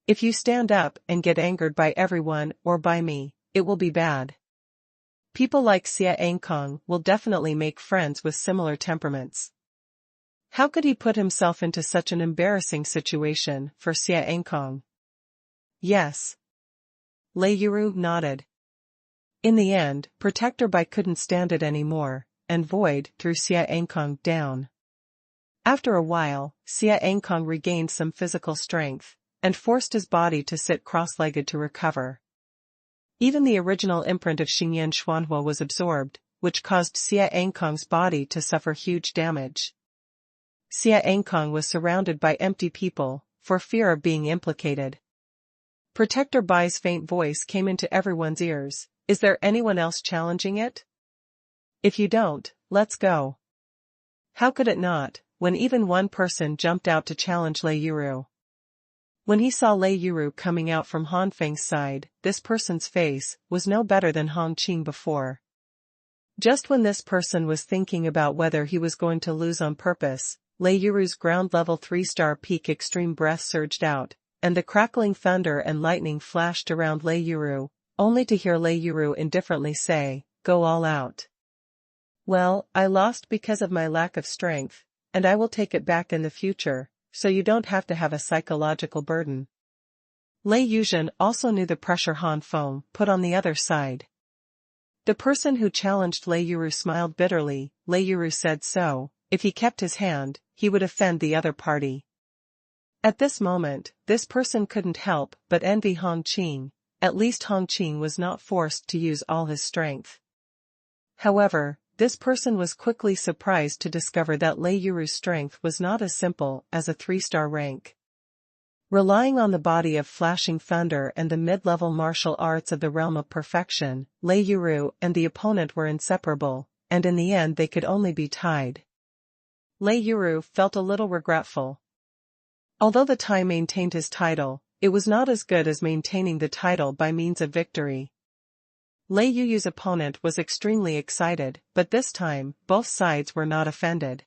A: If you stand up and get angered by everyone or by me, it will be bad. People like Xia Ankong will definitely make friends with similar temperaments. How could he put himself into such an embarrassing situation for Xia Ankong? Yes. Lei Yuru nodded. In the end, Protector Bai couldn't stand it anymore, and Void threw Xia Ankong down. After a while, Xia Ankong regained some physical strength, and forced his body to sit cross-legged to recover. Even the original imprint of Xingyan Xuanhuan was absorbed, which caused Xia Ankong's body to suffer huge damage. Xia Ankong was surrounded by empty people, for fear of being implicated. Protector Bai's faint voice came into everyone's ears. Is there anyone else challenging it? If you don't, let's go. How could it not, when even one person jumped out to challenge Lei Yuru? When he saw Lei Yuru coming out from Han Feng's side, this person's face was no better than Hong Qing before. Just when this person was thinking about whether he was going to lose on purpose, Lei Yuru's ground-level 3-star peak extreme breath surged out, and the crackling thunder and lightning flashed around Lei Yuru, only to hear Lei Yuru indifferently say, "Go all out." Well, I lost because of my lack of strength, and I will take it back in the future, so you don't have to have a psychological burden. Lei Yuzhen also knew the pressure Han Feng put on the other side. The person who challenged Lei Yuru smiled bitterly. Lei Yuru said so, if he kept his hand, he would offend the other party. At this moment, this person couldn't help but envy Hong Qing. At least Hong Qing was not forced to use all his strength. However, this person was quickly surprised to discover that Lei Yuru's strength was not as simple as a 3-star rank. Relying on the body of flashing thunder and the mid-level martial arts of the realm of perfection, Lei Yuru and the opponent were inseparable, and in the end they could only be tied. Lei Yuru felt a little regretful. Although the Tai maintained his title, it was not as good as maintaining the title by means of victory. Lei Yuru's opponent was extremely excited, but this time, both sides were not offended.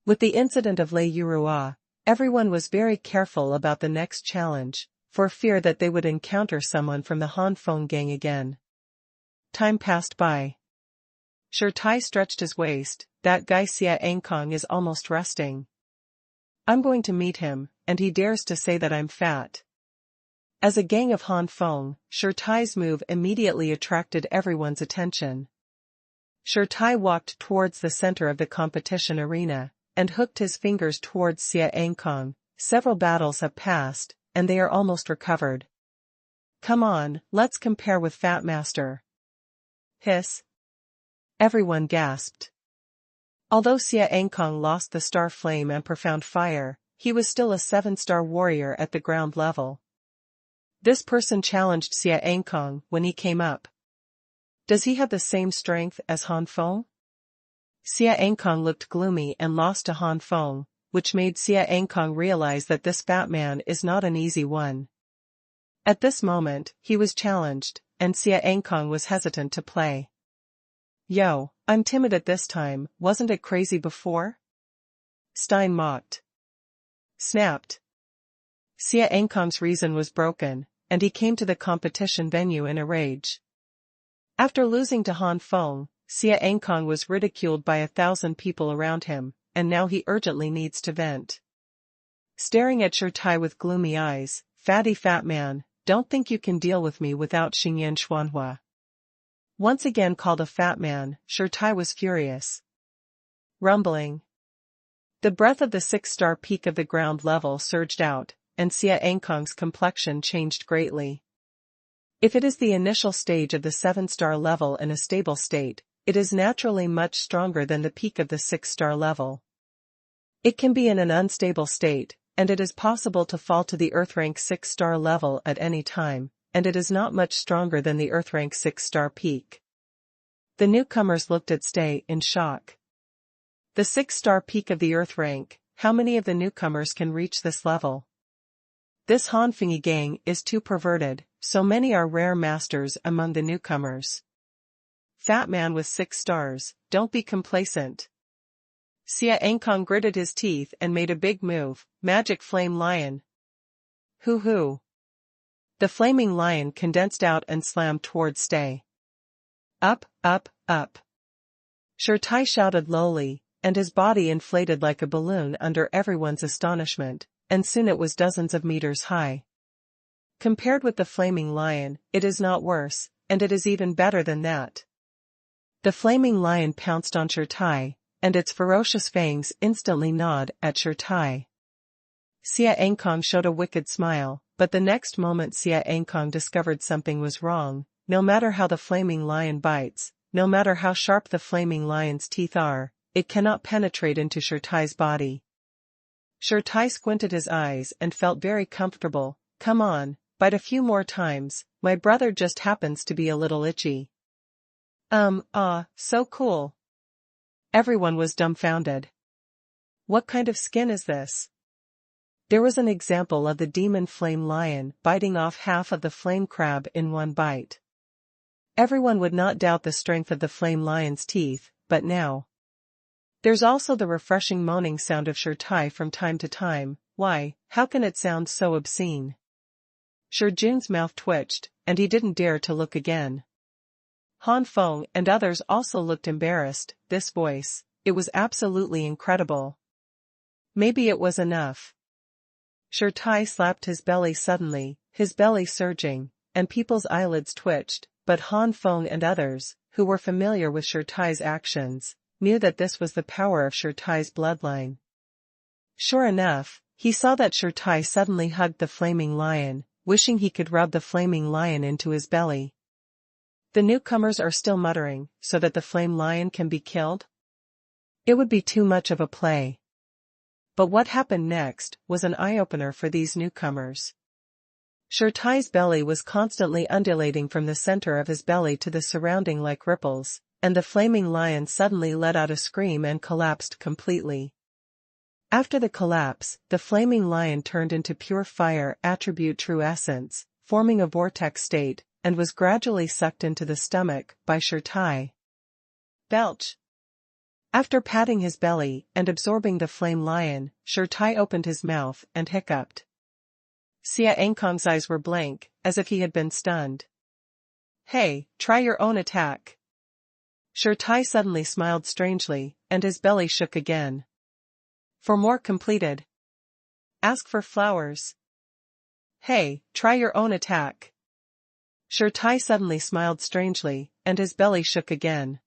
A: With the incident of Lei Yuru, everyone was very careful about the next challenge, for fear that they would encounter someone from the Han Feng gang again. Time passed by. Tai stretched his waist. That guy Xia Ankong is almost resting. I'm going to meet him, and he dares to say that I'm fat. As a gang of Han Feng, Tai's move immediately attracted everyone's attention. Tai walked towards the center of the competition arena, and hooked his fingers towards Xia Ankong. Several battles have passed, and they are almost recovered. Come on, let's compare with Fat Master. Hiss. Everyone gasped. Although Xia Ankong lost the Star Flame and Profound Fire, he was still a 7-star warrior at the ground level. This person challenged Xia Ankong when he came up. Does he have the same strength as Han Feng? Xia Ankong looked gloomy and lost to Han Feng, which made Xia Ankong realize that this fat man is not an easy one. At this moment, he was challenged, and Xia Ankong was hesitant to play. Yo, I'm timid at this time, wasn't it crazy before? Stein mocked. Snapped. Xia Ankong's reason was broken, and he came to the competition venue in a rage. After losing to Han Feng, Xia Ankong was ridiculed by 1,000 people around him, and now he urgently needs to vent. Staring at Tai with gloomy eyes, fatty fat man, don't think you can deal with me without Xingyan Xuanhuan. Once again called a fat man, Tai was furious. Rumbling. The breath of the 6-star peak of the ground level surged out, and Xia Ankong's complexion changed greatly. If it is the initial stage of the 7-star level in a stable state, it is naturally much stronger than the peak of the 6-star level. It can be in an unstable state, and it is possible to fall to the Earth rank 6-star level at any time, and it is not much stronger than the Earth rank 6-star peak. The newcomers looked at Stay in shock. The 6-star peak of the Earth rank, how many of the newcomers can reach this level? This Han Feng gang is too perverted, so many are rare masters among the newcomers. Fat man with 6 stars, don't be complacent. Xia Ankong gritted his teeth and made a big move, Magic Flame Lion. Hoo hoo. The flaming lion condensed out and slammed towards Stay. Up, up, up. Xuanhuan shouted lowly, and his body inflated like a balloon under everyone's astonishment, and soon it was dozens of meters high. Compared with the flaming lion, it is not worse, and it is even better than that. The flaming lion pounced on Xuanhuan, and its ferocious fangs instantly gnawed at Xuanhuan. Xuanhuan showed a wicked smile, but the next moment Xuanhuan discovered something was wrong. No matter how the flaming lion bites, no matter how sharp the flaming lion's teeth are, it cannot penetrate into Xuanhuan's body. Xuanhuan squinted his eyes and felt very comfortable. Come on, bite a few more times, my brother just happens to be a little itchy. So cool. Everyone was dumbfounded. What kind of skin is this? There was an example of the demon flame lion biting off half of the flame crab in one bite. Everyone would not doubt the strength of the flame lion's teeth, but now. There's also the refreshing moaning sound of Xuanhuan from time to time. Why, how can it sound so obscene? Xuanhuan's mouth twitched, and he didn't dare to look again. Han Feng and others also looked embarrassed. This voice, it was absolutely incredible. Maybe it was enough. Xuanhuan slapped his belly suddenly, his belly surging, and people's eyelids twitched, but Han Feng and others, who were familiar with Xuanhuan's actions, knew that this was the power of Xuanhuan's bloodline. Sure enough, he saw that Xuanhuan suddenly hugged the flaming lion, wishing he could rub the flaming lion into his belly. The newcomers are still muttering, so that the flame lion can be killed? It would be too much of a play. But what happened next was an eye-opener for these newcomers. Xuanhuan's belly was constantly undulating from the center of his belly to the surrounding like ripples, and the flaming lion suddenly let out a scream and collapsed completely. After the collapse, the flaming lion turned into pure fire attribute true essence, forming a vortex state, and was gradually sucked into the stomach by Xuanhuan. Belch. After patting his belly and absorbing the flame lion, Xuanhuan opened his mouth and hiccuped. Xuanhuan's eyes were blank, as if he had been stunned. Hey, try your own attack. Xuanhuan suddenly smiled strangely, and his belly shook again. For more completed. Ask for flowers. Hey, try your own attack. Xuanhuan suddenly smiled strangely, and his belly shook again.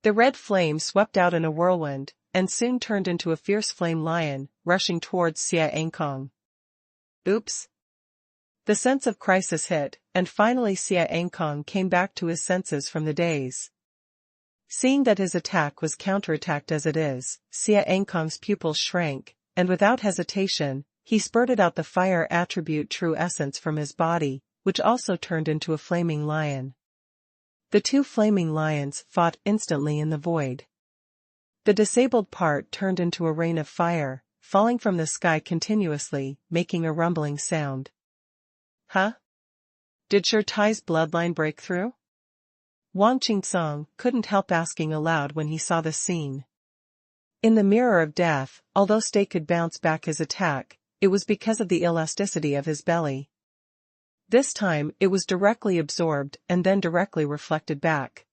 A: The red flame swept out in a whirlwind, and soon turned into a fierce flame lion, rushing towards Xuanhuan. Oops. The sense of crisis hit, and finally Xuanhuan came back to his senses from the daze. Seeing that his attack was counterattacked as it is, Xuanhuan's pupils shrank, and without hesitation, he spurted out the fire attribute true essence from his body, which also turned into a flaming lion. The two flaming lions fought instantly in the void. The disabled part turned into a rain of fire, falling from the sky continuously, making a rumbling sound. Huh? Did Xuanhuan's bloodline break through? Wang Qingsong couldn't help asking aloud when he saw the scene. In the mirror of death, although Stay could bounce back his attack, it was because of the elasticity of his belly. This time it was directly absorbed and then directly reflected back.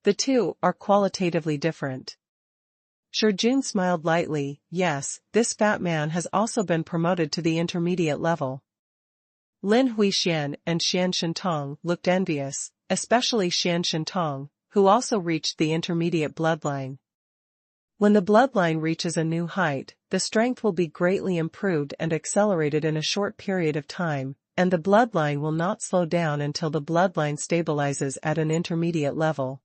A: The two are qualitatively different. Xuanhuan smiled lightly. Yes, this fat man has also been promoted to the intermediate level. Lin Huixian and Xian Shentong looked envious, especially Xian Shentong, who also reached the intermediate bloodline. When the bloodline reaches a new height, the strength will be greatly improved and accelerated in a short period of time, and the bloodline will not slow down until the bloodline stabilizes at an intermediate level.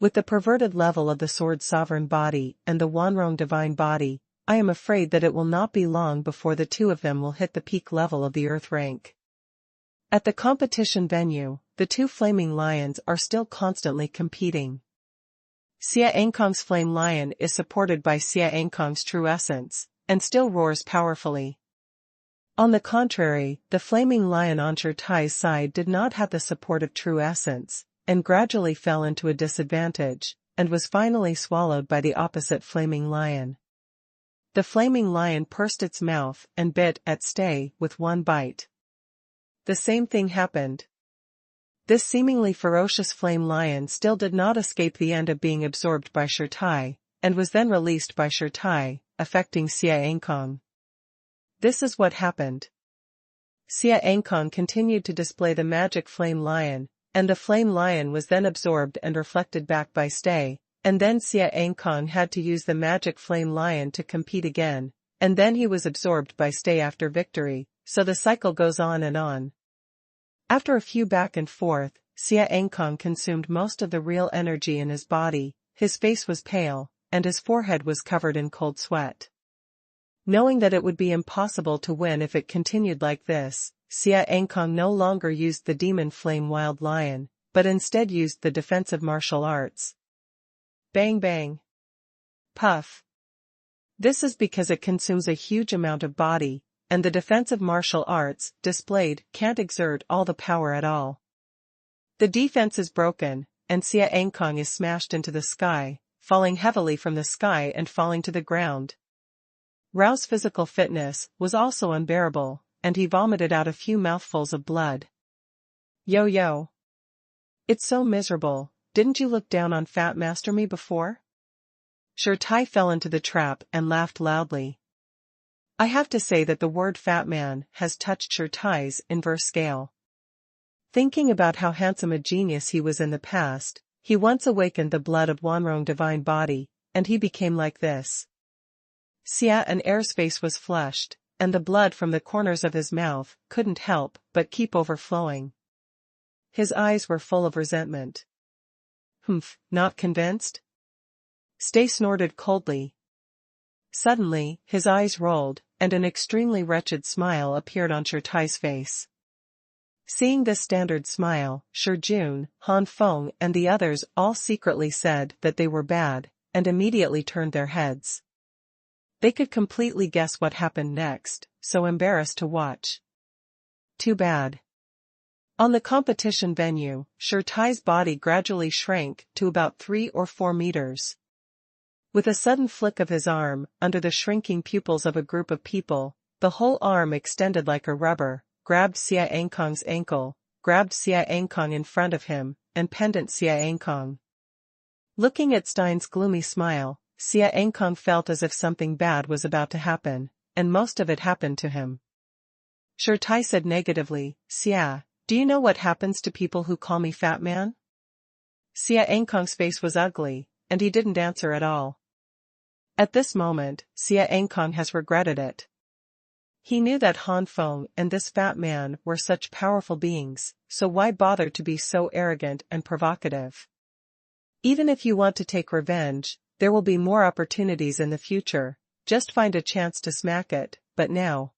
A: With the perverted level of the sword sovereign body and the Wanrong divine body, I am afraid that it will not be long before the two of them will hit the peak level of the earth rank. At the competition venue, the two flaming lions are still constantly competing. Xuanhuan's flame lion is supported by Xuanhuan's true essence, and still roars powerfully. On the contrary, the flaming lion on Xuanhuan's side did not have the support of true essence, and gradually fell into a disadvantage, and was finally swallowed by the opposite flaming lion. The flaming lion pursed its mouth and bit at Stay with one bite. The same thing happened. This seemingly ferocious flame lion still did not escape the end of being absorbed by Shirtai, and was then released by Shirtai, affecting Xia Ankong. This is what happened. Xia Ankong continued to display the magic flame lion, and the flame lion was then absorbed and reflected back by Stay, and then Xia Ankong had to use the magic flame lion to compete again, and then he was absorbed by Stay after victory, so the cycle goes on and on. After a few back and forth, Xia Ankong consumed most of the real energy in his body, his face was pale, and his forehead was covered in cold sweat. Knowing that it would be impossible to win if it continued like this, Xia Ankong no longer used the demon flame wild lion, but instead used the defensive martial arts. Bang bang. Puff. This is because it consumes a huge amount of body, and the defensive martial arts, displayed, can't exert all the power at all. The defense is broken, and Xia Ankong is smashed into the sky, falling heavily from the sky and falling to the ground. Rao's physical fitness was also unbearable, and he vomited out a few mouthfuls of blood. Yo yo. It's so miserable, didn't you look down on Fat Master me before? Shirtai fell into the trap and laughed loudly. I have to say that the word fat man has touched Shirtai's inverse scale. Thinking about how handsome a genius he was in the past, he once awakened the blood of Wanrong divine body, and he became like this. Xia and Air's face was flushed, and the blood from the corners of his mouth couldn't help but keep overflowing. His eyes were full of resentment. Humph, not convinced? Stay snorted coldly. Suddenly, his eyes rolled, and an extremely wretched smile appeared on Shirtai's face. Seeing this standard smile, Shijun, Han Feng and the others all secretly said that they were bad, and immediately turned their heads. They could completely guess what happened next, so embarrassed to watch. Too bad. On the competition venue, Shirtai's body gradually shrank to about 3 or 4 meters. With a sudden flick of his arm, under the shrinking pupils of a group of people, the whole arm extended like a rubber, grabbed Xia Ankong's ankle, grabbed Xia Ankong in front of him, and pendant Xia Ankong. Looking at Stein's gloomy smile, Xia Ankong felt as if something bad was about to happen, and most of it happened to him. Shirtai said negatively, Xia, do you know what happens to people who call me fat man? Xia Ankong's face was ugly, and he didn't answer at all. At this moment, Xia Ankong has regretted it. He knew that Han Feng and this fat man were such powerful beings, so why bother to be so arrogant and provocative? Even if you want to take revenge, there will be more opportunities in the future, just find a chance to smack it, but now.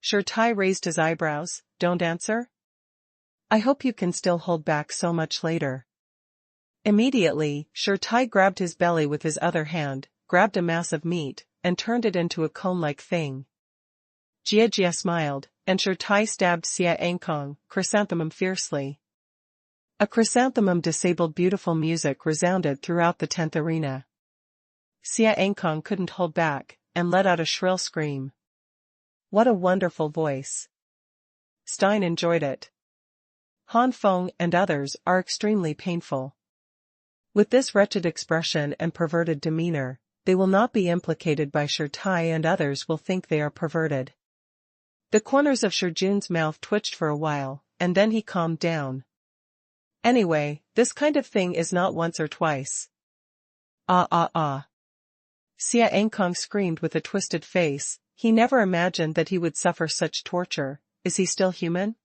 A: Shirtai raised his eyebrows, don't answer? I hope you can still hold back so much later. Immediately, Shirtai grabbed his belly with his other hand, grabbed a mass of meat, and turned it into a cone-like thing. Jia smiled, and Shirtai stabbed Xia Ankong, chrysanthemum fiercely. A chrysanthemum-disabled beautiful music resounded throughout the 10th arena. Xia Ankong couldn't hold back, and let out a shrill scream. What a wonderful voice. Stein enjoyed it. Han Feng and others are extremely painful. With this wretched expression and perverted demeanor, they will not be implicated by Shirtai and others will think they are perverted. The corners of Shijun's mouth twitched for a while, and then he calmed down. Anyway, this kind of thing is not once or twice. Ah. Xia Ankong screamed with a twisted face, he never imagined that he would suffer such torture, is he still human?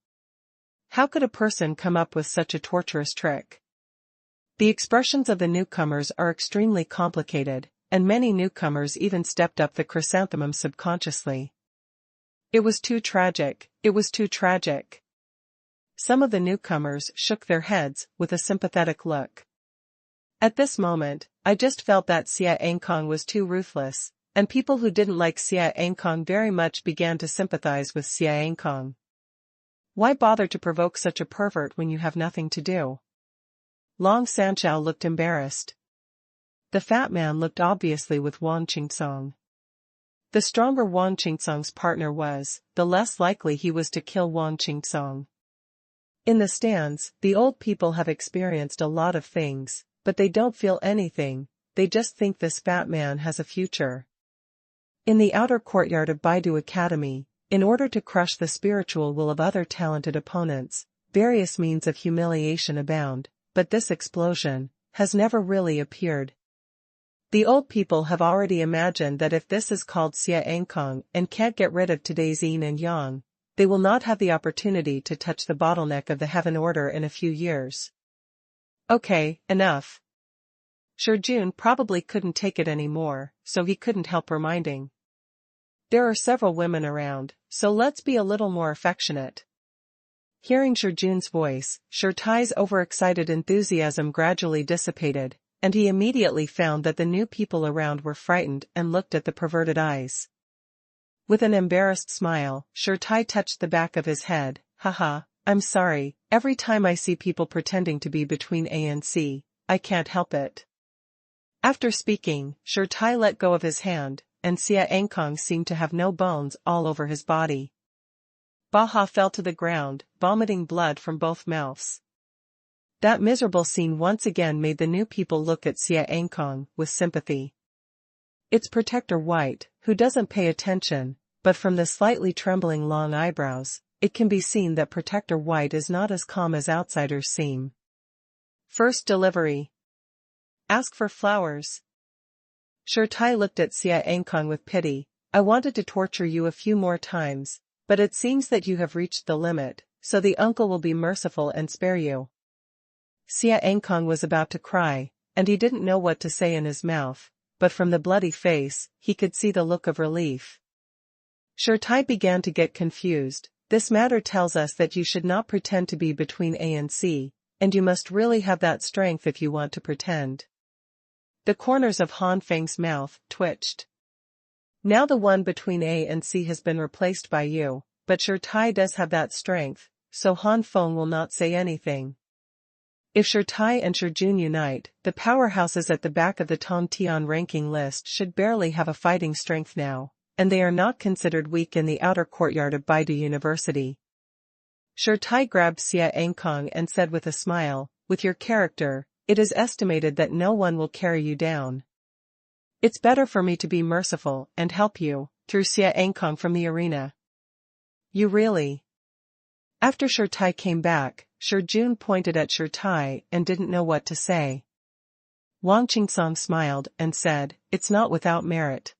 A: How could a person come up with such a torturous trick? The expressions of the newcomers are extremely complicated, and many newcomers even stepped up the chrysanthemum subconsciously. It was too tragic, it was too tragic. Some of the newcomers shook their heads with a sympathetic look. At this moment, I just felt that Xia Ankong was too ruthless, and people who didn't like Xia Ankong very much began to sympathize with Xia Ankong. Why bother to provoke such a pervert when you have nothing to do? Long Sanchao looked embarrassed. The fat man looked obviously with Wang Qingsong. The stronger Wang Qingsong's partner was, the less likely he was to kill Wang Qingsong. In the stands, the old people have experienced a lot of things, but they don't feel anything, they just think this fat man has a future. In the outer courtyard of Baidu Academy, in order to crush the spiritual will of other talented opponents, various means of humiliation abound, but this explosion has never really appeared. The old people have already imagined that if this is called Xia Enkong and can't get rid of today's yin and yang, they will not have the opportunity to touch the bottleneck of the heaven order in a few years. Okay, enough. Jun probably couldn't take it anymore, so he couldn't help reminding. There are several women around, so let's be a little more affectionate. Hearing Jun's voice, Tai's overexcited enthusiasm gradually dissipated, and he immediately found that the new people around were frightened and looked at the perverted eyes. With an embarrassed smile, Tai touched the back of his head. Haha, I'm sorry, every time I see people pretending to be between A and C, I can't help it. After speaking, Tai let go of his hand, and Xia Enkong seemed to have no bones all over his body. Baha fell to the ground, vomiting blood from both mouths. That miserable scene once again made the new people look at Xia Enkong with sympathy. It's Protector White, who doesn't pay attention, but from the slightly trembling long eyebrows, it can be seen that Protector White is not as calm as outsiders seem. First delivery. Ask for flowers. Tai looked at Xia Enkong with pity. I wanted to torture you a few more times, but it seems that you have reached the limit, so the uncle will be merciful and spare you. Xia Enkong was about to cry, and he didn't know what to say in his mouth, but from the bloody face, he could see the look of relief. Tai began to get confused. This matter tells us that you should not pretend to be between A and C, and you must really have that strength if you want to pretend. The corners of Han Feng's mouth twitched. Now the one between A and C has been replaced by you, but Tai does have that strength, so Han Feng will not say anything. If Tai and Jun unite, the powerhouses at the back of the Tongtian ranking list should barely have a fighting strength now, and they are not considered weak in the outer courtyard of Baidu University. Tai grabbed Xia Enkong and said with a smile, with your character, it is estimated that no one will carry you down. It's better for me to be merciful and help you, threw Xia Enkong from the arena. You really? After Tai came back, Jun pointed at Tai and didn't know what to say. Wang Qingsong smiled and said, it's not without merit.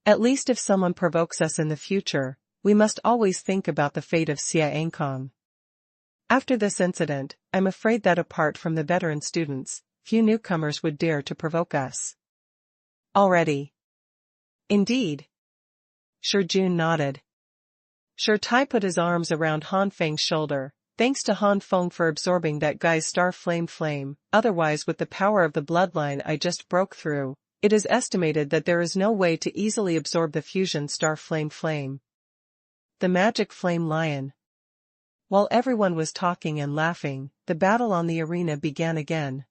A: At least if someone provokes us in the future, we must always think about the fate of Xia Enkong. After this incident, I'm afraid that apart from the veteran students, few newcomers would dare to provoke us. Already? Indeed. Jun nodded. Tai put his arms around Han Feng's shoulder. Thanks to Han Feng for absorbing that guy's star flame, otherwise with the power of the bloodline I just broke through, it is estimated that there is no way to easily absorb the fusion star flame. The magic flame lion. While everyone was talking and laughing, the battle on the arena began again.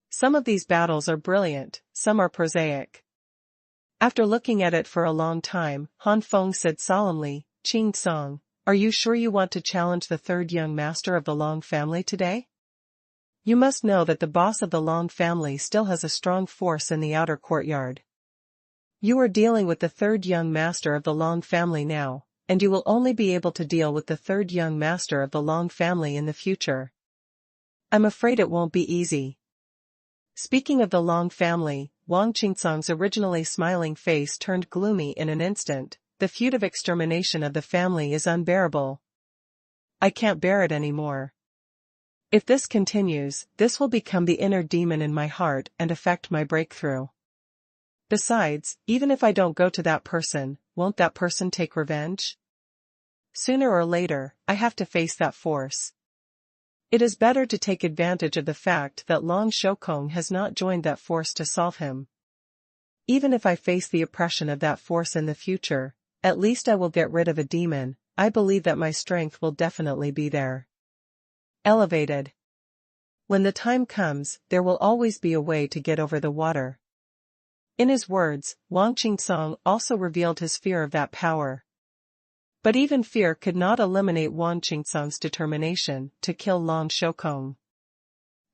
A: Some of these battles are brilliant, some are prosaic. After looking at it for a long time, Han Feng said solemnly, Qingsong, are you sure you want to challenge the third young master of the Long family today? You must know that the boss of the Long family still has a strong force in the outer courtyard. You are dealing with the third young master of the Long family now, and you will only be able to deal with the third young master of the Long family in the future. I'm afraid it won't be easy. Speaking of the Long family, Wang Qingsong's originally smiling face turned gloomy in an instant. The feud of extermination of the family is unbearable. I can't bear it anymore. If this continues, this will become the inner demon in my heart and affect my breakthrough. Besides, even if I don't go to that person, won't that person take revenge? Sooner or later, I have to face that force. It is better to take advantage of the fact that Long Shokong has not joined that force to solve him. Even if I face the oppression of that force in the future, at least I will get rid of a demon. I believe that my strength will definitely be there. Elevated. When the time comes, there will always be a way to get over the water. In his words, Wang Qingsong also revealed his fear of that power. But even fear could not eliminate Wang Qingsong's determination to kill Long Shoukong.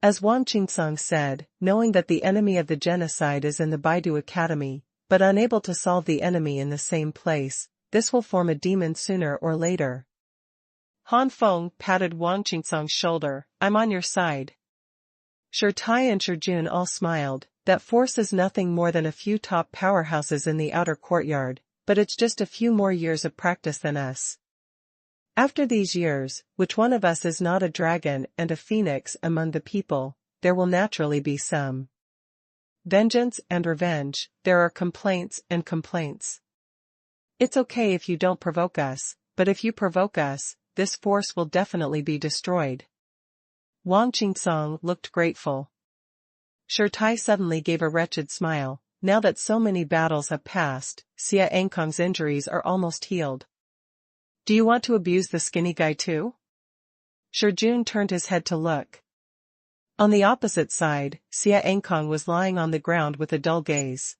A: As Wang Qingsong said, knowing that the enemy of the genocide is in the Baidu Academy, but unable to solve the enemy in the same place, this will form a demon sooner or later. Han Feng patted Wang Qingsong's shoulder. I'm on your side. Tai and Jun all smiled. That force is nothing more than a few top powerhouses in the outer courtyard, but it's just a few more years of practice than us. After these years, which one of us is not a dragon and a phoenix among the people, there will naturally be some vengeance and revenge. There are complaints and complaints. It's okay if you don't provoke us, but if you provoke us, this force will definitely be destroyed. Wang Qingsong looked grateful. Tai suddenly gave a wretched smile. Now that so many battles have passed, Xia Engkong's injuries are almost healed. Do you want to abuse the skinny guy too? Jun turned his head to look. On the opposite side, Xia Engkong was lying on the ground with a dull gaze.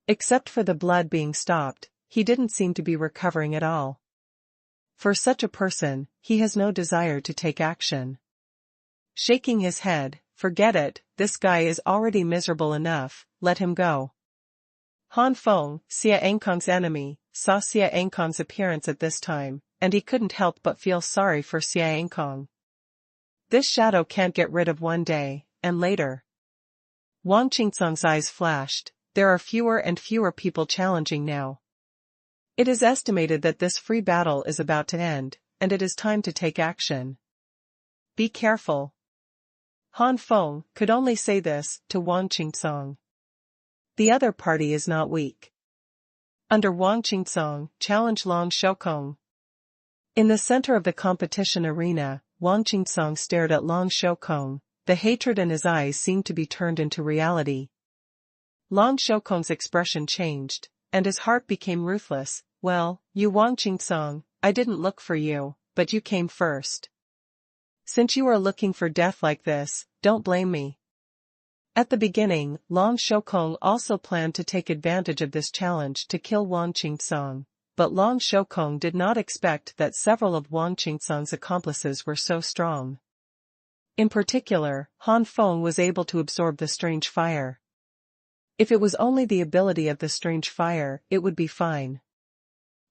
A: Except for the blood being stopped, he didn't seem to be recovering at all. For such a person, he has no desire to take action. Shaking his head, forget it, this guy is already miserable enough, let him go. Han Feng, Xia Engkong's enemy, saw Xia Engkong's appearance at this time, and he couldn't help but feel sorry for Xia Engkong. This shadow can't get rid of one day, and later. Wang Qingsong's eyes flashed. There are fewer and fewer people challenging now. It is estimated that this free battle is about to end, and it is time to take action. Be careful. Han Feng could only say this to Wang Qingsong. The other party is not weak. Under Wang Qingsong, challenge Long Shoukong. In the center of the competition arena, Wang Qingsong stared at Long Shoukong. The hatred in his eyes seemed to be turned into reality. Long Shoukong's expression changed, and his heart became ruthless. Well, you Wang Qingsong, I didn't look for you, but you came first. Since you are looking for death like this, don't blame me. At the beginning, Long Shoukong also planned to take advantage of this challenge to kill Wang Qingsong, but Long Shoukong did not expect that several of Wang Qingsong's accomplices were so strong. In particular, Han Feng was able to absorb the strange fire. If it was only the ability of the strange fire, it would be fine.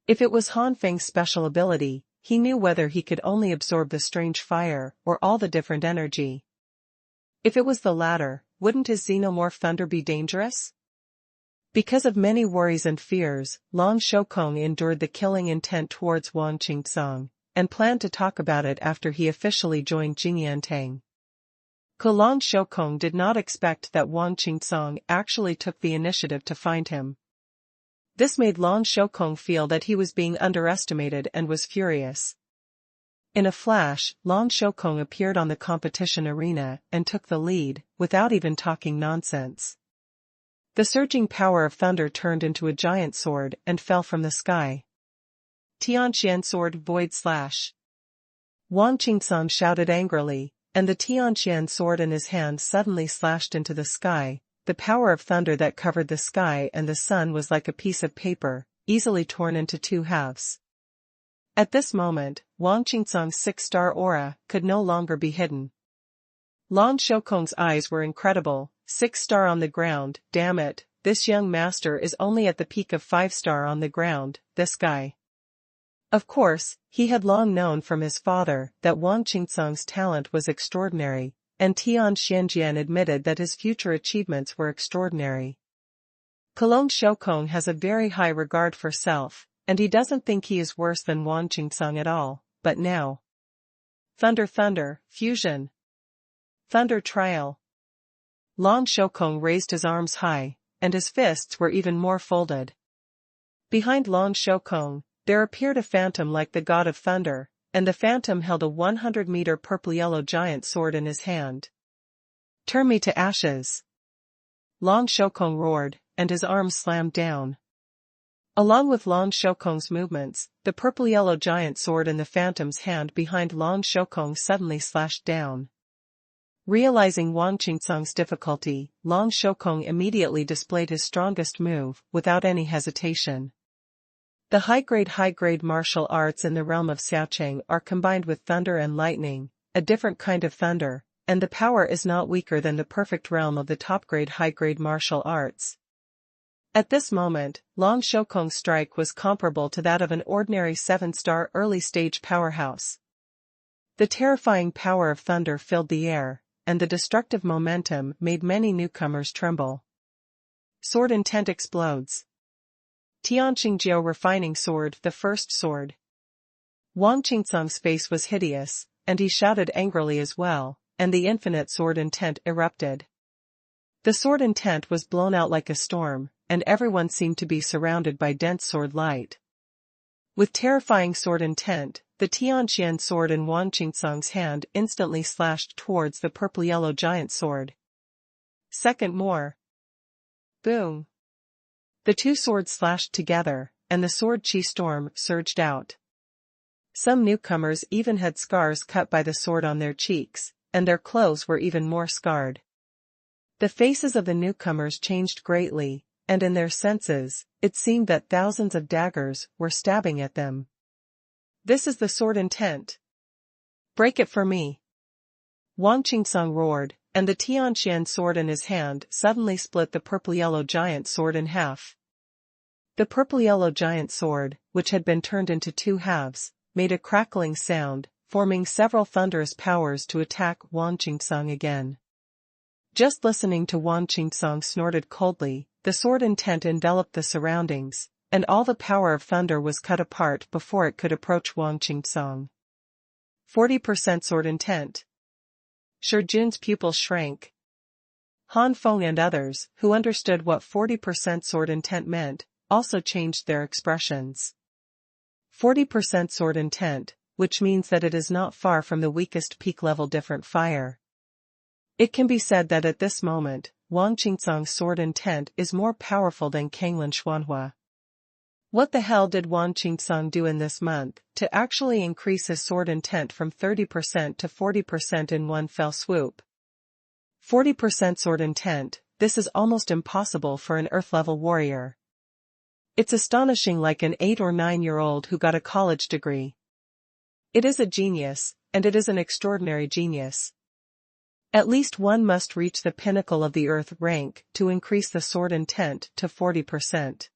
A: If it was Han Feng's special ability, he knew whether he could only absorb the strange fire or all the different energy. If it was the latter, wouldn't his xenomorph thunder be dangerous? Because of many worries and fears, Long Shoukong endured the killing intent towards Wang Qingsong, and planned to talk about it after he officially joined Jingyantang. Long Shoukong did not expect that Wang Qingsong actually took the initiative to find him. This made Long Shoukong feel that he was being underestimated and was furious. In a flash, Long Shoukong appeared on the competition arena and took the lead, without even talking nonsense. The surging power of thunder turned into a giant sword and fell from the sky. Tianqian sword void slash. Wang Qingsong shouted angrily, and the Tianqian sword in his hand suddenly slashed into the sky. The power of thunder that covered the sky and the sun was like a piece of paper, easily torn into two halves. At this moment, Wang Qingsong's six-star aura could no longer be hidden. Long Shoukong's eyes were incredible. 6-star on the ground, damn it, this young master is only at the peak of 5-star on the ground, this guy. Of course, he had long known from his father that Wang Qingsong's talent was extraordinary, and Tian Xianjian admitted that his future achievements were extraordinary. Long Shoukong has a very high regard for self, and he doesn't think he is worse than Wang Qingsong at all, but now. Thunder thunder, fusion. Thunder trial. Long Shoukong raised his arms high, and his fists were even more folded. Behind Long Shoukong, there appeared a phantom like the god of thunder, and the phantom held a 100-meter purple-yellow giant sword in his hand. Turn me to ashes. Long Shoukong roared, and his arms slammed down. Along with Long Shoukong's movements, the purple-yellow giant sword in the phantom's hand behind Long Shoukong suddenly slashed down. Realizing Wang Qingsong's difficulty, Long Shoukong immediately displayed his strongest move, without any hesitation. The high-grade martial arts in the realm of Xiaocheng are combined with thunder and lightning, a different kind of thunder, and the power is not weaker than the perfect realm of the top-grade high-grade martial arts. At this moment, Long Shoukong's strike was comparable to that of an ordinary 7-star early-stage powerhouse. The terrifying power of thunder filled the air, and the destructive momentum made many newcomers tremble. Sword intent explodes. Tianqingjiu refining sword, the first sword. Wang Qingsong's face was hideous, and he shouted angrily as well, and the infinite sword intent erupted. The sword intent was blown out like a storm, and everyone seemed to be surrounded by dense sword light. With terrifying sword intent, the Tianqian sword in Wang Qingsong's hand instantly slashed towards the purple-yellow giant sword. Second more. Boom. The two swords slashed together, and the sword chi storm surged out. Some newcomers even had scars cut by the sword on their cheeks, and their clothes were even more scarred. The faces of the newcomers changed greatly, and in their senses, it seemed that thousands of daggers were stabbing at them. This is the sword intent. Break it for me. Wang Qingsong roared, and the Tianqian sword in his hand suddenly split the purple-yellow giant sword in half. The purple-yellow giant sword, which had been turned into two halves, made a crackling sound, forming several thunderous powers to attack Wang Qingsong again. Just listening to Wang Qingsong snorted coldly, the sword intent enveloped the surroundings, and all the power of thunder was cut apart before it could approach Wang Qingsong. 40% sword intent. Shi Jun's pupils shrank. Han Feng and others, who understood what 40% sword intent meant, also changed their expressions. 40% sword intent, which means that it is not far from the weakest peak-level different fire. It can be said that at this moment, Wang Qingsong's sword intent is more powerful than Kanglin Xuanhuan. What the hell did Wang Qingsong do in this month to actually increase his sword intent from 30% to 40% in one fell swoop? 40% sword intent, this is almost impossible for an earth-level warrior. It's astonishing, like an 8 or 9-year-old who got a college degree. It is a genius, and it is an extraordinary genius. At least one must reach the pinnacle of the earth rank to increase the sword intent to 40%.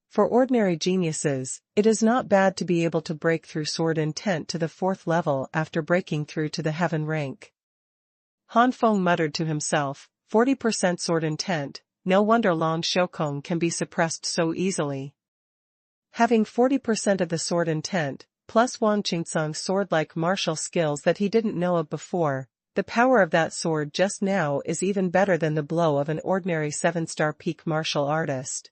A: For ordinary geniuses, it is not bad to be able to break through sword intent to the 4th level after breaking through to the heaven rank. Han Feng muttered to himself, 40% sword intent, no wonder Long Shoukong can be suppressed so easily. Having 40% of the sword intent, plus Wang Qingsong's sword-like martial skills that he didn't know of before, the power of that sword just now is even better than the blow of an ordinary 7-star peak martial artist.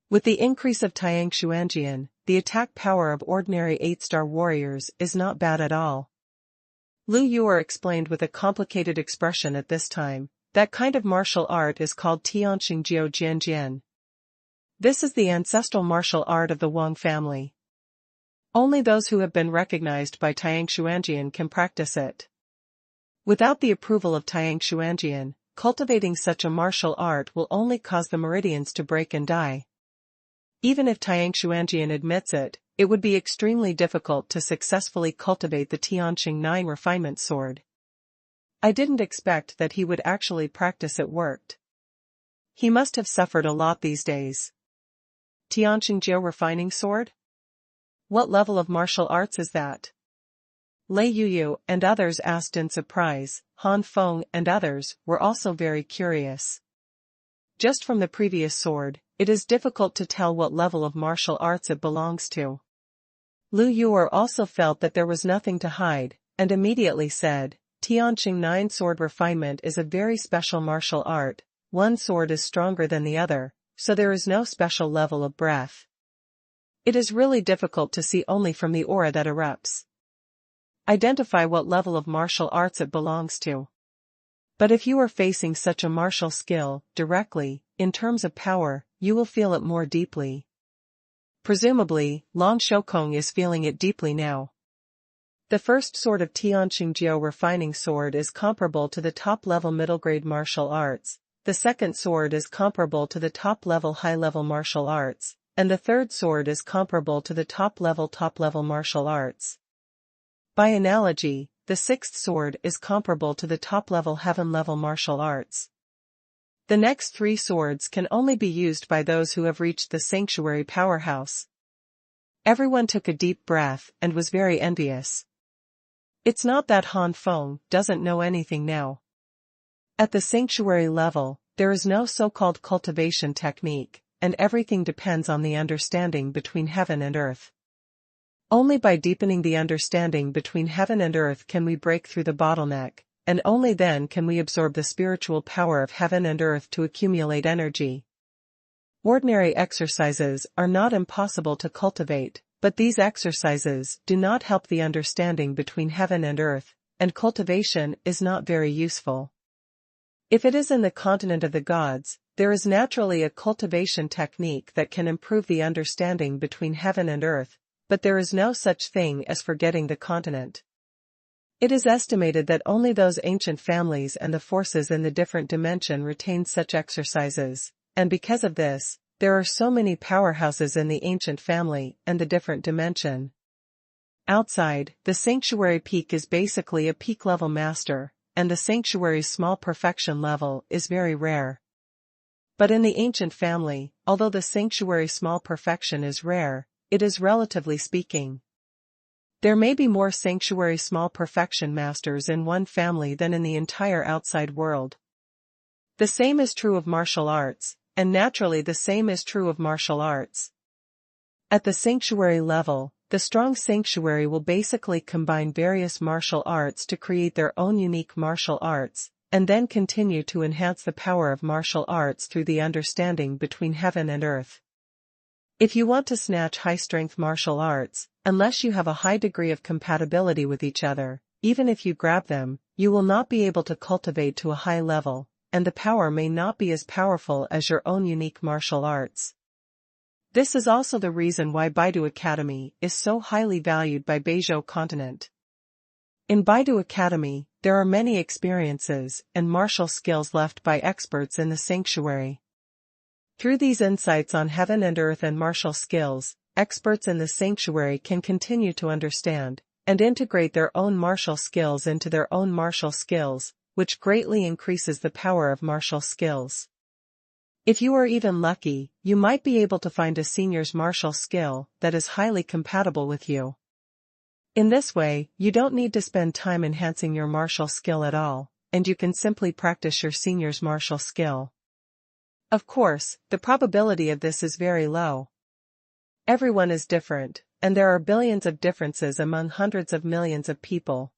A: With the increase of Taiyang Xuanjian, the attack power of ordinary 8-star warriors is not bad at all. Lu Yuer explained with a complicated expression at this time, that kind of martial art is called Tianqingjiu Jianjian. This is the ancestral martial art of the Wang family. Only those who have been recognized by Taiyang Xuanjian can practice it. Without the approval of Taiyang Xuanjian, cultivating such a martial art will only cause the meridians to break and die. Even if Taiyang Xuanjian admits it, it would be extremely difficult to successfully cultivate the Tianqing 9 refinement sword. I didn't expect that he would actually practice it worked. He must have suffered a lot these days. Tianqingjiu refining sword? What level of martial arts is that? Lei Yuyu and others asked in surprise. Han Feng and others were also very curious. Just from the previous sword, it is difficult to tell what level of martial arts it belongs to. Lu Yuer also felt that there was nothing to hide, and immediately said, Tianqing 9 sword refinement is a very special martial art. One sword is stronger than the other, so there is no special level of breath. It is really difficult to see only from the aura that erupts. Identify what level of martial arts it belongs to. But if you are facing such a martial skill, directly, in terms of power, you will feel it more deeply. Presumably, Long Shoukong is feeling it deeply now. The first sword of Tianqingjiu refining sword is comparable to the top-level middle-grade martial arts, the second sword is comparable to the top-level high-level martial arts, and the third sword is comparable to the top-level martial arts. By analogy, the sixth sword is comparable to the top-level heaven-level martial arts. The next three swords can only be used by those who have reached the sanctuary powerhouse. Everyone took a deep breath and was very envious. It's not that Han Feng doesn't know anything now. At the sanctuary level, there is no so-called cultivation technique, and everything depends on the understanding between heaven and earth. Only by deepening the understanding between heaven and earth can we break through the bottleneck, and only then can we absorb the spiritual power of heaven and earth to accumulate energy. Ordinary exercises are not impossible to cultivate, but these exercises do not help the understanding between heaven and earth, and cultivation is not very useful. If it is in the continent of the gods, there is naturally a cultivation technique that can improve the understanding between heaven and earth, but there is no such thing as forgetting the continent. It is estimated that only those ancient families and the forces in the different dimension retain such exercises, and because of this, there are so many powerhouses in the ancient family and the different dimension. Outside, the sanctuary peak is basically a peak-level master, and the sanctuary's small perfection level is very rare. But in the ancient family, although the sanctuary small perfection is rare, it is relatively speaking. There may be more sanctuary small perfection masters in one family than in the entire outside world. The same is true of martial arts, and naturally the same is true of martial arts. At the sanctuary level, the strong sanctuary will basically combine various martial arts to create their own unique martial arts, and then continue to enhance the power of martial arts through the understanding between heaven and earth. If you want to snatch high-strength martial arts, unless you have a high degree of compatibility with each other, even if you grab them, you will not be able to cultivate to a high level, and the power may not be as powerful as your own unique martial arts. This is also the reason why Baidu Academy is so highly valued by Beizhou continent. In Baidu Academy, there are many experiences and martial skills left by experts in the sanctuary. Through these insights on heaven and earth and martial skills, experts in the sanctuary can continue to understand and integrate their own martial skills into their own martial skills, which greatly increases the power of martial skills. If you are even lucky, you might be able to find a senior's martial skill that is highly compatible with you. In this way, you don't need to spend time enhancing your martial skill at all, and you can simply practice your senior's martial skill. Of course, the probability of this is very low. Everyone is different, and there are billions of differences among hundreds of millions of people.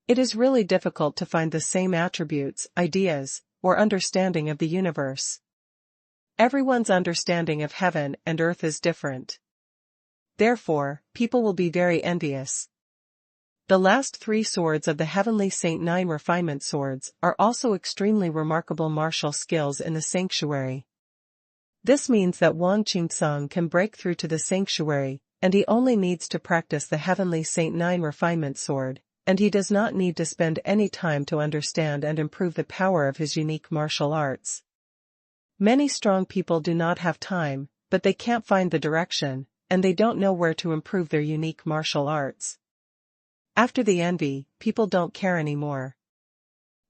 A: It is really difficult to find the same attributes, ideas, or understanding of the universe. Everyone's understanding of heaven and earth is different. Therefore, people will be very envious. The last three swords of the heavenly Saint Nine Refinement Swords are also extremely remarkable martial skills in the sanctuary. This means that Wang Qingcang can break through to the sanctuary, and he only needs to practice the heavenly Saint Nine Refinement Sword, and he does not need to spend any time to understand and improve the power of his unique martial arts. Many strong people do not have time, but they can't find the direction, and they don't know where to improve their unique martial arts. After the envy, people don't care anymore.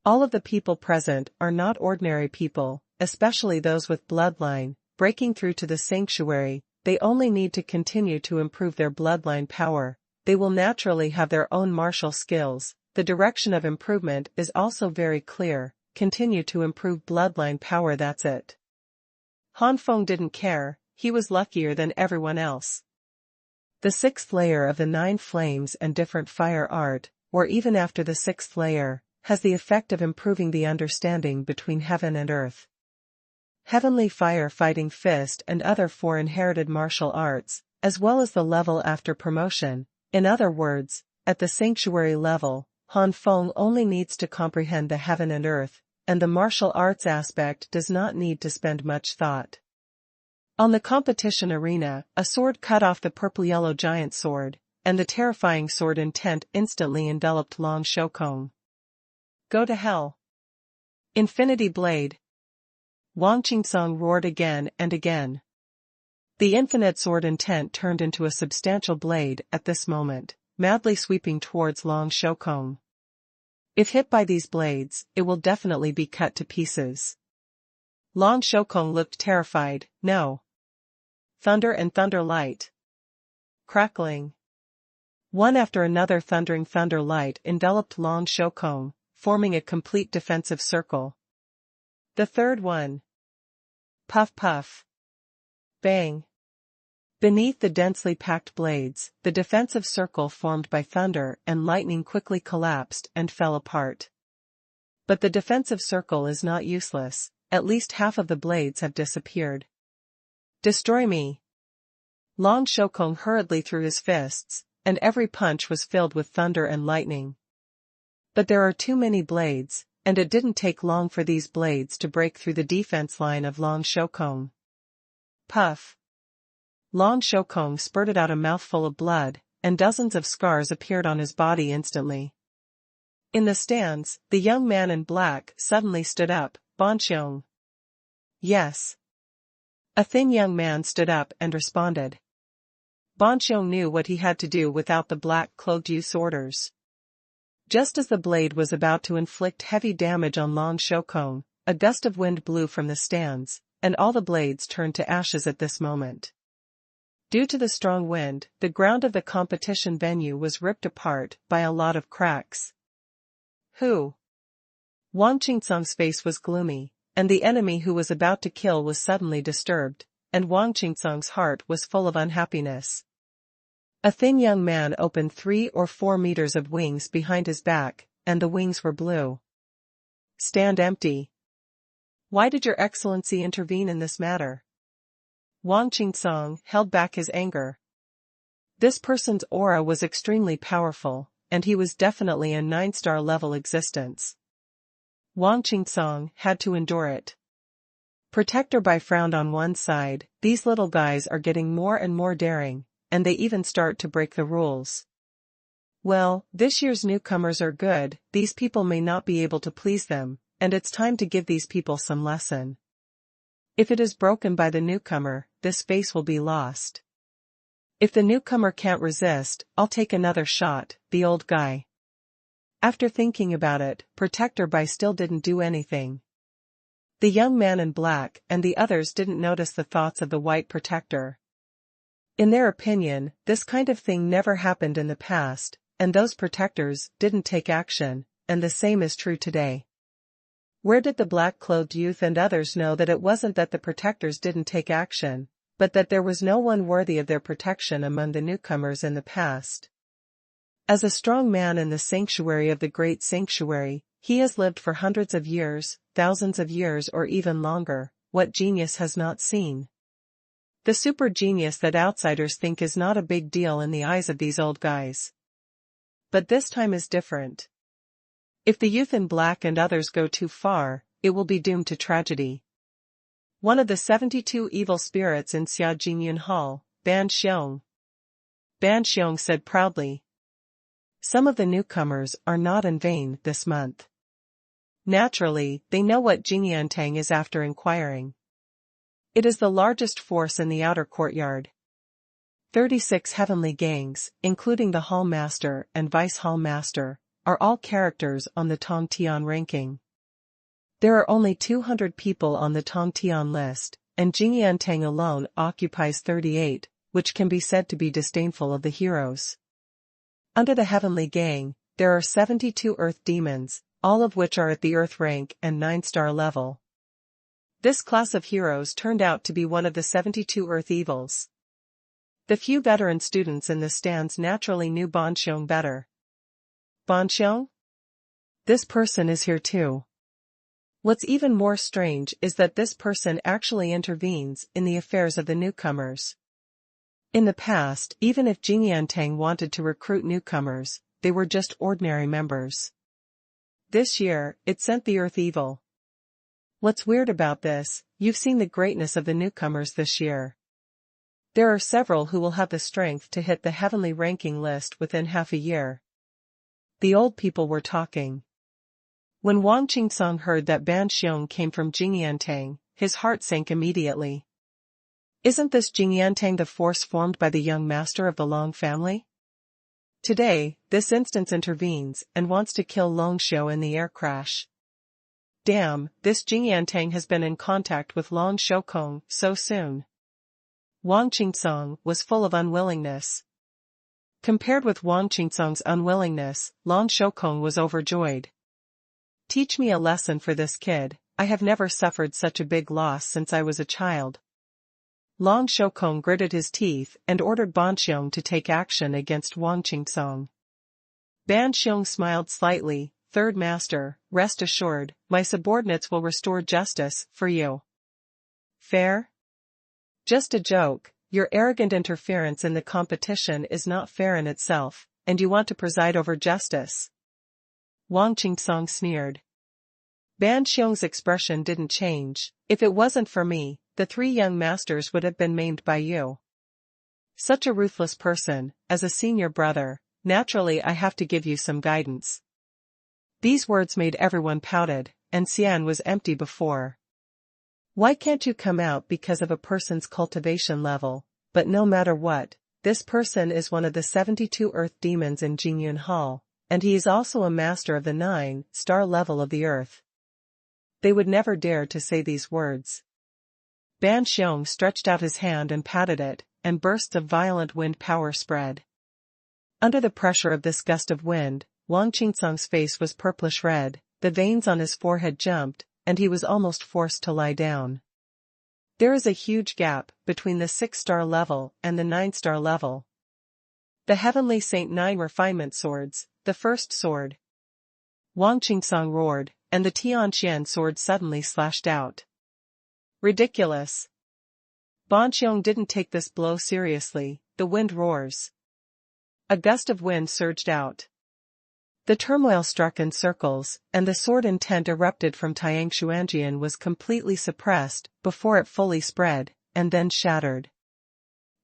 A: All of the people present are not ordinary people, especially those with bloodline, breaking through to the sanctuary. They only need to continue to improve their bloodline power. They will naturally have their own martial skills. The direction of improvement is also very clear. Continue to improve bloodline power, that's it. Han Feng didn't care, he was luckier than everyone else. The sixth layer of the 9 flames and different fire art, or even after the sixth layer, has the effect of improving the understanding between heaven and earth. Heavenly fire fighting fist and other 4 inherited martial arts, as well as the level after promotion. In other words, at the sanctuary level, Han Feng only needs to comprehend the heaven and earth, and the martial arts aspect does not need to spend much thought. On the competition arena, a sword cut off the purple-yellow giant sword, and the terrifying sword intent instantly enveloped Long Shokong. Go to hell. Infinity Blade. Wang Qingsong roared again and again. The infinite sword intent turned into a substantial blade at this moment, madly sweeping towards Long Shokong. If hit by these blades, it will definitely be cut to pieces. Long Shokong looked terrified. No. Thunder and thunder light. Crackling. One after another thundering thunder light enveloped Long Shokong, forming a complete defensive circle. The third one. Puff puff. Bang. Beneath the densely packed blades, the defensive circle formed by thunder and lightning quickly collapsed and fell apart. But the defensive circle is not useless, at least half of the blades have disappeared. Destroy me. Long Shokong hurriedly threw his fists, and every punch was filled with thunder and lightning. But there are too many blades, and it didn't take long for these blades to break through the defense line of Long Shokong. Puff. Long Shokong spurted out a mouthful of blood, and dozens of scars appeared on his body instantly. In the stands, the young man in black suddenly stood up. Bonxiong. Yes. A thin young man stood up and responded. Bonxiong knew what he had to do without the black-cloaked youth's orders. Just as the blade was about to inflict heavy damage on Long Shokong, a gust of wind blew from the stands, and all the blades turned to ashes at this moment. Due to the strong wind, the ground of the competition venue was ripped apart by a lot of cracks. Who? Wang Qingsong's face was gloomy, and the enemy who was about to kill was suddenly disturbed, and Wang Qingsong's heart was full of unhappiness. A thin young man opened 3 or 4 meters of wings behind his back, and the wings were blue. Stand empty. Why did Your Excellency intervene in this matter? Wang Qingsong held back his anger. This person's aura was extremely powerful, and he was definitely a 9-star level existence. Wang Qingsong had to endure it. Protector Bai frowned on one side. These little guys are getting more and more daring, and they even start to break the rules. Well, this year's newcomers are good, these people may not be able to please them, and it's time to give these people some lesson. If it is broken by the newcomer, this face will be lost. If the newcomer can't resist, I'll take another shot, the old guy. After thinking about it, Protector Bai still didn't do anything. The young man in black and the others didn't notice the thoughts of the white protector. In their opinion, this kind of thing never happened in the past, and those protectors didn't take action, and the same is true today. Where did the black-clothed youth and others know that it wasn't that the protectors didn't take action, but that there was no one worthy of their protection among the newcomers in the past? As a strong man in the sanctuary of the Great Sanctuary, he has lived for hundreds of years, thousands of years or even longer. What genius has not seen? The super genius that outsiders think is not a big deal in the eyes of these old guys. But this time is different. If the youth in black and others go too far, it will be doomed to tragedy. One of the 72 evil spirits in Xia Jingyun Hall, Ban Xiong. Ban Xiong said proudly. Some of the newcomers are not in vain this month. Naturally, they know what Jingyantang is after inquiring. It is the largest force in the outer courtyard. 36 heavenly gangs, including the Hall Master and Vice Hall Master, are all characters on the Tongtian ranking. There are only 200 people on the Tongtian list, and Jingyantang alone occupies 38, which can be said to be disdainful of the heroes. Under the heavenly gang, there are 72 earth demons, all of which are at the earth rank and 9-star level. This class of heroes turned out to be one of the 72 earth evils. The few veteran students in the stands naturally knew Bonxiong better. Bonxiong? This person is here too. What's even more strange is that this person actually intervenes in the affairs of the newcomers. In the past, even if Jingyantang wanted to recruit newcomers, they were just ordinary members. This year, it sent the Earth Evil. What's weird about this, you've seen the greatness of the newcomers this year. There are several who will have the strength to hit the heavenly ranking list within half a year. The old people were talking. When Wang Qingsong heard that Ban Xiong came from Jingyantang, his heart sank immediately. Isn't this Jingyantang the force formed by the young master of the Long family? Today, this instance intervenes and wants to kill Long Xiu in the air crash. Damn, this Jingyantang has been in contact with Long Xiukong so soon. Wang Qingsong was full of unwillingness. Compared with Wang Qingsong's unwillingness, Long Xiukong was overjoyed. Teach me a lesson for this kid, I have never suffered such a big loss since I was a child. Long Xiukong gritted his teeth and ordered Ban Xiong to take action against Wang Qingsong. Ban Xiong smiled slightly. Third Master, rest assured, my subordinates will restore justice for you. Fair? Just a joke, your arrogant interference in the competition is not fair in itself, and you want to preside over justice. Wang Qingsong sneered. Ban Xiong's expression didn't change. If it wasn't for me, the 3 young masters would have been maimed by you. Such a ruthless person, as a senior brother, naturally I have to give you some guidance. These words made everyone pouted, and Xian was empty before. Why can't you come out because of a person's cultivation level? But no matter what, this person is one of the 72 earth demons in Jingyun Hall, and he is also a master of the 9-star level of the earth. They would never dare to say these words. Ban Xiong stretched out his hand and patted it, and bursts of violent wind power spread. Under the pressure of this gust of wind, Wang Qingsong's face was purplish red, the veins on his forehead jumped, and he was almost forced to lie down. There is a huge gap between the 6-star level and the 9-star level. The Heavenly Saint 9 refinement swords, the first sword. Wang Qingsong roared, and the Tianqian sword suddenly slashed out. Ridiculous. Ban Xiong didn't take this blow seriously. The wind roars. A gust of wind surged out. The turmoil struck in circles, and the sword intent erupted from Tiang Xuanjian was completely suppressed before it fully spread, and then shattered.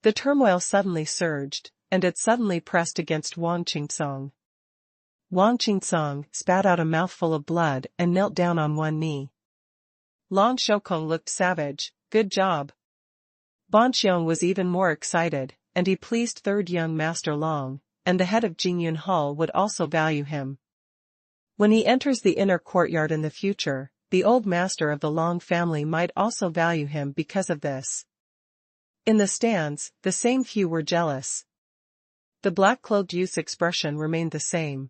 A: The turmoil suddenly surged, and it suddenly pressed against Wang Qingsong. Wang Qingsong spat out a mouthful of blood and knelt down on one knee. Long Xiukong looked savage. Good job. Ban Xiong was even more excited, and he pleased third young master Long, and the head of Jingyun Hall would also value him. When he enters the inner courtyard in the future, the old master of the Long family might also value him because of this. In the stands, the same few were jealous. The black-cloaked youth's expression remained the same.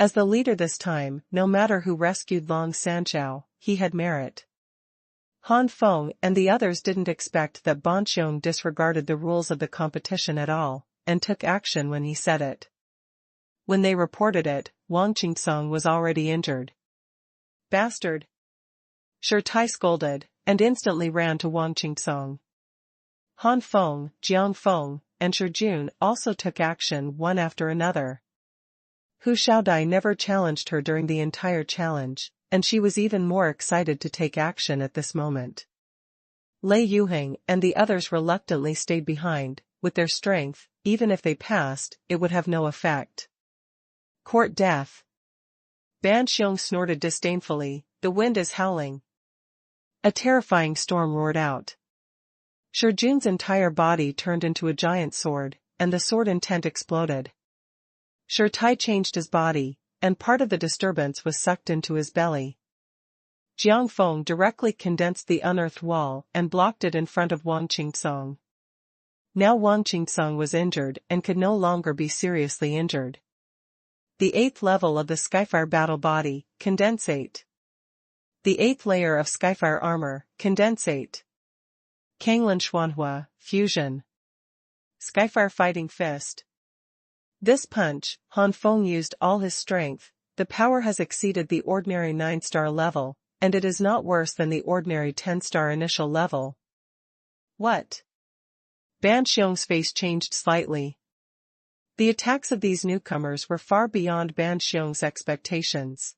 A: As the leader this time, no matter who rescued Long Sanchao, he had merit. Han Feng and the others didn't expect that Ban Xiong disregarded the rules of the competition at all, and took action when he said it. When they reported it, Wang Qingsong was already injured. Bastard! Shi Tai scolded, and instantly ran to Wang Qingsong. Han Feng, Jiang Feng, and Shi Jun also took action one after another. Hu Xiaodai never challenged her during the entire challenge, and she was even more excited to take action at this moment. Lei Yuheng and the others reluctantly stayed behind. With their strength, even if they passed, it would have no effect. Court death. Ban Xiong snorted disdainfully. The wind is howling. A terrifying storm roared out. Shi Jun's entire body turned into a giant sword, and the sword intent exploded. Shi Tai changed his body, and part of the disturbance was sucked into his belly. Jiang Feng directly condensed the unearthed wall and blocked it in front of Wang Qingsong. Now Wang Qingsong was injured and could no longer be seriously injured. The 8th level of the Skyfire battle body, condensate. The 8th layer of Skyfire armor, condensate. Kanglin Xuanhuan, fusion. Skyfire fighting fist. This punch, Han Feng used all his strength. The power has exceeded the ordinary 9-star level, and it is not worse than the ordinary 10-star initial level. What? Ban Xiong's face changed slightly. The attacks of these newcomers were far beyond Ban Xiong's expectations.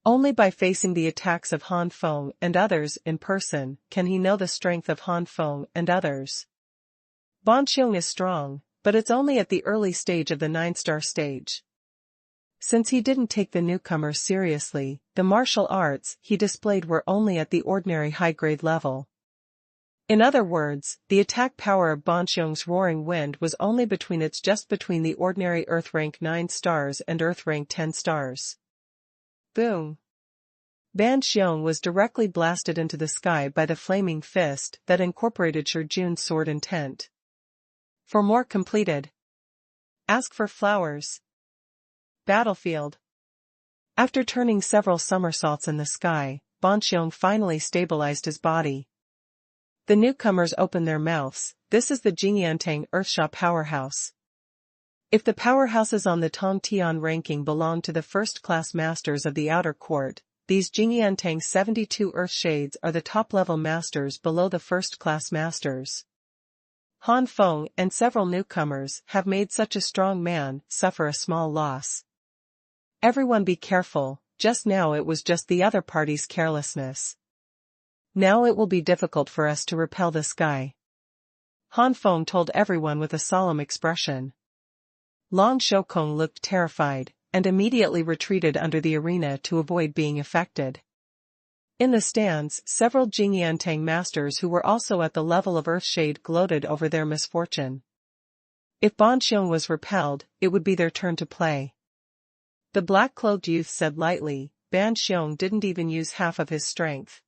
A: Only by facing the attacks of Han Feng and others in person can he know the strength of Han Feng and others. Ban Xiong is strong, but it's only at the early stage of the 9-star stage. Since he didn't take the newcomers seriously, the martial arts he displayed were only at the ordinary high-grade level. In other words, the attack power of Ban Xiong's roaring wind was only just between the ordinary Earth rank 9 stars and Earth rank 10 stars. Boom! Ban Xiong was directly blasted into the sky by the flaming fist that incorporated Shi Jun's sword intent. For more completed. Ask for flowers. Battlefield. After turning several somersaults in the sky, Ban Xiong finally stabilized his body. The newcomers opened their mouths. This is the Jingyantang Earthsha powerhouse. If the powerhouses on the Tong Tian ranking belong to the first-class masters of the outer court, these Jingyantang 72 Earth Shades are the top-level masters below the first-class masters. Han Feng and several newcomers have made such a strong man suffer a small loss. Everyone be careful, just now it was just the other party's carelessness. Now it will be difficult for us to repel this guy. Han Feng told everyone with a solemn expression. Long Shoukong looked terrified, and immediately retreated under the arena to avoid being affected. In the stands, several Jingyantang masters who were also at the level of Earthshade gloated over their misfortune. If Ban Xiong was repelled, it would be their turn to play. The black-clothed youth said lightly, Ban Xiong didn't even use half of his strength.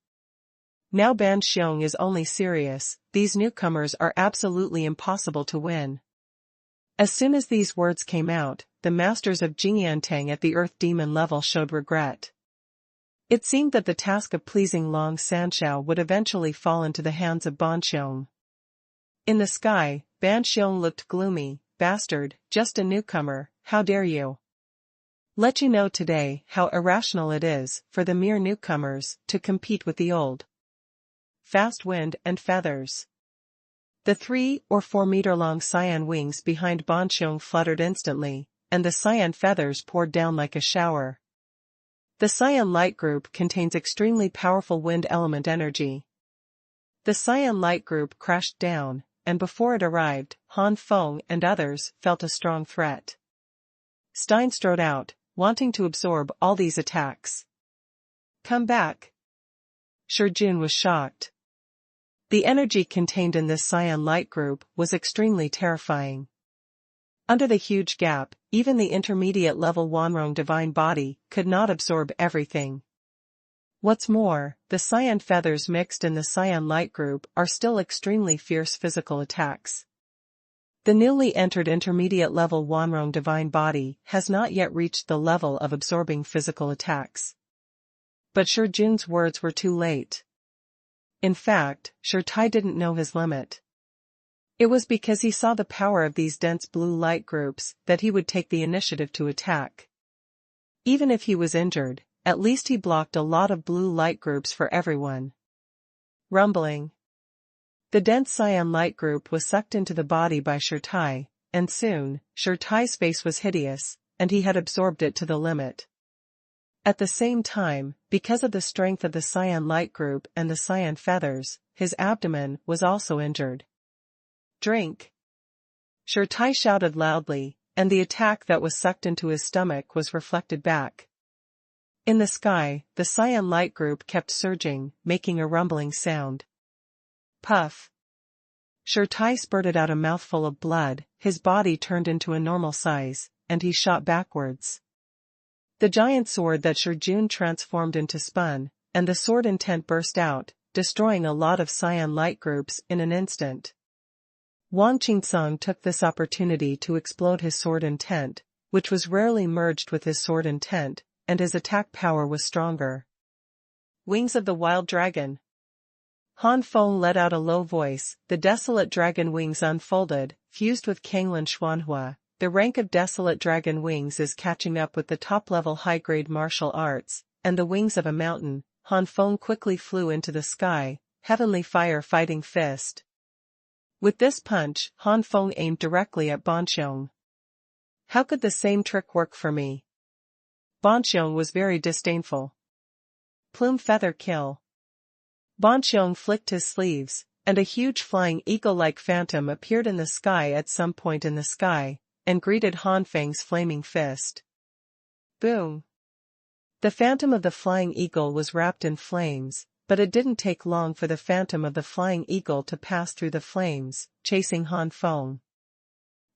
A: Now Ban Xiong is only serious, these newcomers are absolutely impossible to win. As soon as these words came out, the masters of Jingyantang at the Earth Demon level showed regret. It seemed that the task of pleasing Long Sanshao would eventually fall into the hands of Ban Xiong. In the sky, Ban Xiong looked gloomy. Bastard, just a newcomer, how dare you? Let you know today how irrational it is for the mere newcomers to compete with the old. Fast wind and feathers. The 3 or 4 meter long cyan wings behind Ban Xiong fluttered instantly, and the cyan feathers poured down like a shower. The cyan light group contains extremely powerful wind element energy. The cyan light group crashed down, and before it arrived, Han Feng and others felt a strong threat. Stein strode out, wanting to absorb all these attacks. Come back. Shi Jun was shocked. The energy contained in this cyan light group was extremely terrifying. Under the huge gap, even the intermediate-level Wanrong divine body could not absorb everything. What's more, the cyan feathers mixed in the cyan light group are still extremely fierce physical attacks. The newly entered intermediate-level Wanrong divine body has not yet reached the level of absorbing physical attacks. But Shi Jun's words were too late. In fact, Shi Tai didn't know his limit. It was because he saw the power of these dense blue light groups that he would take the initiative to attack. Even if he was injured, at least he blocked a lot of blue light groups for everyone. Rumbling. The dense cyan light group was sucked into the body by Shi Tai, and soon, Shi Tai's face was hideous, and he had absorbed it to the limit. At the same time, because of the strength of the cyan light group and the cyan feathers, his abdomen was also injured. Drink! Shi Tai shouted loudly, and the attack that was sucked into his stomach was reflected back. In the sky, the cyan light group kept surging, making a rumbling sound. Puff! Shi Tai spurted out a mouthful of blood, his body turned into a normal size, and he shot backwards. The giant sword that Shi Jun transformed into spun, and the sword intent burst out, destroying a lot of cyan light groups in an instant. Wang Qingsong took this opportunity to explode his sword intent, which was rarely merged with his sword intent, and his attack power was stronger. Wings of the Wild Dragon. Han Feng let out a low voice, the desolate dragon wings unfolded, fused with Kanglin Xuanhuan. The rank of desolate dragon wings is catching up with the top-level high-grade martial arts, and the wings of a mountain. Han Feng quickly flew into the sky, heavenly fire fighting fist. With this punch, Han Feng aimed directly at Ban Xiong. How could the same trick work for me? Ban Xiong was very disdainful. Plume feather kill. Ban Xiong flicked his sleeves, and a huge flying eagle-like phantom appeared in the sky at some point in the sky, and greeted Han Feng's flaming fist. Boom! The phantom of the flying eagle was wrapped in flames, but it didn't take long for the phantom of the flying eagle to pass through the flames, chasing Han Feng.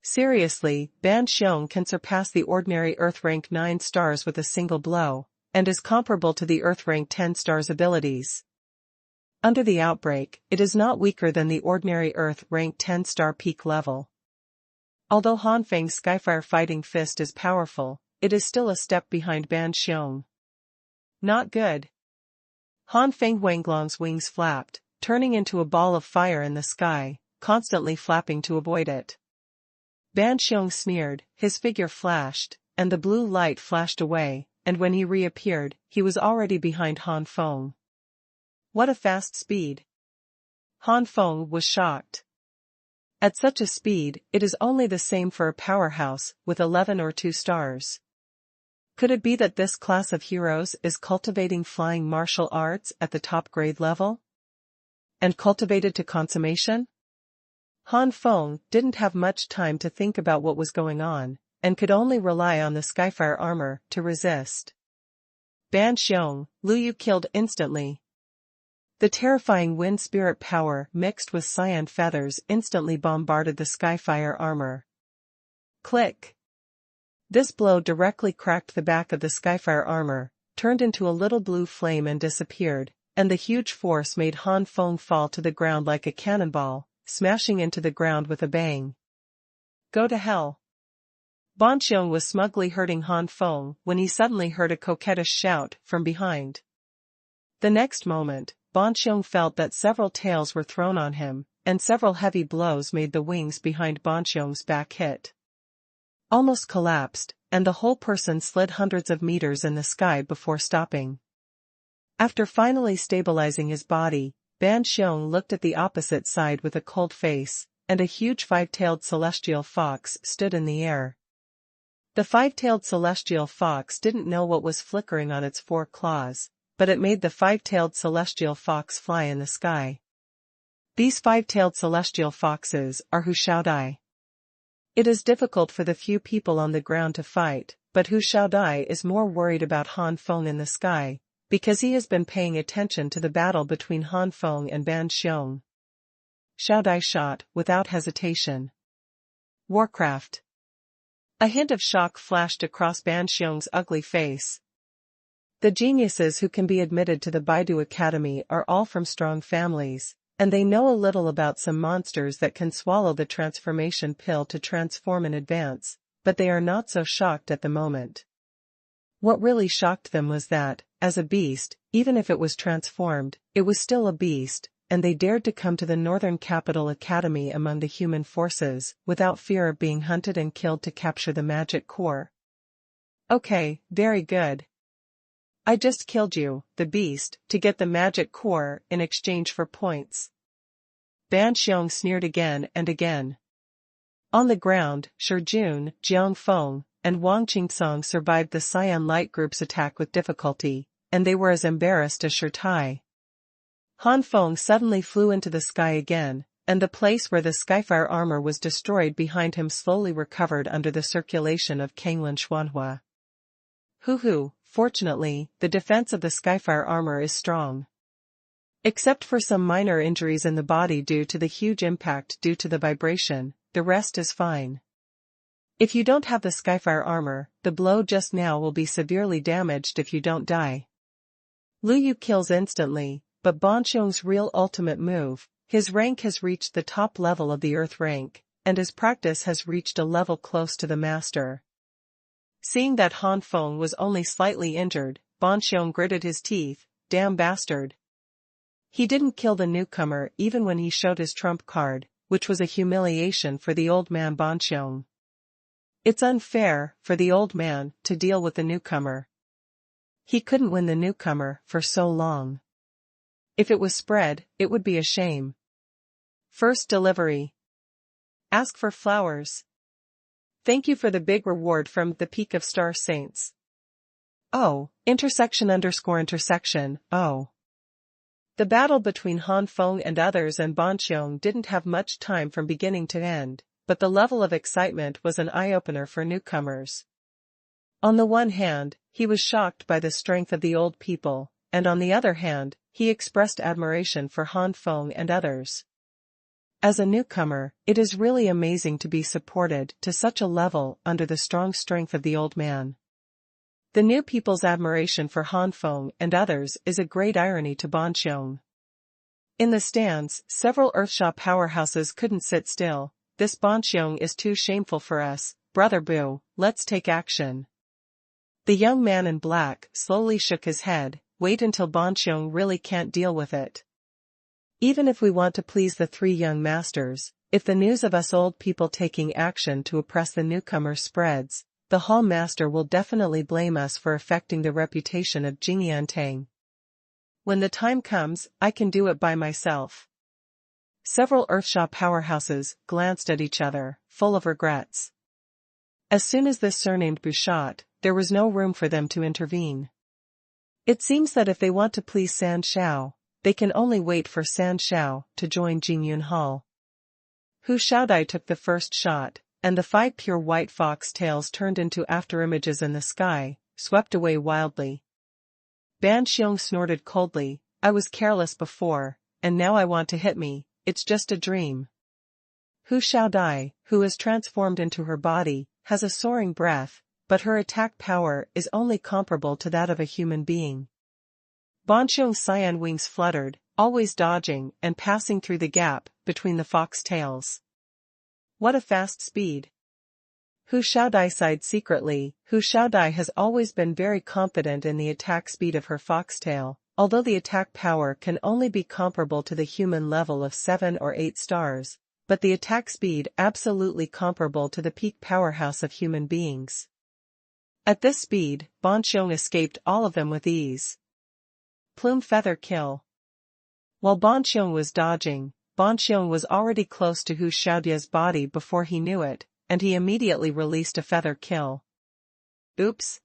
A: Seriously, Ban Xiong can surpass the ordinary Earth rank 9 stars with a single blow, and is comparable to the Earth rank 10 stars abilities. Under the outbreak, it is not weaker than the ordinary Earth rank 10 star peak level. Although Han Feng's Skyfire fighting fist is powerful, it is still a step behind Ban Xiong. Not good. Han Feng Wanglong's wings flapped, turning into a ball of fire in the sky, constantly flapping to avoid it. Ban Xiong sneered, his figure flashed, and the blue light flashed away, and when he reappeared, he was already behind Han Feng. What a fast speed! Han Feng was shocked. At such a speed, it is only the same for a powerhouse, with 11 or 2 stars. Could it be that this class of heroes is cultivating flying martial arts at the top grade level? And cultivated to consummation? Han Feng didn't have much time to think about what was going on, and could only rely on the Skyfire armor to resist. Ban Xiong, Lu Yu killed instantly. The terrifying wind spirit power mixed with cyan feathers instantly bombarded the Skyfire armor. Click! This blow directly cracked the back of the Skyfire armor, turned into a little blue flame and disappeared, and the huge force made Han Feng fall to the ground like a cannonball, smashing into the ground with a bang. Go to hell! Ban Xiong was smugly hurting Han Feng when he suddenly heard a coquettish shout from behind. The next moment, Ban Xiong felt that several tails were thrown on him, and several heavy blows made the wings behind Ban Xiong's back hit. Almost collapsed, and the whole person slid hundreds of meters in the sky before stopping. After finally stabilizing his body, Ban Xiong looked at the opposite side with a cold face, and a huge 5-tailed celestial fox stood in the air. The 5-tailed celestial fox didn't know what was flickering on its 4 claws, but it made the 5-tailed celestial fox fly in the sky. These 5-tailed celestial foxes are Hu Shaodai. It is difficult for the few people on the ground to fight, but Hu Shaodai is more worried about Han Feng in the sky, because he has been paying attention to the battle between Han Feng and Ban Xiong. Shaodai shot, without hesitation. Warcraft. A hint of shock flashed across Ban Xiong's ugly face. The geniuses who can be admitted to the Baidu Academy are all from strong families, and they know a little about some monsters that can swallow the transformation pill to transform in advance, but they are not so shocked at the moment. What really shocked them was that, as a beast, even if it was transformed, it was still a beast, and they dared to come to the Northern Capital Academy among the human forces, without fear of being hunted and killed to capture the magic core. Okay, very good. I just killed you, the beast, to get the magic core in exchange for points. Ban Xiong sneered again and again. On the ground, Shijun, Jiang Feng, and Wang Qingsong survived the Cyan Light Group's attack with difficulty, and they were as embarrassed as Shirtai. Han Feng suddenly flew into the sky again, and the place where the Skyfire armor was destroyed behind him slowly recovered under the circulation of Kanglin Xuanhuan. Hoo-hoo, fortunately, the defense of the Skyfire armor is strong. Except for some minor injuries in the body due to the huge impact due to the vibration, the rest is fine. If you don't have the Skyfire armor, the blow just now will be severely damaged if you don't die. Lu Yu kills instantly, but Ban Xiong's real ultimate move, his rank has reached the top level of the Earth rank, and his practice has reached a level close to the master. Seeing that Han Feng was only slightly injured, Ban Xiong gritted his teeth, damn bastard. He didn't kill the newcomer even when he showed his trump card, which was a humiliation for the old man Ban Xiong. It's unfair for the old man to deal with the newcomer. He couldn't win the newcomer for so long. If it was spread, it would be a shame. First delivery. Ask for flowers. Thank you for the big reward from the Peak of Star Saints. Oh, !__, oh. The battle between Han Feng and others and Ban Xiong didn't have much time from beginning to end, but the level of excitement was an eye-opener for newcomers. On the one hand, he was shocked by the strength of the old people, and on the other hand, he expressed admiration for Han Feng and others. As a newcomer, it is really amazing to be supported to such a level under the strong strength of the old man. The new people's admiration for Han Feng and others is a great irony to Ban Xiong. In the stands, several Earthsha powerhouses couldn't sit still. This Ban Xiong is too shameful for us, Brother Boo, let's take action. The young man in black slowly shook his head. Wait until Ban Xiong really can't deal with it. Even if we want to please the three young masters, if the news of us old people taking action to oppress the newcomer spreads, the hall master will definitely blame us for affecting the reputation of Jingyantang. When the time comes, I can do it by myself. Several Earthsha powerhouses glanced at each other, full of regrets. As soon as this surnamed Bouchat, there was no room for them to intervene. It seems that if they want to please San Shao, they can only wait for San Shao to join Jingyun Hall. Hu Xiaodai took the first shot, and the 5 pure white fox tails turned into afterimages in the sky, swept away wildly. Ban Xiong snorted coldly, I was careless before, and now I want to hit me, it's just a dream. Hu Xiaodai, who is transformed into her body, has a soaring breath, but her attack power is only comparable to that of a human being. Ban Xiong's cyan wings fluttered, always dodging and passing through the gap between the fox tails. What a fast speed! Hu Xiaodai sighed secretly. Hu Xiaodai has always been very confident in the attack speed of her foxtail, although the attack power can only be comparable to the human level of 7 or 8 stars, but the attack speed absolutely comparable to the peak powerhouse of human beings. At this speed, Ban Xiong escaped all of them with ease. Plume feather kill. While Ban Xiong was dodging, Ban Xiong was already close to Hu Xiaodai's body before he knew it, and he immediately released a feather kill. Oops!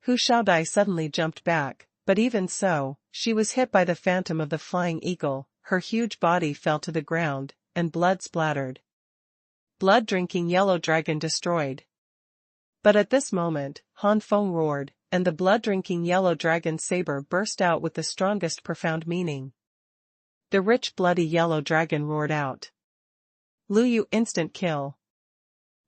A: Hu Xiaodai suddenly jumped back, but even so, she was hit by the phantom of the flying eagle, her huge body fell to the ground, and blood splattered. Blood-drinking yellow dragon destroyed. But at this moment, Han Feng roared, and the blood-drinking yellow dragon's saber burst out with the strongest profound meaning. The rich bloody yellow dragon roared out. Lu Yu instant kill.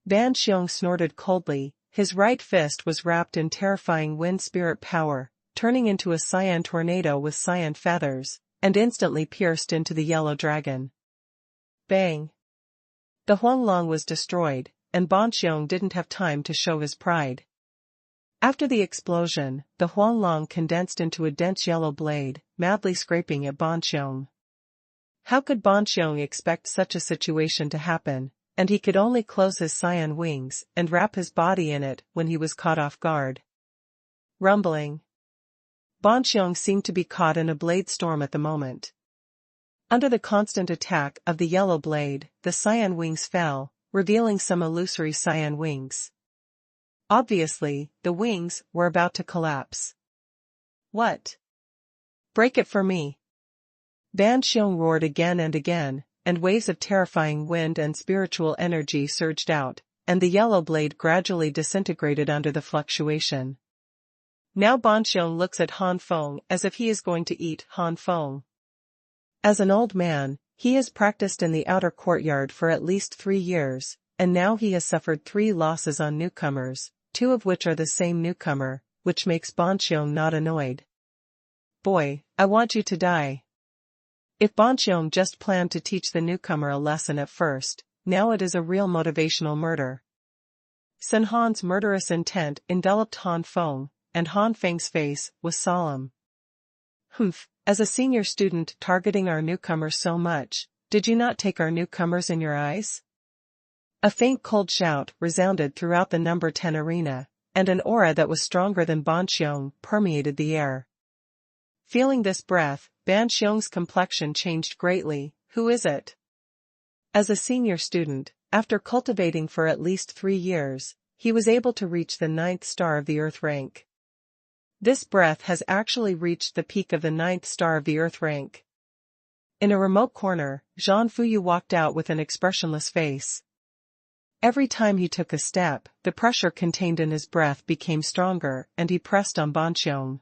A: Ban Xiong snorted coldly, his right fist was wrapped in terrifying wind spirit power, turning into a cyan tornado with cyan feathers, and instantly pierced into the yellow dragon. Bang! The Huanglong was destroyed, and Ban Xiong didn't have time to show his pride. After the explosion, the Huanglong condensed into a dense yellow blade, madly scraping at Ban Xiong. How could Ban Xiong expect such a situation to happen, and he could only close his cyan wings and wrap his body in it when he was caught off guard. Rumbling. Ban Xiong seemed to be caught in a blade storm at the moment. Under the constant attack of the yellow blade, the cyan wings fell, revealing some illusory cyan wings. Obviously, the wings were about to collapse. What? Break it for me! Ban Xiong roared again and again, and waves of terrifying wind and spiritual energy surged out, and the yellow blade gradually disintegrated under the fluctuation. Now Ban Xiong looks at Han Feng as if he is going to eat Han Feng. As an old man, he has practiced in the outer courtyard for at least 3 years, and now he has suffered 3 losses on newcomers, 2 of which are the same newcomer, which makes Ban Xiong not annoyed. Boy, I want you to die. If Ban Xiong just planned to teach the newcomer a lesson at first, now it is a real motivational murder. Sun Han's murderous intent enveloped Han Feng, and Han Feng's face was solemn. Humph, as a senior student targeting our newcomers so much, did you not take our newcomers in your eyes? A faint cold shout resounded throughout the number 10 arena, and an aura that was stronger than Ban Xiong permeated the air. Feeling this breath, Ban Xiong's complexion changed greatly. Who is it? As a senior student, after cultivating for at least 3 years, he was able to reach the 9th star of the Earth rank. This breath has actually reached the peak of the 9th star of the Earth rank. In a remote corner, Zhang Fuyu walked out with an expressionless face. Every time he took a step, the pressure contained in his breath became stronger and he pressed on Ban Xiong.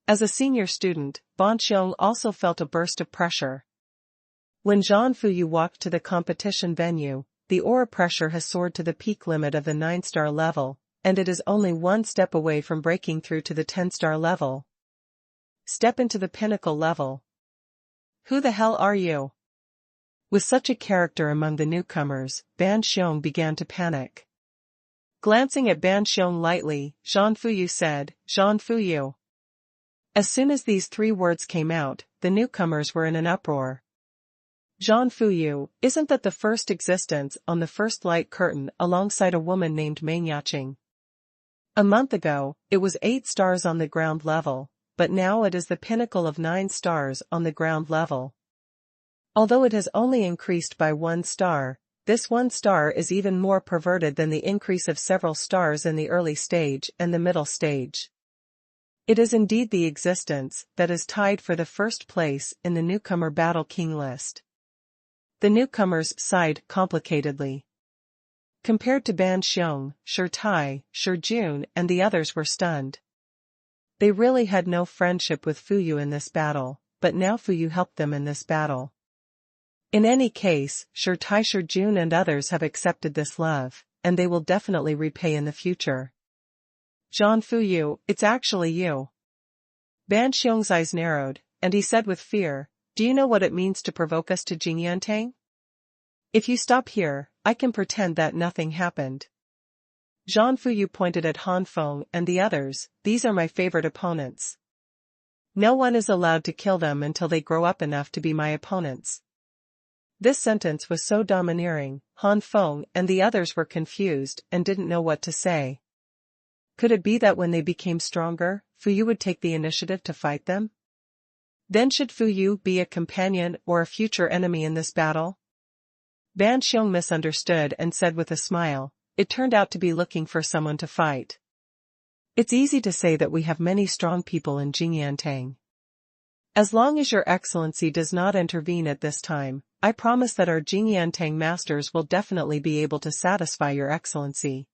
A: As a senior student, Ban Xiong also felt a burst of pressure. When Zhang Fuyu walked to the competition venue, the aura pressure has soared to the peak limit of the 9-star level, and it is only one step away from breaking through to the 10-star level. Step into the pinnacle level. Who the hell are you? With such a character among the newcomers, Ban Xiong began to panic. Glancing at Ban Xiong lightly, Zhang Fuyu said, "Zhang Fuyu." As soon as these 3 words came out, the newcomers were in an uproar. Zhang Fuyu, isn't that the first existence on the first light curtain alongside a woman named Meng Yaqing? A month ago, it was 8 stars on the ground level, but now it is the pinnacle of 9 stars on the ground level. Although it has only increased by 1 star, this 1 star is even more perverted than the increase of several stars in the early stage and the middle stage. It is indeed the existence that is tied for the first place in the newcomer Battle King list. The newcomers sighed complicatedly. Compared to Ban Xiong, Shi Tai, Shi Jun and the others were stunned. They really had no friendship with Fuyu in this battle, but now Fuyu helped them in this battle. In any case, Shi Tai, Shi Jun and others have accepted this love, and they will definitely repay in the future. Zhang Fuyu, it's actually you. Ban Xiong's eyes narrowed, and he said with fear, "Do you know what it means to provoke us to Jingyantang? If you stop here, I can pretend that nothing happened." Zhang Fuyu pointed at Han Feng and the others, "These are my favorite opponents. No one is allowed to kill them until they grow up enough to be my opponents." This sentence was so domineering, Han Feng and the others were confused and didn't know what to say. Could it be that when they became stronger, Fuyu would take the initiative to fight them? Then should Fuyu be a companion or a future enemy in this battle? Ban Xiong misunderstood and said with a smile, "It turned out to be looking for someone to fight. It's easy to say that we have many strong people in Jingyantang. As long as Your Excellency does not intervene at this time, I promise that our Jingyantang masters will definitely be able to satisfy Your Excellency."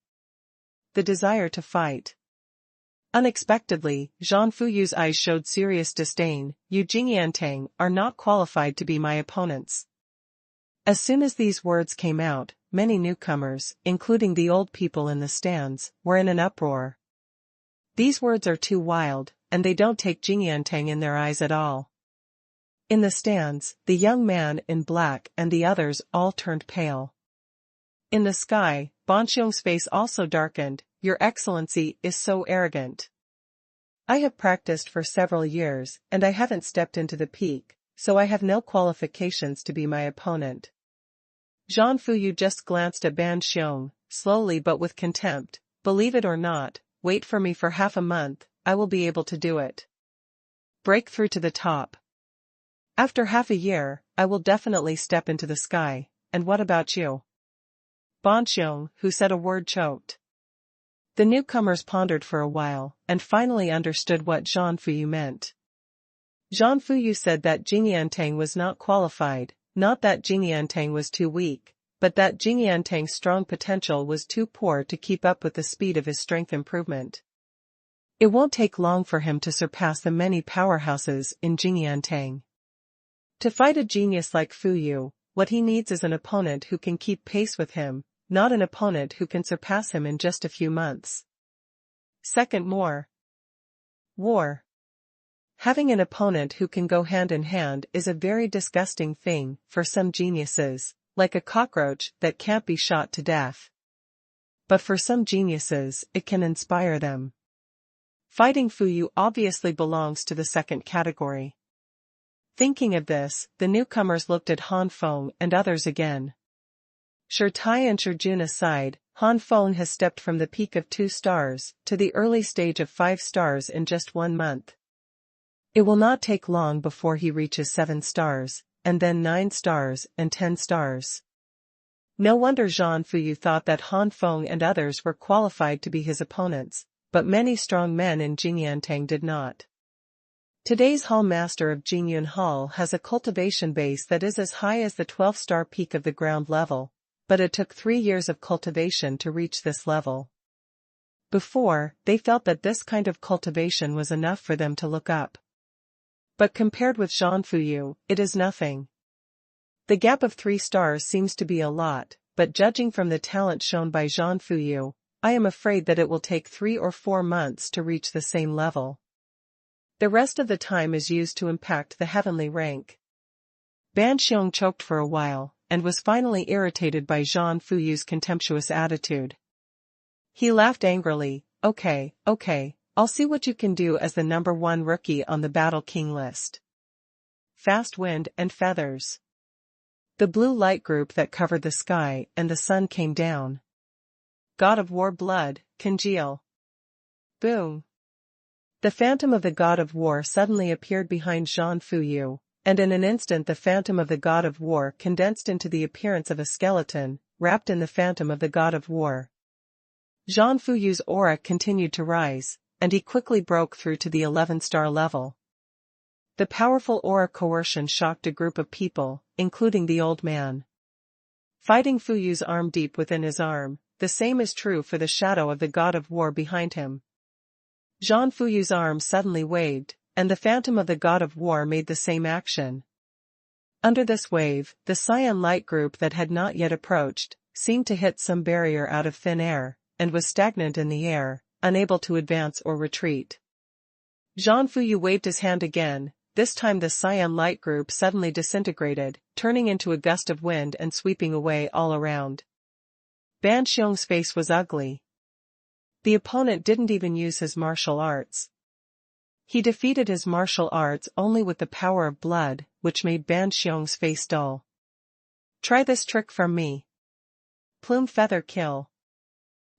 A: The desire to fight. Unexpectedly, Zhang Fuyu's eyes showed serious disdain. "You Jingyantang are not qualified to be my opponents." As soon as these words came out, many newcomers, including the old people in the stands, were in an uproar. These words are too wild, and they don't take Jingyantang in their eyes at all. In the stands, the young man in black and the others all turned pale. In the sky, Ban Xiong's face also darkened. "Your Excellency is so arrogant. I have practiced for several years and I haven't stepped into the peak, so I have no qualifications to be my opponent." Zhang Fuyu just glanced at Ban Xiong, slowly but with contempt. "Believe it or not, wait for me for half a month, I will be able to do it. Break through to the top. After half a year, I will definitely step into the sky, and what about you?" Ban Xiong, who said a word, choked. The newcomers pondered for a while, and finally understood what Zhang Fuyu meant. Zhang Fuyu said that Jingyantang was not qualified, not that Jingyantang was too weak, but that Jingyantang's strong potential was too poor to keep up with the speed of his strength improvement. It won't take long for him to surpass the many powerhouses in Jingyantang. To fight a genius like Fuyu, what he needs is an opponent who can keep pace with him, not an opponent who can surpass him in just a few months. Second, more war. Having an opponent who can go hand in hand is a very disgusting thing for some geniuses, like a cockroach that can't be shot to death. But for some geniuses, it can inspire them. Fighting Fuyu obviously belongs to the second category. Thinking of this, the newcomers looked at Han Feng and others again. Shi Tai and Shi Jun aside, Han Feng has stepped from the peak of 2 stars to the early stage of 5 stars in just 1 month. It will not take long before he reaches 7 stars, and then 9 stars and 10 stars. No wonder Zhang Fuyu thought that Han Feng and others were qualified to be his opponents, but many strong men in Jingyantang did not. Today's Hall Master of Jingyun Hall has a cultivation base that is as high as the 12-star peak of the ground level, but it took 3 years of cultivation to reach this level. Before, they felt that this kind of cultivation was enough for them to look up. But compared with Xuanhuan, it is nothing. The gap of 3 stars seems to be a lot, but judging from the talent shown by Xuanhuan, I am afraid that it will take 3 or 4 months to reach the same level. The rest of the time is used to impact the heavenly rank. Ban Xiong choked for a while, and was finally irritated by Xuanhuan's contemptuous attitude. He laughed angrily. Okay, I'll see what you can do as the number 1 rookie on the Battle King list. Fast wind and feathers. The blue light group that covered the sky and the sun came down. God of War blood, congeal. Boom. The phantom of the God of War suddenly appeared behind Xuanhuan, and in an instant the phantom of the God of War condensed into the appearance of a skeleton, wrapped in the phantom of the God of War. Xuanhuan's aura continued to rise, and he quickly broke through to the 11-star level. The powerful aura coercion shocked a group of people, including the old man. Fighting Fuyu's arm deep within his arm, the same is true for the shadow of the God of War behind him. Xuanhuan's arm suddenly waved, and the phantom of the God of War made the same action. Under this wave, the cyan light group that had not yet approached, seemed to hit some barrier out of thin air, and was stagnant in the air, unable to advance or retreat. Xuanhuan waved his hand again. This time the cyan light group suddenly disintegrated, turning into a gust of wind and sweeping away all around. Ban Xiong's face was ugly. The opponent didn't even use his martial arts. He defeated his martial arts only with the power of blood, which made Ban Xiong's face dull. Try this trick from me. Plume feather kill.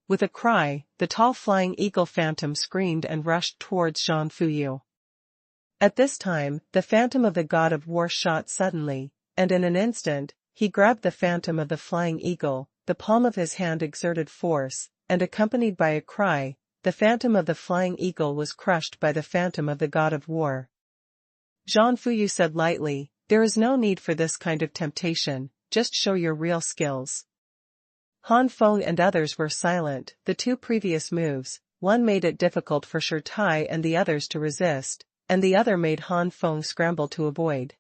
A: With a cry, the tall flying eagle phantom screamed and rushed towards Xuanhuan. At this time, the phantom of the God of War shot suddenly, and in an instant, he grabbed the phantom of the flying eagle. The palm of his hand exerted force, and accompanied by a cry, the phantom of the flying eagle was crushed by the phantom of the God of War. Xuanhuan said lightly, "There is no need for this kind of temptation, just show your real skills." Han Feng and others were silent. The 2 previous moves, one made it difficult for Shi and the others to resist, and the other made Han Feng scramble to avoid.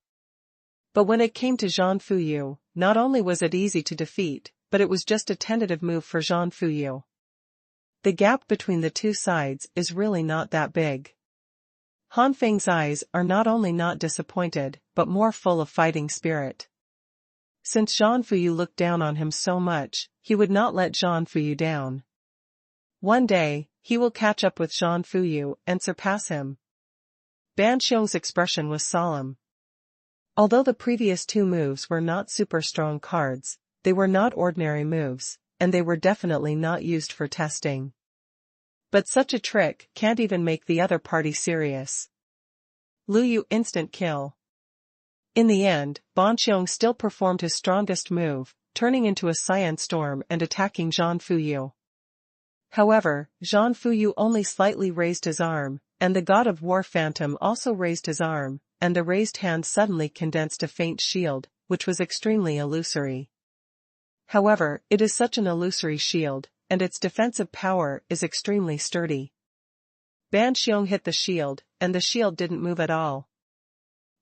A: But when it came to Xuanhuan, not only was it easy to defeat, but it was just a tentative move for Xuanhuan. The gap between the 2 sides is really not that big. Han Feng's eyes are not only not disappointed, but more full of fighting spirit. Since Xuanhuan looked down on him so much, he would not let Xuanhuan down. One day, he will catch up with Xuanhuan and surpass him. Ban Xiong's expression was solemn. Although the previous 2 moves were not super strong cards, they were not ordinary moves, and they were definitely not used for testing. But such a trick can't even make the other party serious. Lu Yu instant kill. In the end, Ban Xiong still performed his strongest move, turning into a cyan storm and attacking Xuanhuan. However, Xuanhuan only slightly raised his arm, and the God of War phantom also raised his arm, and the raised hand suddenly condensed a faint shield, which was extremely illusory. However, it is such an illusory shield, and its defensive power is extremely sturdy. Ban Xiong hit the shield, and the shield didn't move at all.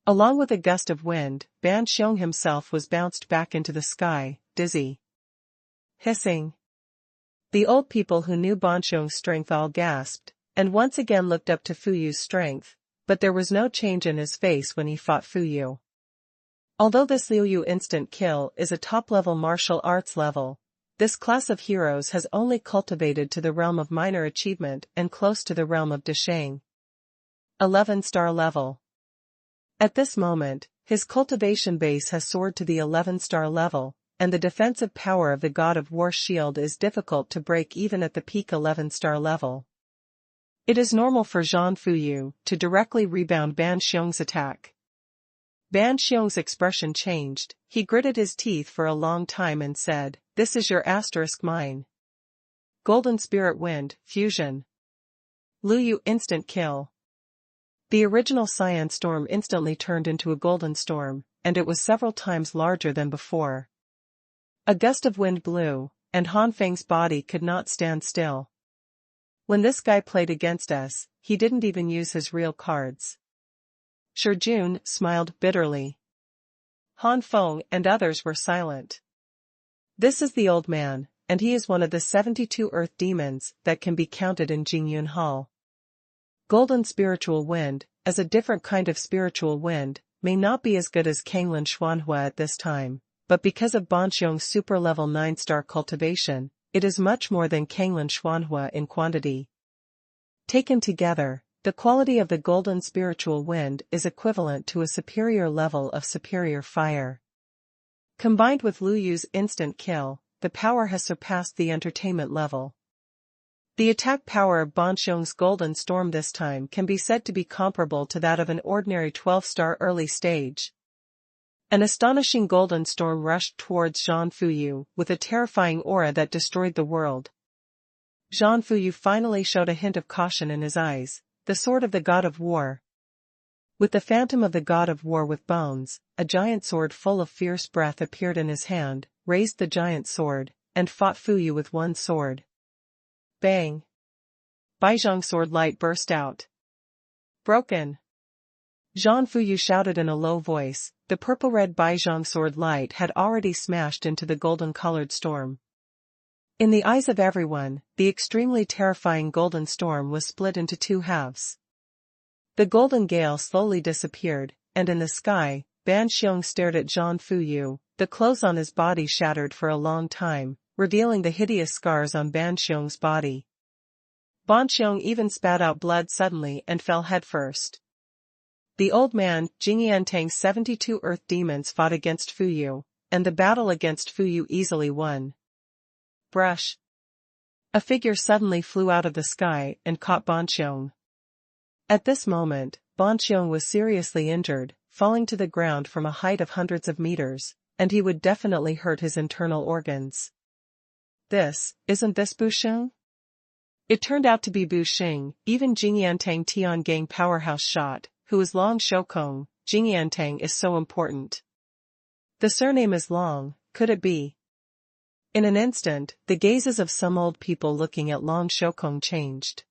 A: Along with a gust of wind, Ban Xiong himself was bounced back into the sky, dizzy. Hissing. The old people who knew Ban Xiong's strength all gasped, and once again looked up to Fuyu's strength, but there was no change in his face when he fought Fuyu. Although this Liu Yu instant kill is a top-level martial arts level, this class of heroes has only cultivated to the realm of minor achievement and close to the realm of Deshang. 11-star level. At this moment, his cultivation base has soared to the 11-star level, and the defensive power of the God of War shield is difficult to break even at the peak 11-star level. It is normal for Xuanhuan to directly rebound Ban Xiong's attack. Ban Xiong's expression changed. He gritted his teeth for a long time and said, "This is your *mine. Golden Spirit Wind, Fusion." Lu Yu instant kill. The original cyan storm instantly turned into a golden storm, and it was several times larger than before. A gust of wind blew, and Han Feng's body could not stand still. When this guy played against us, he didn't even use his real cards. Jun smiled bitterly. Han Feng and others were silent. This is the old man, and he is one of the 72 earth demons that can be counted in Jingyun Hall. Golden spiritual wind, as a different kind of spiritual wind, may not be as good as Kanglin Xuanhuan at this time, but because of Banxiong's super level 9-star cultivation, it is much more than Kanglin Xuanhuan in quantity. Taken together, the quality of the golden spiritual wind is equivalent to a superior level of superior fire. Combined with Lu Yu's instant kill, the power has surpassed the entertainment level. The attack power of Banxiong's golden storm this time can be said to be comparable to that of an ordinary 12-star early stage. An astonishing golden storm rushed towards Zhang Fuyu with a terrifying aura that destroyed the world. Zhang Fuyu finally showed a hint of caution in his eyes, the sword of the god of war. With the phantom of the god of war with bones, a giant sword full of fierce breath appeared in his hand, raised the giant sword, and fought Fuyu with one sword. Bang! Baizhang's sword light burst out. Broken! Zhang Fuyu shouted in a low voice. The purple-red Baizhang sword light had already smashed into the golden-colored storm. In the eyes of everyone, the extremely terrifying golden storm was split into two halves. The golden gale slowly disappeared, and in the sky, Banxiong stared at Zhang Fuyu. The clothes on his body shattered for a long time, revealing the hideous scars on Banxiong's body. Banxiong even spat out blood suddenly and fell headfirst. The old man, Jingyan 72 earth demons fought against Fuyu, and the battle against Fuyu easily won. Brush. A figure suddenly flew out of the sky and caught Banxiong. At this moment, Banxiong was seriously injured, falling to the ground from a height of hundreds of meters, and he would definitely hurt his internal organs. Isn't this Busheng? It turned out to be Busheng. Even Jingyantang Tiangang powerhouse shot, who is Long Shokong. Jingyantang is so important. The surname is Long, could it be? In an instant, the gazes of some old people looking at Long Shokong changed.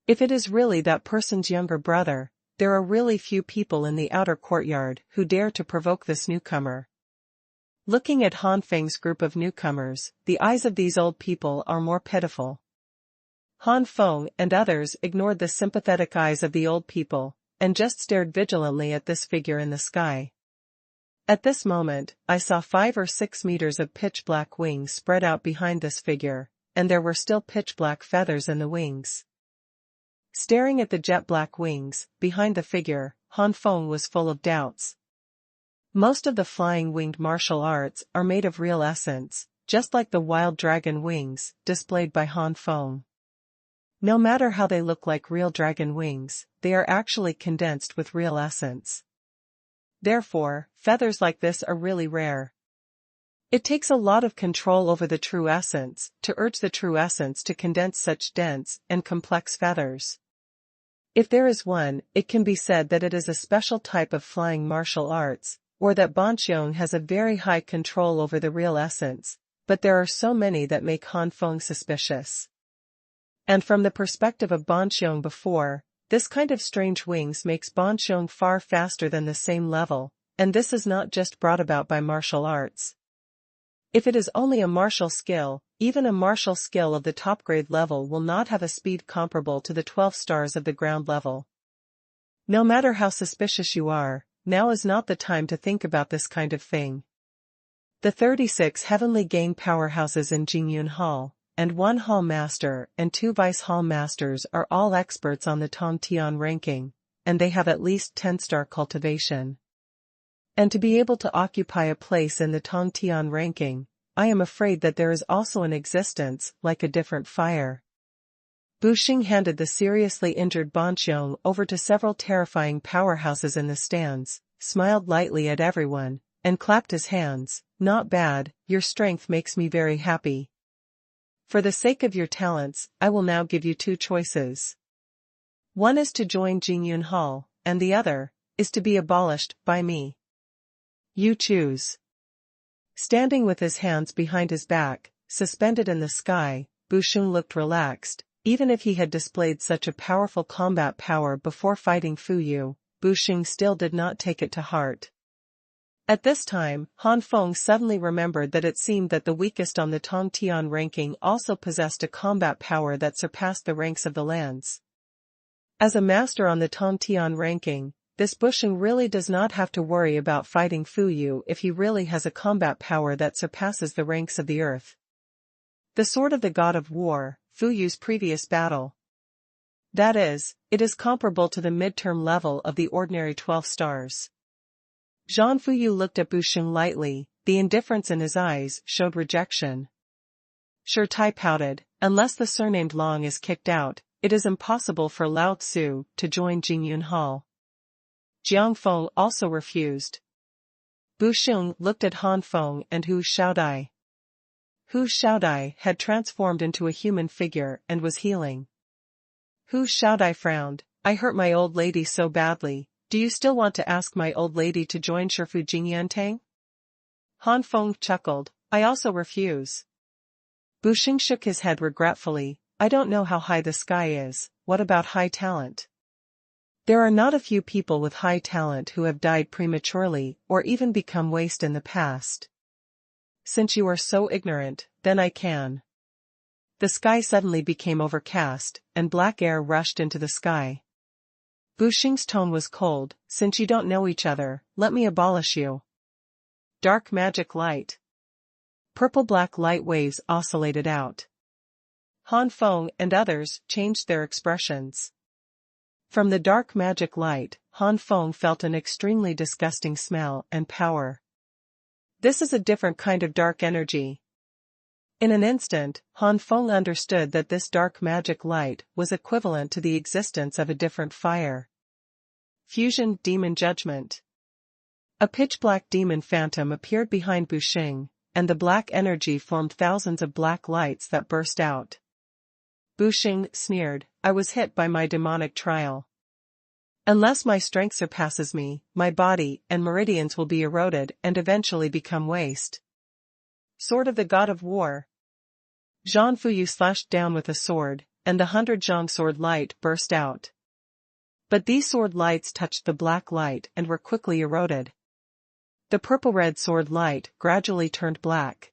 A: If it is really that person's younger brother, there are really few people in the outer courtyard who dare to provoke this newcomer. Looking at Han Feng's group of newcomers, the eyes of these old people are more pitiful. Han Feng and others ignored the sympathetic eyes of the old people, and just stared vigilantly at this figure in the sky. At this moment, I saw 5 or 6 meters of pitch-black wings spread out behind this figure, and there were still pitch-black feathers in the wings. Staring at the jet-black wings, behind the figure, Han Feng was full of doubts. Most of the flying winged martial arts are made of real essence, just like the wild dragon wings, displayed by Han Feng. No matter how they look like real dragon wings, they are actually condensed with real essence. Therefore, feathers like this are really rare. It takes a lot of control over the true essence, to urge the true essence to condense such dense and complex feathers. If there is one, it can be said that it is a special type of flying martial arts, or that Banxiong has a very high control over the real essence, but there are so many that make Han Feng suspicious. And from the perspective of Banxiong before, this kind of strange wings makes Banxiong far faster than the same level, and this is not just brought about by martial arts. If it is only a martial skill, even a martial skill of the top grade level will not have a speed comparable to the 12 stars of the ground level. No matter how suspicious you are, now is not the time to think about this kind of thing. The 36 heavenly gang powerhouses in Jingyun Hall, and 1 hall master and 2 vice hall masters are all experts on the Tongtian ranking, and they have at least 10-star cultivation. And to be able to occupy a place in the Tongtian ranking, I am afraid that there is also an existence like a different fire. Busheng handed the seriously injured Banxiong over to several terrifying powerhouses in the stands, smiled lightly at everyone, and clapped his hands. Not bad, your strength makes me very happy. For the sake of your talents, I will now give you 2 choices. One is to join Jingyun Hall, and the other is to be abolished by me. You choose. Standing with his hands behind his back, suspended in the sky, Busheng looked relaxed. Even if he had displayed such a powerful combat power before fighting Fu Yu, Busheng still did not take it to heart. At this time, Han Feng suddenly remembered that it seemed that the weakest on the Tongtian ranking also possessed a combat power that surpassed the ranks of the lands. As a master on the Tongtian ranking, this Busheng really does not have to worry about fighting Fu Yu if he really has a combat power that surpasses the ranks of the earth. The sword of the god of war, Fu Yu's previous battle. That is, it is comparable to the midterm level of the ordinary 12 stars. Zhang Fuyu looked at Busheng lightly, the indifference in his eyes showed rejection. Sure, Tai pouted, unless the surnamed Long is kicked out, it is impossible for Lao Tzu to join Jingyun Hall. Jiang Feng also refused. Busheng looked at Han Feng and Hu Xiaodai. Hu Xiaodai had transformed into a human figure and was healing. Hu Xiaodai frowned. I hurt my old lady so badly, do you still want to ask my old lady to join Shifu Jingyantang? Han Feng chuckled. I also refuse. Busheng shook his head regretfully. I don't know how high the sky is, what about high talent? There are not a few people with high talent who have died prematurely or even become waste in the past. Since you are so ignorant, then I can. The sky suddenly became overcast, and black air rushed into the sky. Busheng's tone was cold. Since you don't know each other, let me abolish you. Dark magic light. Purple-black light waves oscillated out. Han Feng and others changed their expressions. From the dark magic light, Han Feng felt an extremely disgusting smell and power. This is a different kind of dark energy. In an instant, Han Feng understood that this dark magic light was equivalent to the existence of a different fire. Fusion Demon Judgment. A pitch-black demon phantom appeared behind Busheng, and the black energy formed thousands of black lights that burst out. Busheng sneered, I was hit by my demonic trial. Unless my strength surpasses me, my body and meridians will be eroded and eventually become waste. Sword of the God of War. Zhang Fuyu slashed down with a sword, and the 100 zhang sword light burst out. But these sword lights touched the black light and were quickly eroded. The purple-red sword light gradually turned black.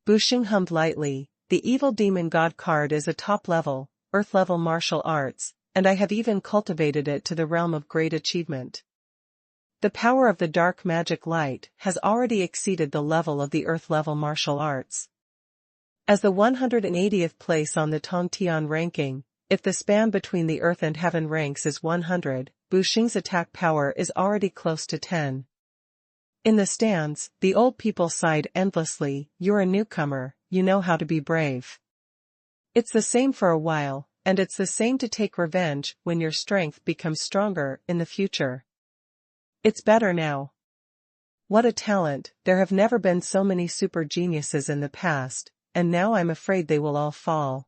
A: Busheng hummed lightly, the evil demon god card is a top-level, earth-level martial arts, and I have even cultivated it to the realm of great achievement. The power of the dark magic light has already exceeded the level of the earth-level martial arts. As the 180th place on the Tongtian ranking, if the span between the earth and heaven ranks is 100, Busheng's attack power is already close to 10. In the stands, the old people sighed endlessly, you're a newcomer, you know how to be brave. It's the same for a while, and it's the same to take revenge when your strength becomes stronger in the future. It's better now. What a talent, there have never been so many super geniuses in the past, and now I'm afraid they will all fall.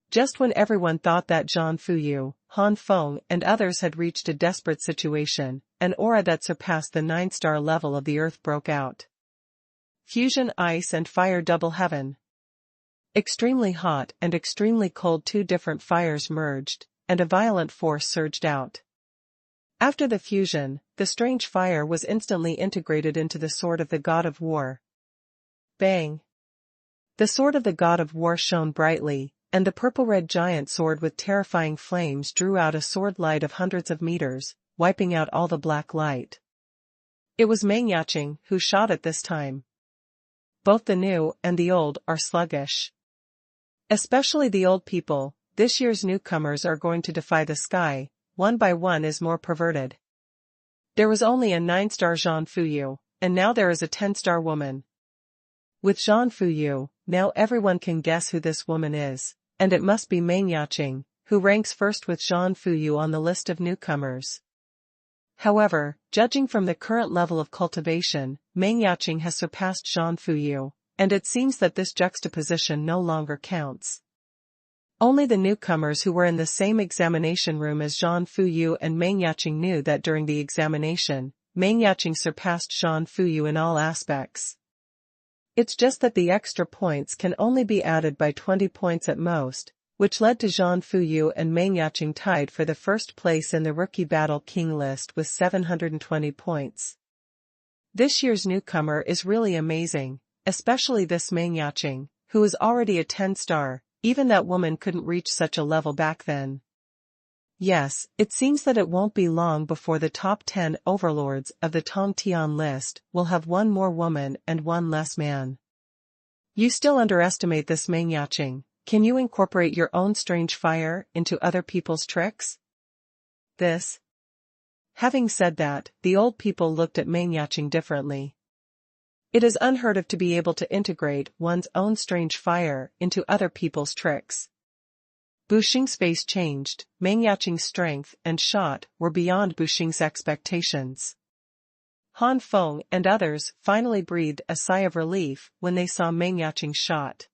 A: Just when everyone thought that Zhang Fuyu, Han Feng and others had reached a desperate situation, an aura that surpassed the 9-star level of the earth broke out. Fusion Ice and Fire Double Heaven. Extremely hot and extremely cold, two different fires merged, and a violent force surged out. After the fusion, the strange fire was instantly integrated into the sword of the god of war. Bang! The sword of the god of war shone brightly, and the purple-red giant sword with terrifying flames drew out a sword light of hundreds of meters, wiping out all the black light. It was Meng Yaqing who shot it this time. Both the new and the old are sluggish. Especially the old people, this year's newcomers are going to defy the sky, one by one is more perverted. There was only a 9-star Zhang Fuyu, and now there is a 10-star woman. With Zhang Fuyu, now everyone can guess who this woman is, and it must be Meng Yaqing, who ranks first with Zhang Fuyu on the list of newcomers. However, judging from the current level of cultivation, Meng Yaqing has surpassed Zhang Fuyu, and it seems that this juxtaposition no longer counts. Only the newcomers who were in the same examination room as Zhang Fuyu and Meng Yaqing knew that during the examination, Meng Yaqing surpassed Zhang Fuyu in all aspects. It's just that the extra points can only be added by 20 points at most, which led to Zhang Fuyu and Meng Yaqing tied for the first place in the Rookie Battle King list with 720 points. This year's newcomer is really amazing, especially this Meng Yaqing, who is already a 10-star, even that woman couldn't reach such a level back then. Yes, it seems that it won't be long before the top 10 overlords of the Tongtian list will have one more woman and one less man. You still underestimate this Meng Yaqing. Can you incorporate your own strange fire into other people's tricks? Having said that, the old people looked at Meng Yaqing differently. It is unheard of to be able to integrate one's own strange fire into other people's tricks. Buxing's face changed. Meng Yaqing's strength and shot were beyond Buxing's expectations. Han Feng and others finally breathed a sigh of relief when they saw Meng Yaqing's shot.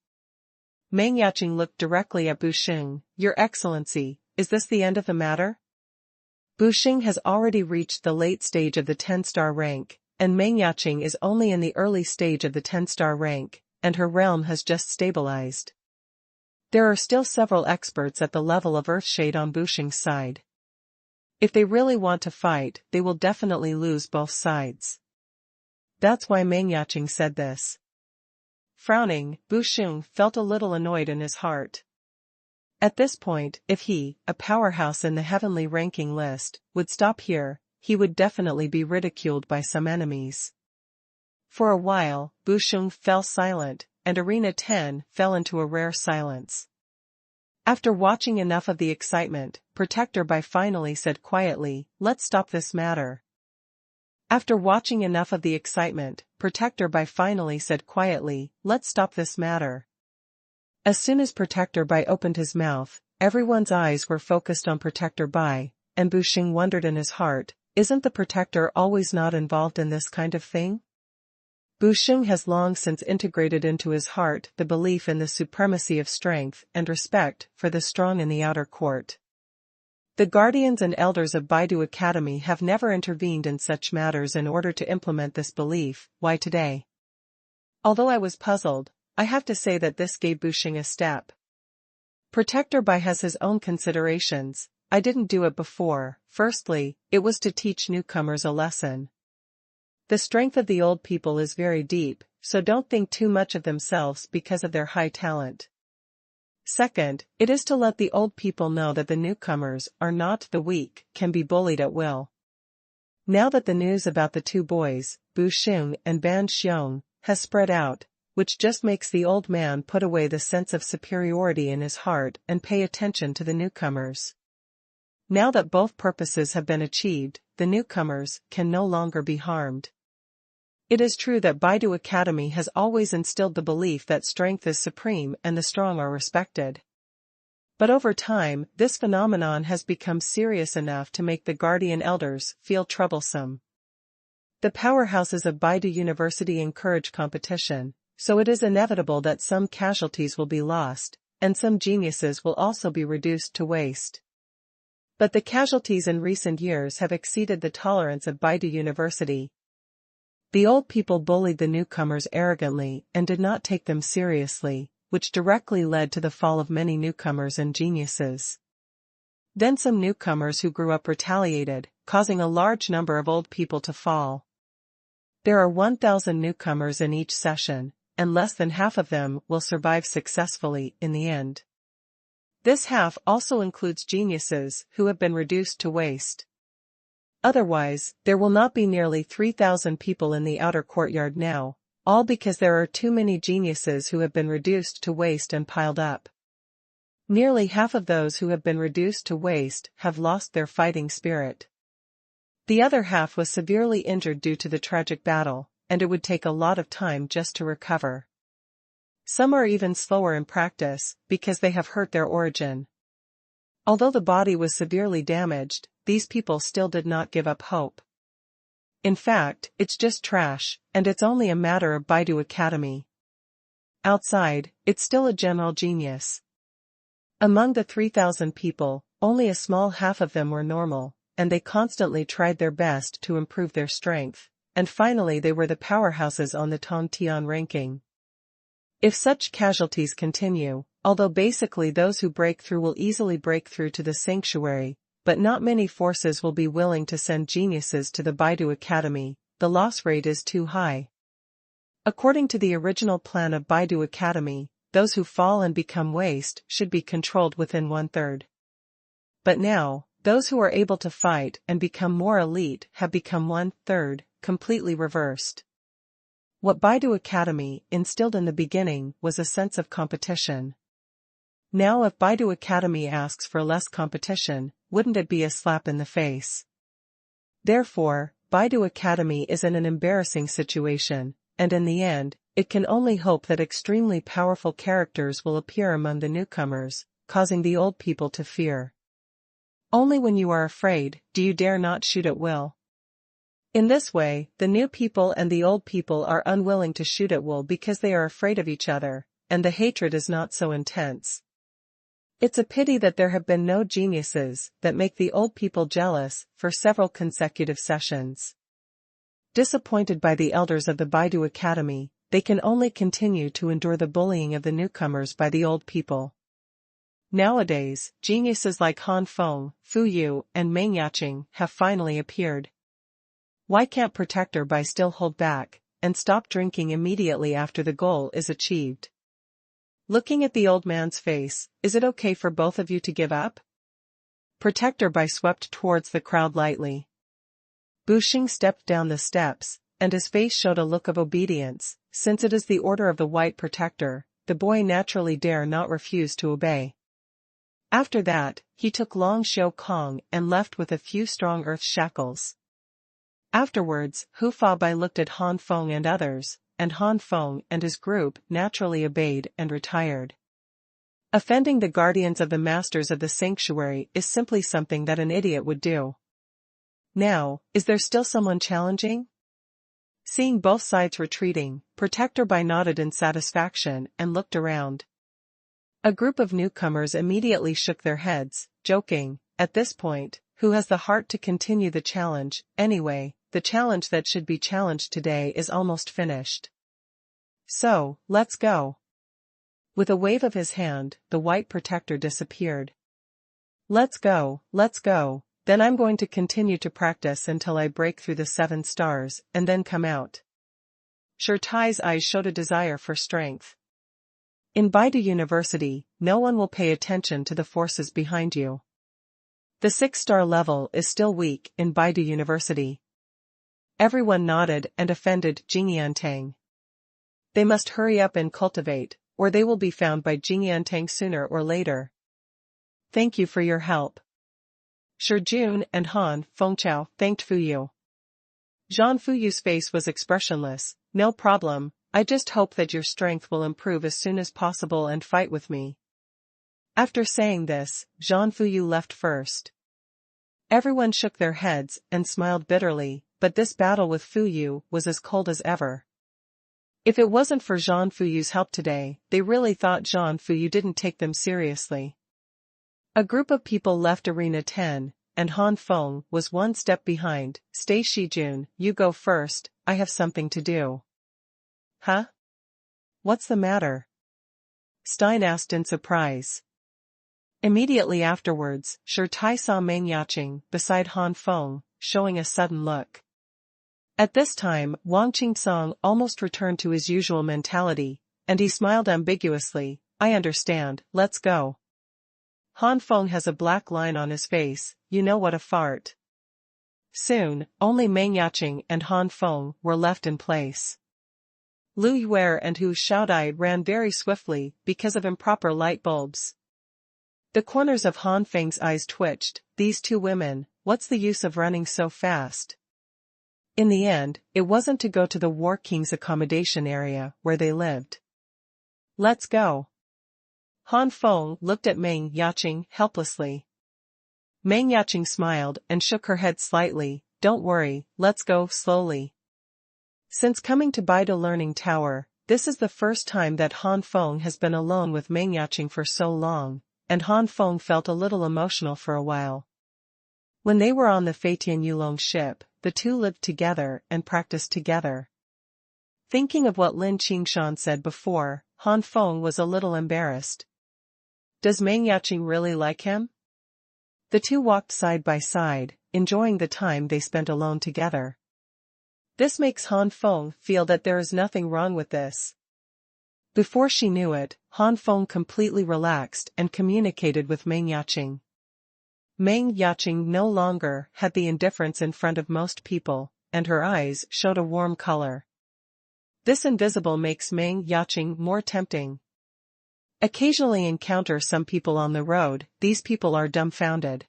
A: Meng Yaqing looked directly at Buxing. "Your Excellency, is this the end of the matter?" Buxing has already reached the late stage of the 10-star rank, and Meng Yaqing is only in the early stage of the 10-star rank, and her realm has just stabilized. There are still several experts at the level of Earthshade on Buxing's side. If they really want to fight, they will definitely lose both sides. That's why Meng Yaqing said this. Frowning, Buxing felt a little annoyed in his heart. At this point, if he, a powerhouse in the heavenly ranking list, would stop here, he would definitely be ridiculed by some enemies. For a while, Buxing fell silent, and Arena 10 fell into a rare silence. After watching enough of the excitement, Protector Bai finally said quietly, "Let's stop this matter." After watching enough of the excitement, Protector Bai finally said quietly, "Let's stop this matter." As soon as Protector Bai opened his mouth, everyone's eyes were focused on Protector Bai, and Buxing wondered in his heart, isn't the Protector always not involved in this kind of thing? Buxing has long since integrated into his heart the belief in the supremacy of strength and respect for the strong in the outer court. The guardians and elders of Baidu Academy have never intervened in such matters in order to implement this belief. Why today? Although I was puzzled, I have to say that this gave Buxing a step. Protector Bai has his own considerations. I didn't do it before. Firstly, it was to teach newcomers a lesson. The strength of the old people is very deep, so don't think too much of themselves because of their high talent. Second, it is to let the old people know that the newcomers are not the weak, can be bullied at will. Now that the news about the two boys, Buxing and Ban Xiong, has spread out, which just makes the old man put away the sense of superiority in his heart and pay attention to the newcomers. Now that both purposes have been achieved, the newcomers can no longer be harmed. It is true that Baidu Academy has always instilled the belief that strength is supreme and the strong are respected. But over time, this phenomenon has become serious enough to make the guardian elders feel troublesome. The powerhouses of Baidu University encourage competition, so it is inevitable that some casualties will be lost, and some geniuses will also be reduced to waste. But the casualties in recent years have exceeded the tolerance of Baidu University. The old people bullied the newcomers arrogantly and did not take them seriously, which directly led to the fall of many newcomers and geniuses. Then some newcomers who grew up retaliated, causing a large number of old people to fall. There are 1,000 newcomers in each session, and less than half of them will survive successfully in the end. This half also includes geniuses who have been reduced to waste. Otherwise, there will not be nearly 3,000 people in the outer courtyard now, all because there are too many geniuses who have been reduced to waste and piled up. Nearly half of those who have been reduced to waste have lost their fighting spirit. The other half was severely injured due to the tragic battle, and it would take a lot of time just to recover. Some are even slower in practice, because they have hurt their origin. Although the body was severely damaged, these people still did not give up hope. In fact, it's just trash, and it's only a matter of Baidu Academy. Outside, it's still a general genius. Among the 3,000 people, only a small half of them were normal, and they constantly tried their best to improve their strength, and finally they were the powerhouses on the Tongtian ranking. If such casualties continue, although basically those who break through will easily break through to the sanctuary, but not many forces will be willing to send geniuses to the Baidu Academy, the loss rate is too high. According to the original plan of Baidu Academy, those who fall and become waste should be controlled within 1/3. But now, those who are able to fight and become more elite have become 1/3, completely reversed. What Baidu Academy instilled in the beginning was a sense of competition. Now if Baidu Academy asks for less competition, wouldn't it be a slap in the face? Therefore, Baidu Academy is in an embarrassing situation, and in the end, it can only hope that extremely powerful characters will appear among the newcomers, causing the old people to fear. Only when you are afraid, do you dare not shoot at will. In this way, the new people and the old people are unwilling to shoot at will because they are afraid of each other, and the hatred is not so intense. It's a pity that there have been no geniuses that make the old people jealous for several consecutive sessions. Disappointed by the elders of the Baidu Academy, they can only continue to endure the bullying of the newcomers by the old people. Nowadays, geniuses like Han Feng, Fu Yu, and Meng Yaqing have finally appeared. Why can't Protector Bai still hold back, and stop drinking immediately after the goal is achieved? Looking at the old man's face, is it okay for both of you to give up? Protector Bai swept towards the crowd lightly. Bu Xing stepped down the steps, and his face showed a look of obedience. Since it is the order of the White Protector, the boy naturally dare not refuse to obey. After that, he took Long Xiu Kong and left with a few strong earth shackles. Afterwards, Hu Fa Bai looked at Han Feng and others, and Han Feng and his group naturally obeyed and retired. Offending the guardians of the masters of the sanctuary is simply something that an idiot would do. Now, is there still someone challenging? Seeing both sides retreating, Protector Bai nodded in satisfaction and looked around. A group of newcomers immediately shook their heads, joking, at this point, who has the heart to continue the challenge? Anyway, the challenge that should be challenged today is almost finished. So, let's go. With a wave of his hand, the White Protector disappeared. Let's go, then I'm going to continue to practice until I break through the 7 stars, and then come out. Sure Tai's eyes showed a desire for strength. In Baidu University, no one will pay attention to the forces behind you. The 6-star level is still weak in Baidu University. Everyone nodded and offended Jingyan. They must hurry up and cultivate, or they will be found by Jingyan sooner or later. Thank you for your help. Shi Jun and Han Fengchao thanked Fu Yu. Zhang Fuyu's face was expressionless. No problem, I just hope that your strength will improve as soon as possible and fight with me. After saying this, Zhang Fuyu left first. Everyone shook their heads and smiled bitterly, but this battle with Fu Yu was as cold as ever. If it wasn't for Zhang Fuyu's help today, they really thought Zhang Fuyu didn't take them seriously. A group of people left Arena 10, and Han Feng was one step behind. Stay Shijun, you go first, I have something to do. Huh? What's the matter? Stein asked in surprise. Immediately afterwards, Shi Tai saw Meng Yaqing beside Han Feng, showing a sudden look. At this time, Wang Qingsong almost returned to his usual mentality, and he smiled ambiguously. I understand, let's go. Han Feng has a black line on his face, you know what a fart. Soon, only Meng Yaqing and Han Feng were left in place. Lu Yuer and Hu Xiaodai ran very swiftly because of improper light bulbs. The corners of Han Feng's eyes twitched. These two women, what's the use of running so fast? In the end, it wasn't to go to the War King's accommodation area where they lived. Let's go. Han Feng looked at Meng Yaqing helplessly. Meng Yaqing smiled and shook her head slightly. Don't worry, let's go slowly. Since coming to Baidu Learning Tower, this is the first time that Han Feng has been alone with Meng Yaqing for so long, and Han Feng felt a little emotional for a while. When they were on the Feitian Yulong ship, the two lived together and practiced together. Thinking of what Lin Qingshan said before, Han Feng was a little embarrassed. Does Meng Yaqing really like him? The two walked side by side, enjoying the time they spent alone together. This makes Han Feng feel that there is nothing wrong with this. Before she knew it, Han Feng completely relaxed and communicated with Meng Yaqing. Meng Yaqing no longer had the indifference in front of most people, and her eyes showed a warm color. This invisible makes Meng Yaqing more tempting. Occasionally encounter some people on the road, these people are dumbfounded.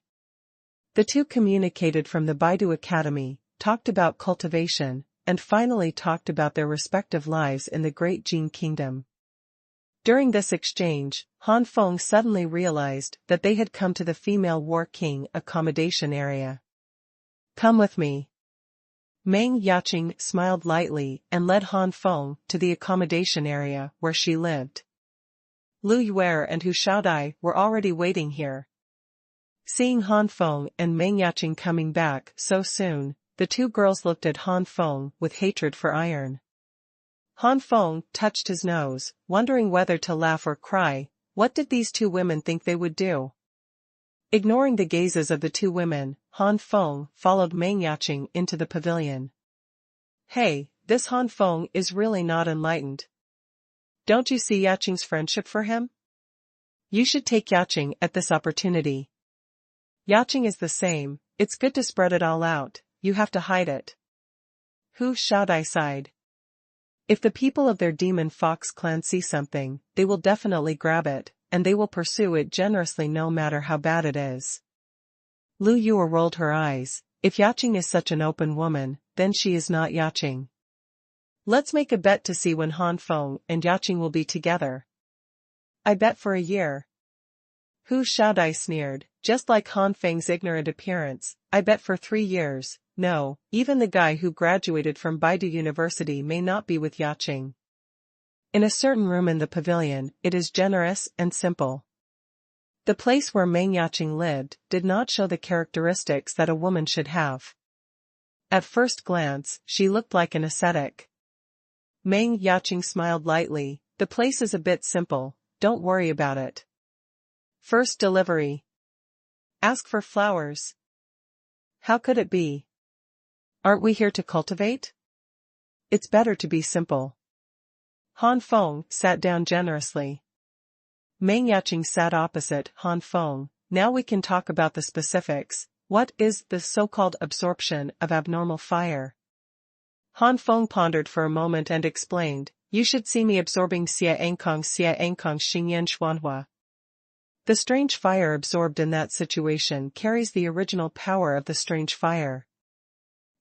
A: The two communicated from the Baidu Academy, talked about cultivation, and finally talked about their respective lives in the Great Jin Kingdom. During this exchange, Han Feng suddenly realized that they had come to the female war king accommodation area. Come with me. Meng Yaqing smiled lightly and led Han Feng to the accommodation area where she lived. Lu Yuer and Hu Shaodai were already waiting here. Seeing Han Feng and Meng Yaqing coming back so soon, the two girls looked at Han Feng with hatred for iron. Han Feng touched his nose, wondering whether to laugh or cry. What did these two women think they would do? Ignoring the gazes of the two women, Han Feng followed Meng Yaqing into the pavilion. Hey, this Han Feng is really not enlightened. Don't you see Yaqing's friendship for him? You should take Yaqing at this opportunity. Yaqing is the same, it's good to spread it all out, you have to hide it. Hu Shaodai sighed. If the people of their Demon Fox clan see something, they will definitely grab it, and they will pursue it generously no matter how bad it is. Lu Yuer rolled her eyes. If Yaqing is such an open woman, then she is not Yaqing. Let's make a bet to see when Han Feng and Yaqing will be together. I bet for a year. Hu Shaodai sneered, just like Han Feng's ignorant appearance. I bet for 3 years. No, even the guy who graduated from Baidu University may not be with Yaqing. In a certain room in the pavilion, it is generous and simple. The place where Meng Yaqing lived did not show the characteristics that a woman should have. At first glance, she looked like an ascetic. Meng Yaqing smiled lightly. The place is a bit simple, don't worry about it. First delivery. Ask for flowers. How could it be? Aren't we here to cultivate? It's better to be simple. Han Feng sat down generously. Meng Yaqing sat opposite Han Feng. Now we can talk about the specifics. What is the so-called absorption of abnormal fire? Han Feng pondered for a moment and explained, you should see me absorbing Xia Ankong Xingyan Xuanhuan. The strange fire absorbed in that situation carries the original power of the strange fire.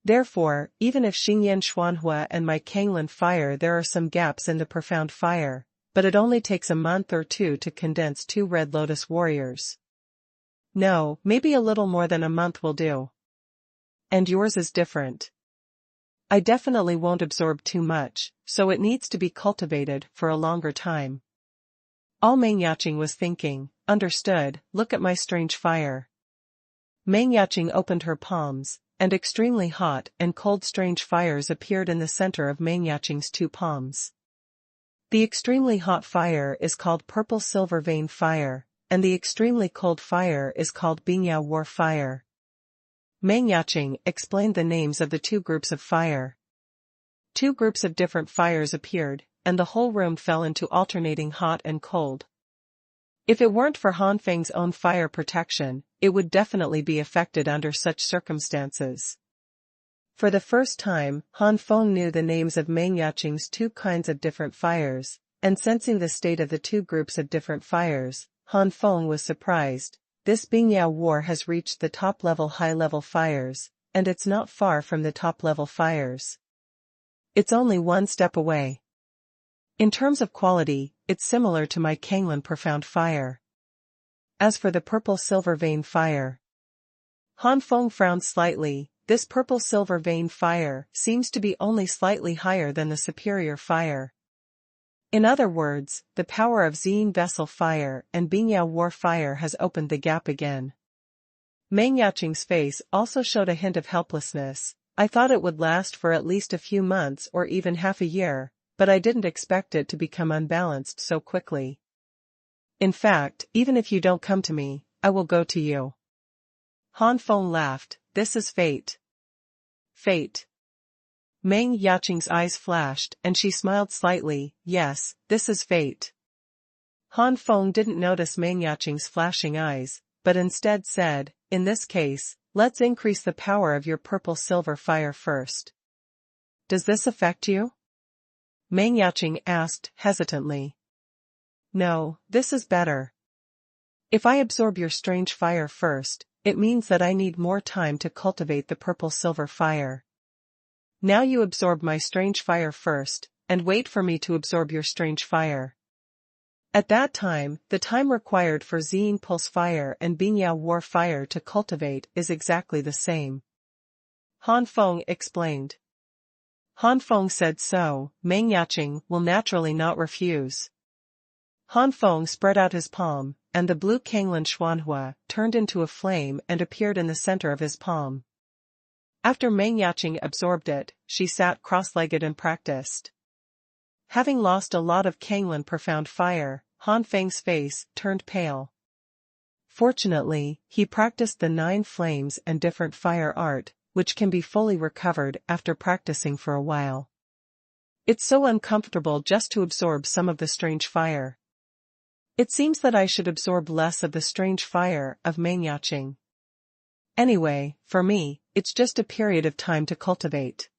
A: Therefore, even if Xingyan Xuanhua and my Kanglan fire, there are some gaps in the profound fire, but it only takes a month or two to condense 2 Red Lotus warriors. No, maybe a little more than a month will do. And yours is different. I definitely won't absorb too much, so it needs to be cultivated for a longer time. All Meng Yaqing was thinking, understood, look at my strange fire. Meng Yaqing opened her palms, and extremely hot and cold strange fires appeared in the center of Meng Yaqing's 2 palms. The extremely hot fire is called Purple Silver Vein Fire, and the extremely cold fire is called Bingyao War Fire. Meng Yaqing explained the names of the 2 groups of fire. 2 groups of different fires appeared, and the whole room fell into alternating hot and cold. If it weren't for Han Feng's own fire protection, it would definitely be affected under such circumstances. For the first time, Han Feng knew the names of Meng Yaqing's 2 kinds of different fires, and sensing the state of the 2 groups of different fires, Han Feng was surprised. This Bingyao War has reached the top-level high-level fires, and it's not far from the top-level fires. It's only 1 step away. In terms of quality, it's similar to my Kanglan Profound Fire. As for the Purple Silver Vein Fire, Han Feng frowned slightly. This Purple Silver Vein Fire seems to be only slightly higher than the superior fire. In other words, the power of Xin vessel fire and Bingyao war fire has opened the gap again. Meng Yaqing's face also showed a hint of helplessness. I thought it would last for at least a few months or even half a year, but I didn't expect it to become unbalanced so quickly. In fact, even if you don't come to me, I will go to you. Han Feng laughed. This is fate. Fate. Meng Yaqing's eyes flashed and she smiled slightly. Yes, this is fate. Han Feng didn't notice Meng Yaqing's flashing eyes, but instead said, in this case, let's increase the power of your purple-silver fire first. Does this affect you? Meng Yaqing asked hesitantly. No, this is better. If I absorb your strange fire first, it means that I need more time to cultivate the purple-silver fire. Now you absorb my strange fire first, and wait for me to absorb your strange fire. At that time, the time required for Xin pulse fire and Bingyao war fire to cultivate is exactly the same. Han Feng explained. Han Feng said so, Meng Yaqing will naturally not refuse. Han Feng spread out his palm, and the blue Kanglin Xuanhuan turned into a flame and appeared in the center of his palm. After Meng Yaqing absorbed it, she sat cross-legged and practiced. Having lost a lot of Kanglin profound fire, Han Feng's face turned pale. Fortunately, he practiced the 9 flames and different fire art, which can be fully recovered after practicing for a while. It's so uncomfortable just to absorb some of the strange fire. It seems that I should absorb less of the strange fire of Meng Yaqing. Anyway, for me, it's just a period of time to cultivate.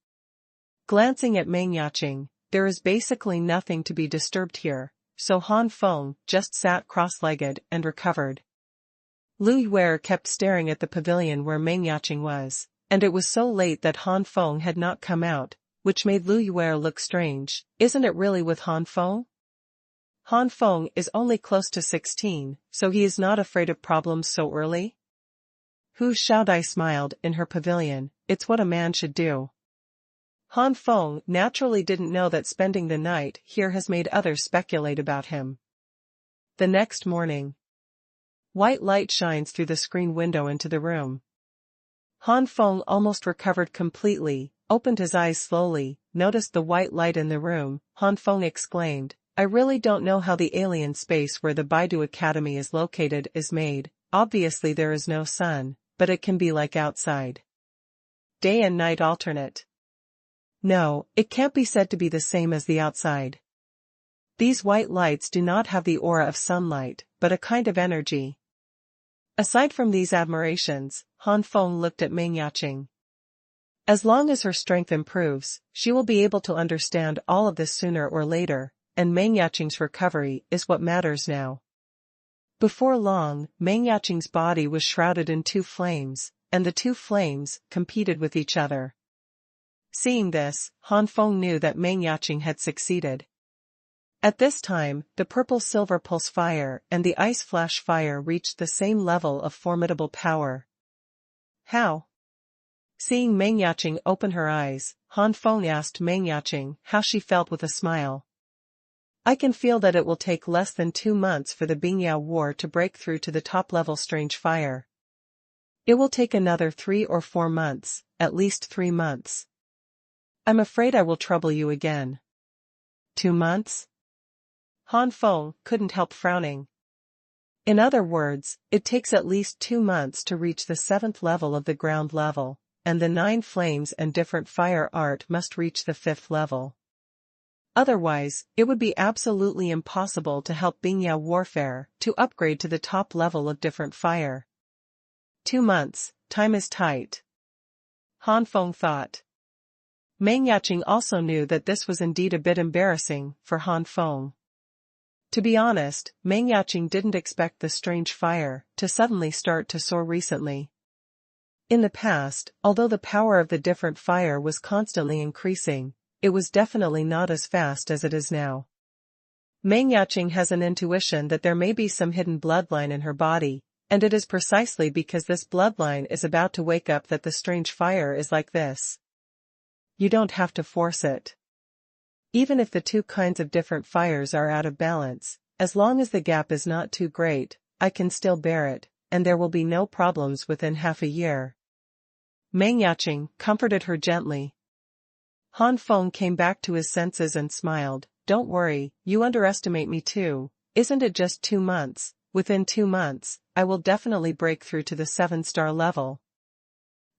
A: Glancing at Meng Yaqing, there is basically nothing to be disturbed here, so Han Feng just sat cross-legged and recovered. Lu Yuer kept staring at the pavilion where Meng Yaqing was, and it was so late that Han Feng had not come out, which made Lu Yuer look strange. Isn't it really with Han Feng? Han Feng is only close to 16, so he is not afraid of problems so early? Hu Xiaodai smiled in her pavilion. It's what a man should do. Han Feng naturally didn't know that spending the night here has made others speculate about him. The next morning, white light shines through the screen window into the room. Han Feng almost recovered completely, opened his eyes slowly, noticed the white light in the room. Han Feng exclaimed, I really don't know how the alien space where the Baidu Academy is located is made. Obviously there is no sun, but it can be like outside. Day and night alternate. No, it can't be said to be the same as the outside. These white lights do not have the aura of sunlight, but a kind of energy. Aside from these admirations, Han Feng looked at Meng Yaqing. As long as her strength improves, she will be able to understand all of this sooner or later, and Meng Yaqing's recovery is what matters now. Before long, Meng Yaqing's body was shrouded in 2 flames, and the 2 flames competed with each other. Seeing this, Han Feng knew that Meng Yaqing had succeeded. At this time, the purple-silver pulse fire and the ice flash fire reached the same level of formidable power. How? Seeing Meng Yaqing open her eyes, Han Feng asked Meng Yaqing how she felt with a smile. I can feel that it will take less than 2 months for the Bingyao war to break through to the top-level strange fire. It will take another 3 or 4 months, at least 3 months. I'm afraid I will trouble you again. 2 months? Han Feng couldn't help frowning. In other words, it takes at least 2 months to reach the 7th level of the ground level, and the 9 flames and different fire art must reach the 5th level. Otherwise, it would be absolutely impossible to help Bingyao warfare to upgrade to the top level of different fire. 2 months, time is tight. Han Feng thought. Meng Yaqing also knew that this was indeed a bit embarrassing for Han Feng. To be honest, Meng Yaqing didn't expect the strange fire to suddenly start to soar recently. In the past, although the power of the different fire was constantly increasing, it was definitely not as fast as it is now. Meng Yaqing has an intuition that there may be some hidden bloodline in her body, and it is precisely because this bloodline is about to wake up that the strange fire is like this. You don't have to force it. Even if the two kinds of different fires are out of balance, as long as the gap is not too great, I can still bear it, and there will be no problems within half a year. Meng Yaqing comforted her gently. Han Feng came back to his senses and smiled. Don't worry, you underestimate me too. Isn't it just 2 months? Within 2 months, I will definitely break through to the 7-star level.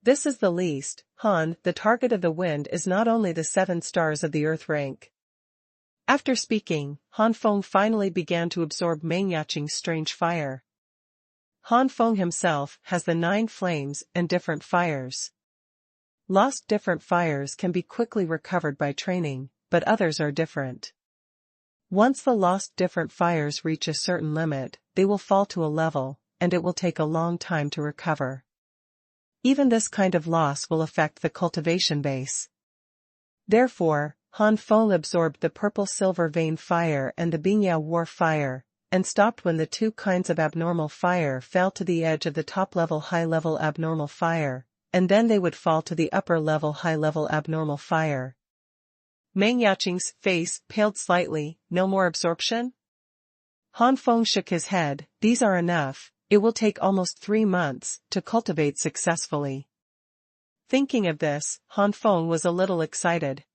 A: This is the least, Han. The target of the wind is not only the 7 stars of the earth rank. After speaking, Han Feng finally began to absorb Meng Yaqing's strange fire. Han Feng himself has the 9 flames and different fires. Lost different fires can be quickly recovered by training, but others are different. Once the lost different fires reach a certain limit, they will fall to a level, and it will take a long time to recover. Even this kind of loss will affect the cultivation base. Therefore, Han Feng absorbed the purple silver vein fire and the Bingyao war fire, and stopped when the two kinds of abnormal fire fell to the edge of the top-level high-level abnormal fire, and then they would fall to the upper-level high-level abnormal fire. Meng Yaqing's face paled slightly. No more absorption? Han Feng shook his head. These are enough. It will take almost 3 months to cultivate successfully. Thinking of this, Han Feng was a little excited.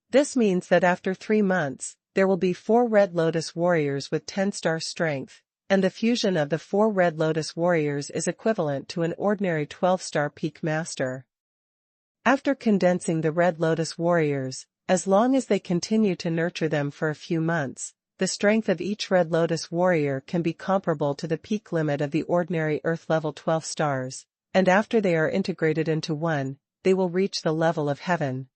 A: This means that after 3 months, there will be 4 Red Lotus warriors with 10-star strength, and the fusion of the 4 Red Lotus warriors is equivalent to an ordinary 12-star peak master. After condensing the Red Lotus warriors, as long as they continue to nurture them for a few months, the strength of each Red Lotus warrior can be comparable to the peak limit of the ordinary Earth level 12 stars, and after they are integrated into one, they will reach the level of heaven.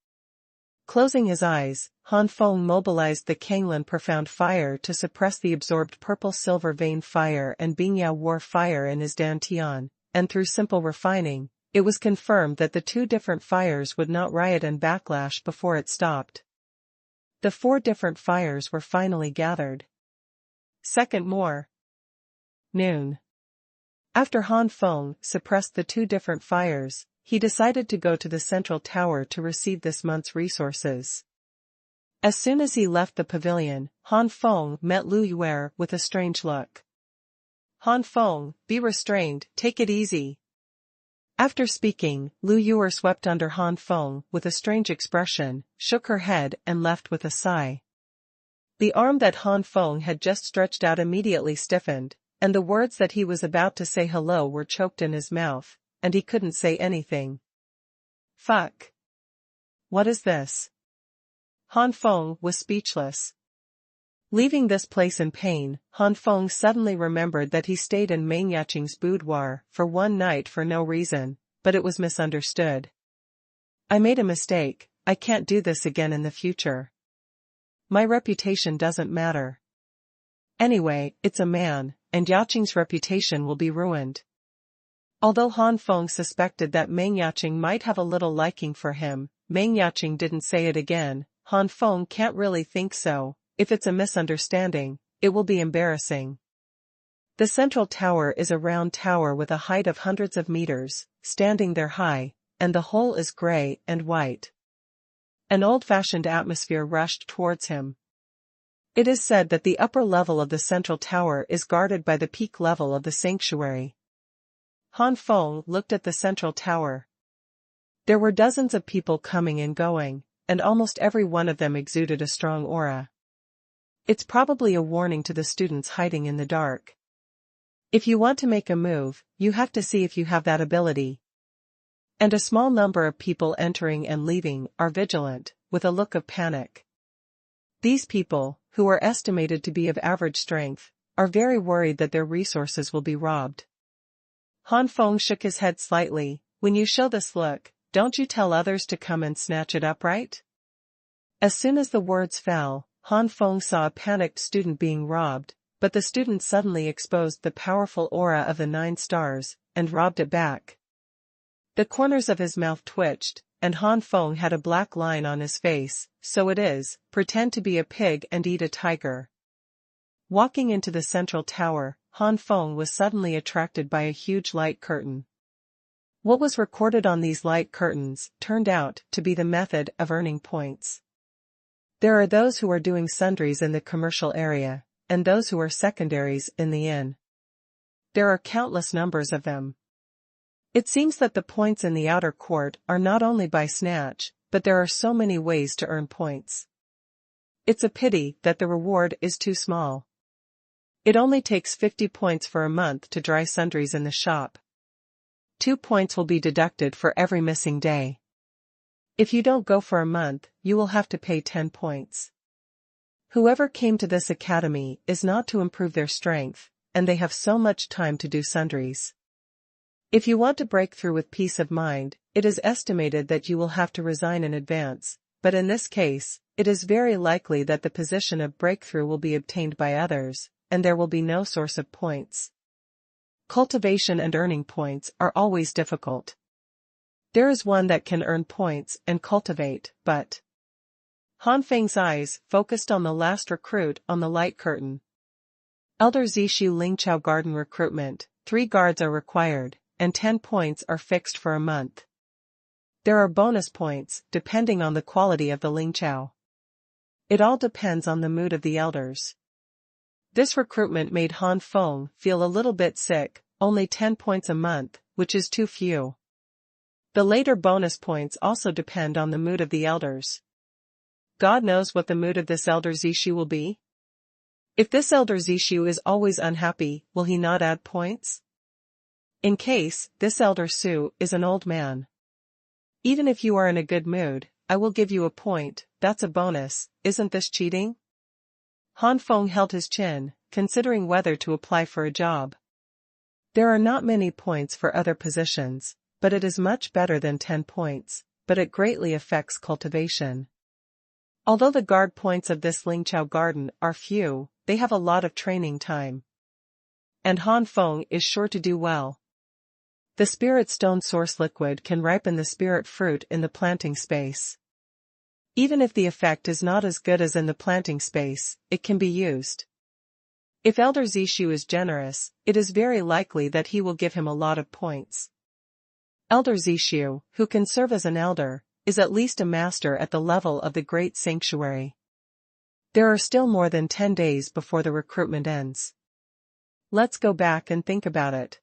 A: Closing his eyes, Han Feng mobilized the Kanglin Profound Fire to suppress the absorbed purple silver vein fire and Bingyao war fire in his dantian, and through simple refining, it was confirmed that the 2 different fires would not riot and backlash before it stopped. The 4 different fires were finally gathered. Second more. Noon. After Han Feng suppressed the 2 different fires, he decided to go to the central tower to receive this month's resources. As soon as he left the pavilion, Han Feng met Lu Yuer with a strange look. Han Feng, be restrained, take it easy. After speaking, Lu Yuer swept under Han Feng with a strange expression, shook her head and left with a sigh. The arm that Han Feng had just stretched out immediately stiffened, and the words that he was about to say hello were choked in his mouth, and he couldn't say anything. Fuck. What is this? Han Feng was speechless. Leaving this place in pain, Han Feng suddenly remembered that he stayed in Meng Yaqing's boudoir for 1 night for no reason, but it was misunderstood. I made a mistake. I can't do this again in the future. My reputation doesn't matter. Anyway, it's a man, and Yaqing's reputation will be ruined. Although Han Feng suspected that Meng Yaqing might have a little liking for him, Meng Yaqing didn't say it again. Han Feng can't really think so. If it's a misunderstanding, it will be embarrassing. The central tower is a round tower with a height of hundreds of meters, standing there high, and the whole is gray and white. An old-fashioned atmosphere rushed towards him. It is said that the upper level of the central tower is guarded by the peak level of the sanctuary. Han Feng looked at the central tower. There were dozens of people coming and going, and almost every one of them exuded a strong aura. It's probably a warning to the students hiding in the dark. If you want to make a move, you have to see if you have that ability. And a small number of people entering and leaving are vigilant, with a look of panic. These people, who are estimated to be of average strength, are very worried that their resources will be robbed. Han Feng shook his head slightly. When you show this look, don't you tell others to come and snatch it up, right? As soon as the words fell, Han Feng saw a panicked student being robbed, but the student suddenly exposed the powerful aura of the 9 stars, and robbed it back. The corners of his mouth twitched, and Han Feng had a black line on his face. So it is, pretend to be a pig and eat a tiger. Walking into the central tower, Han Feng was suddenly attracted by a huge light curtain. What was recorded on these light curtains turned out to be the method of earning points. There are those who are doing sundries in the commercial area, and those who are secondaries in the inn. There are countless numbers of them. It seems that the points in the outer court are not only by snatch, but there are so many ways to earn points. It's a pity that the reward is too small. It only takes 50 points for a month to dry sundries in the shop. 2 points will be deducted for every missing day. If you don't go for a month, you will have to pay 10 points. Whoever came to this academy is not to improve their strength, and they have so much time to do sundries. If you want to break through with peace of mind, it is estimated that you will have to resign in advance, but in this case, it is very likely that the position of breakthrough will be obtained by others, and there will be no source of points. Cultivation and earning points are always difficult. There is one that can earn points and cultivate, but Han Feng's eyes focused on the last recruit on the light curtain. Elder Zishu Lingqiao Garden recruitment, 3 guards are required, and 10 points are fixed for a month. There are bonus points, depending on the quality of the Lingqiao. It all depends on the mood of the elders. This recruitment made Han Feng feel a little bit sick, only 10 points a month, which is too few. The later bonus points also depend on the mood of the elders. God knows what the mood of this elder Zishu will be. If this elder Zishu is always unhappy, will he not add points? In case this elder Su is an old man. Even if you are in a good mood, I will give you a point, that's a bonus, isn't this cheating? Han Feng held his chin, considering whether to apply for a job. There are not many points for other positions, but it is much better than 10 points, but it greatly affects cultivation. Although the guard points of this Lingqiao garden are few, they have a lot of training time. And Han Feng is sure to do well. The spirit stone source liquid can ripen the spirit fruit in the planting space. Even if the effect is not as good as in the planting space, it can be used. If Elder Zishu is generous, it is very likely that he will give him a lot of points. Elder Zishu, who can serve as an elder, is at least a master at the level of the great sanctuary. There are still more than 10 days before the recruitment ends. Let's go back and think about it.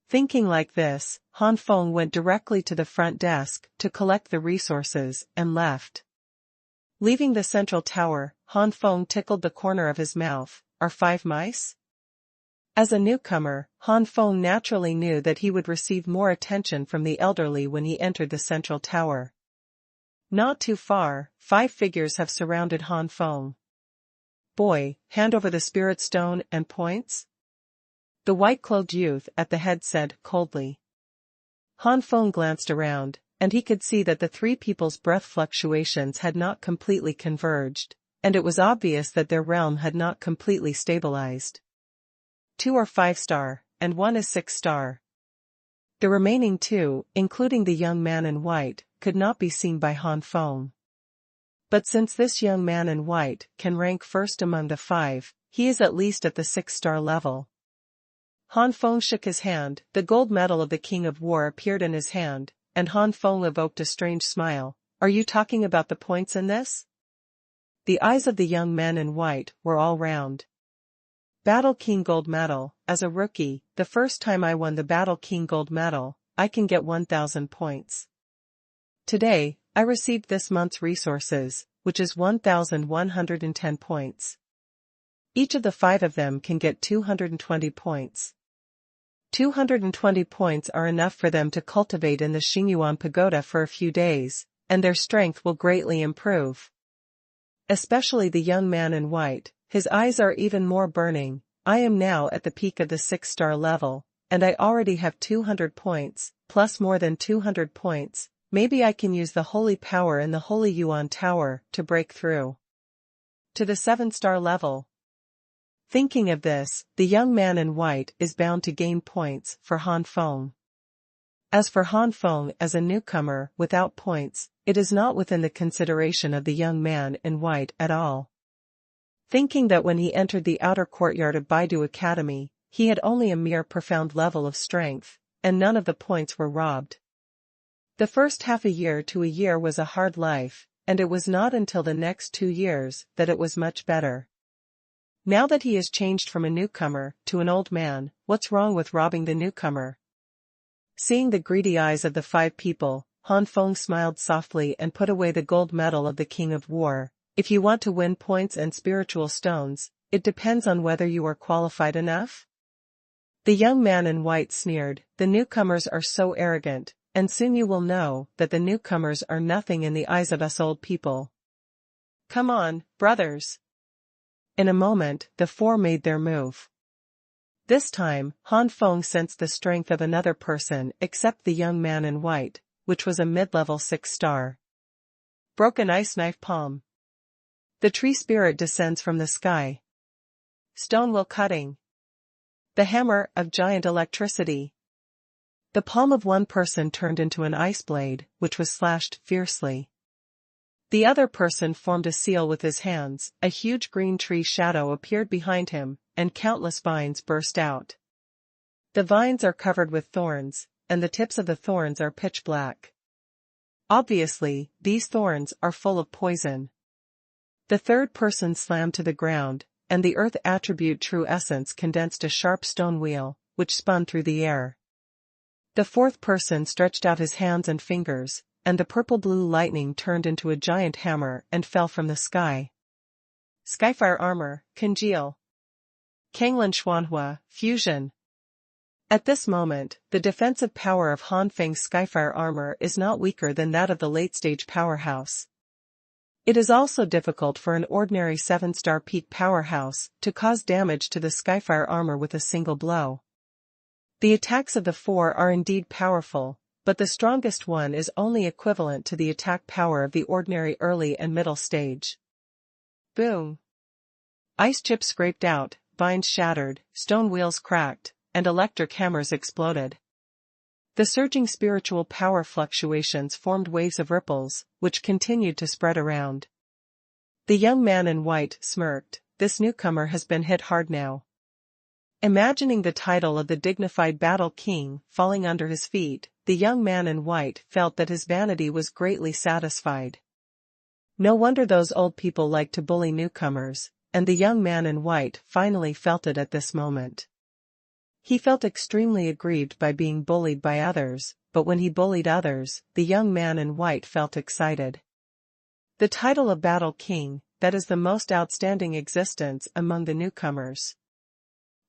A: Thinking like this, Han Feng went directly to the front desk to collect the resources and left. Leaving the central tower, Han Feng tickled the corner of his mouth. Are 5 mice? As a newcomer, Han Feng naturally knew that he would receive more attention from the elderly when he entered the central tower. Not too far, 5 figures have surrounded Han Feng. Boy, hand over the spirit stone and points? The white-clothed youth at the head said coldly. Han Feng glanced around, and he could see that the 3 people's breath fluctuations had not completely converged, and it was obvious that their realm had not completely stabilized. 2 are 5-star, and 1 is 6-star. The remaining 2, including the young man in white, could not be seen by Han Feng. But since this young man in white can rank first among the 5, he is at least at the 6-star level. Han Feng shook his hand, the gold medal of the King of War appeared in his hand, and Han Feng evoked a strange smile. Are you talking about the points in this? The eyes of the young men in white were all round. Battle King Gold Medal. As a rookie, the first time I won the Battle King Gold Medal, I can get 1,000 points. Today, I received this month's resources, which is 1,110 points. Each of the 5 of them can get 220 points. 220 points are enough for them to cultivate in the Xuanhuan pagoda for a few days, and their strength will greatly improve. Especially the young man in white, his eyes are even more burning. I am now at the peak of the 6-star level, and I already have 200 points, plus more than 200 points. Maybe I can use the holy power in the Holy Yuan Tower to break through to the 7-star level. Thinking of this, the young man in white is bound to gain points for Han Feng. As for Han Feng as a newcomer without points, it is not within the consideration of the young man in white at all. Thinking that when he entered the outer courtyard of Baidu Academy, he had only a mere profound level of strength, and none of the points were robbed. The first half a year to a year was a hard life, and it was not until the next 2 years that it was much better. Now that he has changed from a newcomer to an old man, what's wrong with robbing the newcomer? Seeing the greedy eyes of the 5 people, Han Feng smiled softly and put away the gold medal of the King of War. If you want to win points and spiritual stones, it depends on whether you are qualified enough. The young man in white sneered, the newcomers are so arrogant, and soon you will know that the newcomers are nothing in the eyes of us old people. Come on, brothers. In a moment, the 4 made their move. This time, Han Feng sensed the strength of another person except the young man in white, which was a mid-level 6-star. Broken ice knife palm. The tree spirit descends from the sky. Stone wheel cutting. The hammer of giant electricity. The palm of one person turned into an ice blade, which was slashed fiercely. The other person formed a seal with his hands, a huge green tree shadow appeared behind him, and countless vines burst out. The vines are covered with thorns, and the tips of the thorns are pitch black. Obviously, these thorns are full of poison. The third person slammed to the ground, and the earth attribute true essence condensed a sharp stone wheel, which spun through the air. The fourth person stretched out his hands and fingers, and the purple-blue lightning turned into a giant hammer and fell from the sky. Skyfire armor, congeal. Kanglin Xuanhuan, fusion. At this moment, the defensive power of Han Feng's Skyfire armor is not weaker than that of the late-stage powerhouse. It is also difficult for an ordinary 7-star peak powerhouse to cause damage to the Skyfire armor with a single blow. The attacks of the 4 are indeed powerful, but the strongest one is only equivalent to the attack power of the ordinary early and middle stage. Boom! Ice chips scraped out, vines shattered, stone wheels cracked, and electric hammers exploded. The surging spiritual power fluctuations formed waves of ripples, which continued to spread around. The young man in white smirked, this newcomer has been hit hard now. Imagining the title of the dignified battle king falling under his feet, the young man in white felt that his vanity was greatly satisfied. No wonder those old people like to bully newcomers, and the young man in white finally felt it at this moment. He felt extremely aggrieved by being bullied by others, but when he bullied others, the young man in white felt excited. The title of Battle King, that is the most outstanding existence among the newcomers.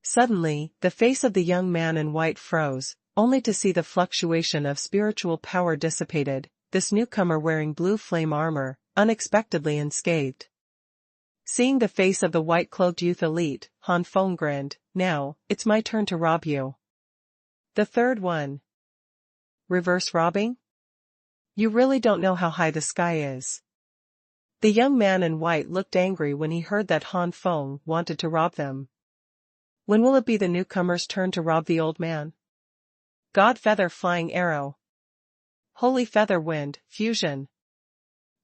A: Suddenly, the face of the young man in white froze, only to see the fluctuation of spiritual power dissipated, this newcomer wearing blue flame armor, unexpectedly unscathed. Seeing the face of the white-cloaked youth elite, Han Feng grinned, now, it's my turn to rob you. The third one. Reverse robbing? You really don't know how high the sky is. The young man in white looked angry when he heard that Han Feng wanted to rob them. When will it be the newcomer's turn to rob the old man? God Feather Flying Arrow. Holy Feather Wind, fusion.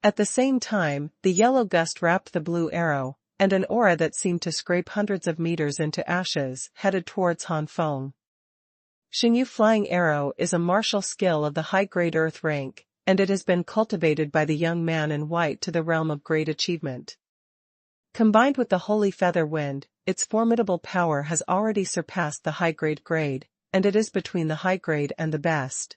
A: At the same time, the yellow gust wrapped the blue arrow, and an aura that seemed to scrape hundreds of meters into ashes headed towards Han Feng. Xingyu Flying Arrow is a martial skill of the high-grade earth rank, and it has been cultivated by the young man in white to the realm of great achievement. Combined with the Holy Feather Wind, its formidable power has already surpassed the high-grade grade, and it is between the high grade and the best.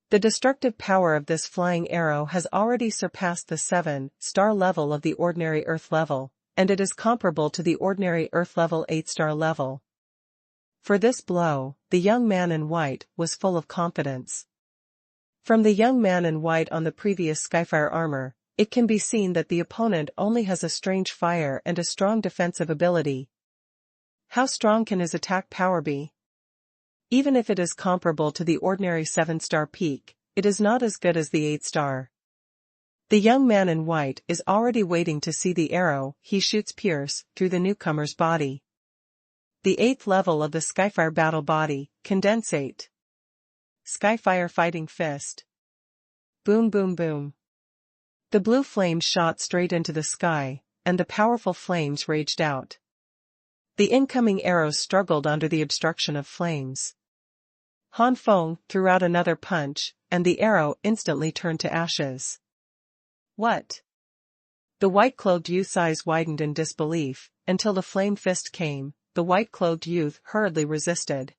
A: The destructive power of this flying arrow has already surpassed the 7-star level of the ordinary Earth level, and it is comparable to the ordinary Earth level 8-star level. For this blow, the young man in white was full of confidence. From the young man in white on the previous Skyfire armor, it can be seen that the opponent only has a strange fire and a strong defensive ability. How strong can his attack power be? Even if it is comparable to the ordinary 7-star peak, it is not as good as the 8-star. The young man in white is already waiting to see the arrow he shoots pierce through the newcomer's body. The 8th level of the Skyfire battle body, condensate. Skyfire fighting fist. Boom boom boom. The blue flames shot straight into the sky, and the powerful flames raged out. The incoming arrows struggled under the obstruction of flames. Han Feng threw out another punch, and the arrow instantly turned to ashes. What? The white-clothed youth's eyes widened in disbelief, until the flame fist came. The white-clothed youth hurriedly resisted.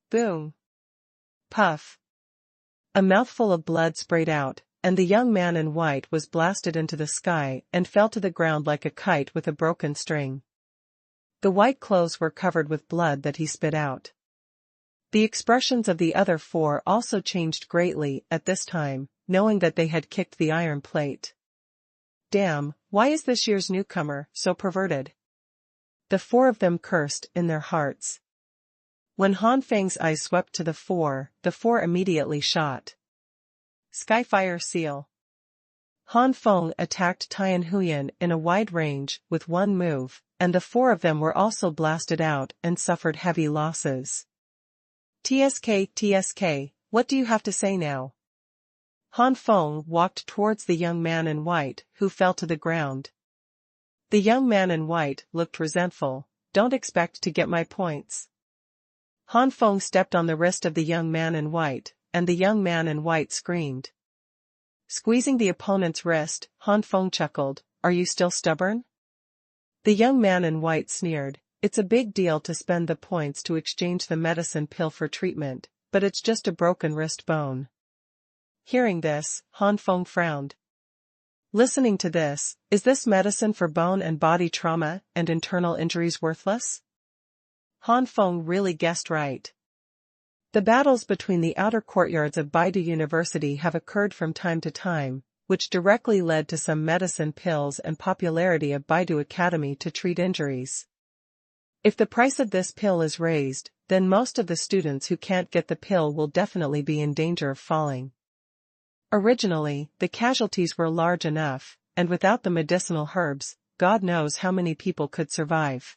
A: Boom! Puff! A mouthful of blood sprayed out, and the young man in white was blasted into the sky and fell to the ground like a kite with a broken string. The white clothes were covered with blood that he spit out. The expressions of the other four also changed greatly at this time, knowing that they had kicked the iron plate. Damn, why is this year's newcomer so perverted? The four of them cursed in their hearts. When Han Feng's eyes swept to the four immediately shot. Skyfire Seal. Han Feng attacked Xuanhuan in a wide range with one move, and the four of them were also blasted out and suffered heavy losses. TSK, what do you have to say now? Han Feng walked towards the young man in white, who fell to the ground. The young man in white looked resentful. Don't expect to get my points. Han Feng stepped on the wrist of the young man in white, and the young man in white screamed. Squeezing the opponent's wrist, Han Feng chuckled, "Are you still stubborn?" The young man in white sneered, "It's a big deal to spend the points to exchange the medicine pill for treatment, but it's just a broken wrist bone." Hearing this, Han Feng frowned. Listening to this, is this medicine for bone and body trauma and internal injuries worthless? Han Feng really guessed right. The battles between the outer courtyards of Baidu University have occurred from time to time, which directly led to some medicine pills and popularity of Baidu Academy to treat injuries. If the price of this pill is raised, then most of the students who can't get the pill will definitely be in danger of falling. Originally, the casualties were large enough, and without the medicinal herbs, God knows how many people could survive.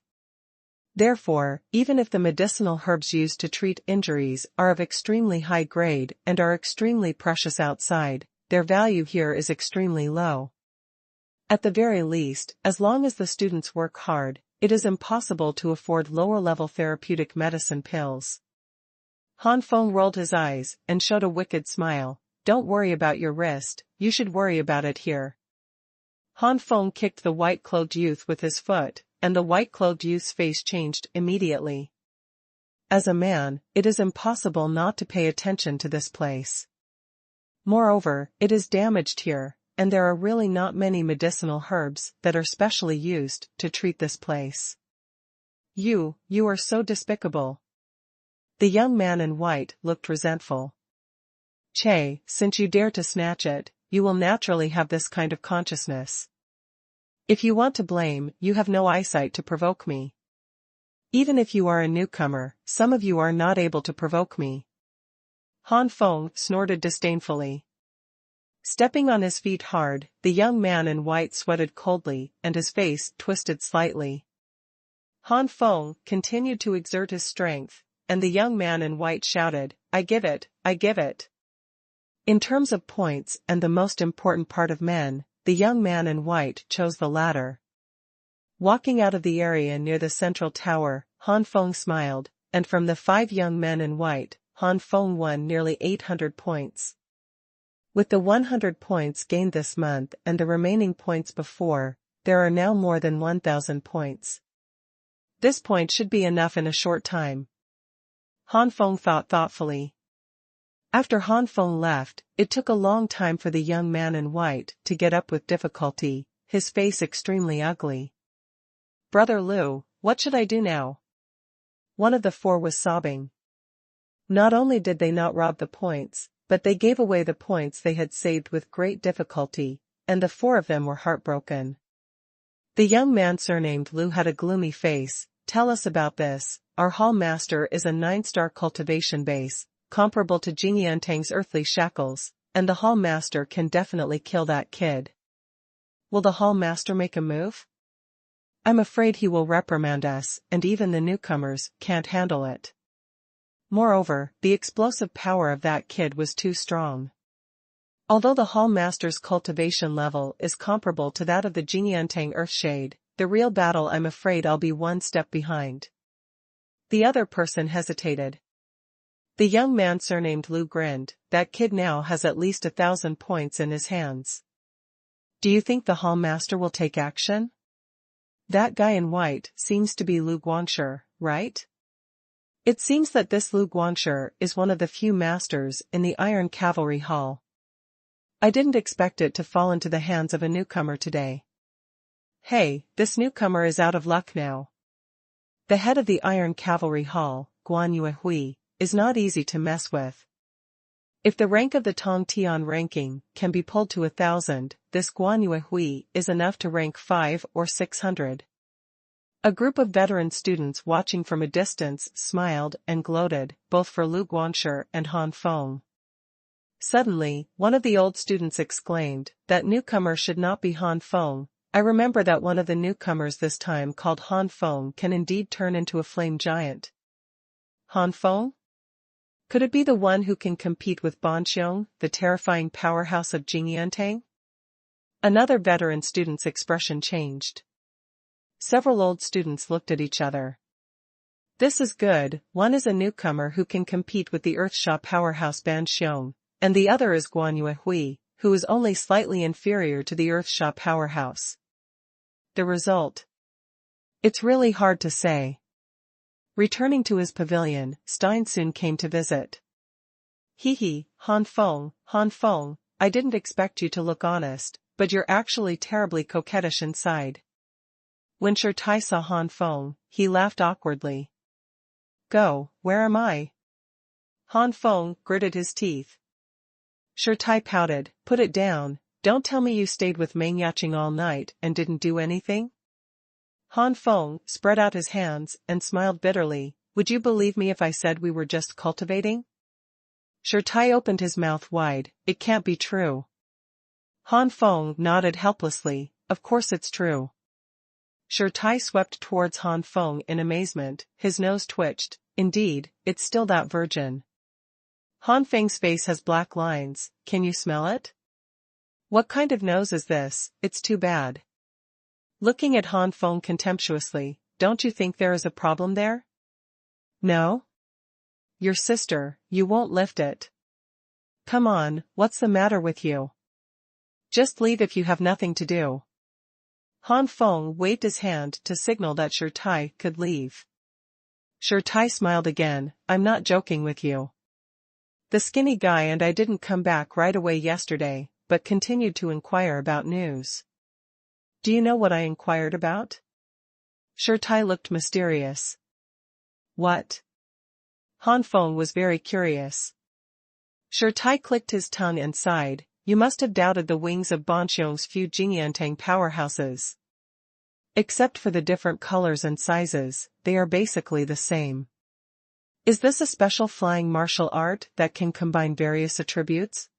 A: Therefore, even if the medicinal herbs used to treat injuries are of extremely high grade and are extremely precious outside, their value here is extremely low. At the very least, as long as the students work hard, it is impossible to afford lower-level therapeutic medicine pills. Han Feng rolled his eyes and showed a wicked smile. Don't worry about your wrist, you should worry about it here. Han Feng kicked the white-clothed youth with his foot, and the white-clothed youth's face changed immediately. As a man, it is impossible not to pay attention to this place. Moreover, it is damaged here, and there are really not many medicinal herbs that are specially used to treat this place. You are so despicable. The young man in white looked resentful. Che, since you dare to snatch it, you will naturally have this kind of consciousness. If you want to blame, you have no eyesight to provoke me. Even if you are a newcomer, some of you are not able to provoke me. Han Feng snorted disdainfully. Stepping on his feet hard, the young man in white sweated coldly, and his face twisted slightly. Han Feng continued to exert his strength, and the young man in white shouted, I give it. In terms of points and the most important part of men, the young man in white chose the latter. Walking out of the area near the central tower, Han Feng smiled, and from the 5 young men in white, Han Feng won nearly 800 points. With the 100 points gained this month and the remaining points before, there are now more than 1,000 points. This point should be enough in a short time. Han Feng thought thoughtfully. After Han Feng left, it took a long time for the young man in white to get up with difficulty, his face extremely ugly. Brother Liu, what should I do now? One of the 4 was sobbing. Not only did they not rob the points, but they gave away the points they had saved with great difficulty, and the 4 of them were heartbroken. The young man surnamed Liu had a gloomy face. Tell us about this. Our hall master is a 9-star cultivation base, comparable to Jingyantang's earthly shackles, and the hall master can definitely kill that kid. Will the hall master make a move? I'm afraid he will reprimand us, and even the newcomers can't handle it. Moreover, the explosive power of that kid was too strong. Although the hall master's cultivation level is comparable to that of the Jingyantang Earthshade, the real battle I'm afraid I'll be one step behind. The other person hesitated. The young man surnamed Liu grinned. That kid now has at least 1,000 points in his hands. Do you think the hall master will take action? That guy in white seems to be Lu Guangshi, right? It seems that this Lu Guangshi is one of the few masters in the Iron Cavalry Hall. I didn't expect it to fall into the hands of a newcomer today. Hey, this newcomer is out of luck now. The head of the Iron Cavalry Hall, Guan Yuehui, is not easy to mess with. If the rank of the Tong Tian ranking can be pulled to 1,000, this Guan Yuehui is enough to rank 500 or 600. A group of veteran students watching from a distance smiled and gloated, both for Lu Guangshi and Han Feng. Suddenly, one of the old students exclaimed, "That newcomer should not be Han Feng. I remember that one of the newcomers this time called Han Feng can indeed turn into a flame giant." Han Feng? Could it be the one who can compete with Banqiong, the terrifying powerhouse of Jingyanting? Another veteran student's expression changed. Several old students looked at each other. This is good. One is a newcomer who can compete with the Earthsha powerhouse Banqiong, and the other is Guan Yuehui, who is only slightly inferior to the Earthsha powerhouse. The result? It's really hard to say. Returning to his pavilion, Stein soon came to visit. Hee, Han Feng, I didn't expect you to look honest, but you're actually terribly coquettish inside. When Tai saw Han Feng, he laughed awkwardly. Go, where am I? Han Feng gritted his teeth. Tai pouted, put it down, don't tell me you stayed with Meng Yaching all night and didn't do anything? Han Feng spread out his hands and smiled bitterly. Would you believe me if I said we were just cultivating? Tai opened his mouth wide. It can't be true. Han Feng nodded helplessly. Of course it's true. Tai swept towards Han Feng in amazement. His nose twitched. Indeed, it's still that virgin. Han Feng's face has black lines. Can you smell it? What kind of nose is this? It's too bad. Looking at Han Feng contemptuously, don't you think there is a problem there? No? Your sister, you won't lift it. Come on, what's the matter with you? Just leave if you have nothing to do. Han Feng waved his hand to signal that Tai could leave. Tai smiled again. I'm not joking with you. The skinny guy and I didn't come back right away yesterday, but continued to inquire about news. Do you know what I inquired about? Tai looked mysterious. What? Han Feng was very curious. Tai clicked his tongue and sighed. You must have doubted the wings of Banqiong's few Jingyanting powerhouses. Except for the different colors and sizes, they are basically the same. Is this a special flying martial art that can combine various attributes?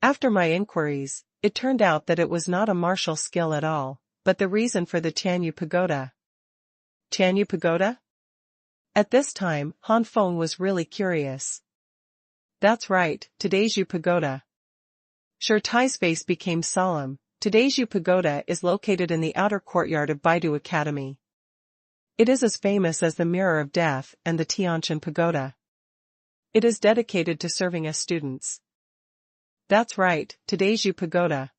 A: After my inquiries, it turned out that it was not a martial skill at all, but the reason for the Tianyu Pagoda. Tianyu Pagoda? At this time, Han Feng was really curious. That's right, today's Yu Pagoda. Tai's face became solemn. Today's Yu Pagoda is located in the outer courtyard of Baidu Academy. It is as famous as the Mirror of Death and the Tianshan Pagoda. It is dedicated to serving as students. That's right, today's Yu Pagoda.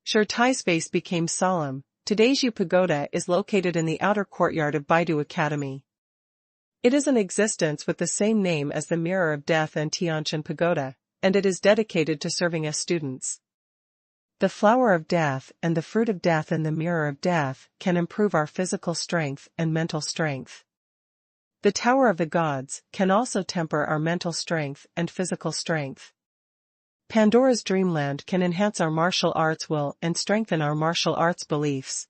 A: Tai's face became solemn. Today's Yu Pagoda is located in the outer courtyard of Baidu Academy. It is in existence with the same name as the Mirror of Death and Tianshan Pagoda, and it is dedicated to serving as students. The flower of death and the fruit of death and the mirror of death can improve our physical strength and mental strength. The Tower of the Gods can also temper our mental strength and physical strength. Pandora's Dreamland can enhance our martial arts will and strengthen our martial arts beliefs.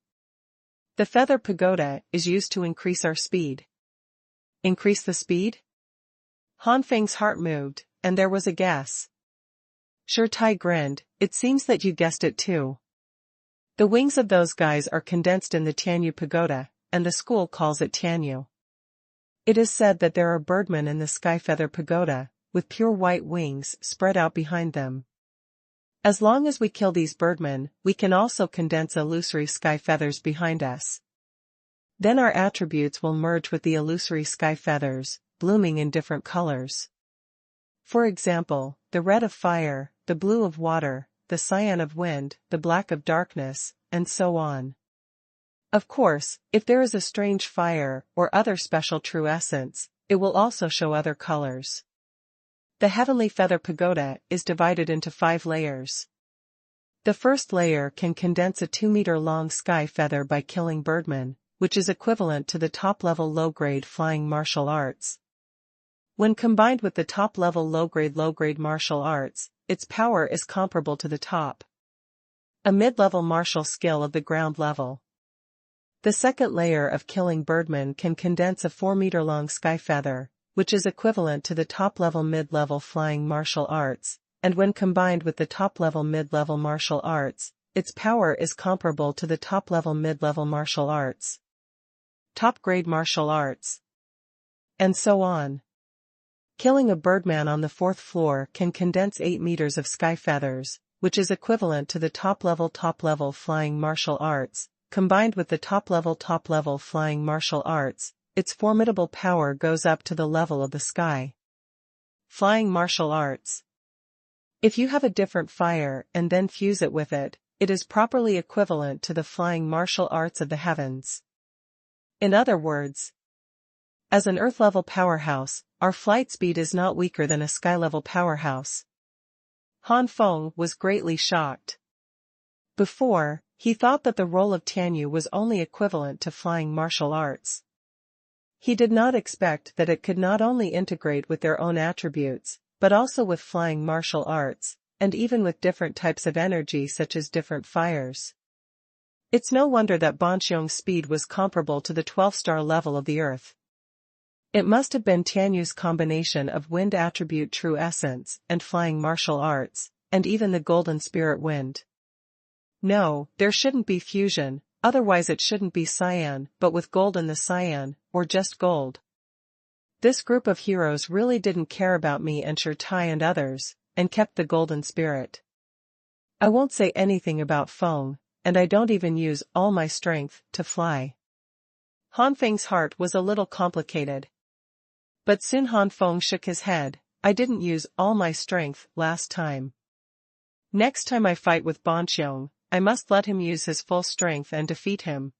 A: The Feather Pagoda is used to increase our speed. Increase the speed? Han Feng's heart moved, and there was a guess. Tai grinned. It seems that you guessed it too. The wings of those guys are condensed in the Tianyu Pagoda, and the school calls it Tianyu. It is said that there are birdmen in the Sky Feather Pagoda, with pure white wings spread out behind them. As long as we kill these birdmen, we can also condense illusory sky feathers behind us. Then our attributes will merge with the illusory sky feathers, blooming in different colors. For example, the red of fire, the blue of water, the the cyan of wind, the black of darkness, and so on. Of course, if there is a strange fire or other special true essence, it will also show other colors. The Heavenly Feather Pagoda is divided into 5 layers. The first layer can condense a 2-meter-long sky feather by killing birdmen, which is equivalent to the top-level low-grade flying martial arts. When combined with the top-level low-grade martial arts, its power is comparable to the top. A mid-level martial skill of the ground level. The second layer of killing birdmen can condense a 4-meter-long sky feather, which is equivalent to the top-level mid-level flying martial arts, and when combined with the top-level mid-level martial arts, its power is comparable to the top-level mid-level martial arts. Top-grade martial arts. And so on. Killing a birdman on the 4th floor can condense 8 meters of sky feathers, which is equivalent to the top-level flying martial arts. Combined with the top-level flying martial arts, its formidable power goes up to the level of the sky. Flying martial arts. If you have a different fire and then fuse it with it, it is properly equivalent to the flying martial arts of the heavens. In other words, as an Earth-level powerhouse, our flight speed is not weaker than a sky-level powerhouse. Han Feng was greatly shocked. Before, he thought that the role of Tianyu was only equivalent to flying martial arts. He did not expect that it could not only integrate with their own attributes, but also with flying martial arts, and even with different types of energy such as different fires. It's no wonder that Banqiong's speed was comparable to the 12-star level of the Earth. It must have been Tianyu's combination of wind attribute true essence and flying martial arts, and even the golden spirit wind. No, there shouldn't be fusion, otherwise it shouldn't be cyan, but with gold in the cyan, or just gold. This group of heroes really didn't care about me and Shirtai and others, and kept the golden spirit. I won't say anything about Feng, and I don't even use all my strength to fly. Han Feng's heart was a little complicated. But soon Han Feng shook his head. I didn't use all my strength last time. Next time I fight with Banqiong, I must let him use his full strength and defeat him.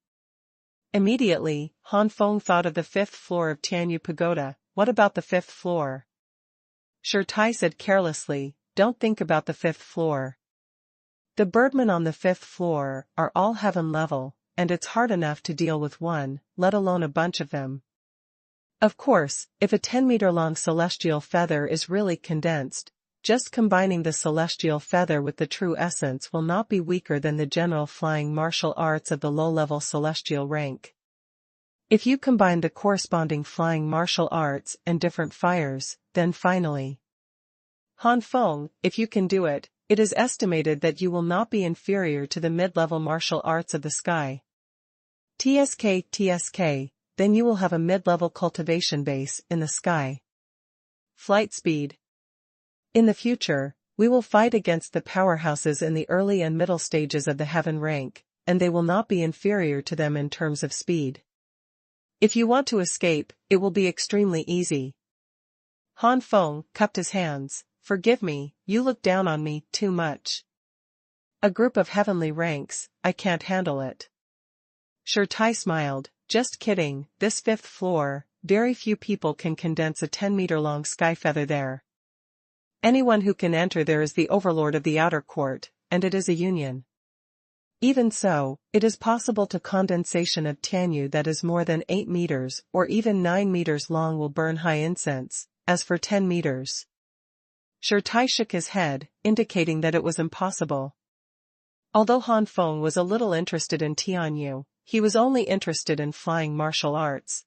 A: Immediately, Han Feng thought of the 5th floor of Tianyu Pagoda. What about the 5th floor? Shirtai said carelessly, don't think about the 5th floor. The birdmen on the 5th floor are all heaven level, and it's hard enough to deal with one, let alone a bunch of them. Of course, if a 10-meter-long celestial feather is really condensed, just combining the celestial feather with the true essence will not be weaker than the general flying martial arts of the low-level celestial rank. If you combine the corresponding flying martial arts and different fires, then finally. Han Feng, if you can do it, it is estimated that you will not be inferior to the mid-level martial arts of the sky. TSK, then you will have a mid-level cultivation base in the sky. Flight speed. In the future, we will fight against the powerhouses in the early and middle stages of the heaven rank, and they will not be inferior to them in terms of speed. If you want to escape, it will be extremely easy. Han Feng cupped his hands. Forgive me, you look down on me too much. A group of heavenly ranks, I can't handle it. Shirtai smiled. Just kidding, this 5th floor, very few people can condense a 10-meter-long sky feather there. Anyone who can enter there is the overlord of the outer court, and it is a union. Even so, it is possible to condensation of Tianyu that is more than 8 meters or even 9 meters long will burn high incense, as for 10 meters. Shirtai shook his head, indicating that it was impossible. Although Han Feng was a little interested in Tianyu, he was only interested in flying martial arts.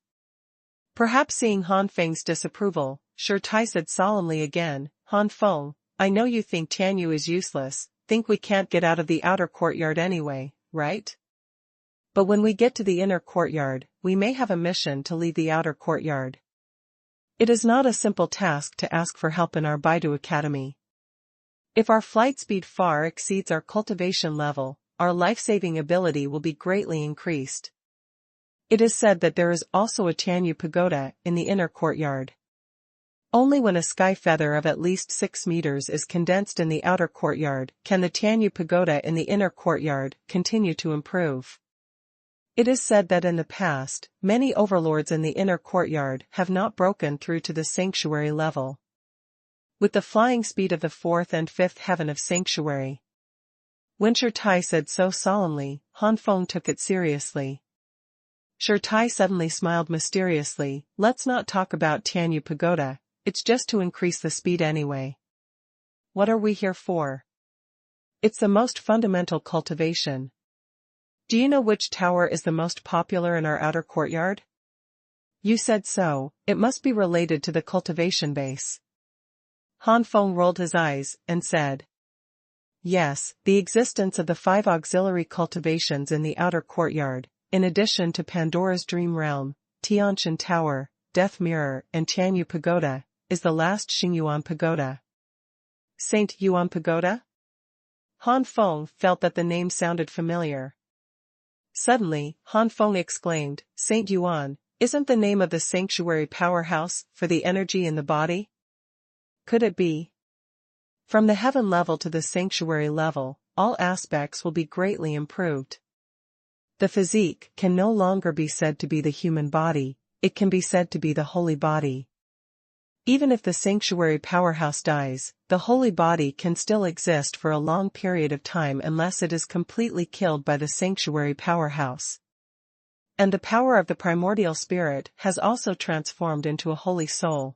A: Perhaps seeing Han Feng's disapproval, Shirtai said solemnly again, Han Feng, I know you think Tianyu is useless, think we can't get out of the outer courtyard anyway, right? But when we get to the inner courtyard, we may have a mission to leave the outer courtyard. It is not a simple task to ask for help in our Baidu Academy. If our flight speed far exceeds our cultivation level, our life-saving ability will be greatly increased. It is said that there is also a Tianyu pagoda in the inner courtyard. Only when a sky feather of at least 6 meters is condensed in the outer courtyard can the Tianyu pagoda in the inner courtyard continue to improve. It is said that in the past, many overlords in the inner courtyard have not broken through to the sanctuary level. With the flying speed of the 4th and 5th heaven of sanctuary. When Shirtai said so solemnly, Han Feng took it seriously. Shirtai suddenly smiled mysteriously. Let's not talk about Tianyu pagoda, it's just to increase the speed anyway. What are we here for? It's the most fundamental cultivation. Do you know which tower is the most popular in our outer courtyard? You said so, it must be related to the cultivation base. Han Feng rolled his eyes, and said. Yes, the existence of the 5 auxiliary cultivations in the outer courtyard, in addition to Pandora's Dream Realm, Tianshan Tower, Death Mirror and Tianyu Pagoda, is the last Xingyuan Pagoda. Saint Yuan Pagoda? Han Feng felt that the name sounded familiar. Suddenly, Han Feng exclaimed, Saint Yuan, isn't the name of the sanctuary powerhouse for the energy in the body? Could it be? From the heaven level to the sanctuary level, all aspects will be greatly improved. The physique can no longer be said to be the human body, it can be said to be the holy body. Even if the sanctuary powerhouse dies, the holy body can still exist for a long period of time unless it is completely killed by the sanctuary powerhouse. And the power of the primordial spirit has also transformed into a holy soul.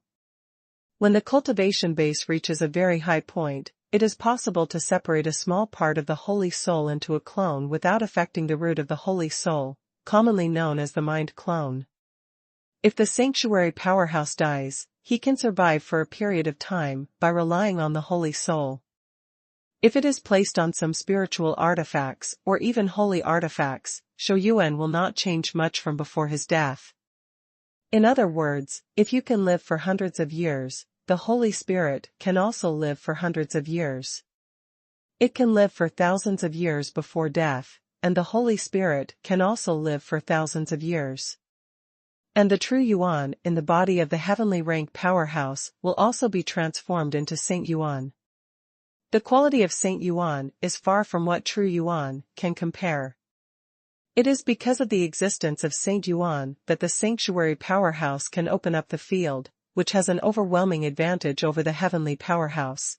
A: When the cultivation base reaches a very high point, it is possible to separate a small part of the holy soul into a clone without affecting the root of the holy soul, commonly known as the mind clone. If the sanctuary powerhouse dies, he can survive for a period of time by relying on the holy soul. If it is placed on some spiritual artifacts or even holy artifacts, Xuanhuan will not change much from before his death. In other words, if you can live for hundreds of years, the Holy Spirit can also live for hundreds of years. It can live for thousands of years before death, and the Holy Spirit can also live for thousands of years. And the true Yuan in the body of the heavenly rank powerhouse will also be transformed into Saint Yuan. The quality of Saint Yuan is far from what true Yuan can compare. It is because of the existence of Saint Yuan that the sanctuary powerhouse can open up the field, which has an overwhelming advantage over the heavenly powerhouse.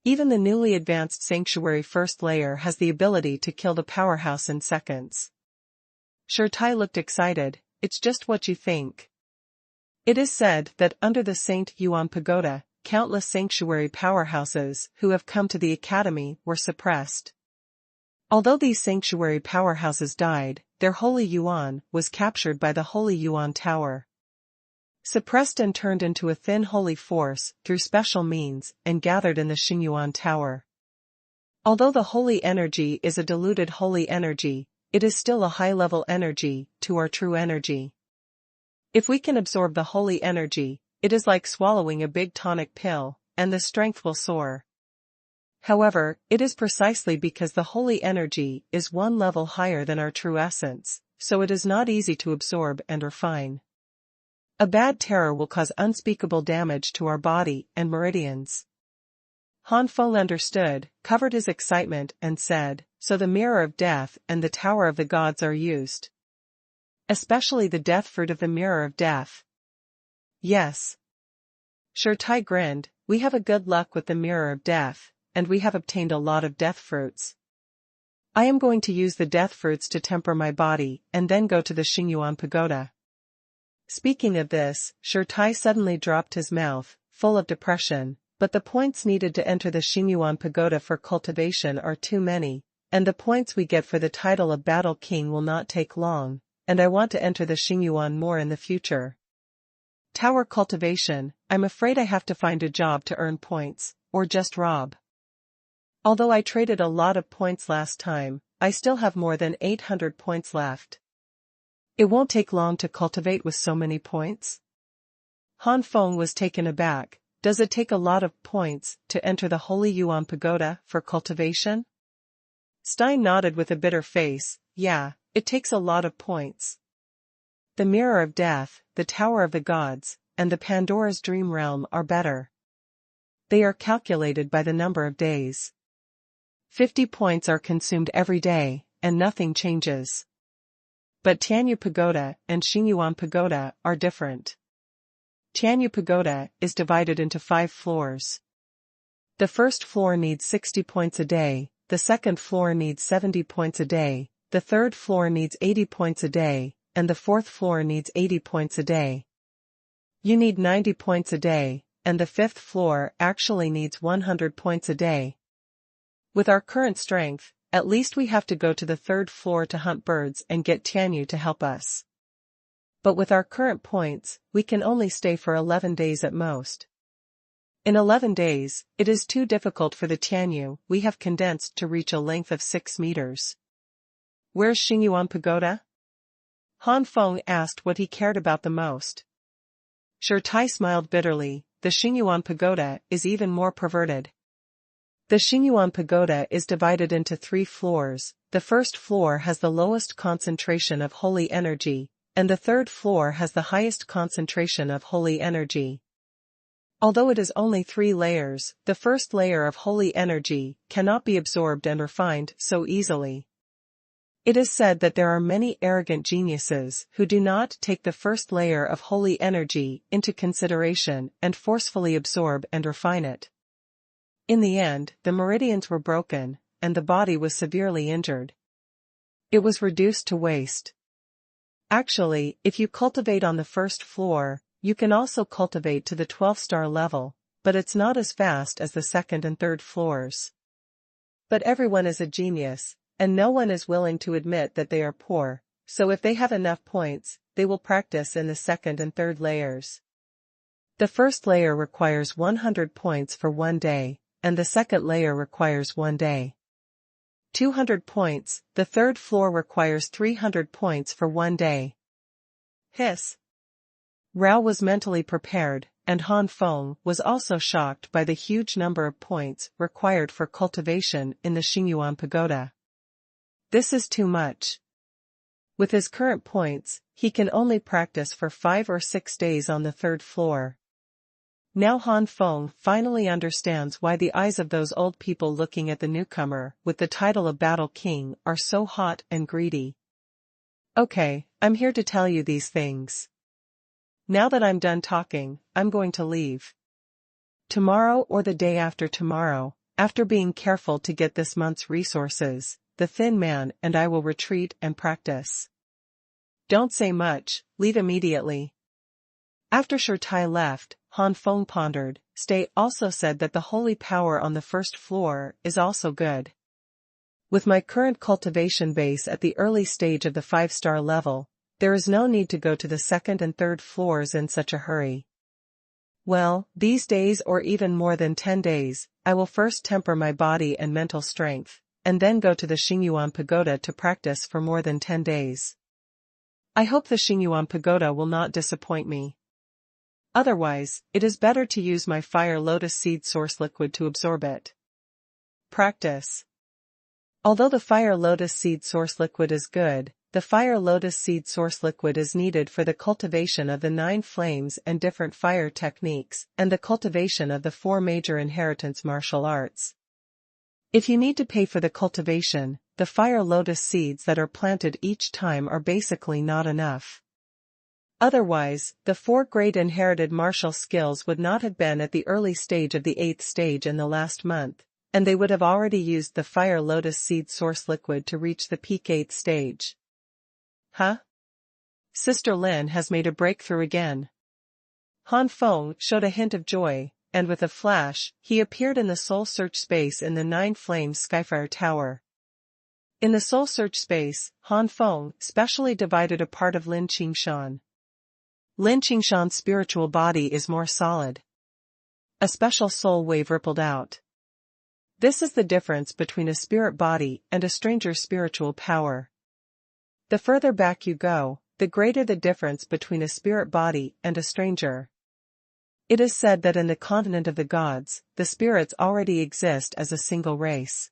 A: Even the newly advanced sanctuary first layer has the ability to kill the powerhouse in seconds. Shirtai looked excited. It's just what you think. It is said that under the Saint Yuan Pagoda, countless sanctuary powerhouses who have come to the academy were suppressed. Although these sanctuary powerhouses died, their holy Yuan was captured by the holy Yuan Tower. Suppressed and turned into a thin holy force through special means and gathered in the Xingyuan Tower. Although the holy energy is a diluted holy energy, it is still a high-level energy to our true energy. If we can absorb the holy energy, it is like swallowing a big tonic pill, and the strength will soar. However, it is precisely because the holy energy is one level higher than our true essence, so it is not easy to absorb and refine. A bad terror will cause unspeakable damage to our body and meridians. Han Feng understood, covered his excitement and said, so the mirror of death and the tower of the gods are used. Especially the death fruit of the mirror of death. Yes. Shirtai grinned, we have a good luck with the mirror of death, and we have obtained a lot of death fruits. I am going to use the death fruits to temper my body and then go to the Xingyuan Pagoda. Speaking of this, Shirtai suddenly dropped his mouth, full of depression, but the points needed to enter the Xingyuan Pagoda for cultivation are too many, and the points we get for the title of Battle King will not take long, and I want to enter the Xingyuan more in the future. Tower cultivation, I'm afraid I have to find a job to earn points, or just rob. Although I traded a lot of points last time, I still have more than 800 points left. It won't take long to cultivate with so many points? Han Feng was taken aback. Does it take a lot of points to enter the Holy Yuan Pagoda for cultivation? Stein nodded with a bitter face, yeah, it takes a lot of points. The mirror of death, the tower of the gods, and the Pandora's dream realm are better. They are calculated by the number of days. 50 points are consumed every day, and nothing changes. But Tianyu Pagoda and Xuanhuan Pagoda are different. Tianyu Pagoda is divided into 5 floors. The first floor needs 60 points a day, the second floor needs 70 points a day, the third floor needs 80 points a day, and the fourth floor needs 80 points a day. You need 90 points a day, and the fifth floor actually needs 100 points a day. With our current strength, at least we have to go to the third floor to hunt birds and get Tianyu to help us. But with our current points, we can only stay for 11 days at most. In 11 days, it is too difficult for the Tianyu we have condensed to reach a length of 6 meters. Where's Xuanhuan Pagoda? Han Feng asked what he cared about the most. Tai smiled bitterly. The Xuanhuan Pagoda is even more perverted. The Xuanhuan Pagoda is divided into 3 floors. The first floor has the lowest concentration of holy energy, and the third floor has the highest concentration of holy energy. Although it is only 3 layers, the first layer of holy energy cannot be absorbed and refined so easily. It is said that there are many arrogant geniuses who do not take the first layer of holy energy into consideration and forcefully absorb and refine it. In the end, the meridians were broken, and the body was severely injured. It was reduced to waste. Actually, if you cultivate on the first floor, you can also cultivate to the 12-star level, but it's not as fast as the second and third floors. But everyone is a genius, and no one is willing to admit that they are poor, so if they have enough points, they will practice in the second and third layers. The first layer requires 100 points for 1 day, and the second layer requires 1 day. 200 points, the third floor requires 300 points for 1 day. Hiss. Rao was mentally prepared, and Han Feng was also shocked by the huge number of points required for cultivation in the Xuanhuan Pagoda. This is too much. With his current points, he can only practice for 5 or 6 days on the third floor. Now Han Feng finally understands why the eyes of those old people looking at the newcomer with the title of Battle King are so hot and greedy. Okay, I'm here to tell you these things. Now that I'm done talking, I'm going to leave. Tomorrow or the day after tomorrow, after being careful to get this month's resources, the thin man and I will retreat and practice. Don't say much, leave immediately. After Tai left, Han Feng pondered. Stay also said that the holy power on the first floor is also good. With my current cultivation base at the early stage of the 5-star level, there is no need to go to the second and third floors in such a hurry. Well, these days or even more than 10 days, I will first temper my body and mental strength, and then go to the Xuanhuan Pagoda to practice for more than 10 days. I hope the Xuanhuan Pagoda will not disappoint me. Otherwise, it is better to use my fire lotus seed source liquid to absorb it. Practice. Although the fire lotus seed source liquid is good, the fire lotus seed source liquid is needed for the cultivation of the 9 flames and different fire techniques, and the cultivation of the 4 major inheritance martial arts. If you need to pay for the cultivation, the fire lotus seeds that are planted each time are basically not enough. Otherwise, the 4 great inherited martial skills would not have been at the early stage of the 8th stage in the last month, and they would have already used the fire lotus seed source liquid to reach the peak 8th stage. Huh? Sister Lin has made a breakthrough again. Han Feng showed a hint of joy, and with a flash, he appeared in the soul search space in the 9 Flame Skyfire Tower. In the soul search space, Han Feng specially divided a part of Lin Qingshan. Lin Qingshan's spiritual body is more solid. A special soul wave rippled out. This is the difference between a spirit body and a stranger's spiritual power. The further back you go, the greater the difference between a spirit body and a stranger. It is said that in the continent of the gods, the spirits already exist as a single race.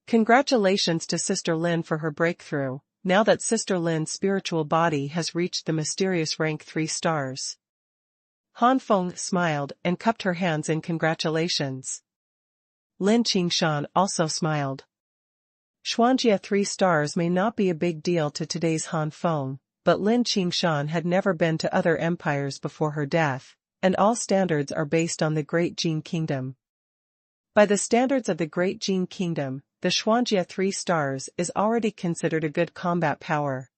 A: Congratulations to Sister Lin for her breakthrough, now that Sister Lin's spiritual body has reached the mysterious rank 3 stars. Han Feng smiled and cupped her hands in congratulations. Lin Qingshan also smiled. Xuanjia 3 stars may not be a big deal to today's Han Feng, but Lin Qingshan had never been to other empires before her death, and all standards are based on the Great Jin Kingdom. By the standards of the Great Jin Kingdom, the Xuanjia 3 stars is already considered a good combat power.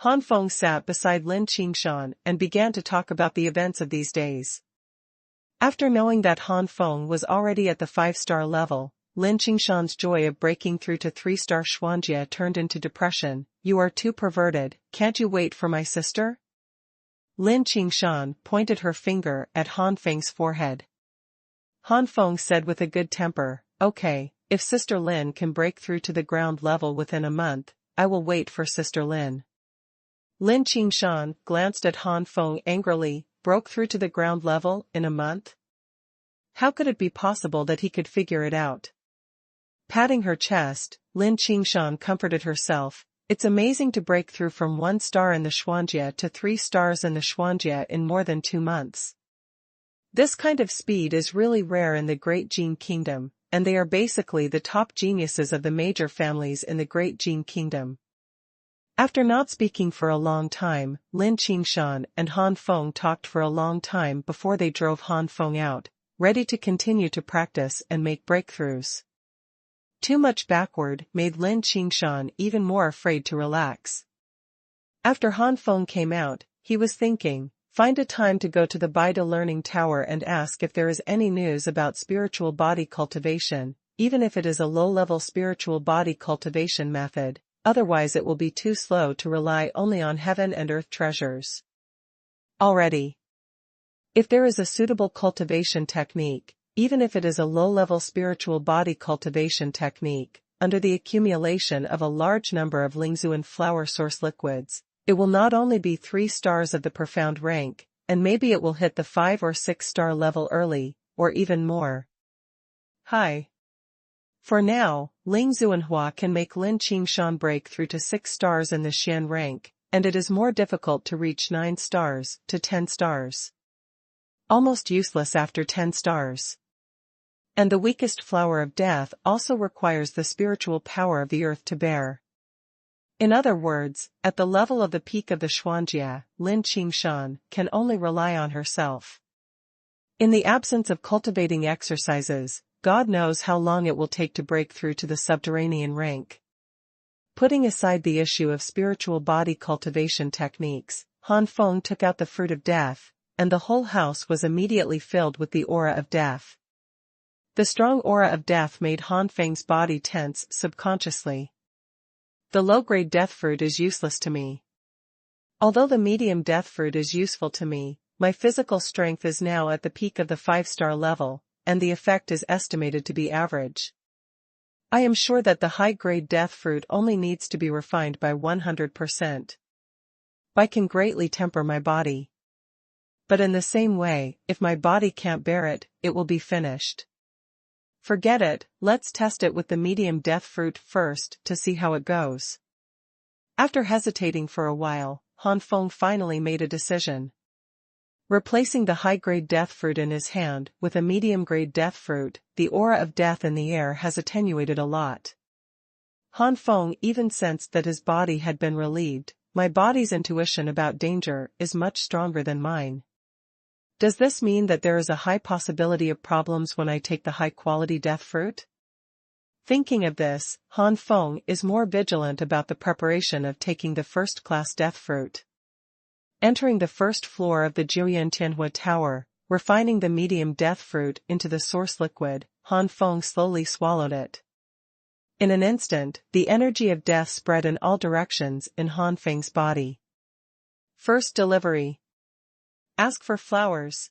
A: Han Feng sat beside Lin Qingshan and began to talk about the events of these days. After knowing that Han Feng was already at the 5-star level, Lin Qingshan's joy of breaking through to 3-star Xuanjia turned into depression. "You are too perverted, can't you wait for my sister?" Lin Qingshan pointed her finger at Han Feng's forehead. Han Feng said with a good temper, "Okay, if Sister Lin can break through to the ground level within a month, I will wait for Sister Lin." Lin Qingshan glanced at Han Feng angrily. Broke through to the ground level in a month? How could it be possible that he could figure it out? Patting her chest, Lin Qingshan comforted herself. It's amazing to break through from 1 star in the Xuanjia to 3 stars in the Xuanjia in more than 2 months. This kind of speed is really rare in the Great Jin Kingdom, and they are basically the top geniuses of the major families in the Great Jin Kingdom. After not speaking for a long time, Lin Qingshan and Han Feng talked for a long time before they drove Han Feng out, ready to continue to practice and make breakthroughs. Too much backward made Lin Qingshan even more afraid to relax. After Han Feng came out, he was thinking, find a time to go to the Bai Cai Learning Tower and ask if there is any news about spiritual body cultivation, even if it is a low-level spiritual body cultivation method. Otherwise it will be too slow to rely only on heaven and earth treasures. Already. If there is a suitable cultivation technique, even if it is a low-level spiritual body cultivation technique, under the accumulation of a large number of Lingzuan flower source liquids, it will not only be 3 stars of the profound rank, and maybe it will hit the 5 or 6-star level early, or even more. Hi. For now, Xuanhuan can make Lin Qingshan break through to 6 stars in the Xian rank, and it is more difficult to reach 9 stars to 10 stars. Almost useless after 10 stars. And the weakest flower of death also requires the spiritual power of the earth to bear. In other words, at the level of the peak of the Xuanjia, Lin Qingshan can only rely on herself. In the absence of cultivating exercises, God knows how long it will take to break through to the subterranean rank. Putting aside the issue of spiritual body cultivation techniques, Han Feng took out the fruit of death, and the whole house was immediately filled with the aura of death. The strong aura of death made Han Feng's body tense subconsciously. The low-grade death fruit is useless to me. Although the medium death fruit is useful to me, my physical strength is now at the peak of the 5-star level, and the effect is estimated to be average. I am sure that the high-grade death fruit only needs to be refined by 100%. I can greatly temper my body. But in the same way, if my body can't bear it, it will be finished. Forget it, let's test it with the medium death fruit first to see how it goes. After hesitating for a while, Han Feng finally made a decision. Replacing the high-grade death fruit in his hand with a medium-grade death fruit, the aura of death in the air has attenuated a lot. Han Feng even sensed that his body had been relieved. My body's intuition about danger is much stronger than mine. Does this mean that there is a high possibility of problems when I take the high-quality death fruit? Thinking of this, Han Feng is more vigilant about the preparation of taking the first-class death fruit. Entering the first floor of the Xuanhuan Tower, refining the medium death fruit into the source liquid, Han Feng slowly swallowed it. In an instant, the energy of death spread in all directions in Han Feng's body. First delivery. Ask for flowers.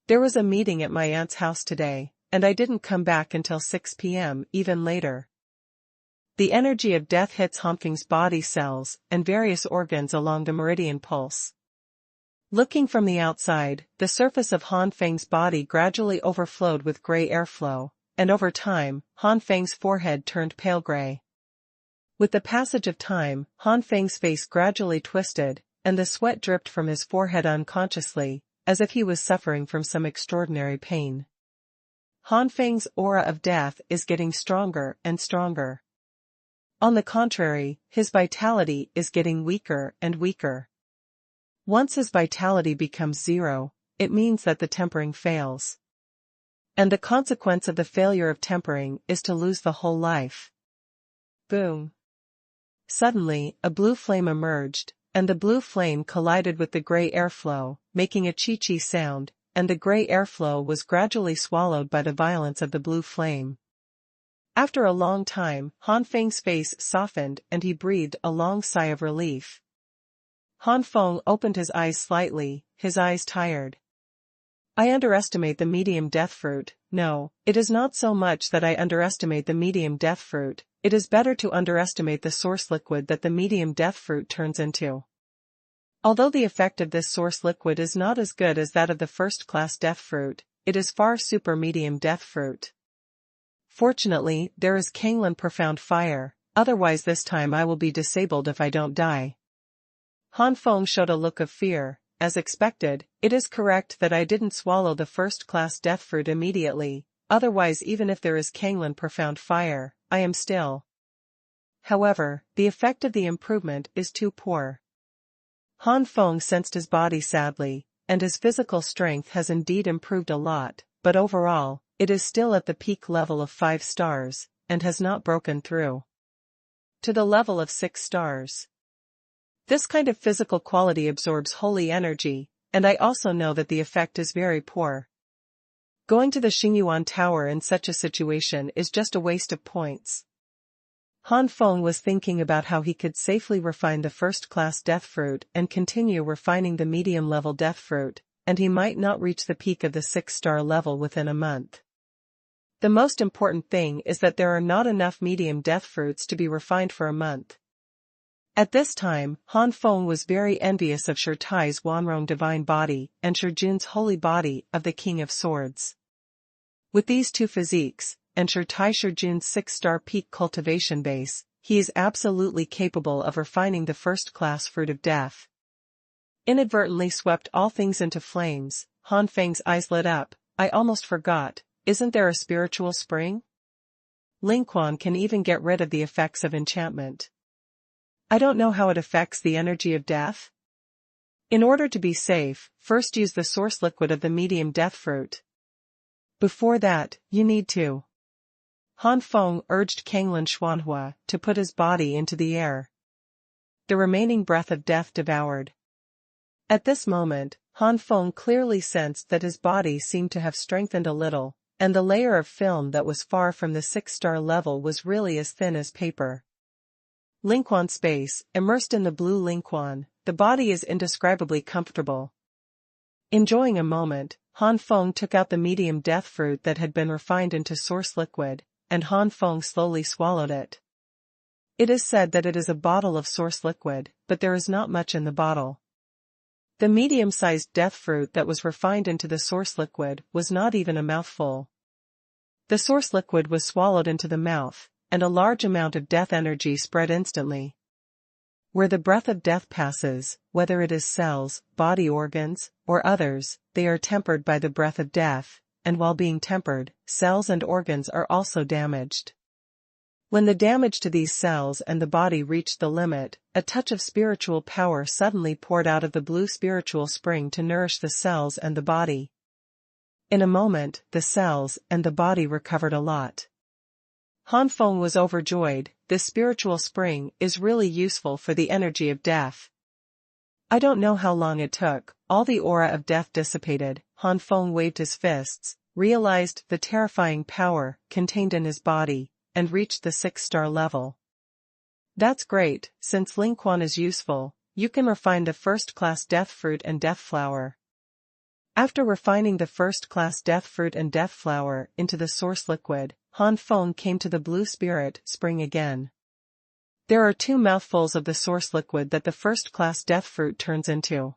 A: There was a meeting at my aunt's house today, and I didn't come back until 6 p.m. even later. The energy of death hits Han Feng's body cells and various organs along the meridian pulse. Looking from the outside, the surface of Han Feng's body gradually overflowed with gray airflow, and over time, Han Feng's forehead turned pale gray. With the passage of time, Han Feng's face gradually twisted, and the sweat dripped from his forehead unconsciously, as if he was suffering from some extraordinary pain. Han Feng's aura of death is getting stronger and stronger. On the contrary, his vitality is getting weaker and weaker. Once his vitality becomes zero, it means that the tempering fails. And the consequence of the failure of tempering is to lose the whole life. Boom. Suddenly, a blue flame emerged, and the blue flame collided with the gray airflow, making a chi-chi sound, and the gray airflow was gradually swallowed by the violence of the blue flame. After a long time, Han Feng's face softened and he breathed a long sigh of relief. Han Feng opened his eyes slightly, his eyes tired. I underestimate the medium death fruit. No, it is not so much that I underestimate the medium death fruit, it is better to underestimate the source liquid that the medium death fruit turns into. Although the effect of this source liquid is not as good as that of the first-class death fruit, it is far super medium death fruit. Fortunately, there is Kanglan profound fire, otherwise this time I will be disabled if I don't die. Han Feng showed a look of fear. As expected, it is correct that I didn't swallow the first-class death fruit immediately, otherwise even if there is Kanglan profound fire, I am still. However, the effect of the improvement is too poor. Han Feng sensed his body sadly, and his physical strength has indeed improved a lot, but overall, it is still at the peak level of 5 stars, and has not broken through to the level of 6 stars. This kind of physical quality absorbs holy energy, and I also know that the effect is very poor. Going to the Xuanhuan Tower in such a situation is just a waste of points. Han Feng was thinking about how he could safely refine the first-class death fruit and continue refining the medium-level death fruit, and he might not reach the peak of the 6-star level within a month. The most important thing is that there are not enough medium death fruits to be refined for a month. At this time, Han Feng was very envious of Shi Tai's Wanrong divine body and Shi Jun's holy body of the King of Swords. With these two physiques, and Shi Jun's 6-star peak cultivation base, he is absolutely capable of refining the first-class fruit of death. Inadvertently swept all things into flames, Han Feng's eyes lit up. I almost forgot, isn't there a spiritual spring? Lingquan can even get rid of the effects of enchantment. I don't know how it affects the energy of death. In order to be safe, first use the source liquid of the medium death fruit. Before that, you need to. Han Feng urged Kanglan Xuanhuan to put his body into the air. The remaining breath of death devoured. At this moment, Han Feng clearly sensed that his body seemed to have strengthened a little, and the layer of film that was far from the 6-star level was really as thin as paper. Lingquan space, immersed in the blue Lingquan, the body is indescribably comfortable. Enjoying a moment, Han Feng took out the medium death fruit that had been refined into source liquid, and Han Feng slowly swallowed it. It is said that it is a bottle of source liquid, but there is not much in the bottle. The medium-sized death fruit that was refined into the source liquid was not even a mouthful. The source liquid was swallowed into the mouth, and a large amount of death energy spread instantly. Where the breath of death passes, whether it is cells, body organs, or others, they are tempered by the breath of death, and while being tempered, cells and organs are also damaged. When the damage to these cells and the body reached the limit, a touch of spiritual power suddenly poured out of the blue spiritual spring to nourish the cells and the body. In a moment, the cells and the body recovered a lot. Han Feng was overjoyed. This spiritual spring is really useful for the energy of death. I don't know how long it took, all the aura of death dissipated. Han Feng waved his fists, realized the terrifying power contained in his body, and reached the 6-star level. That's great, since Lingquan is useful, you can refine the first-class death fruit and death flower. After refining the first-class death fruit and death flower into the source liquid, Han Feng came to the blue spirit spring again. There are 2 mouthfuls of the source liquid that the first-class death fruit turns into.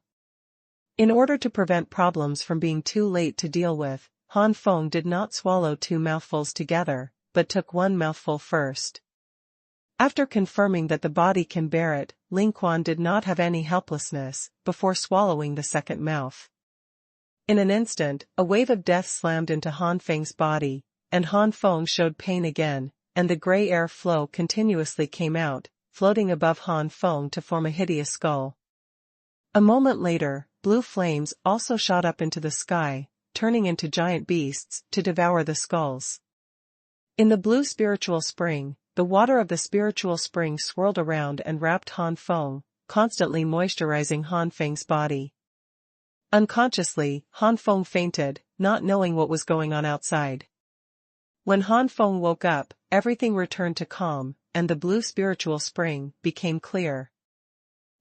A: In order to prevent problems from being too late to deal with, Han Feng did not swallow 2 mouthfuls together, but took 1 mouthful first. After confirming that the body can bear it, Lingquan did not have any helplessness before swallowing the second mouth. In an instant, a wave of death slammed into Han Feng's body, and Han Feng showed pain again, and the gray air flow continuously came out, floating above Han Feng to form a hideous skull. A moment later, blue flames also shot up into the sky, turning into giant beasts to devour the skulls. In the blue spiritual spring, the water of the spiritual spring swirled around and wrapped Han Feng, constantly moisturizing Han Feng's body. Unconsciously, Han Feng fainted, not knowing what was going on outside. When Han Feng woke up, everything returned to calm, and the blue spiritual spring became clear.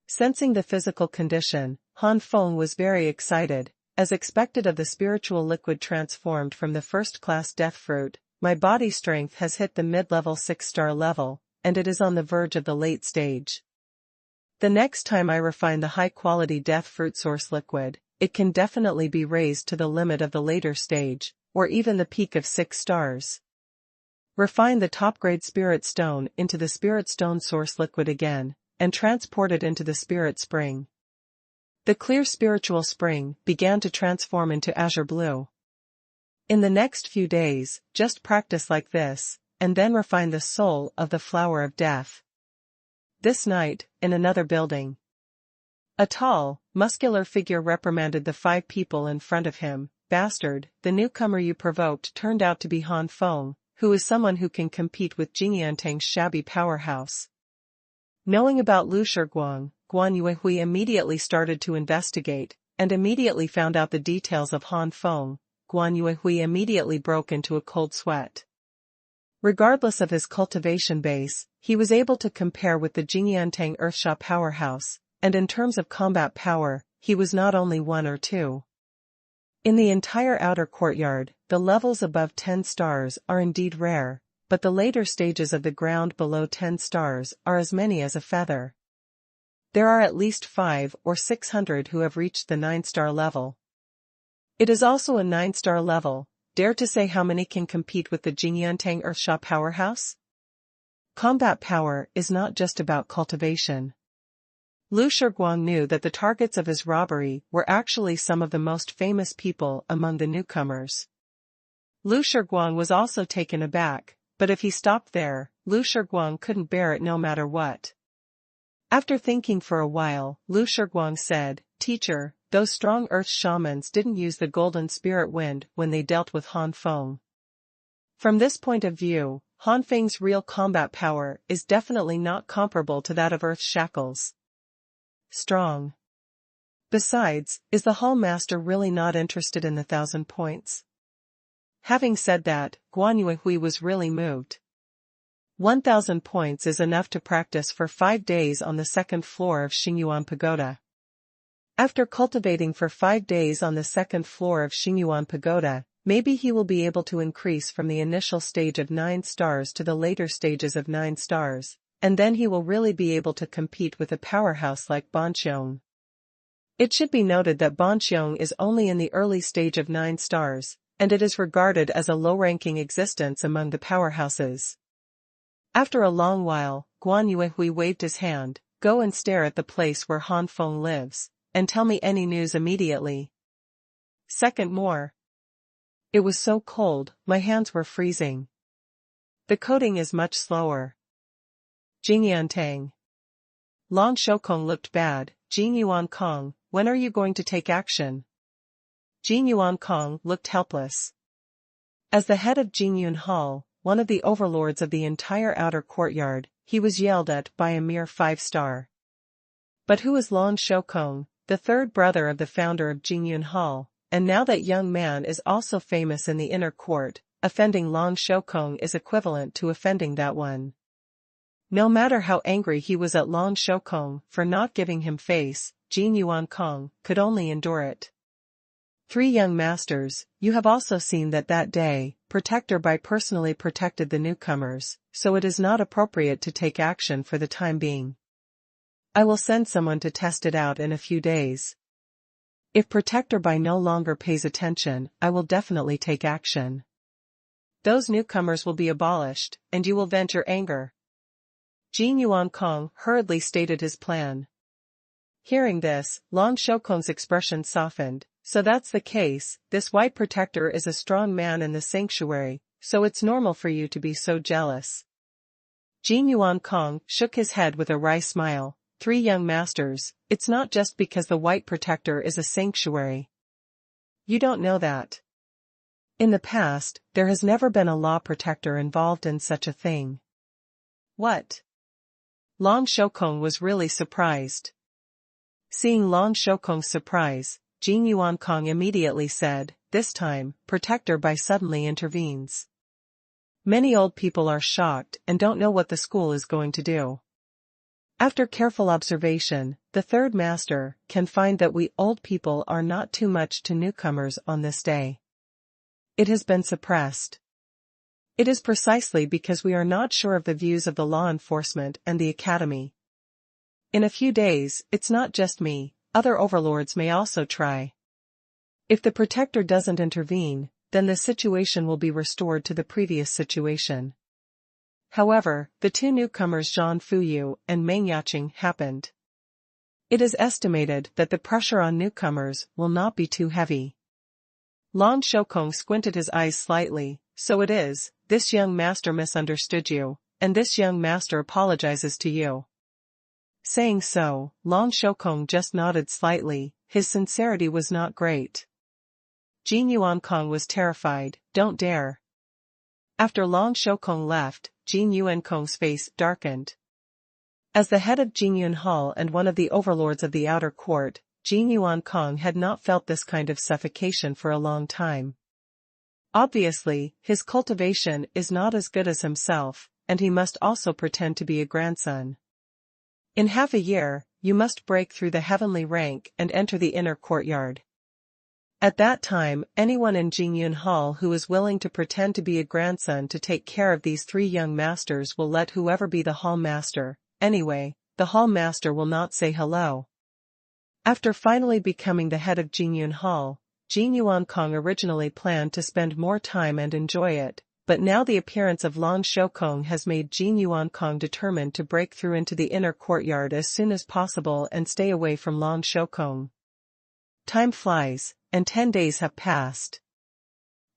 A: Sensing the physical condition, Han Feng was very excited. As expected of the spiritual liquid transformed from the first-class death fruit, my body strength has hit the mid-level 6-star level, and it is on the verge of the late stage. The next time I refine the high-quality death fruit source liquid, it can definitely be raised to the limit of the later stage, or even the peak of 6 stars. Refine the top-grade spirit stone into the spirit stone source liquid again, and transport it into the spirit spring. The clear spiritual spring began to transform into azure blue. In the next few days, just practice like this, and then refine the soul of the flower of death. This night, in another building, a tall, muscular figure reprimanded the 5 people in front of him. Bastard, the newcomer you provoked turned out to be Han Feng, who is someone who can compete with Jingyantang's shabby powerhouse. Knowing about Lu Shiguang, Guan Yuehui immediately started to investigate, and immediately found out the details of Han Feng. Guan Yuehui immediately broke into a cold sweat. Regardless of his cultivation base, he was able to compare with the Jingyantang Earthsha powerhouse, and in terms of combat power, he was not only 1 or 2. In the entire outer courtyard, the levels above 10 stars are indeed rare, but the later stages of the ground below 10 stars are as many as a feather. There are at least 500 or 600 who have reached the 9-star level. It is also a 9-star level. Dare to say how many can compete with the Jingyantang Earthsha powerhouse? Combat power is not just about cultivation. Lu Shiguang knew that the targets of his robbery were actually some of the most famous people among the newcomers. Lu Shiguang was also taken aback, but if he stopped there, Lu Shiguang couldn't bear it no matter what. After thinking for a while, Lu Shiguang said, "Teacher, those strong earth shamans didn't use the golden spirit wind when they dealt with Han Feng. From this point of view, Han Feng's real combat power is definitely not comparable to that of Earth's shackles. Strong. Besides, is the Hall Master really not interested in the 1,000 points?" Having said that, Guan Yuehui was really moved. 1,000 points is enough to practice for 5 days on the 2nd floor of Xingyuan Pagoda. After cultivating for 5 days on the 2nd floor of Xingyuan Pagoda, maybe he will be able to increase from the initial stage of 9 stars to the later stages of 9 stars, and then he will really be able to compete with a powerhouse like Banqiong. It should be noted that Banqiong is only in the early stage of 9 stars, and it is regarded as a low-ranking existence among the powerhouses. After a long while, Guan Yuehui waved his hand, "Go and stare at the place where Han Feng lives, and tell me any news immediately." Second more. It was so cold, my hands were freezing. The coding is much slower. Jingyantang. Long Shoukong looked bad. Jin Yuan Kong, when are you going to take action? Jin Yuan Kong looked helpless. As the head of Jingyun Hall, one of the overlords of the entire outer courtyard, he was yelled at by a mere 5-star. But who is Long Shoukong, the third brother of the founder of Jingyun Hall, and now that young man is also famous in the inner court, offending Long Shoukong is equivalent to offending that one. No matter how angry he was at Long Shoukong for not giving him face, Jin Yuan Kong could only endure it. 3 young masters, you have also seen that day, Protector Bai personally protected the newcomers, so it is not appropriate to take action for the time being. I will send someone to test it out in a few days. If Protector Bai no longer pays attention, I will definitely take action. Those newcomers will be abolished, and you will vent your anger. Jin Yuan Kong hurriedly stated his plan. Hearing this, Long Shoukong's expression softened, So that's the case, this white protector is a strong man in the sanctuary, so it's normal for you to be so jealous. Jin Yuan Kong shook his head with a wry smile. 3 young masters, it's not just because the white protector is a sanctuary. You don't know that. In the past, there has never been a law protector involved in such a thing. What? Long Shokong was really surprised. Seeing Long Shokong's surprise, Jin Yuan Kong immediately said, this time, Protector Bai suddenly intervenes. Many old people are shocked and don't know what the school is going to do. After careful observation, the third master can find that we old people are not too much to newcomers on this day. It has been suppressed. It is precisely because we are not sure of the views of the law enforcement and the academy. In a few days, it's not just me, other overlords may also try. If the protector doesn't intervene, then the situation will be restored to the previous situation. However, the 2 newcomers Zhang Fuyu and Meng Yaqing happened. It is estimated that the pressure on newcomers will not be too heavy. Long Shokong squinted his eyes slightly. So it is, this young master misunderstood you, and this young master apologizes to you. Saying so, Long Shokong just nodded slightly, his sincerity was not great. Jin Yuan Kong was terrified, don't dare. After Long Shokong left, Jin Yuan Kong's face darkened. As the head of Jingyun Hall and one of the overlords of the outer court, Jin Yuan Kong had not felt this kind of suffocation for a long time. Obviously, his cultivation is not as good as himself, and he must also pretend to be a grandson. In half a year, you must break through the heavenly rank and enter the inner courtyard. At that time, anyone in Jingyun Hall who is willing to pretend to be a grandson to take care of these 3 young masters will let whoever be the hall master. Anyway, the hall master will not say hello. After finally becoming the head of Jingyun Hall, Jin Yuan Kong originally planned to spend more time and enjoy it, but now the appearance of Long Shokong has made Jin Yuan Kong determined to break through into the inner courtyard as soon as possible and stay away from Long Shokong. Time flies, and 10 days have passed.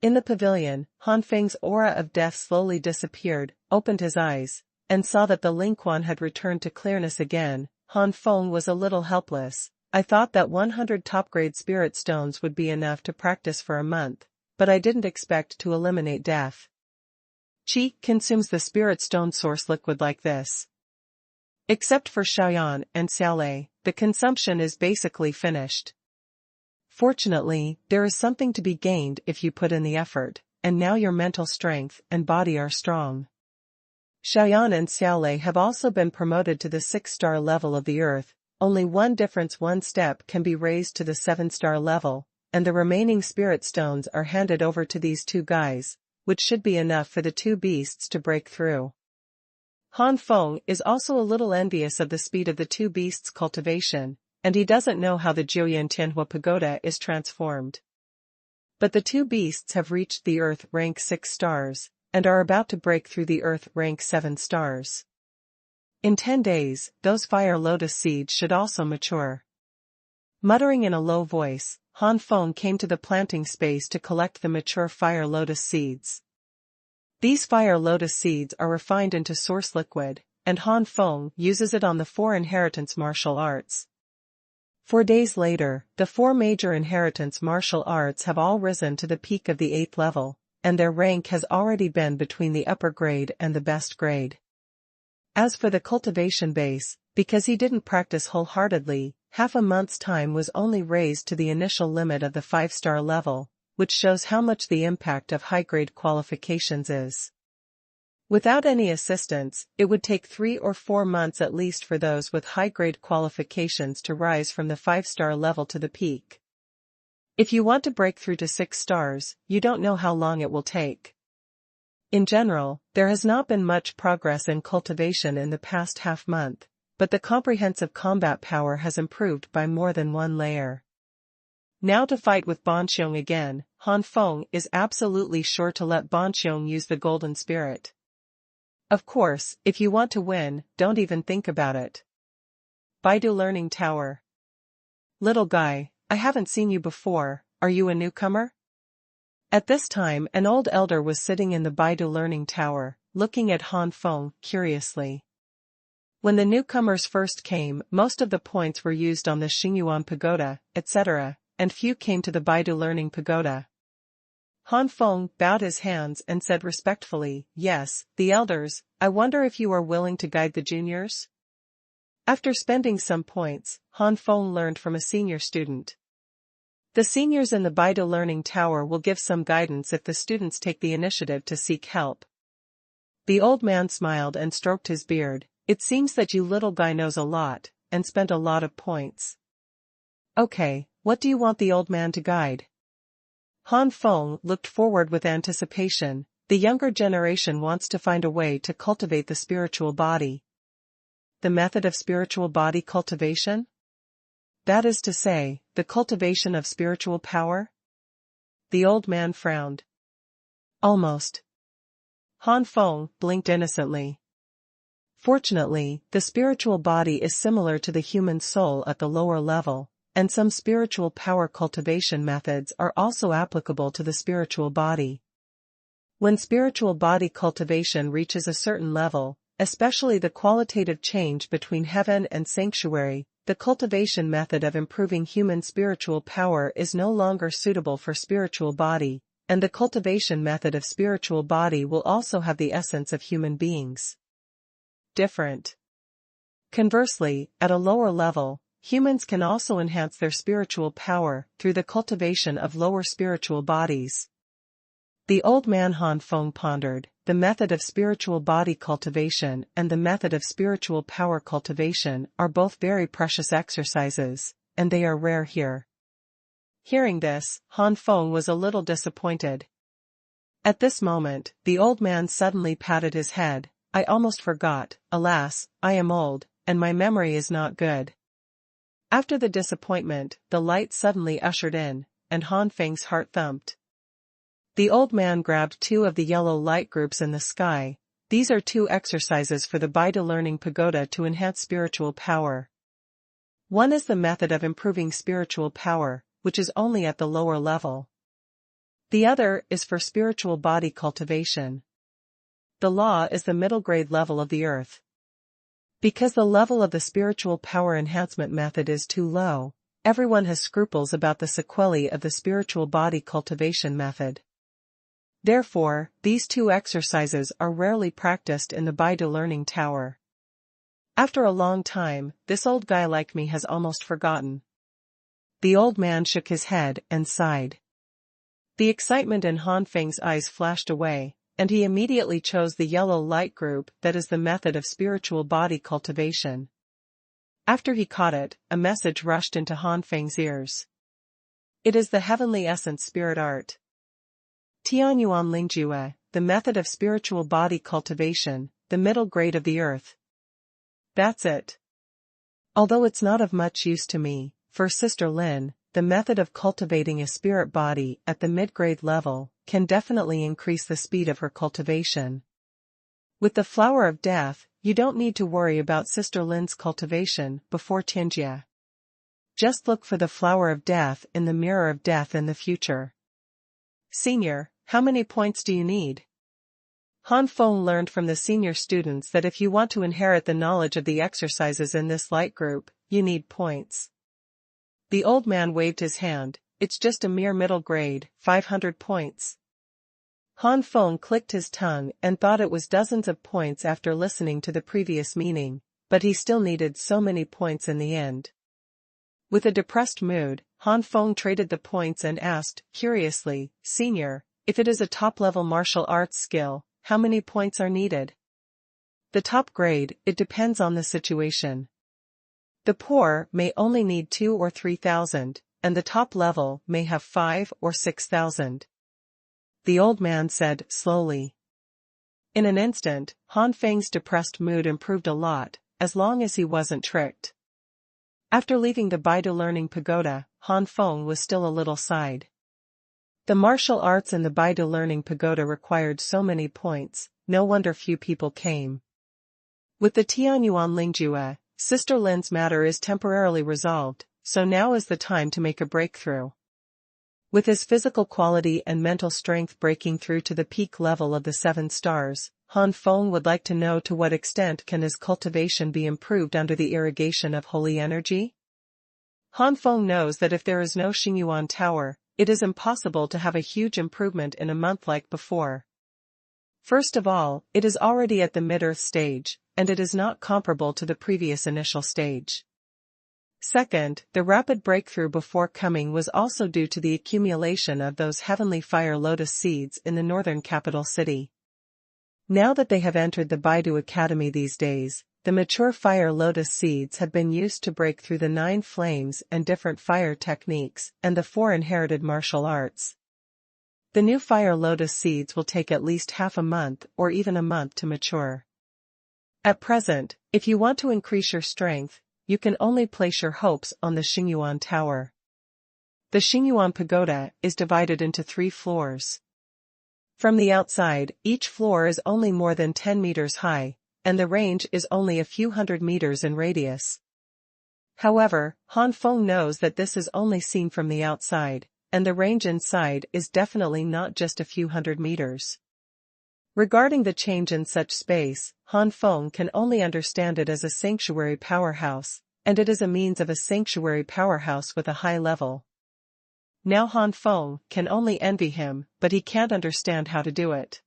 A: In the pavilion, Han Feng's aura of death slowly disappeared, opened his eyes, and saw that the Lingquan had returned to clearness again. Han Feng was a little helpless. I thought that 100 top-grade spirit stones would be enough to practice for a month, but I didn't expect to eliminate death. Qi consumes the spirit stone source liquid like this. Except for Xiaoyan and Xiaolei, the consumption is basically finished. Fortunately, there is something to be gained if you put in the effort, and now your mental strength and body are strong. Xiaoyan and Xiaolei have also been promoted to the 6-star level of the earth. Only one difference, one step can be raised to the 7-star level, and the remaining spirit stones are handed over to these 2 guys, which should be enough for the 2 beasts to break through. Han Feng is also a little envious of the speed of the 2 beasts' cultivation, and he doesn't know how the Jiuyan Tianhua Pagoda is transformed. But the 2 beasts have reached the earth rank 6 stars, and are about to break through the earth rank 7 stars. In 10 days, those fire lotus seeds should also mature. Muttering in a low voice, Han Feng came to the planting space to collect the mature fire lotus seeds. These fire lotus seeds are refined into source liquid, and Han Feng uses it on the 4 inheritance martial arts. 4 days later, the 4 major inheritance martial arts have all risen to the peak of the 8th level, and their rank has already been between the upper grade and the best grade. As for the cultivation base, because he didn't practice wholeheartedly, half a month's time was only raised to the initial limit of the 5-star level, which shows how much the impact of high-grade qualifications is. Without any assistance, it would take 3 or 4 months at least for those with high-grade qualifications to rise from the 5-star level to the peak. If you want to break through to 6 stars, you don't know how long it will take. In general, there has not been much progress in cultivation in the past half-month, but the comprehensive combat power has improved by more than 1 layer. Now to fight with Bonxiong again, Han Feng is absolutely sure to let Bonxiong use the golden spirit. Of course, if you want to win, don't even think about it. Baidu Learning Tower. Little guy, I haven't seen you before, are you a newcomer? At this time an old elder was sitting in the Baidu Learning Tower, looking at Han Feng curiously. When the newcomers first came, most of the points were used on the Xuanhuan Pagoda, etc., and few came to the Baidu Learning Pagoda. Han Feng bowed his hands and said respectfully, "Yes, the elders, I wonder if you are willing to guide the juniors?" After spending some points, Han Feng learned from a senior student. The seniors in the Baidu Learning Tower will give some guidance if the students take the initiative to seek help. The old man smiled and stroked his beard. "It seems that you little guy knows a lot, and spent a lot of points. Okay, what do you want the old man to guide?" Han Feng looked forward with anticipation. The younger generation wants to find a way to cultivate the spiritual body. The method of spiritual body cultivation? That is to say, the cultivation of spiritual power? The old man frowned. Almost. Han Feng blinked innocently. Fortunately, the spiritual body is similar to the human soul at the lower level, and some spiritual power cultivation methods are also applicable to the spiritual body. When spiritual body cultivation reaches a certain level, especially the qualitative change between heaven and sanctuary, the cultivation method of improving human spiritual power is no longer suitable for spiritual body, and the cultivation method of spiritual body will also have the essence of human beings. Different. Conversely, at a lower level, humans can also enhance their spiritual power through the cultivation of lower spiritual bodies. The old man Han Feng pondered. The method of spiritual body cultivation and the method of spiritual power cultivation are both very precious exercises, and they are rare here. Hearing this, Han Feng was a little disappointed. At this moment, the old man suddenly patted his head. "I almost forgot, alas, I am old, and my memory is not good." After the disappointment, the light suddenly ushered in, and Han Feng's heart thumped. The old man grabbed two of the yellow light groups in the sky. "These are 2 exercises for the Baidu Learning Pagoda to enhance spiritual power. One is the method of improving spiritual power, which is only at the lower level. The other is for spiritual body cultivation. The law is the middle grade level of the earth. Because the level of the spiritual power enhancement method is too low, everyone has scruples about the sequelae of the spiritual body cultivation method. Therefore, these 2 exercises are rarely practiced in the Baidu Learning Tower. After a long time, this old guy like me has almost forgotten." The old man shook his head and sighed. The excitement in Han Feng's eyes flashed away, and he immediately chose the yellow light group that is the method of spiritual body cultivation. After he caught it, a message rushed into Han Feng's ears. "It is the heavenly essence spirit art. Tianyuan Lingjue, the method of spiritual body cultivation, the middle grade of the earth. That's it. Although it's not of much use to me, for Sister Lin, the method of cultivating a spirit body at the mid-grade level can definitely increase the speed of her cultivation. With the flower of death, you don't need to worry about Sister Lin's cultivation before Tianjia. Just look for the flower of death in the mirror of death in the future." "Senior, how many points do you need?" Han Feng learned from the senior students that if you want to inherit the knowledge of the exercises in this light group, you need points. The old man waved his hand. "It's just a mere middle grade, 500 points. Han Feng clicked his tongue and thought it was dozens of points after listening to the previous meaning, but he still needed so many points in the end. With a depressed mood, Han Feng traded the points and asked, curiously, "Senior, if it is a top-level martial arts skill, how many points are needed?" "The top grade, it depends on the situation. The poor may only need 2 or 3,000, and the top level may have 5 or 6,000. The old man said slowly. In an instant, Han Feng's depressed mood improved a lot, as long as he wasn't tricked. After leaving the Baidu Learning Pagoda, Han Feng was still a little sighed. The martial arts in the Baidu Learning Pagoda required so many points, no wonder few people came. With the Tianyuan Lingjue, Sister Lin's matter is temporarily resolved, so now is the time to make a breakthrough. With his physical quality and mental strength breaking through to the peak level of the 7 stars, Han Feng would like to know to what extent can his cultivation be improved under the irrigation of holy energy? Han Feng knows that if there is no Xuanhuan Tower, it is impossible to have a huge improvement in a month like before. First of all, it is already at the mid-earth stage, and it is not comparable to the previous initial stage. Second, the rapid breakthrough before coming was also due to the accumulation of those heavenly fire lotus seeds in the northern capital city. Now that they have entered the Baidu Academy these days, the mature fire lotus seeds have been used to break through the 9 flames and different fire techniques and the 4 inherited martial arts. The new fire lotus seeds will take at least half a month or even a month to mature. At present, if you want to increase your strength, you can only place your hopes on the Xuanhuan Tower. The Xuanhuan Pagoda is divided into 3 floors. From the outside, each floor is only more than 10 meters high, and the range is only a few hundred meters in radius. However, Han Feng knows that this is only seen from the outside, and the range inside is definitely not just a few hundred meters. Regarding the change in such space, Han Feng can only understand it as a sanctuary powerhouse, and it is a means of a sanctuary powerhouse with a high level. Now Han Feng can only envy him, but he can't understand how to do it.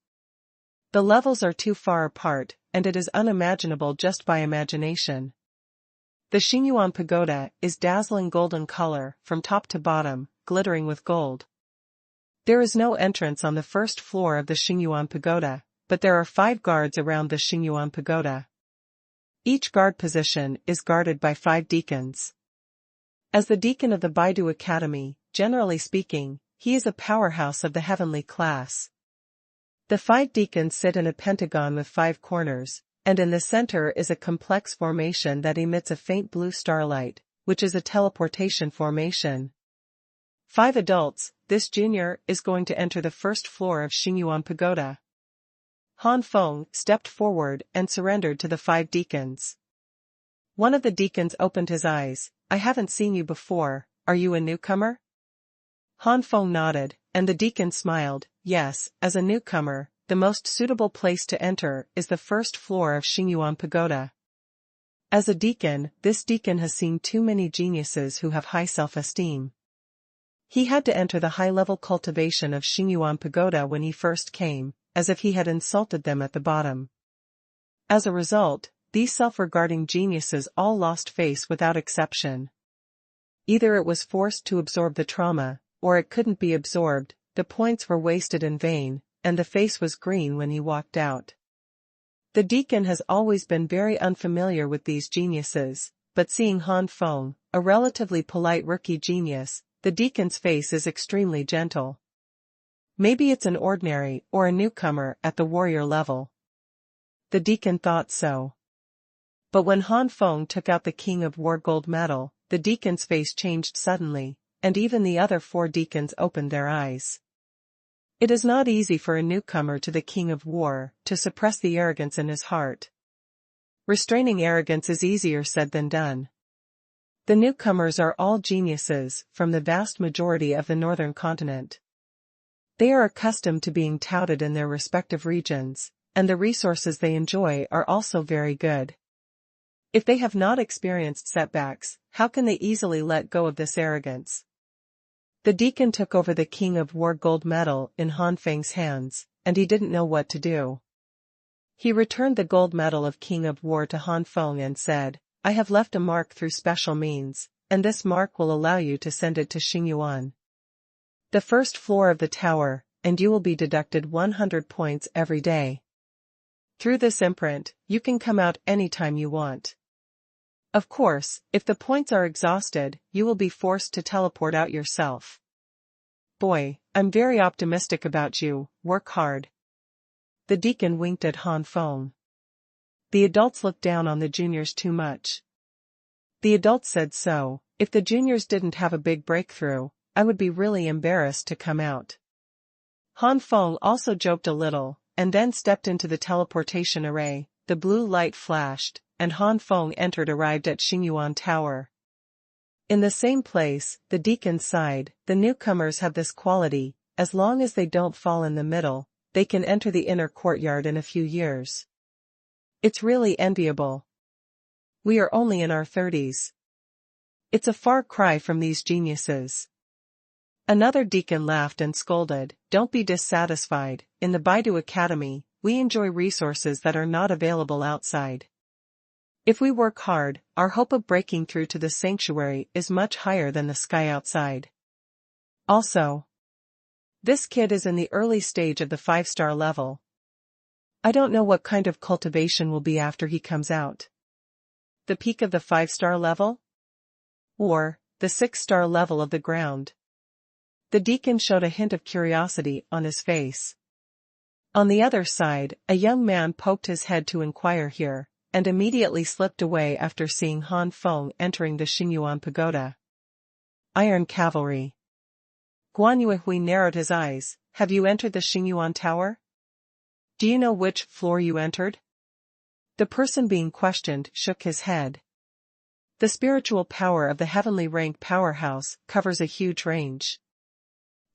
A: The levels are too far apart, and it is unimaginable just by imagination. The Xuanhuan Pagoda is dazzling golden color from top to bottom, glittering with gold. There is no entrance on the first floor of the Xuanhuan Pagoda, but there are 5 guards around the Xuanhuan Pagoda. Each guard position is guarded by 5 deacons. As the deacon of the Baidu Academy, generally speaking, he is a powerhouse of the heavenly class. The 5 deacons sit in a pentagon with 5 corners, and in the center is a complex formation that emits a faint blue starlight, which is a teleportation formation. 5 adults, this junior is going to enter the first floor of Xuanhuan Pagoda. Han Feng stepped forward and surrendered to the 5 deacons. One of the deacons opened his eyes. I haven't seen you before, are you a newcomer? Han Feng nodded, and the deacon smiled. Yes, as a newcomer, the most suitable place to enter is the first floor of Xuanhuan Pagoda. As a deacon, this deacon has seen too many geniuses who have high self-esteem. He had to enter the high-level cultivation of Xuanhuan Pagoda when he first came, as if he had insulted them at the bottom. As a result, these self-regarding geniuses all lost face without exception. Either it was forced to absorb the trauma, or it couldn't be absorbed, the points were wasted in vain, and the face was green when he walked out. The deacon has always been very unfamiliar with these geniuses, but seeing Han Feng, a relatively polite rookie genius, the deacon's face is extremely gentle. Maybe it's an ordinary or a newcomer at the warrior level. The deacon thought so. But when Han Feng took out the King of War gold medal, the deacon's face changed suddenly, and even the other 4 deacons opened their eyes. It is not easy for a newcomer to the King of War to suppress the arrogance in his heart. Restraining arrogance is easier said than done. The newcomers are all geniuses from the vast majority of the northern continent. They are accustomed to being touted in their respective regions, and the resources they enjoy are also very good. If they have not experienced setbacks, how can they easily let go of this arrogance? The deacon took over the King of War gold medal in Han Feng's hands, and he didn't know what to do. He returned the gold medal of King of War to Han Feng and said, I have left a mark through special means, and this mark will allow you to send it to Xuanhuan. The first floor of the tower, and you will be deducted 100 points every day. Through this imprint, you can come out anytime you want. Of course, if the points are exhausted, you will be forced to teleport out yourself. Boy, I'm very optimistic about you, work hard. The deacon winked at Han Feng. The adults looked down on the juniors too much. The adults said so, if the juniors didn't have a big breakthrough, I would be really embarrassed to come out. Han Feng also joked a little, and then stepped into the teleportation array. The blue light flashed, and Han Feng arrived at Xuanhuan Tower. In the same place, the deacon sighed, the newcomers have this quality, as long as they don't fall in the middle, they can enter the inner courtyard in a few years. It's really enviable. We are only in our 30s. It's a far cry from these geniuses. Another deacon laughed and scolded, don't be dissatisfied, in the Baidu Academy, we enjoy resources that are not available outside. If we work hard, our hope of breaking through to the sanctuary is much higher than the sky outside. Also, this kid is in the early stage of the 5-star level. I don't know what kind of cultivation will be after he comes out. The peak of the 5-star level? Or, the 6-star level of the ground? The deacon showed a hint of curiosity on his face. On the other side, a young man poked his head to inquire here, and immediately slipped away after seeing Han Feng entering the Xuanhuan pagoda. Iron cavalry. Guan Yuhui narrowed his eyes, have you entered the Xuanhuan tower? Do you know which floor you entered? The person being questioned shook his head. The spiritual power of the heavenly rank powerhouse covers a huge range.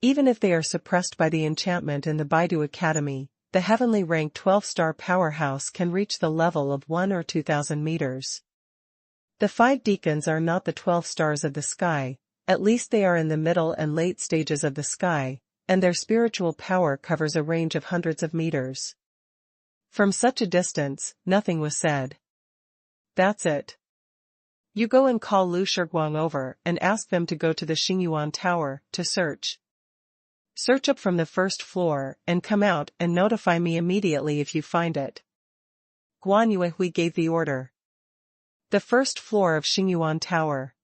A: Even if they are suppressed by the enchantment in the Baidu Academy, the heavenly rank 12-star powerhouse can reach the level of 1 or 2,000 meters. The 5 deacons are not the 12 stars of the sky, at least they are in the middle and late stages of the sky, and their spiritual power covers a range of hundreds of meters. From such a distance, nothing was said. That's it. You go and call Lu Shiguang over and ask them to go to the Xuanhuan tower to search. Search up from the 1st floor and come out and notify me immediately if you find it. Guan Yuhui gave the order. The 1st floor of Xuanhuan Tower.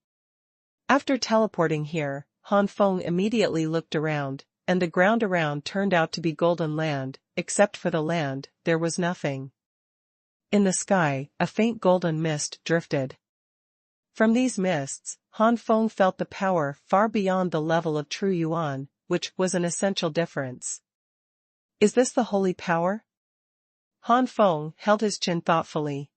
A: After teleporting here, Han Feng immediately looked around, and the ground around turned out to be golden land, except for the land, there was nothing. In the sky, a faint golden mist drifted. From these mists, Han Feng felt the power far beyond the level of true yuan, which was an essential difference. Is this the holy power? Han Feng held his chin thoughtfully.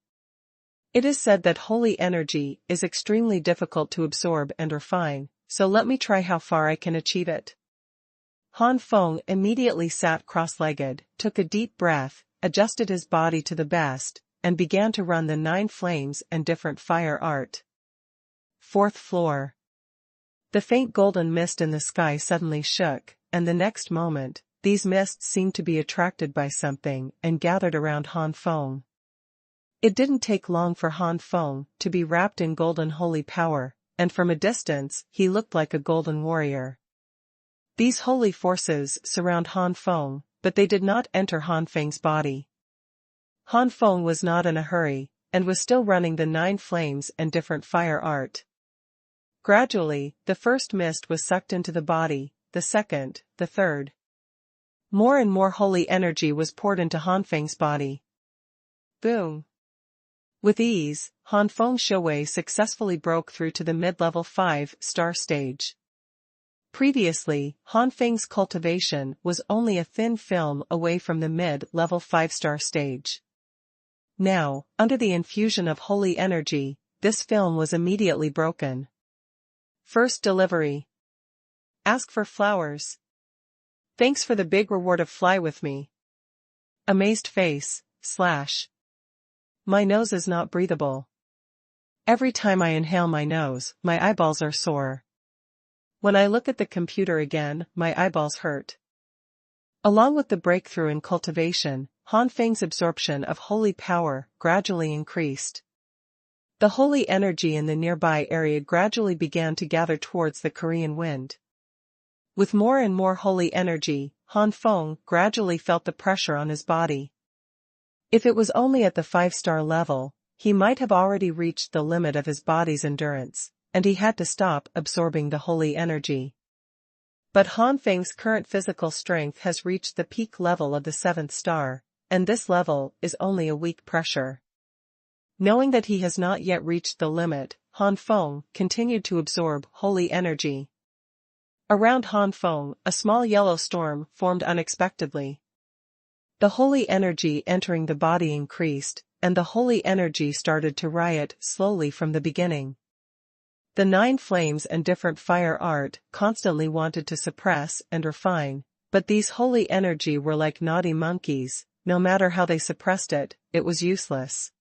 A: It is said that holy energy is extremely difficult to absorb and refine, so let me try how far I can achieve it. Han Feng immediately sat cross-legged, took a deep breath, adjusted his body to the best, and began to run the 9 flames and different fire art. 4th floor. The faint golden mist in the sky suddenly shook, and the next moment, these mists seemed to be attracted by something and gathered around Han Feng. It didn't take long for Han Feng to be wrapped in golden holy power, and from a distance, he looked like a golden warrior. These holy forces surround Han Feng, but they did not enter Han Feng's body. Han Feng was not in a hurry, and was still running the 9 flames and different fire art. Gradually, the 1st mist was sucked into the body, the 2nd, the 3rd. More and more holy energy was poured into Han Feng's body. Boom! With ease, Han Feng Shui successfully broke through to the mid-level 5-star stage. Previously, Han Feng's cultivation was only a thin film away from the mid-level 5-star stage. Now, under the infusion of holy energy, this film was immediately broken. First delivery. Ask for flowers. Thanks for the big reward of fly with me. Amazed face, / My nose is not breathable. Every time I inhale my nose, my eyeballs are sore. When I look at the computer again, my eyeballs hurt. Along with the breakthrough in cultivation, Han Feng's absorption of holy power gradually increased. The holy energy in the nearby area gradually began to gather towards the Korean wind. With more and more holy energy, Han Feng gradually felt the pressure on his body. If it was only at the 5-star level, he might have already reached the limit of his body's endurance, and he had to stop absorbing the holy energy. But Han Feng's current physical strength has reached the peak level of the 7th star, and this level is only a weak pressure. Knowing that he has not yet reached the limit, Han Feng continued to absorb holy energy. Around Han Feng, a small yellow storm formed unexpectedly. The holy energy entering the body increased, and the holy energy started to riot slowly from the beginning. The nine flames and different fire art constantly wanted to suppress and refine, but these holy energy were like naughty monkeys. No matter how they suppressed it, it was useless.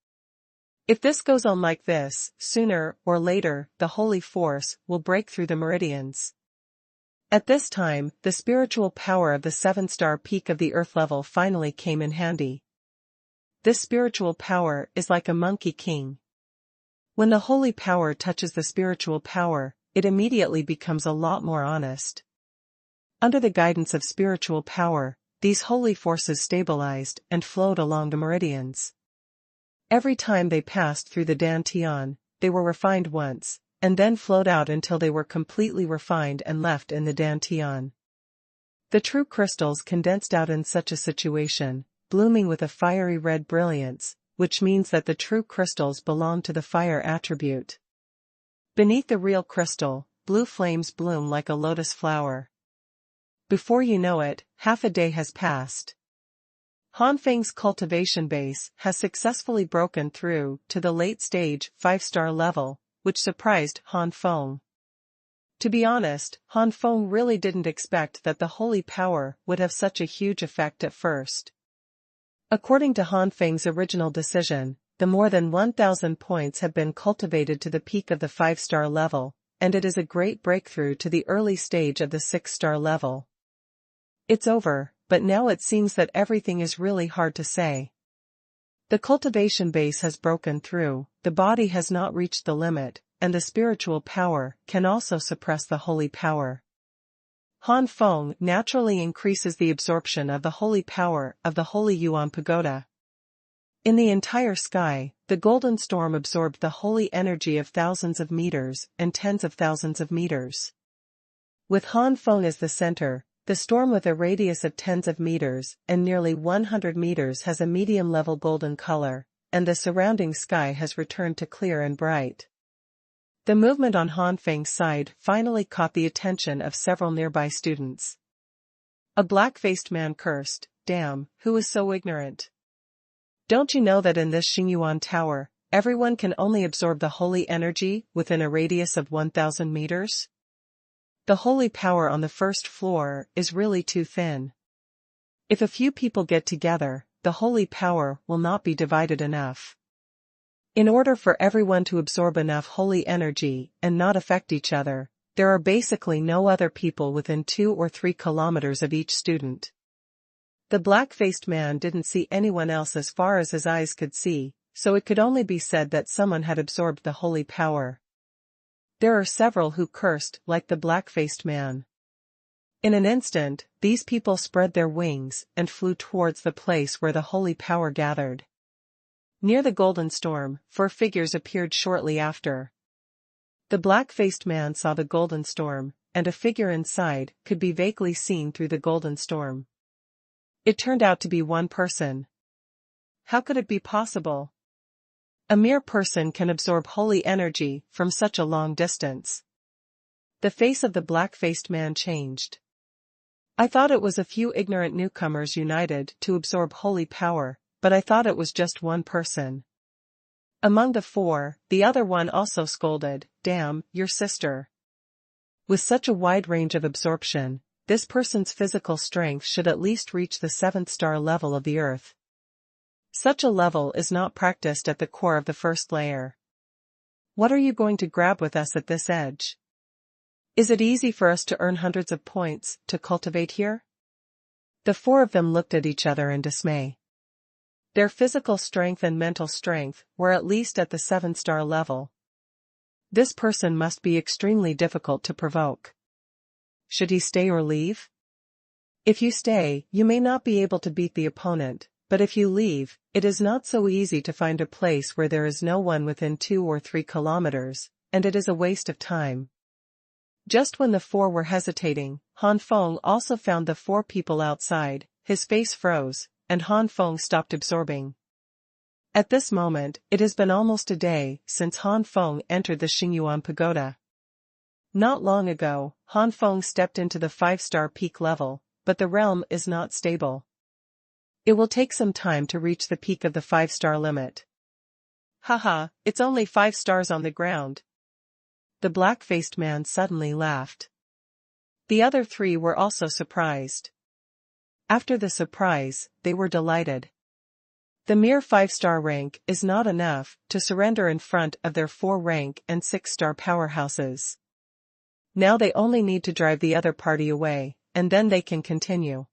A: If this goes on like this, sooner or later, the holy force will break through the meridians. At this time, the spiritual power of the 7-star peak of the earth level finally came in handy. This spiritual power is like a monkey king. When the holy power touches the spiritual power, it immediately becomes a lot more honest. Under the guidance of spiritual power, these holy forces stabilized and flowed along the meridians. Every time they passed through the dantian, they were refined once, and then flowed out until they were completely refined and left in the dantian. The true crystals condensed out in such a situation, blooming with a fiery red brilliance, which means that the true crystals belong to the fire attribute. Beneath the real crystal, blue flames bloom like a lotus flower. Before you know it, half a day has passed. Han Feng's cultivation base has successfully broken through to the late-stage 5-star level, which surprised Han Feng. To be honest, Han Feng really didn't expect that the holy power would have such a huge effect at first. According to Han Feng's original decision, the more than 1,000 points have been cultivated to the peak of the 5-star level, and it is a great breakthrough to the early stage of the 6-star level. It's over, but now it seems that everything is really hard to say. The cultivation base has broken through, the body has not reached the limit, and the spiritual power can also suppress the holy power. Han Feng naturally increases the absorption of the holy power of the Holy Yuan Pagoda. In the entire sky, the golden storm absorbed the holy energy of thousands of meters and tens of thousands of meters. With Han Feng as the center, the storm with a radius of tens of meters and nearly 100 meters has a medium-level golden color, and the surrounding sky has returned to clear and bright. The movement on Han Feng's side finally caught the attention of several nearby students. A black-faced man cursed, "Damn, who is so ignorant? Don't you know that in this Xuanhuan tower, everyone can only absorb the holy energy within a radius of 1,000 meters? The holy power on the first floor is really too thin. If a few people get together, the holy power will not be divided enough. In order for everyone to absorb enough holy energy and not affect each other, there are basically no other people within 2 or 3 kilometers of each student." The black-faced man didn't see anyone else as far as his eyes could see, so it could only be said that someone had absorbed the holy power. There are several who cursed like the black-faced man. In an instant, these people spread their wings and flew towards the place where the holy power gathered. Near the golden storm, 4 figures appeared shortly after. The black-faced man saw the golden storm, and a figure inside could be vaguely seen through the golden storm. It turned out to be one person. How could it be possible? A mere person can absorb holy energy from such a long distance. The face of the black-faced man changed. "I thought it was a few ignorant newcomers united to absorb holy power, but I thought it was just one person." Among the 4, the other one also scolded, "Damn, your sister." With such a wide range of absorption, this person's physical strength should at least reach the 7th-star level of the earth. Such a level is not practiced at the core of the first layer. What are you going to grab with us at this edge? Is it easy for us to earn hundreds of points to cultivate here? The 4 of them looked at each other in dismay. Their physical strength and mental strength were at least at the 7-star level. This person must be extremely difficult to provoke. Should he stay or leave? If you stay, you may not be able to beat the opponent, but if you leave, it is not so easy to find a place where there is no one within 2 or 3 kilometers, and it is a waste of time. Just when the 4 were hesitating, Han Feng also found the 4 people outside. His face froze, and Han Feng stopped absorbing. At this moment, it has been almost a day since Han Feng entered the Xuanhuan Pagoda. Not long ago, Han Feng stepped into the 5-star peak level, but the realm is not stable. It will take some time to reach the peak of the 5-star limit. Haha, it's only 5 stars on the ground. The black-faced man suddenly laughed. The other three were also surprised. After the surprise, they were delighted. The mere 5-star rank is not enough to surrender in front of their 4-rank and 6-star powerhouses. Now they only need to drive the other party away, and then they can continue.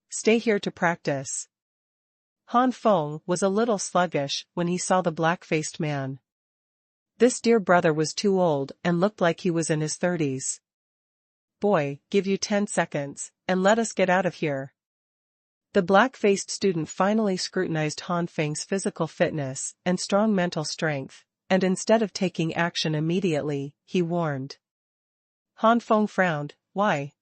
A: Stay here to practice. Han Feng was a little sluggish when he saw the black-faced man. This dear brother was too old and looked like he was in his 30s. Boy, give you 10 seconds, and let us get out of here. The black-faced student finally scrutinized Han Feng's physical fitness and strong mental strength, and instead of taking action immediately, he warned. Han Feng frowned. Why?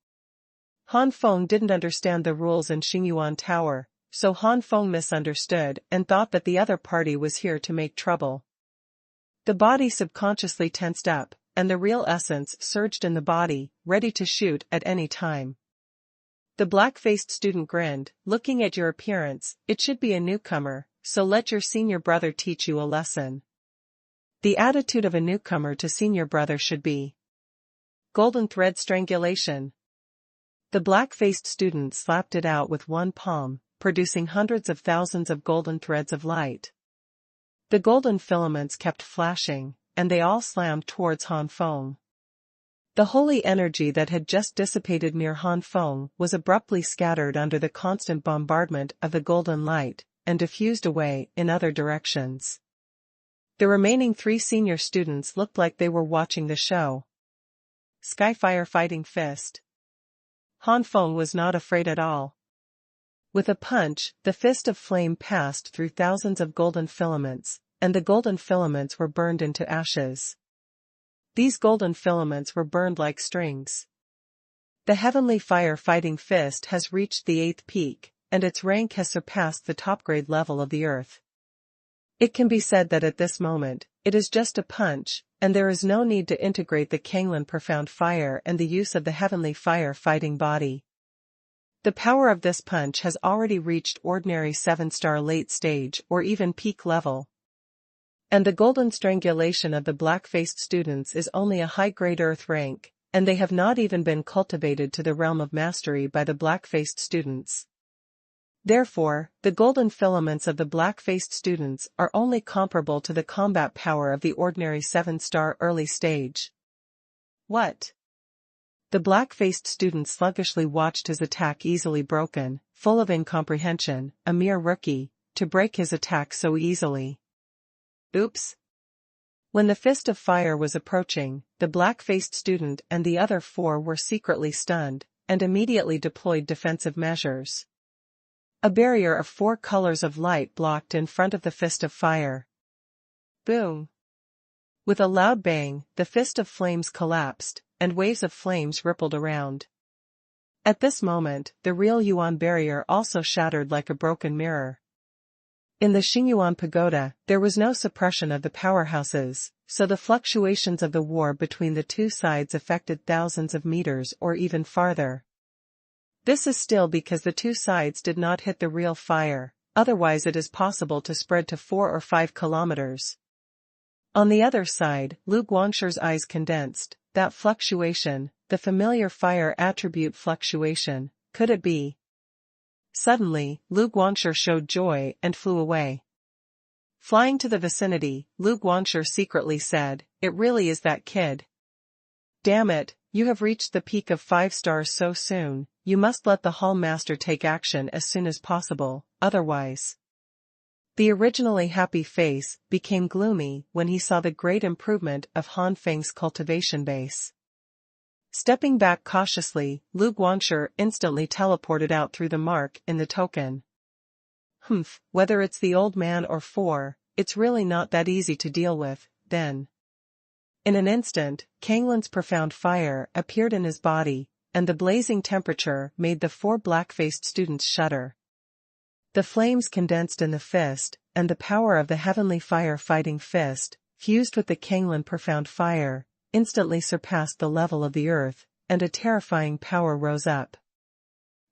A: Han Feng didn't understand the rules in Xuanhuan Tower, so Han Feng misunderstood and thought that the other party was here to make trouble. The body subconsciously tensed up, and the real essence surged in the body, ready to shoot at any time. The black-faced student grinned. Looking at your appearance, it should be a newcomer, so let your senior brother teach you a lesson. The attitude of a newcomer to senior brother should be golden thread strangulation. The black-faced student slapped it out with one palm, producing hundreds of thousands of golden threads of light. The golden filaments kept flashing, and they all slammed towards Han Feng. The holy energy that had just dissipated near Han Feng was abruptly scattered under the constant bombardment of the golden light, and diffused away in other directions. The remaining 3 senior students looked like they were watching the show. Skyfire Fighting Fist. Han Feng was not afraid at all. With a punch, the fist of flame passed through thousands of golden filaments, and the golden filaments were burned into ashes. These golden filaments were burned like strings. The heavenly fire fighting fist has reached the 8th peak, and its rank has surpassed the top-grade level of the earth. It can be said that at this moment, it is just a punch, and there is no need to integrate the Kanglan profound fire and the use of the heavenly fire fighting body. The power of this punch has already reached ordinary 7-star late stage or even peak level. And the golden strangulation of the black-faced students is only a high-grade earth rank, and they have not even been cultivated to the realm of mastery by the black-faced students. Therefore, the golden filaments of the black-faced students are only comparable to the combat power of the ordinary 7-star early stage. What? The black-faced student sluggishly watched his attack easily broken, full of incomprehension, a mere rookie, to break his attack so easily. Oops. When the fist of fire was approaching, the black-faced student and the other 4 were secretly stunned, and immediately deployed defensive measures. A barrier of 4 colors of light blocked in front of the fist of fire. Boom! With a loud bang, the fist of flames collapsed, and waves of flames rippled around. At this moment, the real Yuan barrier also shattered like a broken mirror. In the Xingyuan pagoda, there was no suppression of the powerhouses, so the fluctuations of the war between the 2 sides affected thousands of meters or even farther. This is still because the 2 sides did not hit the real fire, otherwise it is possible to spread to 4 or 5 kilometers. On the other side, Lu Guangshi's eyes condensed. That fluctuation, the familiar fire attribute fluctuation, could it be? Suddenly, Lu Guangshi showed joy and flew away. Flying to the vicinity, Lu Guangshi secretly said, "It really is that kid. Damn it, you have reached the peak of 5 stars so soon, you must let the Hall Master take action as soon as possible, otherwise." The originally happy face became gloomy when he saw the great improvement of Han Feng's cultivation base. Stepping back cautiously, Lu Guangshi instantly teleported out through the mark in the token. Whether it's the old man or 4, it's really not that easy to deal with, then. In an instant, Kanglan's profound fire appeared in his body, and the blazing temperature made the 4 black-faced students shudder. The flames condensed in the fist, and the power of the heavenly fire fighting fist, fused with the Kanglan profound fire, instantly surpassed the level of the earth, and a terrifying power rose up.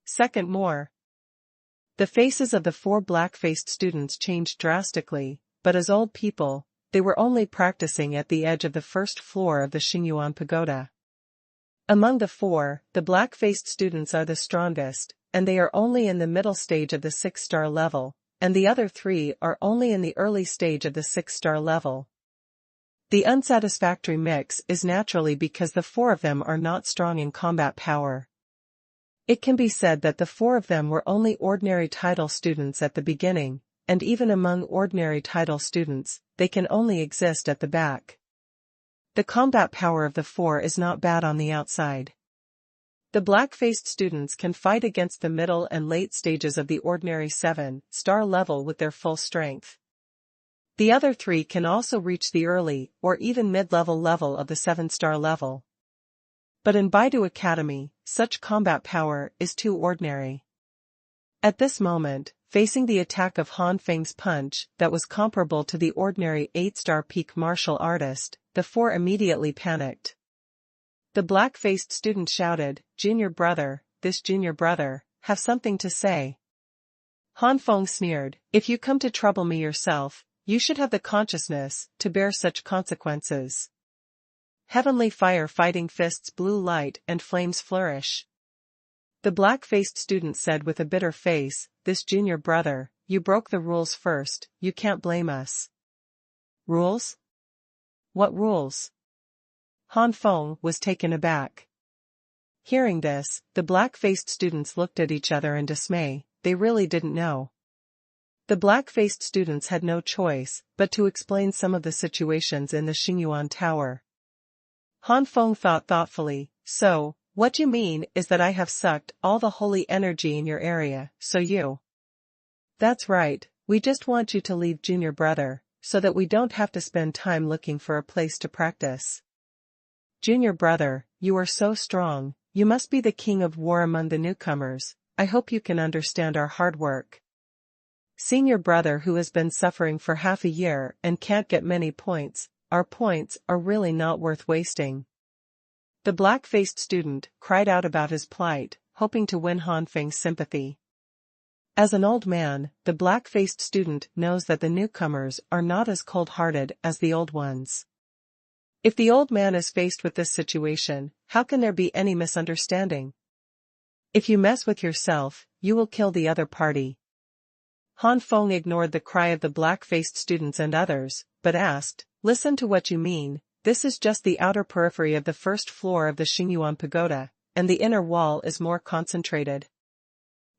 A: Second more. The faces of the 4 black-faced students changed drastically, but as old people, they were only practicing at the edge of the first floor of the Xuanhuan pagoda. Among the four, the black-faced students are the strongest, and they are only in the middle stage of the 6-star level, and the other three are only in the early stage of the 6-star level. The unsatisfactory mix is naturally because the four of them are not strong in combat power. It can be said that the four of them were only ordinary title students at the beginning, and even among ordinary title students, they can only exist at the back. The combat power of the four is not bad on the outside. The black-faced students can fight against the middle and late stages of the ordinary 7-star level with their full strength. The other three can also reach the early, or even mid-level level of the 7-star level. But in Baidu Academy, such combat power is too ordinary. At this moment, facing the attack of Han Feng's punch that was comparable to the ordinary 8-star peak martial artist, the four immediately panicked. The black-faced student shouted, "Junior brother, this junior brother, have something to say." Han Feng sneered, "If you come to trouble me yourself, you should have the consciousness to bear such consequences." Heavenly fire fighting fists blue light and flames flourish. The black-faced student said with a bitter face, "This junior brother, you broke the rules first, you can't blame us." Rules? What rules? Han Feng was taken aback. Hearing this, the black-faced students looked at each other in dismay, they really didn't know. The black-faced students had no choice but to explain some of the situations in the Xuanhuan Tower. Han Feng thought thoughtfully, "So, what you mean is that I have sucked all the holy energy in your area, so you—" "That's right, we just want you to leave junior brother, so that we don't have to spend time looking for a place to practice." "Junior brother, you are so strong, you must be the king of war among the newcomers, I hope you can understand our hard work." "Senior brother who has been suffering for half a year and can't get many points, our points are really not worth wasting." The black-faced student cried out about his plight, hoping to win Han Feng's sympathy. As an old man, the black-faced student knows that the newcomers are not as cold-hearted as the old ones. If the old man is faced with this situation, how can there be any misunderstanding? If you mess with yourself, you will kill the other party. Han Feng ignored the cry of the black-faced students and others, but asked, "Listen to what you mean, this is just the outer periphery of the first floor of the Xuanhuan pagoda, and the inner wall is more concentrated."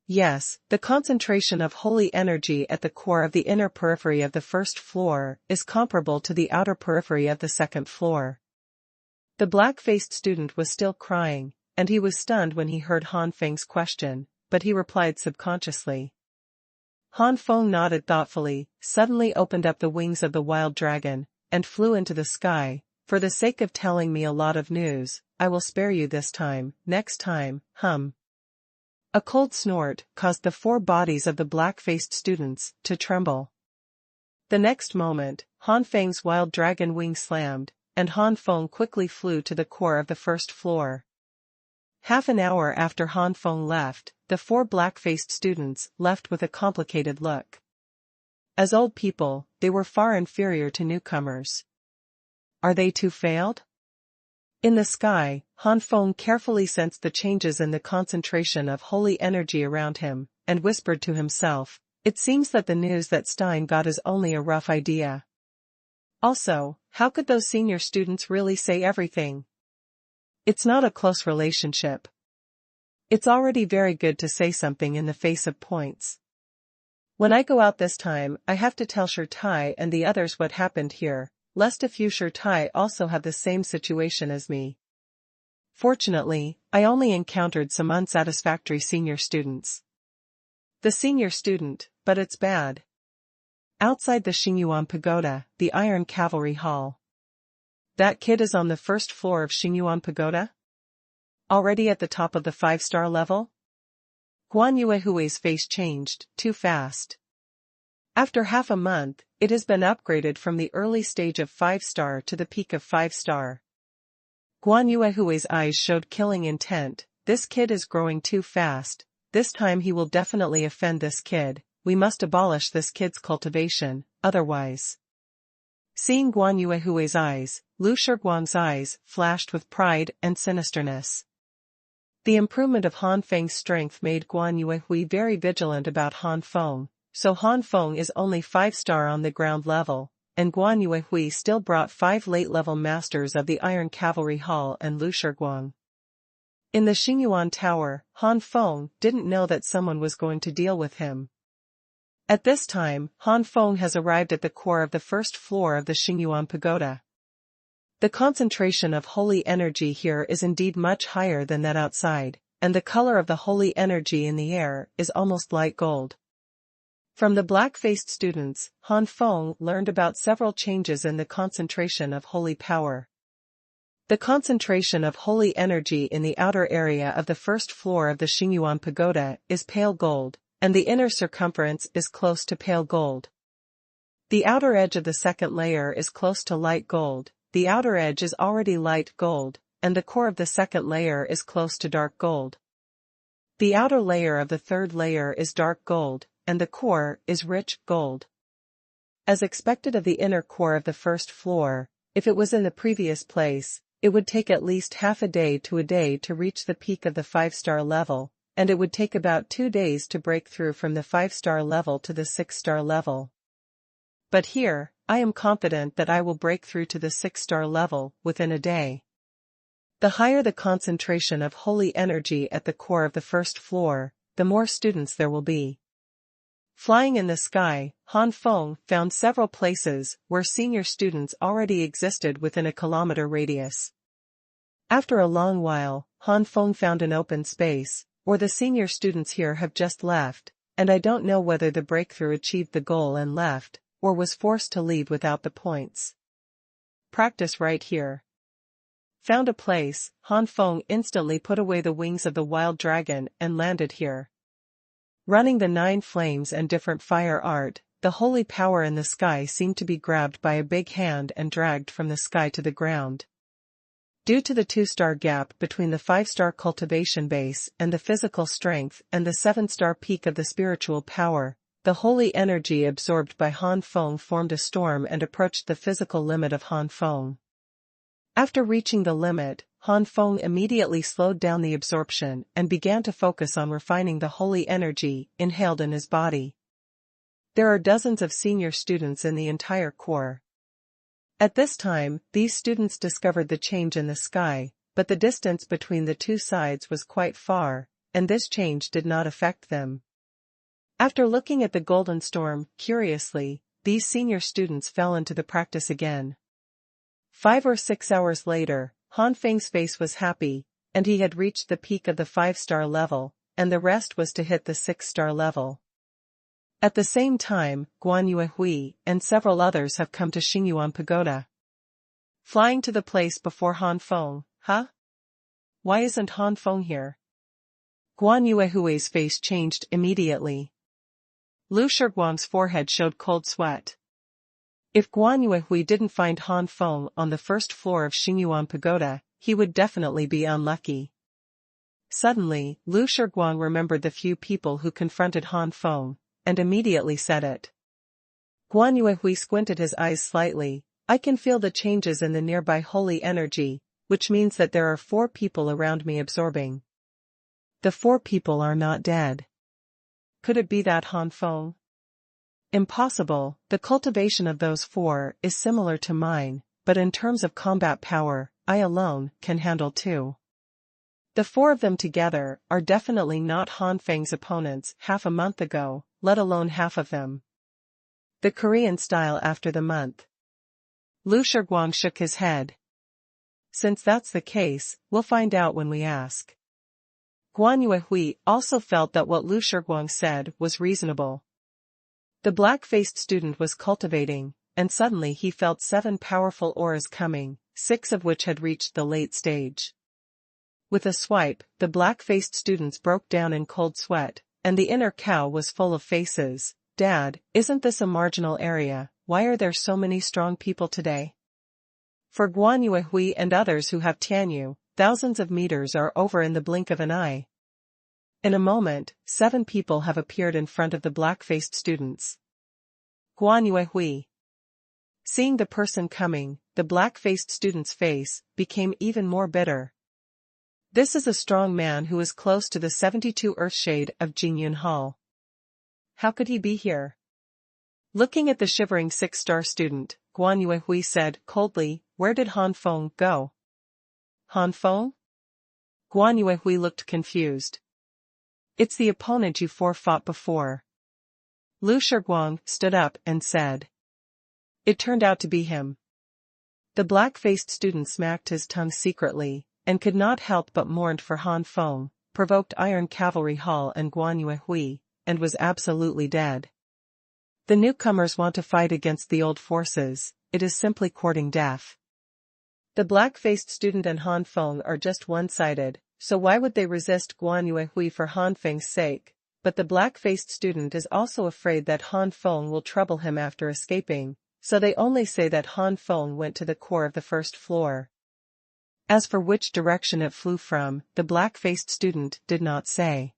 A: "Yes, the concentration of holy energy at the core of the inner periphery of the first floor is comparable to the outer periphery of the second floor." The black-faced student was still crying, and he was stunned when he heard Han Feng's question, but he replied subconsciously. Han Feng nodded thoughtfully, suddenly opened up the wings of the wild dragon, and flew into the sky. "For the sake of telling me a lot of news, I will spare you this time, next time, hum." A cold snort caused the four bodies of the black-faced students to tremble. The next moment, Han Feng's wild dragon wing slammed, and Han Feng quickly flew to the core of the first floor. Half an hour after Han Feng left, the four black-faced students left with a complicated look. As old people, they were far inferior to newcomers. Are they too failed? In the sky, Han Feng carefully sensed the changes in the concentration of holy energy around him, and whispered to himself, "It seems that the news that Stein got is only a rough idea." Also, how could those senior students really say everything? It's not a close relationship. It's already very good to say something in the face of points. When I go out this time, I have to tell Shirtai and the others what happened here, lest a few Shirtai also have the same situation as me. Fortunately, I only encountered some unsatisfactory senior students. The senior student, but it's bad. Outside the Xuanhuan Pagoda, the Iron Cavalry Hall. That kid is on the first floor of Xuanhuan Pagoda? Already at the top of the 5-star level? Guan Yuehui's face changed, too fast. After half a month, it has been upgraded from the early stage of 5-star to the peak of 5-star. Guan Yuehui's eyes showed killing intent. This kid is growing too fast. This time he will definitely offend this kid. We must abolish this kid's cultivation, otherwise. Seeing Guan Yuehui's eyes, Lu Shiguang's eyes flashed with pride and sinisterness. The improvement of Han Feng's strength made Guan Yuehui very vigilant about Han Feng, so Han Feng is only 5-star on the ground level, and Guan Yuehui still brought 5 late-level masters of the Iron Cavalry Hall and Lu Shiguang. In the Xuanhuan Tower, Han Feng didn't know that someone was going to deal with him. At this time, Han Feng has arrived at the core of the first floor of the Xuanhuan Pagoda. The concentration of holy energy here is indeed much higher than that outside, and the color of the holy energy in the air is almost light gold. From the black-faced students, Han Feng learned about several changes in the concentration of holy power. The concentration of holy energy in the outer area of the first floor of the Xuanhuan Pagoda is pale gold, and the inner circumference is close to pale gold. The outer edge of the second layer is close to light gold, the outer edge is already light gold, and the core of the second layer is close to dark gold. The outer layer of the third layer is dark gold, and the core is rich gold. As expected of the inner core of the first floor, if it was in the previous place, it would take at least half a day to reach the peak of the 5-star level, and it would take about 2 days to break through from the 5-star level to the 6-star level. But here, I am confident that I will break through to the 6-star level within a day. The higher the concentration of holy energy at the core of the first floor, the more students there will be. Flying in the sky, Han Feng found several places where senior students already existed within a kilometer radius. After a long while, Han Feng found an open space, or the senior students here have just left, and I don't know whether the breakthrough achieved the goal and left, or was forced to leave without the points. Practice right here. Found a place, Han Feng instantly put away the wings of the wild dragon and landed here. Running the 9 flames and different fire art, the holy power in the sky seemed to be grabbed by a big hand and dragged from the sky to the ground. Due to the 2-star gap between the 5-star cultivation base and the physical strength and the 7-star peak of the spiritual power, the holy energy absorbed by Han Feng formed a storm and approached the physical limit of Han Feng. After reaching the limit, Han Feng immediately slowed down the absorption and began to focus on refining the holy energy inhaled in his body. There are dozens of senior students in the entire core. At this time, these students discovered the change in the sky, but the distance between the two sides was quite far, and this change did not affect them. After looking at the golden storm curiously, these senior students fell into the practice again. 5 or 6 hours later, Han Feng's face was happy, and he had reached the peak of the 5-star level, and the rest was to hit the 6-star level. At the same time, Guan Yuehui and several others have come to Xuanhuan Pagoda. Flying to the place before Han Feng, huh? Why isn't Han Feng here? Guan Yuehui's face changed immediately. Lu Shiguang's forehead showed cold sweat. If Guan Yuehui didn't find Han Feng on the first floor of Xuanhuan Pagoda, he would definitely be unlucky. Suddenly, Lu Shiguang remembered the few people who confronted Han Feng, and immediately said it. Guan Yuehui squinted his eyes slightly. I can feel the changes in the nearby holy energy, which means that there are 4 people around me absorbing. The 4 people are not dead. Could it be that Han Feng? Impossible, the cultivation of those 4 is similar to mine, but in terms of combat power, I alone can handle 2. The 4 of them together are definitely not Han Feng's opponents half a month ago, let alone half of them. The Korean style after the month. Lu Shiguang shook his head. Since that's the case, we'll find out when we ask. Guan Yuehui also felt that what Lu Shiguang said was reasonable. The black-faced student was cultivating, and suddenly he felt 7 powerful auras coming, 6 of which had reached the late stage. With a swipe, the black-faced students broke down in cold sweat, and the inner cow was full of faces. Dad, isn't this a marginal area? Why are there so many strong people today? For Guan Yuehui and others who have Tianyu, thousands of meters are over in the blink of an eye. In a moment, 7 people have appeared in front of the black-faced students. Guan Yuehui. Seeing the person coming, the black-faced student's face became even more bitter. This is a strong man who is close to the 72 Earthshade of Jingyun Hall. How could he be here? Looking at the shivering six-star student, Guan Yuehui said coldly, "Where did Han Feng go?" Han Feng? Guan Yuehui looked confused. "It's the opponent you four fought before." Lu Shiguang stood up and said. It turned out to be him. The black-faced student smacked his tongue secretly, and could not help but mourned for Han Feng, provoked Iron Cavalry Hall and Guan Yuehui, and was absolutely dead. The newcomers want to fight against the old forces, it is simply courting death. The black-faced student and Han Feng are just one-sided, so why would they resist Guan Yuehui for Han Feng's sake? But the black-faced student is also afraid that Han Feng will trouble him after escaping, so they only say that Han Feng went to the core of the first floor. As for which direction it flew from, the black-faced student did not say.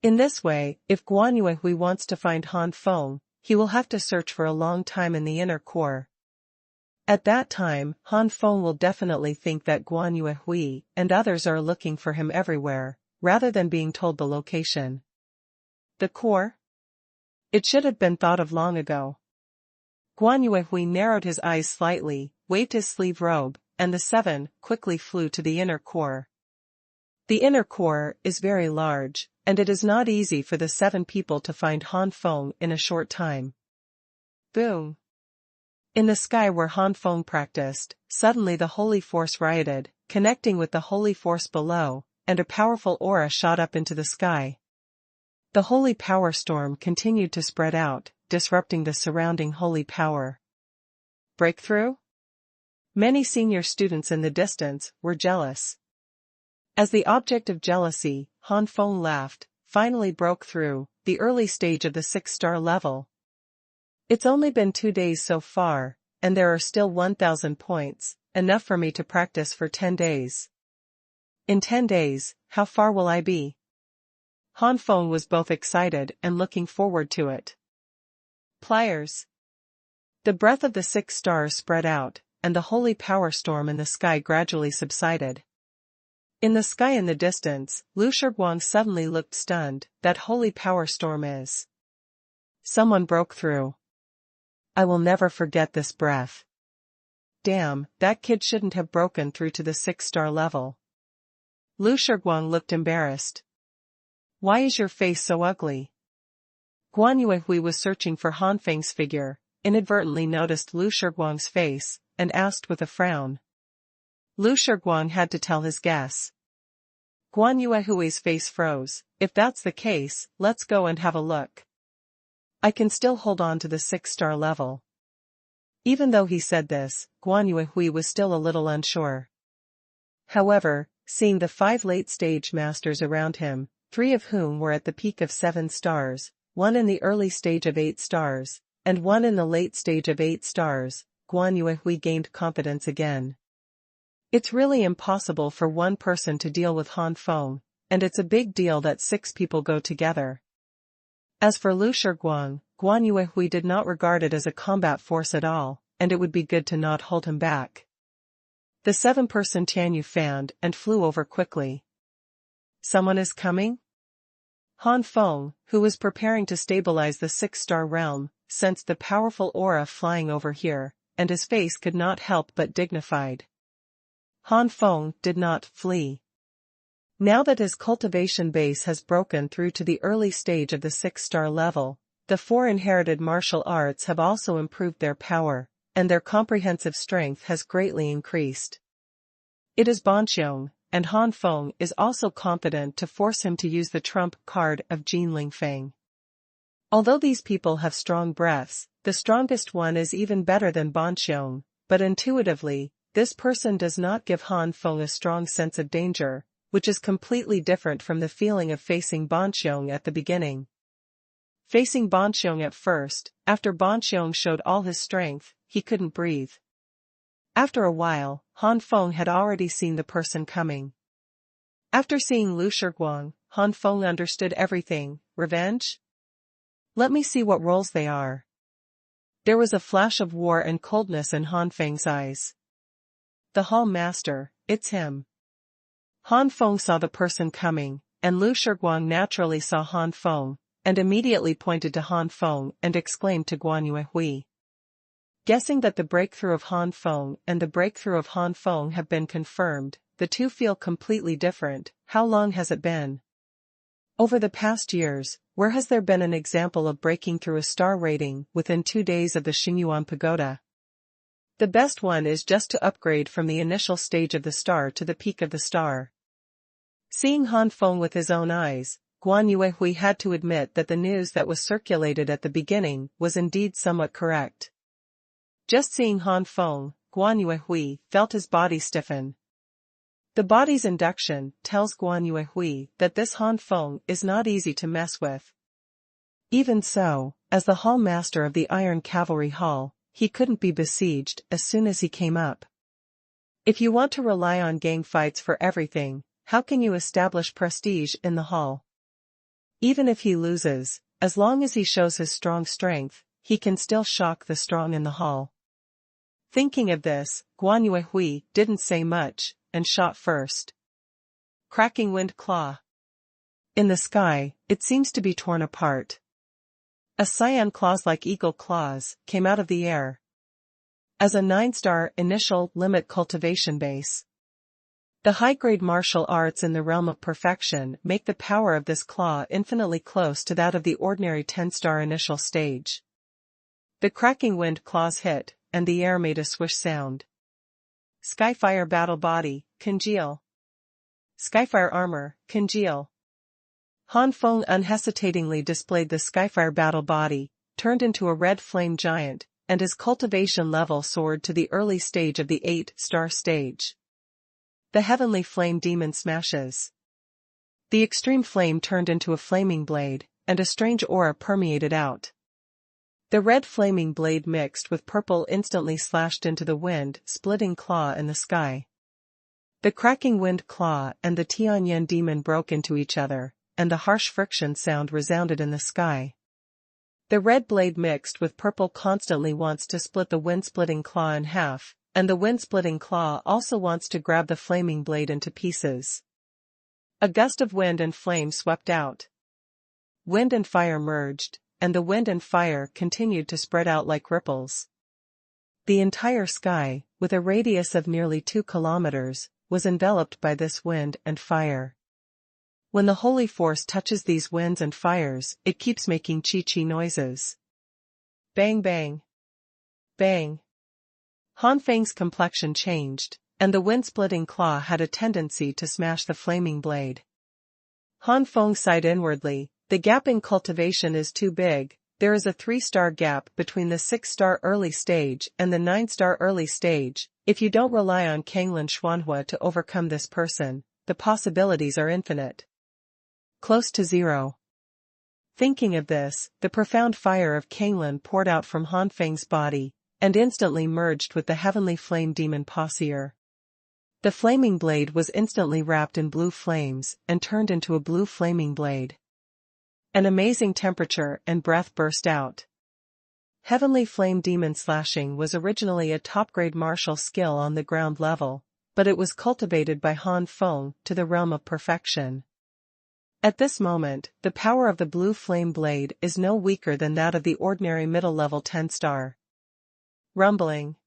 A: In this way, if Guan Yuehui wants to find Han Feng, he will have to search for a long time in the inner core. At that time, Han Feng will definitely think that Guan Yuehui and others are looking for him everywhere, rather than being told the location. The core? It should have been thought of long ago. Guan Yuehui narrowed his eyes slightly, waved his sleeve robe, and the seven quickly flew to the inner core. The inner core is very large, and it is not easy for the seven people to find Han Feng in a short time. Boom! In the sky where Han Feng practiced, suddenly the holy force rioted, connecting with the holy force below, and a powerful aura shot up into the sky. The holy power storm continued to spread out, disrupting the surrounding holy power. Breakthrough? Many senior students in the distance were jealous. As the object of jealousy, Han Feng laughed, finally broke through the early stage of the 6-star level. It's only been 2 days so far, and there are still 1,000 points, enough for me to practice for 10 days. In 10 days, how far will I be? Han Feng was both excited and looking forward to it. Pliers. The breath of the 6 stars spread out, and the holy power storm in the sky gradually subsided. In the sky in the distance, Lu Shiguang suddenly looked stunned. That holy power storm is. Someone broke through. I will never forget this breath. Damn, that kid shouldn't have broken through to the 6-star level. Lu Shiguang looked embarrassed. Why is your face so ugly? Guan Yuehui was searching for Han Feng's figure, inadvertently noticed Lu Shiguang's face, and asked with a frown. Lu Shiguang had to tell his guess. Guan Yuehui's face froze. If that's the case, let's go and have a look. I can still hold on to the 6-star level. Even though he said this, Guan Yuehui was still a little unsure. However, seeing the 5 late-stage masters around him, 3 of whom were at the peak of 7 stars, 1 in the early stage of 8 stars, and 1 in the late stage of 8 stars, Guan Yuehui gained confidence again. It's really impossible for one person to deal with Han Feng, and it's a big deal that 6 people go together. As for Lu Shiguang, Guan Yuehui did not regard it as a combat force at all, and it would be good to not hold him back. The 7-person Tianyu fanned and flew over quickly. Someone is coming? Han Feng, who was preparing to stabilize the 6-star realm, sensed the powerful aura flying over here, and his face could not help but dignified. Han Feng did not flee. Now that his cultivation base has broken through to the early stage of the 6-star level, the 4 inherited martial arts have also improved their power, and their comprehensive strength has greatly increased. It is Banqiong, and Han Feng is also confident to force him to use the trump card of Jin Lingfeng. Although these people have strong breaths, the strongest one is even better than Banqiong, but intuitively, this person does not give Han Feng a strong sense of danger, which is completely different from the feeling of facing Banqiong at the beginning. Facing Banqiong at first, after Banqiong showed all his strength, he couldn't breathe. After a while, Han Feng had already seen the person coming. After seeing Lu Shiguang, Han Feng understood everything. Revenge? Let me see what roles they are. There was a flash of war and coldness in Han Feng's eyes. The hall master, it's him. Han Feng saw the person coming, and Lu Shiguang naturally saw Han Feng, and immediately pointed to Han Feng and exclaimed to Guan Yuehui. Guessing that the breakthrough of Han Feng and the breakthrough of Han Feng have been confirmed, the two feel completely different. How long has it been? Over the past years, where has there been an example of breaking through a star rating within 2 days of the Xuanhuan pagoda? The best one is just to upgrade from the initial stage of the star to the peak of the star. Seeing Han Feng with his own eyes, Guan Yuehui had to admit that the news that was circulated at the beginning was indeed somewhat correct. Just seeing Han Feng, Guan Yuehui felt his body stiffen. The body's induction tells Guan Yuehui that this Han Feng is not easy to mess with. Even so, as the hall master of the Iron Cavalry Hall, he couldn't be besieged as soon as he came up. If you want to rely on gang fights for everything, how can you establish prestige in the hall? Even if he loses, as long as he shows his strong strength, he can still shock the strong in the hall. Thinking of this, Guan Yuehui didn't say much, and shot first. Cracking wind claw. In the sky, it seems to be torn apart. A cyan claws like eagle claws came out of the air. As a 9-star initial limit cultivation base. The high-grade martial arts in the realm of perfection make the power of this claw infinitely close to that of the ordinary 10-star initial stage. The cracking wind claws hit, and the air made a swish sound. Skyfire battle body, congeal. Skyfire armor, congeal. Han Feng unhesitatingly displayed the Skyfire battle body, turned into a red flame giant, and his cultivation level soared to the early stage of the 8-star stage. The heavenly flame demon smashes. The extreme flame turned into a flaming blade, and a strange aura permeated out. The red flaming blade mixed with purple instantly slashed into the wind-splitting claw in the sky. The cracking wind claw and the Tianyan demon broke into each other, and the harsh friction sound resounded in the sky. The red blade mixed with purple constantly wants to split the wind-splitting claw in half, and the wind-splitting claw also wants to grab the flaming blade into pieces. A gust of wind and flame swept out. Wind and fire merged, and the wind and fire continued to spread out like ripples. The entire sky, with a radius of nearly 2 kilometers, was enveloped by this wind and fire. When the holy force touches these winds and fires, it keeps making chi-chi noises. Bang bang. Bang. Han Feng's complexion changed, and the wind-splitting claw had a tendency to smash the flaming blade. Han Feng sighed inwardly. The gap in cultivation is too big. There is a 3-star gap between the 6-star early stage and the 9-star early stage. If you don't rely on Kanglin Xuanhuan to overcome this person, the possibilities are infinite. Close to zero. Thinking of this, the profound fire of Kanglin poured out from Han Feng's body, and instantly merged with the heavenly flame demon posseer. The flaming blade was instantly wrapped in blue flames and turned into a blue flaming blade. An amazing temperature and breath burst out. Heavenly flame demon slashing was originally a top-grade martial skill on the ground level, but it was cultivated by Han Feng to the realm of perfection. At this moment, the power of the blue flame blade is no weaker than that of the ordinary middle-level 10-star. Rumbling.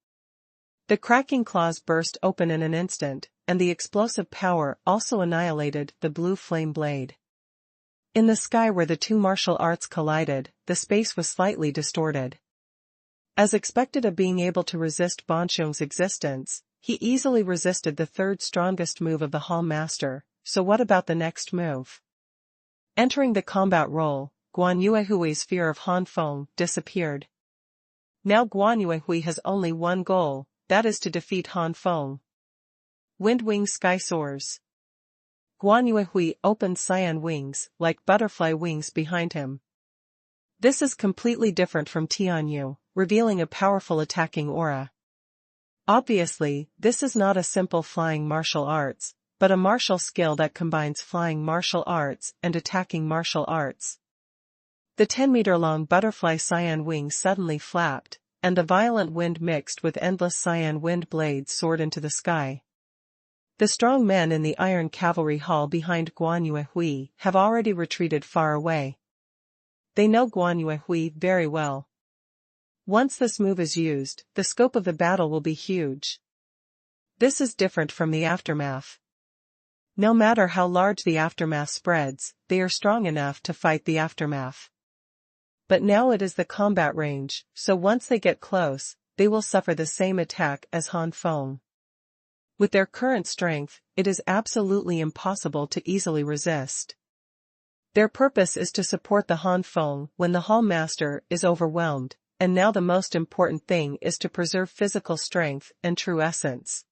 A: The cracking claws burst open in an instant, and the explosive power also annihilated the blue flame blade. In the sky where the two martial arts collided, the space was slightly distorted. As expected of being able to resist Bonxiong's existence, he easily resisted the third strongest move of the Hall Master, so what about the next move? Entering the combat role, Guan Yuehui's fear of Han Feng disappeared. Now Guan Yuehui has only one goal, that is to defeat Han Feng. Wind wing sky soars. Guan Yuehui opened cyan wings, like butterfly wings behind him. This is completely different from Tianyu, revealing a powerful attacking aura. Obviously, this is not a simple flying martial arts, but a martial skill that combines flying martial arts and attacking martial arts. The 10-meter-long butterfly cyan wings suddenly flapped, and the violent wind mixed with endless cyan wind blades soared into the sky. The strong men in the iron cavalry hall behind Guan Yuehui have already retreated far away. They know Guan Yuehui very well. Once this move is used, the scope of the battle will be huge. This is different from the aftermath. No matter how large the aftermath spreads, they are strong enough to fight the aftermath. But now it is the combat range, so once they get close, they will suffer the same attack as Han Feng. With their current strength, it is absolutely impossible to easily resist. Their purpose is to support the Han Feng when the Hall Master is overwhelmed, and now the most important thing is to preserve physical strength and true essence.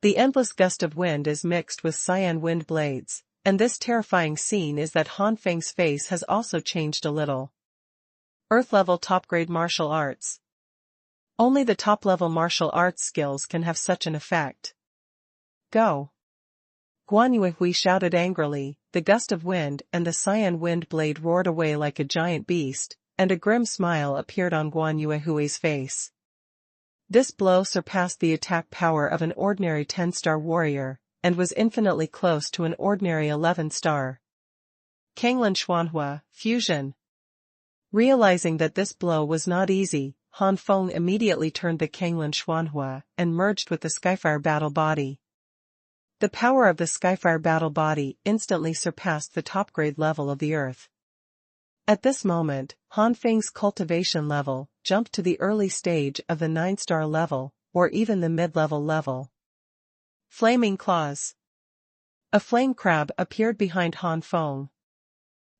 A: The endless gust of wind is mixed with cyan wind blades, and this terrifying scene is that Han Feng's face has also changed a little. Earth-level top-grade martial arts. Only the top-level martial arts skills can have such an effect. Go! Guan Yuehui shouted angrily, the gust of wind and the cyan wind blade roared away like a giant beast, and a grim smile appeared on Guan Yuehui's face. This blow surpassed the attack power of an ordinary 10-star warrior, and was infinitely close to an ordinary 11-star. Kanglin Xuanhuan, fusion. Realizing that this blow was not easy, Han Feng immediately turned the Kanglin Xuanhuan and merged with the Skyfire battle body. The power of the Skyfire battle body instantly surpassed the top-grade level of the earth. At this moment, Han Feng's cultivation level jumped to the early stage of the 9-star level, or even the mid-level level. Flaming claws. A flame crab appeared behind Han Feng.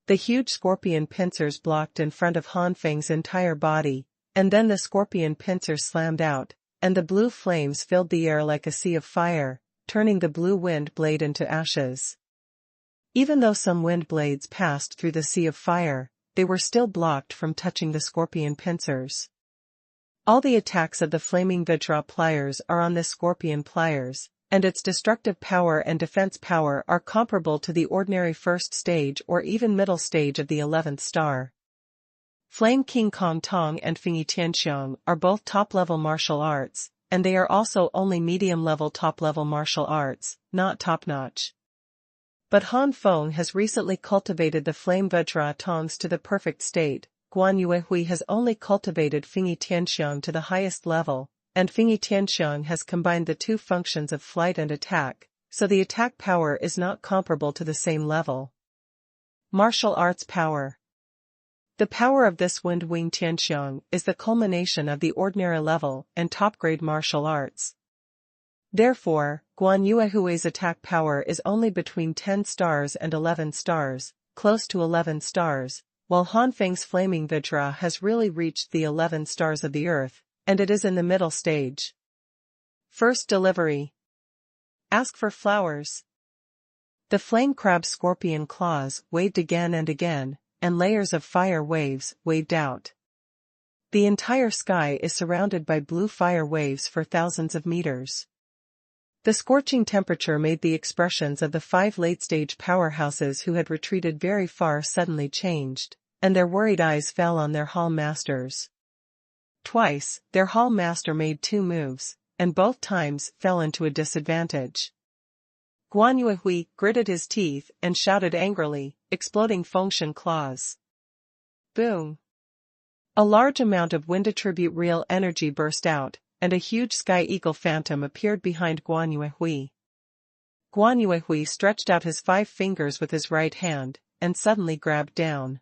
A: The huge scorpion pincers blocked in front of Han Feng's entire body, and then the scorpion pincers slammed out, and the blue flames filled the air like a sea of fire, turning the blue wind blade into ashes. Even though some wind blades passed through the sea of fire, they were still blocked from touching the scorpion pincers. All the attacks of the flaming Vajra pliers are on the scorpion pliers, and its destructive power and defense power are comparable to the ordinary first stage or even middle stage of the 11th star. Flame King Kong Tong and Fengyi Tianxiang are both top-level martial arts, and they are also only medium-level top-level martial arts, not top-notch. But Han Feng has recently cultivated the Flame Vajra tongs to the perfect state. Guan Yuehui has only cultivated Fengyi Tianxiang to the highest level, and Fengyi Tianxiang has combined the two functions of flight and attack, so the attack power is not comparable to the same level. Martial arts power. The power of this Wind Wing Tianxiang is the culmination of the ordinary level and top-grade martial arts. Therefore, Guan Yuehui's attack power is only between 10 stars and 11 stars, close to 11 stars, while Han Feng's Flaming Vajra has really reached the 11 stars of the earth, and it is in the middle stage. First delivery. Ask for flowers. The flame crab scorpion claws waved again and again, and layers of fire waves waved out. The entire sky is surrounded by blue fire waves for thousands of meters. The scorching temperature made the expressions of the 5 late-stage powerhouses who had retreated very far suddenly changed, and their worried eyes fell on their hall masters. Twice, their hall master made 2 moves, and both times fell into a disadvantage. Guan Yuehui gritted his teeth and shouted angrily, exploding Fengshen claws. Boom! A large amount of wind attribute real energy burst out, and a huge sky eagle phantom appeared behind Guan Yuehui. Guan Yuehui stretched out his 5 fingers with his right hand, and suddenly grabbed down.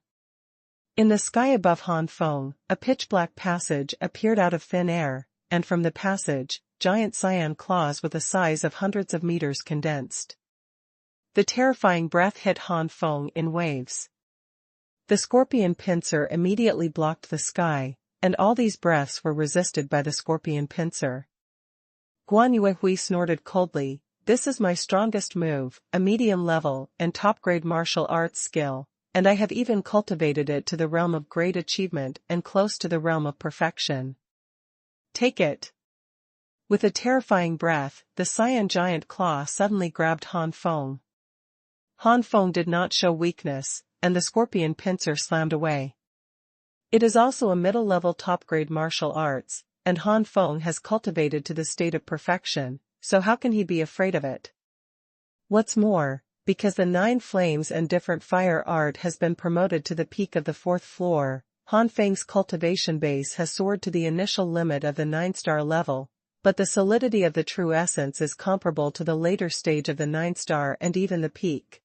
A: In the sky above Han Feng, a pitch-black passage appeared out of thin air, and from the passage, giant cyan claws with a size of hundreds of meters condensed. The terrifying breath hit Han Feng in waves. The scorpion pincer immediately blocked the sky, and all these breaths were resisted by the scorpion pincer. Guan Yuehui snorted coldly, "This is my strongest move, a medium-level and top-grade martial arts skill, and I have even cultivated it to the realm of great achievement and close to the realm of perfection. Take it." With a terrifying breath, the cyan giant claw suddenly grabbed Han Feng. Han Feng did not show weakness, and the scorpion pincer slammed away. It is also a middle-level top-grade martial arts, and Han Feng has cultivated to the state of perfection, so how can he be afraid of it? What's more, because the 9 flames and different fire art has been promoted to the peak of the 4th floor, Han Feng's cultivation base has soared to the initial limit of the 9-star level, but the solidity of the true essence is comparable to the later stage of the 9-star and even the peak.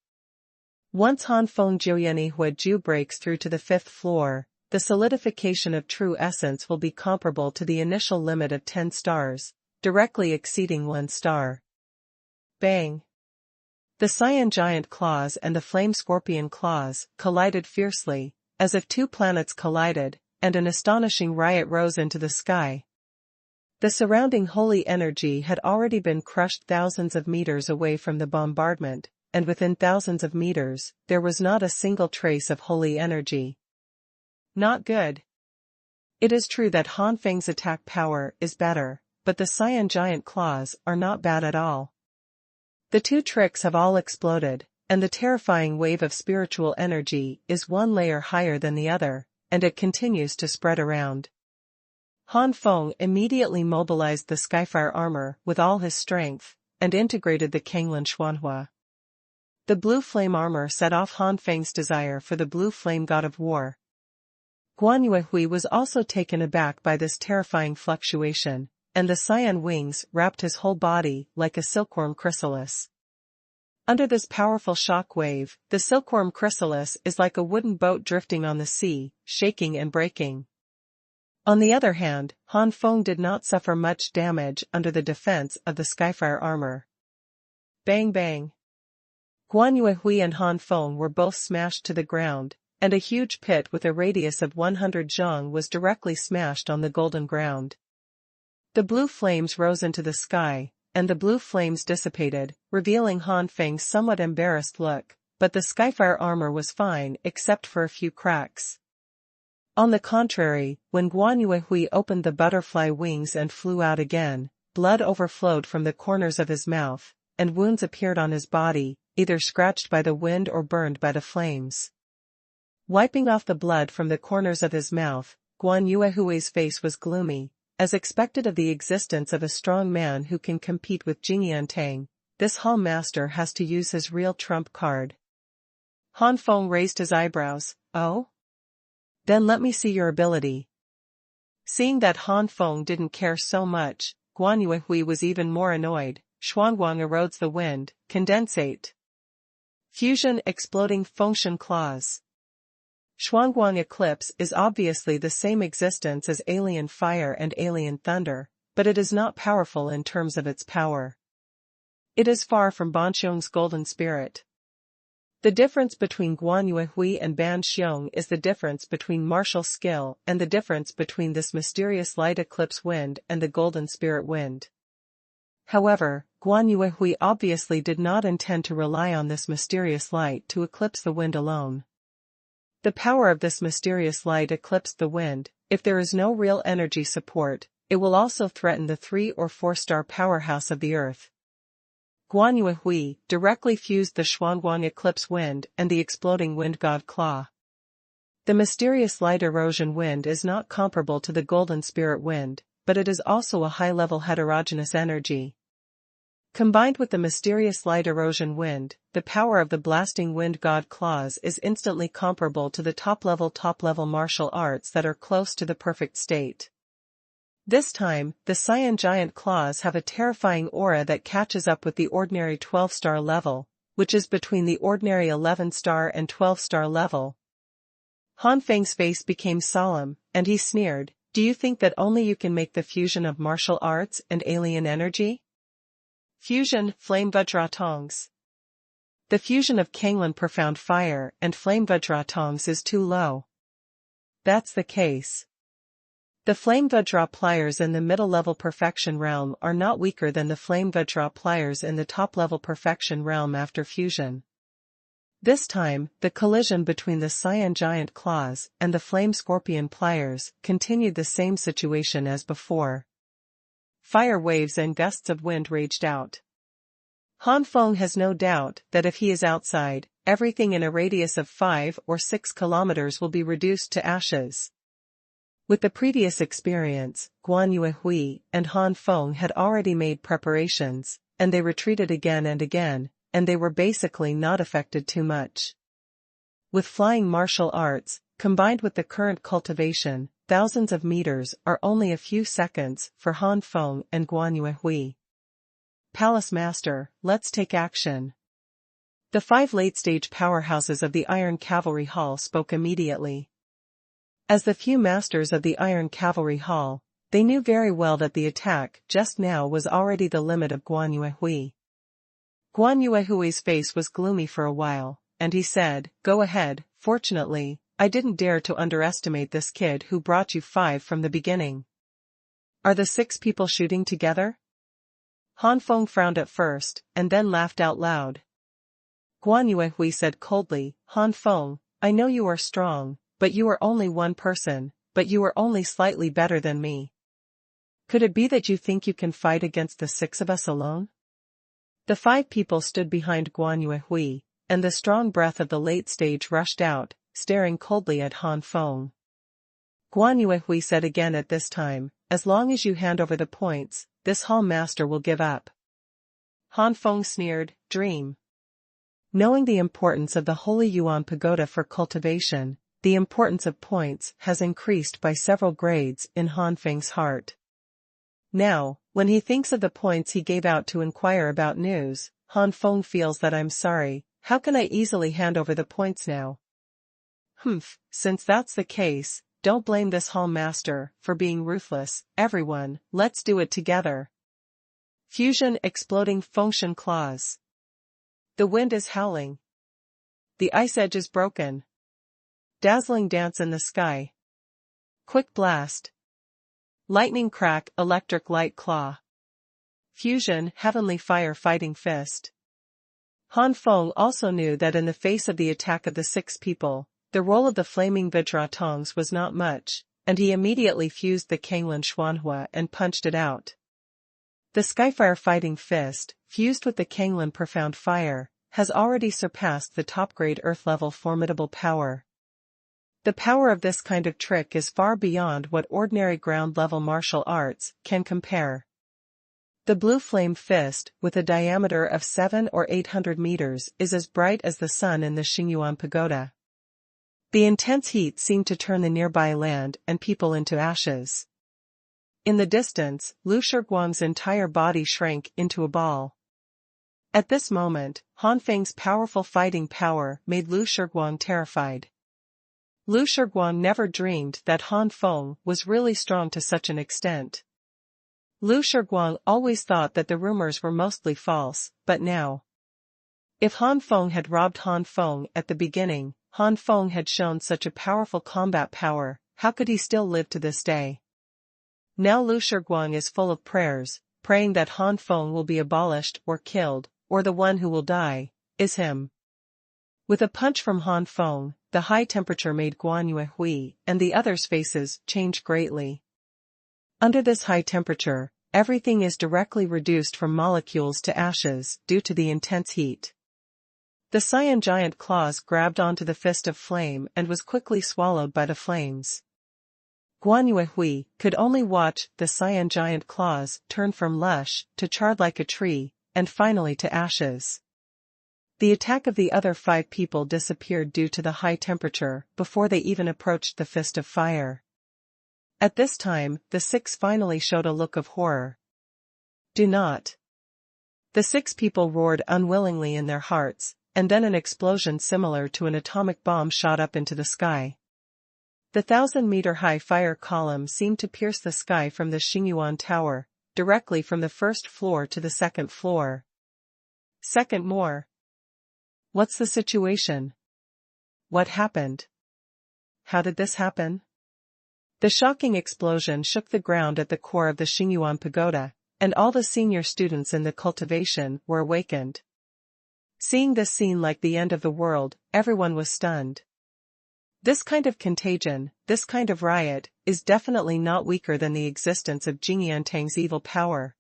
A: Once Han Feng Jiuyeni Huiju breaks through to the 5th floor, the solidification of true essence will be comparable to the initial limit of 10 stars, directly exceeding 1 star. Bang! The cyan giant claws and the flame scorpion claws collided fiercely, as if 2 planets collided, and an astonishing riot rose into the sky. The surrounding holy energy had already been crushed thousands of meters away from the bombardment, and within thousands of meters, there was not a single trace of holy energy. Not good. It is true that Han Feng's attack power is better, but the cyan giant claws are not bad at all. The 2 tricks have all exploded, and the terrifying wave of spiritual energy is 1 layer higher than the other, and it continues to spread around. Han Feng immediately mobilized the Skyfire armor with all his strength, and integrated the Kanglin Xuanhuan. The blue flame armor set off Han Feng's desire for the blue flame god of war. Guan Yuehui was also taken aback by this terrifying fluctuation, and the cyan wings wrapped his whole body like a silkworm chrysalis. Under this powerful shock wave, the silkworm chrysalis is like a wooden boat drifting on the sea, shaking and breaking. On the other hand, Han Feng did not suffer much damage under the defense of the Skyfire armor. Bang bang! Guan Yuehui and Han Feng were both smashed to the ground, and a huge pit with a radius of 100 zhang was directly smashed on the golden ground. The blue flames rose into the sky, and the blue flames dissipated, revealing Han Feng's somewhat embarrassed look, but the Skyfire armor was fine except for a few cracks. On the contrary, when Guan Yuehui opened the butterfly wings and flew out again, blood overflowed from the corners of his mouth, and wounds appeared on his body, either scratched by the wind or burned by the flames. Wiping off the blood from the corners of his mouth, Guan Yuehui's face was gloomy. As expected of the existence of a strong man who can compete with Jingyan Tang, this hall master has to use his real trump card. Han Feng raised his eyebrows. Oh? Then let me see your ability. Seeing that Han Feng didn't care so much, Guan Yuehui was even more annoyed. Xuanhuan erodes the wind, condensate. Fusion exploding Fengshen claws. Xuanhuan eclipse is obviously the same existence as alien fire and alien thunder, but it is not powerful in terms of its power. It is far from Ban Xiong's golden spirit. The difference between Guan Yuehui and Ban Xiong is the difference between martial skill and the difference between this mysterious light eclipse wind and the golden spirit wind. However, Guan Yuehui obviously did not intend to rely on this mysterious light to eclipse the wind alone. The power of this mysterious light eclipsed the wind. If there is no real energy support, it will also threaten the 3 or 4-star powerhouse of the earth. Guan Yuehui directly fused the Xuanhuan eclipse wind and the exploding wind god claw. The mysterious light erosion wind is not comparable to the golden spirit wind, but it is also a high-level heterogeneous energy. Combined with the mysterious light erosion wind, the power of the blasting wind god claws is instantly comparable to the top-level martial arts that are close to the perfect state. This time, the cyan giant claws have a terrifying aura that catches up with the ordinary 12-star level, which is between the ordinary 11-star and 12-star level. Han Feng's face became solemn, and he sneered, "Do you think that only you can make the fusion of martial arts and alien energy?" Fusion, Flame Vajratongs. The fusion of Kanglin Profound Fire and Flame Vajratongs is too low. That's the case. The Flame Vajra pliers in the middle-level perfection realm are not weaker than the Flame Vajra pliers in the top-level perfection realm after fusion. This time, the collision between the cyan giant claws and the flame scorpion pliers continued the same situation as before. Fire waves and gusts of wind raged out. Han Feng has no doubt that if he is outside, everything in a radius of 5 or 6 kilometers will be reduced to ashes. With the previous experience, Guan Yuehui and Han Feng had already made preparations, and they retreated again and again, and they were basically not affected too much. With flying martial arts, combined with the current cultivation, thousands of meters are only a few seconds for Han Feng and Guan Yuehui. Palace Master, let's take action. The 5 late-stage powerhouses of the Iron Cavalry Hall spoke immediately. As the few masters of the Iron Cavalry Hall, they knew very well that the attack just now was already the limit of Guan Yuehui. Guan Yuehui's face was gloomy for a while, and he said, "Go ahead, fortunately, I didn't dare to underestimate this kid who brought you 5 from the beginning." "Are the 6 people shooting together?" Han Feng frowned at first, and then laughed out loud. Guan Yuehui said coldly, "Han Feng, I know you are strong, but you are only one person, but you are only slightly better than me. Could it be that you think you can fight against the 6 of us alone?" The 5 people stood behind Guan Yuehui, and the strong breath of the late stage rushed out, staring coldly at Han Feng. Guan Yuehui said again at this time, "As long as you hand over the points, this hall master will give up." Han Feng sneered, "Dream." Knowing the importance of the Holy Yuan Pagoda for cultivation, the importance of points has increased by several grades in Han Feng's heart. Now, when he thinks of the points he gave out to inquire about news, Han Feng feels that "I'm sorry, how can I easily hand over the points now?" Since that's the case, don't blame this hall master for being ruthless. Everyone, let's do it together. Fusion exploding function claws. The wind is howling. The ice edge is broken. Dazzling dance in the sky. Quick blast. Lightning crack, electric light claw. Fusion, heavenly fire fighting fist. Han Feng also knew that in the face of the attack of the 6 people, the roll of the flaming Vajra tongs was not much, and he immediately fused the Kanglin Xuanhuan and punched it out. The Skyfire fighting fist, fused with the Kanglin profound fire, has already surpassed the top-grade Earth-level formidable power. The power of this kind of trick is far beyond what ordinary ground-level martial arts can compare. The blue flame fist, with a diameter of 700 or 800 meters, is as bright as the sun in the Xingyuan Pagoda. The intense heat seemed to turn the nearby land and people into ashes. In the distance, Lu Shiguang's entire body shrank into a ball. At this moment, Han Feng's powerful fighting power made Lu Shiguang terrified. Lu Shiguang never dreamed that Han Feng was really strong to such an extent. Lu Shiguang always thought that the rumors were mostly false, but now. If Han Feng had robbed Han Feng at the beginning, Han Feng had shown such a powerful combat power, how could he still live to this day? Now Lu Shiguang is full of prayers, praying that Han Feng will be abolished or killed, or the one who will die is him. With a punch from Han Feng, the high temperature made Guan Yuehui and the others' faces change greatly. Under this high temperature, everything is directly reduced from molecules to ashes due to the intense heat. The cyan giant claws grabbed onto the fist of flame and was quickly swallowed by the flames. Guan Yuehui could only watch the cyan giant claws turn from lush to charred like a tree, and finally to ashes. The attack of the other 5 people disappeared due to the high temperature before they even approached the fist of fire. At this time, the 6 finally showed a look of horror. "Do not." The 6 people roared unwillingly in their hearts, and then an explosion similar to an atomic bomb shot up into the sky. The 1,000-meter-high fire column seemed to pierce the sky from the Xingyuan Tower, directly from the 1st floor to the 2nd floor. Second more. What's the situation? What happened? How did this happen? The shocking explosion shook the ground at the core of the Xingyuan Pagoda, and all the senior students in the cultivation were awakened. Seeing this scene like the end of the world, everyone was stunned. This kind of contagion, this kind of riot, is definitely not weaker than the existence of Jingyan evil power.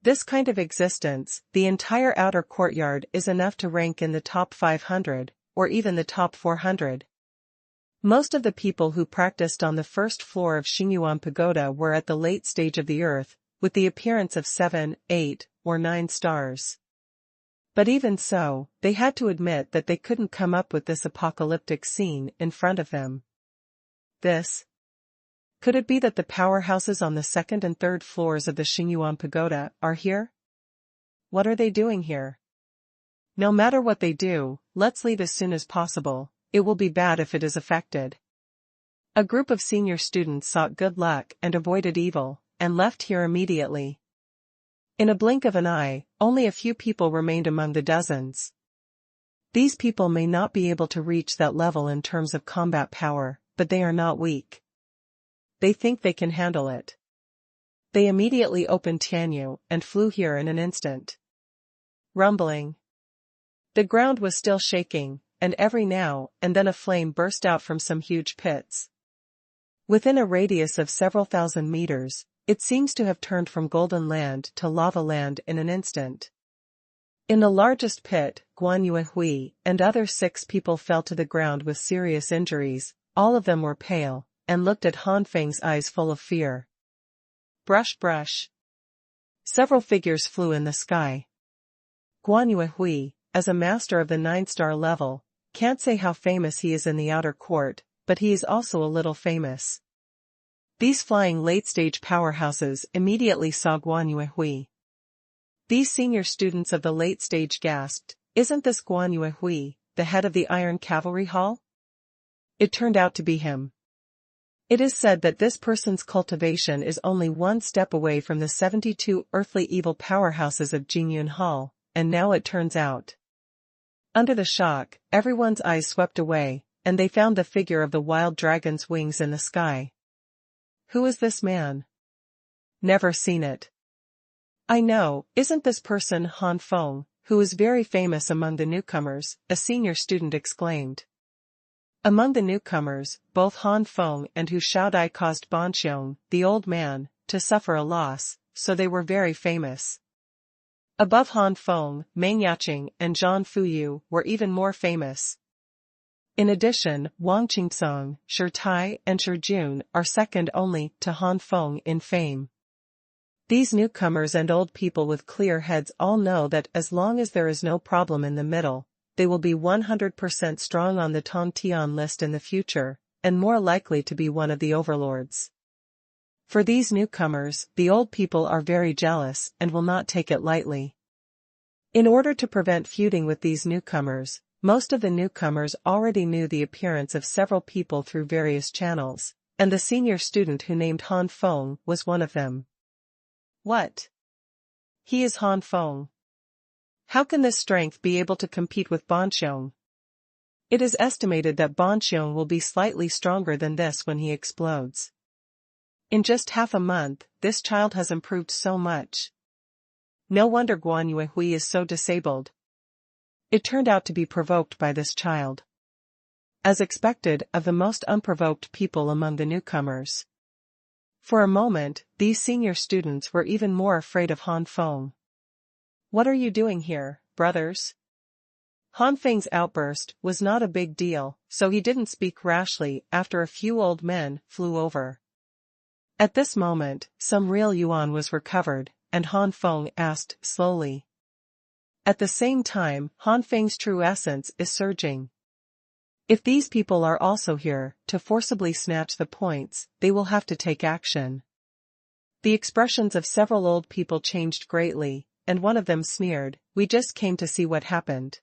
A: This kind of existence, the entire outer courtyard is enough to rank in the top 500, or even the top 400. Most of the people who practiced on the first floor of Xuanhuan Pagoda were at the late stage of the earth, with the appearance of 7, 8, or 9 stars. But even so, they had to admit that they couldn't come up with this apocalyptic scene in front of them. Could it be that the powerhouses on the second and third floors of the Xuanhuan Pagoda are here? What are they doing here? No matter what they do, let's leave as soon as possible. It will be bad if it is affected. A group of senior students sought good luck and avoided evil, and left here immediately. In a blink of an eye, only a few people remained among the dozens. These people may not be able to reach that level in terms of combat power, but they are not weak. They think they can handle it. They immediately opened Tianyu and flew here in an instant. Rumbling. The ground was still shaking, and every now and then a flame burst out from some huge pits. Within a radius of several thousand meters, it seems to have turned from golden land to lava land in an instant. In the largest pit, Guan Yuehui and other 6 people fell to the ground with serious injuries. All of them were pale, and looked at Han Feng's eyes full of fear. Brush brush. Several figures flew in the sky. Guan Yuehui, as a master of the 9-star level, can't say how famous he is in the outer court, but he is also a little famous. These flying late-stage powerhouses immediately saw Guan Yuehui. These senior students of the late stage gasped, "Isn't this Guan Yuehui, the head of the Iron Cavalry Hall?" It turned out to be him. It is said that this person's cultivation is only one step away from the 72 earthly evil powerhouses of Jingyun Hall, and now it turns out. Under the shock, everyone's eyes swept away, and they found the figure of the wild dragon's wings in the sky. Who is this man? Never seen it. I know, isn't this person Han Feng, who is very famous among the newcomers, a senior student exclaimed. Among the newcomers, both Han Feng and Hu Shaodai caused Banxiong, the old man, to suffer a loss, so they were very famous. Above Han Feng, Meng Yaqing and Zhang Fuyu were even more famous. In addition, Wang Qingcong, Shi Tai and Shi Jun are second only to Han Feng in fame. These newcomers and old people with clear heads all know that as long as there is no problem in the middle, they will be 100% strong on the Tongtian list in the future, and more likely to be one of the overlords. For these newcomers, the old people are very jealous and will not take it lightly. In order to prevent feuding with these newcomers, most of the newcomers already knew the appearance of several people through various channels, and the senior student who named Han Feng was one of them. What? He is Han Feng. How can this strength be able to compete with Banxiong? It is estimated that Banxiong will be slightly stronger than this when he explodes. In just half a month, this child has improved so much. No wonder Guan Yuehui is so disabled. It turned out to be provoked by this child. As expected of the most unprovoked people among the newcomers. For a moment, these senior students were even more afraid of Han Feng. What are you doing here, brothers? Han Feng's outburst was not a big deal, so he didn't speak rashly after a few old men flew over. At this moment, some real yuan was recovered, and Han Feng asked slowly. At the same time, Han Feng's true essence is surging. If these people are also here, to forcibly snatch the points, they will have to take action. The expressions of several old people changed greatly, and one of them sneered, "We just came to see what happened.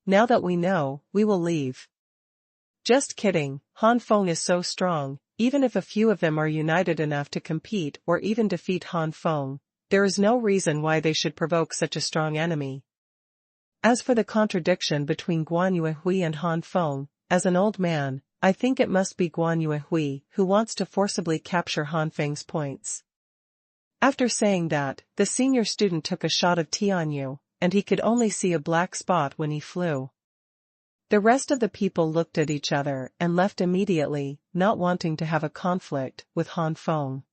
A: Now that we know, we will leave." Just kidding, Han Feng is so strong, even if a few of them are united enough to compete or even defeat Han Feng, there is no reason why they should provoke such a strong enemy. As for the contradiction between Guan Yuehui and Han Feng, as an old man, I think it must be Guan Yuehui who wants to forcibly capture Han Feng's points. After saying that, the senior student took a shot of Tianyu, and he could only see a black spot when he flew. The rest of the people looked at each other and left immediately, not wanting to have a conflict with Han Feng.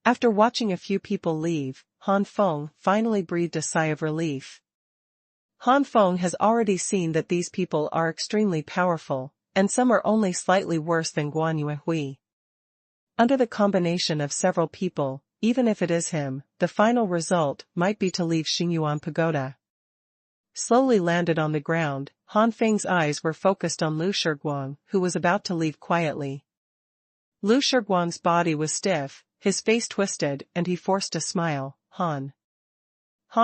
A: After watching a few people leave, Han Feng finally breathed a sigh of relief. Han Feng has already seen that these people are extremely powerful, and some are only slightly worse than Guanyue Hui. Under the combination of several people, even if it is him, the final result might be to leave Xingyuan Pagoda. Slowly landed on the ground, Han Feng's eyes were focused on Lu Shiguang, who was about to leave quietly. Lu Shiguang's body was stiff, his face twisted, and he forced a smile. Han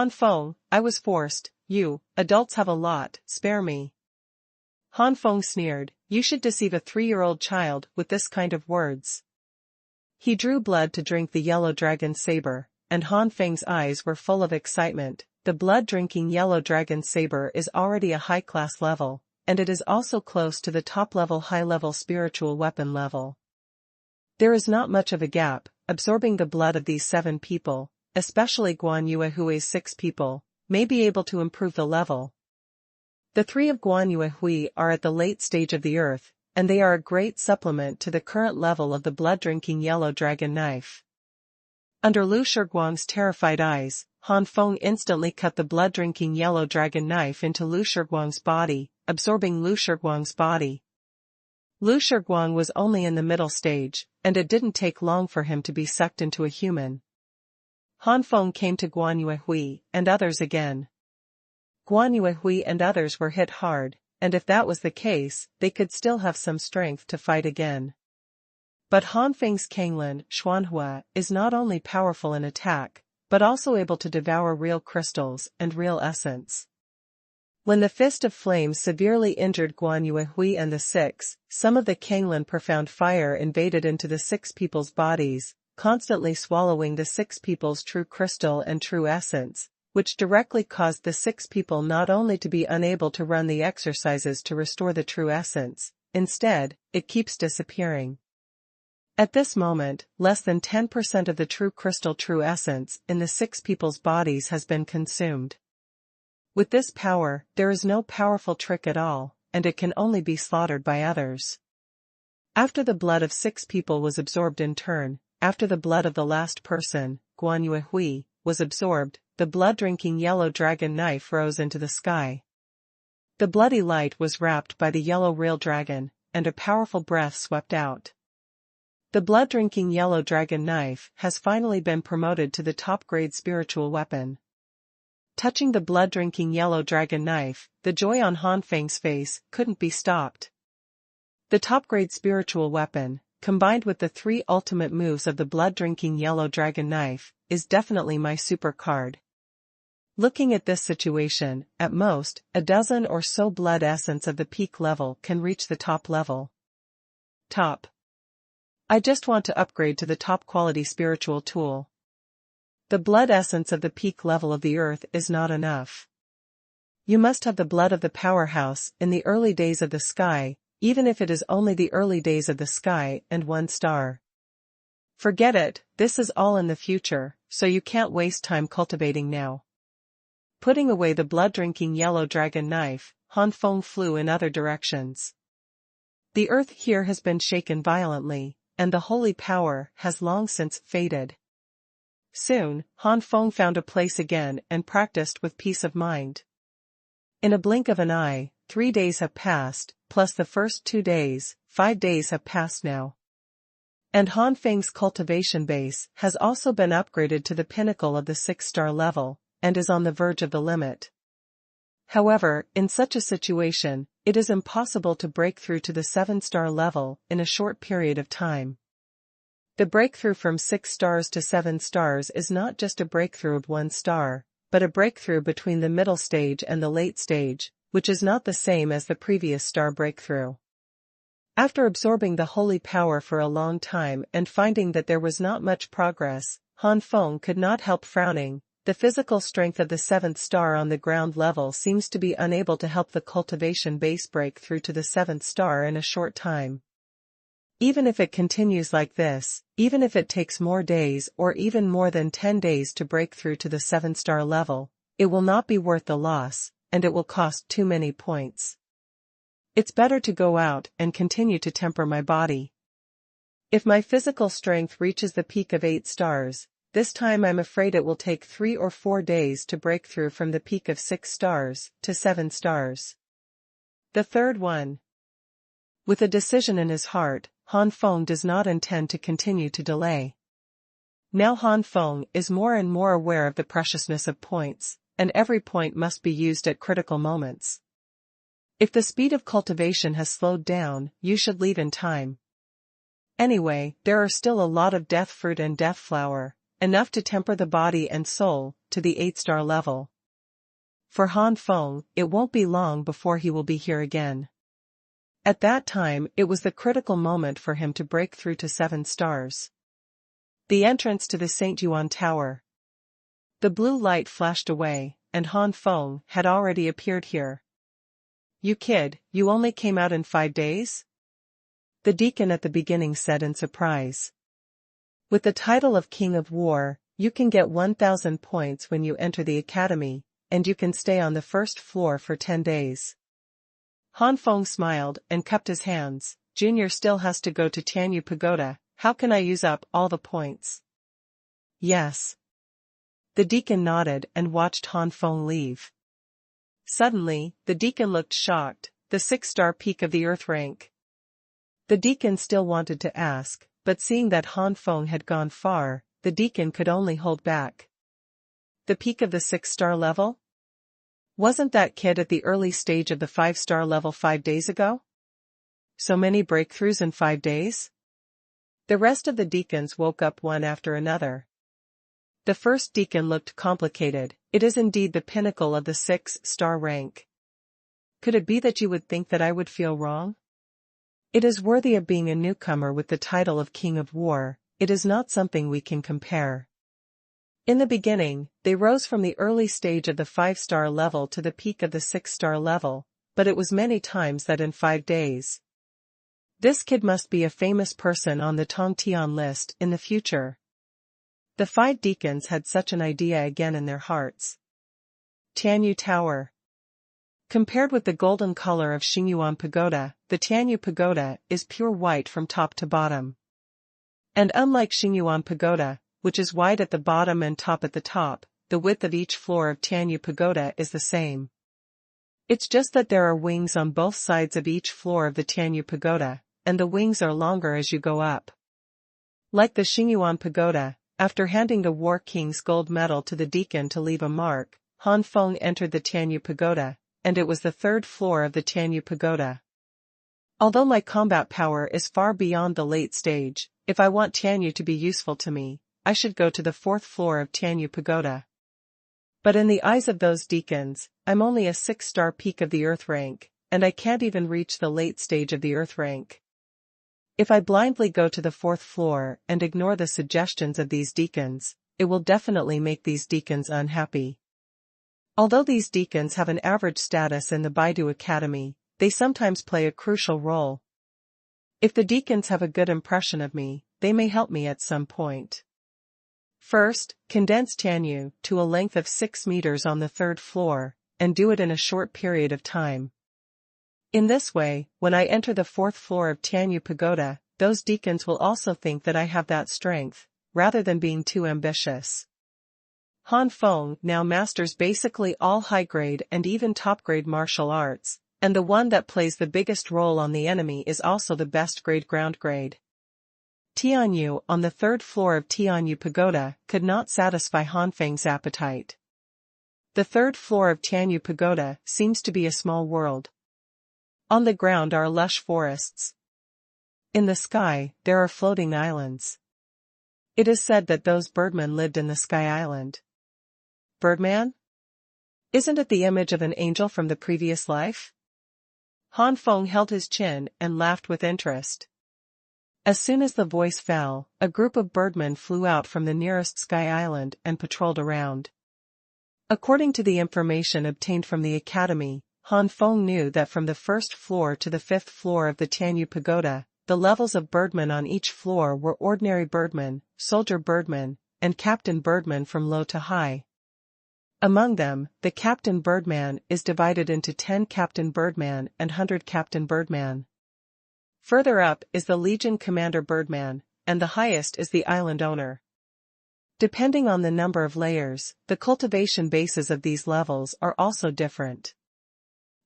A: Feng, I was forced, you, adults have a lot, spare me. Han Feng sneered, you should deceive a 3-year-old child with this kind of words. He drew blood to drink the yellow dragon saber, and Han Feng's eyes were full of excitement. The blood-drinking yellow dragon saber is already a high-class level, and it is also close to the top-level high-level spiritual weapon level. There is not much of a gap, absorbing the blood of these 7 people, especially Guanyue Hui's 6 people, may be able to improve the level. The 3 of Guanyue Hui are at the late stage of the earth, and they are a great supplement to the current level of the blood-drinking yellow dragon knife. Under Lu Shiguang's terrified eyes, Han Feng instantly cut the blood-drinking yellow dragon knife into Lu Shiguang's body, absorbing Lu Shiguang's body. Lu Shiguang was only in the middle stage, and it didn't take long for him to be sucked into a human. Han Feng came to Guanyue Hui, and others again. Guanyue Hui and others were hit hard, and if that was the case, they could still have some strength to fight again. But Han Feng's Kanglin, Xuanhuan, is not only powerful in attack, but also able to devour real crystals and real essence. When the Fist of Flame severely injured Guanyue Hui and the 6, some of the Kanglin profound fire invaded into the 6 people's bodies, constantly swallowing the 6 people's true crystal and true essence, which directly caused the 6 people not only to be unable to run the exercises to restore the true essence, instead, it keeps disappearing. At this moment, less than 10% of the true crystal true essence in the 6 people's bodies has been consumed. With this power, there is no powerful trick at all, and it can only be slaughtered by others. After the blood of 6 people was absorbed in turn, after the blood of the last person, Guanyue Hui, was absorbed, the blood-drinking yellow dragon knife rose into the sky. The bloody light was wrapped by the yellow real dragon, and a powerful breath swept out. The blood-drinking yellow dragon knife has finally been promoted to the top-grade spiritual weapon. Touching the blood-drinking yellow dragon knife, the joy on Han Feng's face couldn't be stopped. The top-grade spiritual weapon, combined with the 3 ultimate moves of the blood-drinking yellow dragon knife, is definitely my super card. Looking at this situation, at most, a dozen or so blood essence of the peak level can reach the top level. Top. I just want to upgrade to the top quality spiritual tool. The blood essence of the peak level of the earth is not enough. You must have the blood of the powerhouse in the early days of the sky, even if it is only the early days of the sky and 1 star. Forget it, this is all in the future, so you can't waste time cultivating now. Putting away the blood-drinking yellow dragon knife, Han Feng flew in other directions. The earth here has been shaken violently, and the holy power has long since faded. Soon, Han Feng found a place again and practiced with peace of mind. In a blink of an eye, 3 days have passed, plus the first 2 days, 5 days have passed now. And Han Feng's cultivation base has also been upgraded to the pinnacle of the 6-star level, and is on the verge of the limit. However, in such a situation, it is impossible to break through to the 7-star level in a short period of time. The breakthrough from 6 stars to 7 stars is not just a breakthrough of 1 star, but a breakthrough between the middle stage and the late stage, which is not the same as the previous star breakthrough. After absorbing the holy power for a long time and finding that there was not much progress, Han Feng could not help frowning. The physical strength of the 7th star on the ground level seems to be unable to help the cultivation base break through to the 7th star in a short time. Even if it continues like this, even if it takes more days or even more than 10 days to break through to the 7-star level, it will not be worth the loss, and it will cost too many points. It's better to go out and continue to temper my body. If my physical strength reaches the peak of 8 stars, this time I'm afraid it will take 3 or 4 days to break through from the peak of 6 stars to 7 stars. The third one. With a decision in his heart, Han Feng does not intend to continue to delay. Now Han Feng is more and more aware of the preciousness of points, and every point must be used at critical moments. If the speed of cultivation has slowed down, you should leave in time. Anyway, there are still a lot of death fruit and death flower, enough to temper the body and soul, to the 8-star level. For Han Feng, it won't be long before he will be here again. At that time, it was the critical moment for him to break through to 7 stars. The entrance to the St. Yuan Tower. The blue light flashed away, and Han Feng had already appeared here. You kid, you only came out in 5 days? The deacon at the beginning said in surprise. With the title of King of War, you can get 1,000 points when you enter the academy, and you can stay on the first floor for 10 days. Han Feng smiled and cupped his hands. Junior still has to go to Tianyu Pagoda. How can I use up all the points? Yes. The deacon nodded and watched Han Feng leave. Suddenly, the deacon looked shocked. The 6-star peak of the Earth rank. The deacon still wanted to ask, but seeing that Han Feng had gone far, the deacon could only hold back. The peak of the 6-star level? Wasn't that kid at the early stage of the 5-star level 5 days ago? So many breakthroughs in 5 days? The rest of the deacons woke up one after another. The first deacon looked complicated. It is indeed the pinnacle of the 6-star rank. Could it be that you would think that I would feel wrong? It is worthy of being a newcomer with the title of King of War. It is not something we can compare. In the beginning, they rose from the early stage of the 5-star level to the peak of the 6-star level, but it was many times that in 5 days. This kid must be a famous person on the Tongtian list in the future. The 5 deacons had such an idea again in their hearts. Tianyu Tower. Compared with the golden color of Xuanhuan Pagoda, the Tianyu Pagoda is pure white from top to bottom. And unlike Xuanhuan Pagoda, which is white at the bottom and top at the top, the width of each floor of Tianyu Pagoda is the same. It's just that there are wings on both sides of each floor of the Tianyu Pagoda, and the wings are longer as you go up. Like the Xuanhuan Pagoda, after handing the War King's gold medal to the deacon to leave a mark, Han Feng entered the Tianyu Pagoda, and it was the 3rd floor of the Tianyu Pagoda. Although my combat power is far beyond the late stage, if I want Tianyu to be useful to me, I should go to the 4th floor of Tianyu Pagoda. But in the eyes of those deacons, I'm only a 6-star peak of the Earth rank, and I can't even reach the late stage of the Earth rank. If I blindly go to the 4th floor and ignore the suggestions of these deacons, it will definitely make these deacons unhappy. Although these deacons have an average status in the Baidu Academy, they sometimes play a crucial role. If the deacons have a good impression of me, they may help me at some point. First, condense Tianyu to a length of 6 meters on the 3rd floor, and do it in a short period of time. In this way, when I enter the 4th floor of Tianyu Pagoda, those deacons will also think that I have that strength, rather than being too ambitious. Han Feng now masters basically all high-grade and even top-grade martial arts, and the one that plays the biggest role on the enemy is also the best ground grade. Tianyu on the 3rd floor of Tianyu Pagoda could not satisfy Han Feng's appetite. The 3rd floor of Tianyu Pagoda seems to be a small world. On the ground are lush forests. In the sky, there are floating islands. It is said that those birdmen lived in the Sky Island. Birdman? Isn't it the image of an angel from the previous life? Han Feng held his chin and laughed with interest. As soon as the voice fell, a group of birdmen flew out from the nearest Sky Island and patrolled around. According to the information obtained from the academy, Han Feng knew that from the 1st floor to the 5th floor of the Tianyu Pagoda, the levels of birdmen on each floor were ordinary birdmen, soldier birdmen, and captain birdmen from low to high. Among them, the captain birdman is divided into 10 captain birdman and 100 captain birdman. Further up is the Legion Commander Birdman, and the highest is the island owner. Depending on the number of layers, the cultivation bases of these levels are also different.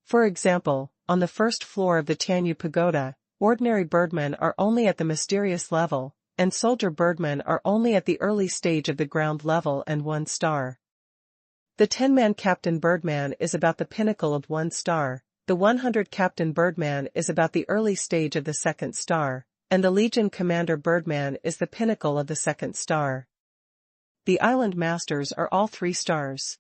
A: For example, on the 1st floor of the Tianyu Pagoda, ordinary birdmen are only at the mysterious level, and soldier birdmen are only at the early stage of the ground level and 1 star. The 10-man Captain Birdman is about the pinnacle of 1 star, the 100 Captain Birdman is about the early stage of the 2nd star, and the Legion Commander Birdman is the pinnacle of the 2nd star. The Island Masters are all 3 stars.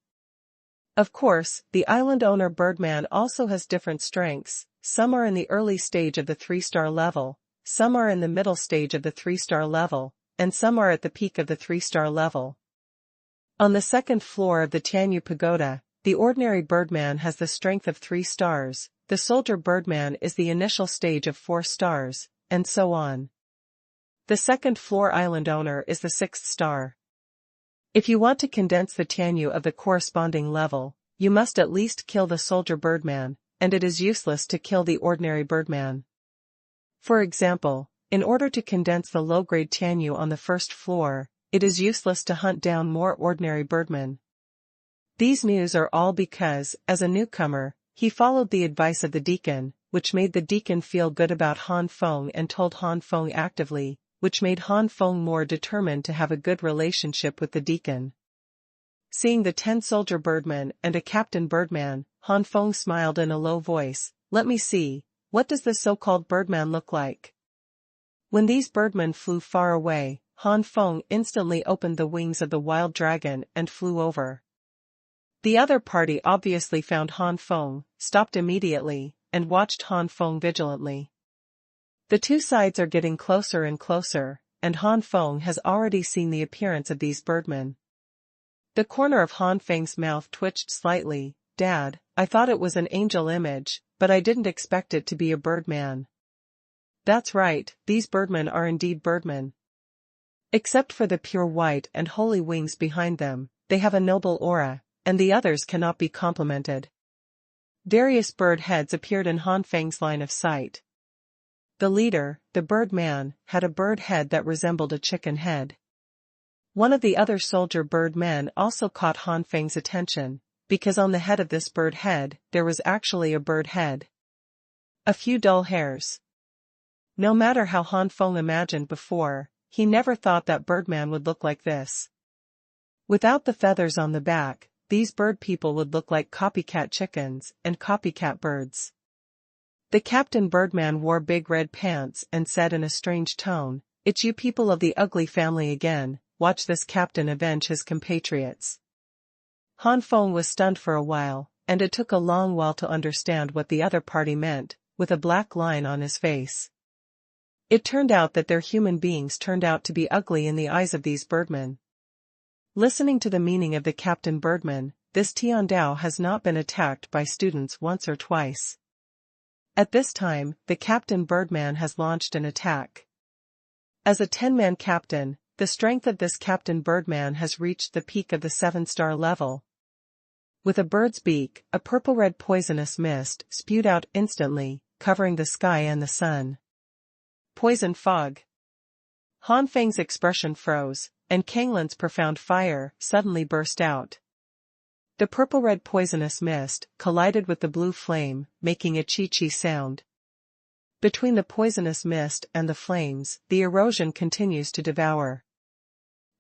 A: Of course, the island owner Birdman also has different strengths, some are in the early stage of the 3-star level, some are in the middle stage of the 3-star level, and some are at the peak of the 3-star level. On the 2nd floor of the Tianyu Pagoda, the ordinary Birdman has the strength of 3 stars, the soldier Birdman is the initial stage of 4 stars, and so on. The 2nd floor island owner is the 6th star. If you want to condense the Tianyu of the corresponding level, you must at least kill the soldier Birdman, and it is useless to kill the ordinary Birdman. For example, in order to condense the low-grade Tianyu on the 1st floor, it is useless to hunt down more ordinary birdmen. These news are all because, as a newcomer, he followed the advice of the deacon, which made the deacon feel good about Han Feng and told Han Feng actively, which made Han Feng more determined to have a good relationship with the deacon. Seeing the 10 soldier birdmen and a captain birdman, Han Feng smiled in a low voice, "Let me see, what does the so-called birdman look like?" When these birdmen flew far away, Han Feng instantly opened the wings of the wild dragon and flew over. The other party obviously found Han Feng, stopped immediately, and watched Han Feng vigilantly. The 2 sides are getting closer and closer, and Han Feng has already seen the appearance of these birdmen. The corner of Han Feng's mouth twitched slightly. "Dad, I thought it was an angel image, but I didn't expect it to be a birdman." That's right, these birdmen are indeed birdmen. Except for the pure white and holy wings behind them, they have a noble aura, and the others cannot be complimented. Various bird heads appeared in Han Feng's line of sight. The leader, the birdman, had a bird head that resembled a chicken head. One of the other soldier bird men also caught Han Feng's attention, because on the head of this bird head, there was actually a bird head. A few dull hairs. No matter how Han Feng imagined before, he never thought that birdman would look like this. Without the feathers on the back, these bird people would look like copycat chickens and copycat birds. The Captain Birdman wore big red pants and said in a strange tone, "It's you people of the ugly family again, watch this captain avenge his compatriots." Han Feng was stunned for a while, and it took a long while to understand what the other party meant, with a black line on his face. It turned out that their human beings turned out to be ugly in the eyes of these birdmen. Listening to the meaning of the Captain Birdman, this Tiandao has not been attacked by students once or twice. At this time, the Captain Birdman has launched an attack. As a 10-man captain, the strength of this Captain Birdman has reached the peak of the 7-star level. With a bird's beak, a purple-red poisonous mist spewed out instantly, covering the sky and the sun. Poison fog. Han Feng's expression froze, and Kanglin's profound fire suddenly burst out. The purple-red poisonous mist collided with the blue flame, making a chi-chi sound. Between the poisonous mist and the flames, the erosion continues to devour.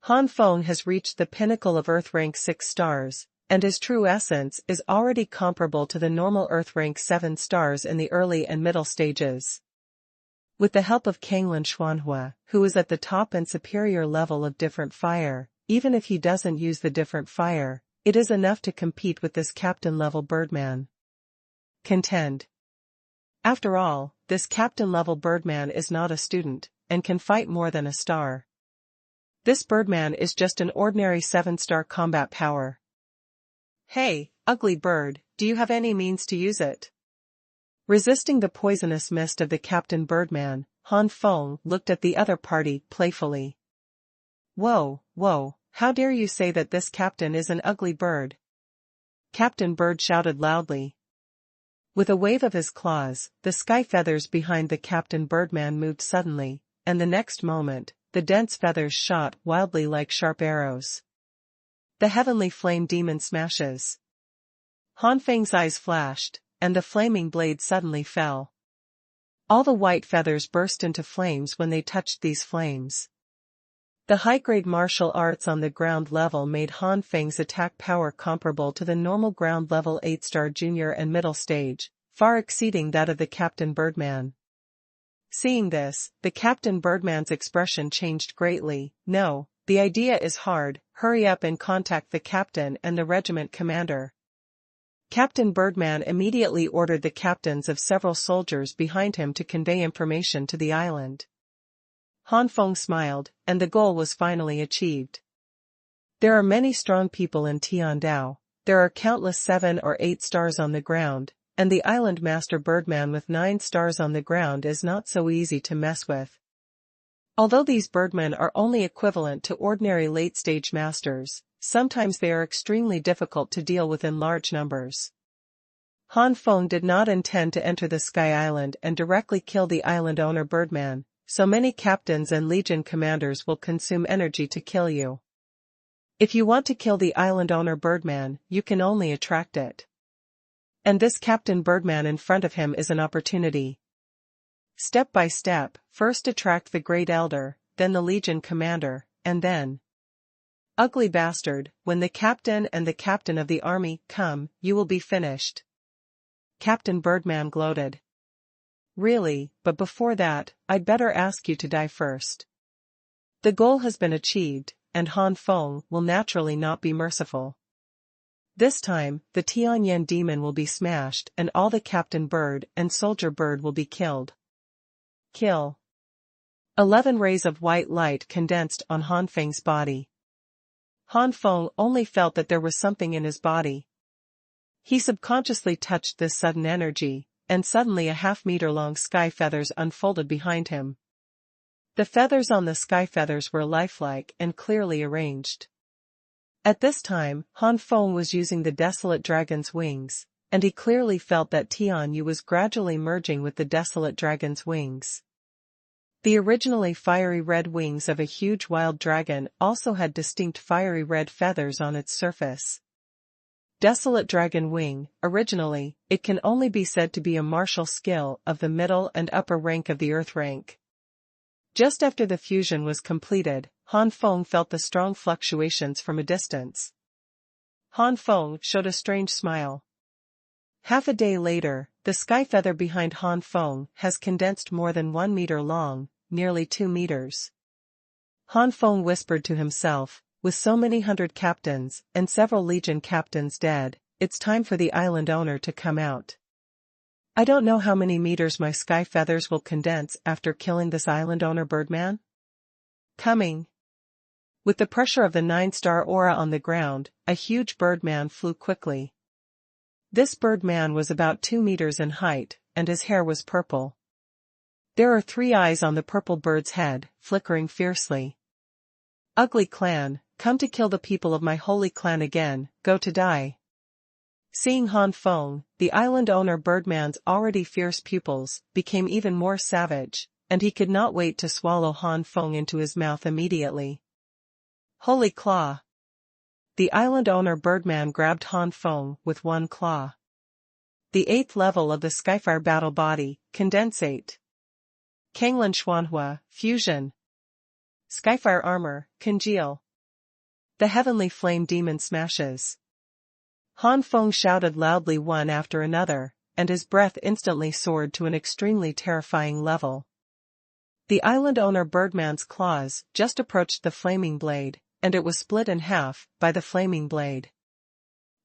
A: Han Feng has reached the pinnacle of Earth rank 6 stars, and his true essence is already comparable to the normal Earth rank 7 stars in the early and middle stages. With the help of Kanglin Xuanhuan, who is at the top and superior level of different fire, even if he doesn't use the different fire, it is enough to compete with this captain-level birdman. Contend. After all, this captain-level birdman is not a student, and can fight more than a star. This birdman is just an ordinary 7-star combat power. "Hey, ugly bird, do you have any means to use it?" Resisting the poisonous mist of the Captain Birdman, Han Feng looked at the other party playfully. Whoa, how dare you say that this captain is an ugly bird?" Captain Bird shouted loudly. With a wave of his claws, the sky feathers behind the Captain Birdman moved suddenly, and the next moment, the dense feathers shot wildly like sharp arrows. The heavenly flame demon smashes. Han Feng's eyes flashed, and the flaming blade suddenly fell. All the white feathers burst into flames when they touched these flames. The high-grade martial arts on the ground level made Han Feng's attack power comparable to the normal ground-level 8-star junior and middle stage, far exceeding that of the Captain Birdman. Seeing this, the Captain Birdman's expression changed greatly. "No, the idea is hard, hurry up and contact the captain and the regiment commander." Captain Birdman immediately ordered the captains of several soldiers behind him to convey information to the island. Han Feng smiled, and the goal was finally achieved. There are many strong people in Tiandao. There are countless 7 or 8 stars on the ground, and the island master Birdman with 9 stars on the ground is not so easy to mess with. Although these birdmen are only equivalent to ordinary late-stage masters, sometimes they are extremely difficult to deal with in large numbers. Han Feng did not intend to enter the Sky Island and directly kill the island owner Birdman, so many captains and legion commanders will consume energy to kill you. If you want to kill the island owner Birdman, you can only attract it. And this Captain Birdman in front of him is an opportunity. Step by step, first attract the Great Elder, then the Legion Commander, and then... Ugly bastard, when the captain and the captain of the army come, you will be finished. Captain Birdman gloated. Really, but before that, I'd better ask you to die first. The goal has been achieved, and Han Feng will naturally not be merciful. This time, the Tianyan demon will be smashed and all the Captain Bird and Soldier Bird will be killed. Kill. 11 rays of white light condensed on Han Feng's body. Han Feng only felt that there was something in his body. He subconsciously touched this sudden energy, and suddenly a half-meter-long sky feathers unfolded behind him. The feathers on the sky feathers were lifelike and clearly arranged. At this time, Han Feng was using the Desolate Dragon's wings, and he clearly felt that Tian Yu was gradually merging with the Desolate Dragon's wings. The originally fiery red wings of a huge wild dragon also had distinct fiery red feathers on its surface. Desolate Dragon Wing, originally, it can only be said to be a martial skill of the middle and upper rank of the Earth rank. Just after the fusion was completed, Han Feng felt the strong fluctuations from a distance. Han Feng showed a strange smile. Half a day later, the sky feather behind Han Feng has condensed more than 1 meter long, nearly 2 meters. Han Feng whispered to himself, with so many hundred captains and several legion captains dead, it's time for the island owner to come out. I don't know how many meters my sky feathers will condense after killing this island owner Birdman. Coming. With the pressure of the 9-star aura on the ground, a huge birdman flew quickly. This birdman was about 2 meters in height, and his hair was purple. There are 3 eyes on the purple bird's head, flickering fiercely. Ugly clan, come to kill the people of my holy clan again, go to die. Seeing Han Feng, the island owner Birdman's already fierce pupils became even more savage, and he could not wait to swallow Han Feng into his mouth immediately. Holy claw! The island owner Birdman grabbed Han Feng with one claw. The 8th level of the Skyfire battle body, condensate. Kanglan Xuanhuan, fusion. Skyfire armor, congeal. The heavenly flame demon smashes. Han Feng shouted loudly one after another, and his breath instantly soared to an extremely terrifying level. The island owner Birdman's claws just approached the flaming blade, and it was split in half by the flaming blade.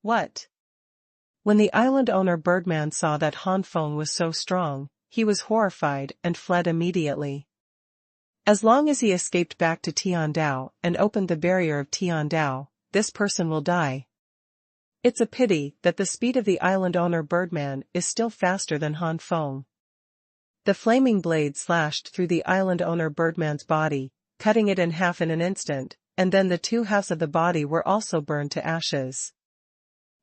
A: What? When the island owner Birdman saw that Han Feng was so strong, he was horrified and fled immediately. As long as he escaped back to Tiandao and opened the barrier of Tiandao, this person will die. It's a pity that the speed of the island owner Birdman is still faster than Han Feng. The flaming blade slashed through the island owner Birdman's body, cutting it in half in an instant, and then the 2 halves of the body were also burned to ashes.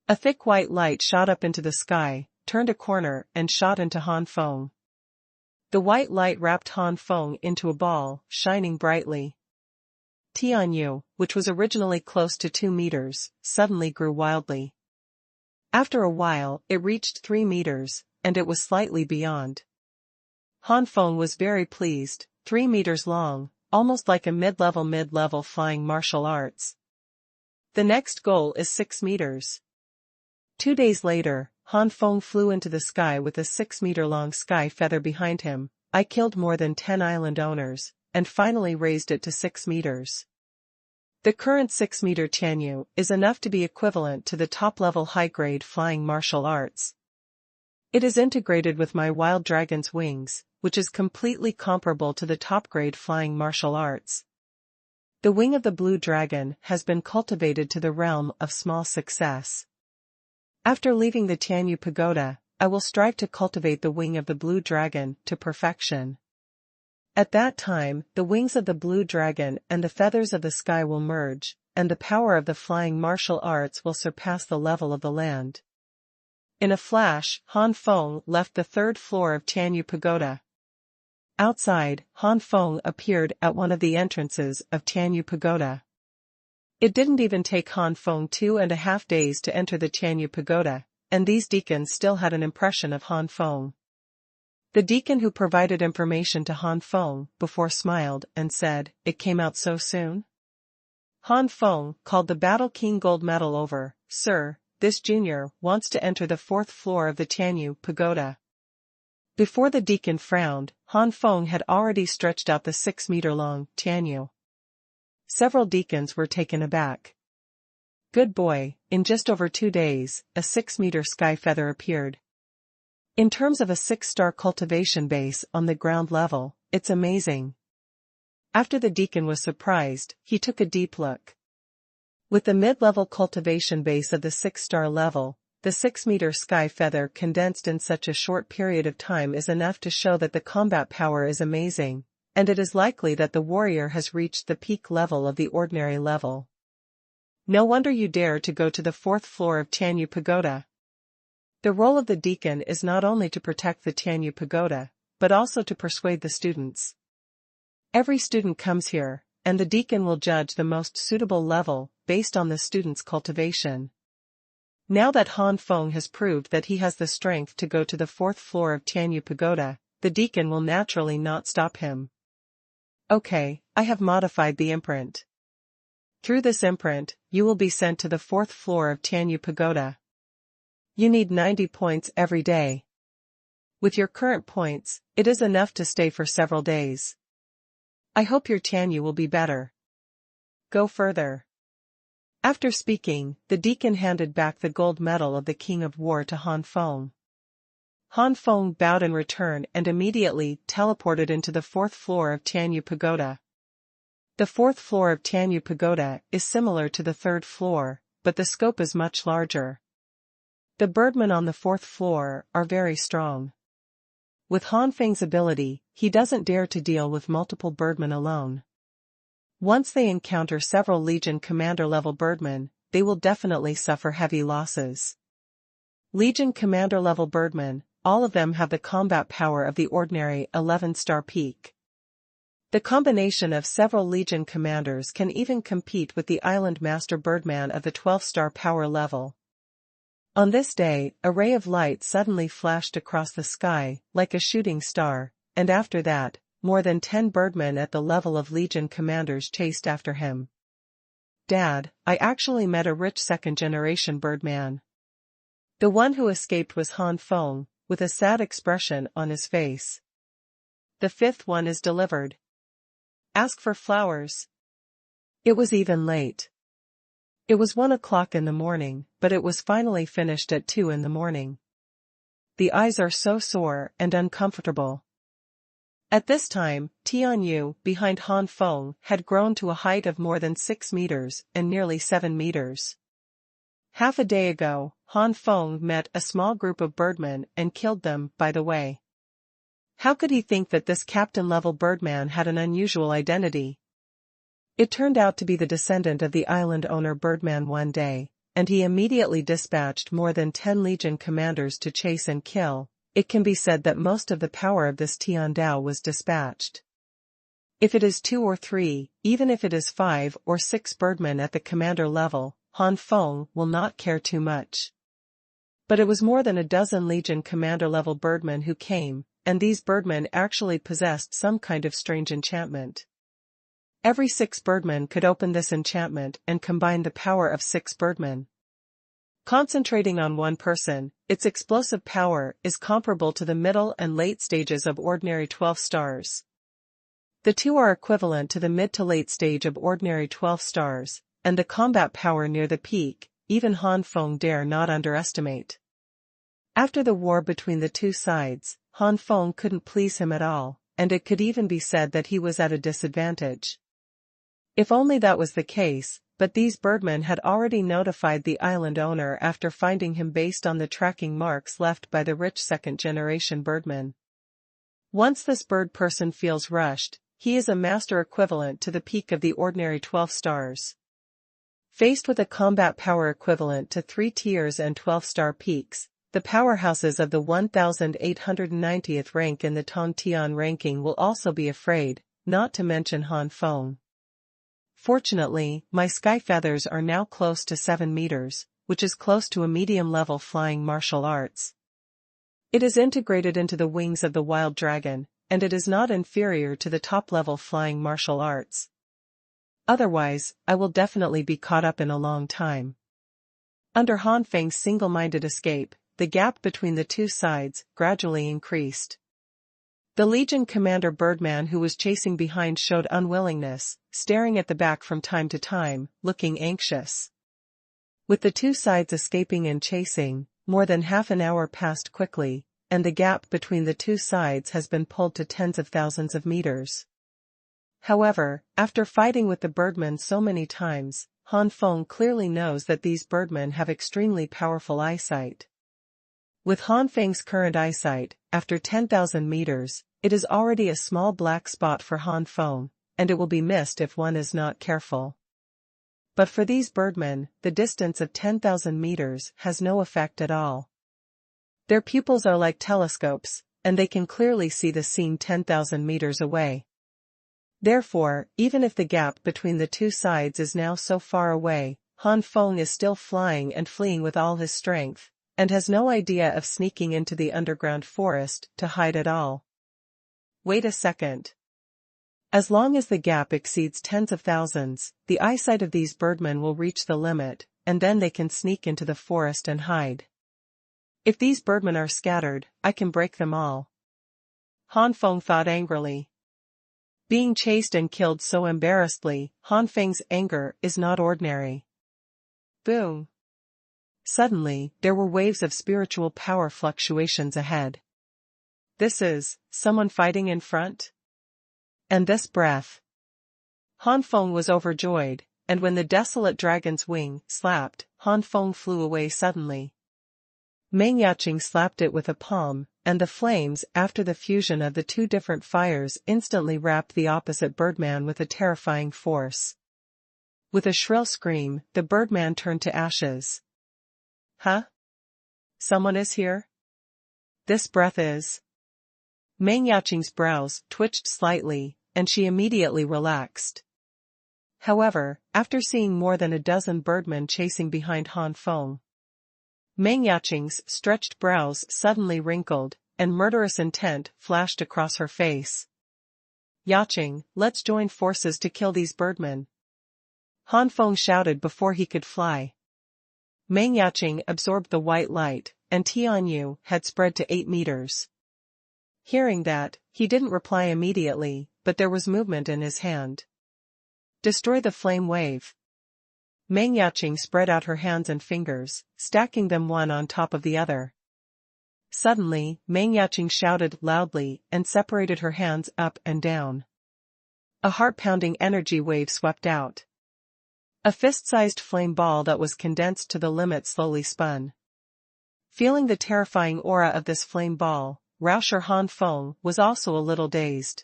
A: A thick white light shot up into the sky, turned a corner and shot into Han Feng. The white light wrapped Han Feng into a ball, shining brightly. Tian Yu, which was originally close to 2 meters, suddenly grew wildly. After a while, it reached 3 meters, and it was slightly beyond. Han Feng was very pleased, 3 meters long, almost like a mid-level flying martial arts. The next goal is 6 meters. 2 days later, Han Feng flew into the sky with a 6-meter-long sky feather behind him. I killed more than 10 island owners, and finally raised it to 6 meters. The current 6-meter Tianyu is enough to be equivalent to the top-level high-grade flying martial arts. It is integrated with my wild dragon's wings, which is completely comparable to the top-grade flying martial arts. The wing of the blue dragon has been cultivated to the realm of small success. After leaving the Tianyu pagoda, I will strive to cultivate the wing of the blue dragon to perfection. At that time, the wings of the blue dragon and the feathers of the sky will merge, and the power of the flying martial arts will surpass the level of the land. In a flash, Han Feng left the 3rd floor of Tianyu pagoda. Outside, Han Feng appeared at one of the entrances of Tianyu pagoda. It didn't even take Han Feng 2.5 days to enter the Tianyu pagoda, and these deacons still had an impression of Han Feng. The deacon who provided information to Han Feng before smiled and said, "It came out so soon?" Han Feng called the Battle King gold medal over. "Sir, this junior wants to enter the 4th floor of the Tianyu pagoda." Before the deacon frowned, Han Feng had already stretched out the 6-meter-long Tianyu. Several deacons were taken aback. "Good boy," in just over 2 days, a 6-meter sky feather appeared. In terms of a 6-star cultivation base on the ground level, it's amazing. After the deacon was surprised, he took a deep look. With the mid-level cultivation base of the 6-star level, the 6-meter sky feather condensed in such a short period of time is enough to show that the combat power is amazing, and it is likely that the warrior has reached the peak level of the ordinary level. No wonder you dare to go to the 4th floor of Tianyu pagoda. The role of the deacon is not only to protect the Tianyu pagoda, but also to persuade the students. Every student comes here, and the deacon will judge the most suitable level, based on the student's cultivation. Now that Han Feng has proved that he has the strength to go to the 4th floor of Tianyu pagoda, the deacon will naturally not stop him. "Okay, I have modified the imprint. Through this imprint, you will be sent to the 4th floor of Tianyu pagoda. You need 90 points every day. With your current points, it is enough to stay for several days. I hope your Tianyu will be better. Go further." After speaking, the deacon handed back the gold medal of the King of War to Han Feng. Han Feng bowed in return and immediately teleported into the 4th floor of Tianyu pagoda. The 4th floor of Tianyu pagoda is similar to the 3rd floor, but the scope is much larger. The birdmen on the 4th floor are very strong. With Han Feng's ability, he doesn't dare to deal with multiple birdmen alone. Once they encounter several Legion Commander-level birdmen, they will definitely suffer heavy losses. Legion Commander-level birdmen, all of them have the combat power of the ordinary 11-star peak. The combination of several Legion Commanders can even compete with the Island Master Birdman of the 12-star power level. On this day, a ray of light suddenly flashed across the sky, like a shooting star, and after that, more than 10 birdmen at the level of Legion commanders chased after him. "Dad, I actually met a rich 2nd-generation birdman." The one who escaped was Han Feng, with a sad expression on his face. "The 5th one is delivered. Ask for flowers." It was even late. It was 1 o'clock in the morning, but it was finally finished at 2 in the morning. The eyes are so sore and uncomfortable. At this time, Tianyu, behind Han Feng, had grown to a height of more than 6 meters and nearly 7 meters. Half a day ago, Han Feng met a small group of birdmen and killed them, by the way. How could he think that this captain-level birdman had an unusual identity? It turned out to be the descendant of the island owner Birdman one day, and he immediately dispatched more than 10 Legion commanders to chase and kill. It can be said that most of the power of this Tiandao was dispatched. If it is 2 or 3, even if it is 5 or 6 birdmen at the commander level, Han Feng will not care too much. But it was more than a dozen Legion commander-level birdmen who came, and these birdmen actually possessed some kind of strange enchantment. Every 6 birdmen could open this enchantment and combine the power of 6 birdmen. Concentrating on one person, its explosive power is comparable to the middle and late stages of ordinary 12 stars. The two are equivalent to the mid to late stage of ordinary 12 stars, and the combat power near the peak, even Han Feng dare not underestimate. After the war between the two sides, Han Feng couldn't please him at all, and it could even be said that he was at a disadvantage. If only that was the case, but these birdmen had already notified the island owner after finding him based on the tracking marks left by the rich second-generation birdman. Once this bird person feels rushed, he is a master equivalent to the peak of the ordinary 12 stars. Faced with a combat power equivalent to 3 tiers and 12-star peaks, the powerhouses of the 1890th rank in the Tongtian ranking will also be afraid, not to mention Han Feng. Fortunately, my sky feathers are now close to 7 meters, which is close to a medium-level flying martial arts. It is integrated into the wings of the wild dragon, and it is not inferior to the top-level flying martial arts. Otherwise, I will definitely be caught up in a long time. Under Han Feng's single-minded escape, the gap between the two sides gradually increased. The Legion commander birdman who was chasing behind showed unwillingness, staring at the back from time to time, looking anxious. With the two sides escaping and chasing, more than half an hour passed quickly, and the gap between the two sides has been pulled to tens of thousands of meters. However, after fighting with the birdmen so many times, Han Feng clearly knows that these birdmen have extremely powerful eyesight. With Han Feng's current eyesight, after 10,000 meters, it is already a small black spot for Han Feng, and it will be missed if one is not careful. But for these birdmen, the distance of 10,000 meters has no effect at all. Their pupils are like telescopes, and they can clearly see the scene 10,000 meters away. Therefore, even if the gap between the two sides is now so far away, Han Feng is still flying and fleeing with all his strength, and has no idea of sneaking into the underground forest to hide at all. Wait a second. As long as the gap exceeds tens of thousands, the eyesight of these birdmen will reach the limit, and then they can sneak into the forest and hide. If these birdmen are scattered, I can break them all. Han Feng thought angrily. Being chased and killed so embarrassedly, Han Feng's anger is not ordinary. Boom. Suddenly, there were waves of spiritual power fluctuations ahead. This is someone fighting in front? And this breath. Han Feng was overjoyed, and when the desolate dragon's wing slapped, Han Feng flew away suddenly. Meng Yaqing slapped it with a palm, and the flames after the fusion of the two different fires instantly wrapped the opposite birdman with a terrifying force. With a shrill scream, the birdman turned to ashes. Huh? Someone is here? This breath is... Meng Yaqing's brows twitched slightly, and she immediately relaxed. However, after seeing more than a dozen birdmen chasing behind Han Feng, Meng Yaqing's stretched brows suddenly wrinkled, and murderous intent flashed across her face. Yaqing, let's join forces to kill these birdmen. Han Feng shouted before he could fly. Meng Yaqing absorbed the white light, and Tianyu had spread to 8 meters. Hearing that, he didn't reply immediately, but there was movement in his hand. Destroy the flame wave. Meng Yaqing spread out her hands and fingers, stacking them one on top of the other. Suddenly, Meng Yaqing shouted loudly and separated her hands up and down. A heart-pounding energy wave swept out. A fist-sized flame ball that was condensed to the limit slowly spun. Feeling the terrifying aura of this flame ball, Rauscher Han Feng was also a little dazed.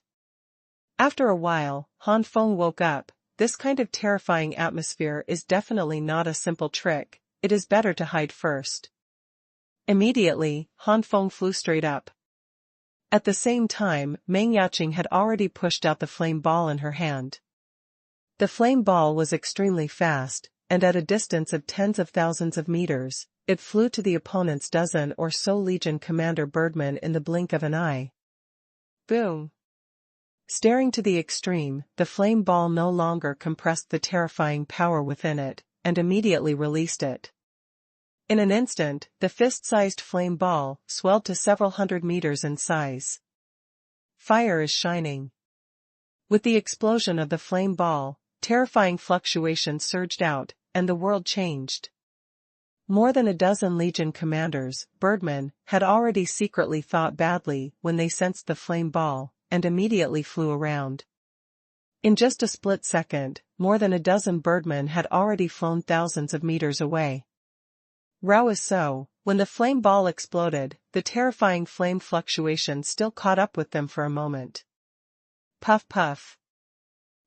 A: After a while, Han Feng woke up. This kind of terrifying atmosphere is definitely not a simple trick, it is better to hide first. Immediately, Han Feng flew straight up. At the same time, Meng Yaqing had already pushed out the flame ball in her hand. The flame ball was extremely fast, and at a distance of tens of thousands of meters, it flew to the opponent's dozen or so Legion commander birdmen in the blink of an eye. Boom! Staring to the extreme, the flame ball no longer compressed the terrifying power within it, and immediately released it. In an instant, the fist-sized flame ball swelled to several hundred meters in size. Fire is shining. With the explosion of the flame ball, terrifying fluctuations surged out, and the world changed. More than a dozen Legion commanders, birdmen, had already secretly thought badly when they sensed the flame ball, and immediately flew around. In just a split second, more than a dozen birdmen had already flown thousands of meters away. Row is so, when the flame ball exploded, the terrifying flame fluctuation still caught up with them for a moment. Puff puff.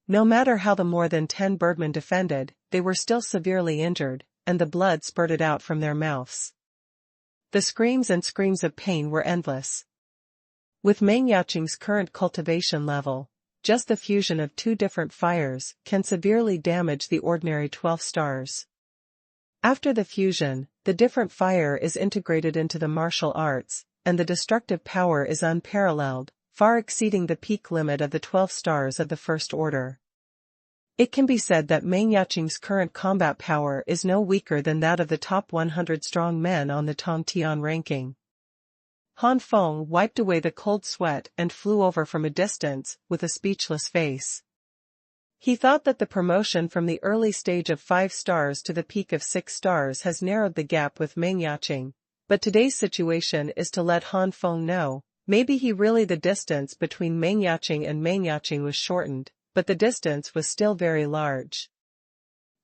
A: No matter how the more than 10 birdmen defended, they were still severely injured, and the blood spurted out from their mouths. The screams and screams of pain were endless. With Meng Yaqing's current cultivation level, just the fusion of 2 different fires can severely damage the ordinary 12 stars. After the fusion, the different fire is integrated into the martial arts, and the destructive power is unparalleled, far exceeding the peak limit of the 12 stars of the First Order. It can be said that Meng Yaqing's current combat power is no weaker than that of the top 100 strong men on the Tongtian ranking. Han Feng wiped away the cold sweat and flew over from a distance, with a speechless face. He thought that the promotion from the early stage of 5 stars to the peak of 6 stars has narrowed the gap with Meng Yaqing, but today's situation is to let Han Feng know, maybe the distance between Meng Yaqing and Meng Yaqing was shortened, but the distance was still very large.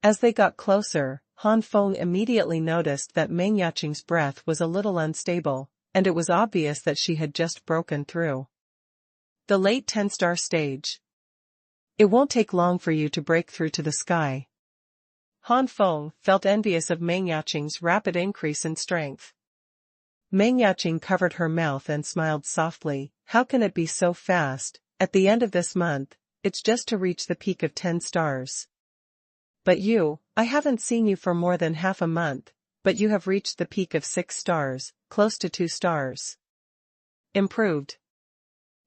A: As they got closer, Han Feng immediately noticed that Meng Yaqing's breath was a little unstable, and it was obvious that she had just broken through the late 10-star stage. It won't take long for you to break through to the sky. Han Feng felt envious of Meng Yaqing's rapid increase in strength. Meng Yaqing covered her mouth and smiled softly. How can it be so fast? At the end of this month, it's just to reach the peak of 10 stars. But I haven't seen you for more than half a month, but you have reached the peak of 6 stars, close to 2 stars. Improved.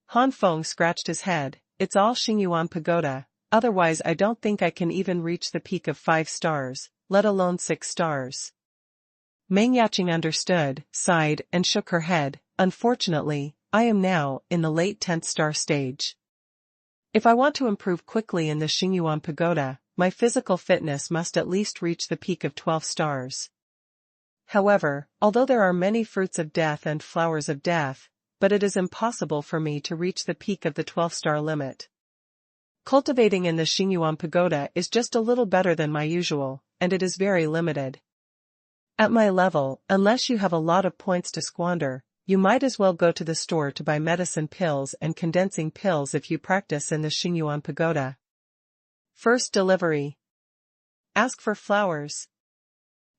A: Han Feng scratched his head. It's all Xuanhuan Pagoda, otherwise I don't think I can even reach the peak of 5 stars, let alone 6 stars. Meng Yaqing understood, sighed, and shook her head. Unfortunately, I am now in the late 10th star stage. If I want to improve quickly in the Xuanhuan Pagoda, my physical fitness must at least reach the peak of 12 stars. However, although there are many fruits of death and flowers of death, but it is impossible for me to reach the peak of the 12-star limit. Cultivating in the Xuanhuan Pagoda is just a little better than my usual, and it is very limited. At my level, unless you have a lot of points to squander, you might as well go to the store to buy medicine pills and condensing pills if you practice in the Xuanhuan Pagoda. First delivery. Ask for flowers.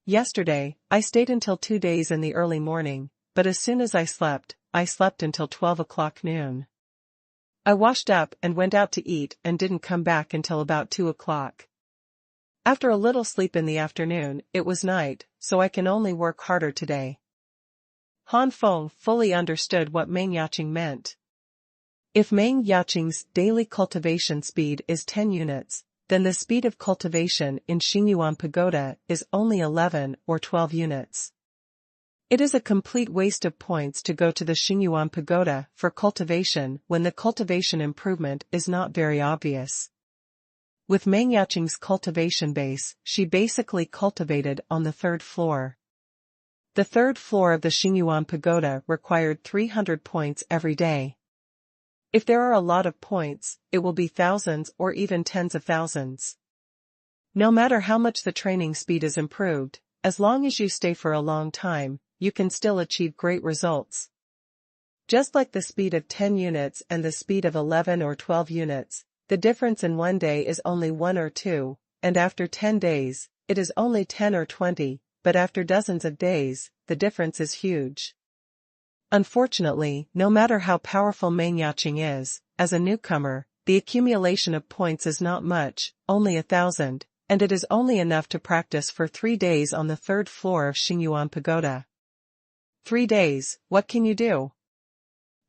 A: Yesterday, I stayed until 2 days in the early morning, but as soon as I slept until 12 o'clock noon. I washed up and went out to eat and didn't come back until about 2 o'clock. After a little sleep in the afternoon, it was night, so I can only work harder today. Han Feng fully understood what Meng Yaqing meant. If Meng Yaqing's daily cultivation speed is 10 units, then the speed of cultivation in Xuanhuan Pagoda is only 11 or 12 units. It is a complete waste of points to go to the Xuanhuan Pagoda for cultivation when the cultivation improvement is not very obvious. With Meng Yaqing's cultivation base, she basically cultivated on the 3rd floor. The 3rd floor of the Xuanhuan Pagoda required 300 points every day. If there are a lot of points, it will be thousands or even tens of thousands. No matter how much the training speed is improved, as long as you stay for a long time, you can still achieve great results. Just like the speed of 10 units and the speed of 11 or 12 units, the difference in one day is only 1 or 2, and after 10 days, it is only 10 or 20, but after dozens of days, the difference is huge. Unfortunately, no matter how powerful Meng Yaqing is, as a newcomer, the accumulation of points is not much, only 1,000, and it is only enough to practice for 3 days on the 3rd floor of Xuanhuan Pagoda. 3 days, what can you do?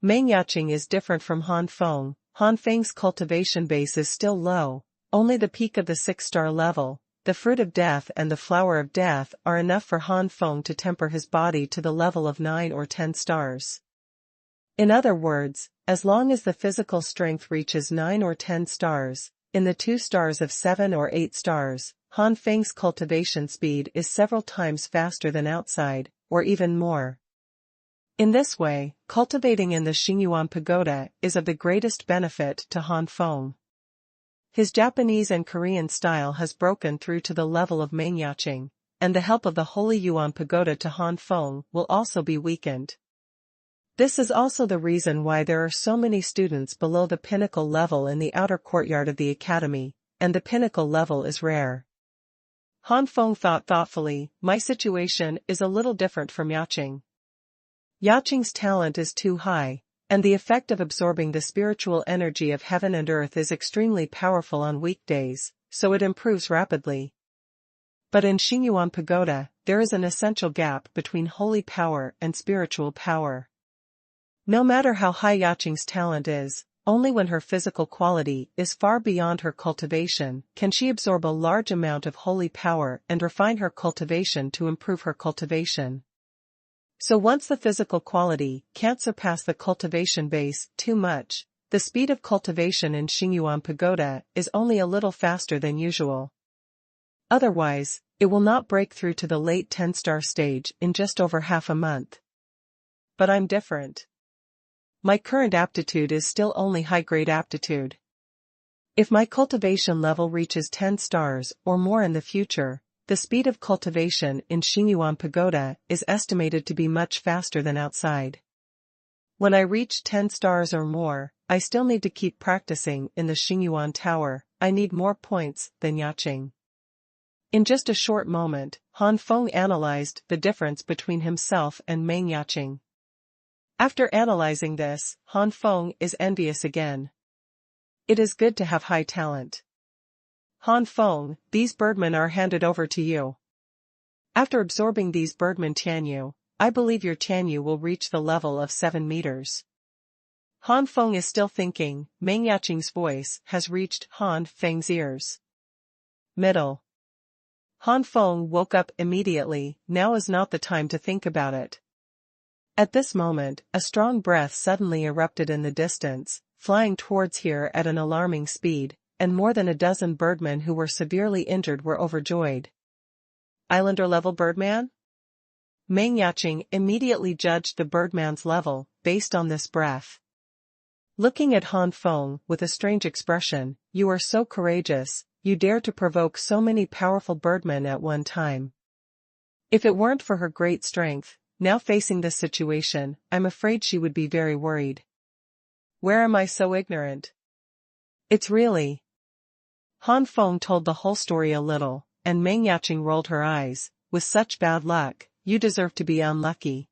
A: Meng Yaqing is different from Han Feng. Han Feng's cultivation base is still low, only the peak of the 6-star level. The fruit of death and the flower of death are enough for Han Feng to temper his body to the level of 9 or 10 stars. In other words, as long as the physical strength reaches 9 or 10 stars, in the 2 stars of 7 or 8 stars, Han Feng's cultivation speed is several times faster than outside, or even more. In this way, cultivating in the Xuanhuan Pagoda is of the greatest benefit to Han Feng. His Japanese and Korean style has broken through to the level of Meng Yaqing, and the help of the Holy Yuan Pagoda to Han Feng will also be weakened. This is also the reason why there are so many students below the pinnacle level in the outer courtyard of the academy, and the pinnacle level is rare. Han Feng thought thoughtfully, my situation is a little different from Yaqing. Yaqing's talent is too high, and the effect of absorbing the spiritual energy of heaven and earth is extremely powerful on weekdays, so it improves rapidly. But in Xuanhuan Pagoda, there is an essential gap between holy power and spiritual power. No matter how high Yaqing's talent is, only when her physical quality is far beyond her cultivation can she absorb a large amount of holy power and refine her cultivation to improve her cultivation. So once the physical quality can't surpass the cultivation base too much, the speed of cultivation in Xuanhuan Pagoda is only a little faster than usual. Otherwise, it will not break through to the late 10-star stage in just over half a month. But I'm different. My current aptitude is still only high-grade aptitude. If my cultivation level reaches 10 stars or more in the future, the speed of cultivation in Xuanhuan Pagoda is estimated to be much faster than outside. When I reach 10 stars or more, I still need to keep practicing in the Xuanhuan Tower. I need more points than Yaqing. In just a short moment, Han Feng analyzed the difference between himself and Meng Yaqing. After analyzing this, Han Feng is envious again. It is good to have high talent. Han Feng, these birdmen are handed over to you. After absorbing these birdmen Tianyu, I believe your Tianyu will reach the level of 7 meters. Han Feng is still thinking. Meng Yaqing's voice has reached Han Feng's ears. Middle. Han Feng woke up immediately. Now is not the time to think about it. At this moment, a strong breath suddenly erupted in the distance, flying towards here at an alarming speed, and more than a dozen birdmen who were severely injured were overjoyed. Islander-level birdman? Meng Yaqing immediately judged the birdman's level, based on this breath. Looking at Han Feng with a strange expression, you are so courageous, you dare to provoke so many powerful birdmen at one time. If it weren't for her great strength, now facing this situation, I'm afraid she would be very worried. Where am I so ignorant? It's really... Han Feng told the whole story a little, and Meng Yaqing rolled her eyes. With such bad luck, you deserve to be unlucky.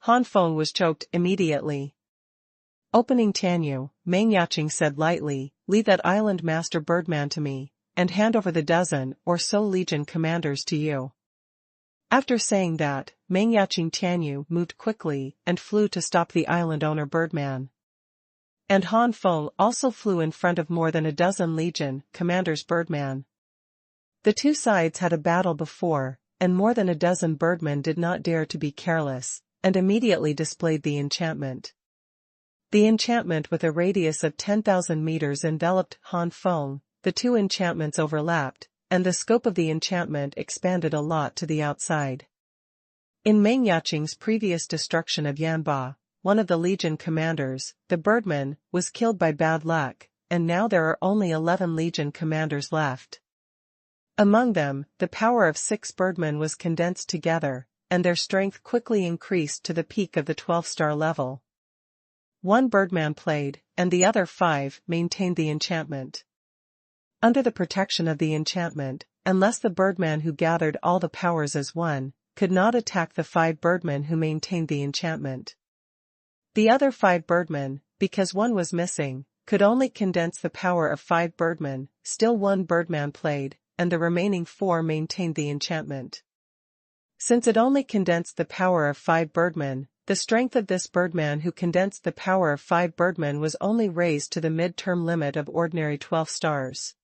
A: Han Feng was choked immediately. Opening Tianyu, Meng Yaqing said lightly, leave that island master birdman to me, and hand over the dozen or so legion commanders to you. After saying that, Meng Yaqing Tianyu moved quickly and flew to stop the island owner birdman. And Han Feng also flew in front of more than a dozen legion commanders birdman. The two sides had a battle before, and more than a dozen birdmen did not dare to be careless, and immediately displayed the enchantment. The enchantment with a radius of 10,000 meters enveloped Han Feng. The two enchantments overlapped, and the scope of the enchantment expanded a lot to the outside. In Meng Yaqing's previous destruction of Yanba, one of the legion commanders, the birdman, was killed by bad luck, and now there are only 11 legion commanders left. Among them, the power of 6 birdmen was condensed together, and their strength quickly increased to the peak of the 12-star level. 1 birdman played, and the other 5 maintained the enchantment. Under the protection of the enchantment, unless the birdman who gathered all the powers as one, could not attack the 5 birdmen who maintained the enchantment. The other 5 birdmen, because one was missing, could only condense the power of 5 birdmen. Still 1 birdman played, and the remaining 4 maintained the enchantment. Since it only condensed the power of 5 birdmen, the strength of this birdman who condensed the power of 5 birdmen was only raised to the mid-term limit of ordinary 12 stars.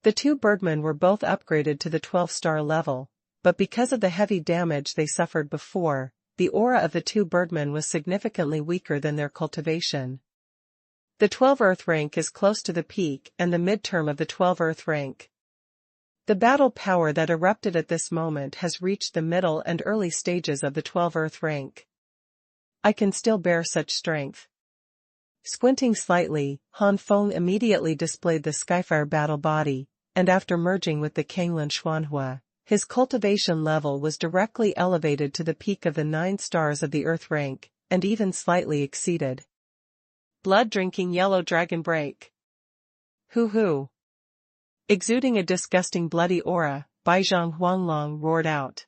A: The 2 birdmen were both upgraded to the 12-star level, but because of the heavy damage they suffered before, the aura of the 2 birdmen was significantly weaker than their cultivation. The 12 Earth rank is close to the peak and the midterm of the 12 Earth rank. The battle power that erupted at this moment has reached the middle and early stages of the 12 Earth rank. I can still bear such strength. Squinting slightly, Han Feng immediately displayed the Skyfire battle body, and after merging with the Kanglan Xuanhuan, his cultivation level was directly elevated to the peak of the 9 stars of the Earth rank, and even slightly exceeded. Blood-drinking yellow dragon break. Hoo-hoo. Exuding a disgusting bloody aura, Baizhang Huanglong roared out.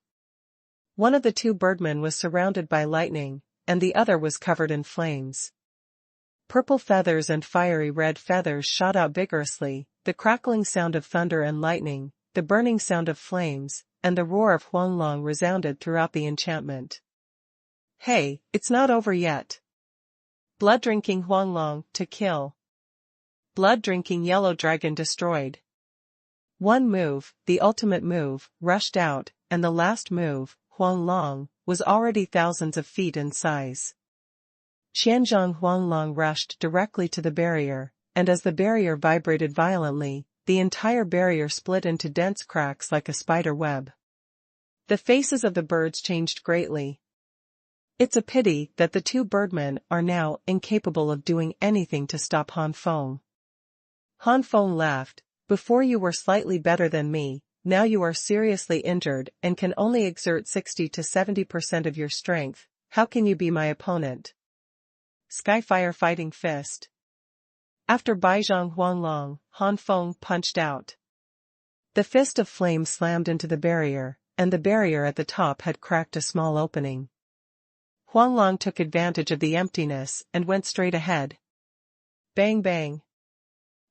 A: One of the 2 birdmen was surrounded by lightning, and the other was covered in flames. Purple feathers and fiery red feathers shot out vigorously, the crackling sound of thunder and lightning, the burning sound of flames, and the roar of Huanglong resounded throughout the enchantment. Hey, it's not over yet. Blood-drinking Huanglong, to kill. Blood-drinking yellow dragon destroyed. One move, the ultimate move, rushed out, and the last move, Huanglong, was already thousands of feet in size. Qianzhong Huanglong rushed directly to the barrier, and as the barrier vibrated violently, the entire barrier split into dense cracks like a spider web. The faces of the birds changed greatly. It's a pity that the 2 birdmen are now incapable of doing anything to stop Han Feng. Han Feng laughed. Before you were slightly better than me, now you are seriously injured and can only exert 60 to 70% of your strength. How can you be my opponent? Skyfire Fighting Fist. After Baizhang Huanglong, Han Feng punched out. The fist of flame slammed into the barrier, and the barrier at the top had cracked a small opening. Huanglong took advantage of the emptiness and went straight ahead. Bang bang.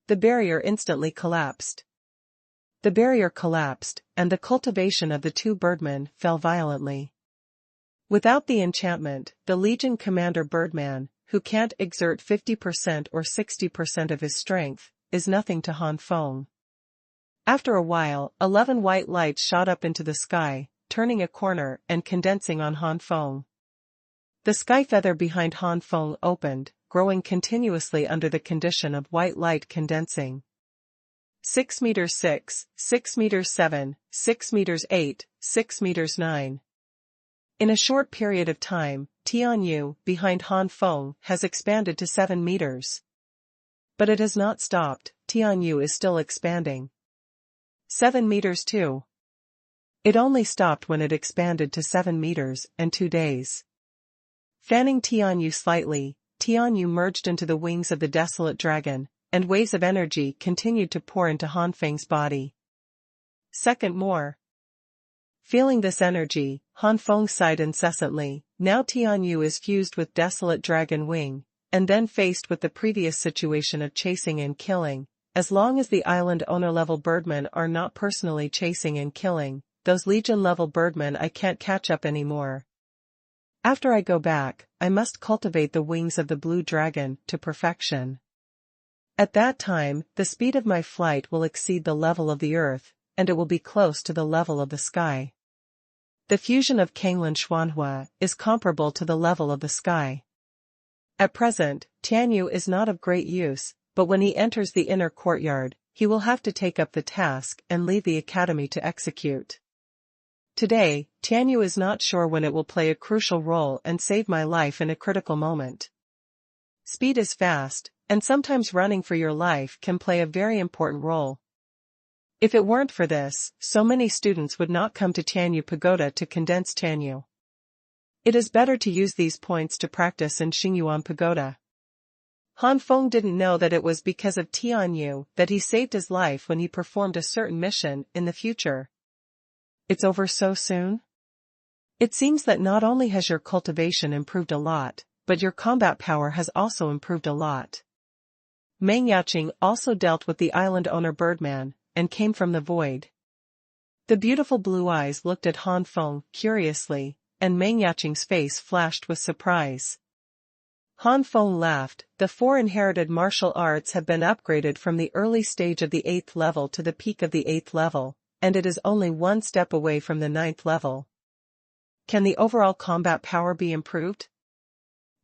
A: The barrier instantly collapsed. The barrier collapsed, and the cultivation of the 2 birdmen fell violently. Without the enchantment, the Legion Commander Birdman, who can't exert 50% or 60% of his strength, is nothing to Han Feng. After a while, 11 white lights shot up into the sky, turning a corner and condensing on Han Feng. The sky feather behind Han Feng opened, growing continuously under the condition of white light condensing. 6 meters 6, 6 meters 7, 6 meters 8, 6 meters 9. In a short period of time, Tianyu, behind Han Feng, has expanded to 7 meters. But it has not stopped, Tianyu is still expanding. 7 meters too. It only stopped when it expanded to 7 meters and 2 days. Fanning Tianyu slightly, Tianyu merged into the wings of the desolate dragon, and waves of energy continued to pour into Han Feng's body. Second more. Feeling this energy, Han Feng sighed incessantly. Now Tianyu is fused with desolate dragon wing, and then faced with the previous situation of chasing and killing. As long as the island owner-level birdmen are not personally chasing and killing, those Legion-level birdmen I can't catch up anymore. After I go back, I must cultivate the wings of the blue dragon to perfection. At that time, the speed of my flight will exceed the level of the earth, and it will be close to the level of the sky. The fusion of Kanglan Xuanhuan is comparable to the level of the sky. At present, Tianyu is not of great use, but when he enters the inner courtyard, he will have to take up the task and leave the academy to execute. Today, Tianyu is not sure when it will play a crucial role and save my life in a critical moment. Speed is fast, and sometimes running for your life can play a very important role. If it weren't for this, so many students would not come to Tianyu Pagoda to condense Tianyu. It is better to use these points to practice in Xingyuan Pagoda. Han Feng didn't know that it was because of Tianyu that he saved his life when he performed a certain mission in the future. It's over so soon? It seems that not only has your cultivation improved a lot, but your combat power has also improved a lot. Meng Yaoqing also dealt with the island owner Birdman, and came from the void. The beautiful blue eyes looked at Han Feng curiously, and Meng Yaqing's face flashed with surprise. Han Feng laughed. The 4 inherited martial arts have been upgraded from the early stage of the 8th level to the peak of the 8th level, and it is only 1 step away from the 9th level. Can the overall combat power be improved?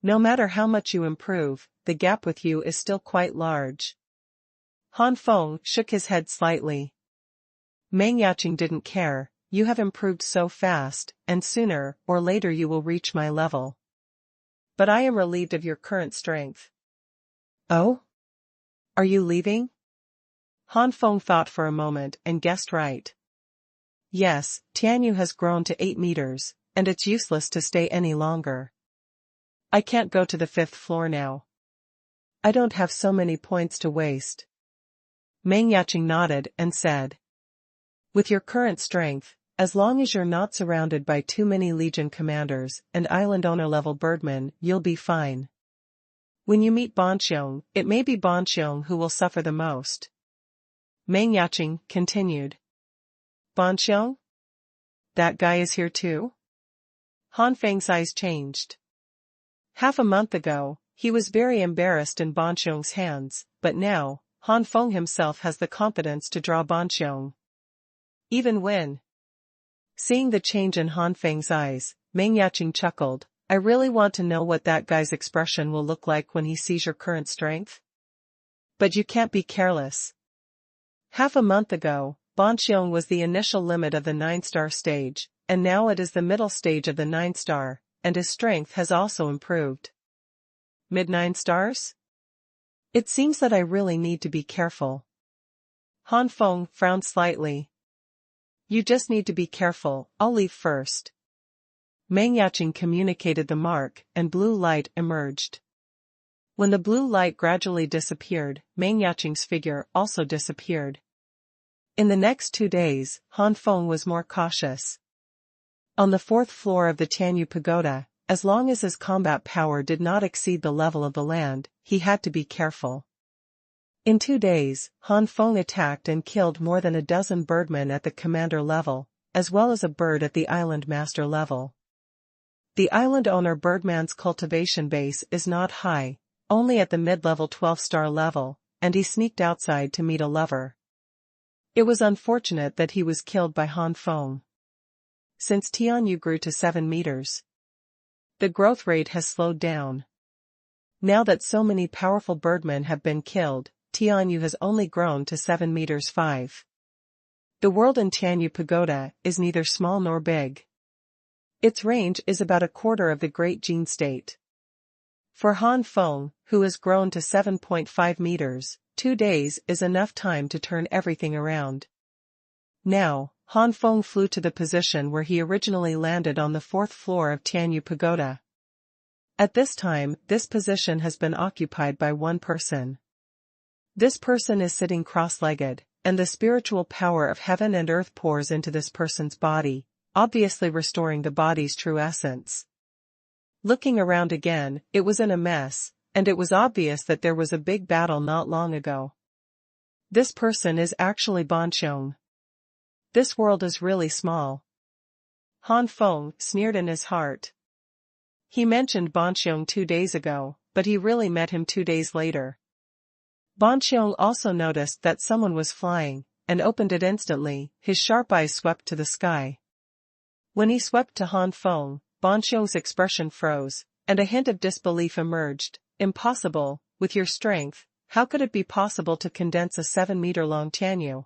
A: No matter how much you improve, the gap with you is still quite large. Han Feng shook his head slightly. Meng Yaqing didn't care. You have improved so fast, and sooner or later you will reach my level. But I am relieved of your current strength. Oh? Are you leaving? Han Feng thought for a moment and guessed right. Yes, Tianyu has grown to 8 meters, and it's useless to stay any longer. I can't go to the 5th floor now. I don't have so many points to waste. Meng Yaqing nodded and said. With your current strength, as long as you're not surrounded by too many Legion commanders and island owner-level birdmen, you'll be fine. When you meet Banqiong, it may be Banqiong who will suffer the most. Meng Yaqing continued. Banqiong? That guy is here too? Han Feng's eyes changed. Half a month ago, he was very embarrassed in Banqiong's hands, but now, Han Feng himself has the confidence to draw Banqiong. Even when. Seeing the change in Han Feng's eyes, Meng Yaqing chuckled. I really want to know what that guy's expression will look like when he sees your current strength. But you can't be careless. Half a month ago, Banqiong was the initial limit of the 9-star stage, and now it is the middle stage of the 9-star, and his strength has also improved. Mid-9 stars? It seems that I really need to be careful. Han Feng frowned slightly. You just need to be careful. I'll leave first. Meng Yaqing communicated the mark, and blue light emerged. When the blue light gradually disappeared, Meng Yaqing's figure also disappeared. In the next 2 days, Han Feng was more cautious. On the 4th floor of the Tianyu Pagoda, as long as his combat power did not exceed the level of the land, he had to be careful. In 2 days, Han Feng attacked and killed more than a dozen birdmen at the commander level, as well as a bird at the island master level. The island owner birdman's cultivation base is not high, only at the mid-level 12-star level, and he sneaked outside to meet a lover. It was unfortunate that he was killed by Han Feng. Since Tianyu grew to 7 meters, the growth rate has slowed down. Now that so many powerful birdmen have been killed, Tianyu has only grown to 7 meters 5. The world in Tianyu Pagoda is neither small nor big. Its range is about a quarter of the Great Jin State. For Han Feng, who has grown to 7.5 meters, 2 days is enough time to turn everything around. Now, Han Feng flew to the position where he originally landed on the 4th floor of Tianyu Pagoda. At this time, this position has been occupied by one person. This person is sitting cross-legged, and the spiritual power of heaven and earth pours into this person's body, obviously restoring the body's true essence. Looking around again, it was in a mess, and it was obvious that there was a big battle not long ago. This person is actually Banqiong. This world is really small. Han Feng sneered in his heart. He mentioned Banqiong 2 days ago, but he really met him 2 days later. Banqiong also noticed that someone was flying, and opened it instantly. His sharp eyes swept to the sky. When he swept to Han Feng, Banqiong's expression froze, and a hint of disbelief emerged. Impossible, with your strength, how could it be possible to condense a 7-meter-long Tianyu?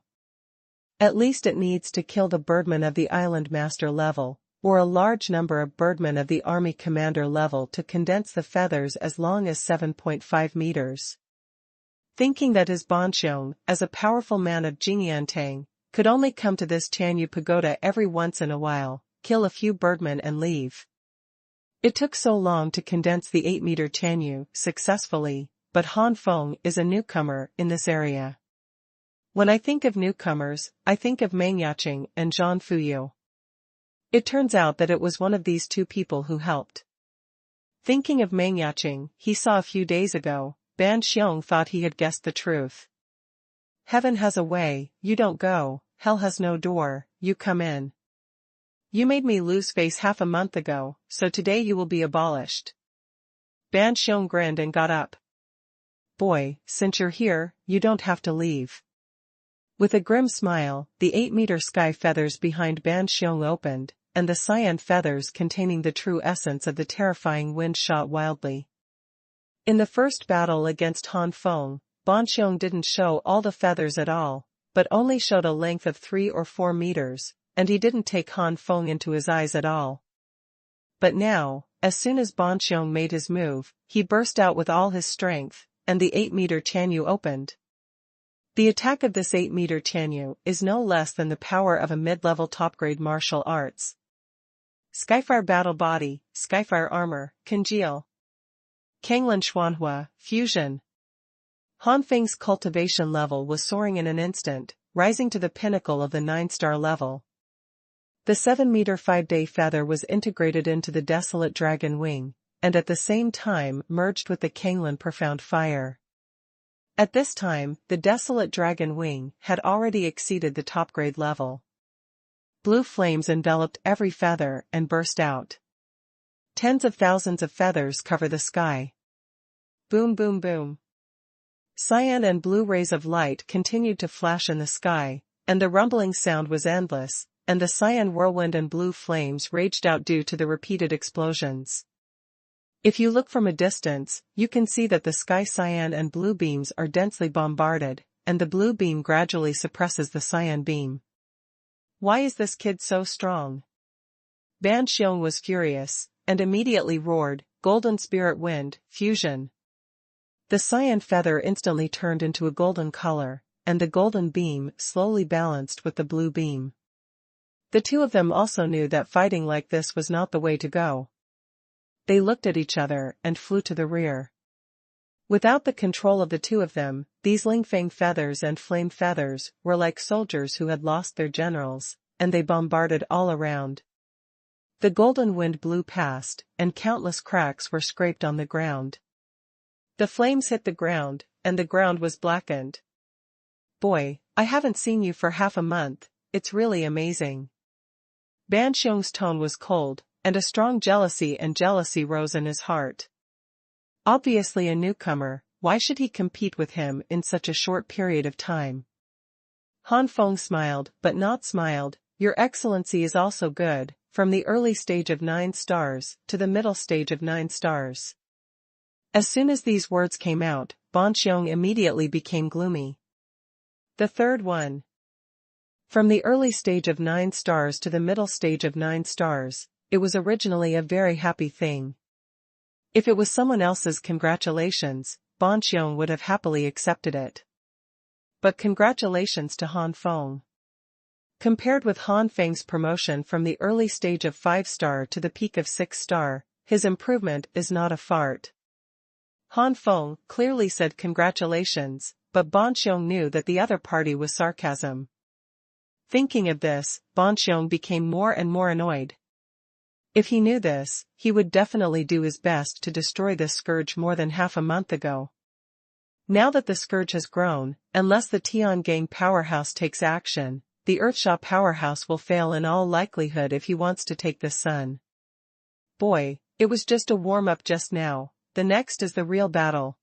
A: At least it needs to kill the birdmen of the island master level, or a large number of birdmen of the army commander level to condense the feathers as long as 7.5 meters. Thinking that his Banqiong, as a powerful man of Jingyanting, could only come to this Tianyu Pagoda every once in a while, kill a few birdmen and leave. It took so long to condense the 8-meter Tianyu successfully, but Han Feng is a newcomer in this area. When I think of newcomers, I think of Meng Yaqing and Zhang Fuyu. It turns out that it was one of these 2 people who helped. Thinking of Meng Yaqing, he saw a few days ago, Banqiong thought he had guessed the truth. Heaven has a way, you don't go, hell has no door, you come in. You made me lose face half a month ago, so today you will be abolished. Ban Xiong grinned and got up. Boy, since you're here, you don't have to leave. With a grim smile, the 8-meter sky feathers behind Ban Xiong opened, and the cyan feathers containing the true essence of the terrifying wind shot wildly. In the first battle against Han Feng, Ban Xiong didn't show all the feathers at all, but only showed a length of 3 or 4 meters, and he didn't take Han Feng into his eyes at all. But now, as soon as Ban Xiong made his move, he burst out with all his strength, and the 8-meter Chanyu opened. The attack of this 8-meter Chanyu is no less than the power of a mid-level top-grade martial arts. Skyfire Battle Body, Skyfire Armor, Congeal. Kanglan Xuanhuan, Fusion. Han Feng's cultivation level was soaring in an instant, rising to the pinnacle of the 9-star level. The 7-meter 5-day feather was integrated into the desolate dragon wing, and at the same time merged with the Kanglan Profound Fire. At this time, the desolate dragon wing had already exceeded the top-grade level. Blue flames enveloped every feather and burst out. Tens of thousands of feathers cover the sky. Boom boom boom. Cyan and blue rays of light continued to flash in the sky, and the rumbling sound was endless, and the cyan whirlwind and blue flames raged out due to the repeated explosions. If you look from a distance, you can see that the sky cyan and blue beams are densely bombarded, and the blue beam gradually suppresses the cyan beam. Why is this kid so strong? Ban Xiong was furious, and immediately roared, Golden Spirit Wind, Fusion. The cyan feather instantly turned into a golden color, and the golden beam slowly balanced with the blue beam. The two of them also knew that fighting like this was not the way to go. They looked at each other and flew to the rear. Without the control of the two of them, these Lingfang feathers and flame feathers were like soldiers who had lost their generals, and they bombarded all around. The golden wind blew past, and countless cracks were scraped on the ground. The flames hit the ground, and the ground was blackened. Boy, I haven't seen you for half a month, it's really amazing. Ban Xiong's tone was cold, and a strong jealousy rose in his heart. Obviously a newcomer, why should he compete with him in such a short period of time? Han Feng smiled, but not smiled. Your Excellency is also good, from the early stage of 9 stars to the middle stage of 9 stars. As soon as these words came out, Ban Xiong immediately became gloomy. The third one. From the early stage of 9 stars to the middle stage of 9 stars, it was originally a very happy thing. If it was someone else's congratulations, Ban Xiong would have happily accepted it. But congratulations to Han Feng. Compared with Han Feng's promotion from the early stage of 5-star to the peak of 6-star, his improvement is not a fart. Han Feng clearly said congratulations, but Ban Xiong knew that the other party was sarcasm. Thinking of this, Ban Xiong became more and more annoyed. If he knew this, he would definitely do his best to destroy this scourge more than half a month ago. Now that the scourge has grown, unless the Tiangang powerhouse takes action, the Earthsha powerhouse will fail in all likelihood if he wants to take the sun. Boy, it was just a warm-up just now. The next is the real battle.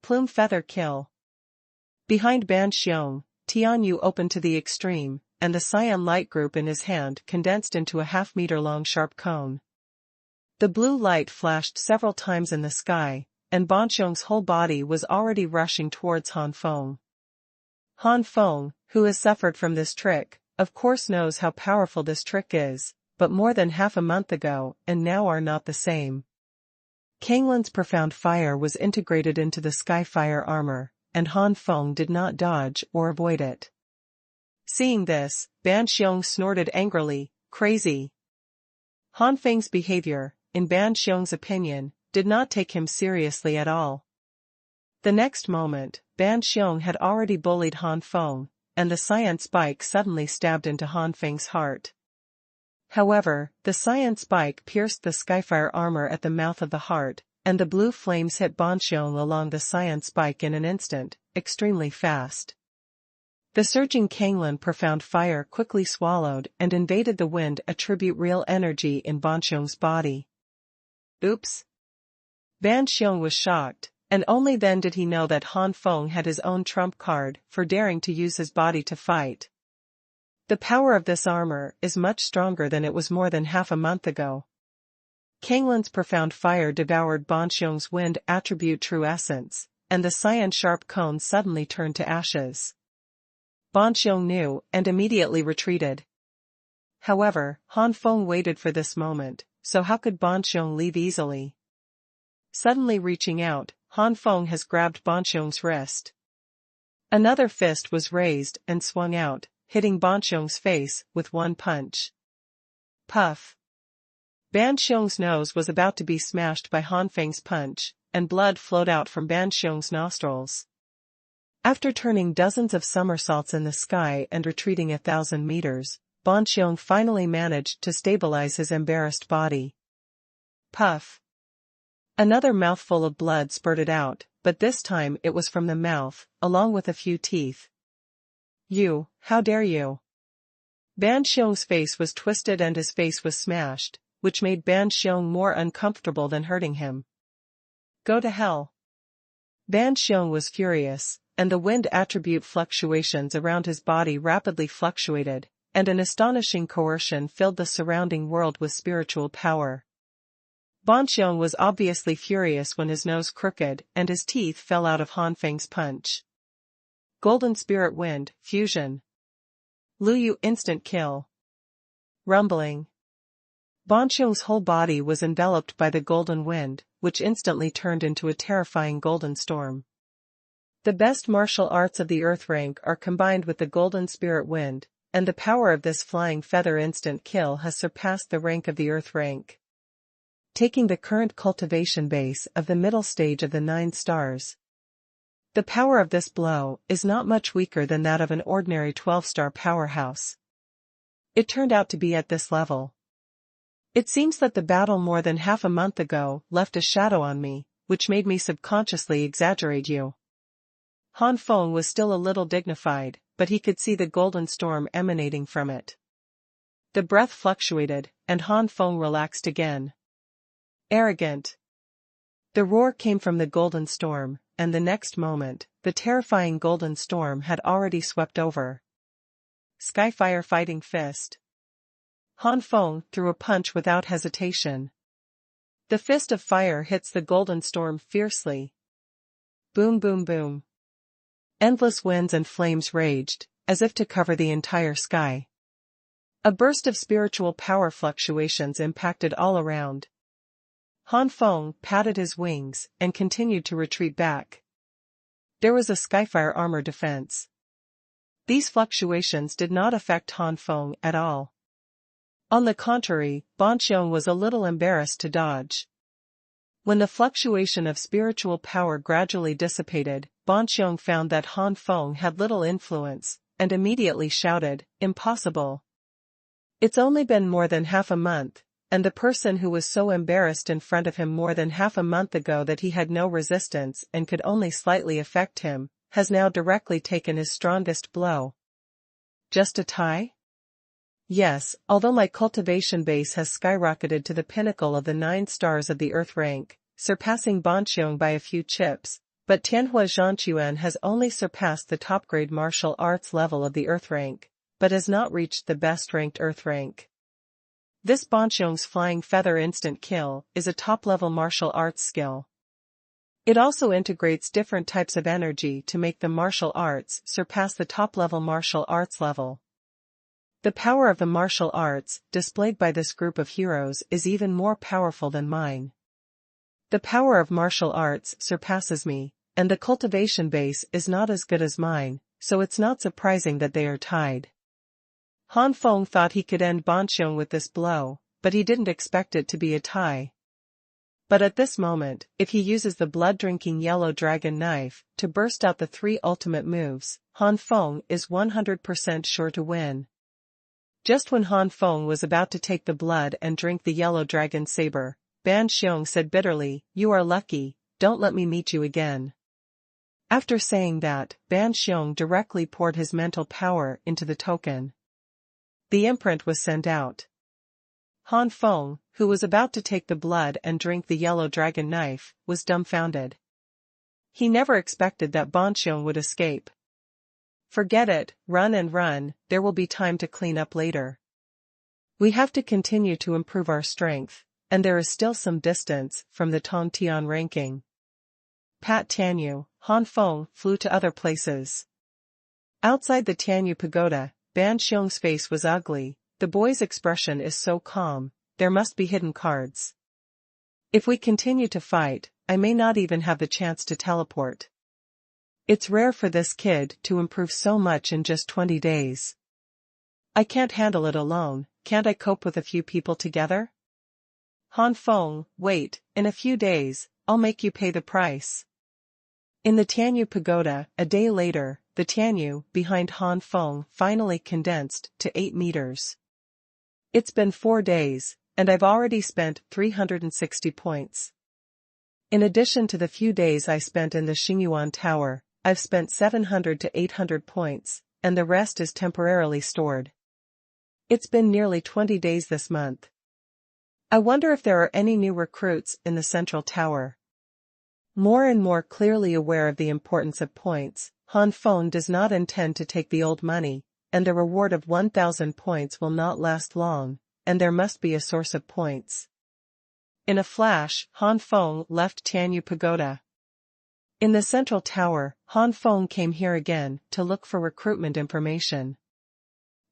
A: Plume Feather Kill. Behind Ban Xiong, Tianyu opened to the extreme, and the cyan light group in his hand condensed into a half-meter-long sharp cone. The blue light flashed several times in the sky, and Ban Xiong's whole body was already rushing towards Han Feng. Han Feng, who has suffered from this trick, of course knows how powerful this trick is, but more than half a month ago and now are not the same. Kanglan's profound fire was integrated into the Skyfire armor, and Han Feng did not dodge or avoid it. Seeing this, Ban Xiong snorted angrily, crazy. Han Feng's behavior, in Ban Xiong's opinion, did not take him seriously at all. The next moment, Ban Xiong had already bullied Han Feng, and the cyan spike suddenly stabbed into Han Feng's heart. However, the cyan spike pierced the Skyfire armor at the mouth of the heart, and the blue flames hit Ban Xiong along the cyan spike in an instant, extremely fast. The surging Kanglan profound fire quickly swallowed and invaded the wind attribute real energy in Ban Xiong's body. Oops! Ban Xiong was shocked, and only then did he know that Han Feng had his own trump card for daring to use his body to fight. The power of this armor is much stronger than it was more than half a month ago. Kanglan's profound fire devoured Ban Xiong's wind attribute true essence, and the cyan-sharp cone suddenly turned to ashes. Ban Xiong knew and immediately retreated. However, Han Feng waited for this moment, so how could Ban Xiong leave easily? Suddenly reaching out, Han Feng has grabbed Ban Xiong's wrist. Another fist was raised and swung out, hitting Ban Xiong's face with one punch. Puff! Ban Xiong's nose was about to be smashed by Han Feng's punch, and blood flowed out from Ban Xiong's nostrils. After turning dozens of somersaults in the sky and retreating 1,000 meters, Ban Xiong finally managed to stabilize his embarrassed body. Puff! Another mouthful of blood spurted out, but this time it was from the mouth, along with a few teeth. You, how dare you? Ban Xiong's face was twisted and his face was smashed, which made Ban Xiong more uncomfortable than hurting him. Go to hell! Ban Xiong was furious, and the wind attribute fluctuations around his body rapidly fluctuated, and an astonishing coercion filled the surrounding world with spiritual power. Ban Xiong was obviously furious when his nose crooked and his teeth fell out of Han Feng's punch. Golden Spirit Wind, Fusion. Lu Yu instant kill. Rumbling. Ban Xiong's whole body was enveloped by the golden wind, which instantly turned into a terrifying golden storm. The best martial arts of the Earth rank are combined with the Golden Spirit Wind, and the power of this flying feather instant kill has surpassed the rank of the Earth rank. Taking the current cultivation base of the middle stage of the 9 stars. The power of this blow is not much weaker than that of an ordinary 12-star powerhouse. It turned out to be at this level. It seems that the battle more than half a month ago left a shadow on me, which made me subconsciously exaggerate you. Han Feng was still a little dignified, but he could see the golden storm emanating from it. The breath fluctuated, and Han Feng relaxed again. Arrogant. The roar came from the golden storm, and the next moment, the terrifying golden storm had already swept over. Skyfire Fighting Fist. Han Feng threw a punch without hesitation. The fist of fire hits the golden storm fiercely. Boom boom boom. Endless winds and flames raged, as if to cover the entire sky. A burst of spiritual power fluctuations impacted all around. Han Feng patted his wings and continued to retreat back. There was a Skyfire armor defense. These fluctuations did not affect Han Feng at all. On the contrary, Ban Xiong was a little embarrassed to dodge. When the fluctuation of spiritual power gradually dissipated, Ban Xiong found that Han Feng had little influence, and immediately shouted, "Impossible! It's only been more than half a month, and the person who was so embarrassed in front of him more than half a month ago that he had no resistance and could only slightly affect him, has now directly taken his strongest blow. Just a tie? Yes, although my cultivation base has skyrocketed to the pinnacle of the 9 stars of the Earth rank, surpassing Ban Xiong by a few chips, but Tianhua Zhanquan has only surpassed the top-grade martial arts level of the Earth rank, but has not reached the best-ranked Earth rank. This Ban Xiong's flying feather instant kill is a top-level martial arts skill. It also integrates different types of energy to make the martial arts surpass the top-level martial arts level. The power of the martial arts displayed by this group of heroes is even more powerful than mine. The power of martial arts surpasses me, and the cultivation base is not as good as mine, so it's not surprising that they are tied. Han Feng thought he could end Ban Xiong with this blow, but he didn't expect it to be a tie. But at this moment, if he uses the blood-drinking yellow dragon knife to burst out the 3 ultimate moves, Han Feng is 100% sure to win. Just when Han Feng was about to take the blood and drink the yellow dragon saber, Ban Xiong said bitterly, "You are lucky, don't let me meet you again." After saying that, Ban Xiong directly poured his mental power into the token. The imprint was sent out. Han Feng, who was about to take the blood and drink the yellow dragon knife, was dumbfounded. He never expected that Ban Xiong would escape. Forget it, run and run, there will be time to clean up later. We have to continue to improve our strength, and there is still some distance from the Tongtian ranking. Pat Tianyu, Han Feng flew to other places. Outside the Tianyu pagoda, Ban Xiong's face was ugly. The boy's expression is so calm, there must be hidden cards. If we continue to fight, I may not even have the chance to teleport. It's rare for this kid to improve so much in just 20 days. I can't handle it alone, can't I cope with a few people together? Han Feng, wait, in a few days, I'll make you pay the price. In the Tianyu pagoda, a day later, the Tianyu behind Han Feng finally condensed to 8 meters. It's been 4 days, and I've already spent 360 points. In addition to the few days I spent in the Xuanhuan Tower, I've spent 700 to 800 points, and the rest is temporarily stored. It's been nearly 20 days this month. I wonder if there are any new recruits in the central tower. More and more clearly aware of the importance of points, Han Feng does not intend to take the old money, and the reward of 1,000 points will not last long, and there must be a source of points. In a flash, Han Feng left Tianyu Pagoda. In the central tower, Han Feng came here again to look for recruitment information.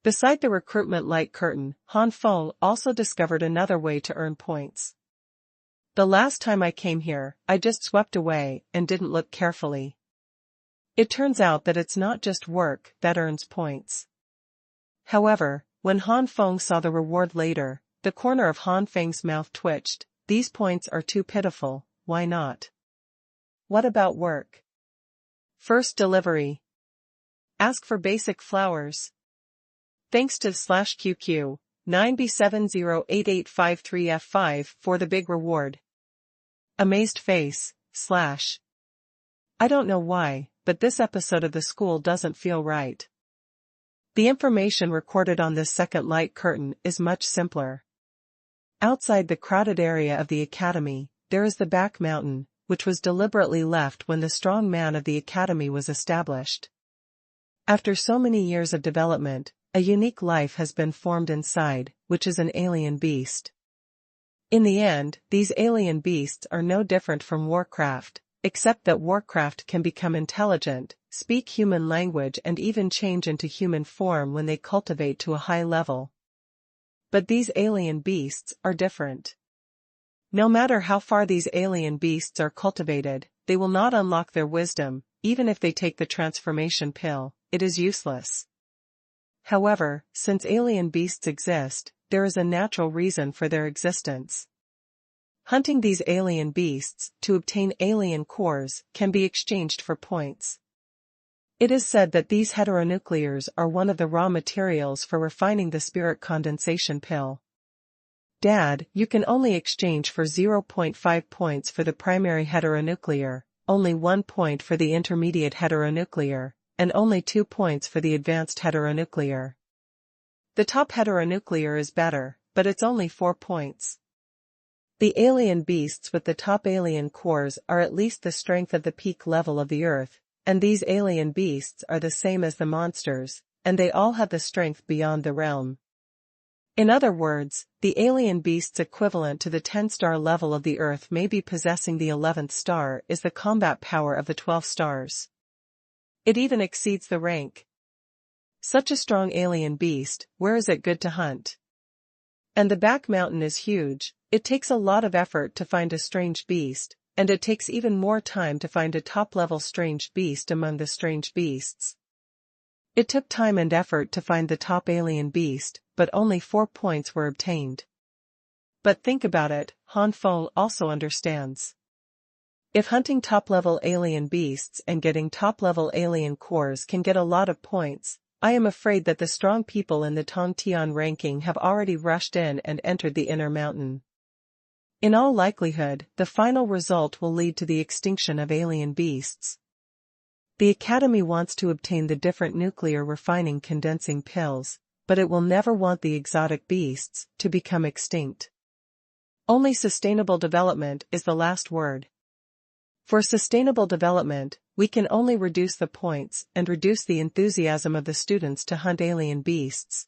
A: Beside the recruitment light curtain, Han Feng also discovered another way to earn points. The last time I came here, I just swept away and didn't look carefully. It turns out that it's not just work that earns points. However, when Han Feng saw the reward later, the corner of Han Feng's mouth twitched. These points are too pitiful, why not? What about work? First delivery. Ask for basic flowers. Thanks to /QQ, 9B708853F5 for the big reward. Amazed face, / I don't know why, but this episode of the school doesn't feel right. The information recorded on this second light curtain is much simpler. Outside the crowded area of the academy, there is the back mountain, which was deliberately left when the strong man of the academy was established. After so many years of development, a unique life has been formed inside, which is an alien beast. In the end, these alien beasts are no different from Warcraft, except that Warcraft can become intelligent, speak human language and even change into human form when they cultivate to a high level. But these alien beasts are different. No matter how far these alien beasts are cultivated, they will not unlock their wisdom, even if they take the transformation pill, it is useless. However, since alien beasts exist, there is a natural reason for their existence. Hunting these alien beasts to obtain alien cores can be exchanged for points. It is said that these heteronuclears are one of the raw materials for refining the spirit condensation pill. Dad, you can only exchange for 0.5 points for the primary heteronuclear, only 1 point for the intermediate heteronuclear, and only 2 points for the advanced heteronuclear. The top heteronuclear is better, but it's only 4 points. The alien beasts with the top alien cores are at least the strength of the peak level of the Earth, and these alien beasts are the same as the monsters, and they all have the strength beyond the realm. In other words, the alien beasts equivalent to the 10-star level of the Earth may be possessing the 11th star is the combat power of the 12 stars. It even exceeds the rank. Such a strong alien beast, where is it good to hunt? And the back mountain is huge, it takes a lot of effort to find a strange beast, and it takes even more time to find a top-level strange beast among the strange beasts. It took time and effort to find the top alien beast, but only 4 points were obtained. But think about it, Han Feng also understands. If hunting top-level alien beasts and getting top-level alien cores can get a lot of points, I am afraid that the strong people in the Tongtian ranking have already rushed in and entered the inner mountain. In all likelihood, the final result will lead to the extinction of alien beasts. The Academy wants to obtain the different nuclear refining condensing pills, but it will never want the exotic beasts to become extinct. Only sustainable development is the last word. For sustainable development, we can only reduce the points and reduce the enthusiasm of the students to hunt alien beasts.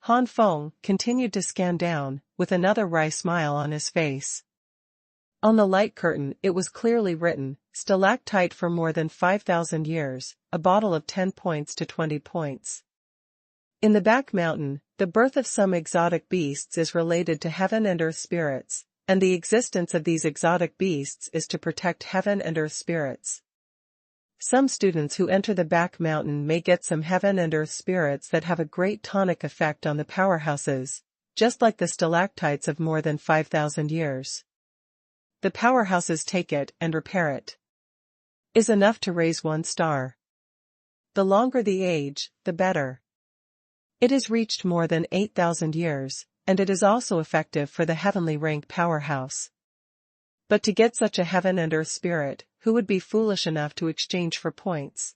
A: Han Feng continued to scan down, with another wry smile on his face. On the light curtain it was clearly written, stalactite for more than 5,000 years, a bottle of 10 points to 20 points. In the back mountain, the birth of some exotic beasts is related to heaven and earth spirits, and the existence of these exotic beasts is to protect heaven and earth spirits. Some students who enter the back mountain may get some heaven and earth spirits that have a great tonic effect on the powerhouses, just like the stalactites of more than 5,000 years. The powerhouses take it and repair it. Is enough to raise 1 star. The longer the age, the better. It has reached more than 8,000 years, and it is also effective for the heavenly rank powerhouse. But to get such a heaven and earth spirit, who would be foolish enough to exchange for points?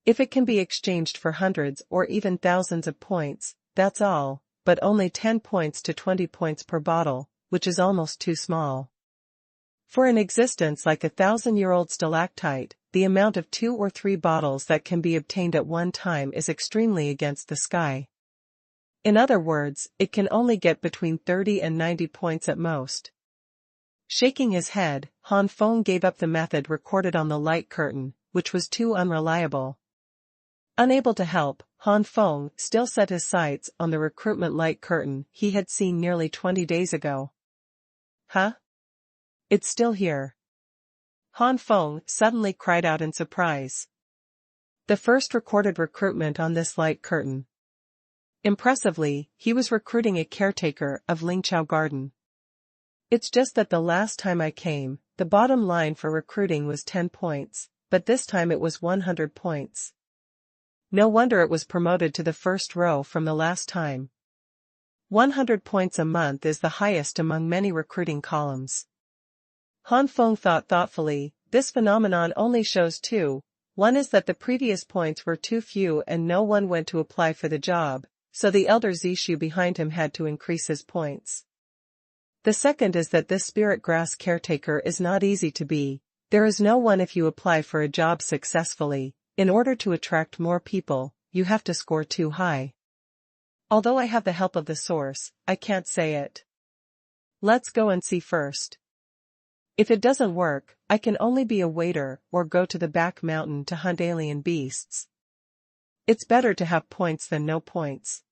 A: If it can be exchanged for hundreds or even thousands of points, that's all, but only 10 points to 20 points per bottle, which is almost too small. For an existence like a 1,000-year-old stalactite, the amount of 2 or 3 bottles that can be obtained at one time is extremely against the sky. In other words, it can only get between 30 and 90 points at most. Shaking his head, Han Feng gave up the method recorded on the light curtain, which was too unreliable. Unable to help, Han Feng still set his sights on the recruitment light curtain he had seen nearly 20 days ago. Huh? It's still here. Han Feng suddenly cried out in surprise. The first recorded recruitment on this light curtain. Impressively, he was recruiting a caretaker of Lingqiao Garden. It's just that the last time I came, the bottom line for recruiting was 10 points, but this time it was 100 points. No wonder it was promoted to the first row from the last time. 100 points a month is the highest among many recruiting columns. Han Feng thought thoughtfully, this phenomenon only shows two. One is that the previous points were too few and no one went to apply for the job, so the elder Zishu behind him had to increase his points. The second is that this spirit grass caretaker is not easy to be. There is no one if you apply for a job successfully. In order to attract more people, you have to score too high. Although I have the help of the source, I can't say it. Let's go and see first. If it doesn't work, I can only be a waiter or go to the back mountain to hunt alien beasts. It's better to have points than no points.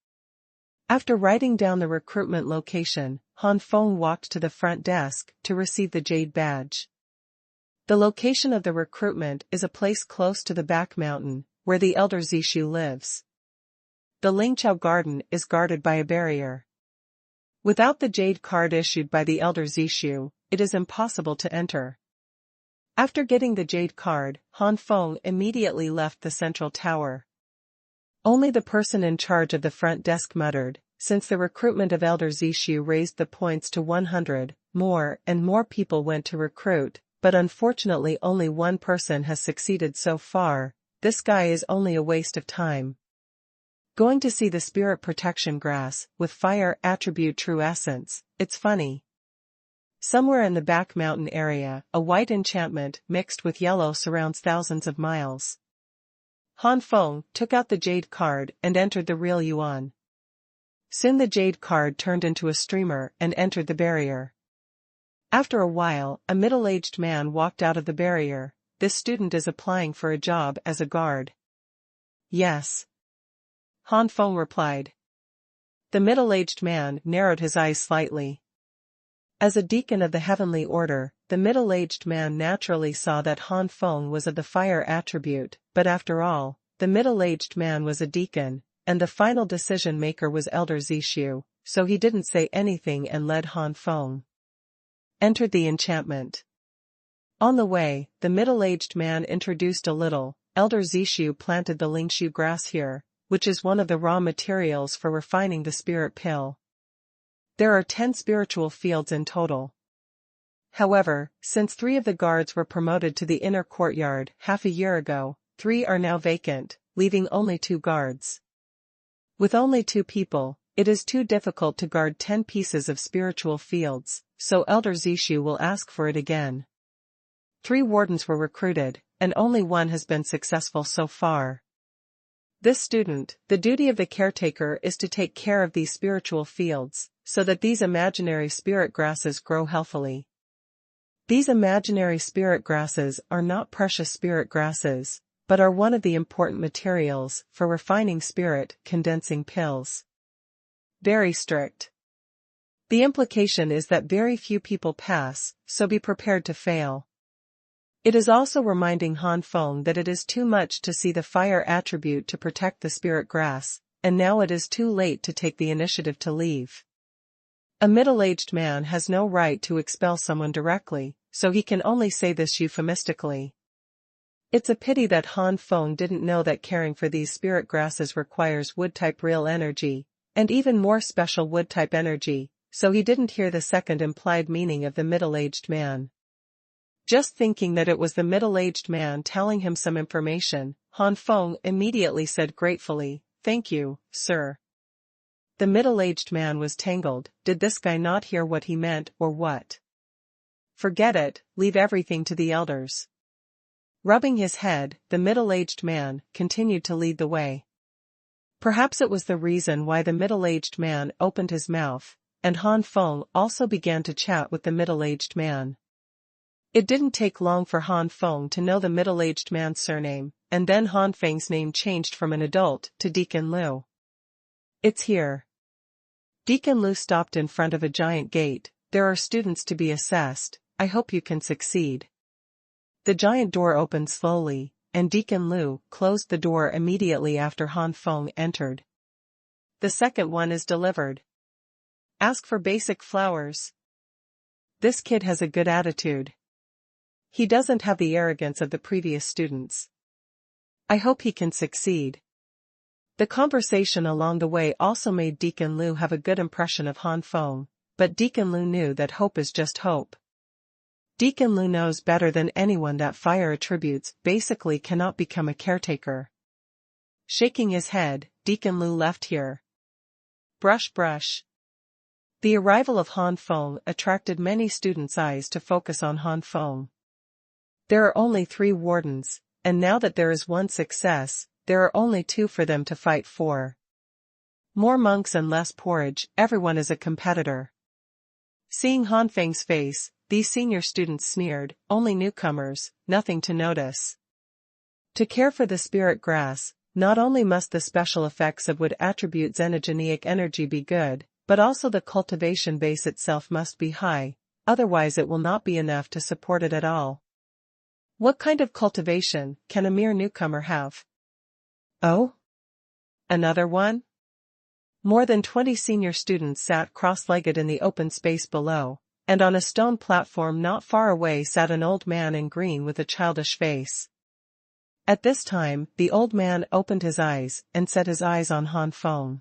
A: After writing down the recruitment location, Han Feng walked to the front desk to receive the jade badge. The location of the recruitment is a place close to the back mountain, where the elder Zishu lives. The Lingqiao Garden is guarded by a barrier. Without the jade card issued by the elder Zishu, it is impossible to enter. After getting the jade card, Han Feng immediately left the central tower. Only the person in charge of the front desk muttered, since the recruitment of elder Zishu raised the points to 100, more and more people went to recruit, but unfortunately only one person has succeeded so far. This guy is only a waste of time. Going to see the spirit protection grass, with fire attribute true essence, it's funny. Somewhere in the back mountain area, a white enchantment mixed with yellow surrounds thousands of miles. Han Feng took out the jade card and entered the real yuan. Soon the jade card turned into a streamer and entered the barrier. After a while, a middle-aged man walked out of the barrier. This student is applying for a job as a guard. Yes. Han Feng replied. The middle-aged man narrowed his eyes slightly. As a deacon of the heavenly order, the middle-aged man naturally saw that Han Feng was of the fire attribute, but after all, the middle-aged man was a deacon, and the final decision-maker was elder Zishu, so he didn't say anything and led Han Feng. Entered the enchantment. On the way, the middle-aged man introduced a little. Elder Zishu planted the Lingqiao grass here, which is one of the raw materials for refining the spirit pill. There are 10 spiritual fields in total. However, since 3 of the guards were promoted to the inner courtyard half a year ago, 3 are now vacant, leaving only 2 guards. With only 2 people, it is too difficult to guard 10 pieces of spiritual fields, so Elder Zishu will ask for it again. 3 wardens were recruited, and only 1 has been successful so far. This student, the duty of the caretaker is to take care of these spiritual fields, so that these imaginary spirit grasses grow healthily. These imaginary spirit grasses are not precious spirit grasses, but are one of the important materials for refining spirit condensing pills. Very strict. The implication is that very few people pass, so be prepared to fail. It is also reminding Han Feng that it is too much to see the fire attribute to protect the spirit grass, and now it is too late to take the initiative to leave. A middle-aged man has no right to expel someone directly, so he can only say this euphemistically. It's a pity that Han Feng didn't know that caring for these spirit grasses requires wood-type real energy, and even more special wood-type energy, so he didn't hear the second implied meaning of the middle-aged man. Just thinking that it was the middle-aged man telling him some information, Han Feng immediately said gratefully, "Thank you, sir." The middle-aged man was tangled. Did this guy not hear what he meant or what? Forget it, leave everything to the elders. Rubbing his head, the middle-aged man continued to lead the way. Perhaps it was the reason why the middle-aged man opened his mouth, and Han Feng also began to chat with the middle-aged man. It didn't take long for Han Feng to know the middle-aged man's surname, and then Han Feng's name changed from an adult to Deacon Liu. "It's here." Deacon Liu stopped in front of a giant gate. "There are students to be assessed, I hope you can succeed." The giant door opened slowly, and Deacon Liu closed the door immediately after Han Feng entered. "The second one is delivered. Ask for basic flowers." This kid has a good attitude. He doesn't have the arrogance of the previous students. I hope he can succeed. The conversation along the way also made Deacon Liu have a good impression of Han Feng, but Deacon Liu knew that hope is just hope. Deacon Liu knows better than anyone that fire attributes basically cannot become a caretaker. Shaking his head, Deacon Liu left here. Brush brush. The arrival of Han Feng attracted many students' eyes to focus on Han Feng. There are only 3 wardens, and now that there is 1 success, there are only 2 for them to fight for. More monks and less porridge, everyone is a competitor. Seeing Han Feng's face, these senior students sneered, "Only newcomers, nothing to notice." To care for the spirit grass, not only must the special effects of wood attribute xenogeneic energy be good, but also the cultivation base itself must be high, otherwise it will not be enough to support it at all. What kind of cultivation can a mere newcomer have? Oh? Another one? More than 20 senior students sat cross-legged in the open space below, and on a stone platform not far away sat an old man in green with a childish face. At this time, the old man opened his eyes and set his eyes on Han Feng.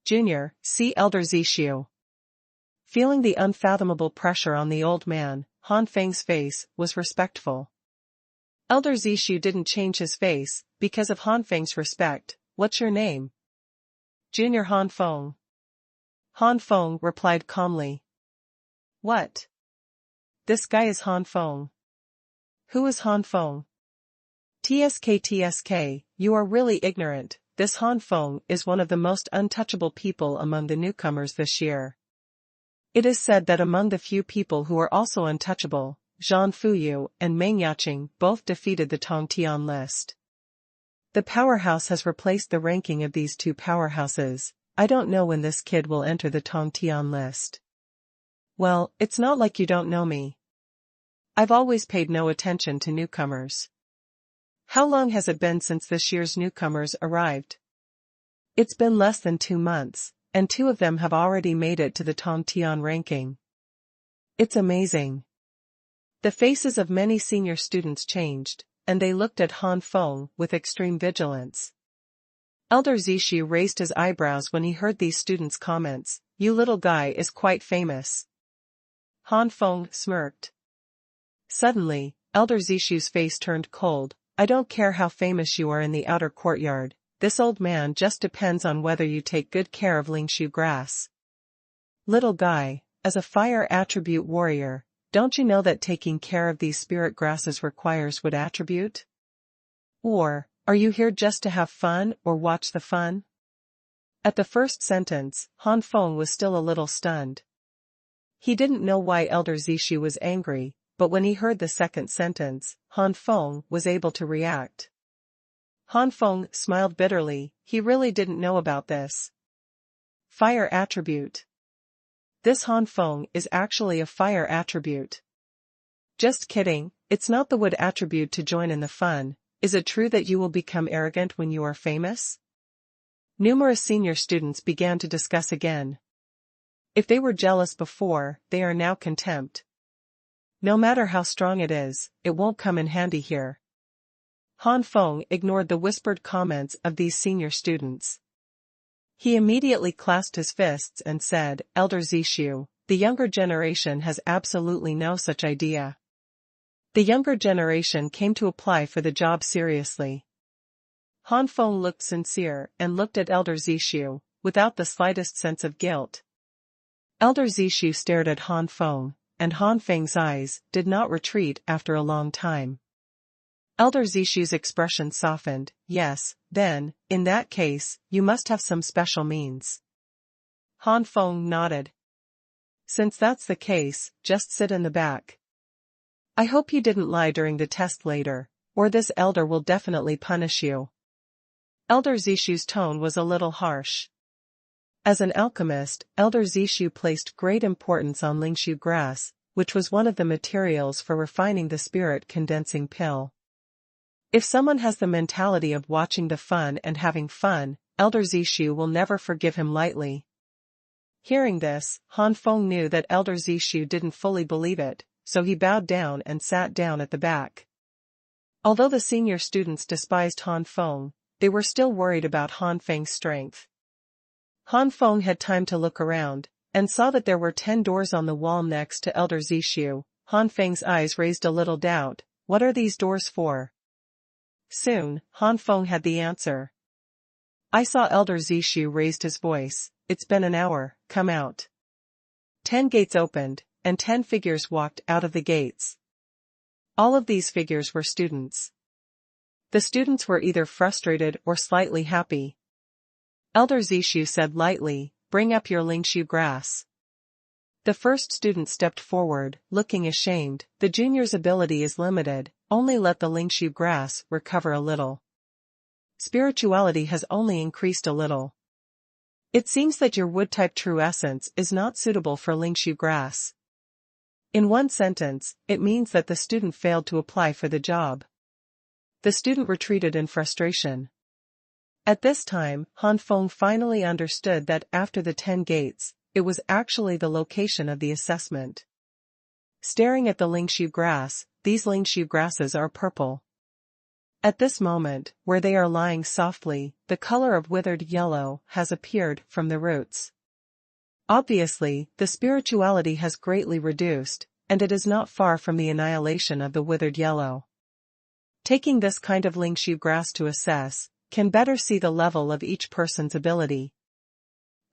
A: "Junior, see Elder Zishu." Feeling the unfathomable pressure on the old man, Han Feng's face was respectful. Elder Zishu didn't change his face, because of Han Feng's respect. "What's your name?" "Junior Han Feng." Han Feng replied calmly. "What? This guy is Han Feng." "Who is Han Feng?" "TSK, you are really ignorant. This Han Feng is one of the most untouchable people among the newcomers this year. It is said that among the few people who are also untouchable, Zhang Fuyu and Meng Yaqing both defeated the Tongtian list. The powerhouse has replaced the ranking of these 2 powerhouses. I don't know when this kid will enter the Tongtian list." "Well, it's not like you don't know me. I've always paid no attention to newcomers." "How long has it been since this year's newcomers arrived?" "It's been less than 2 months, and 2 of them have already made it to the Tongtian ranking." "It's amazing." The faces of many senior students changed, and they looked at Han Feng with extreme vigilance. Elder Zishu raised his eyebrows when he heard these students' comments. "You little guy is quite famous." Han Feng smirked. Suddenly, Elder Zishu's face turned cold. I don't care how famous you are in the outer courtyard, this old man just depends on whether you take good care of Lingshu grass. Little guy, as a fire attribute warrior, don't you know that taking care of these spirit grasses requires wood attribute? Or, are you here just to have fun or watch the fun? At the first sentence, Han Feng was still a little stunned. He didn't know why Elder Zishu was angry, but when he heard the second sentence, Han Feng was able to react. Han Feng smiled bitterly, he really didn't know about this. Fire attribute. This Han Feng is actually a fire attribute. Just kidding, it's not the wood attribute to join in the fun. Is it true that you will become arrogant when you are famous? Numerous senior students began to discuss again. If they were jealous before, they are now contempt. No matter how strong it is, it won't come in handy here. Han Feng ignored the whispered comments of these senior students. He immediately clasped his fists and said, Elder Zishu, the younger generation has absolutely no such idea. The younger generation came to apply for the job seriously. Han Feng looked sincere and looked at Elder Zishu, without the slightest sense of guilt. Elder Zishu stared at Han Feng, and Han Feng's eyes did not retreat after a long time. Elder Zishu's expression softened. Yes, then, in that case, you must have some special means. Han Feng nodded. Since that's the case, just sit in the back. I hope you didn't lie during the test later, or this elder will definitely punish you. Elder Zishu's tone was a little harsh. As an alchemist, Elder Zishu placed great importance on Lingshu grass, which was one of the materials for refining the spirit condensing pill. If someone has the mentality of watching the fun and having fun, Elder Zishu will never forgive him lightly. Hearing this, Han Feng knew that Elder Zishu didn't fully believe it, so he bowed down and sat down at the back. Although the senior students despised Han Feng, they were still worried about Han Feng's strength. Han Feng had time to look around, and saw that there were 10 doors on the wall next to Elder Zishu. Han Feng's eyes raised a little doubt. What are these doors for? Soon, Han Feng had the answer. I saw Elder Zishu raised his voice. It's been an hour, come out. 10 gates opened, and 10 figures walked out of the gates. All of these figures were students. The students were either frustrated or slightly happy. Elder Zishu said lightly, bring up your Lingshu grass. The first student stepped forward, looking ashamed. The junior's ability is limited, only let the Lingshu grass recover a little. Spirituality has only increased a little. It seems that your wood-type true essence is not suitable for Lingshu grass. In one sentence, it means that the student failed to apply for the job. The student retreated in frustration. At this time, Han Feng finally understood that after the 10 gates, it was actually the location of the assessment. Staring at the Lingshu grass, these Lingshu grasses are purple. At this moment, where they are lying softly, the color of withered yellow has appeared from the roots. Obviously, the spirituality has greatly reduced, and it is not far from the annihilation of the withered yellow. Taking this kind of Lingshu grass to assess, can better see the level of each person's ability.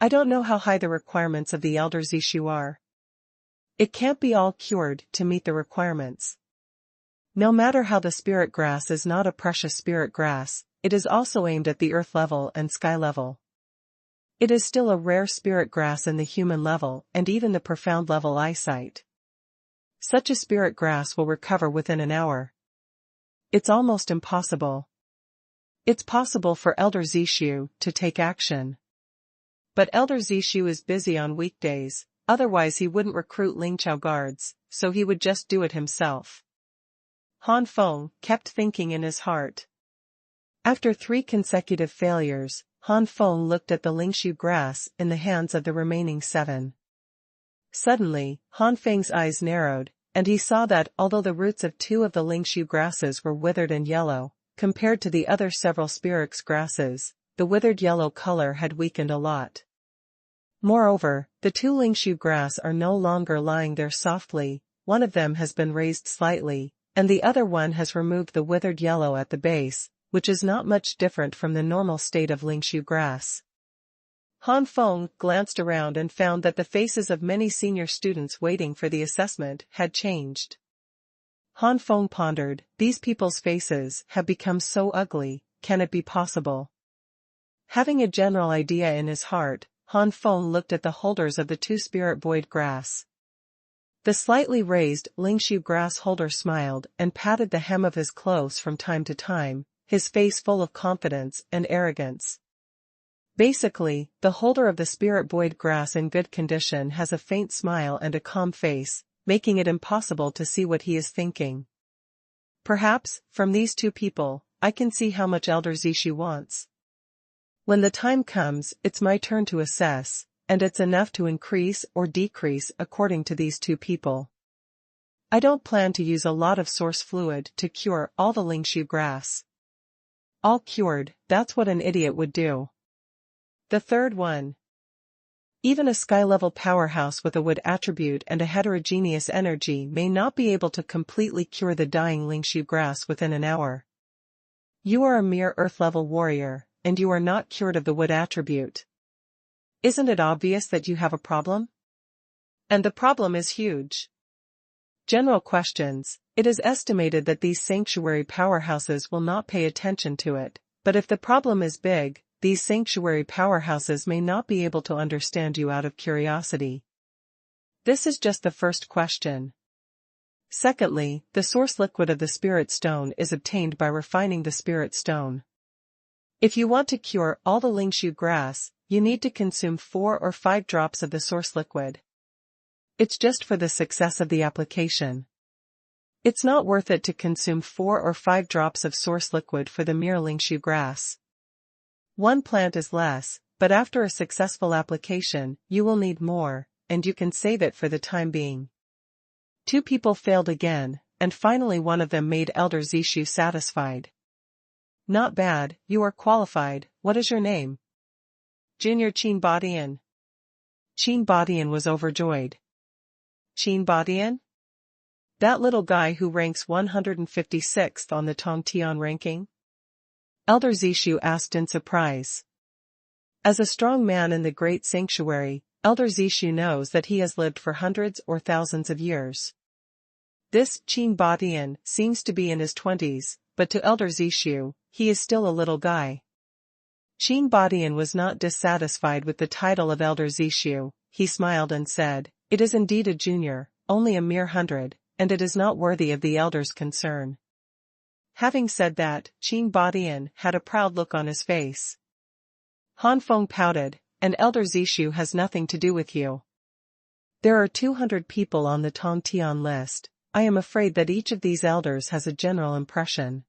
A: I don't know how high the requirements of the Elder Zishu are. It can't be all cured to meet the requirements. No matter how the spirit grass is not a precious spirit grass, it is also aimed at the earth level and sky level. It is still a rare spirit grass in the human level and even the profound level eyesight. Such a spirit grass will recover within an hour. It's almost impossible. It's possible for Elder Zishu to take action. But Elder Zishu is busy on weekdays, otherwise he wouldn't recruit Lingqiao guards, so he would just do it himself. Han Feng kept thinking in his heart. After 3 consecutive failures, Han Feng looked at the Lingshu grass in the hands of the remaining 7. Suddenly, Han Feng's eyes narrowed, and he saw that although the roots of 2 of the Lingshu grasses were withered and yellow, compared to the other several Spirix grasses, the withered yellow color had weakened a lot. Moreover, the two lingshu grass are no longer lying there softly, one of them has been raised slightly, and the other one has removed the withered yellow at the base, which is not much different from the normal state of lingshu grass. Han Feng glanced around and found that the faces of many senior students waiting for the assessment had changed. Han Feng pondered, these people's faces have become so ugly, can it be possible? Having a general idea in his heart, Han Feng looked at the holders of the two spirit void grass. The slightly raised lingshu grass holder smiled and patted the hem of his clothes from time to time, his face full of confidence and arrogance. Basically, the holder of the spirit void grass in good condition has a faint smile and a calm face, making it impossible to see what he is thinking. Perhaps, from these two people, I can see how much Elder Zishu wants. When the time comes, it's my turn to assess, and it's enough to increase or decrease according to these two people. I don't plan to use a lot of source fluid to cure all the lingshu grass. All cured, that's what an idiot would do. The third one. Even a sky-level powerhouse with a wood attribute and a heterogeneous energy may not be able to completely cure the dying lingshu grass within an hour. You are a mere earth-level warrior, and you are not cured of the wood attribute. Isn't it obvious that you have a problem? And the problem is huge. General questions. It is estimated that these sanctuary powerhouses will not pay attention to it, but if the problem is big, these sanctuary powerhouses may not be able to understand you out of curiosity. This is just the first question. Secondly, the source liquid of the spirit stone is obtained by refining the spirit stone. If you want to cure all the lingshu grass, you need to consume 4 or 5 drops of the source liquid. It's just for the success of the application. It's not worth it to consume 4 or 5 drops of source liquid for the mere lingshu grass. One plant is less, but after a successful application, you will need more, and you can save it for the time being. 2 people failed again, and finally one of them made Elder Zishu satisfied. Not bad, you are qualified. What is your name? Junior Chi Bai Cai. Chi Bai Cai was overjoyed. Chi Bai Cai? That little guy who ranks 156th on the Tongtian ranking? Elder Zishu asked in surprise. As a strong man in the great sanctuary, Elder Zishu knows that he has lived for hundreds or thousands of years. This Chi Bai Cai seems to be in his 20s, but to Elder Zishu, he is still a little guy. Chi Bai Cai was not dissatisfied with the title of Elder Zishu. He smiled and said, "It is indeed a junior, only a mere 100, and it is not worthy of the elder's concern." Having said that, Chi Bai Cai had a proud look on his face. Han Feng pouted, "And Elder Zishu has nothing to do with you. There are 200 people on the Tongtian list. I am afraid that each of these elders has a general impression."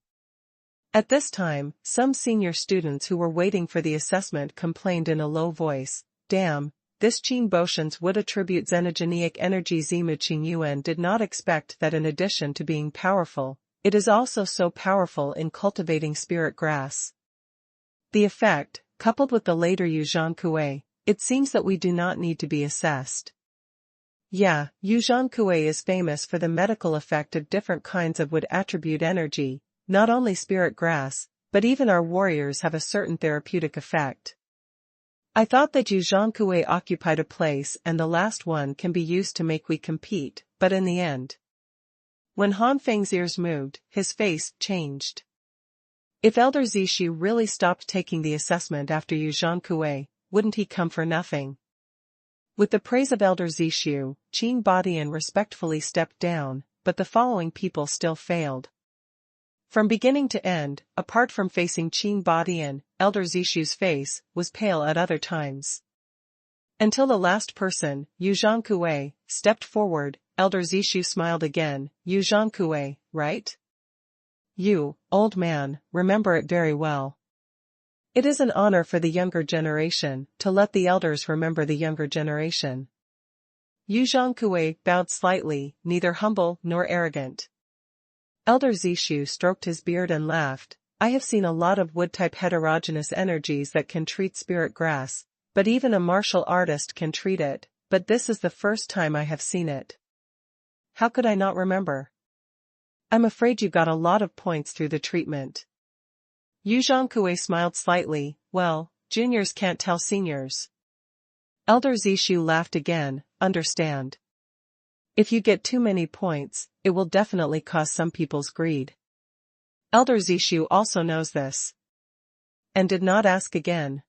A: At this time, some senior students who were waiting for the assessment complained in a low voice, "Damn, this Qing Boshan's would attribute xenogenic energy Zimu Qingyuan did not expect that in addition to being powerful, it is also so powerful in cultivating spirit grass. The effect, coupled with the later Yuzhan Kuei, it seems that we do not need to be assessed." Yeah, Yuzhan Kuei is famous for the medical effect of different kinds of wood attribute energy, not only spirit grass, but even our warriors have a certain therapeutic effect. I thought that Yuzhan Kuei occupied a place and the last one can be used to make we compete, but in the end. When Han Feng's ears moved, his face changed. If Elder Zishu really stopped taking the assessment after Yuzhan Kuei, wouldn't he come for nothing? With the praise of Elder Zishu, Chi Bai Cai respectfully stepped down, but the following people still failed. From beginning to end, apart from facing Chi Bai Cai, Elder Zishu's face was pale at other times. Until the last person, Yuzhan Kuei, stepped forward, Elder Zishu smiled again. "Yuzhan Kuei, right? You, old man, remember it very well. It is an honor for the younger generation to let the elders remember the younger generation." Yuzhan Kuei bowed slightly, neither humble nor arrogant. Elder Zishu stroked his beard and laughed. "I have seen a lot of wood-type heterogeneous energies that can treat spirit grass, but even a martial artist can treat it, but this is the first time I have seen it. How could I not remember? I'm afraid you got a lot of points through the treatment. Yu Zhongkue smiled slightly. Well, juniors can't tell seniors. Elder Zishu laughed again. Understand. If you get too many points, it will definitely cause some people's greed. Elder Zishu also knows this. And did not ask again.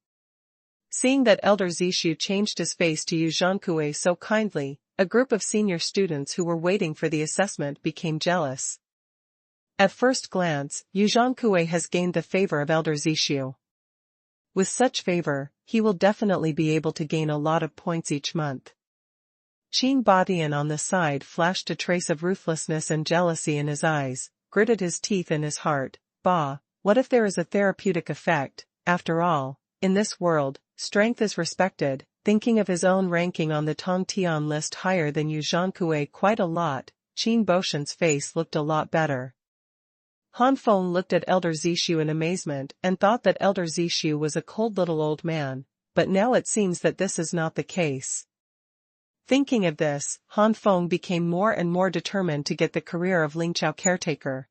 A: Seeing that Elder Zishu changed his face to Yu Zhongkue so kindly, a group of senior students who were waiting for the assessment became jealous. At first glance, Yu Zhongkue has gained the favor of Elder Zishu. With such favor, he will definitely be able to gain a lot of points each month. Qin Badian on the side flashed a trace of ruthlessness and jealousy in his eyes, gritted his teeth in his heart. Bah, what if there is a therapeutic effect? After all, in this world, strength is respected. Thinking of his own ranking on the Tongtian list higher than Yu Zhongkue quite a lot, Qin Boshan's face looked a lot better. Han Feng looked at Elder Zishu in amazement and thought that Elder Zishu was a cold little old man, but now it seems that this is not the case. Thinking of this, Han Feng became more and more determined to get the career of Lingqiao caretaker.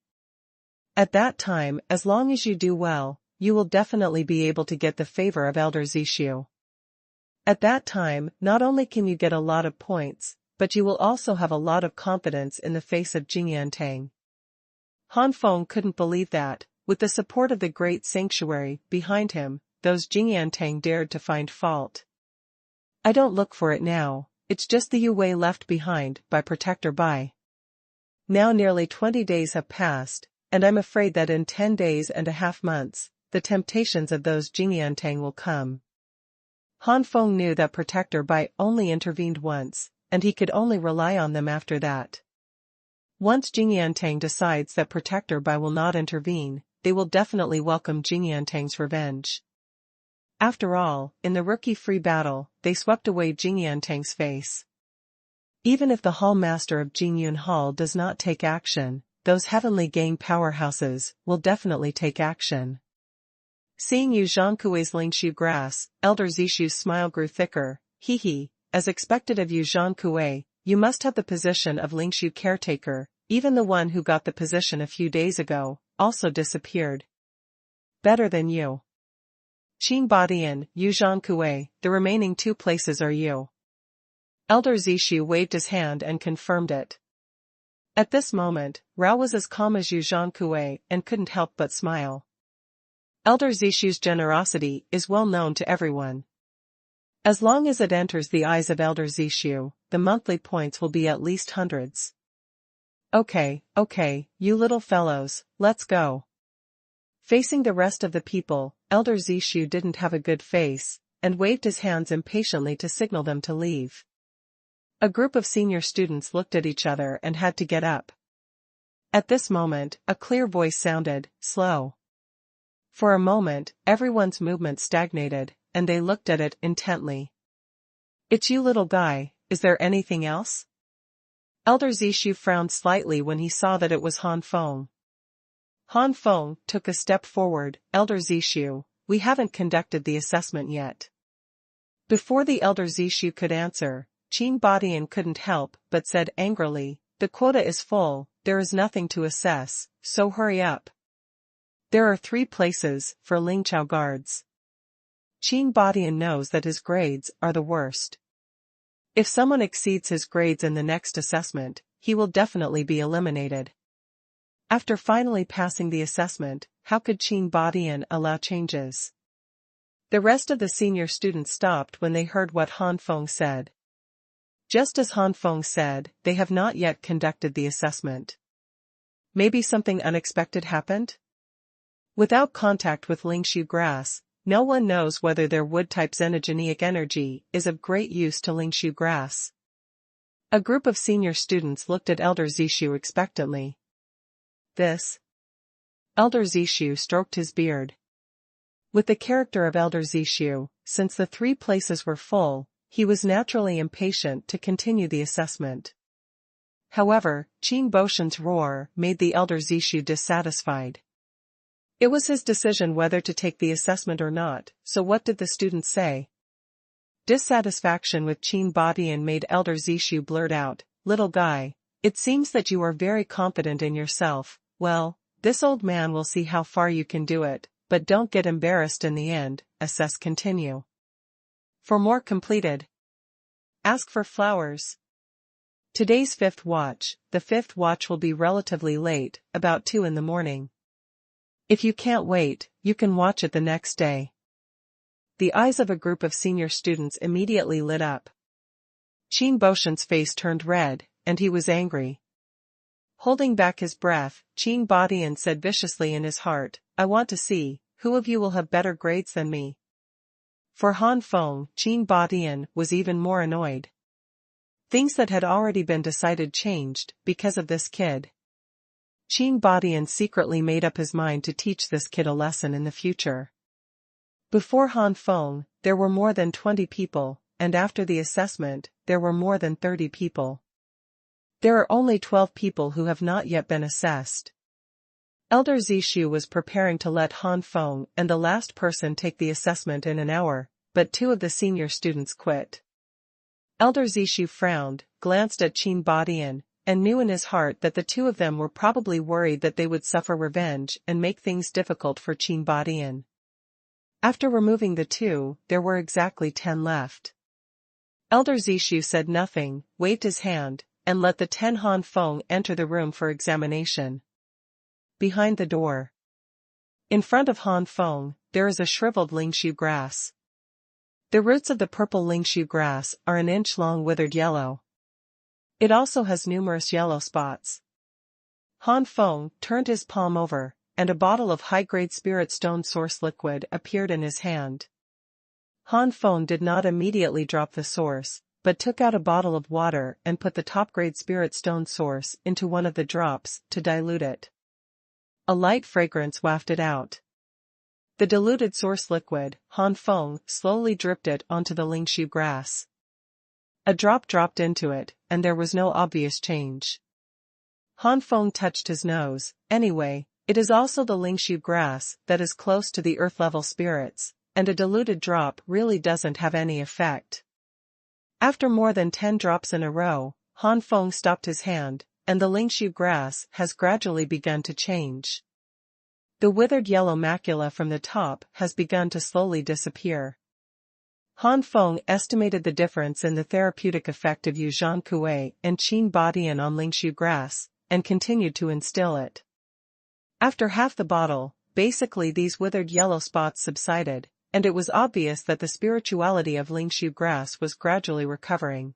A: At that time, as long as you do well, you will definitely be able to get the favor of Elder Zishu. At that time, not only can you get a lot of points, but you will also have a lot of confidence in the face of Jingyantang. Han Feng couldn't believe that, with the support of the great sanctuary behind him, those Jingyantang dared to find fault. I don't look for it now, it's just the Yu Wei left behind by Protector Bai. Now nearly 20 days have passed, and I'm afraid that in 10 days and a half months, the temptations of those Jingyantang will come. Han Feng knew that Protector Bai only intervened once, and he could only rely on them after that. Once Jingyantang decides that Protector Bai will not intervene, they will definitely welcome Jingyantang's revenge. After all, in the rookie-free battle, they swept away Jingyantang's face. Even if the Hall Master of Jingyun Hall does not take action, those heavenly gang powerhouses will definitely take action. Seeing Yu Zhongkue's Lingxiu grass, Elder Zishu's smile grew thicker. Hee, as expected of Yu Zhongkue, you must have the position of Lingxiu caretaker. Even the one who got the position a few days ago, also disappeared. Better than you. Qin Badian, Yu Zhongkue, the remaining 2 places are you. Elder Zishu waved his hand and confirmed it. At this moment, Rao was as calm as Yu Zhongkue and couldn't help but smile. Elder Zishu's generosity is well known to everyone. As long as it enters the eyes of Elder Zishu, the monthly points will be at least hundreds. Okay, you little fellows, let's go. Facing the rest of the people, Elder Zishu didn't have a good face, and waved his hands impatiently to signal them to leave. A group of senior students looked at each other and had to get up. At this moment, a clear voice sounded, slow. For a moment, everyone's movement stagnated, and they looked at it intently. It's you little guy, is there anything else? Elder Zishu frowned slightly when he saw that it was Han Feng. Han Feng took a step forward. Elder Zishu, we haven't conducted the assessment yet. Before the Elder Zishu could answer, Qin Badian couldn't help but said angrily, the quota is full, there is nothing to assess, so hurry up. There are 3 places for Lingqiao guards. Qin Badian knows that his grades are the worst. If someone exceeds his grades in the next assessment, he will definitely be eliminated. After finally passing the assessment, how could Qin Badian allow changes? The rest of the senior students stopped when they heard what Han Feng said. Just as Han Feng said, they have not yet conducted the assessment. Maybe something unexpected happened? Without contact with Lingxiu grass, no one knows whether their wood-type xenogenic energy is of great use to Lingxiu grass. A group of senior students looked at Elder Zishu expectantly. This? Elder Zishu stroked his beard. With the character of Elder Zishu, since the 3 places were full, he was naturally impatient to continue the assessment. However, Qin Boshan's roar made the Elder Zishu dissatisfied. It was his decision whether to take the assessment or not, so what did the students say? Dissatisfaction with Qin Badian made Elder Zishu blurt out, "Little guy, it seems that you are very confident in yourself. Well, this old man will see how far you can do it, but don't get embarrassed in the end." Assess continue. For more completed. Ask for flowers. Today's fifth watch. The fifth watch will be relatively late, about 2 in the morning. If you can't wait, you can watch it the next day. The eyes of a group of senior students immediately lit up. Qin Boshan's face turned red, and he was angry. Holding back his breath, Qin Badian said viciously in his heart, "I want to see, who of you will have better grades than me?" For Han Feng, Qin Badian was even more annoyed. Things that had already been decided changed, because of this kid. Qin Badian secretly made up his mind to teach this kid a lesson in the future. Before Han Feng, there were more than 20 people, and after the assessment, there were more than 30 people. There are only 12 people who have not yet been assessed. Elder Zishu was preparing to let Han Feng and the last person take the assessment in an hour, but 2 of the senior students quit. Elder Zishu frowned, glanced at Qin Badian, and knew in his heart that the 2 of them were probably worried that they would suffer revenge and make things difficult for Qin Badian. After removing the 2, there were exactly 10 left. Elder Zishu said nothing, waved his hand, and let the 10 Han Feng enter the room for examination. Behind the door. In front of Han Feng, there is a shriveled lingshu grass. The roots of the purple lingshu grass are an inch long, withered yellow. It also has numerous yellow spots. Han Feng turned his palm over, and a bottle of high-grade spirit stone source liquid appeared in his hand. Han Feng did not immediately drop the source, but took out a bottle of water and put the top-grade spirit stone source into one of the drops to dilute it. A light fragrance wafted out. The diluted source liquid, Han Feng slowly dripped it onto the lingshu grass. A drop dropped into it, and there was no obvious change. Han Feng touched his nose. Anyway, it is also the lingshu grass that is close to the earth-level spirits, and a diluted drop really doesn't have any effect. After more than 10 drops in a row, Han Feng stopped his hand, and the lingshu grass has gradually begun to change. The withered yellow macula from the top has begun to slowly disappear. Han Feng estimated the difference in the therapeutic effect of Yuzhan Kuei and Qin Badian on lingshu grass, and continued to instill it. After half the bottle, basically these withered yellow spots subsided, and it was obvious that the spirituality of lingshu grass was gradually recovering.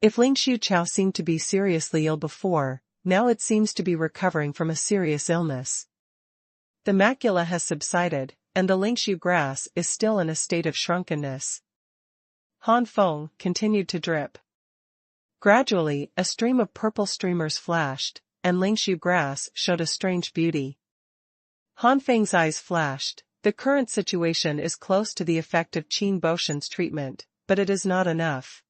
A: If lingshu Chao seemed to be seriously ill before, now it seems to be recovering from a serious illness. The macula has subsided, and the lingshu grass is still in a state of shrunkenness. Han Feng continued to drip. Gradually, a stream of purple streamers flashed, and lingshu grass showed a strange beauty. Han Feng's eyes flashed. The current situation is close to the effect of Qin Boshan's treatment, but it is not enough.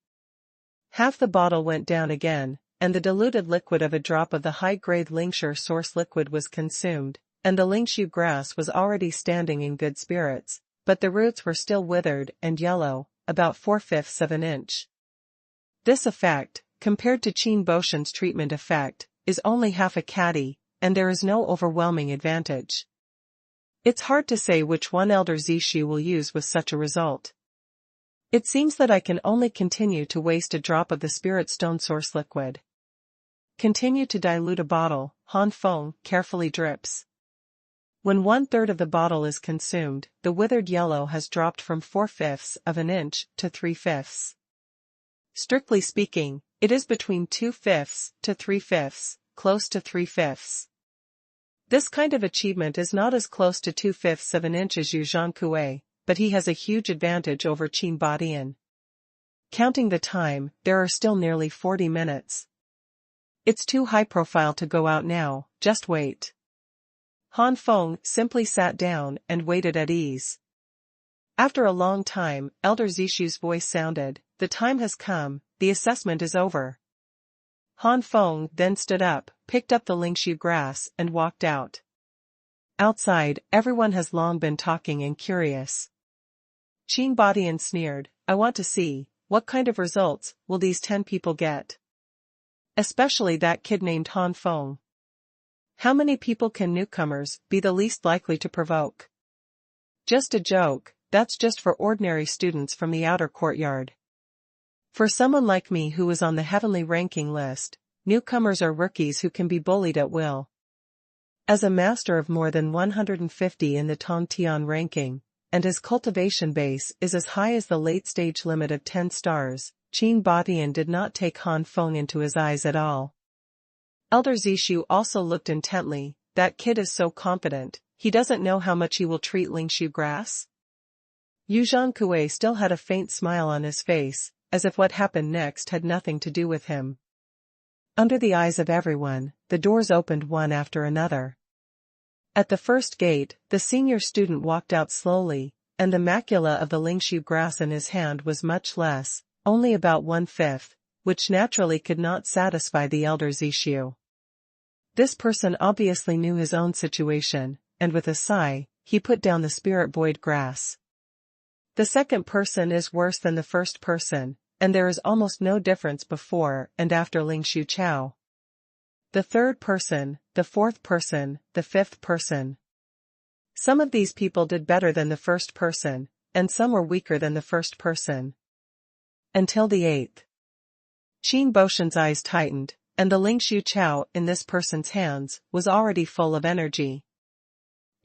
A: Half the bottle went down again, and the diluted liquid of a drop of the high-grade lingshu source liquid was consumed, and the lingshu grass was already standing in good spirits, but the roots were still withered and yellow, about 4/5 of an inch. This effect, compared to Qin Boshan's treatment effect, is only half a caddy, and there is no overwhelming advantage. It's hard to say which one Elder Zishu will use with such a result. It seems that I can only continue to waste a drop of the spirit stone source liquid. Continue to dilute a bottle, Han Feng carefully drips. When 1/3 of the bottle is consumed, the withered yellow has dropped from 4/5 of an inch to 3/5. Strictly speaking, it is between 2/5 to 3/5, close to 3/5. This kind of achievement is not as close to 2/5 of an inch as Yuzhan Kuei, but he has a huge advantage over Qin Badian. Counting the time, there are still nearly 40 minutes. It's too high profile to go out now, just wait. Han Feng simply sat down and waited at ease. After a long time, Elder Zishu's voice sounded, "The time has come, the assessment is over." Han Feng then stood up, picked up the lingshu grass and walked out. Outside, everyone has long been talking and curious. Qin Badian sneered, I want to see, what kind of results will these 10 people get? Especially that kid named Han Feng. How many people can newcomers be the least likely to provoke? Just a joke, that's just for ordinary students from the outer courtyard. For someone like me who is on the heavenly ranking list, newcomers are rookies who can be bullied at will. As a master of more than 150 in the Tongtian ranking, and his cultivation base is as high as the late-stage limit of 10 stars, Chi Bai Cai did not take Han Feng into his eyes at all. Elder Zishu also looked intently. That kid is so confident, he doesn't know how much he will treat Lingshu grass? Yu Zhangkue still had a faint smile on his face, as if what happened next had nothing to do with him. Under the eyes of everyone, the doors opened one after another. At the first gate, the senior student walked out slowly, and the macula of the Lingshu grass in his hand was much less, only about 1/5, which naturally could not satisfy the elder Zishu. This person obviously knew his own situation, and with a sigh, he put down the spirit void grass. The second person is worse than the first person, and there is almost no difference before and after Lingshu Chao. The third person, the fourth person, the fifth person. Some of these people did better than the first person, and some were weaker than the first person. Until the eighth. Qin Boshan's eyes tightened, and the Lingshu Chao in this person's hands was already full of energy.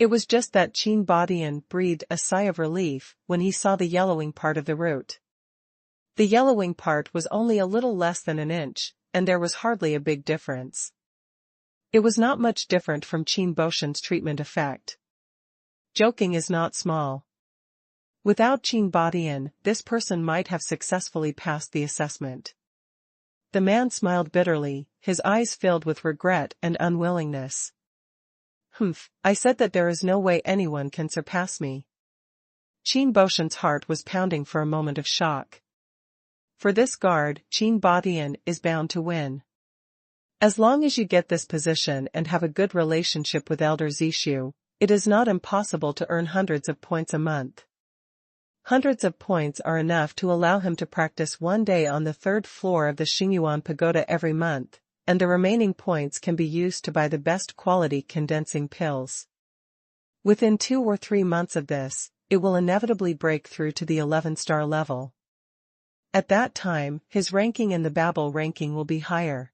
A: It was just that Qin Bai Cai breathed a sigh of relief when he saw the yellowing part of the root. The yellowing part was only a little less than an inch, and there was hardly a big difference. It was not much different from Qin Boshan's treatment effect. Joking is not small. Without Qin Bai Cai, this person might have successfully passed the assessment. The man smiled bitterly, his eyes filled with regret and unwillingness. I said that there is no way anyone can surpass me. Qin Boshan's heart was pounding for a moment of shock. For this guard, Qin Bai Cai is bound to win. As long as you get this position and have a good relationship with Elder Zishu, it is not impossible to earn hundreds of points a month. Hundreds of points are enough to allow him to practice one day on the third floor of the Xuanhuan pagoda every month, and the remaining points can be used to buy the best quality condensing pills. Within 2 or 3 months of this, it will inevitably break through to the 11-star level. At that time, his ranking in the Babel ranking will be higher.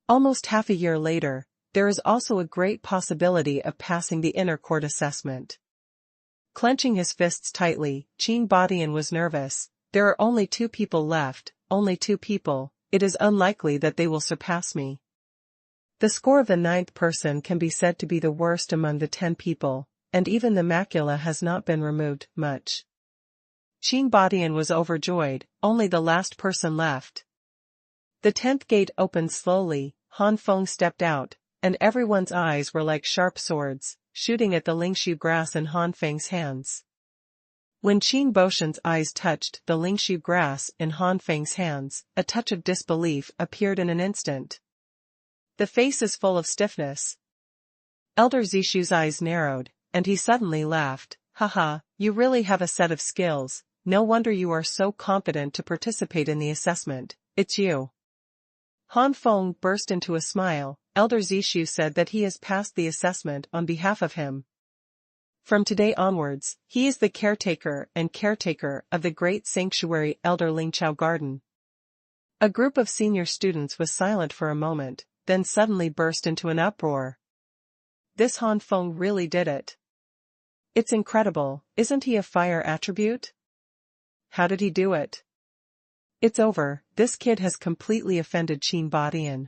A: Almost half a year later, there is also a great possibility of passing the inner court assessment. Clenching his fists tightly, Qin Bai Cai was nervous. There are only 2 people left, only 2 people, it is unlikely that they will surpass me. The score of the 9th person can be said to be the worst among the 10 people, and even the macula has not been removed much. Qin Bai Cai was overjoyed, only the last person left. The 10th gate opened slowly, Han Feng stepped out, and everyone's eyes were like sharp swords, shooting at the Lingshu grass in Han Feng's hands. When Qin Boshan's eyes touched the Lingshu grass in Han Feng's hands, a touch of disbelief appeared in an instant. The face is full of stiffness. Elder Zishu's eyes narrowed, and he suddenly laughed. Haha, you really have a set of skills, no wonder you are so confident to participate in the assessment, it's you. Han Feng burst into a smile. Elder Zishu said that he has passed the assessment on behalf of him. From today onwards, he is the caretaker of the great sanctuary Elder Lingchao Garden. A group of senior students was silent for a moment, then suddenly burst into an uproar. This Han Feng really did it. It's incredible, isn't he a fire attribute? How did he do it? It's over, this kid has completely offended Qin Bai Cai.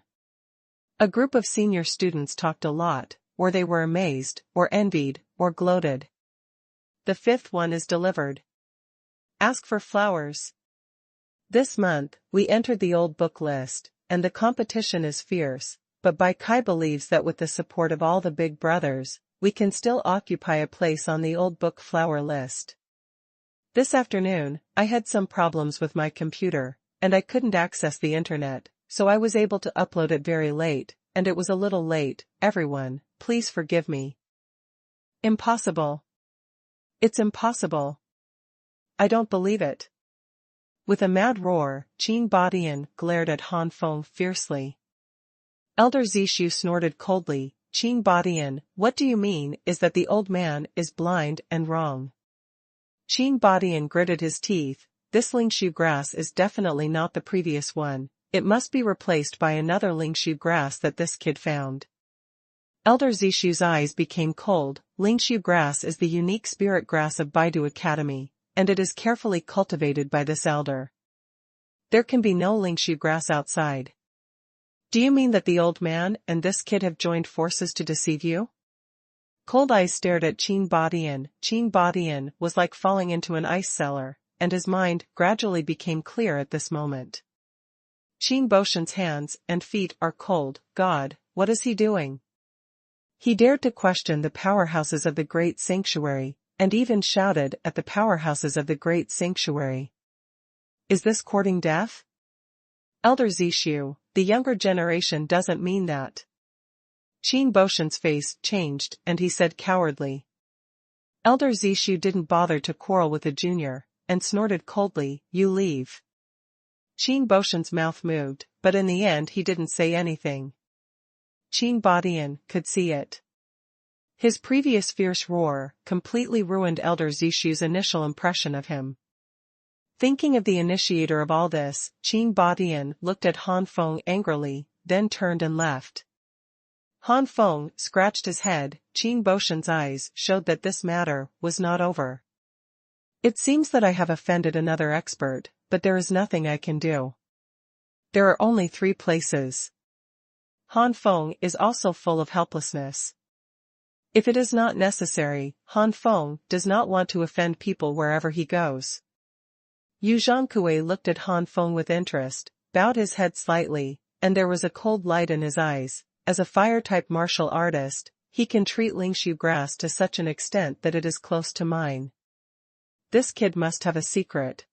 A: A group of senior students talked a lot, or they were amazed, or envied, or gloated. The 5th one is delivered. Ask for flowers. This month, we entered the old book list, and the competition is fierce, but Bai Cai believes that with the support of all the big brothers, we can still occupy a place on the old book flower list. This afternoon, I had some problems with my computer, and I couldn't access the internet, so I was able to upload it very late, and it was a little late. Everyone, please forgive me. Impossible. It's impossible. I don't believe it. With a mad roar, Qin Badian glared at Han Feng fiercely. Elder Zishu snorted coldly, Qin Badian, what do you mean is that the old man is blind and wrong? Qin Badian gritted his teeth, this Lingshu grass is definitely not the previous one, it must be replaced by another Lingshu grass that this kid found. Elder Zishu's eyes became cold, Lingshu grass is the unique spirit grass of Baidu Academy, and it is carefully cultivated by this elder. There can be no Lingshu grass outside. Do you mean that the old man and this kid have joined forces to deceive you? Cold eyes stared at Qin Badian. Qin Badian was like falling into an ice cellar, and his mind gradually became clear at this moment. Qin Boshan's hands and feet are cold. God, what is he doing? He dared to question the powerhouses of the great sanctuary, and even shouted at the powerhouses of the great sanctuary. Is this courting death? Elder Zishu, the younger generation doesn't mean that. Qin Boshan's face changed and he said cowardly. Elder Zishu didn't bother to quarrel with the junior, and snorted coldly, you leave. Qin Boshan's mouth moved, but in the end he didn't say anything. Qin Badian could see it. His previous fierce roar completely ruined Elder Zishu's initial impression of him. Thinking of the initiator of all this, Qin Badian looked at Han Feng angrily, then turned and left. Han Feng scratched his head, Qin Boshan's eyes showed that this matter was not over. It seems that I have offended another expert, but there is nothing I can do. There are only 3 places. Han Feng is also full of helplessness. If it is not necessary, Han Feng does not want to offend people wherever he goes. Yu Zhangkue looked at Han Feng with interest, bowed his head slightly, and there was a cold light in his eyes. As a fire-type martial artist, he can treat Lingshu grass to such an extent that it is close to mine. This kid must have a secret.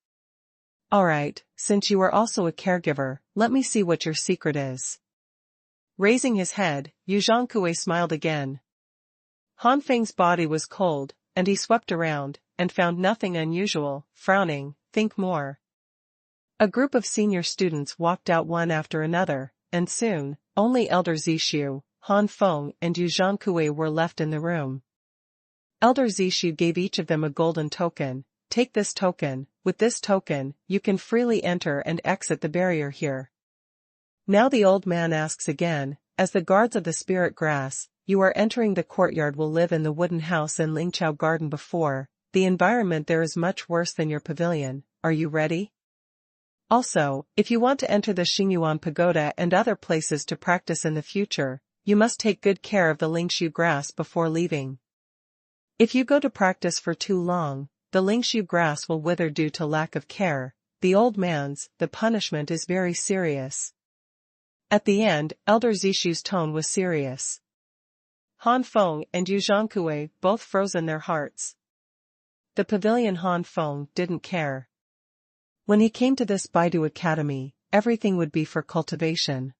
A: Alright, since you are also a caregiver, let me see what your secret is. Raising his head, Yu Zhangkue smiled again. Han Feng's body was cold, and he swept around, and found nothing unusual, frowning, think more. A group of senior students walked out one after another, and soon, only Elder Zishu, Han Feng and Yu Zhangkue were left in the room. Elder Zishu gave each of them a golden token. Take this token, with this token, you can freely enter and exit the barrier here. Now the old man asks again, as the guards of the spirit grass, you are entering the courtyard will live in the wooden house in Lingqiao Garden before, the environment there is much worse than your pavilion, are you ready? Also, if you want to enter the Xuanhuan Pagoda and other places to practice in the future, you must take good care of the Lingshu grass before leaving. If you go to practice for too long, the Lingshu grass will wither due to lack of care. The punishment is very serious. At the end, Elder Zishu's tone was serious. Han Feng and Yu Zhangkue both froze in their hearts. The pavilion Han Feng didn't care. When he came to this Baidu Academy, everything would be for cultivation.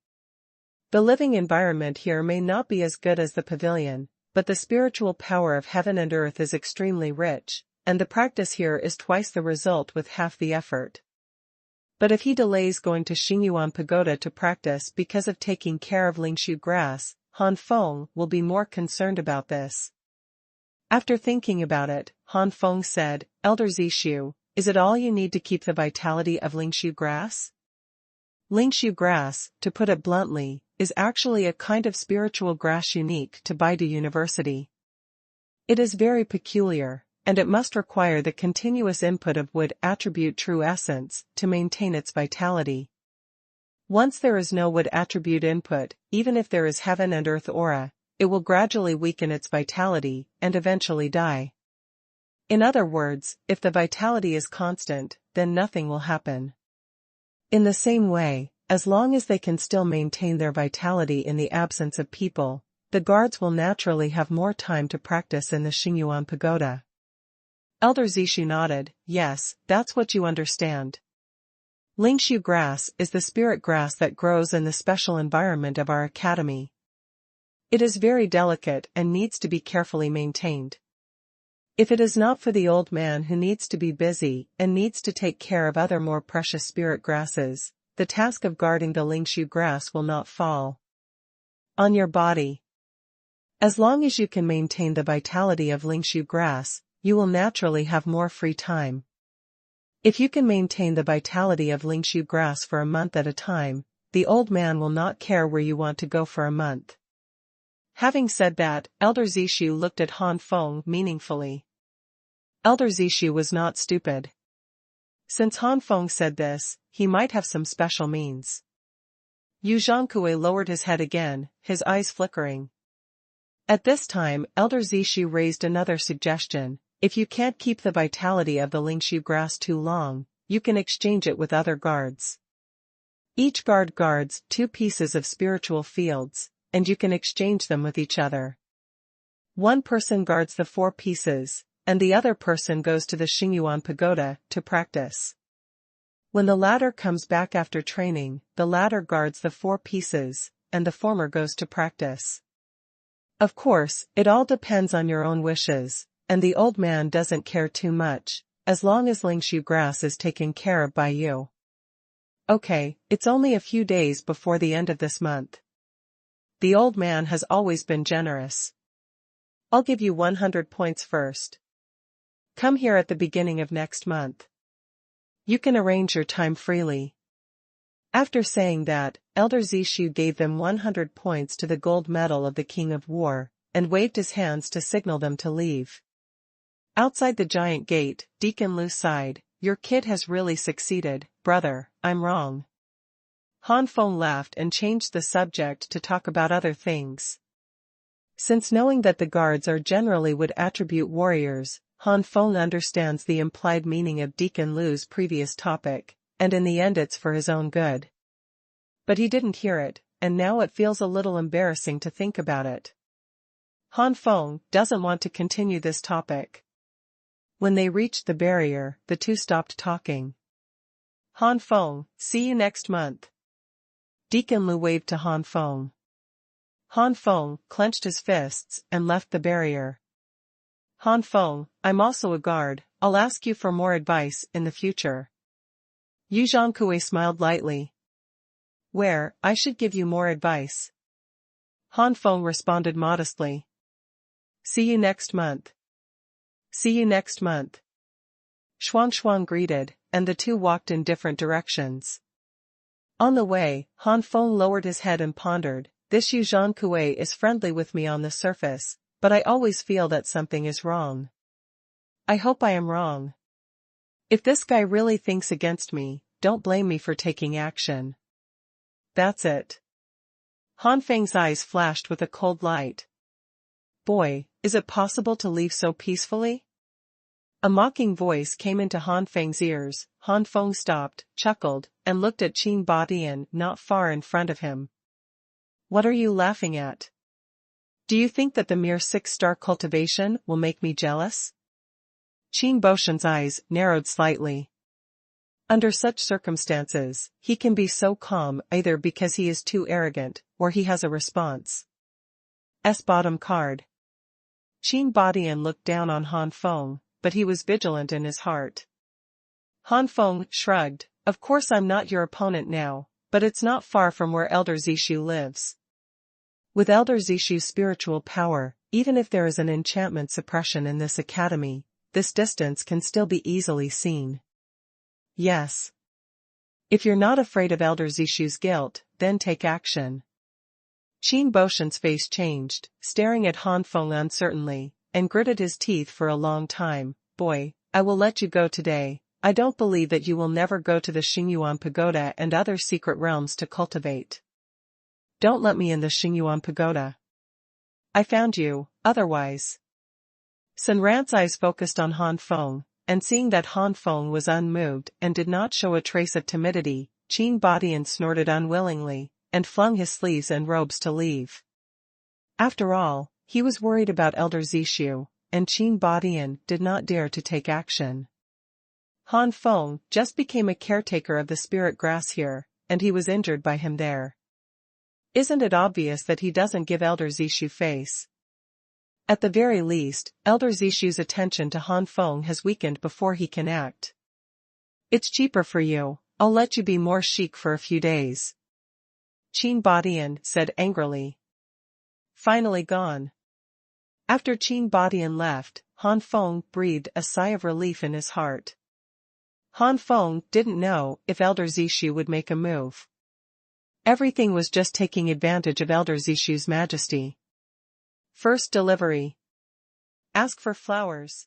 A: The living environment here may not be as good as the pavilion, but the spiritual power of heaven and earth is extremely rich, and the practice here is twice the result with half the effort. But if he delays going to Xuanhuan Pagoda to practice because of taking care of Lingshu grass, Han Feng will be more concerned about this. After thinking about it, Han Feng said, Elder Zishu, is it all you need to keep the vitality of Lingshu grass? Lingshu grass, to put it bluntly, is actually a kind of spiritual grass unique to Baidu University. It is very peculiar, and it must require the continuous input of wood attribute true essence to maintain its vitality. Once there is no wood attribute input, even if there is heaven and earth aura, it will gradually weaken its vitality and eventually die. In other words, if the vitality is constant, then nothing will happen. In the same way, as long as they can still maintain their vitality in the absence of people, the guards will naturally have more time to practice in the Xuanhuan Pagoda. Elder Zishu nodded, yes, that's what you understand. Lingshu grass is the spirit grass that grows in the special environment of our academy. It is very delicate and needs to be carefully maintained. If it is not for the old man who needs to be busy and needs to take care of other more precious spirit grasses, the task of guarding the Lingshu grass will not fall on your body. As long as you can maintain the vitality of Lingshu grass, you will naturally have more free time. If you can maintain the vitality of Lingshu grass for a month at a time, the old man will not care where you want to go for a month. Having said that, Elder Zishu looked at Han Feng meaningfully. Elder Zishu was not stupid. Since Han Feng said this, he might have some special means. Yu Zhangkui lowered his head again, his eyes flickering. At this time, Elder Zishu raised another suggestion. If you can't keep the vitality of the Lingshu grass too long, you can exchange it with other guards. Each guard guards 2 pieces of spiritual fields, and you can exchange them with each other. One person guards the 4 pieces, and the other person goes to the Xuanhuan pagoda to practice. When the latter comes back after training, the latter guards the 4 pieces, and the former goes to practice. Of course, it all depends on your own wishes, and the old man doesn't care too much, as long as Lingshu grass is taken care of by you. Okay, it's only a few days before the end of this month. The old man has always been generous. I'll give you 100 points first. Come here at the beginning of next month. You can arrange your time freely. After saying that, Elder Zishu gave them 100 points to the gold medal of the King of War, and waved his hands to signal them to leave. Outside the giant gate, Deacon Lu sighed, "Your kid has really succeeded, brother, I'm wrong." Han Feng laughed and changed the subject to talk about other things. Since knowing that the guards are generally wood attribute warriors, Han Feng understands the implied meaning of Deacon Lu's previous topic, and in the end it's for his own good. But he didn't hear it, and now it feels a little embarrassing to think about it. Han Feng doesn't want to continue this topic. When they reached the barrier, the two stopped talking. Han Feng, see you next month. Deacon Lu waved to Han Feng. Han Feng clenched his fists and left the barrier. Han Feng, I'm also a guard, I'll ask you for more advice in the future. Yu Zhangkui smiled lightly. Where, I should give you more advice. Han Feng responded modestly. See you next month. See you next month. Xuanhuan greeted, and the two walked in different directions. On the way, Han Feng lowered his head and pondered, this Yu Zhangkui is friendly with me on the surface, but I always feel that something is wrong. I hope I am wrong. If this guy really thinks against me, don't blame me for taking action. That's it. Han Feng's eyes flashed with a cold light. Boy, is it possible to leave so peacefully? A mocking voice came into Han Feng's ears. Han Feng stopped, chuckled, and looked at Qin Badian not far in front of him. What are you laughing at? Do you think that the mere 6-star cultivation will make me jealous? Qin Boshan's eyes narrowed slightly. Under such circumstances, he can be so calm either because he is too arrogant, or he has a response. Bottom card. Qin Badian looked down on Han Feng, but he was vigilant in his heart. Han Feng shrugged, of course I'm not your opponent now, but it's not far from where Elder Zishu lives. With Elder Zishu's spiritual power, even if there is an enchantment suppression in this academy, this distance can still be easily seen. Yes. If you're not afraid of Elder Zishu's guilt, then take action. Qin Boshan's face changed, staring at Han Feng uncertainly, and gritted his teeth for a long time. Boy, I will let you go today. I don't believe that you will never go to the Xuanhuan pagoda and other secret realms to cultivate. Don't let me in the Xuanhuan pagoda. I found you, otherwise. Sun Ran's eyes focused on Han Feng, and seeing that Han Feng was unmoved and did not show a trace of timidity, Qin Badian snorted unwillingly, and flung his sleeves and robes to leave. After all, he was worried about Elder Zishu, and Qin Badian did not dare to take action. Han Feng just became a caretaker of the spirit grass here, and he was injured by him there. Isn't it obvious that he doesn't give Elder Zishu face? At the very least, Elder Zishu's attention to Han Feng has weakened before he can act. It's cheaper for you, I'll let you be more chic for a few days. Qin Badian said angrily. Finally gone. After Qin Badian left, Han Feng breathed a sigh of relief in his heart. Han Feng didn't know if Elder Zishu would make a move. Everything was just taking advantage of Elder Zishu's majesty. First delivery. Ask for flowers.